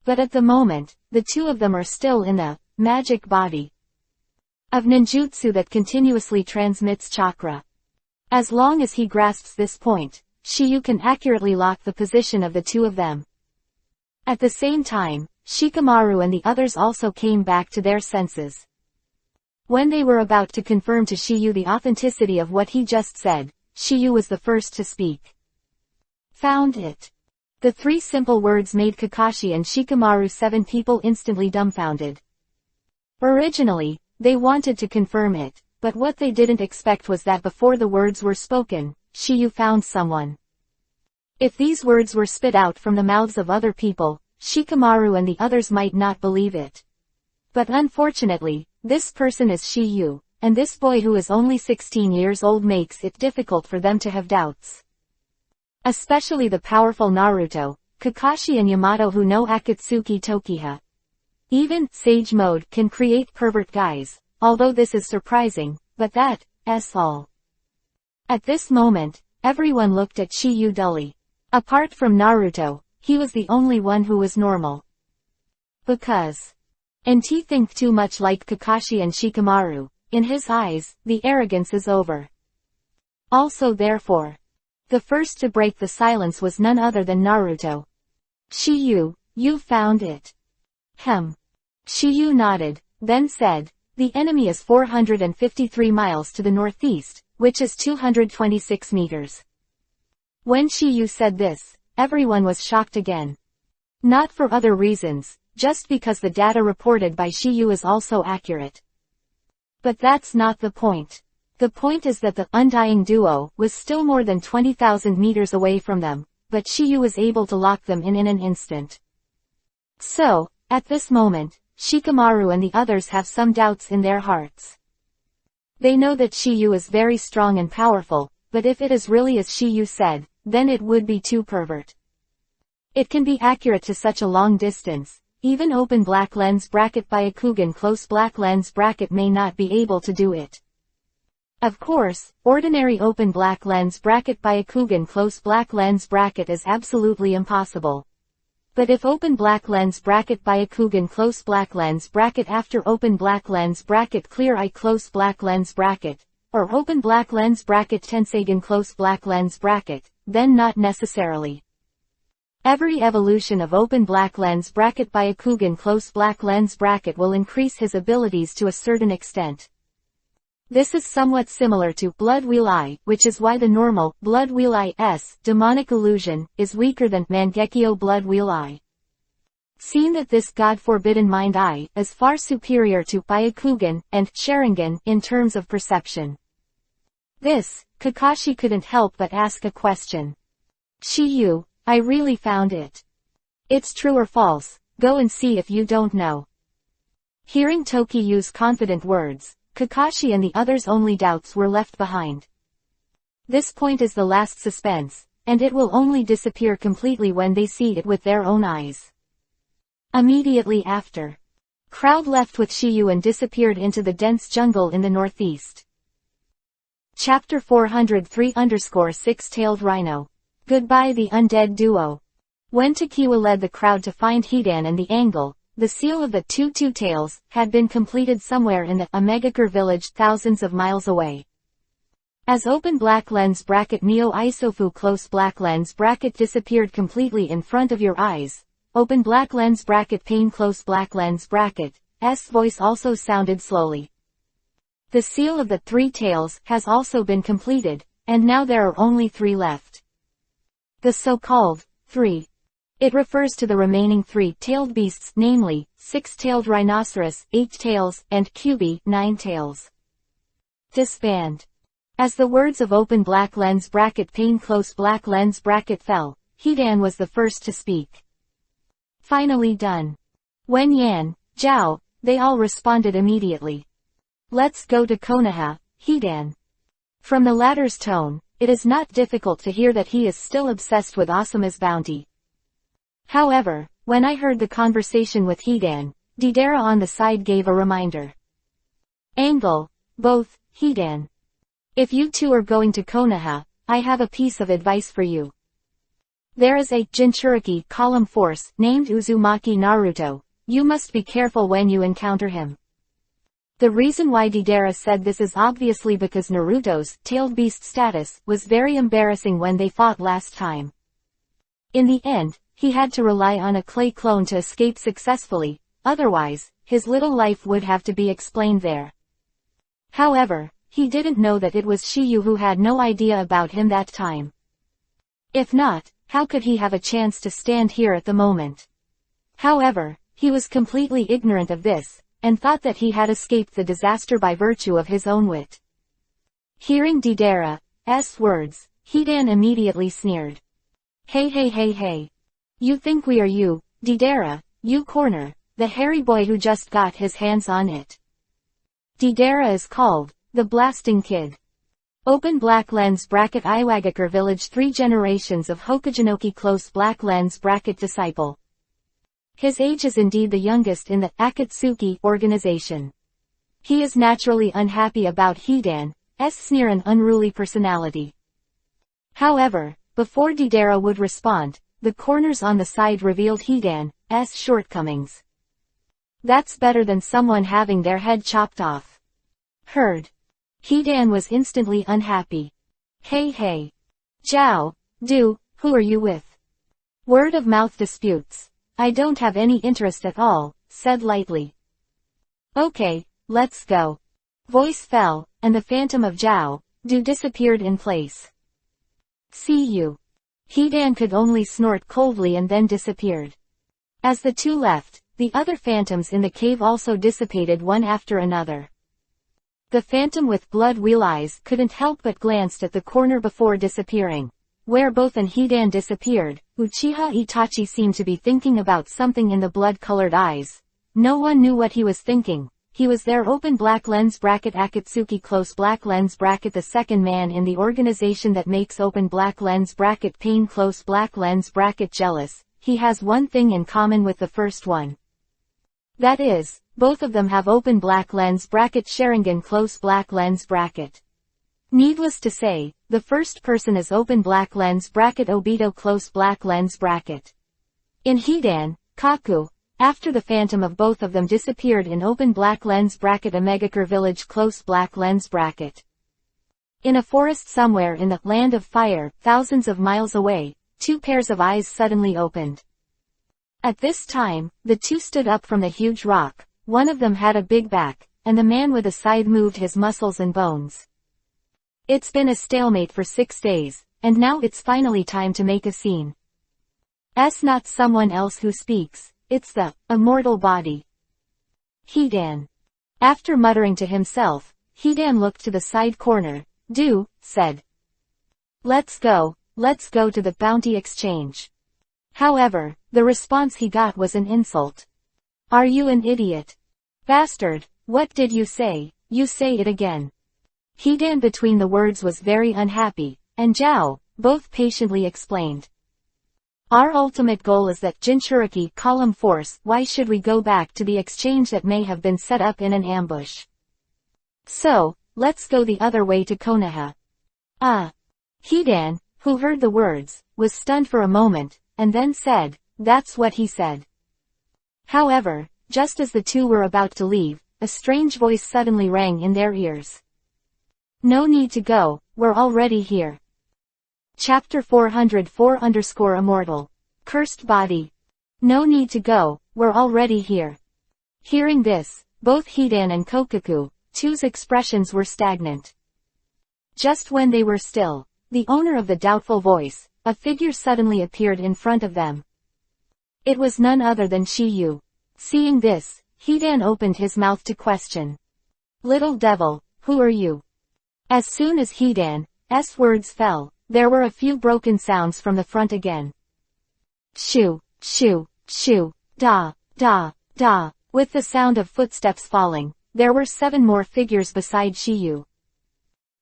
But at the moment, the two of them are still in the magic body of ninjutsu that continuously transmits chakra. As long as he grasps this point, Shiyu can accurately lock the position of the two of them. At the same time, Shikamaru and the others also came back to their senses. When they were about to confirm to Shiyu the authenticity of what he just said, Shiyu was the first to speak. Found it. The 3 simple words made Kakashi and Shikamaru 7 people instantly dumbfounded. Originally, they wanted to confirm it, but what they didn't expect was that before the words were spoken, Shiyu found someone. If these words were spit out from the mouths of other people, Shikamaru and the others might not believe it. But unfortunately, this person is Shiyu, and this boy who is only 16 years old makes it difficult for them to have doubts. Especially the powerful Naruto, Kakashi and Yamato who know Akatsuki Tokiha. Even Sage Mode can create pervert guys, although this is surprising, but that's all. At this moment, everyone looked at Shiyu dully. Apart from Naruto, he was the only one who was normal. Because he think too much like Kakashi and Shikamaru, in his eyes, the arrogance is over. Also therefore, the first to break the silence was none other than Naruto. Shiyu, you found it. Shiyu nodded, then said, the enemy is 453 miles to the northeast, which is 226 meters. When Shiyu said this, everyone was shocked again. Not for other reasons, just because the data reported by Shiyu is also accurate. But that's not the point. The point is that the undying duo was still more than 20,000 meters away from them, but Shiyu was able to lock them in an instant. So, at this moment, Shikamaru and the others have some doubts in their hearts. They know that Shiyu is very strong and powerful, but if it is really as Shiyu said, then it would be too pervert. It can be accurate to such a long distance. Even open black lens bracket Byakugan close black lens bracket may not be able to do it. Of course, ordinary open black lens bracket Byakugan close black lens bracket is absolutely impossible. But if open black lens bracket Byakugan close black lens bracket after open black lens bracket clear eye close black lens bracket, or open black lens bracket Tensagan close black lens bracket, then not necessarily. Every evolution of open black lens bracket Byakugan close black lens bracket will increase his abilities to a certain extent. This is somewhat similar to Blood Wheel Eye, which is why the normal Blood Wheel Eye's demonic illusion is weaker than Mangekyo Blood Wheel Eye. Seeing that this God-forbidden mind eye is far superior to Byakugan and Sharingan in terms of perception. This, Kakashi couldn't help but ask a question. Shiyu, I really found it. It's true or false, go and see if you don't know. Hearing Tokiyu's confident words, Kakashi and the others' only doubts were left behind. This point is the last suspense, and it will only disappear completely when they see it with their own eyes. Immediately after, crowd left with Shiyu and disappeared into the dense jungle in the northeast. Chapter 403_Six-Tailed Rhino. Goodbye the Undead Duo. When Takiwa led the crowd to find Hidan and the angle, the seal of the two tails had been completed somewhere in the Omegakure village thousands of miles away. As open black lens bracket Neo Isofu close black lens bracket disappeared completely in front of your eyes, open black lens bracket Pain close black lens bracket, S voice also sounded slowly. The seal of the three tails has also been completed, and now there are only 3 left. The so-called 3. It refers to the remaining 3-tailed beasts, namely, 6-tailed rhinoceros, 8 tails, and Kyubi, 9 tails. Disband. As the words of open black lens bracket Pain close black lens bracket fell, Hidan was the first to speak. Finally done. Wen Yan, Zhao, they all responded immediately. Let's go to Konoha, Hidan. From the latter's tone, it is not difficult to hear that he is still obsessed with Asuma's bounty. However, when I heard the conversation with Hidan, Deidara on the side gave a reminder. Angle, both, Hidan. If you two are going to Konoha, I have a piece of advice for you. There is a Jinchuriki column force named Uzumaki Naruto. You must be careful when you encounter him. The reason why Deidara said this is obviously because Naruto's tailed beast status was very embarrassing when they fought last time. In the end, he had to rely on a clay clone to escape successfully, otherwise, his little life would have to be explained there. However, he didn't know that it was Shiyu who had no idea about him that time. If not, how could he have a chance to stand here at the moment? However, he was completely ignorant of this, and thought that he had escaped the disaster by virtue of his own wit. Hearing Deidara's words, Hidan immediately sneered. Hey. You think we are you, Deidara, you corner, the hairy boy who just got his hands on it. Deidara is called, the Blasting Kid. Open black lens bracket Iwagakure village 3 generations of Hokage close black lens bracket disciple. His age is indeed the youngest in the Akatsuki organization. He is naturally unhappy about Hidan's sneer and unruly personality. However, before Deidara would respond, the corners on the side revealed Hidan's shortcomings. That's better than someone having their head chopped off. Heard. Hidan was instantly unhappy. Hey. Zhao, who are you with? Word of mouth disputes. I don't have any interest at all, said lightly. Okay, let's go. Voice fell, and the phantom of Zhao disappeared in place. See you. Hidan could only snort coldly and then disappeared. As the two left, the other phantoms in the cave also dissipated one after another. The phantom with blood wheel eyes couldn't help but glanced at the corner before disappearing. Where both and Hidan disappeared, Uchiha Itachi seemed to be thinking about something in the blood-colored eyes. No one knew what he was thinking. He was there open black lens bracket Akatsuki close black lens bracket the second man in the organization that makes open black lens bracket Pain close black lens bracket jealous. He has one thing in common with the first one. That is, both of them have open black lens bracket Sharingan close black lens bracket. Needless to say, the first person is open black lens bracket Obito close black lens bracket. In Hidan, Kaku, after the phantom of both of them disappeared in open black lens bracket Omegakure village close black lens bracket. In a forest somewhere in the land of fire, thousands of miles away, two pairs of eyes suddenly opened. At this time, the two stood up from the huge rock. One of them had a big back, and the man with a scythe moved his muscles and bones. It's been a stalemate for 6 days, and now it's finally time to make a scene. Not someone else who speaks, it's the immortal body. Hidan. After muttering to himself, Hidan looked to the side corner. Said. Let's go to the bounty exchange. However, the response he got was an insult. Are you an idiot? Bastard, what did you say? You say it again. Hidan between the words was very unhappy, and Zhao, both patiently explained. Our ultimate goal is that Jinchuriki column force. Why should we go back to the exchange that may have been set up in an ambush? So, let's go the other way to Konoha. Hidan, who heard the words, was stunned for a moment, and then said, that's what he said. However, just as the two were about to leave, a strange voice suddenly rang in their ears. No need to go, we're already here. Chapter 404_Immortal. Cursed Body. No need to go, we're already here. Hearing this, both Hidan and Kokuku, two's expressions were stagnant. Just when they were still, the owner of the doubtful voice, a figure suddenly appeared in front of them. It was none other than Shiyu. Seeing this, Hidan opened his mouth to question. Little devil, who are you? As soon as Hidan's words fell, there were a few broken sounds from the front again. Shoo, shoo, shoo, da, da, da. With the sound of footsteps falling, there were 7 more figures beside Shiyu.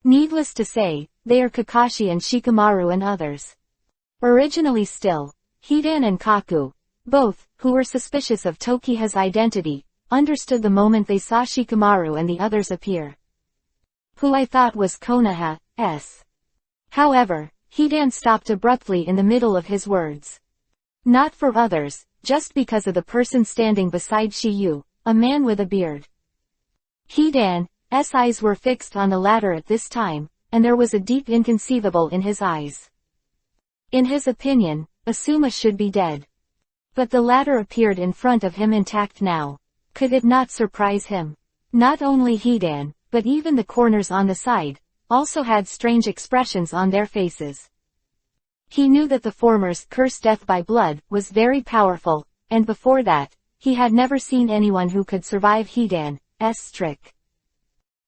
Needless to say, they are Kakashi and Shikamaru and others. Originally still, Hidan and Kaku, both, who were suspicious of Tokiha's identity, understood the moment they saw Shikamaru and the others appear. Who I thought was Konoha's. However, Hidan stopped abruptly in the middle of his words. Not for others, just because of the person standing beside Shiyu, a man with a beard. Hidan's eyes were fixed on the latter at this time, and there was a deep inconceivable in his eyes. In his opinion, Asuma should be dead. But the latter appeared in front of him intact now. Could it not surprise him? Not only Hidan, but even the corners on the side, also had strange expressions on their faces. He knew that the former's curse death by blood was very powerful, and before that, he had never seen anyone who could survive Hidan's trick.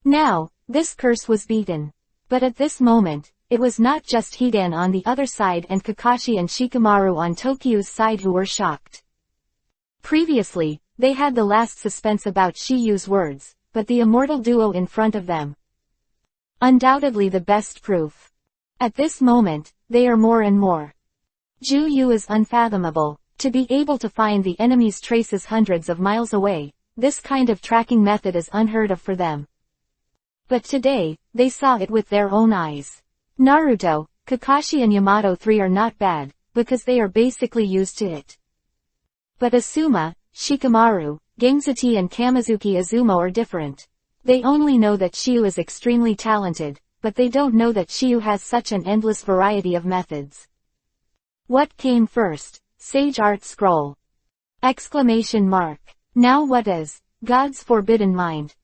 Now, this curse was beaten. But at this moment, it was not just Hidan on the other side and Kakashi and Shikamaru on Tokyu's side who were shocked. Previously, they had the last suspense about Shiyu's words, but the immortal duo in front of them. Undoubtedly the best proof. At this moment, they are more and more. Juyu is unfathomable. To be able to find the enemy's traces hundreds of miles away, this kind of tracking method is unheard of for them. But today, they saw it with their own eyes. Naruto, Kakashi and Yamato 3 are not bad, because they are basically used to it. But Asuma, Shikamaru, Gamezuki and Kamizuki Izumo are different. They only know that Shiyu is extremely talented, but they don't know that Shiyu has such an endless variety of methods. What came first? Sage Art Scroll. Exclamation mark. Now what is God's forbidden mind?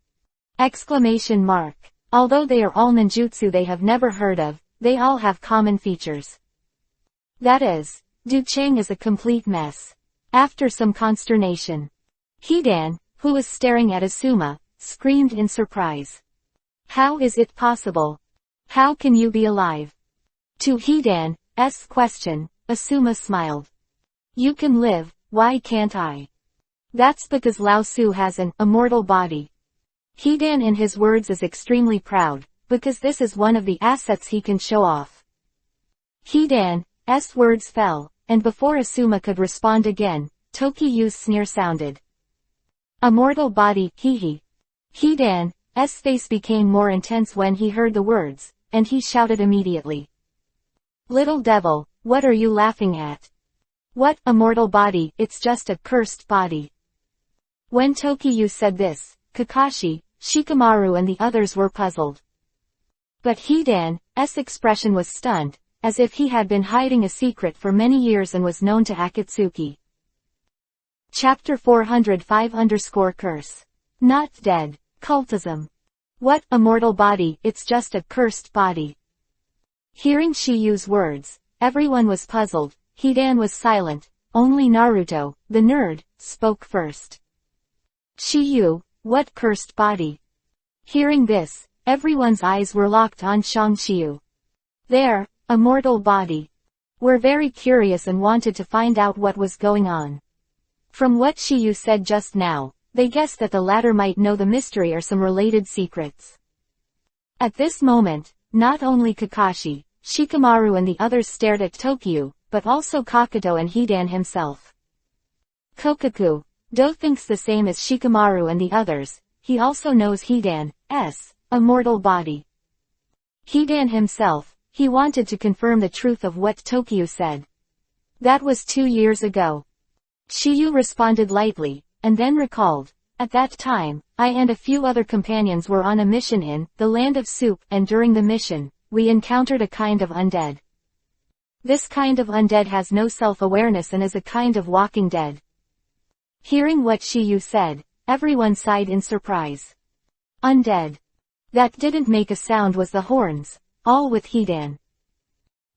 Exclamation mark. Although they are all ninjutsu they have never heard of, they all have common features. That is, Duchang is a complete mess. After some consternation, Hidan, who was staring at Asuma, screamed in surprise. How is it possible? How can you be alive? To Hidan's question, Asuma smiled. You can live, why can't I? That's because Lao Su has an immortal body. Hidan in his words is extremely proud, because this is one of the assets he can show off. Hidan's words fell, and before Asuma could respond again, Tokiyu's sneer sounded. Immortal body, hee. Hidan's face became more intense when he heard the words, and he shouted immediately. Little devil, what are you laughing at? What, a mortal body? It's just a cursed body. When Tokiyu said this, Kakashi, Shikamaru and the others were puzzled. But Hidan's expression was stunned, as if he had been hiding a secret for many years and was known to Akatsuki. Chapter 405 _ Not dead. Cultism. What, a mortal body? It's just a cursed body. Hearing Shiyu's words, everyone was puzzled. Hidan was silent. Only Naruto, the nerd, spoke first. Shiyu, what cursed body? Hearing this, everyone's eyes were locked on Shiyu. There, a mortal body. We're very curious and wanted to find out what was going on. From what Shiyu said just now, they guessed that the latter might know the mystery or some related secrets. At this moment, not only Kakashi, Shikamaru and the others stared at Tokiyu, but also Kakato and Hidan himself. Kokaku, Do thinks the same as Shikamaru and the others. He also knows Hidan's a mortal body. Hidan himself, he wanted to confirm the truth of what Tokiyu said. That was 2 years ago. Shiyu responded lightly, and then recalled, at that time, I and a few other companions were on a mission in the Land of Soup, and during the mission, we encountered a kind of undead. This kind of undead has no self-awareness and is a kind of walking dead. Hearing what Shiyu said, everyone sighed in surprise. Undead. That didn't make a sound was the horns, all with Hidan.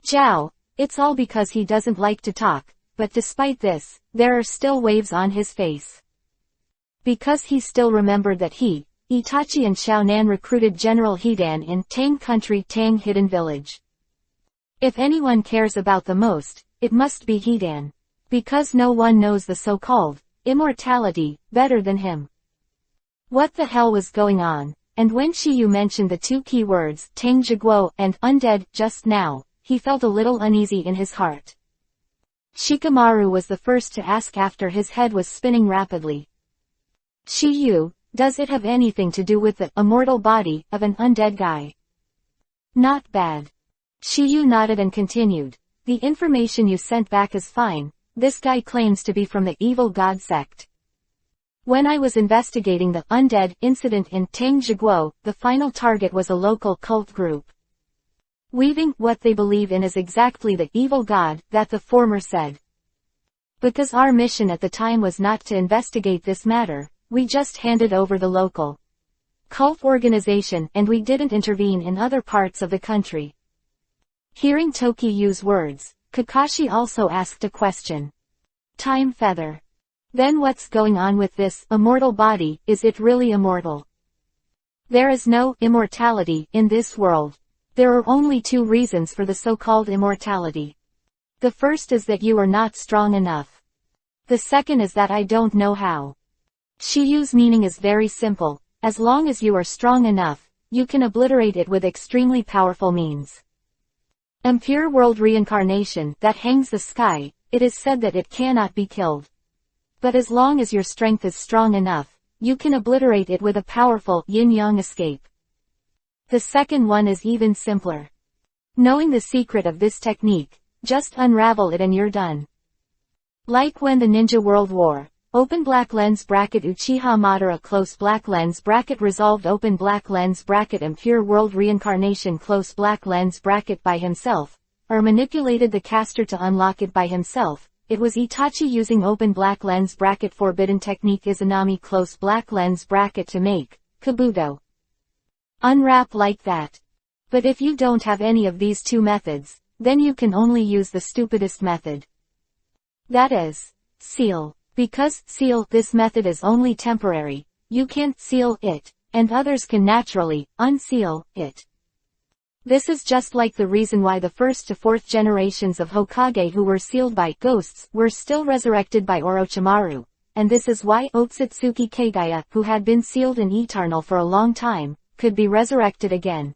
Zhao, it's all because he doesn't like to talk, but despite this, there are still waves on his face. Because he still remembered that he, Itachi and Xiaonan recruited General Hidan in Tang Country Tang Hidden Village. If anyone cares about the most, it must be Hidan. Because no one knows the so-called immortality better than him. What the hell was going on? And when Shiyu mentioned the two key words Tang Jiguo and undead just now, he felt a little uneasy in his heart. Shikamaru was the first to ask after his head was spinning rapidly. Shiyu, does it have anything to do with the immortal body of an undead guy? Not bad. Shiyu nodded and continued. The information you sent back is fine. This guy claims to be from the evil god sect. When I was investigating the undead incident in Tang Jiguo, the final target was a local cult group. Weaving what they believe in is exactly the evil god that the former said. Because our mission at the time was not to investigate this matter, we just handed over the local cult organization and we didn't intervene in other parts of the country. Hearing Tokiyu's words, Kakashi also asked a question. Time feather. Then what's going on with this immortal body? Is it really immortal? There is no immortality in this world. There are only 2 reasons for the so-called immortality. The first is that you are not strong enough. The second is that I don't know how. Shiyu's meaning is very simple. As long as you are strong enough, you can obliterate it with extremely powerful means. Impure world reincarnation that hangs the sky, it is said that it cannot be killed. But as long as your strength is strong enough, you can obliterate it with a powerful yin-yang escape. The second one is even simpler. Knowing the secret of this technique, just unravel it and you're done. Like when the Ninja World War, open black lens bracket Uchiha Madara close black lens bracket resolved open black lens bracket impure world reincarnation close black lens bracket by himself, or manipulated the caster to unlock it by himself. It was Itachi using open black lens bracket forbidden technique Izanami close black lens bracket to make Kabuto. Unwrap like that. But if you don't have any of these 2 methods, then you can only use the stupidest method. That is, seal. Because seal this method is only temporary, you can't seal it, and others can naturally unseal it. This is just like the reason why the 1st to 4th generations of Hokage who were sealed by ghosts were still resurrected by Orochimaru, and this is why Otsutsuki Kagaya, who had been sealed in Eternal for a long time, could be resurrected again.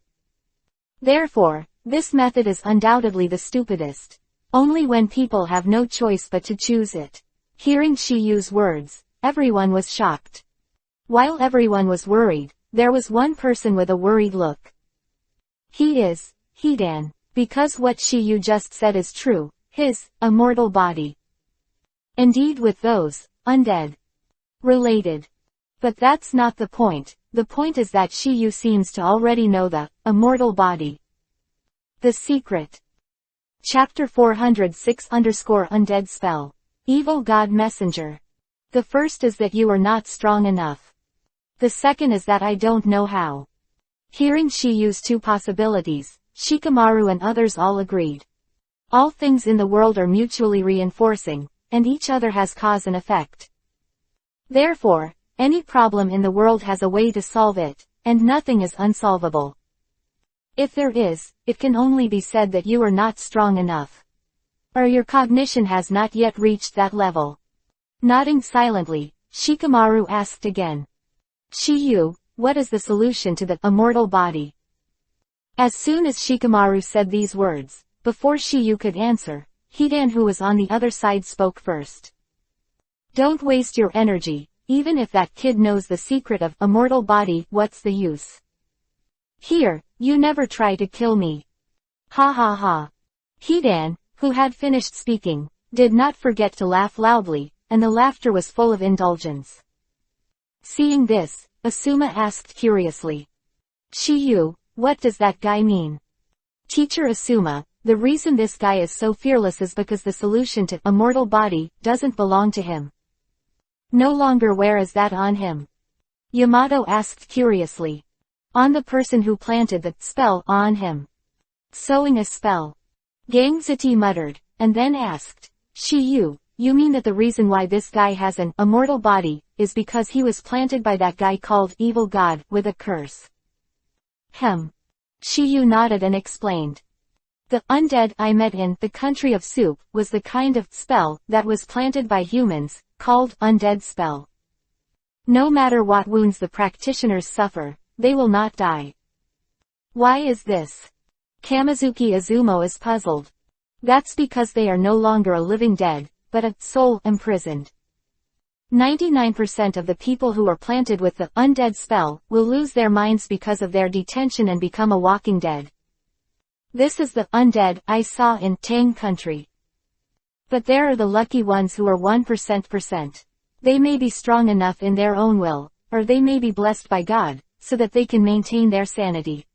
Therefore, this method is undoubtedly the stupidest. Only when people have no choice but to choose it. Hearing Shiyu's words, everyone was shocked. While everyone was worried, there was one person with a worried look. He is Hidan. Because what Shiyu just said is true, his immortal body. Indeed, with those, undead. Related. But that's not the point. The point is that Shiyu seems to already know the immortal body. The secret. Chapter 406_Undead Spell. Evil God Messenger. The first is that you are not strong enough. The second is that I don't know how. Hearing Shiyu's two possibilities, Shikamaru and others all agreed. All things in the world are mutually reinforcing, and each other has cause and effect. Therefore, any problem in the world has a way to solve it, and nothing is unsolvable. If there is, it can only be said that you are not strong enough. Or your cognition has not yet reached that level. Nodding silently, Shikamaru asked again. Shiyu, what is the solution to the immortal body? As soon as Shikamaru said these words, before Shiyu could answer, Hidan, who was on the other side, spoke first. Don't waste your energy. Even if that kid knows the secret of immortal body, what's the use? Here, you never try to kill me. Ha ha ha. Hidan, who had finished speaking, did not forget to laugh loudly, and the laughter was full of indulgence. Seeing this, Asuma asked curiously. Shiyu, what does that guy mean? Teacher Asuma, the reason this guy is so fearless is because the solution to immortal body doesn't belong to him. No longer. Where is that on him? Yamato asked curiously. On the person who planted the spell on him. Sowing a spell. Gangzati muttered, and then asked, Shiyu, you mean that the reason why this guy has an immortal body is because he was planted by that guy called Evil God with a curse? Shiyu nodded and explained. The undead I met in the country of soup was the kind of spell that was planted by humans, called undead spell. No matter what wounds the practitioners suffer, they will not die. Why is this? Kamizuki Izumo is puzzled. That's because they are no longer a living dead, but a soul imprisoned. 99% of the people who are planted with the undead spell will lose their minds because of their detention and become a walking dead. This is the undead I saw in Tang country. But there are the lucky ones who are 1%. They may be strong enough in their own will, or they may be blessed by God, so that they can maintain their sanity.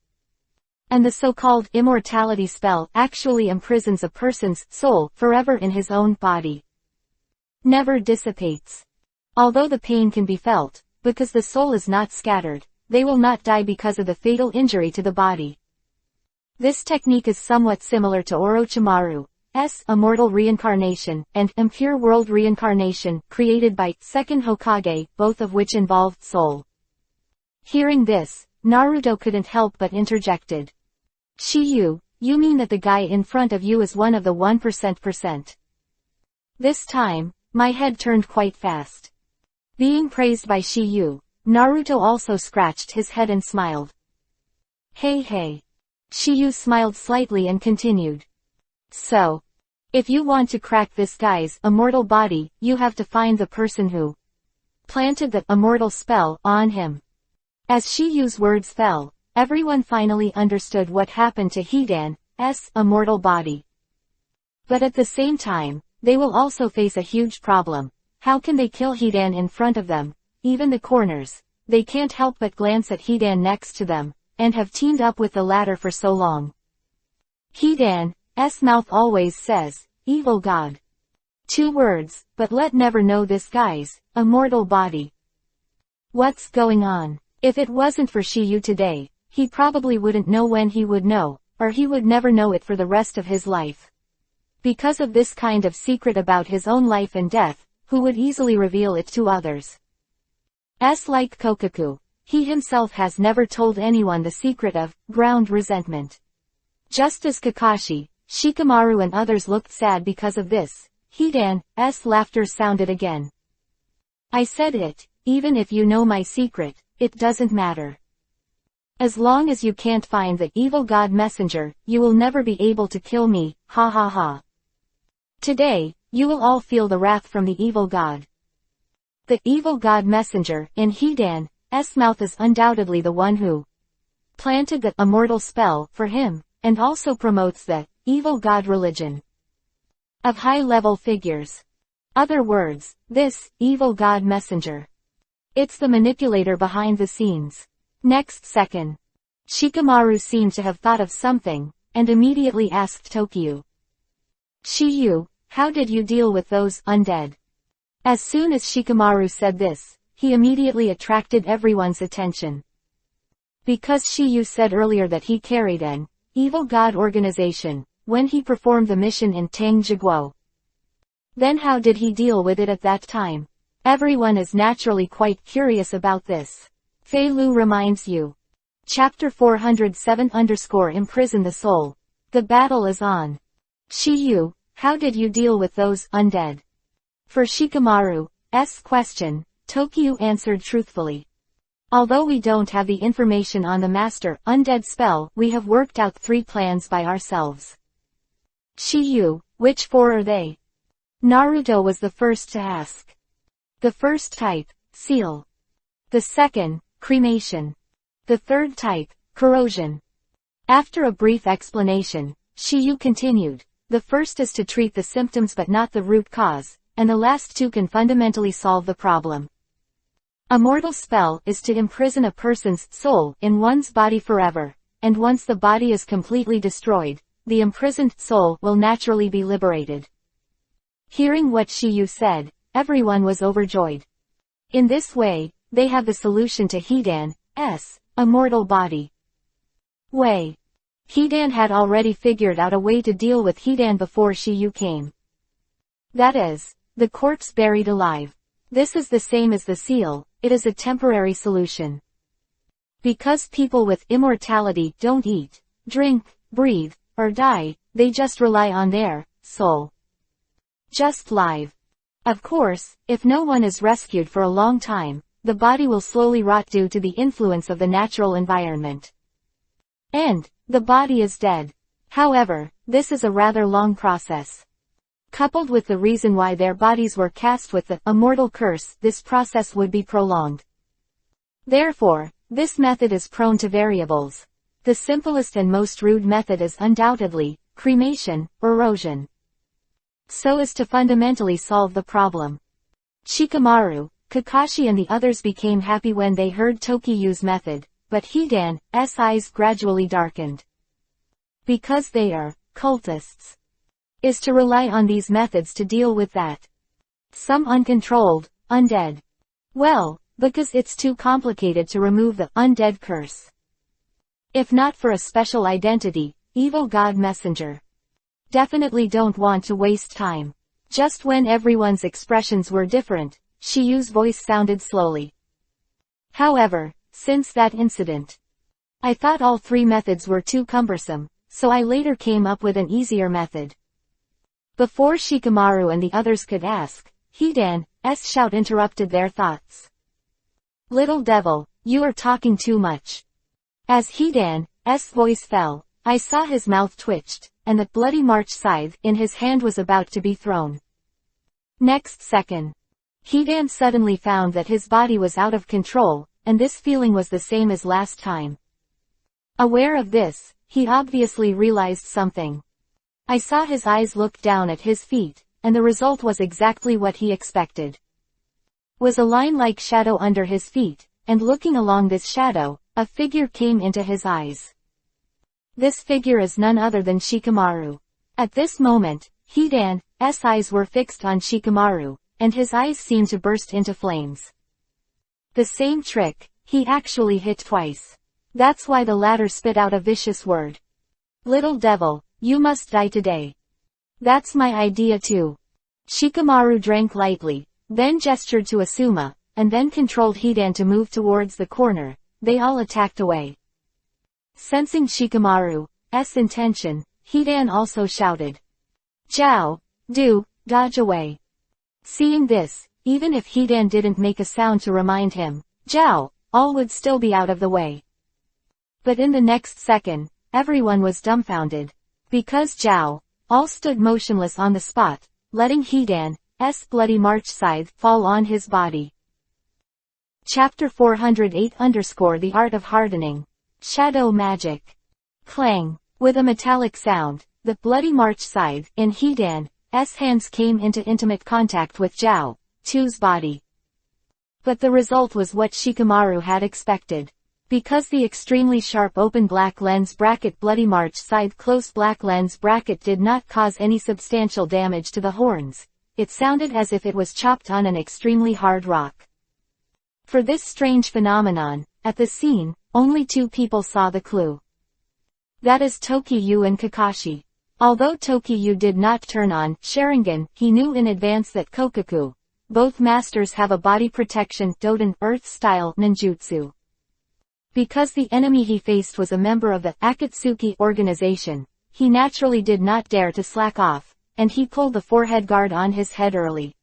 And the so-called immortality spell actually imprisons a person's soul forever in his own body. Never dissipates. Although the pain can be felt, because the soul is not scattered, they will not die because of the fatal injury to the body. This technique is somewhat similar to Orochimaru's immortal reincarnation and impure world reincarnation created by second Hokage, both of which involved soul. Hearing this, Naruto couldn't help but interjected. Shiyu, you mean that the guy in front of you is one of the 1%? This time, my head turned quite fast. Being praised by Shiyu, Naruto also scratched his head and smiled. Hey. Shiyu smiled slightly and continued. So, if you want to crack this guy's immortal body, you have to find the person who planted the immortal spell on him. As Shiyu's words fell, everyone finally understood what happened to Hidan's immortal body. But at the same time, they will also face a huge problem. How can they kill Hidan in front of them? Even the corners, they can't help but glance at Hidan next to them, and have teamed up with the latter for so long. Hidan's mouth always says, Evil God. 2 words, but let never know this guy's immortal body. What's going on? If it wasn't for Shiyu today, he probably wouldn't know when he would know, or he would never know it for the rest of his life. Because of this kind of secret about his own life and death, who would easily reveal it to others? Like Kokaku, he himself has never told anyone the secret of ground resentment. Just as Kakashi, Shikamaru and others looked sad because of this, Hidan's laughter sounded again. I said it, even if you know my secret, it doesn't matter. As long as you can't find the evil god messenger, you will never be able to kill me, ha ha ha. Today, you will all feel the wrath from the evil god. The evil god messenger, in Hidan's mouth, is undoubtedly the one who planted the immortal spell for him, and also promotes the evil god religion of high-level figures. Other words, this, evil god messenger. It's the manipulator behind the scenes. Next second. Shikamaru seemed to have thought of something, and immediately asked Tokyu. Shiyu, how did you deal with those undead? As soon as Shikamaru said this, he immediately attracted everyone's attention. Because Shiyu said earlier that he carried an evil god organization when he performed the mission in Tangjiguo. Then how did he deal with it at that time? Everyone is naturally quite curious about this. Fei Lu reminds you. Chapter 407_Imprison the Soul. The battle is on. Shiyu, how did you deal with those undead? For Shikamaru's question, Tokyu answered truthfully. Although we don't have the information on the master undead spell, we have worked out 3 plans by ourselves. Shiyu, which 4 are they? Naruto was the first to ask. The first type, seal. The second, cremation. The third type, corrosion. After a brief explanation, Shiyu continued, the first is to treat the symptoms but not the root cause, and the last 2 can fundamentally solve the problem. A mortal spell is to imprison a person's soul in one's body forever, and once the body is completely destroyed, the imprisoned soul will naturally be liberated. Hearing what Shiyu said, everyone was overjoyed. In this way, they have the solution to Hidan's immortal body. Hidan had already figured out a way to deal with Hidan before Shiyu came. That is, the corpse buried alive. This is the same as the seal, it is a temporary solution. Because people with immortality don't eat, drink, breathe, or die, they just rely on their soul. Just live. Of course, if no one is rescued for a long time, the body will slowly rot due to the influence of the natural environment. And the body is dead. However, this is a rather long process. Coupled with the reason why their bodies were cast with the immortal curse, this process would be prolonged. Therefore, this method is prone to variables. The simplest and most rude method is undoubtedly cremation, erosion. So as to fundamentally solve the problem. Shikamaru, Kakashi and the others became happy when they heard Tokyu's method, but Hidan's eyes gradually darkened. Because they are cultists. Is to rely on these methods to deal with that. Some uncontrolled, undead. Well, because it's too complicated to remove the undead curse. If not for a special identity, evil god messenger. Definitely don't want to waste time. Just when everyone's expressions were different, Shiyu's voice sounded slowly. However, since that incident, I thought all 3 methods were too cumbersome, so I later came up with an easier method. Before Shikamaru and the others could ask, Hidan's shout interrupted their thoughts. Little devil, you are talking too much. As Hidan's voice fell, I saw his mouth twitched, and the bloody March scythe in his hand was about to be thrown. Next second, Hidan suddenly found that his body was out of control, and this feeling was the same as last time. Aware of this, he obviously realized something. I saw his eyes look down at his feet, and the result was exactly what he expected. Was a line-like shadow under his feet, and looking along this shadow, a figure came into his eyes. This figure is none other than Shikamaru. At this moment, Hidan's eyes were fixed on Shikamaru, and his eyes seemed to burst into flames. The same trick, he actually hit twice. That's why the latter spit out a vicious word. Little devil, you must die today. That's my idea too. Shikamaru drank lightly, then gestured to Asuma, and then controlled Hidan to move towards the corner. They all attacked away. Sensing Shikamaru's intention, Hidan also shouted. Jiao, do, dodge away. Seeing this, even if Hidan didn't make a sound to remind him, Jiao, all would still be out of the way. But in the next second, everyone was dumbfounded. Because Jiao, all stood motionless on the spot, letting Hidan's bloody March scythe fall on his body. Chapter 408_The Art of Hardening. Shadow Magic. Clang. With a metallic sound, the bloody March scythe in Hidan's Shikamaru's hands came into intimate contact with Zhao Tu's body. But the result was what Shikamaru had expected. Because the extremely sharp open black lens bracket bloody march side close black lens bracket did not cause any substantial damage to the horns, it sounded as if it was chopped on an extremely hard rock. For this strange phenomenon, at the scene, only two people saw the clue. That is Tokiyu and Kakashi. Although Tokiyu did not turn on Sharingan, he knew in advance that Kokaku. Both masters have a body protection Doden Earth-style ninjutsu. Because the enemy he faced was a member of the Akatsuki organization, he naturally did not dare to slack off, and he pulled the forehead guard on his head early.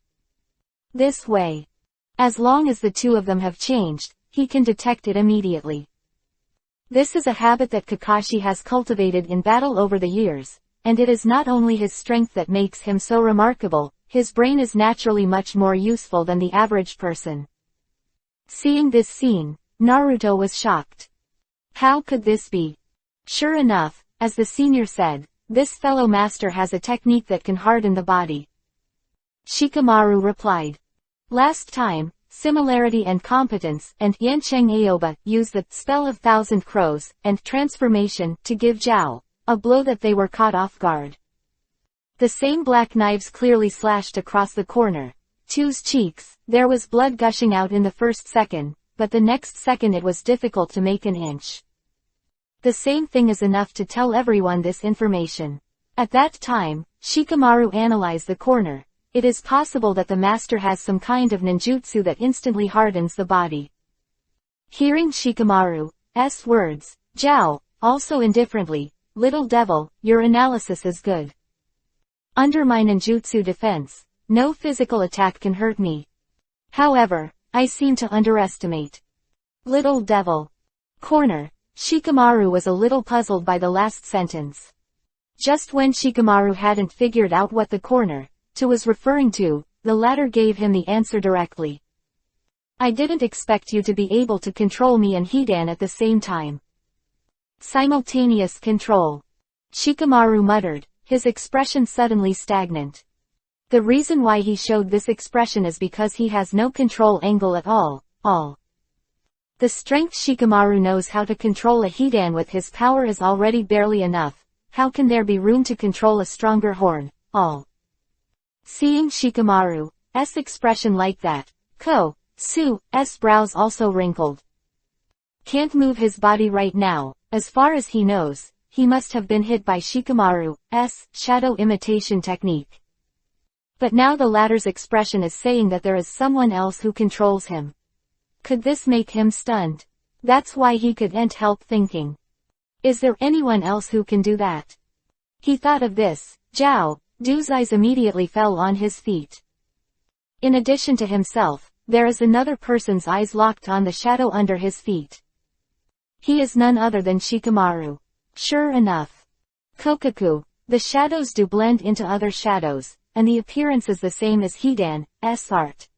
This way, as long as the two of them have changed, he can detect it immediately. This is a habit that Kakashi has cultivated in battle over the years, and it is not only his strength that makes him so remarkable, his brain is naturally much more useful than the average person. Seeing this scene, Naruto was shocked. How could this be? Sure enough, as the senior said, this fellow master has a technique that can harden the body. Shikamaru replied. Last time, Similarity and Competence and Yancheng Aoba used the Spell of Thousand Crows and Transformation to give Zhao a blow that they were caught off guard. The same black knives clearly slashed across the corner. Tu's cheeks, there was blood gushing out in the first second, but the next second it was difficult to make an inch. The same thing is enough to tell everyone this information. At that time, Shikamaru analyzed the corner. It is possible that the master has some kind of ninjutsu that instantly hardens the body. Hearing Shikamaru's words, Zhao, also indifferently, "Little devil, your analysis is good. Under my ninjutsu defense, no physical attack can hurt me. However, I seem to underestimate. Little devil." Corner. Shikamaru was a little puzzled by the last sentence. Just when Shikamaru hadn't figured out what the corner was referring to, the latter gave him the answer directly. "I didn't expect you to be able to control me and Hidan at the same time." Simultaneous control. Shikamaru muttered, his expression suddenly stagnant. The reason why he showed this expression is because he has no control angle at all. The strength Shikamaru knows how to control a Hidan with his power is already barely enough. How can there be room to control a stronger horn? Seeing Shikamaru's expression like that, Su's brows also wrinkled. Can't move his body right now. As far as he knows, he must have been hit by Shikamaru's shadow imitation technique. But now the latter's expression is saying that there is someone else who controls him. Could this make him stunned? That's why he couldn't help thinking. Is there anyone else who can do that? He thought of this. Zhao Tu's eyes immediately fell on his feet. In addition to himself, there is another person's eyes locked on the shadow under his feet. He is none other than Shikamaru. Sure enough. Kokaku. The shadows do blend into other shadows, and the appearance is the same as Hidan's art.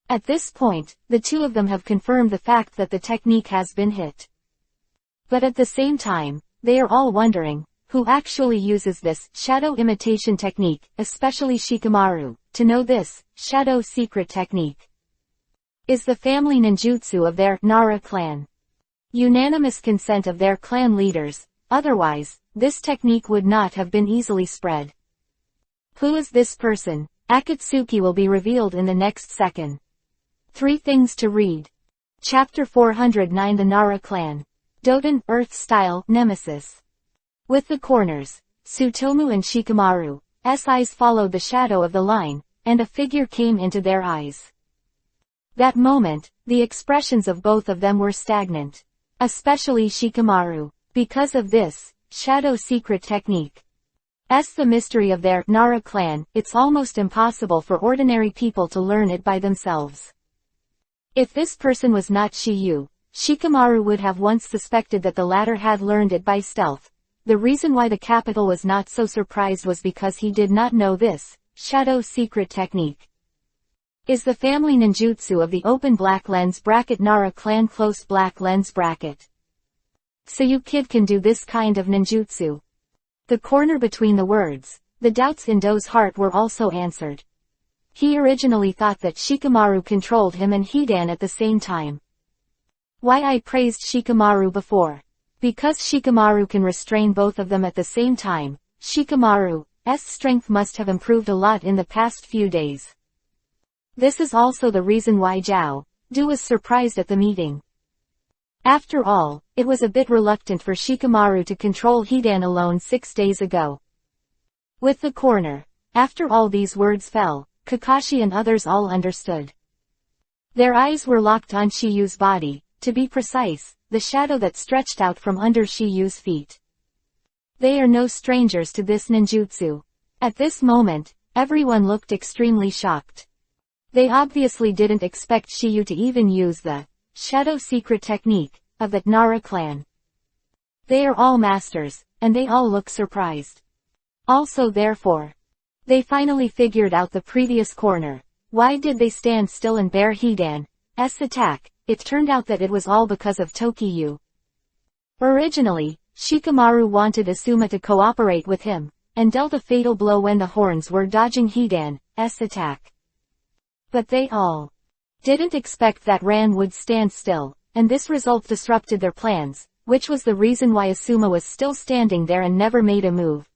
At this point, the two of them have confirmed the fact that the technique has been hit. But at the same time, they are all wondering, who actually uses this shadow imitation technique, especially Shikamaru, to know this shadow secret technique. Is the family ninjutsu of their Nara clan. Unanimous consent of their clan leaders, otherwise, this technique would not have been easily spread. Who is this person? Akatsuki will be revealed in the next second. 3 things to read. Chapter 409 The Nara Clan. Doden Earth-style Nemesis. With the corners, Tsutomu and Shikamaru's eyes followed the shadow of the line, and a figure came into their eyes. That moment, the expressions of both of them were stagnant. Especially Shikamaru. Because of this shadow secret technique. The mystery of their Nara clan, it's almost impossible for ordinary people to learn it by themselves. If this person was not Shiyu, Shikamaru would have once suspected that the latter had learned it by stealth. The reason why the capital was not so surprised was because he did not know this shadow secret technique. Is the family ninjutsu of the open black lens bracket Nara clan close black lens bracket. So you kid can do this kind of ninjutsu. The corner between the words, the doubts in Do's heart were also answered. He originally thought that Shikamaru controlled him and Hidan at the same time. Why I praised Shikamaru before? Because Shikamaru can restrain both of them at the same time. Shikamaru's strength must have improved a lot in the past few days. This is also the reason why Do was surprised at the meeting. After all, it was a bit reluctant for Shikamaru to control Hidan alone 6 days ago. With the corner. After all these words fell, Kakashi and others all understood. Their eyes were locked on Shiyu's body, to be precise, the shadow that stretched out from under Shiyu's feet. They are no strangers to this ninjutsu. At this moment, everyone looked extremely shocked. They obviously didn't expect Shiyu to even use the shadow secret technique of the Nara clan. They are all masters, and they all look surprised. Also therefore, they finally figured out the previous corner. Why did they stand still and bear Hidan's attack? It turned out that it was all because of Tokiyu. Originally, Shikamaru wanted Asuma to cooperate with him, and dealt a fatal blow when the horns were dodging Hidan's attack. But they all didn't expect that Ran would stand still, and this result disrupted their plans, which was the reason why Asuma was still standing there and never made a move.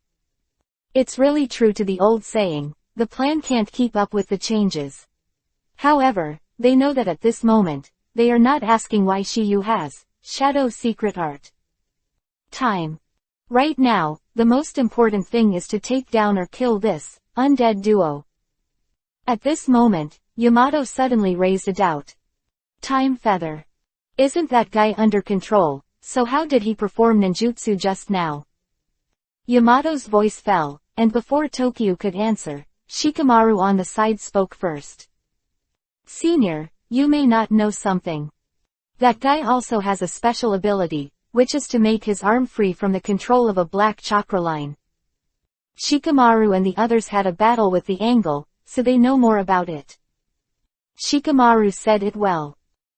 It's really true to the old saying, the plan can't keep up with the changes. However, they know that at this moment, they are not asking why Shiyu has shadow secret art. Time. Right now, the most important thing is to take down or kill this undead duo. At this moment, Yamato suddenly raised a doubt. Time Feather. Isn't that guy under control, so how did he perform ninjutsu just now? Yamato's voice fell, and before Tokiyu could answer, Shikamaru on the side spoke first. Senior, you may not know something. That guy also has a special ability, which is to make his arm free from the control of a black chakra line. Shikamaru and the others had a battle with the angle, so they know more about it. Shikamaru said it well.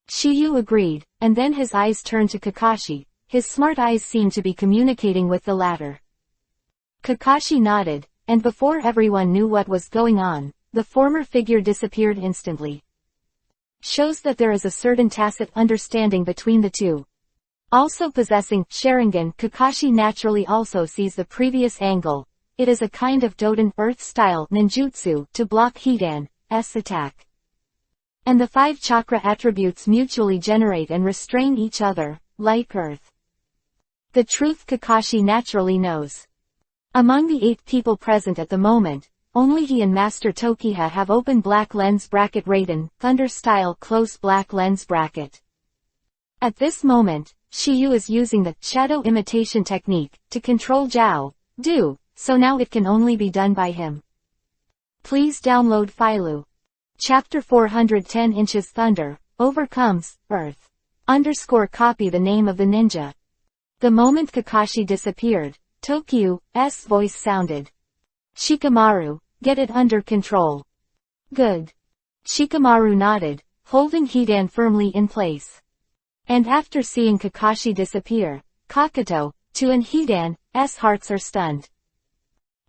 Shiyu agreed, and then his eyes turned to Kakashi. His smart eyes seemed to be communicating with the latter. Kakashi nodded, and before everyone knew what was going on, the former figure disappeared instantly. Shows that there is a certain tacit understanding between the two. Also possessing Sharingan, Kakashi naturally also sees the previous angle. It is a kind of Doden Earth-style ninjutsu to block Hidan's attack. And the 5 chakra attributes mutually generate and restrain each other, like Earth. The truth Kakashi naturally knows. Among the 8 people present at the moment, only he and Master Tokiha have open black lens bracket Raiden, Thunder-style close black lens bracket. At this moment, Shiyu is using the shadow imitation technique to control Do, so now it can only be done by him. Please download Filu. Chapter 410 Inches Thunder, overcomes, Earth. Copy the name of the ninja. The moment Kakashi disappeared, Tokiyu's voice sounded. Shikamaru, get it under control. Good. Shikamaru nodded, holding Hidan firmly in place. And after seeing Kakashi disappear, Kakato, and Hidan's hearts are stunned.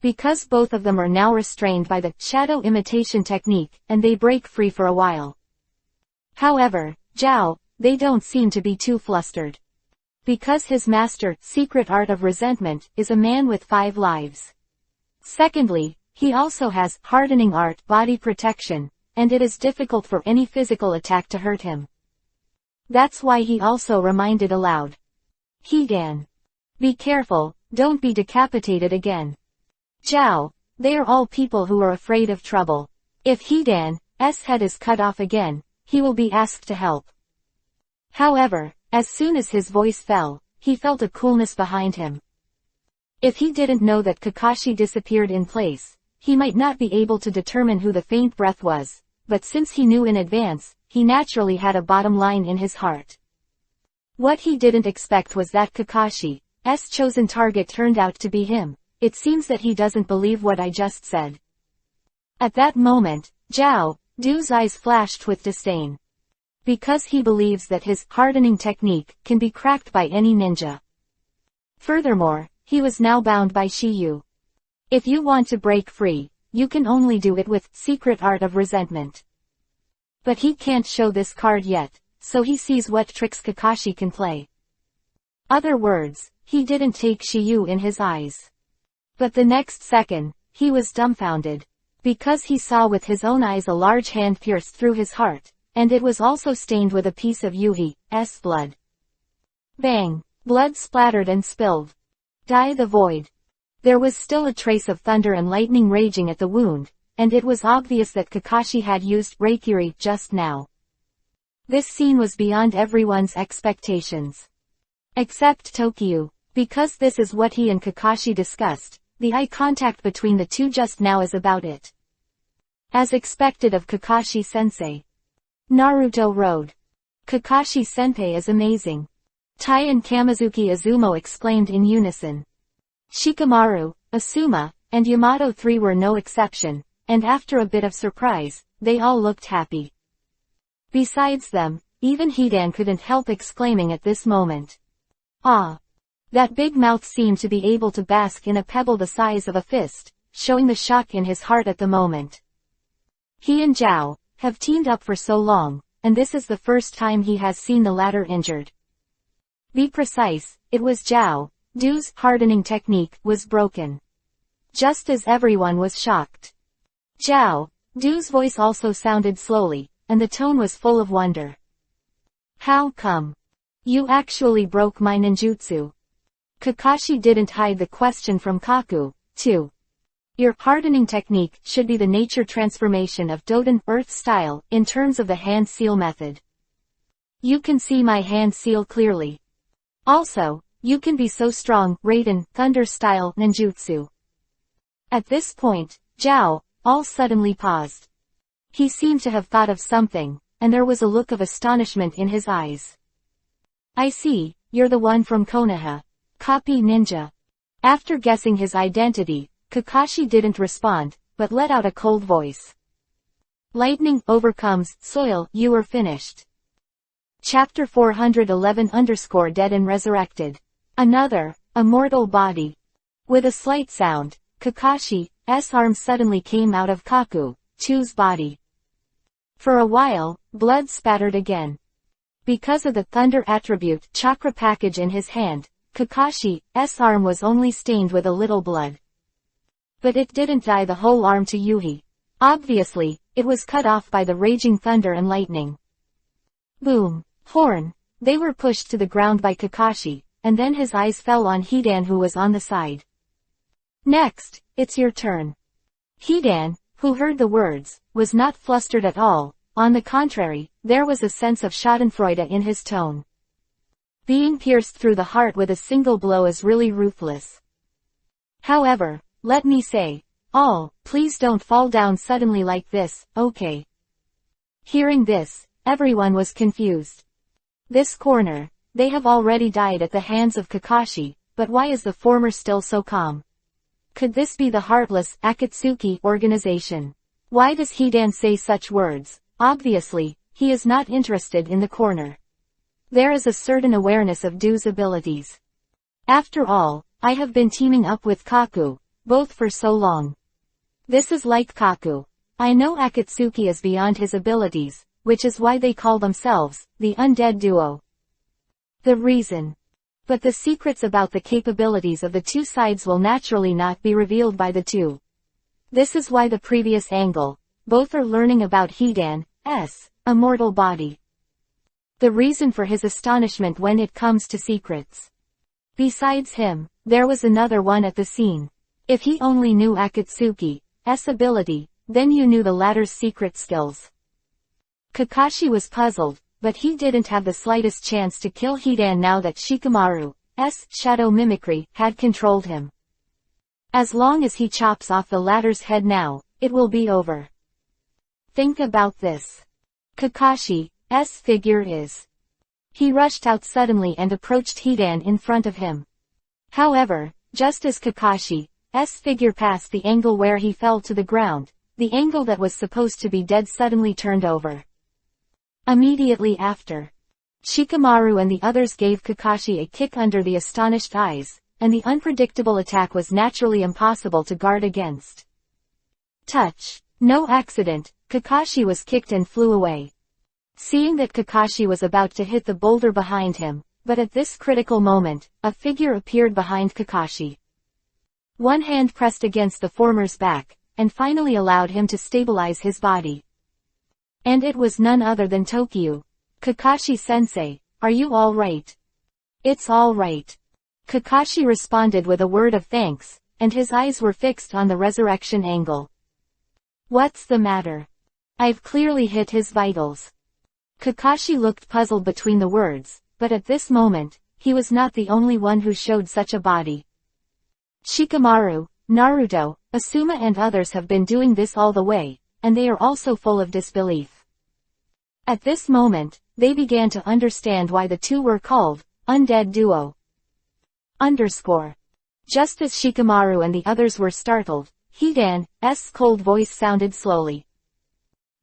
Because both of them are now restrained by the shadow imitation technique, and they break free for a while. However, they don't seem to be too flustered. Because his master, secret art of resentment, is a man with 5 lives. Secondly, he also has hardening art, body protection, and it is difficult for any physical attack to hurt him. That's why he also reminded aloud. Hidan. Be careful, don't be decapitated again. They are all people who are afraid of trouble. If Hidan's head is cut off again, he will be asked to help. However, as soon as his voice fell, he felt a coolness behind him. If he didn't know that Kakashi disappeared in place, he might not be able to determine who the faint breath was, but since he knew in advance, he naturally had a bottom line in his heart. What he didn't expect was that Kakashi's chosen target turned out to be him. It seems that he doesn't believe what I just said. At that moment, Do's eyes flashed with disdain. Because he believes that his hardening technique can be cracked by any ninja. Furthermore, he was now bound by Shiyu. If you want to break free, you can only do it with secret art of resentment. But he can't show this card yet, so he sees what tricks Kakashi can play. Other words, he didn't take Shiyu in his eyes. But the next second, he was dumbfounded. Because he saw with his own eyes a large hand pierced through his heart, and it was also stained with a piece of Yuhi's blood. Bang! Blood splattered and spilled. Die the void. There was still a trace of thunder and lightning raging at the wound, and it was obvious that Kakashi had used Reikiri just now. This scene was beyond everyone's expectations. Except Tokyo, because this is what he and Kakashi discussed, the eye contact between the two just now is about it. As expected of Kakashi-sensei. Naruto Road. Kakashi-senpai is amazing. Tai and Kamizuki Izumo exclaimed in unison. Shikamaru, Asuma, and Yamato 3 were no exception, and after a bit of surprise, they all looked happy. Besides them, even Hidan couldn't help exclaiming at this moment. Ah! That big mouth seemed to be able to bask in a pebble the size of a fist, showing the shock in his heart at the moment. He and Zhao have teamed up for so long, and this is the first time he has seen the latter injured. Be precise, it was Zhao, Du's hardening technique was broken. Just as everyone was shocked. Zhao, Du's voice also sounded slowly, and the tone was full of wonder. How come? You actually broke my ninjutsu. Kakashi didn't hide the question from Kaku, too. Your hardening technique should be the nature transformation of Doden Earth style in terms of the hand seal method. You can see my hand seal clearly. Also, you can be so strong, Raiden, Thunder style ninjutsu. At this point, Zhao, all suddenly paused. He seemed to have thought of something, and there was a look of astonishment in his eyes. I see, you're the one from Konoha. Copy ninja. After guessing his identity, Kakashi didn't respond, but let out a cold voice. Lightning overcomes soil, you are finished. Chapter 411_Dead and Resurrected. Another, immortal body. With a slight sound, Kakashi's arm suddenly came out of Kaku-chu's body. For a while, blood spattered again. Because of the thunder attribute chakra package in his hand, Kakashi's arm was only stained with a little blood. But it didn't dye the whole arm to Yuhi. Obviously, it was cut off by the raging thunder and lightning. Boom! Horn! They were pushed to the ground by Kakashi, and then his eyes fell on Hidan who was on the side. Next, it's your turn. Hidan, who heard the words, was not flustered at all, on the contrary, there was a sense of schadenfreude in his tone. Being pierced through the heart with a single blow is really ruthless. However, let me say, please don't fall down suddenly like this, okay? Hearing this, everyone was confused. This corner, they have already died at the hands of Kakashi, but why is the former still so calm? Could this be the heartless Akatsuki organization? Why does Hidan say such words? Obviously, he is not interested in the corner. There is a certain awareness of Du's abilities. After all, I have been teaming up with Kaku, both for so long. This is like Kaku. I know Akatsuki is beyond his abilities, which is why they call themselves the Undead Duo. The reason. But the secrets about the capabilities of the two sides will naturally not be revealed by the two. This is why the previous angle, both are learning about Hidan's immortal body. The reason for his astonishment when it comes to secrets. Besides him, there was another one at the scene. If he only knew Akatsuki's ability, then you knew the latter's secret skills. Kakashi was puzzled, but he didn't have the slightest chance to kill Hidan now that Shikamaru's shadow mimicry had controlled him. As long as he chops off the latter's head now, it will be over. Think about this. Kakashi's figure is. He rushed out suddenly and approached Hidan in front of him. However, just as Kakashi's figure passed the angle where he fell to the ground, the angle that was supposed to be dead suddenly turned over. Immediately after, Shikamaru and the others gave Kakashi a kick under the astonished eyes, and the unpredictable attack was naturally impossible to guard against. Touch. No accident, Kakashi was kicked and flew away. Seeing that Kakashi was about to hit the boulder behind him, but at this critical moment, a figure appeared behind Kakashi. One hand pressed against the former's back, and finally allowed him to stabilize his body. And it was none other than Tokyo. Kakashi-sensei, are you all right? It's all right. Kakashi responded with a word of thanks, and his eyes were fixed on the resurrection angle. What's the matter? I've clearly hit his vitals. Kakashi looked puzzled between the words, but at this moment, he was not the only one who showed such a body. Shikamaru, Naruto, Asuma and others have been doing this all the way, and they are also full of disbelief. At this moment, they began to understand why the two were called Undead Duo. Just as Shikamaru and the others were startled, Hidan's cold voice sounded slowly.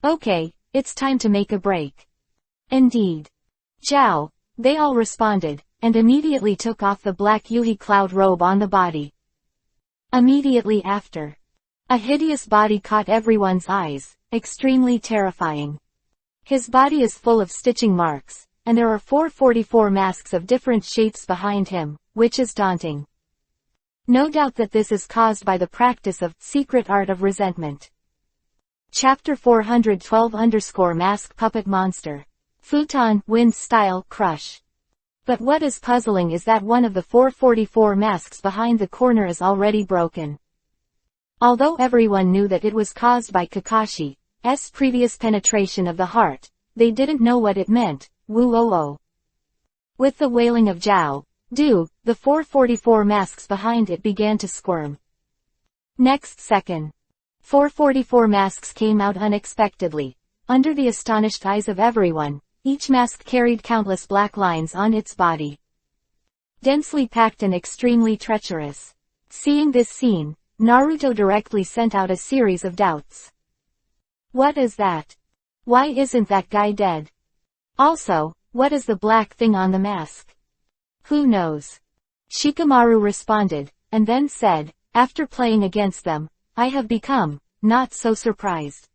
Okay, it's time to make a break. Indeed. Jiao, they all responded, and immediately took off the black Yuhi cloud robe on the body. Immediately after, a hideous body caught everyone's eyes, extremely terrifying. His body is full of stitching marks, and there are 444 masks of different shapes behind him, which is daunting. No doubt that this is caused by the practice of secret art of resentment. Chapter 412 Mask Puppet Monster. Futon, Wind Style, Crush. But what is puzzling is that one of the 444 masks behind the corner is already broken. Although everyone knew that it was caused by Kakashi's previous penetration of the heart, they didn't know what it meant. Woo-oh-oh. With the wailing of Jiao, the 444 masks behind it began to squirm. Next second, 444 masks came out unexpectedly. Under the astonished eyes of everyone, each mask carried countless black lines on its body. Densely packed and extremely treacherous. Seeing this scene, Naruto directly sent out a series of doubts. What is that? Why isn't that guy dead? Also, what is the black thing on the mask? Who knows? Shikamaru responded, and then said, after playing against them, I have become not so surprised.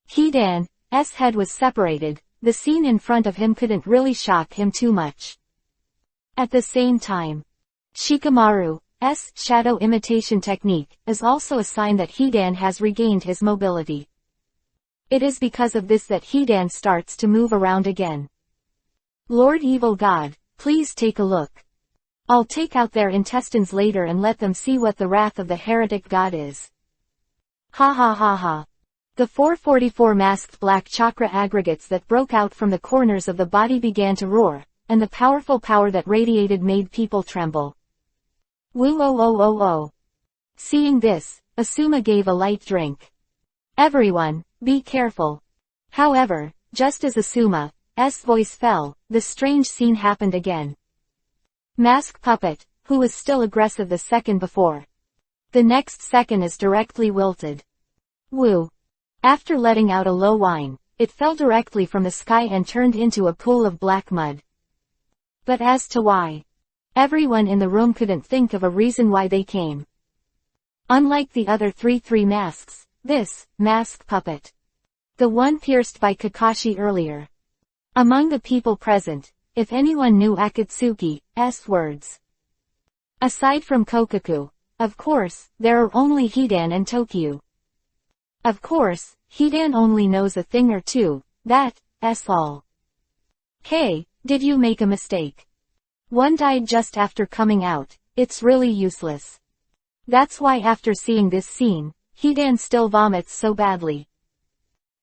Hidan's head was separated, the scene in front of him couldn't really shock him too much. At the same time, Shikamaru's shadow imitation technique is also a sign that Hidan has regained his mobility. It is because of this that Hidan starts to move around again. Lord Evil God, please take a look. I'll take out their intestines later and let them see what the wrath of the heretic god is. Ha ha ha ha. The 444 masked black chakra aggregates that broke out from the corners of the body began to roar, and the powerful power that radiated made people tremble. Woo-oh-oh-oh-oh. Seeing this, Asuma gave a light drink. Everyone, be careful. However, just as Asuma's voice fell, the strange scene happened again. Mask Puppet, who was still aggressive the second before. The next second is directly wilted. Woo. After letting out a low whine, it fell directly from the sky and turned into a pool of black mud. But as to why, everyone in the room couldn't think of a reason why they came. Unlike the other three masks, this mask puppet, the one pierced by Kakashi earlier. Among the people present, if anyone knew Akatsuki's words. Aside from Kokaku, of course, there are only Hidan and Tokyo. Of course, Hidan only knows a thing or two, that's all. Hey, did you make a mistake? One died just after coming out, it's really useless. That's why after seeing this scene, Hidan still vomits so badly.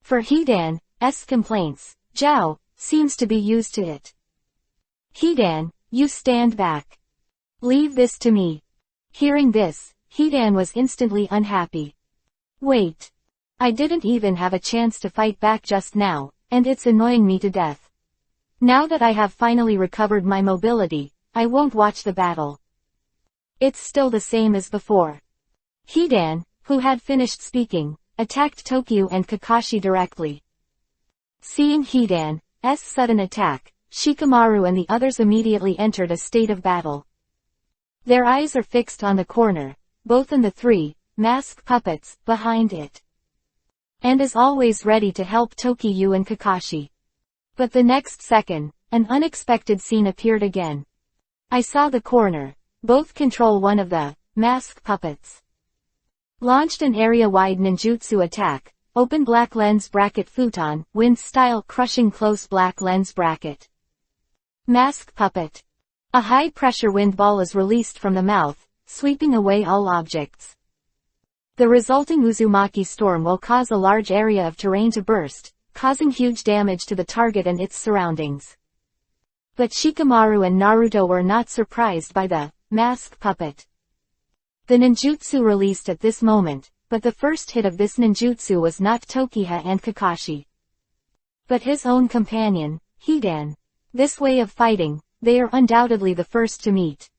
For Hidan's complaints, Jiao seems to be used to it. Hidan, you stand back. Leave this to me. Hearing this, Hidan was instantly unhappy. Wait. I didn't even have a chance to fight back just now, and it's annoying me to death. Now that I have finally recovered my mobility, I won't watch the battle. It's still the same as before. Hidan, who had finished speaking, attacked Tokyo and Kakashi directly. Seeing Hidan's sudden attack, Shikamaru and the others immediately entered a state of battle. Their eyes are fixed on the corner, both in the three masked puppets behind it. And is always ready to help Tokiyu and Kakashi. But the next second, an unexpected scene appeared again. I saw the corner. Both control one of the masked puppets. Launched an area-wide ninjutsu attack, open black lens bracket futon, wind style crushing close black lens bracket. Masked puppet. A high-pressure wind ball is released from the mouth, sweeping away all objects. The resulting Uzumaki storm will cause a large area of terrain to burst, causing huge damage to the target and its surroundings. But Shikamaru and Naruto were not surprised by the masked puppet. The ninjutsu released at this moment, but the first hit of this ninjutsu was not Tokiha and Kakashi, but his own companion, Hidan. This way of fighting, they are undoubtedly the first to meet.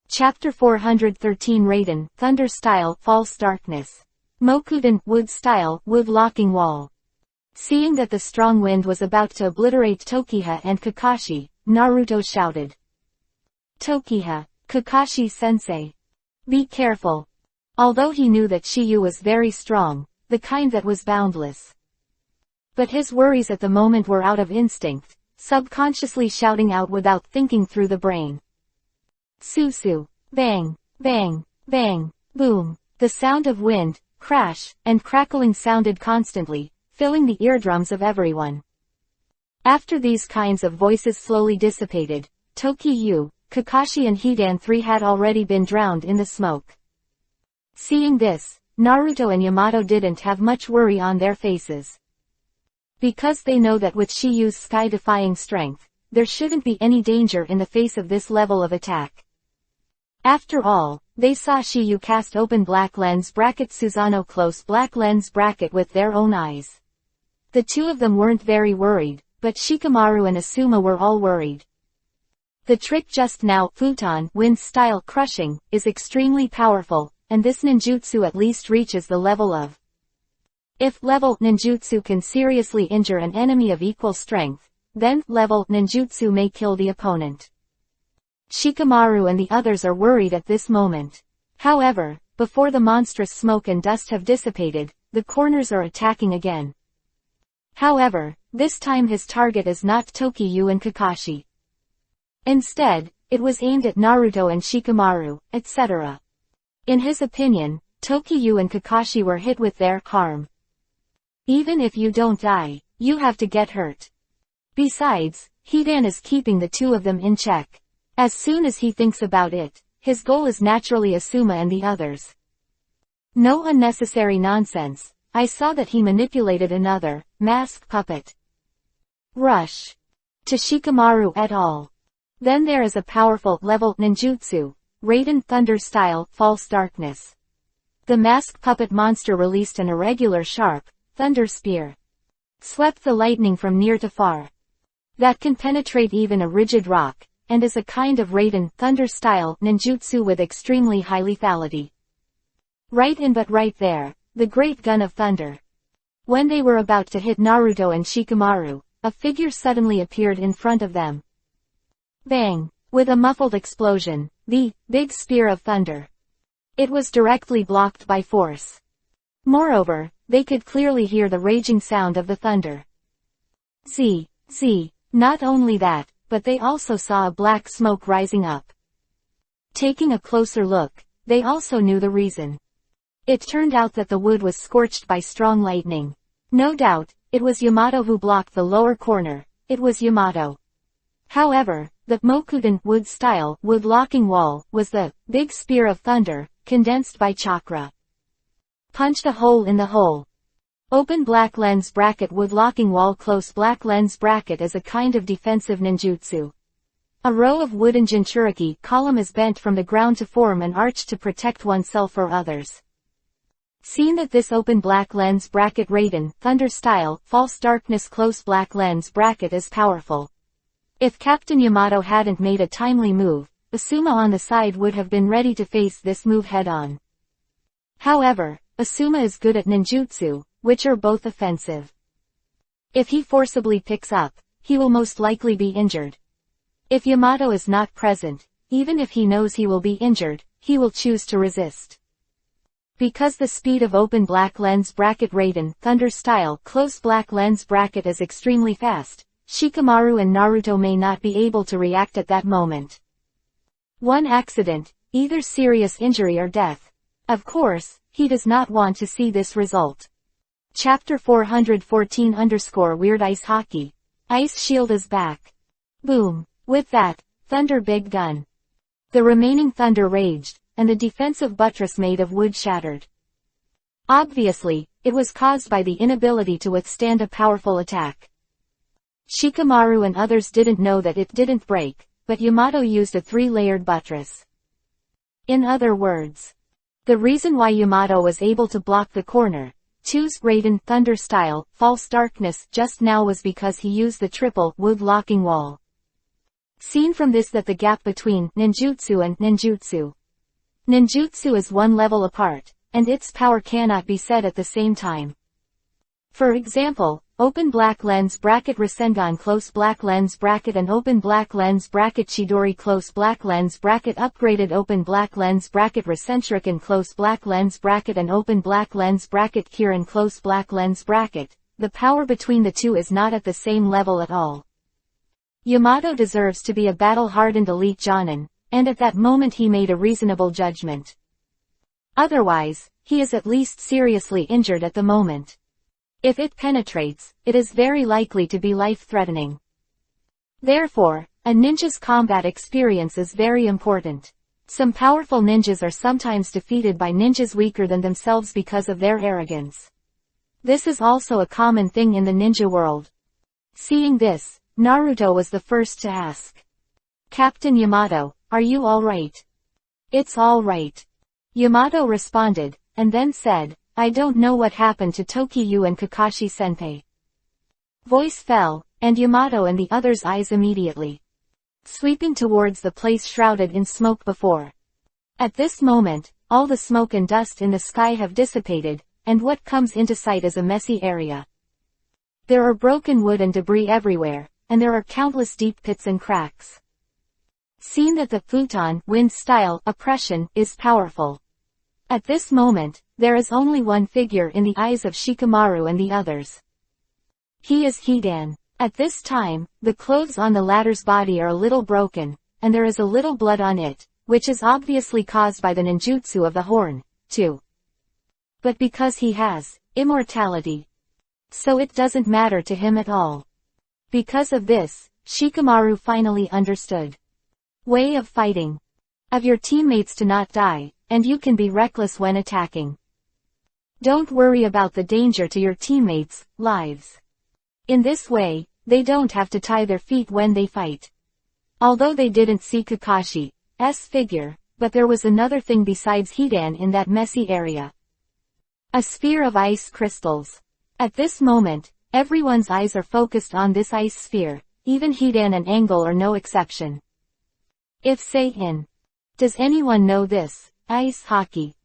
Chapter 413 Raiden, Thunder Style, False Darkness. Mokuden, Wood Style, Wood Locking Wall. Seeing that the strong wind was about to obliterate Tokiha and Kakashi, Naruto shouted. Tokiha, Kakashi-sensei. Be careful. Although he knew that Shiyu was very strong, the kind that was boundless. But his worries at the moment were out of instinct, subconsciously shouting out without thinking through the brain. Susu. Bang, bang, bang, boom. The sound of wind, crash, and crackling sounded constantly, filling the eardrums of everyone. After these kinds of voices slowly dissipated, Tokiyu, Kakashi and Hidan 3 had already been drowned in the smoke. Seeing this, Naruto and Yamato didn't have much worry on their faces. Because they know that with Shiyu's sky-defying strength, there shouldn't be any danger in the face of this level of attack. After all, they saw Shiyu cast open black lens bracket Susanoo close black lens bracket with their own eyes. The two of them weren't very worried, but Shikamaru and Asuma were all worried. The trick just now, futon wind style crushing, is extremely powerful, and this ninjutsu at least reaches the level of. If level ninjutsu can seriously injure an enemy of equal strength, then level ninjutsu may kill the opponent. Shikamaru and the others are worried at this moment. However, before the monstrous smoke and dust have dissipated, the corners are attacking again. However, this time his target is not Tokiyu and Kakashi. Instead, it was aimed at Naruto and Shikamaru, etc. In his opinion, Tokiyu and Kakashi were hit with their harm. Even if you don't die, you have to get hurt. Besides, Hidan is keeping the two of them in check. As soon as he thinks about it, his goal is naturally Asuma and the others. No unnecessary nonsense. I saw that he manipulated another masked puppet. Rush. To Shikamaru et al. Then there is a powerful level ninjutsu, Raiden Thunder Style, False Darkness. The masked puppet monster released an irregular sharp, thunder spear. Swept the lightning from near to far. That can penetrate even a rigid rock, and is a kind of Raiden Thunder Style ninjutsu with extremely high lethality. Right in but right there, the Great Gun of Thunder. When they were about to hit Naruto and Shikamaru, a figure suddenly appeared in front of them. Bang! With a muffled explosion, the Big Spear of Thunder. It was directly blocked by force. Moreover, they could clearly hear the raging sound of the thunder. Z. Not only that, but they also saw a black smoke rising up. Taking a closer look, they also knew the reason. It turned out that the wood was scorched by strong lightning. No doubt, it was Yamato who blocked the lower corner. It was Yamato. However, the Mokuden wood style wood locking wall was the Big Spear of Thunder, condensed by chakra. Punched a hole in the hole. Open black lens bracket wood locking wall close black lens bracket is a kind of defensive ninjutsu. A row of wooden jinchuriki column is bent from the ground to form an arch to protect oneself or others. Seen that this open black lens bracket Raiden Thunder Style False Darkness close black lens bracket is powerful. If Captain Yamato hadn't made a timely move, Asuma on the side would have been ready to face this move head-on. However, Asuma is good at ninjutsu, which are both offensive. If he forcibly picks up, he will most likely be injured. If Yamato is not present, even if he knows he will be injured, he will choose to resist. Because the speed of open black lens bracket Raiden Thunder style close black lens bracket is extremely fast, Shikamaru and Naruto may not be able to react at that moment. One accident, either serious injury or death. Of course, he does not want to see this result. Chapter 414 _ Weird Ice Hockey. Ice Shield is back. Boom. With that, Thunder Big Gun. The remaining thunder raged, and the defensive buttress made of wood shattered. Obviously, it was caused by the inability to withstand a powerful attack. Shikamaru and others didn't know that it didn't break, but Yamato used a 3-layered buttress. In other words, the reason why Yamato was able to block the corner, choose Raiden Thunder style, False Darkness just now was because he used the triple wood locking wall. Seen from this that the gap between ninjutsu and ninjutsu. Ninjutsu is one level apart, and its power cannot be said at the same time. For example, open black lens bracket Rasengan close black lens bracket and open black lens bracket Chidori close black lens bracket upgraded open black lens bracket Rasenshuriken close black lens bracket and open black lens bracket Kirin close black lens bracket. The power between the two is not at the same level at all. Yamato deserves to be a battle-hardened elite Jonin, and at that moment he made a reasonable judgment. Otherwise, he is at least seriously injured at the moment. If it penetrates, it is very likely to be life-threatening. Therefore, a ninja's combat experience is very important. Some powerful ninjas are sometimes defeated by ninjas weaker than themselves because of their arrogance. This is also a common thing in the ninja world. Seeing this, Naruto was the first to ask. Captain Yamato, are you alright? It's alright. Yamato responded, and then said, I don't know what happened to Tokiyu and Kakashi-senpai. Voice fell, and Yamato and the others' eyes immediately sweeping towards the place shrouded in smoke before. At this moment, all the smoke and dust in the sky have dissipated, and what comes into sight is a messy area. There are broken wood and debris everywhere, and there are countless deep pits and cracks. Seen that the futon wind style oppression is powerful. At this moment, there is only one figure in the eyes of Shikamaru and the others. He is Hidan. At this time, the clothes on the latter's body are a little broken, and there is a little blood on it, which is obviously caused by the ninjutsu of the horn, too. But because he has immortality, so it doesn't matter to him at all. Because of this, Shikamaru finally understood. Way of fighting. Of your teammates to not die, and you can be reckless when attacking. Don't worry about the danger to your teammates' lives. In this way, they don't have to tie their feet when they fight. Although they didn't see Kakashi's figure, but there was another thing besides Hidan in that messy area. A sphere of ice crystals. At this moment, everyone's eyes are focused on this ice sphere, even Hidan and Angle are no exception. If say in. Does anyone know this, ice hockey?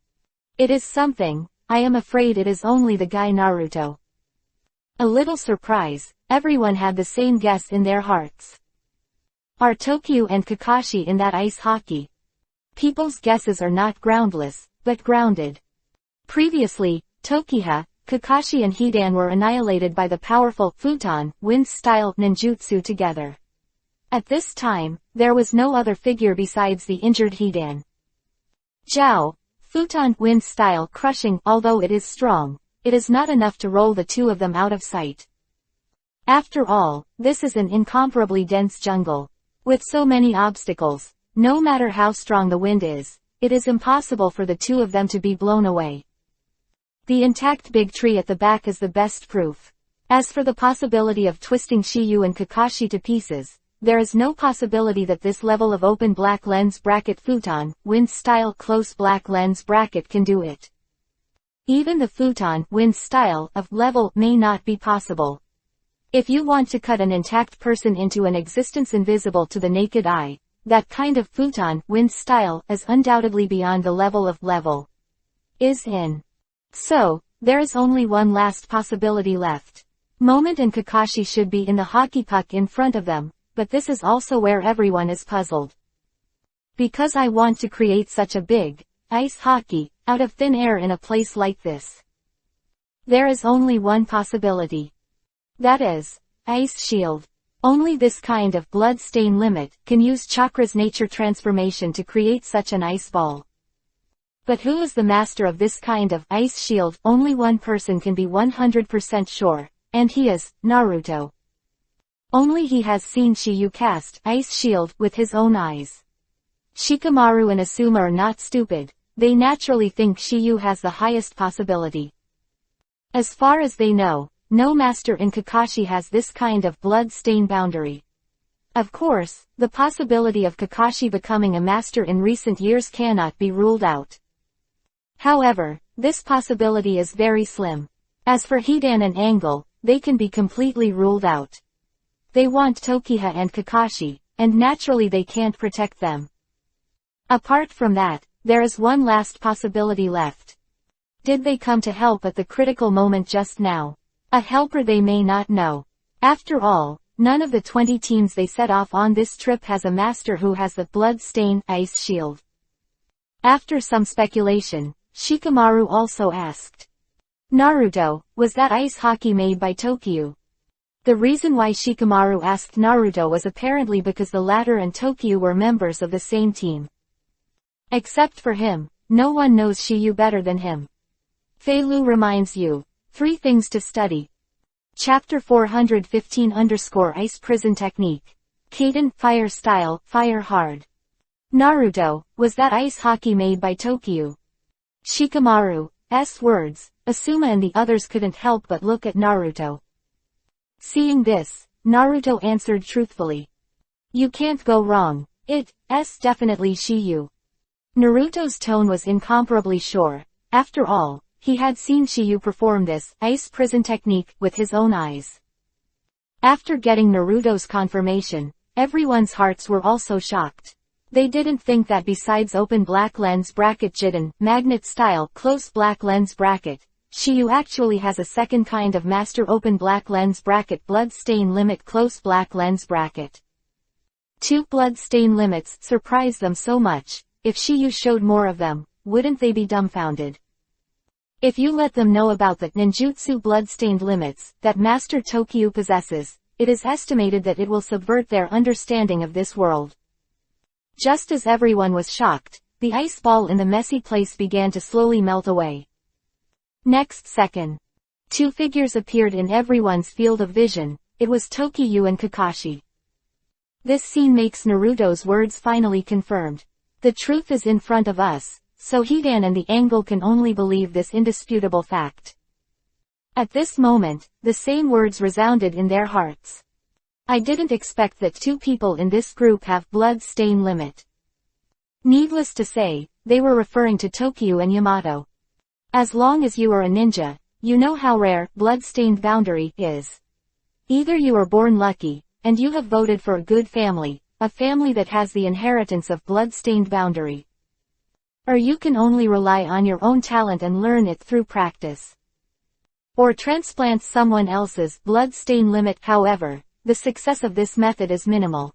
It is something, I am afraid it is only the guy Naruto. A little surprise, everyone had the same guess in their hearts. Are Tokiyu and Kakashi in that ice hockey? People's guesses are not groundless, but grounded. Previously, Tokiha, Kakashi and Hidan were annihilated by the powerful futon wind style ninjutsu together. At this time, there was no other figure besides the injured Hidan. Jiao, futon wind style crushing, although it is strong, it is not enough to roll the two of them out of sight. After all, this is an incomparably dense jungle. With so many obstacles, no matter how strong the wind is, it is impossible for the two of them to be blown away. The intact big tree at the back is the best proof. As for the possibility of twisting Shiyu and Kakashi to pieces, there is no possibility that this level of open black lens bracket futon wind style close black lens bracket can do it. Even the futon wind style of level may not be possible. If you want to cut an intact person into an existence invisible to the naked eye, that kind of futon wind style is undoubtedly beyond the level of level is in. So, there is only one last possibility left. Moment and Kakashi should be in the hockey puck in front of them, but this is also where everyone is puzzled. Because I want to create such a big, ice hockey, out of thin air in a place like this. There is only one possibility. That is, ice shield. Only this kind of blood-stain limit can use Chakra's nature transformation to create such an ice ball. But who is the master of this kind of ice shield? Only one person can be 100% sure, and he is Naruto. Only he has seen Shiyu cast ice shield with his own eyes. Shikamaru and Asuma are not stupid, they naturally think Shiyu has the highest possibility. As far as they know, no master in Kakashi has this kind of blood-stain boundary. Of course, the possibility of Kakashi becoming a master in recent years cannot be ruled out. However, this possibility is very slim. As for Hidan and Angle, they can be completely ruled out. They want Tokiha and Kakashi, and naturally they can't protect them. Apart from that, there is one last possibility left. Did they come to help at the critical moment just now? A helper they may not know. After all, none of the 20 teams they set off on this trip has a master who has the blood-stain ice shield. After some speculation, Shikamaru also asked. Naruto, was that ice hockey made by Tokyu? The reason why Shikamaru asked Naruto was apparently because the latter and Tokyu were members of the same team. Except for him, no one knows Shiyu better than him. Feilu reminds you. 3 things to study. Chapter 415 Ice Prison Technique. Kaden, Fire Style, Fire Hard. Naruto, was that ice hockey made by Tokyu? Shikamaru's words, Asuma and the others couldn't help but look at Naruto. Seeing this, Naruto answered truthfully. You can't go wrong, it's definitely Shiyu. Naruto's tone was incomparably sure. After all, he had seen Shiyu perform this ice prison technique with his own eyes. After getting Naruto's confirmation, everyone's hearts were also shocked. They didn't think that besides open black lens bracket Jiden, magnet style close black lens bracket, Shiyu actually has a second kind of master open black lens bracket blood stain limit close black lens bracket. 2 blood stain limits surprised them so much. If Shiyu showed more of them, wouldn't they be dumbfounded? If you let them know about the ninjutsu blood-stained limits that Master Tokyu possesses, it is estimated that it will subvert their understanding of this world. Just as everyone was shocked, the ice ball in the messy place began to slowly melt away. Next second, 2 figures appeared in everyone's field of vision. It was Tokyu and Kakashi. This scene makes Naruto's words finally confirmed. The truth is in front of us, so Hidan and the Angle can only believe this indisputable fact. At this moment, the same words resounded in their hearts. I didn't expect that 2 people in this group have blood stain limit. Needless to say, they were referring to Tokyu and Yamato. As long as you are a ninja, you know how rare blood-stained boundary is. Either you are born lucky, and you have voted for a good family, a family that has the inheritance of blood-stained boundary. Or you can only rely on your own talent and learn it through practice. Or transplant someone else's blood stain limit. However, the success of this method is minimal.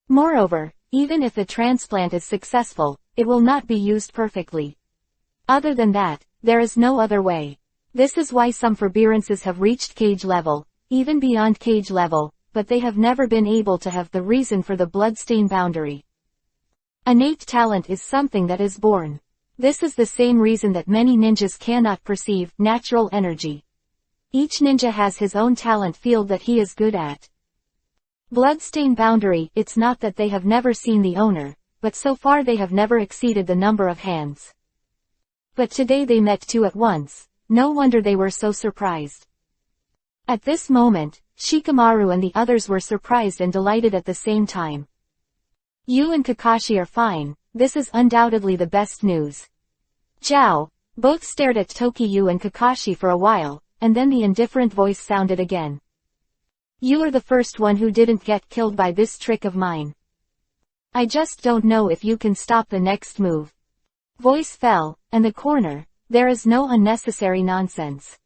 Moreover, even if the transplant is successful, it will not be used perfectly. Other than that, there is no other way. This is why some forbearances have reached cage level, even beyond cage level, but they have never been able to have the reason for the bloodstain boundary. Innate talent is something that is born. This is the same reason that many ninjas cannot perceive natural energy. Each ninja has his own talent field that he is good at. Bloodstain boundary, it's not that they have never seen the owner, but so far they have never exceeded the number of hands. But today they met 2 at once, no wonder they were so surprised. At this moment, Shikamaru and the others were surprised and delighted at the same time. You and Kakashi are fine, this is undoubtedly the best news. Zhao, both stared at Tokyu and Kakashi for a while, and then the indifferent voice sounded again. You are the first one who didn't get killed by this trick of mine. I just don't know if you can stop the next move. Voice fell, and the corner, there is no unnecessary nonsense.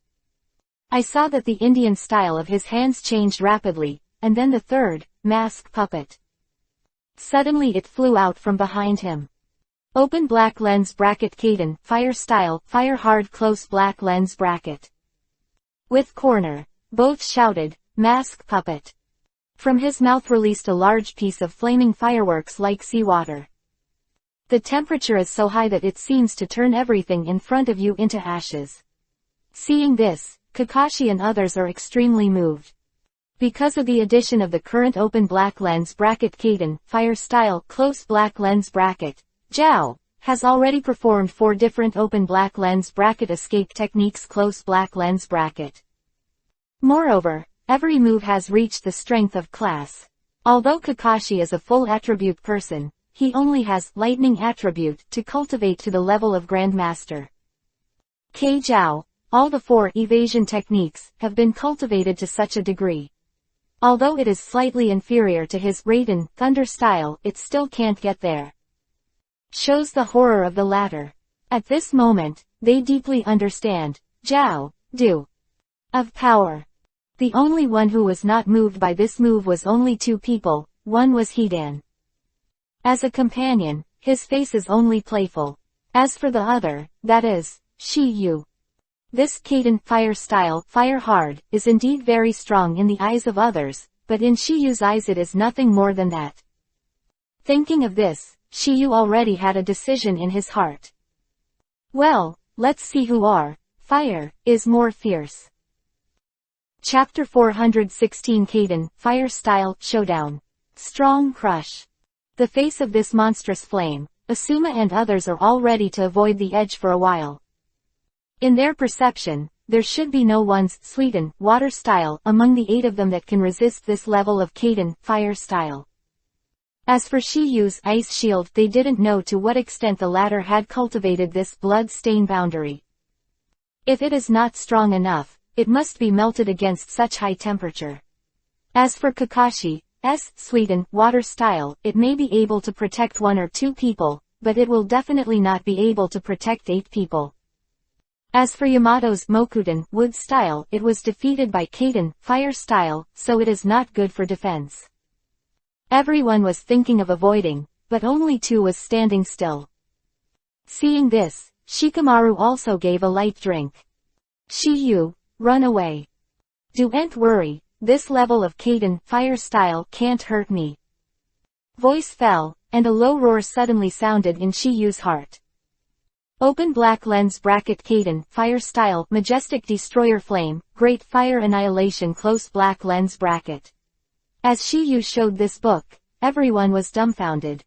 I saw that the Indian style of his hands changed rapidly, and then the third, mask puppet. Suddenly it flew out from behind him. Open black lens bracket Kaden, fire style, fire hard close black lens bracket. With corner. Both shouted, mask puppet. From his mouth released a large piece of flaming fireworks like seawater. The temperature is so high that it seems to turn everything in front of you into ashes. Seeing this, Kakashi and others are extremely moved. Because of the addition of the current open black lens bracket Kaden, fire style, close black lens bracket, Zhao has already performed 4 different open black lens bracket escape techniques close black lens bracket. Moreover, every move has reached the strength of class. Although Kakashi is a full attribute person, he only has lightning attribute to cultivate to the level of Grandmaster. Zhao, all the 4 evasion techniques have been cultivated to such a degree. Although it is slightly inferior to his Raiden Thunder style, it still can't get there. Shows the horror of the latter. At this moment, they deeply understand Zhao do of power. The only one who was not moved by this move was only 2 people, one was Hidan. As a companion, his face is only playful. As for the other, that is, Shiyu. This Kaden fire style, fire hard, is indeed very strong in the eyes of others, but in Shiyu's eyes it is nothing more than that. Thinking of this, Shiyu already had a decision in his heart. Well, let's see who fire is more fierce. Chapter 416 Kaden, Fire Style, Showdown. Strong Crush. The face of this monstrous flame, Asuma and others are all ready to avoid the edge for a while. In their perception, there should be no one's Suiten, water style, among the 8 of them that can resist this level of Kaden, fire style. As for Shiyu's ice shield, they didn't know to what extent the latter had cultivated this blood stain boundary. If it is not strong enough, it must be melted against such high temperature. As for Kakashi's Suiten, water style, it may be able to protect 1 or 2 people, but it will definitely not be able to protect 8 people. As for Yamato's Mokuten, wood style, it was defeated by Kaden, fire style, so it is not good for defense. Everyone was thinking of avoiding, but only 2 was standing still. Seeing this, Shikamaru also gave a light drink. Shiyu, run away. Don't worry, this level of Kaden, fire style, can't hurt me. Voice fell, and a low roar suddenly sounded in Shiyu's heart. Open black lens bracket Kaden, fire style, majestic destroyer flame, great fire annihilation close black lens bracket. As Shiyu showed this book, everyone was dumbfounded.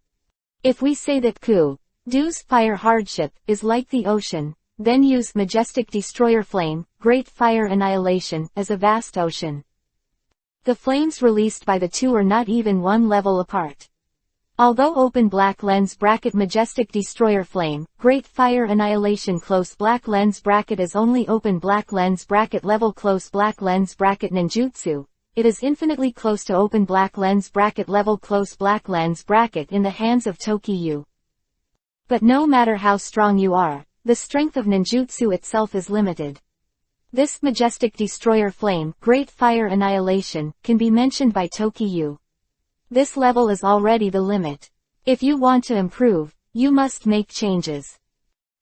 If we say that Kudo's fire hardship is like the ocean, then use majestic destroyer flame, great fire annihilation, as a vast ocean. The flames released by the 2 are not even 1 level apart. Although open black lens bracket majestic destroyer flame, great fire annihilation close black lens bracket is only open black lens bracket level close black lens bracket ninjutsu, it is infinitely close to open black lens bracket level close black lens bracket in the hands of Tokiyu. But no matter how strong you are, the strength of ninjutsu itself is limited. This majestic destroyer flame, great fire annihilation, can be mentioned by Tokiyu. This level is already the limit. If you want to improve, you must make changes.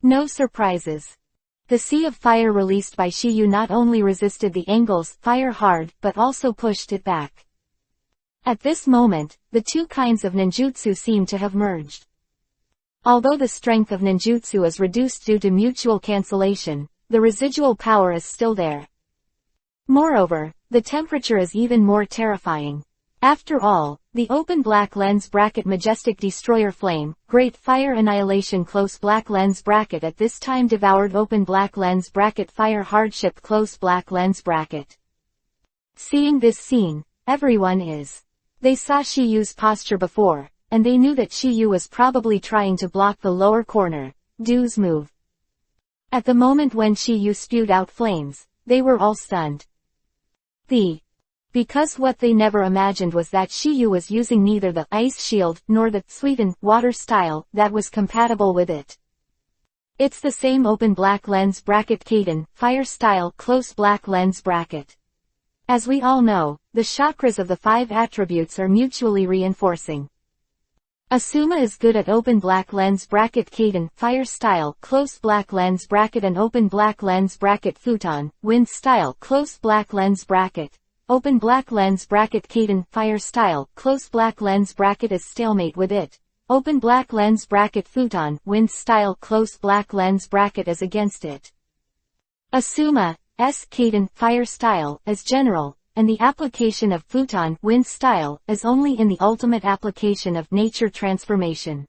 No surprises. The sea of fire released by Shiyu not only resisted the angle's fire hard, but also pushed it back. At this moment, the 2 kinds of ninjutsu seem to have merged. Although the strength of ninjutsu is reduced due to mutual cancellation, the residual power is still there. Moreover, the temperature is even more terrifying. After all, the open black lens bracket majestic destroyer flame, great fire annihilation close black lens bracket at this time devoured open black lens bracket fire hardship close black lens bracket. Seeing this scene, everyone is. They saw Shiyu's posture before, and they knew that Shiyu was probably trying to block the lower corner, Do's move. At the moment when Shiyu spewed out flames, they were all stunned. Because what they never imagined was that Shiyu was using neither the ice shield nor the Suiten water style that was compatible with it. It's the same open black lens bracket Kaden, fire style close black lens bracket. As we all know, the chakras of the 5 attributes are mutually reinforcing. Asuma is good at open black lens bracket Kaden, fire style, close black lens bracket and open black lens bracket futon, wind style, close black lens bracket. Open black lens bracket Kaden, fire style, close black lens bracket is stalemate with it. Open black lens bracket futon, wind style, close black lens bracket is against it. Asuma, Kaden, fire style, is general, and the application of futon, wind style, is only in the ultimate application of nature transformation.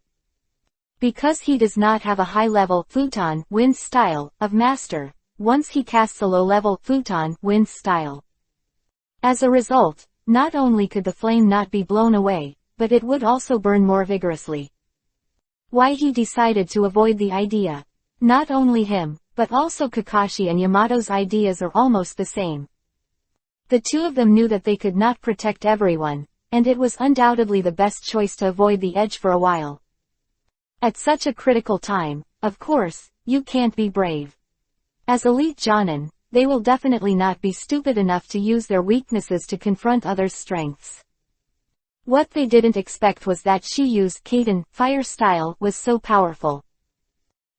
Because he does not have a high-level futon, wind style, of master, once he casts a low-level futon, wind style. As a result, not only could the flame not be blown away, but it would also burn more vigorously. Why he decided to avoid the idea. Not only him, but also Kakashi and Yamato's ideas are almost the same. The two of them knew that they could not protect everyone, and it was undoubtedly the best choice to avoid the edge for a while. At such a critical time, of course, you can't be brave. As elite Jonin, they will definitely not be stupid enough to use their weaknesses to confront others' strengths. What they didn't expect was that Shiyu's Kaden, fire style, was so powerful.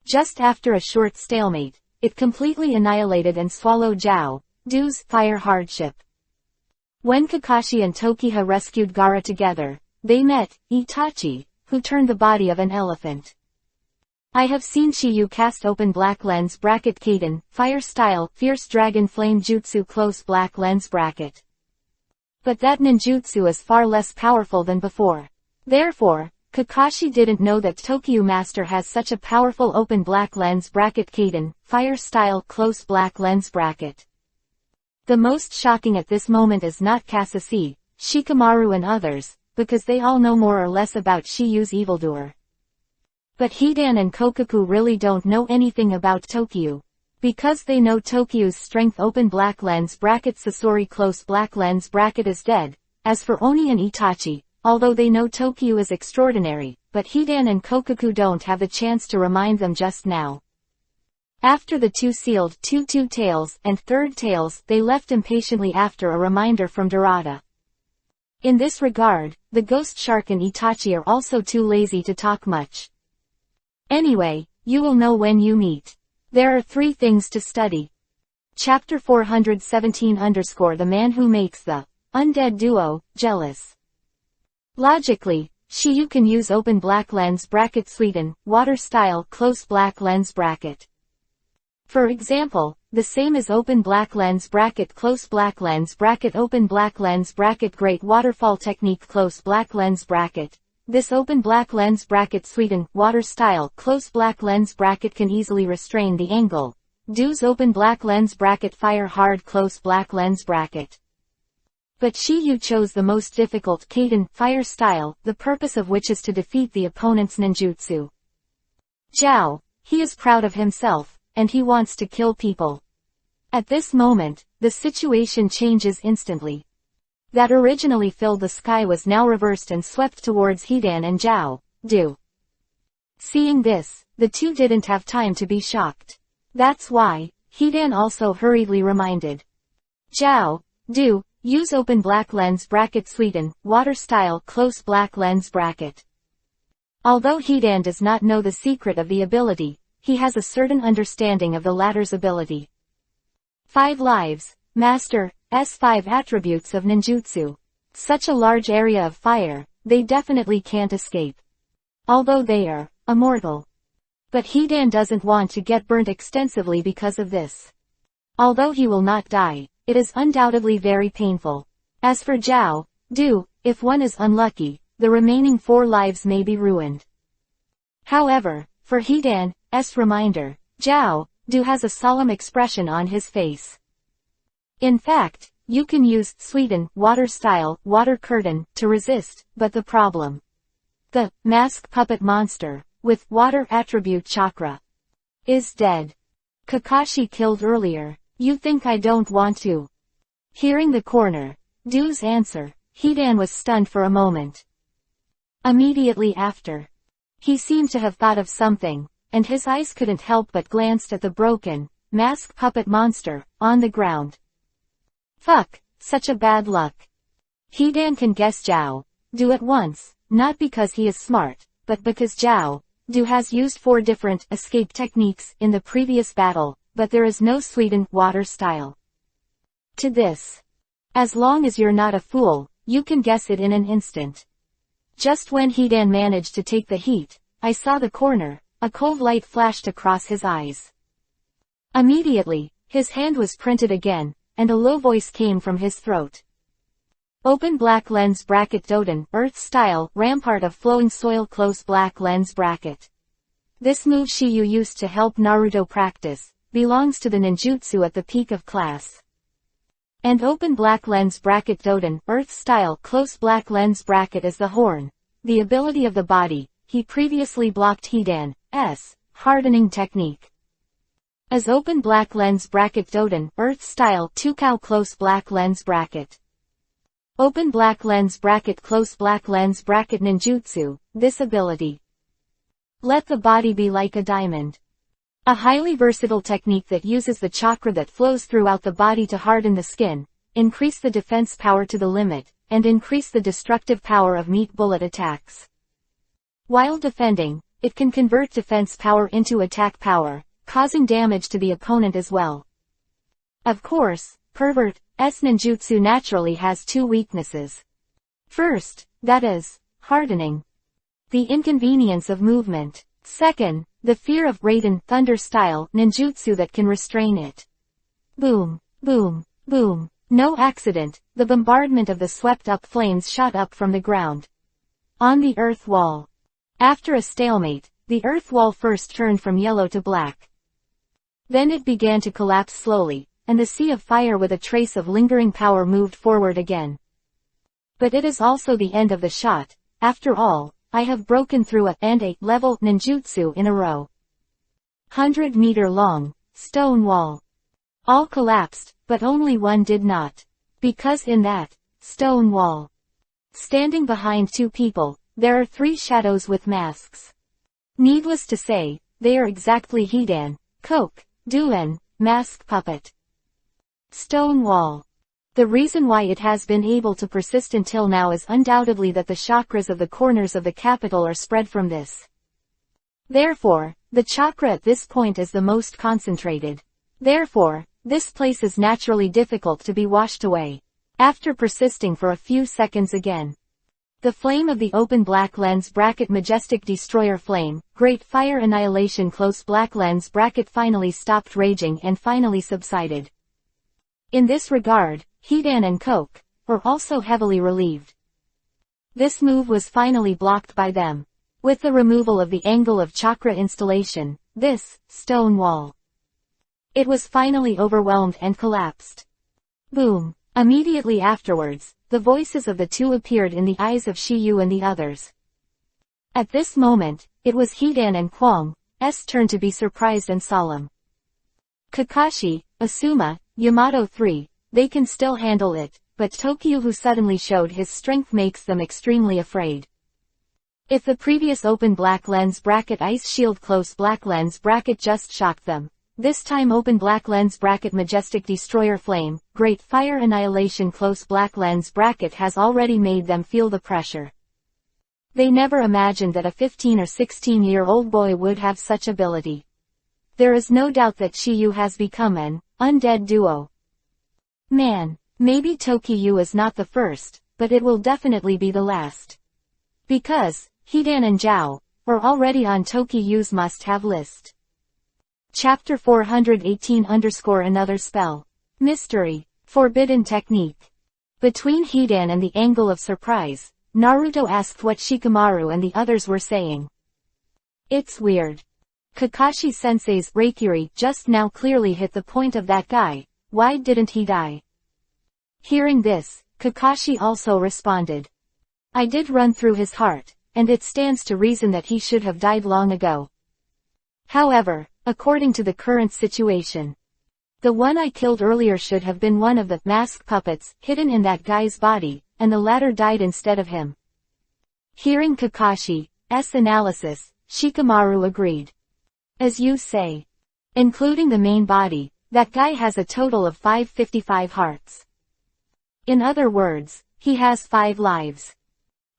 Just after a short stalemate, it completely annihilated and swallowed Zhao Du's fire hardship. When Kakashi and Tokiha rescued Gaara together, they met Itachi, who turned the body of an elephant. I have seen Shiyu cast open black lens bracket Kaden, fire style, fierce dragon flame jutsu close black lens bracket. But that ninjutsu is far less powerful than before. Therefore, Kakashi didn't know that Tokyo Master has such a powerful open black lens bracket Kaden, fire style close black lens bracket. The most shocking at this moment is not Kasase, Shikamaru and others, because they all know more or less about Shiyu's evildoer. But Hidan and Kokaku really don't know anything about Tokyo. Because they know Tokyo's strength open black lens bracket Sasori close black lens bracket is dead. As for Oni and Itachi, although they know Tokyo is extraordinary, but Hidan and Kokaku don't have the chance to remind them just now. After the two sealed two tails and third tails, they left impatiently after a reminder from Dorada. In this regard, the Ghost Shark and Itachi are also too lazy to talk much. Anyway, you will know when you meet. There are 3 things to study. Chapter 417 _ The man who makes the undead duo jealous. Logically, Shiyu can use open black lens bracket Sweden, water style close black lens bracket. For example, the same as open black lens bracket close black lens bracket open black lens bracket great waterfall technique close black lens bracket. This open black lens bracket Sweden, water style close black lens bracket can easily restrain the angle. Do's open black lens bracket fire hard close black lens bracket. But Shiyu chose the most difficult Kaden, fire style, the purpose of which is to defeat the opponent's ninjutsu. Zhao, he is proud of himself, and he wants to kill people. At this moment, the situation changes instantly. That originally filled the sky was now reversed and swept towards Hidan and Zhao Du. Seeing this, the two didn't have time to be shocked. That's why, Hidan also hurriedly reminded Zhao Du, use open black lens bracket Sweden, water style close black lens bracket. Although Hidan does not know the secret of the ability, he has a certain understanding of the latter's ability. 5 lives, Master, S5 attributes of ninjutsu. Such a large area of fire, they definitely can't escape. Although they are immortal. But Hidan doesn't want to get burnt extensively because of this. Although he will not die, it is undoubtedly very painful. As for Zhao Du, if one is unlucky, the remaining 4 lives may be ruined. However, for Hidan's reminder, Zhao Du has a solemn expression on his face. In fact, you can use Sweden, water style, water curtain, to resist, but the problem. The mask puppet monster, with water attribute chakra, is dead. Kakashi killed earlier. You think I don't want to? Hearing the corner Du's answer, Hidan was stunned for a moment. Immediately after, he seemed to have thought of something, and his eyes couldn't help but glanced at the broken, mask puppet monster, on the ground. Fuck, such a bad luck. Hidan can guess Zhao Du at once, not because he is smart, but because Zhao Du has used 4 different escape techniques in the previous battle, but there is no sweetened water style to this. As long as you're not a fool, you can guess it in an instant. Just when Hidan managed to take the heat, I saw the corner, a cold light flashed across his eyes. Immediately, his hand was printed again, and a low voice came from his throat. Open black lens bracket Doden, Earth style, rampart of flowing soil close black lens bracket. This move Shiyu used to help Naruto practice, belongs to the ninjutsu at the peak of class. And open black lens bracket Doden, Earth style, close black lens bracket is the horn, the ability of the body. He previously blocked Hidan's hardening technique. As open black lens bracket Doden, Earth style, Tukao close black lens bracket. Open black lens bracket close black lens bracket ninjutsu, this ability. Let the body be like a diamond. A highly versatile technique that uses the chakra that flows throughout the body to harden the skin, increase the defense power to the limit, and increase the destructive power of meat bullet attacks. While defending, it can convert defense power into attack power, causing damage to the opponent as well. Of course, Pervert's ninjutsu naturally has 2 weaknesses. First, that is, hardening. The inconvenience of movement. Second, the fear of Raiden thunder style ninjutsu that can restrain it. Boom, boom, boom. No accident, the bombardment of the swept-up flames shot up from the ground. On the earth wall. After a stalemate, the earth wall first turned from yellow to black. Then it began to collapse slowly, and the sea of fire with a trace of lingering power moved forward again. But it is also the end of the shot. After all, I have broken through a level ninjutsu in a row. 100-meter long stone wall. All collapsed, but only one did not. Because in that stone wall, standing behind 2 people, there are 3 shadows with masks. Needless to say, they are exactly Hidan, Duen, mask puppet. Stone wall. The reason why it has been able to persist until now is undoubtedly that the chakras of the corners of the capital are spread from this. Therefore, the chakra at this point is the most concentrated. Therefore, this place is naturally difficult to be washed away. After persisting for a few seconds again, the flame of the open black lens bracket majestic destroyer flame, great fire annihilation close black lens bracket finally stopped raging and finally subsided. In this regard, Hidan and were also heavily relieved. This move was finally blocked by them. With the removal of the angle of chakra installation, this stone wall, it was finally overwhelmed and collapsed. Boom. Immediately afterwards, the voices of the 2 appeared in the eyes of Shiyu and the others. At this moment, it was Hidan and Kwang's turn to be surprised and solemn. Kakashi, Asuma, Yamato 3, they can still handle it, but Tokyo who suddenly showed his strength makes them extremely afraid. If the previous open black lens bracket ice shield close black lens bracket just shocked them, this time open black lens bracket majestic destroyer flame, great fire annihilation close black lens bracket has already made them feel the pressure. They never imagined that a 15 or 16-year-old boy would have such ability. There is no doubt that Shiyu has become an undead duo. Man, maybe Tokyo is not the first, but it will definitely be the last. Because Hidan and Zhao are already on Tokyo's must-have list. Chapter 418 Another spell. Mystery. Forbidden technique. Between Hidan and the angle of surprise, Naruto asked what Shikamaru and the others were saying. It's weird. Kakashi-sensei's Reikiri just now clearly hit the point of that guy. Why didn't he die? Hearing this, Kakashi also responded. I did run through his heart, and it stands to reason that he should have died long ago. However, according to the current situation, the one I killed earlier should have been one of the mask puppets hidden in that guy's body, and the latter died instead of him. Hearing Kakashi's analysis, Shikamaru agreed. As you say, including the main body, that guy has a total of 555 hearts. In other words, he has 5 lives.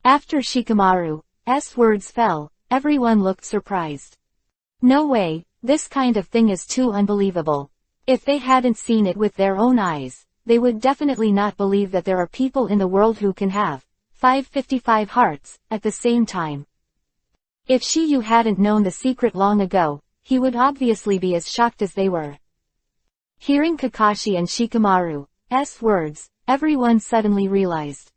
After Shikamaru's words fell, everyone looked surprised. No way, this kind of thing is too unbelievable. If they hadn't seen it with their own eyes, they would definitely not believe that there are people in the world who can have 555 hearts at the same time. If Shiyu hadn't known the secret long ago, he would obviously be as shocked as they were. Hearing Kakashi and Shikamaru's words, everyone suddenly realized.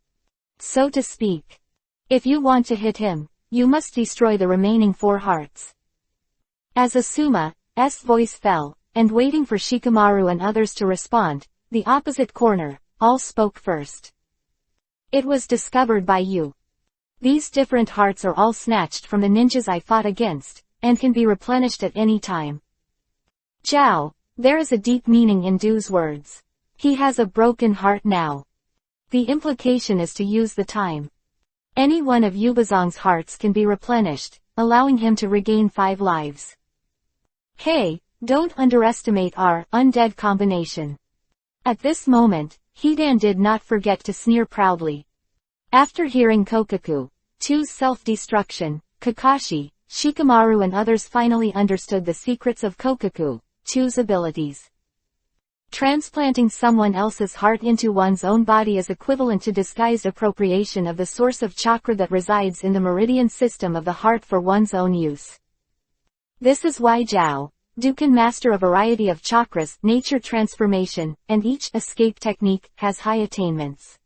So to speak. If you want to hit him, you must destroy the remaining 4 hearts. As Asuma's voice fell, and waiting for Shikamaru and others to respond, the opposite corner all spoke first. It was discovered by you. These different hearts are all snatched from the ninjas I fought against, and can be replenished at any time. Zhao, there is a deep meaning in Du's words. He has a broken heart now. The implication is to use the time. Any one of Yubazong's hearts can be replenished, allowing him to regain 5 lives. Hey, don't underestimate our undead combination. At this moment, Hidan did not forget to sneer proudly. After hearing Kokaku's self-destruction, Kakashi, Shikamaru and others finally understood the secrets of Kokaku's abilities. Transplanting someone else's heart into one's own body is equivalent to disguised appropriation of the source of chakra that resides in the meridian system of the heart for one's own use. This is why Du can master a variety of chakras, nature transformation, and each escape technique has high attainments.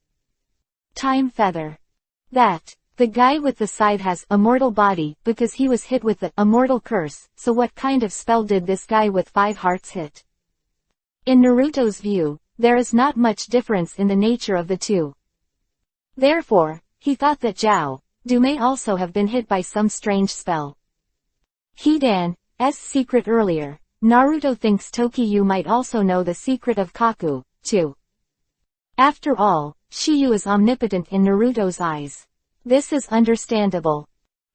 Time Feather. The guy with the scythe has a mortal body because he was hit with the immortal curse, so what kind of spell did this guy with 5 hearts hit? In Naruto's view, there is not much difference in the nature of the two. Therefore, he thought that Du may also have been hit by some strange spell. Hidan's secret earlier, Naruto thinks Tokiyu might also know the secret of Kaku, too. After all, Shiyu is omnipotent in Naruto's eyes. This is understandable.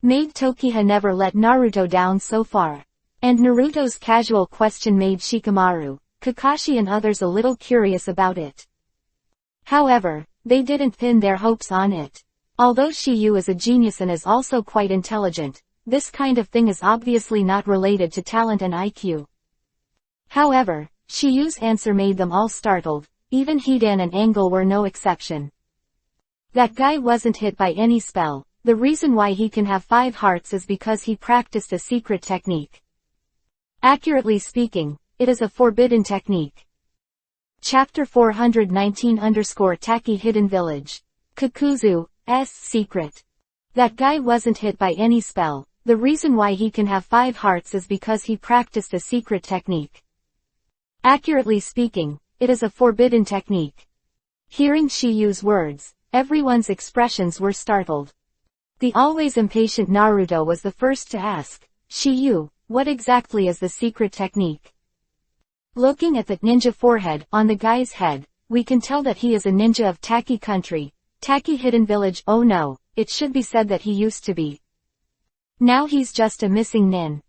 Made Tokiha never let Naruto down so far. And Naruto's casual question made Shikamaru, Kakashi and others a little curious about it. However, they didn't pin their hopes on it. Although Shiyu is a genius and is also quite intelligent, this kind of thing is obviously not related to talent and IQ. However, Shiyu's answer made them all startled, even Hidan and Angle were no exception. That guy wasn't hit by any spell. The reason why he can have 5 hearts is because he practiced a secret technique. Accurately speaking, it is a forbidden technique. Chapter 419_Taki Hidden Village. Kakuzu's secret. That guy wasn't hit by any spell. The reason why he can have 5 hearts is because he practiced a secret technique. Accurately speaking, it is a forbidden technique. Hearing Shiyu's words, everyone's expressions were startled. The always impatient Naruto was the first to ask, Shiyu, what exactly is the secret technique? Looking at the ninja forehead on the guy's head, we can tell that he is a ninja of Taki country, Taki Hidden Village. Oh no, it should be said that he used to be. Now he's just a missing nin.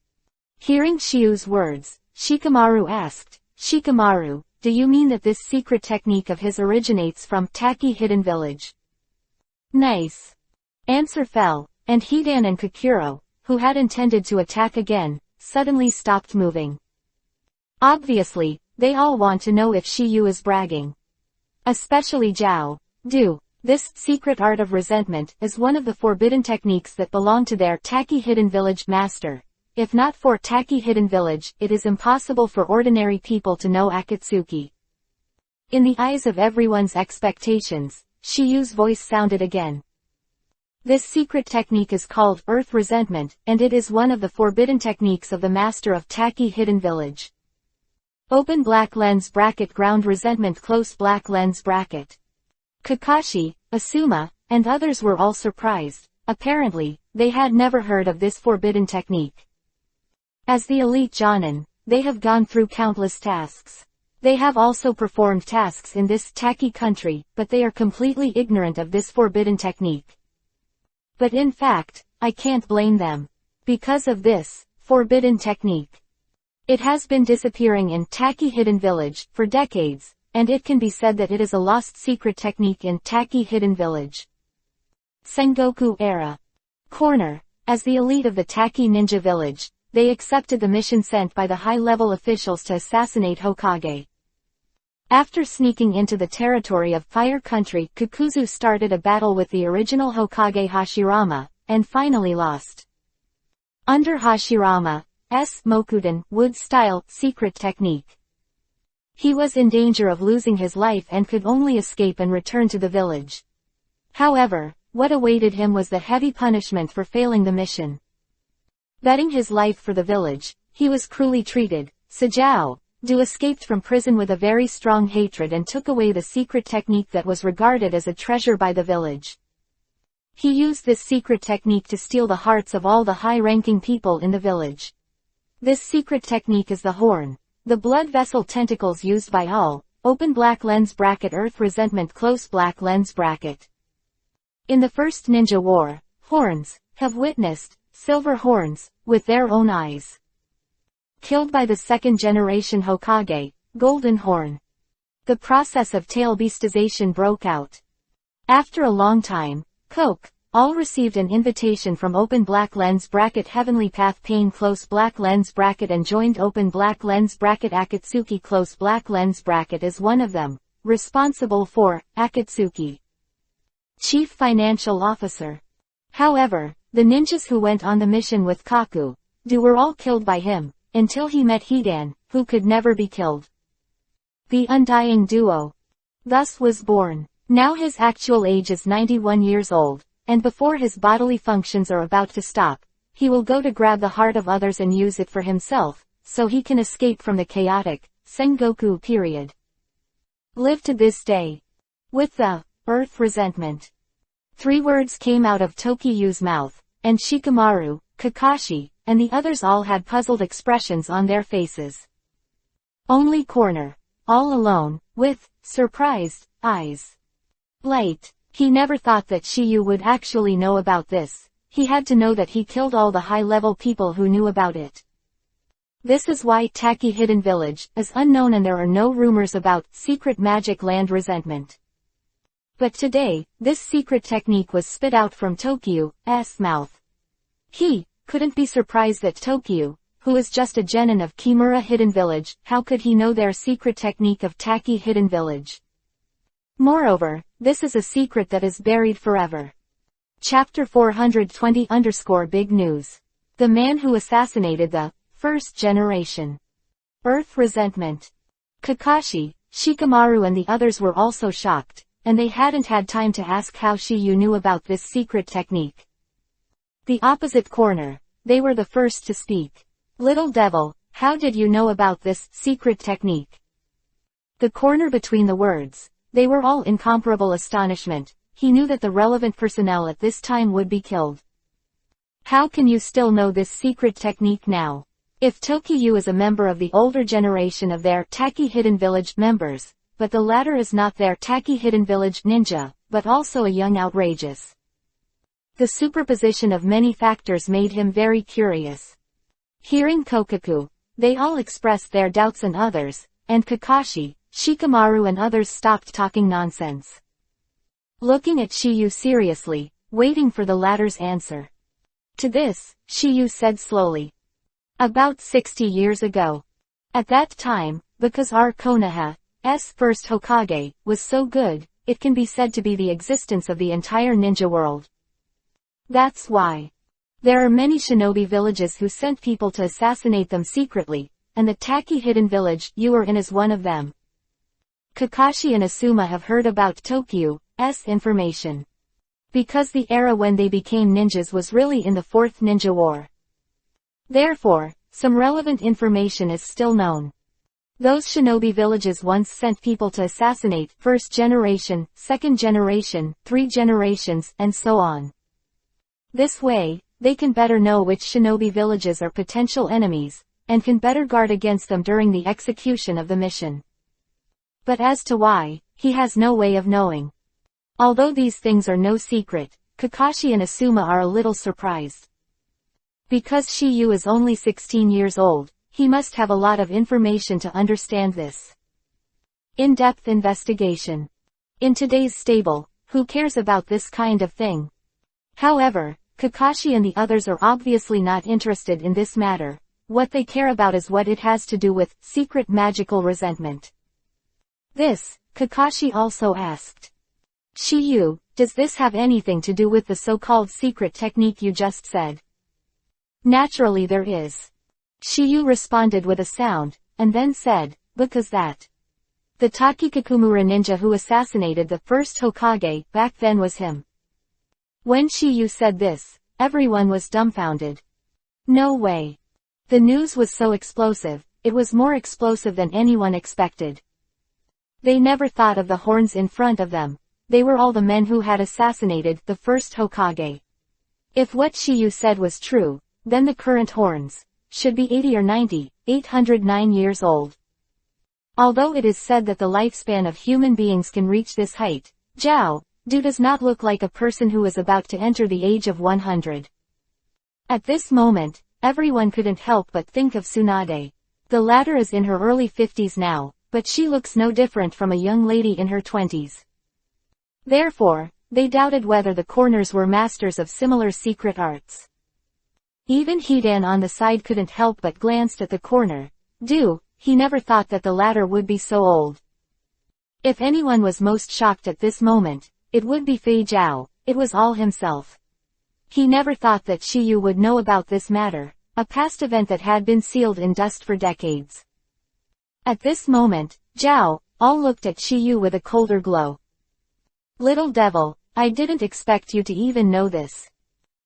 Hearing Shiyu's words, Shikamaru asked, Shikamaru, do you mean that this secret technique of his originates from Taki Hidden Village? Nice. Answer fell, and Hidan and Kakuro, who had intended to attack again, suddenly stopped moving. Obviously, they all want to know if Shiyu is bragging. Especially Du. This secret art of resentment is one of the forbidden techniques that belong to their Taki Hidden Village master. If not for Taki Hidden Village, it is impossible for ordinary people to know Akatsuki. In the eyes of everyone's expectations, Shiyu's voice sounded again. This secret technique is called Earth Resentment, and it is one of the forbidden techniques of the master of Taki Hidden Village. Open black lens bracket ground resentment close black lens bracket. Kakashi, Asuma, and others were all surprised. Apparently, they had never heard of this forbidden technique. As the elite Jonin, they have gone through countless tasks. They have also performed tasks in this Taki country, but they are completely ignorant of this forbidden technique. But in fact, I can't blame them. Because of this forbidden technique, it has been disappearing in Taki Hidden Village for decades, and it can be said that it is a lost secret technique in Taki Hidden Village. Sengoku era. Corner. As the elite of the Taki ninja village, they accepted the mission sent by the high-level officials to assassinate Hokage. After sneaking into the territory of Fire Country, Kakuzu started a battle with the original Hokage Hashirama, and finally lost. Under Hashirama's Mokuden wood-style secret technique, he was in danger of losing his life and could only escape and return to the village. However, what awaited him was the heavy punishment for failing the mission. Betting his life for the village, he was cruelly treated. Sajao Du escaped from prison with a very strong hatred and took away the secret technique that was regarded as a treasure by the village. He used this secret technique to steal the hearts of all the high-ranking people in the village. This secret technique is the horn, the blood vessel tentacles used by all, open black lens bracket earth resentment close black lens bracket. In the first ninja war, horns have witnessed silver horns with their own eyes. Killed by the second-generation Hokage, Golden Horn. The process of tail beastization broke out. After a long time, all received an invitation from open black lens bracket heavenly path pain close black lens bracket and joined open black lens bracket Akatsuki close black lens bracket is one of them, responsible for Akatsuki. Chief Financial Officer. However, the ninjas who went on the mission with Kaku-du were all killed by him, until he met Hidan, who could never be killed. The Undying Duo. Thus was born. Now his actual age is 91 years old, and before his bodily functions are about to stop, he will go to grab the heart of others and use it for himself, so he can escape from the chaotic Sengoku period. Live to this day. With the earth resentment. 3 words came out of Tokiyu's mouth, and Shikamaru, Kakashi, and the others all had puzzled expressions on their faces. Only Corner, all alone, with surprised eyes. Light. He never thought that Shiyu would actually know about this. He had to know that he killed all the high-level people who knew about it. This is why Taki Hidden Village is unknown and there are no rumors about secret magic land resentment. But today, this secret technique was spit out from Tokiyu's mouth. He couldn't be surprised that Tokyu, who is just a genin of Kimura Hidden Village, how could he know their secret technique of Taki Hidden Village? Moreover, this is a secret that is buried forever. Chapter 420_Big News. The man who assassinated the first generation. Earth resentment. Kakashi, Shikamaru and the others were also shocked, and they hadn't had time to ask how Shiyu knew about this secret technique. The opposite corner, they were the first to speak. Little devil, how did you know about this secret technique? The corner between the words, they were all incomparable astonishment. He knew that the relevant personnel at this time would be killed. How can you still know this secret technique now? If Tokiyu is a member of the older generation of their Taki Hidden Village members, but the latter is not their Taki Hidden Village ninja, but also a young outrageous. The superposition of many factors made him very curious. Hearing Kokaku, they all expressed their doubts and others, and Kakashi, Shikamaru and others stopped talking nonsense. Looking at Shiyu seriously, waiting for the latter's answer. To this, Shiyu said slowly. About 60 years ago. At that time, because our Konoha's first Hokage was so good, it can be said to be the existence of the entire ninja world. That's why. There are many shinobi villages who sent people to assassinate them secretly, and the Taki Hidden Village you are in is one of them. Kakashi and Asuma have heard about Tokyu's information. Because the era when they became ninjas was really in the Fourth Ninja War. Therefore, some relevant information is still known. Those shinobi villages once sent people to assassinate first generation, second generation, 3 generations, and so on. This way, they can better know which shinobi villages are potential enemies, and can better guard against them during the execution of the mission. But as to why, he has no way of knowing. Although these things are no secret, Kakashi and Asuma are a little surprised. Because Shiyu is only 16 years old, he must have a lot of information to understand this. In-depth investigation. In today's stable, who cares about this kind of thing? However, Kakashi and the others are obviously not interested in this matter. What they care about is what it has to do with secret magical resentment. This, Kakashi also asked. Shiyu, does this have anything to do with the so-called secret technique you just said? Naturally there is. Shiyu responded with a sound, and then said, because that. The Takikakumura ninja who assassinated the first Hokage back then was him. When Shiyu said this, everyone was dumbfounded. No way. The news was so explosive, it was more explosive than anyone expected. They never thought of the horns in front of them. They were all the men who had assassinated the first Hokage. If what Shiyu said was true, then the current horns should be 80 or 90, 809 years old. Although it is said that the lifespan of human beings can reach this height, Zhao Du does not look like a person who is about to enter the age of 100. At this moment, everyone couldn't help but think of Tsunade. The latter is in her early 50s now, but she looks no different from a young lady in her 20s. Therefore, they doubted whether the corners were masters of similar secret arts. Even Hidan on the side couldn't help but glanced at the corner. He never thought that the latter would be so old. If anyone was most shocked at this moment, it would be Fei Zhao. It was all himself. He never thought that Shiyu would know about this matter, a past event that had been sealed in dust for decades. At this moment, Zhao all looked at Shiyu with a colder glow. Little devil, I didn't expect you to even know this.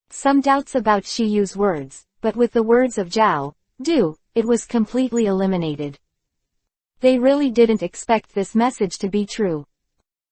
Some doubts about Shiyu's words, but with the words of Zhao Du, it was completely eliminated. They really didn't expect this message to be true.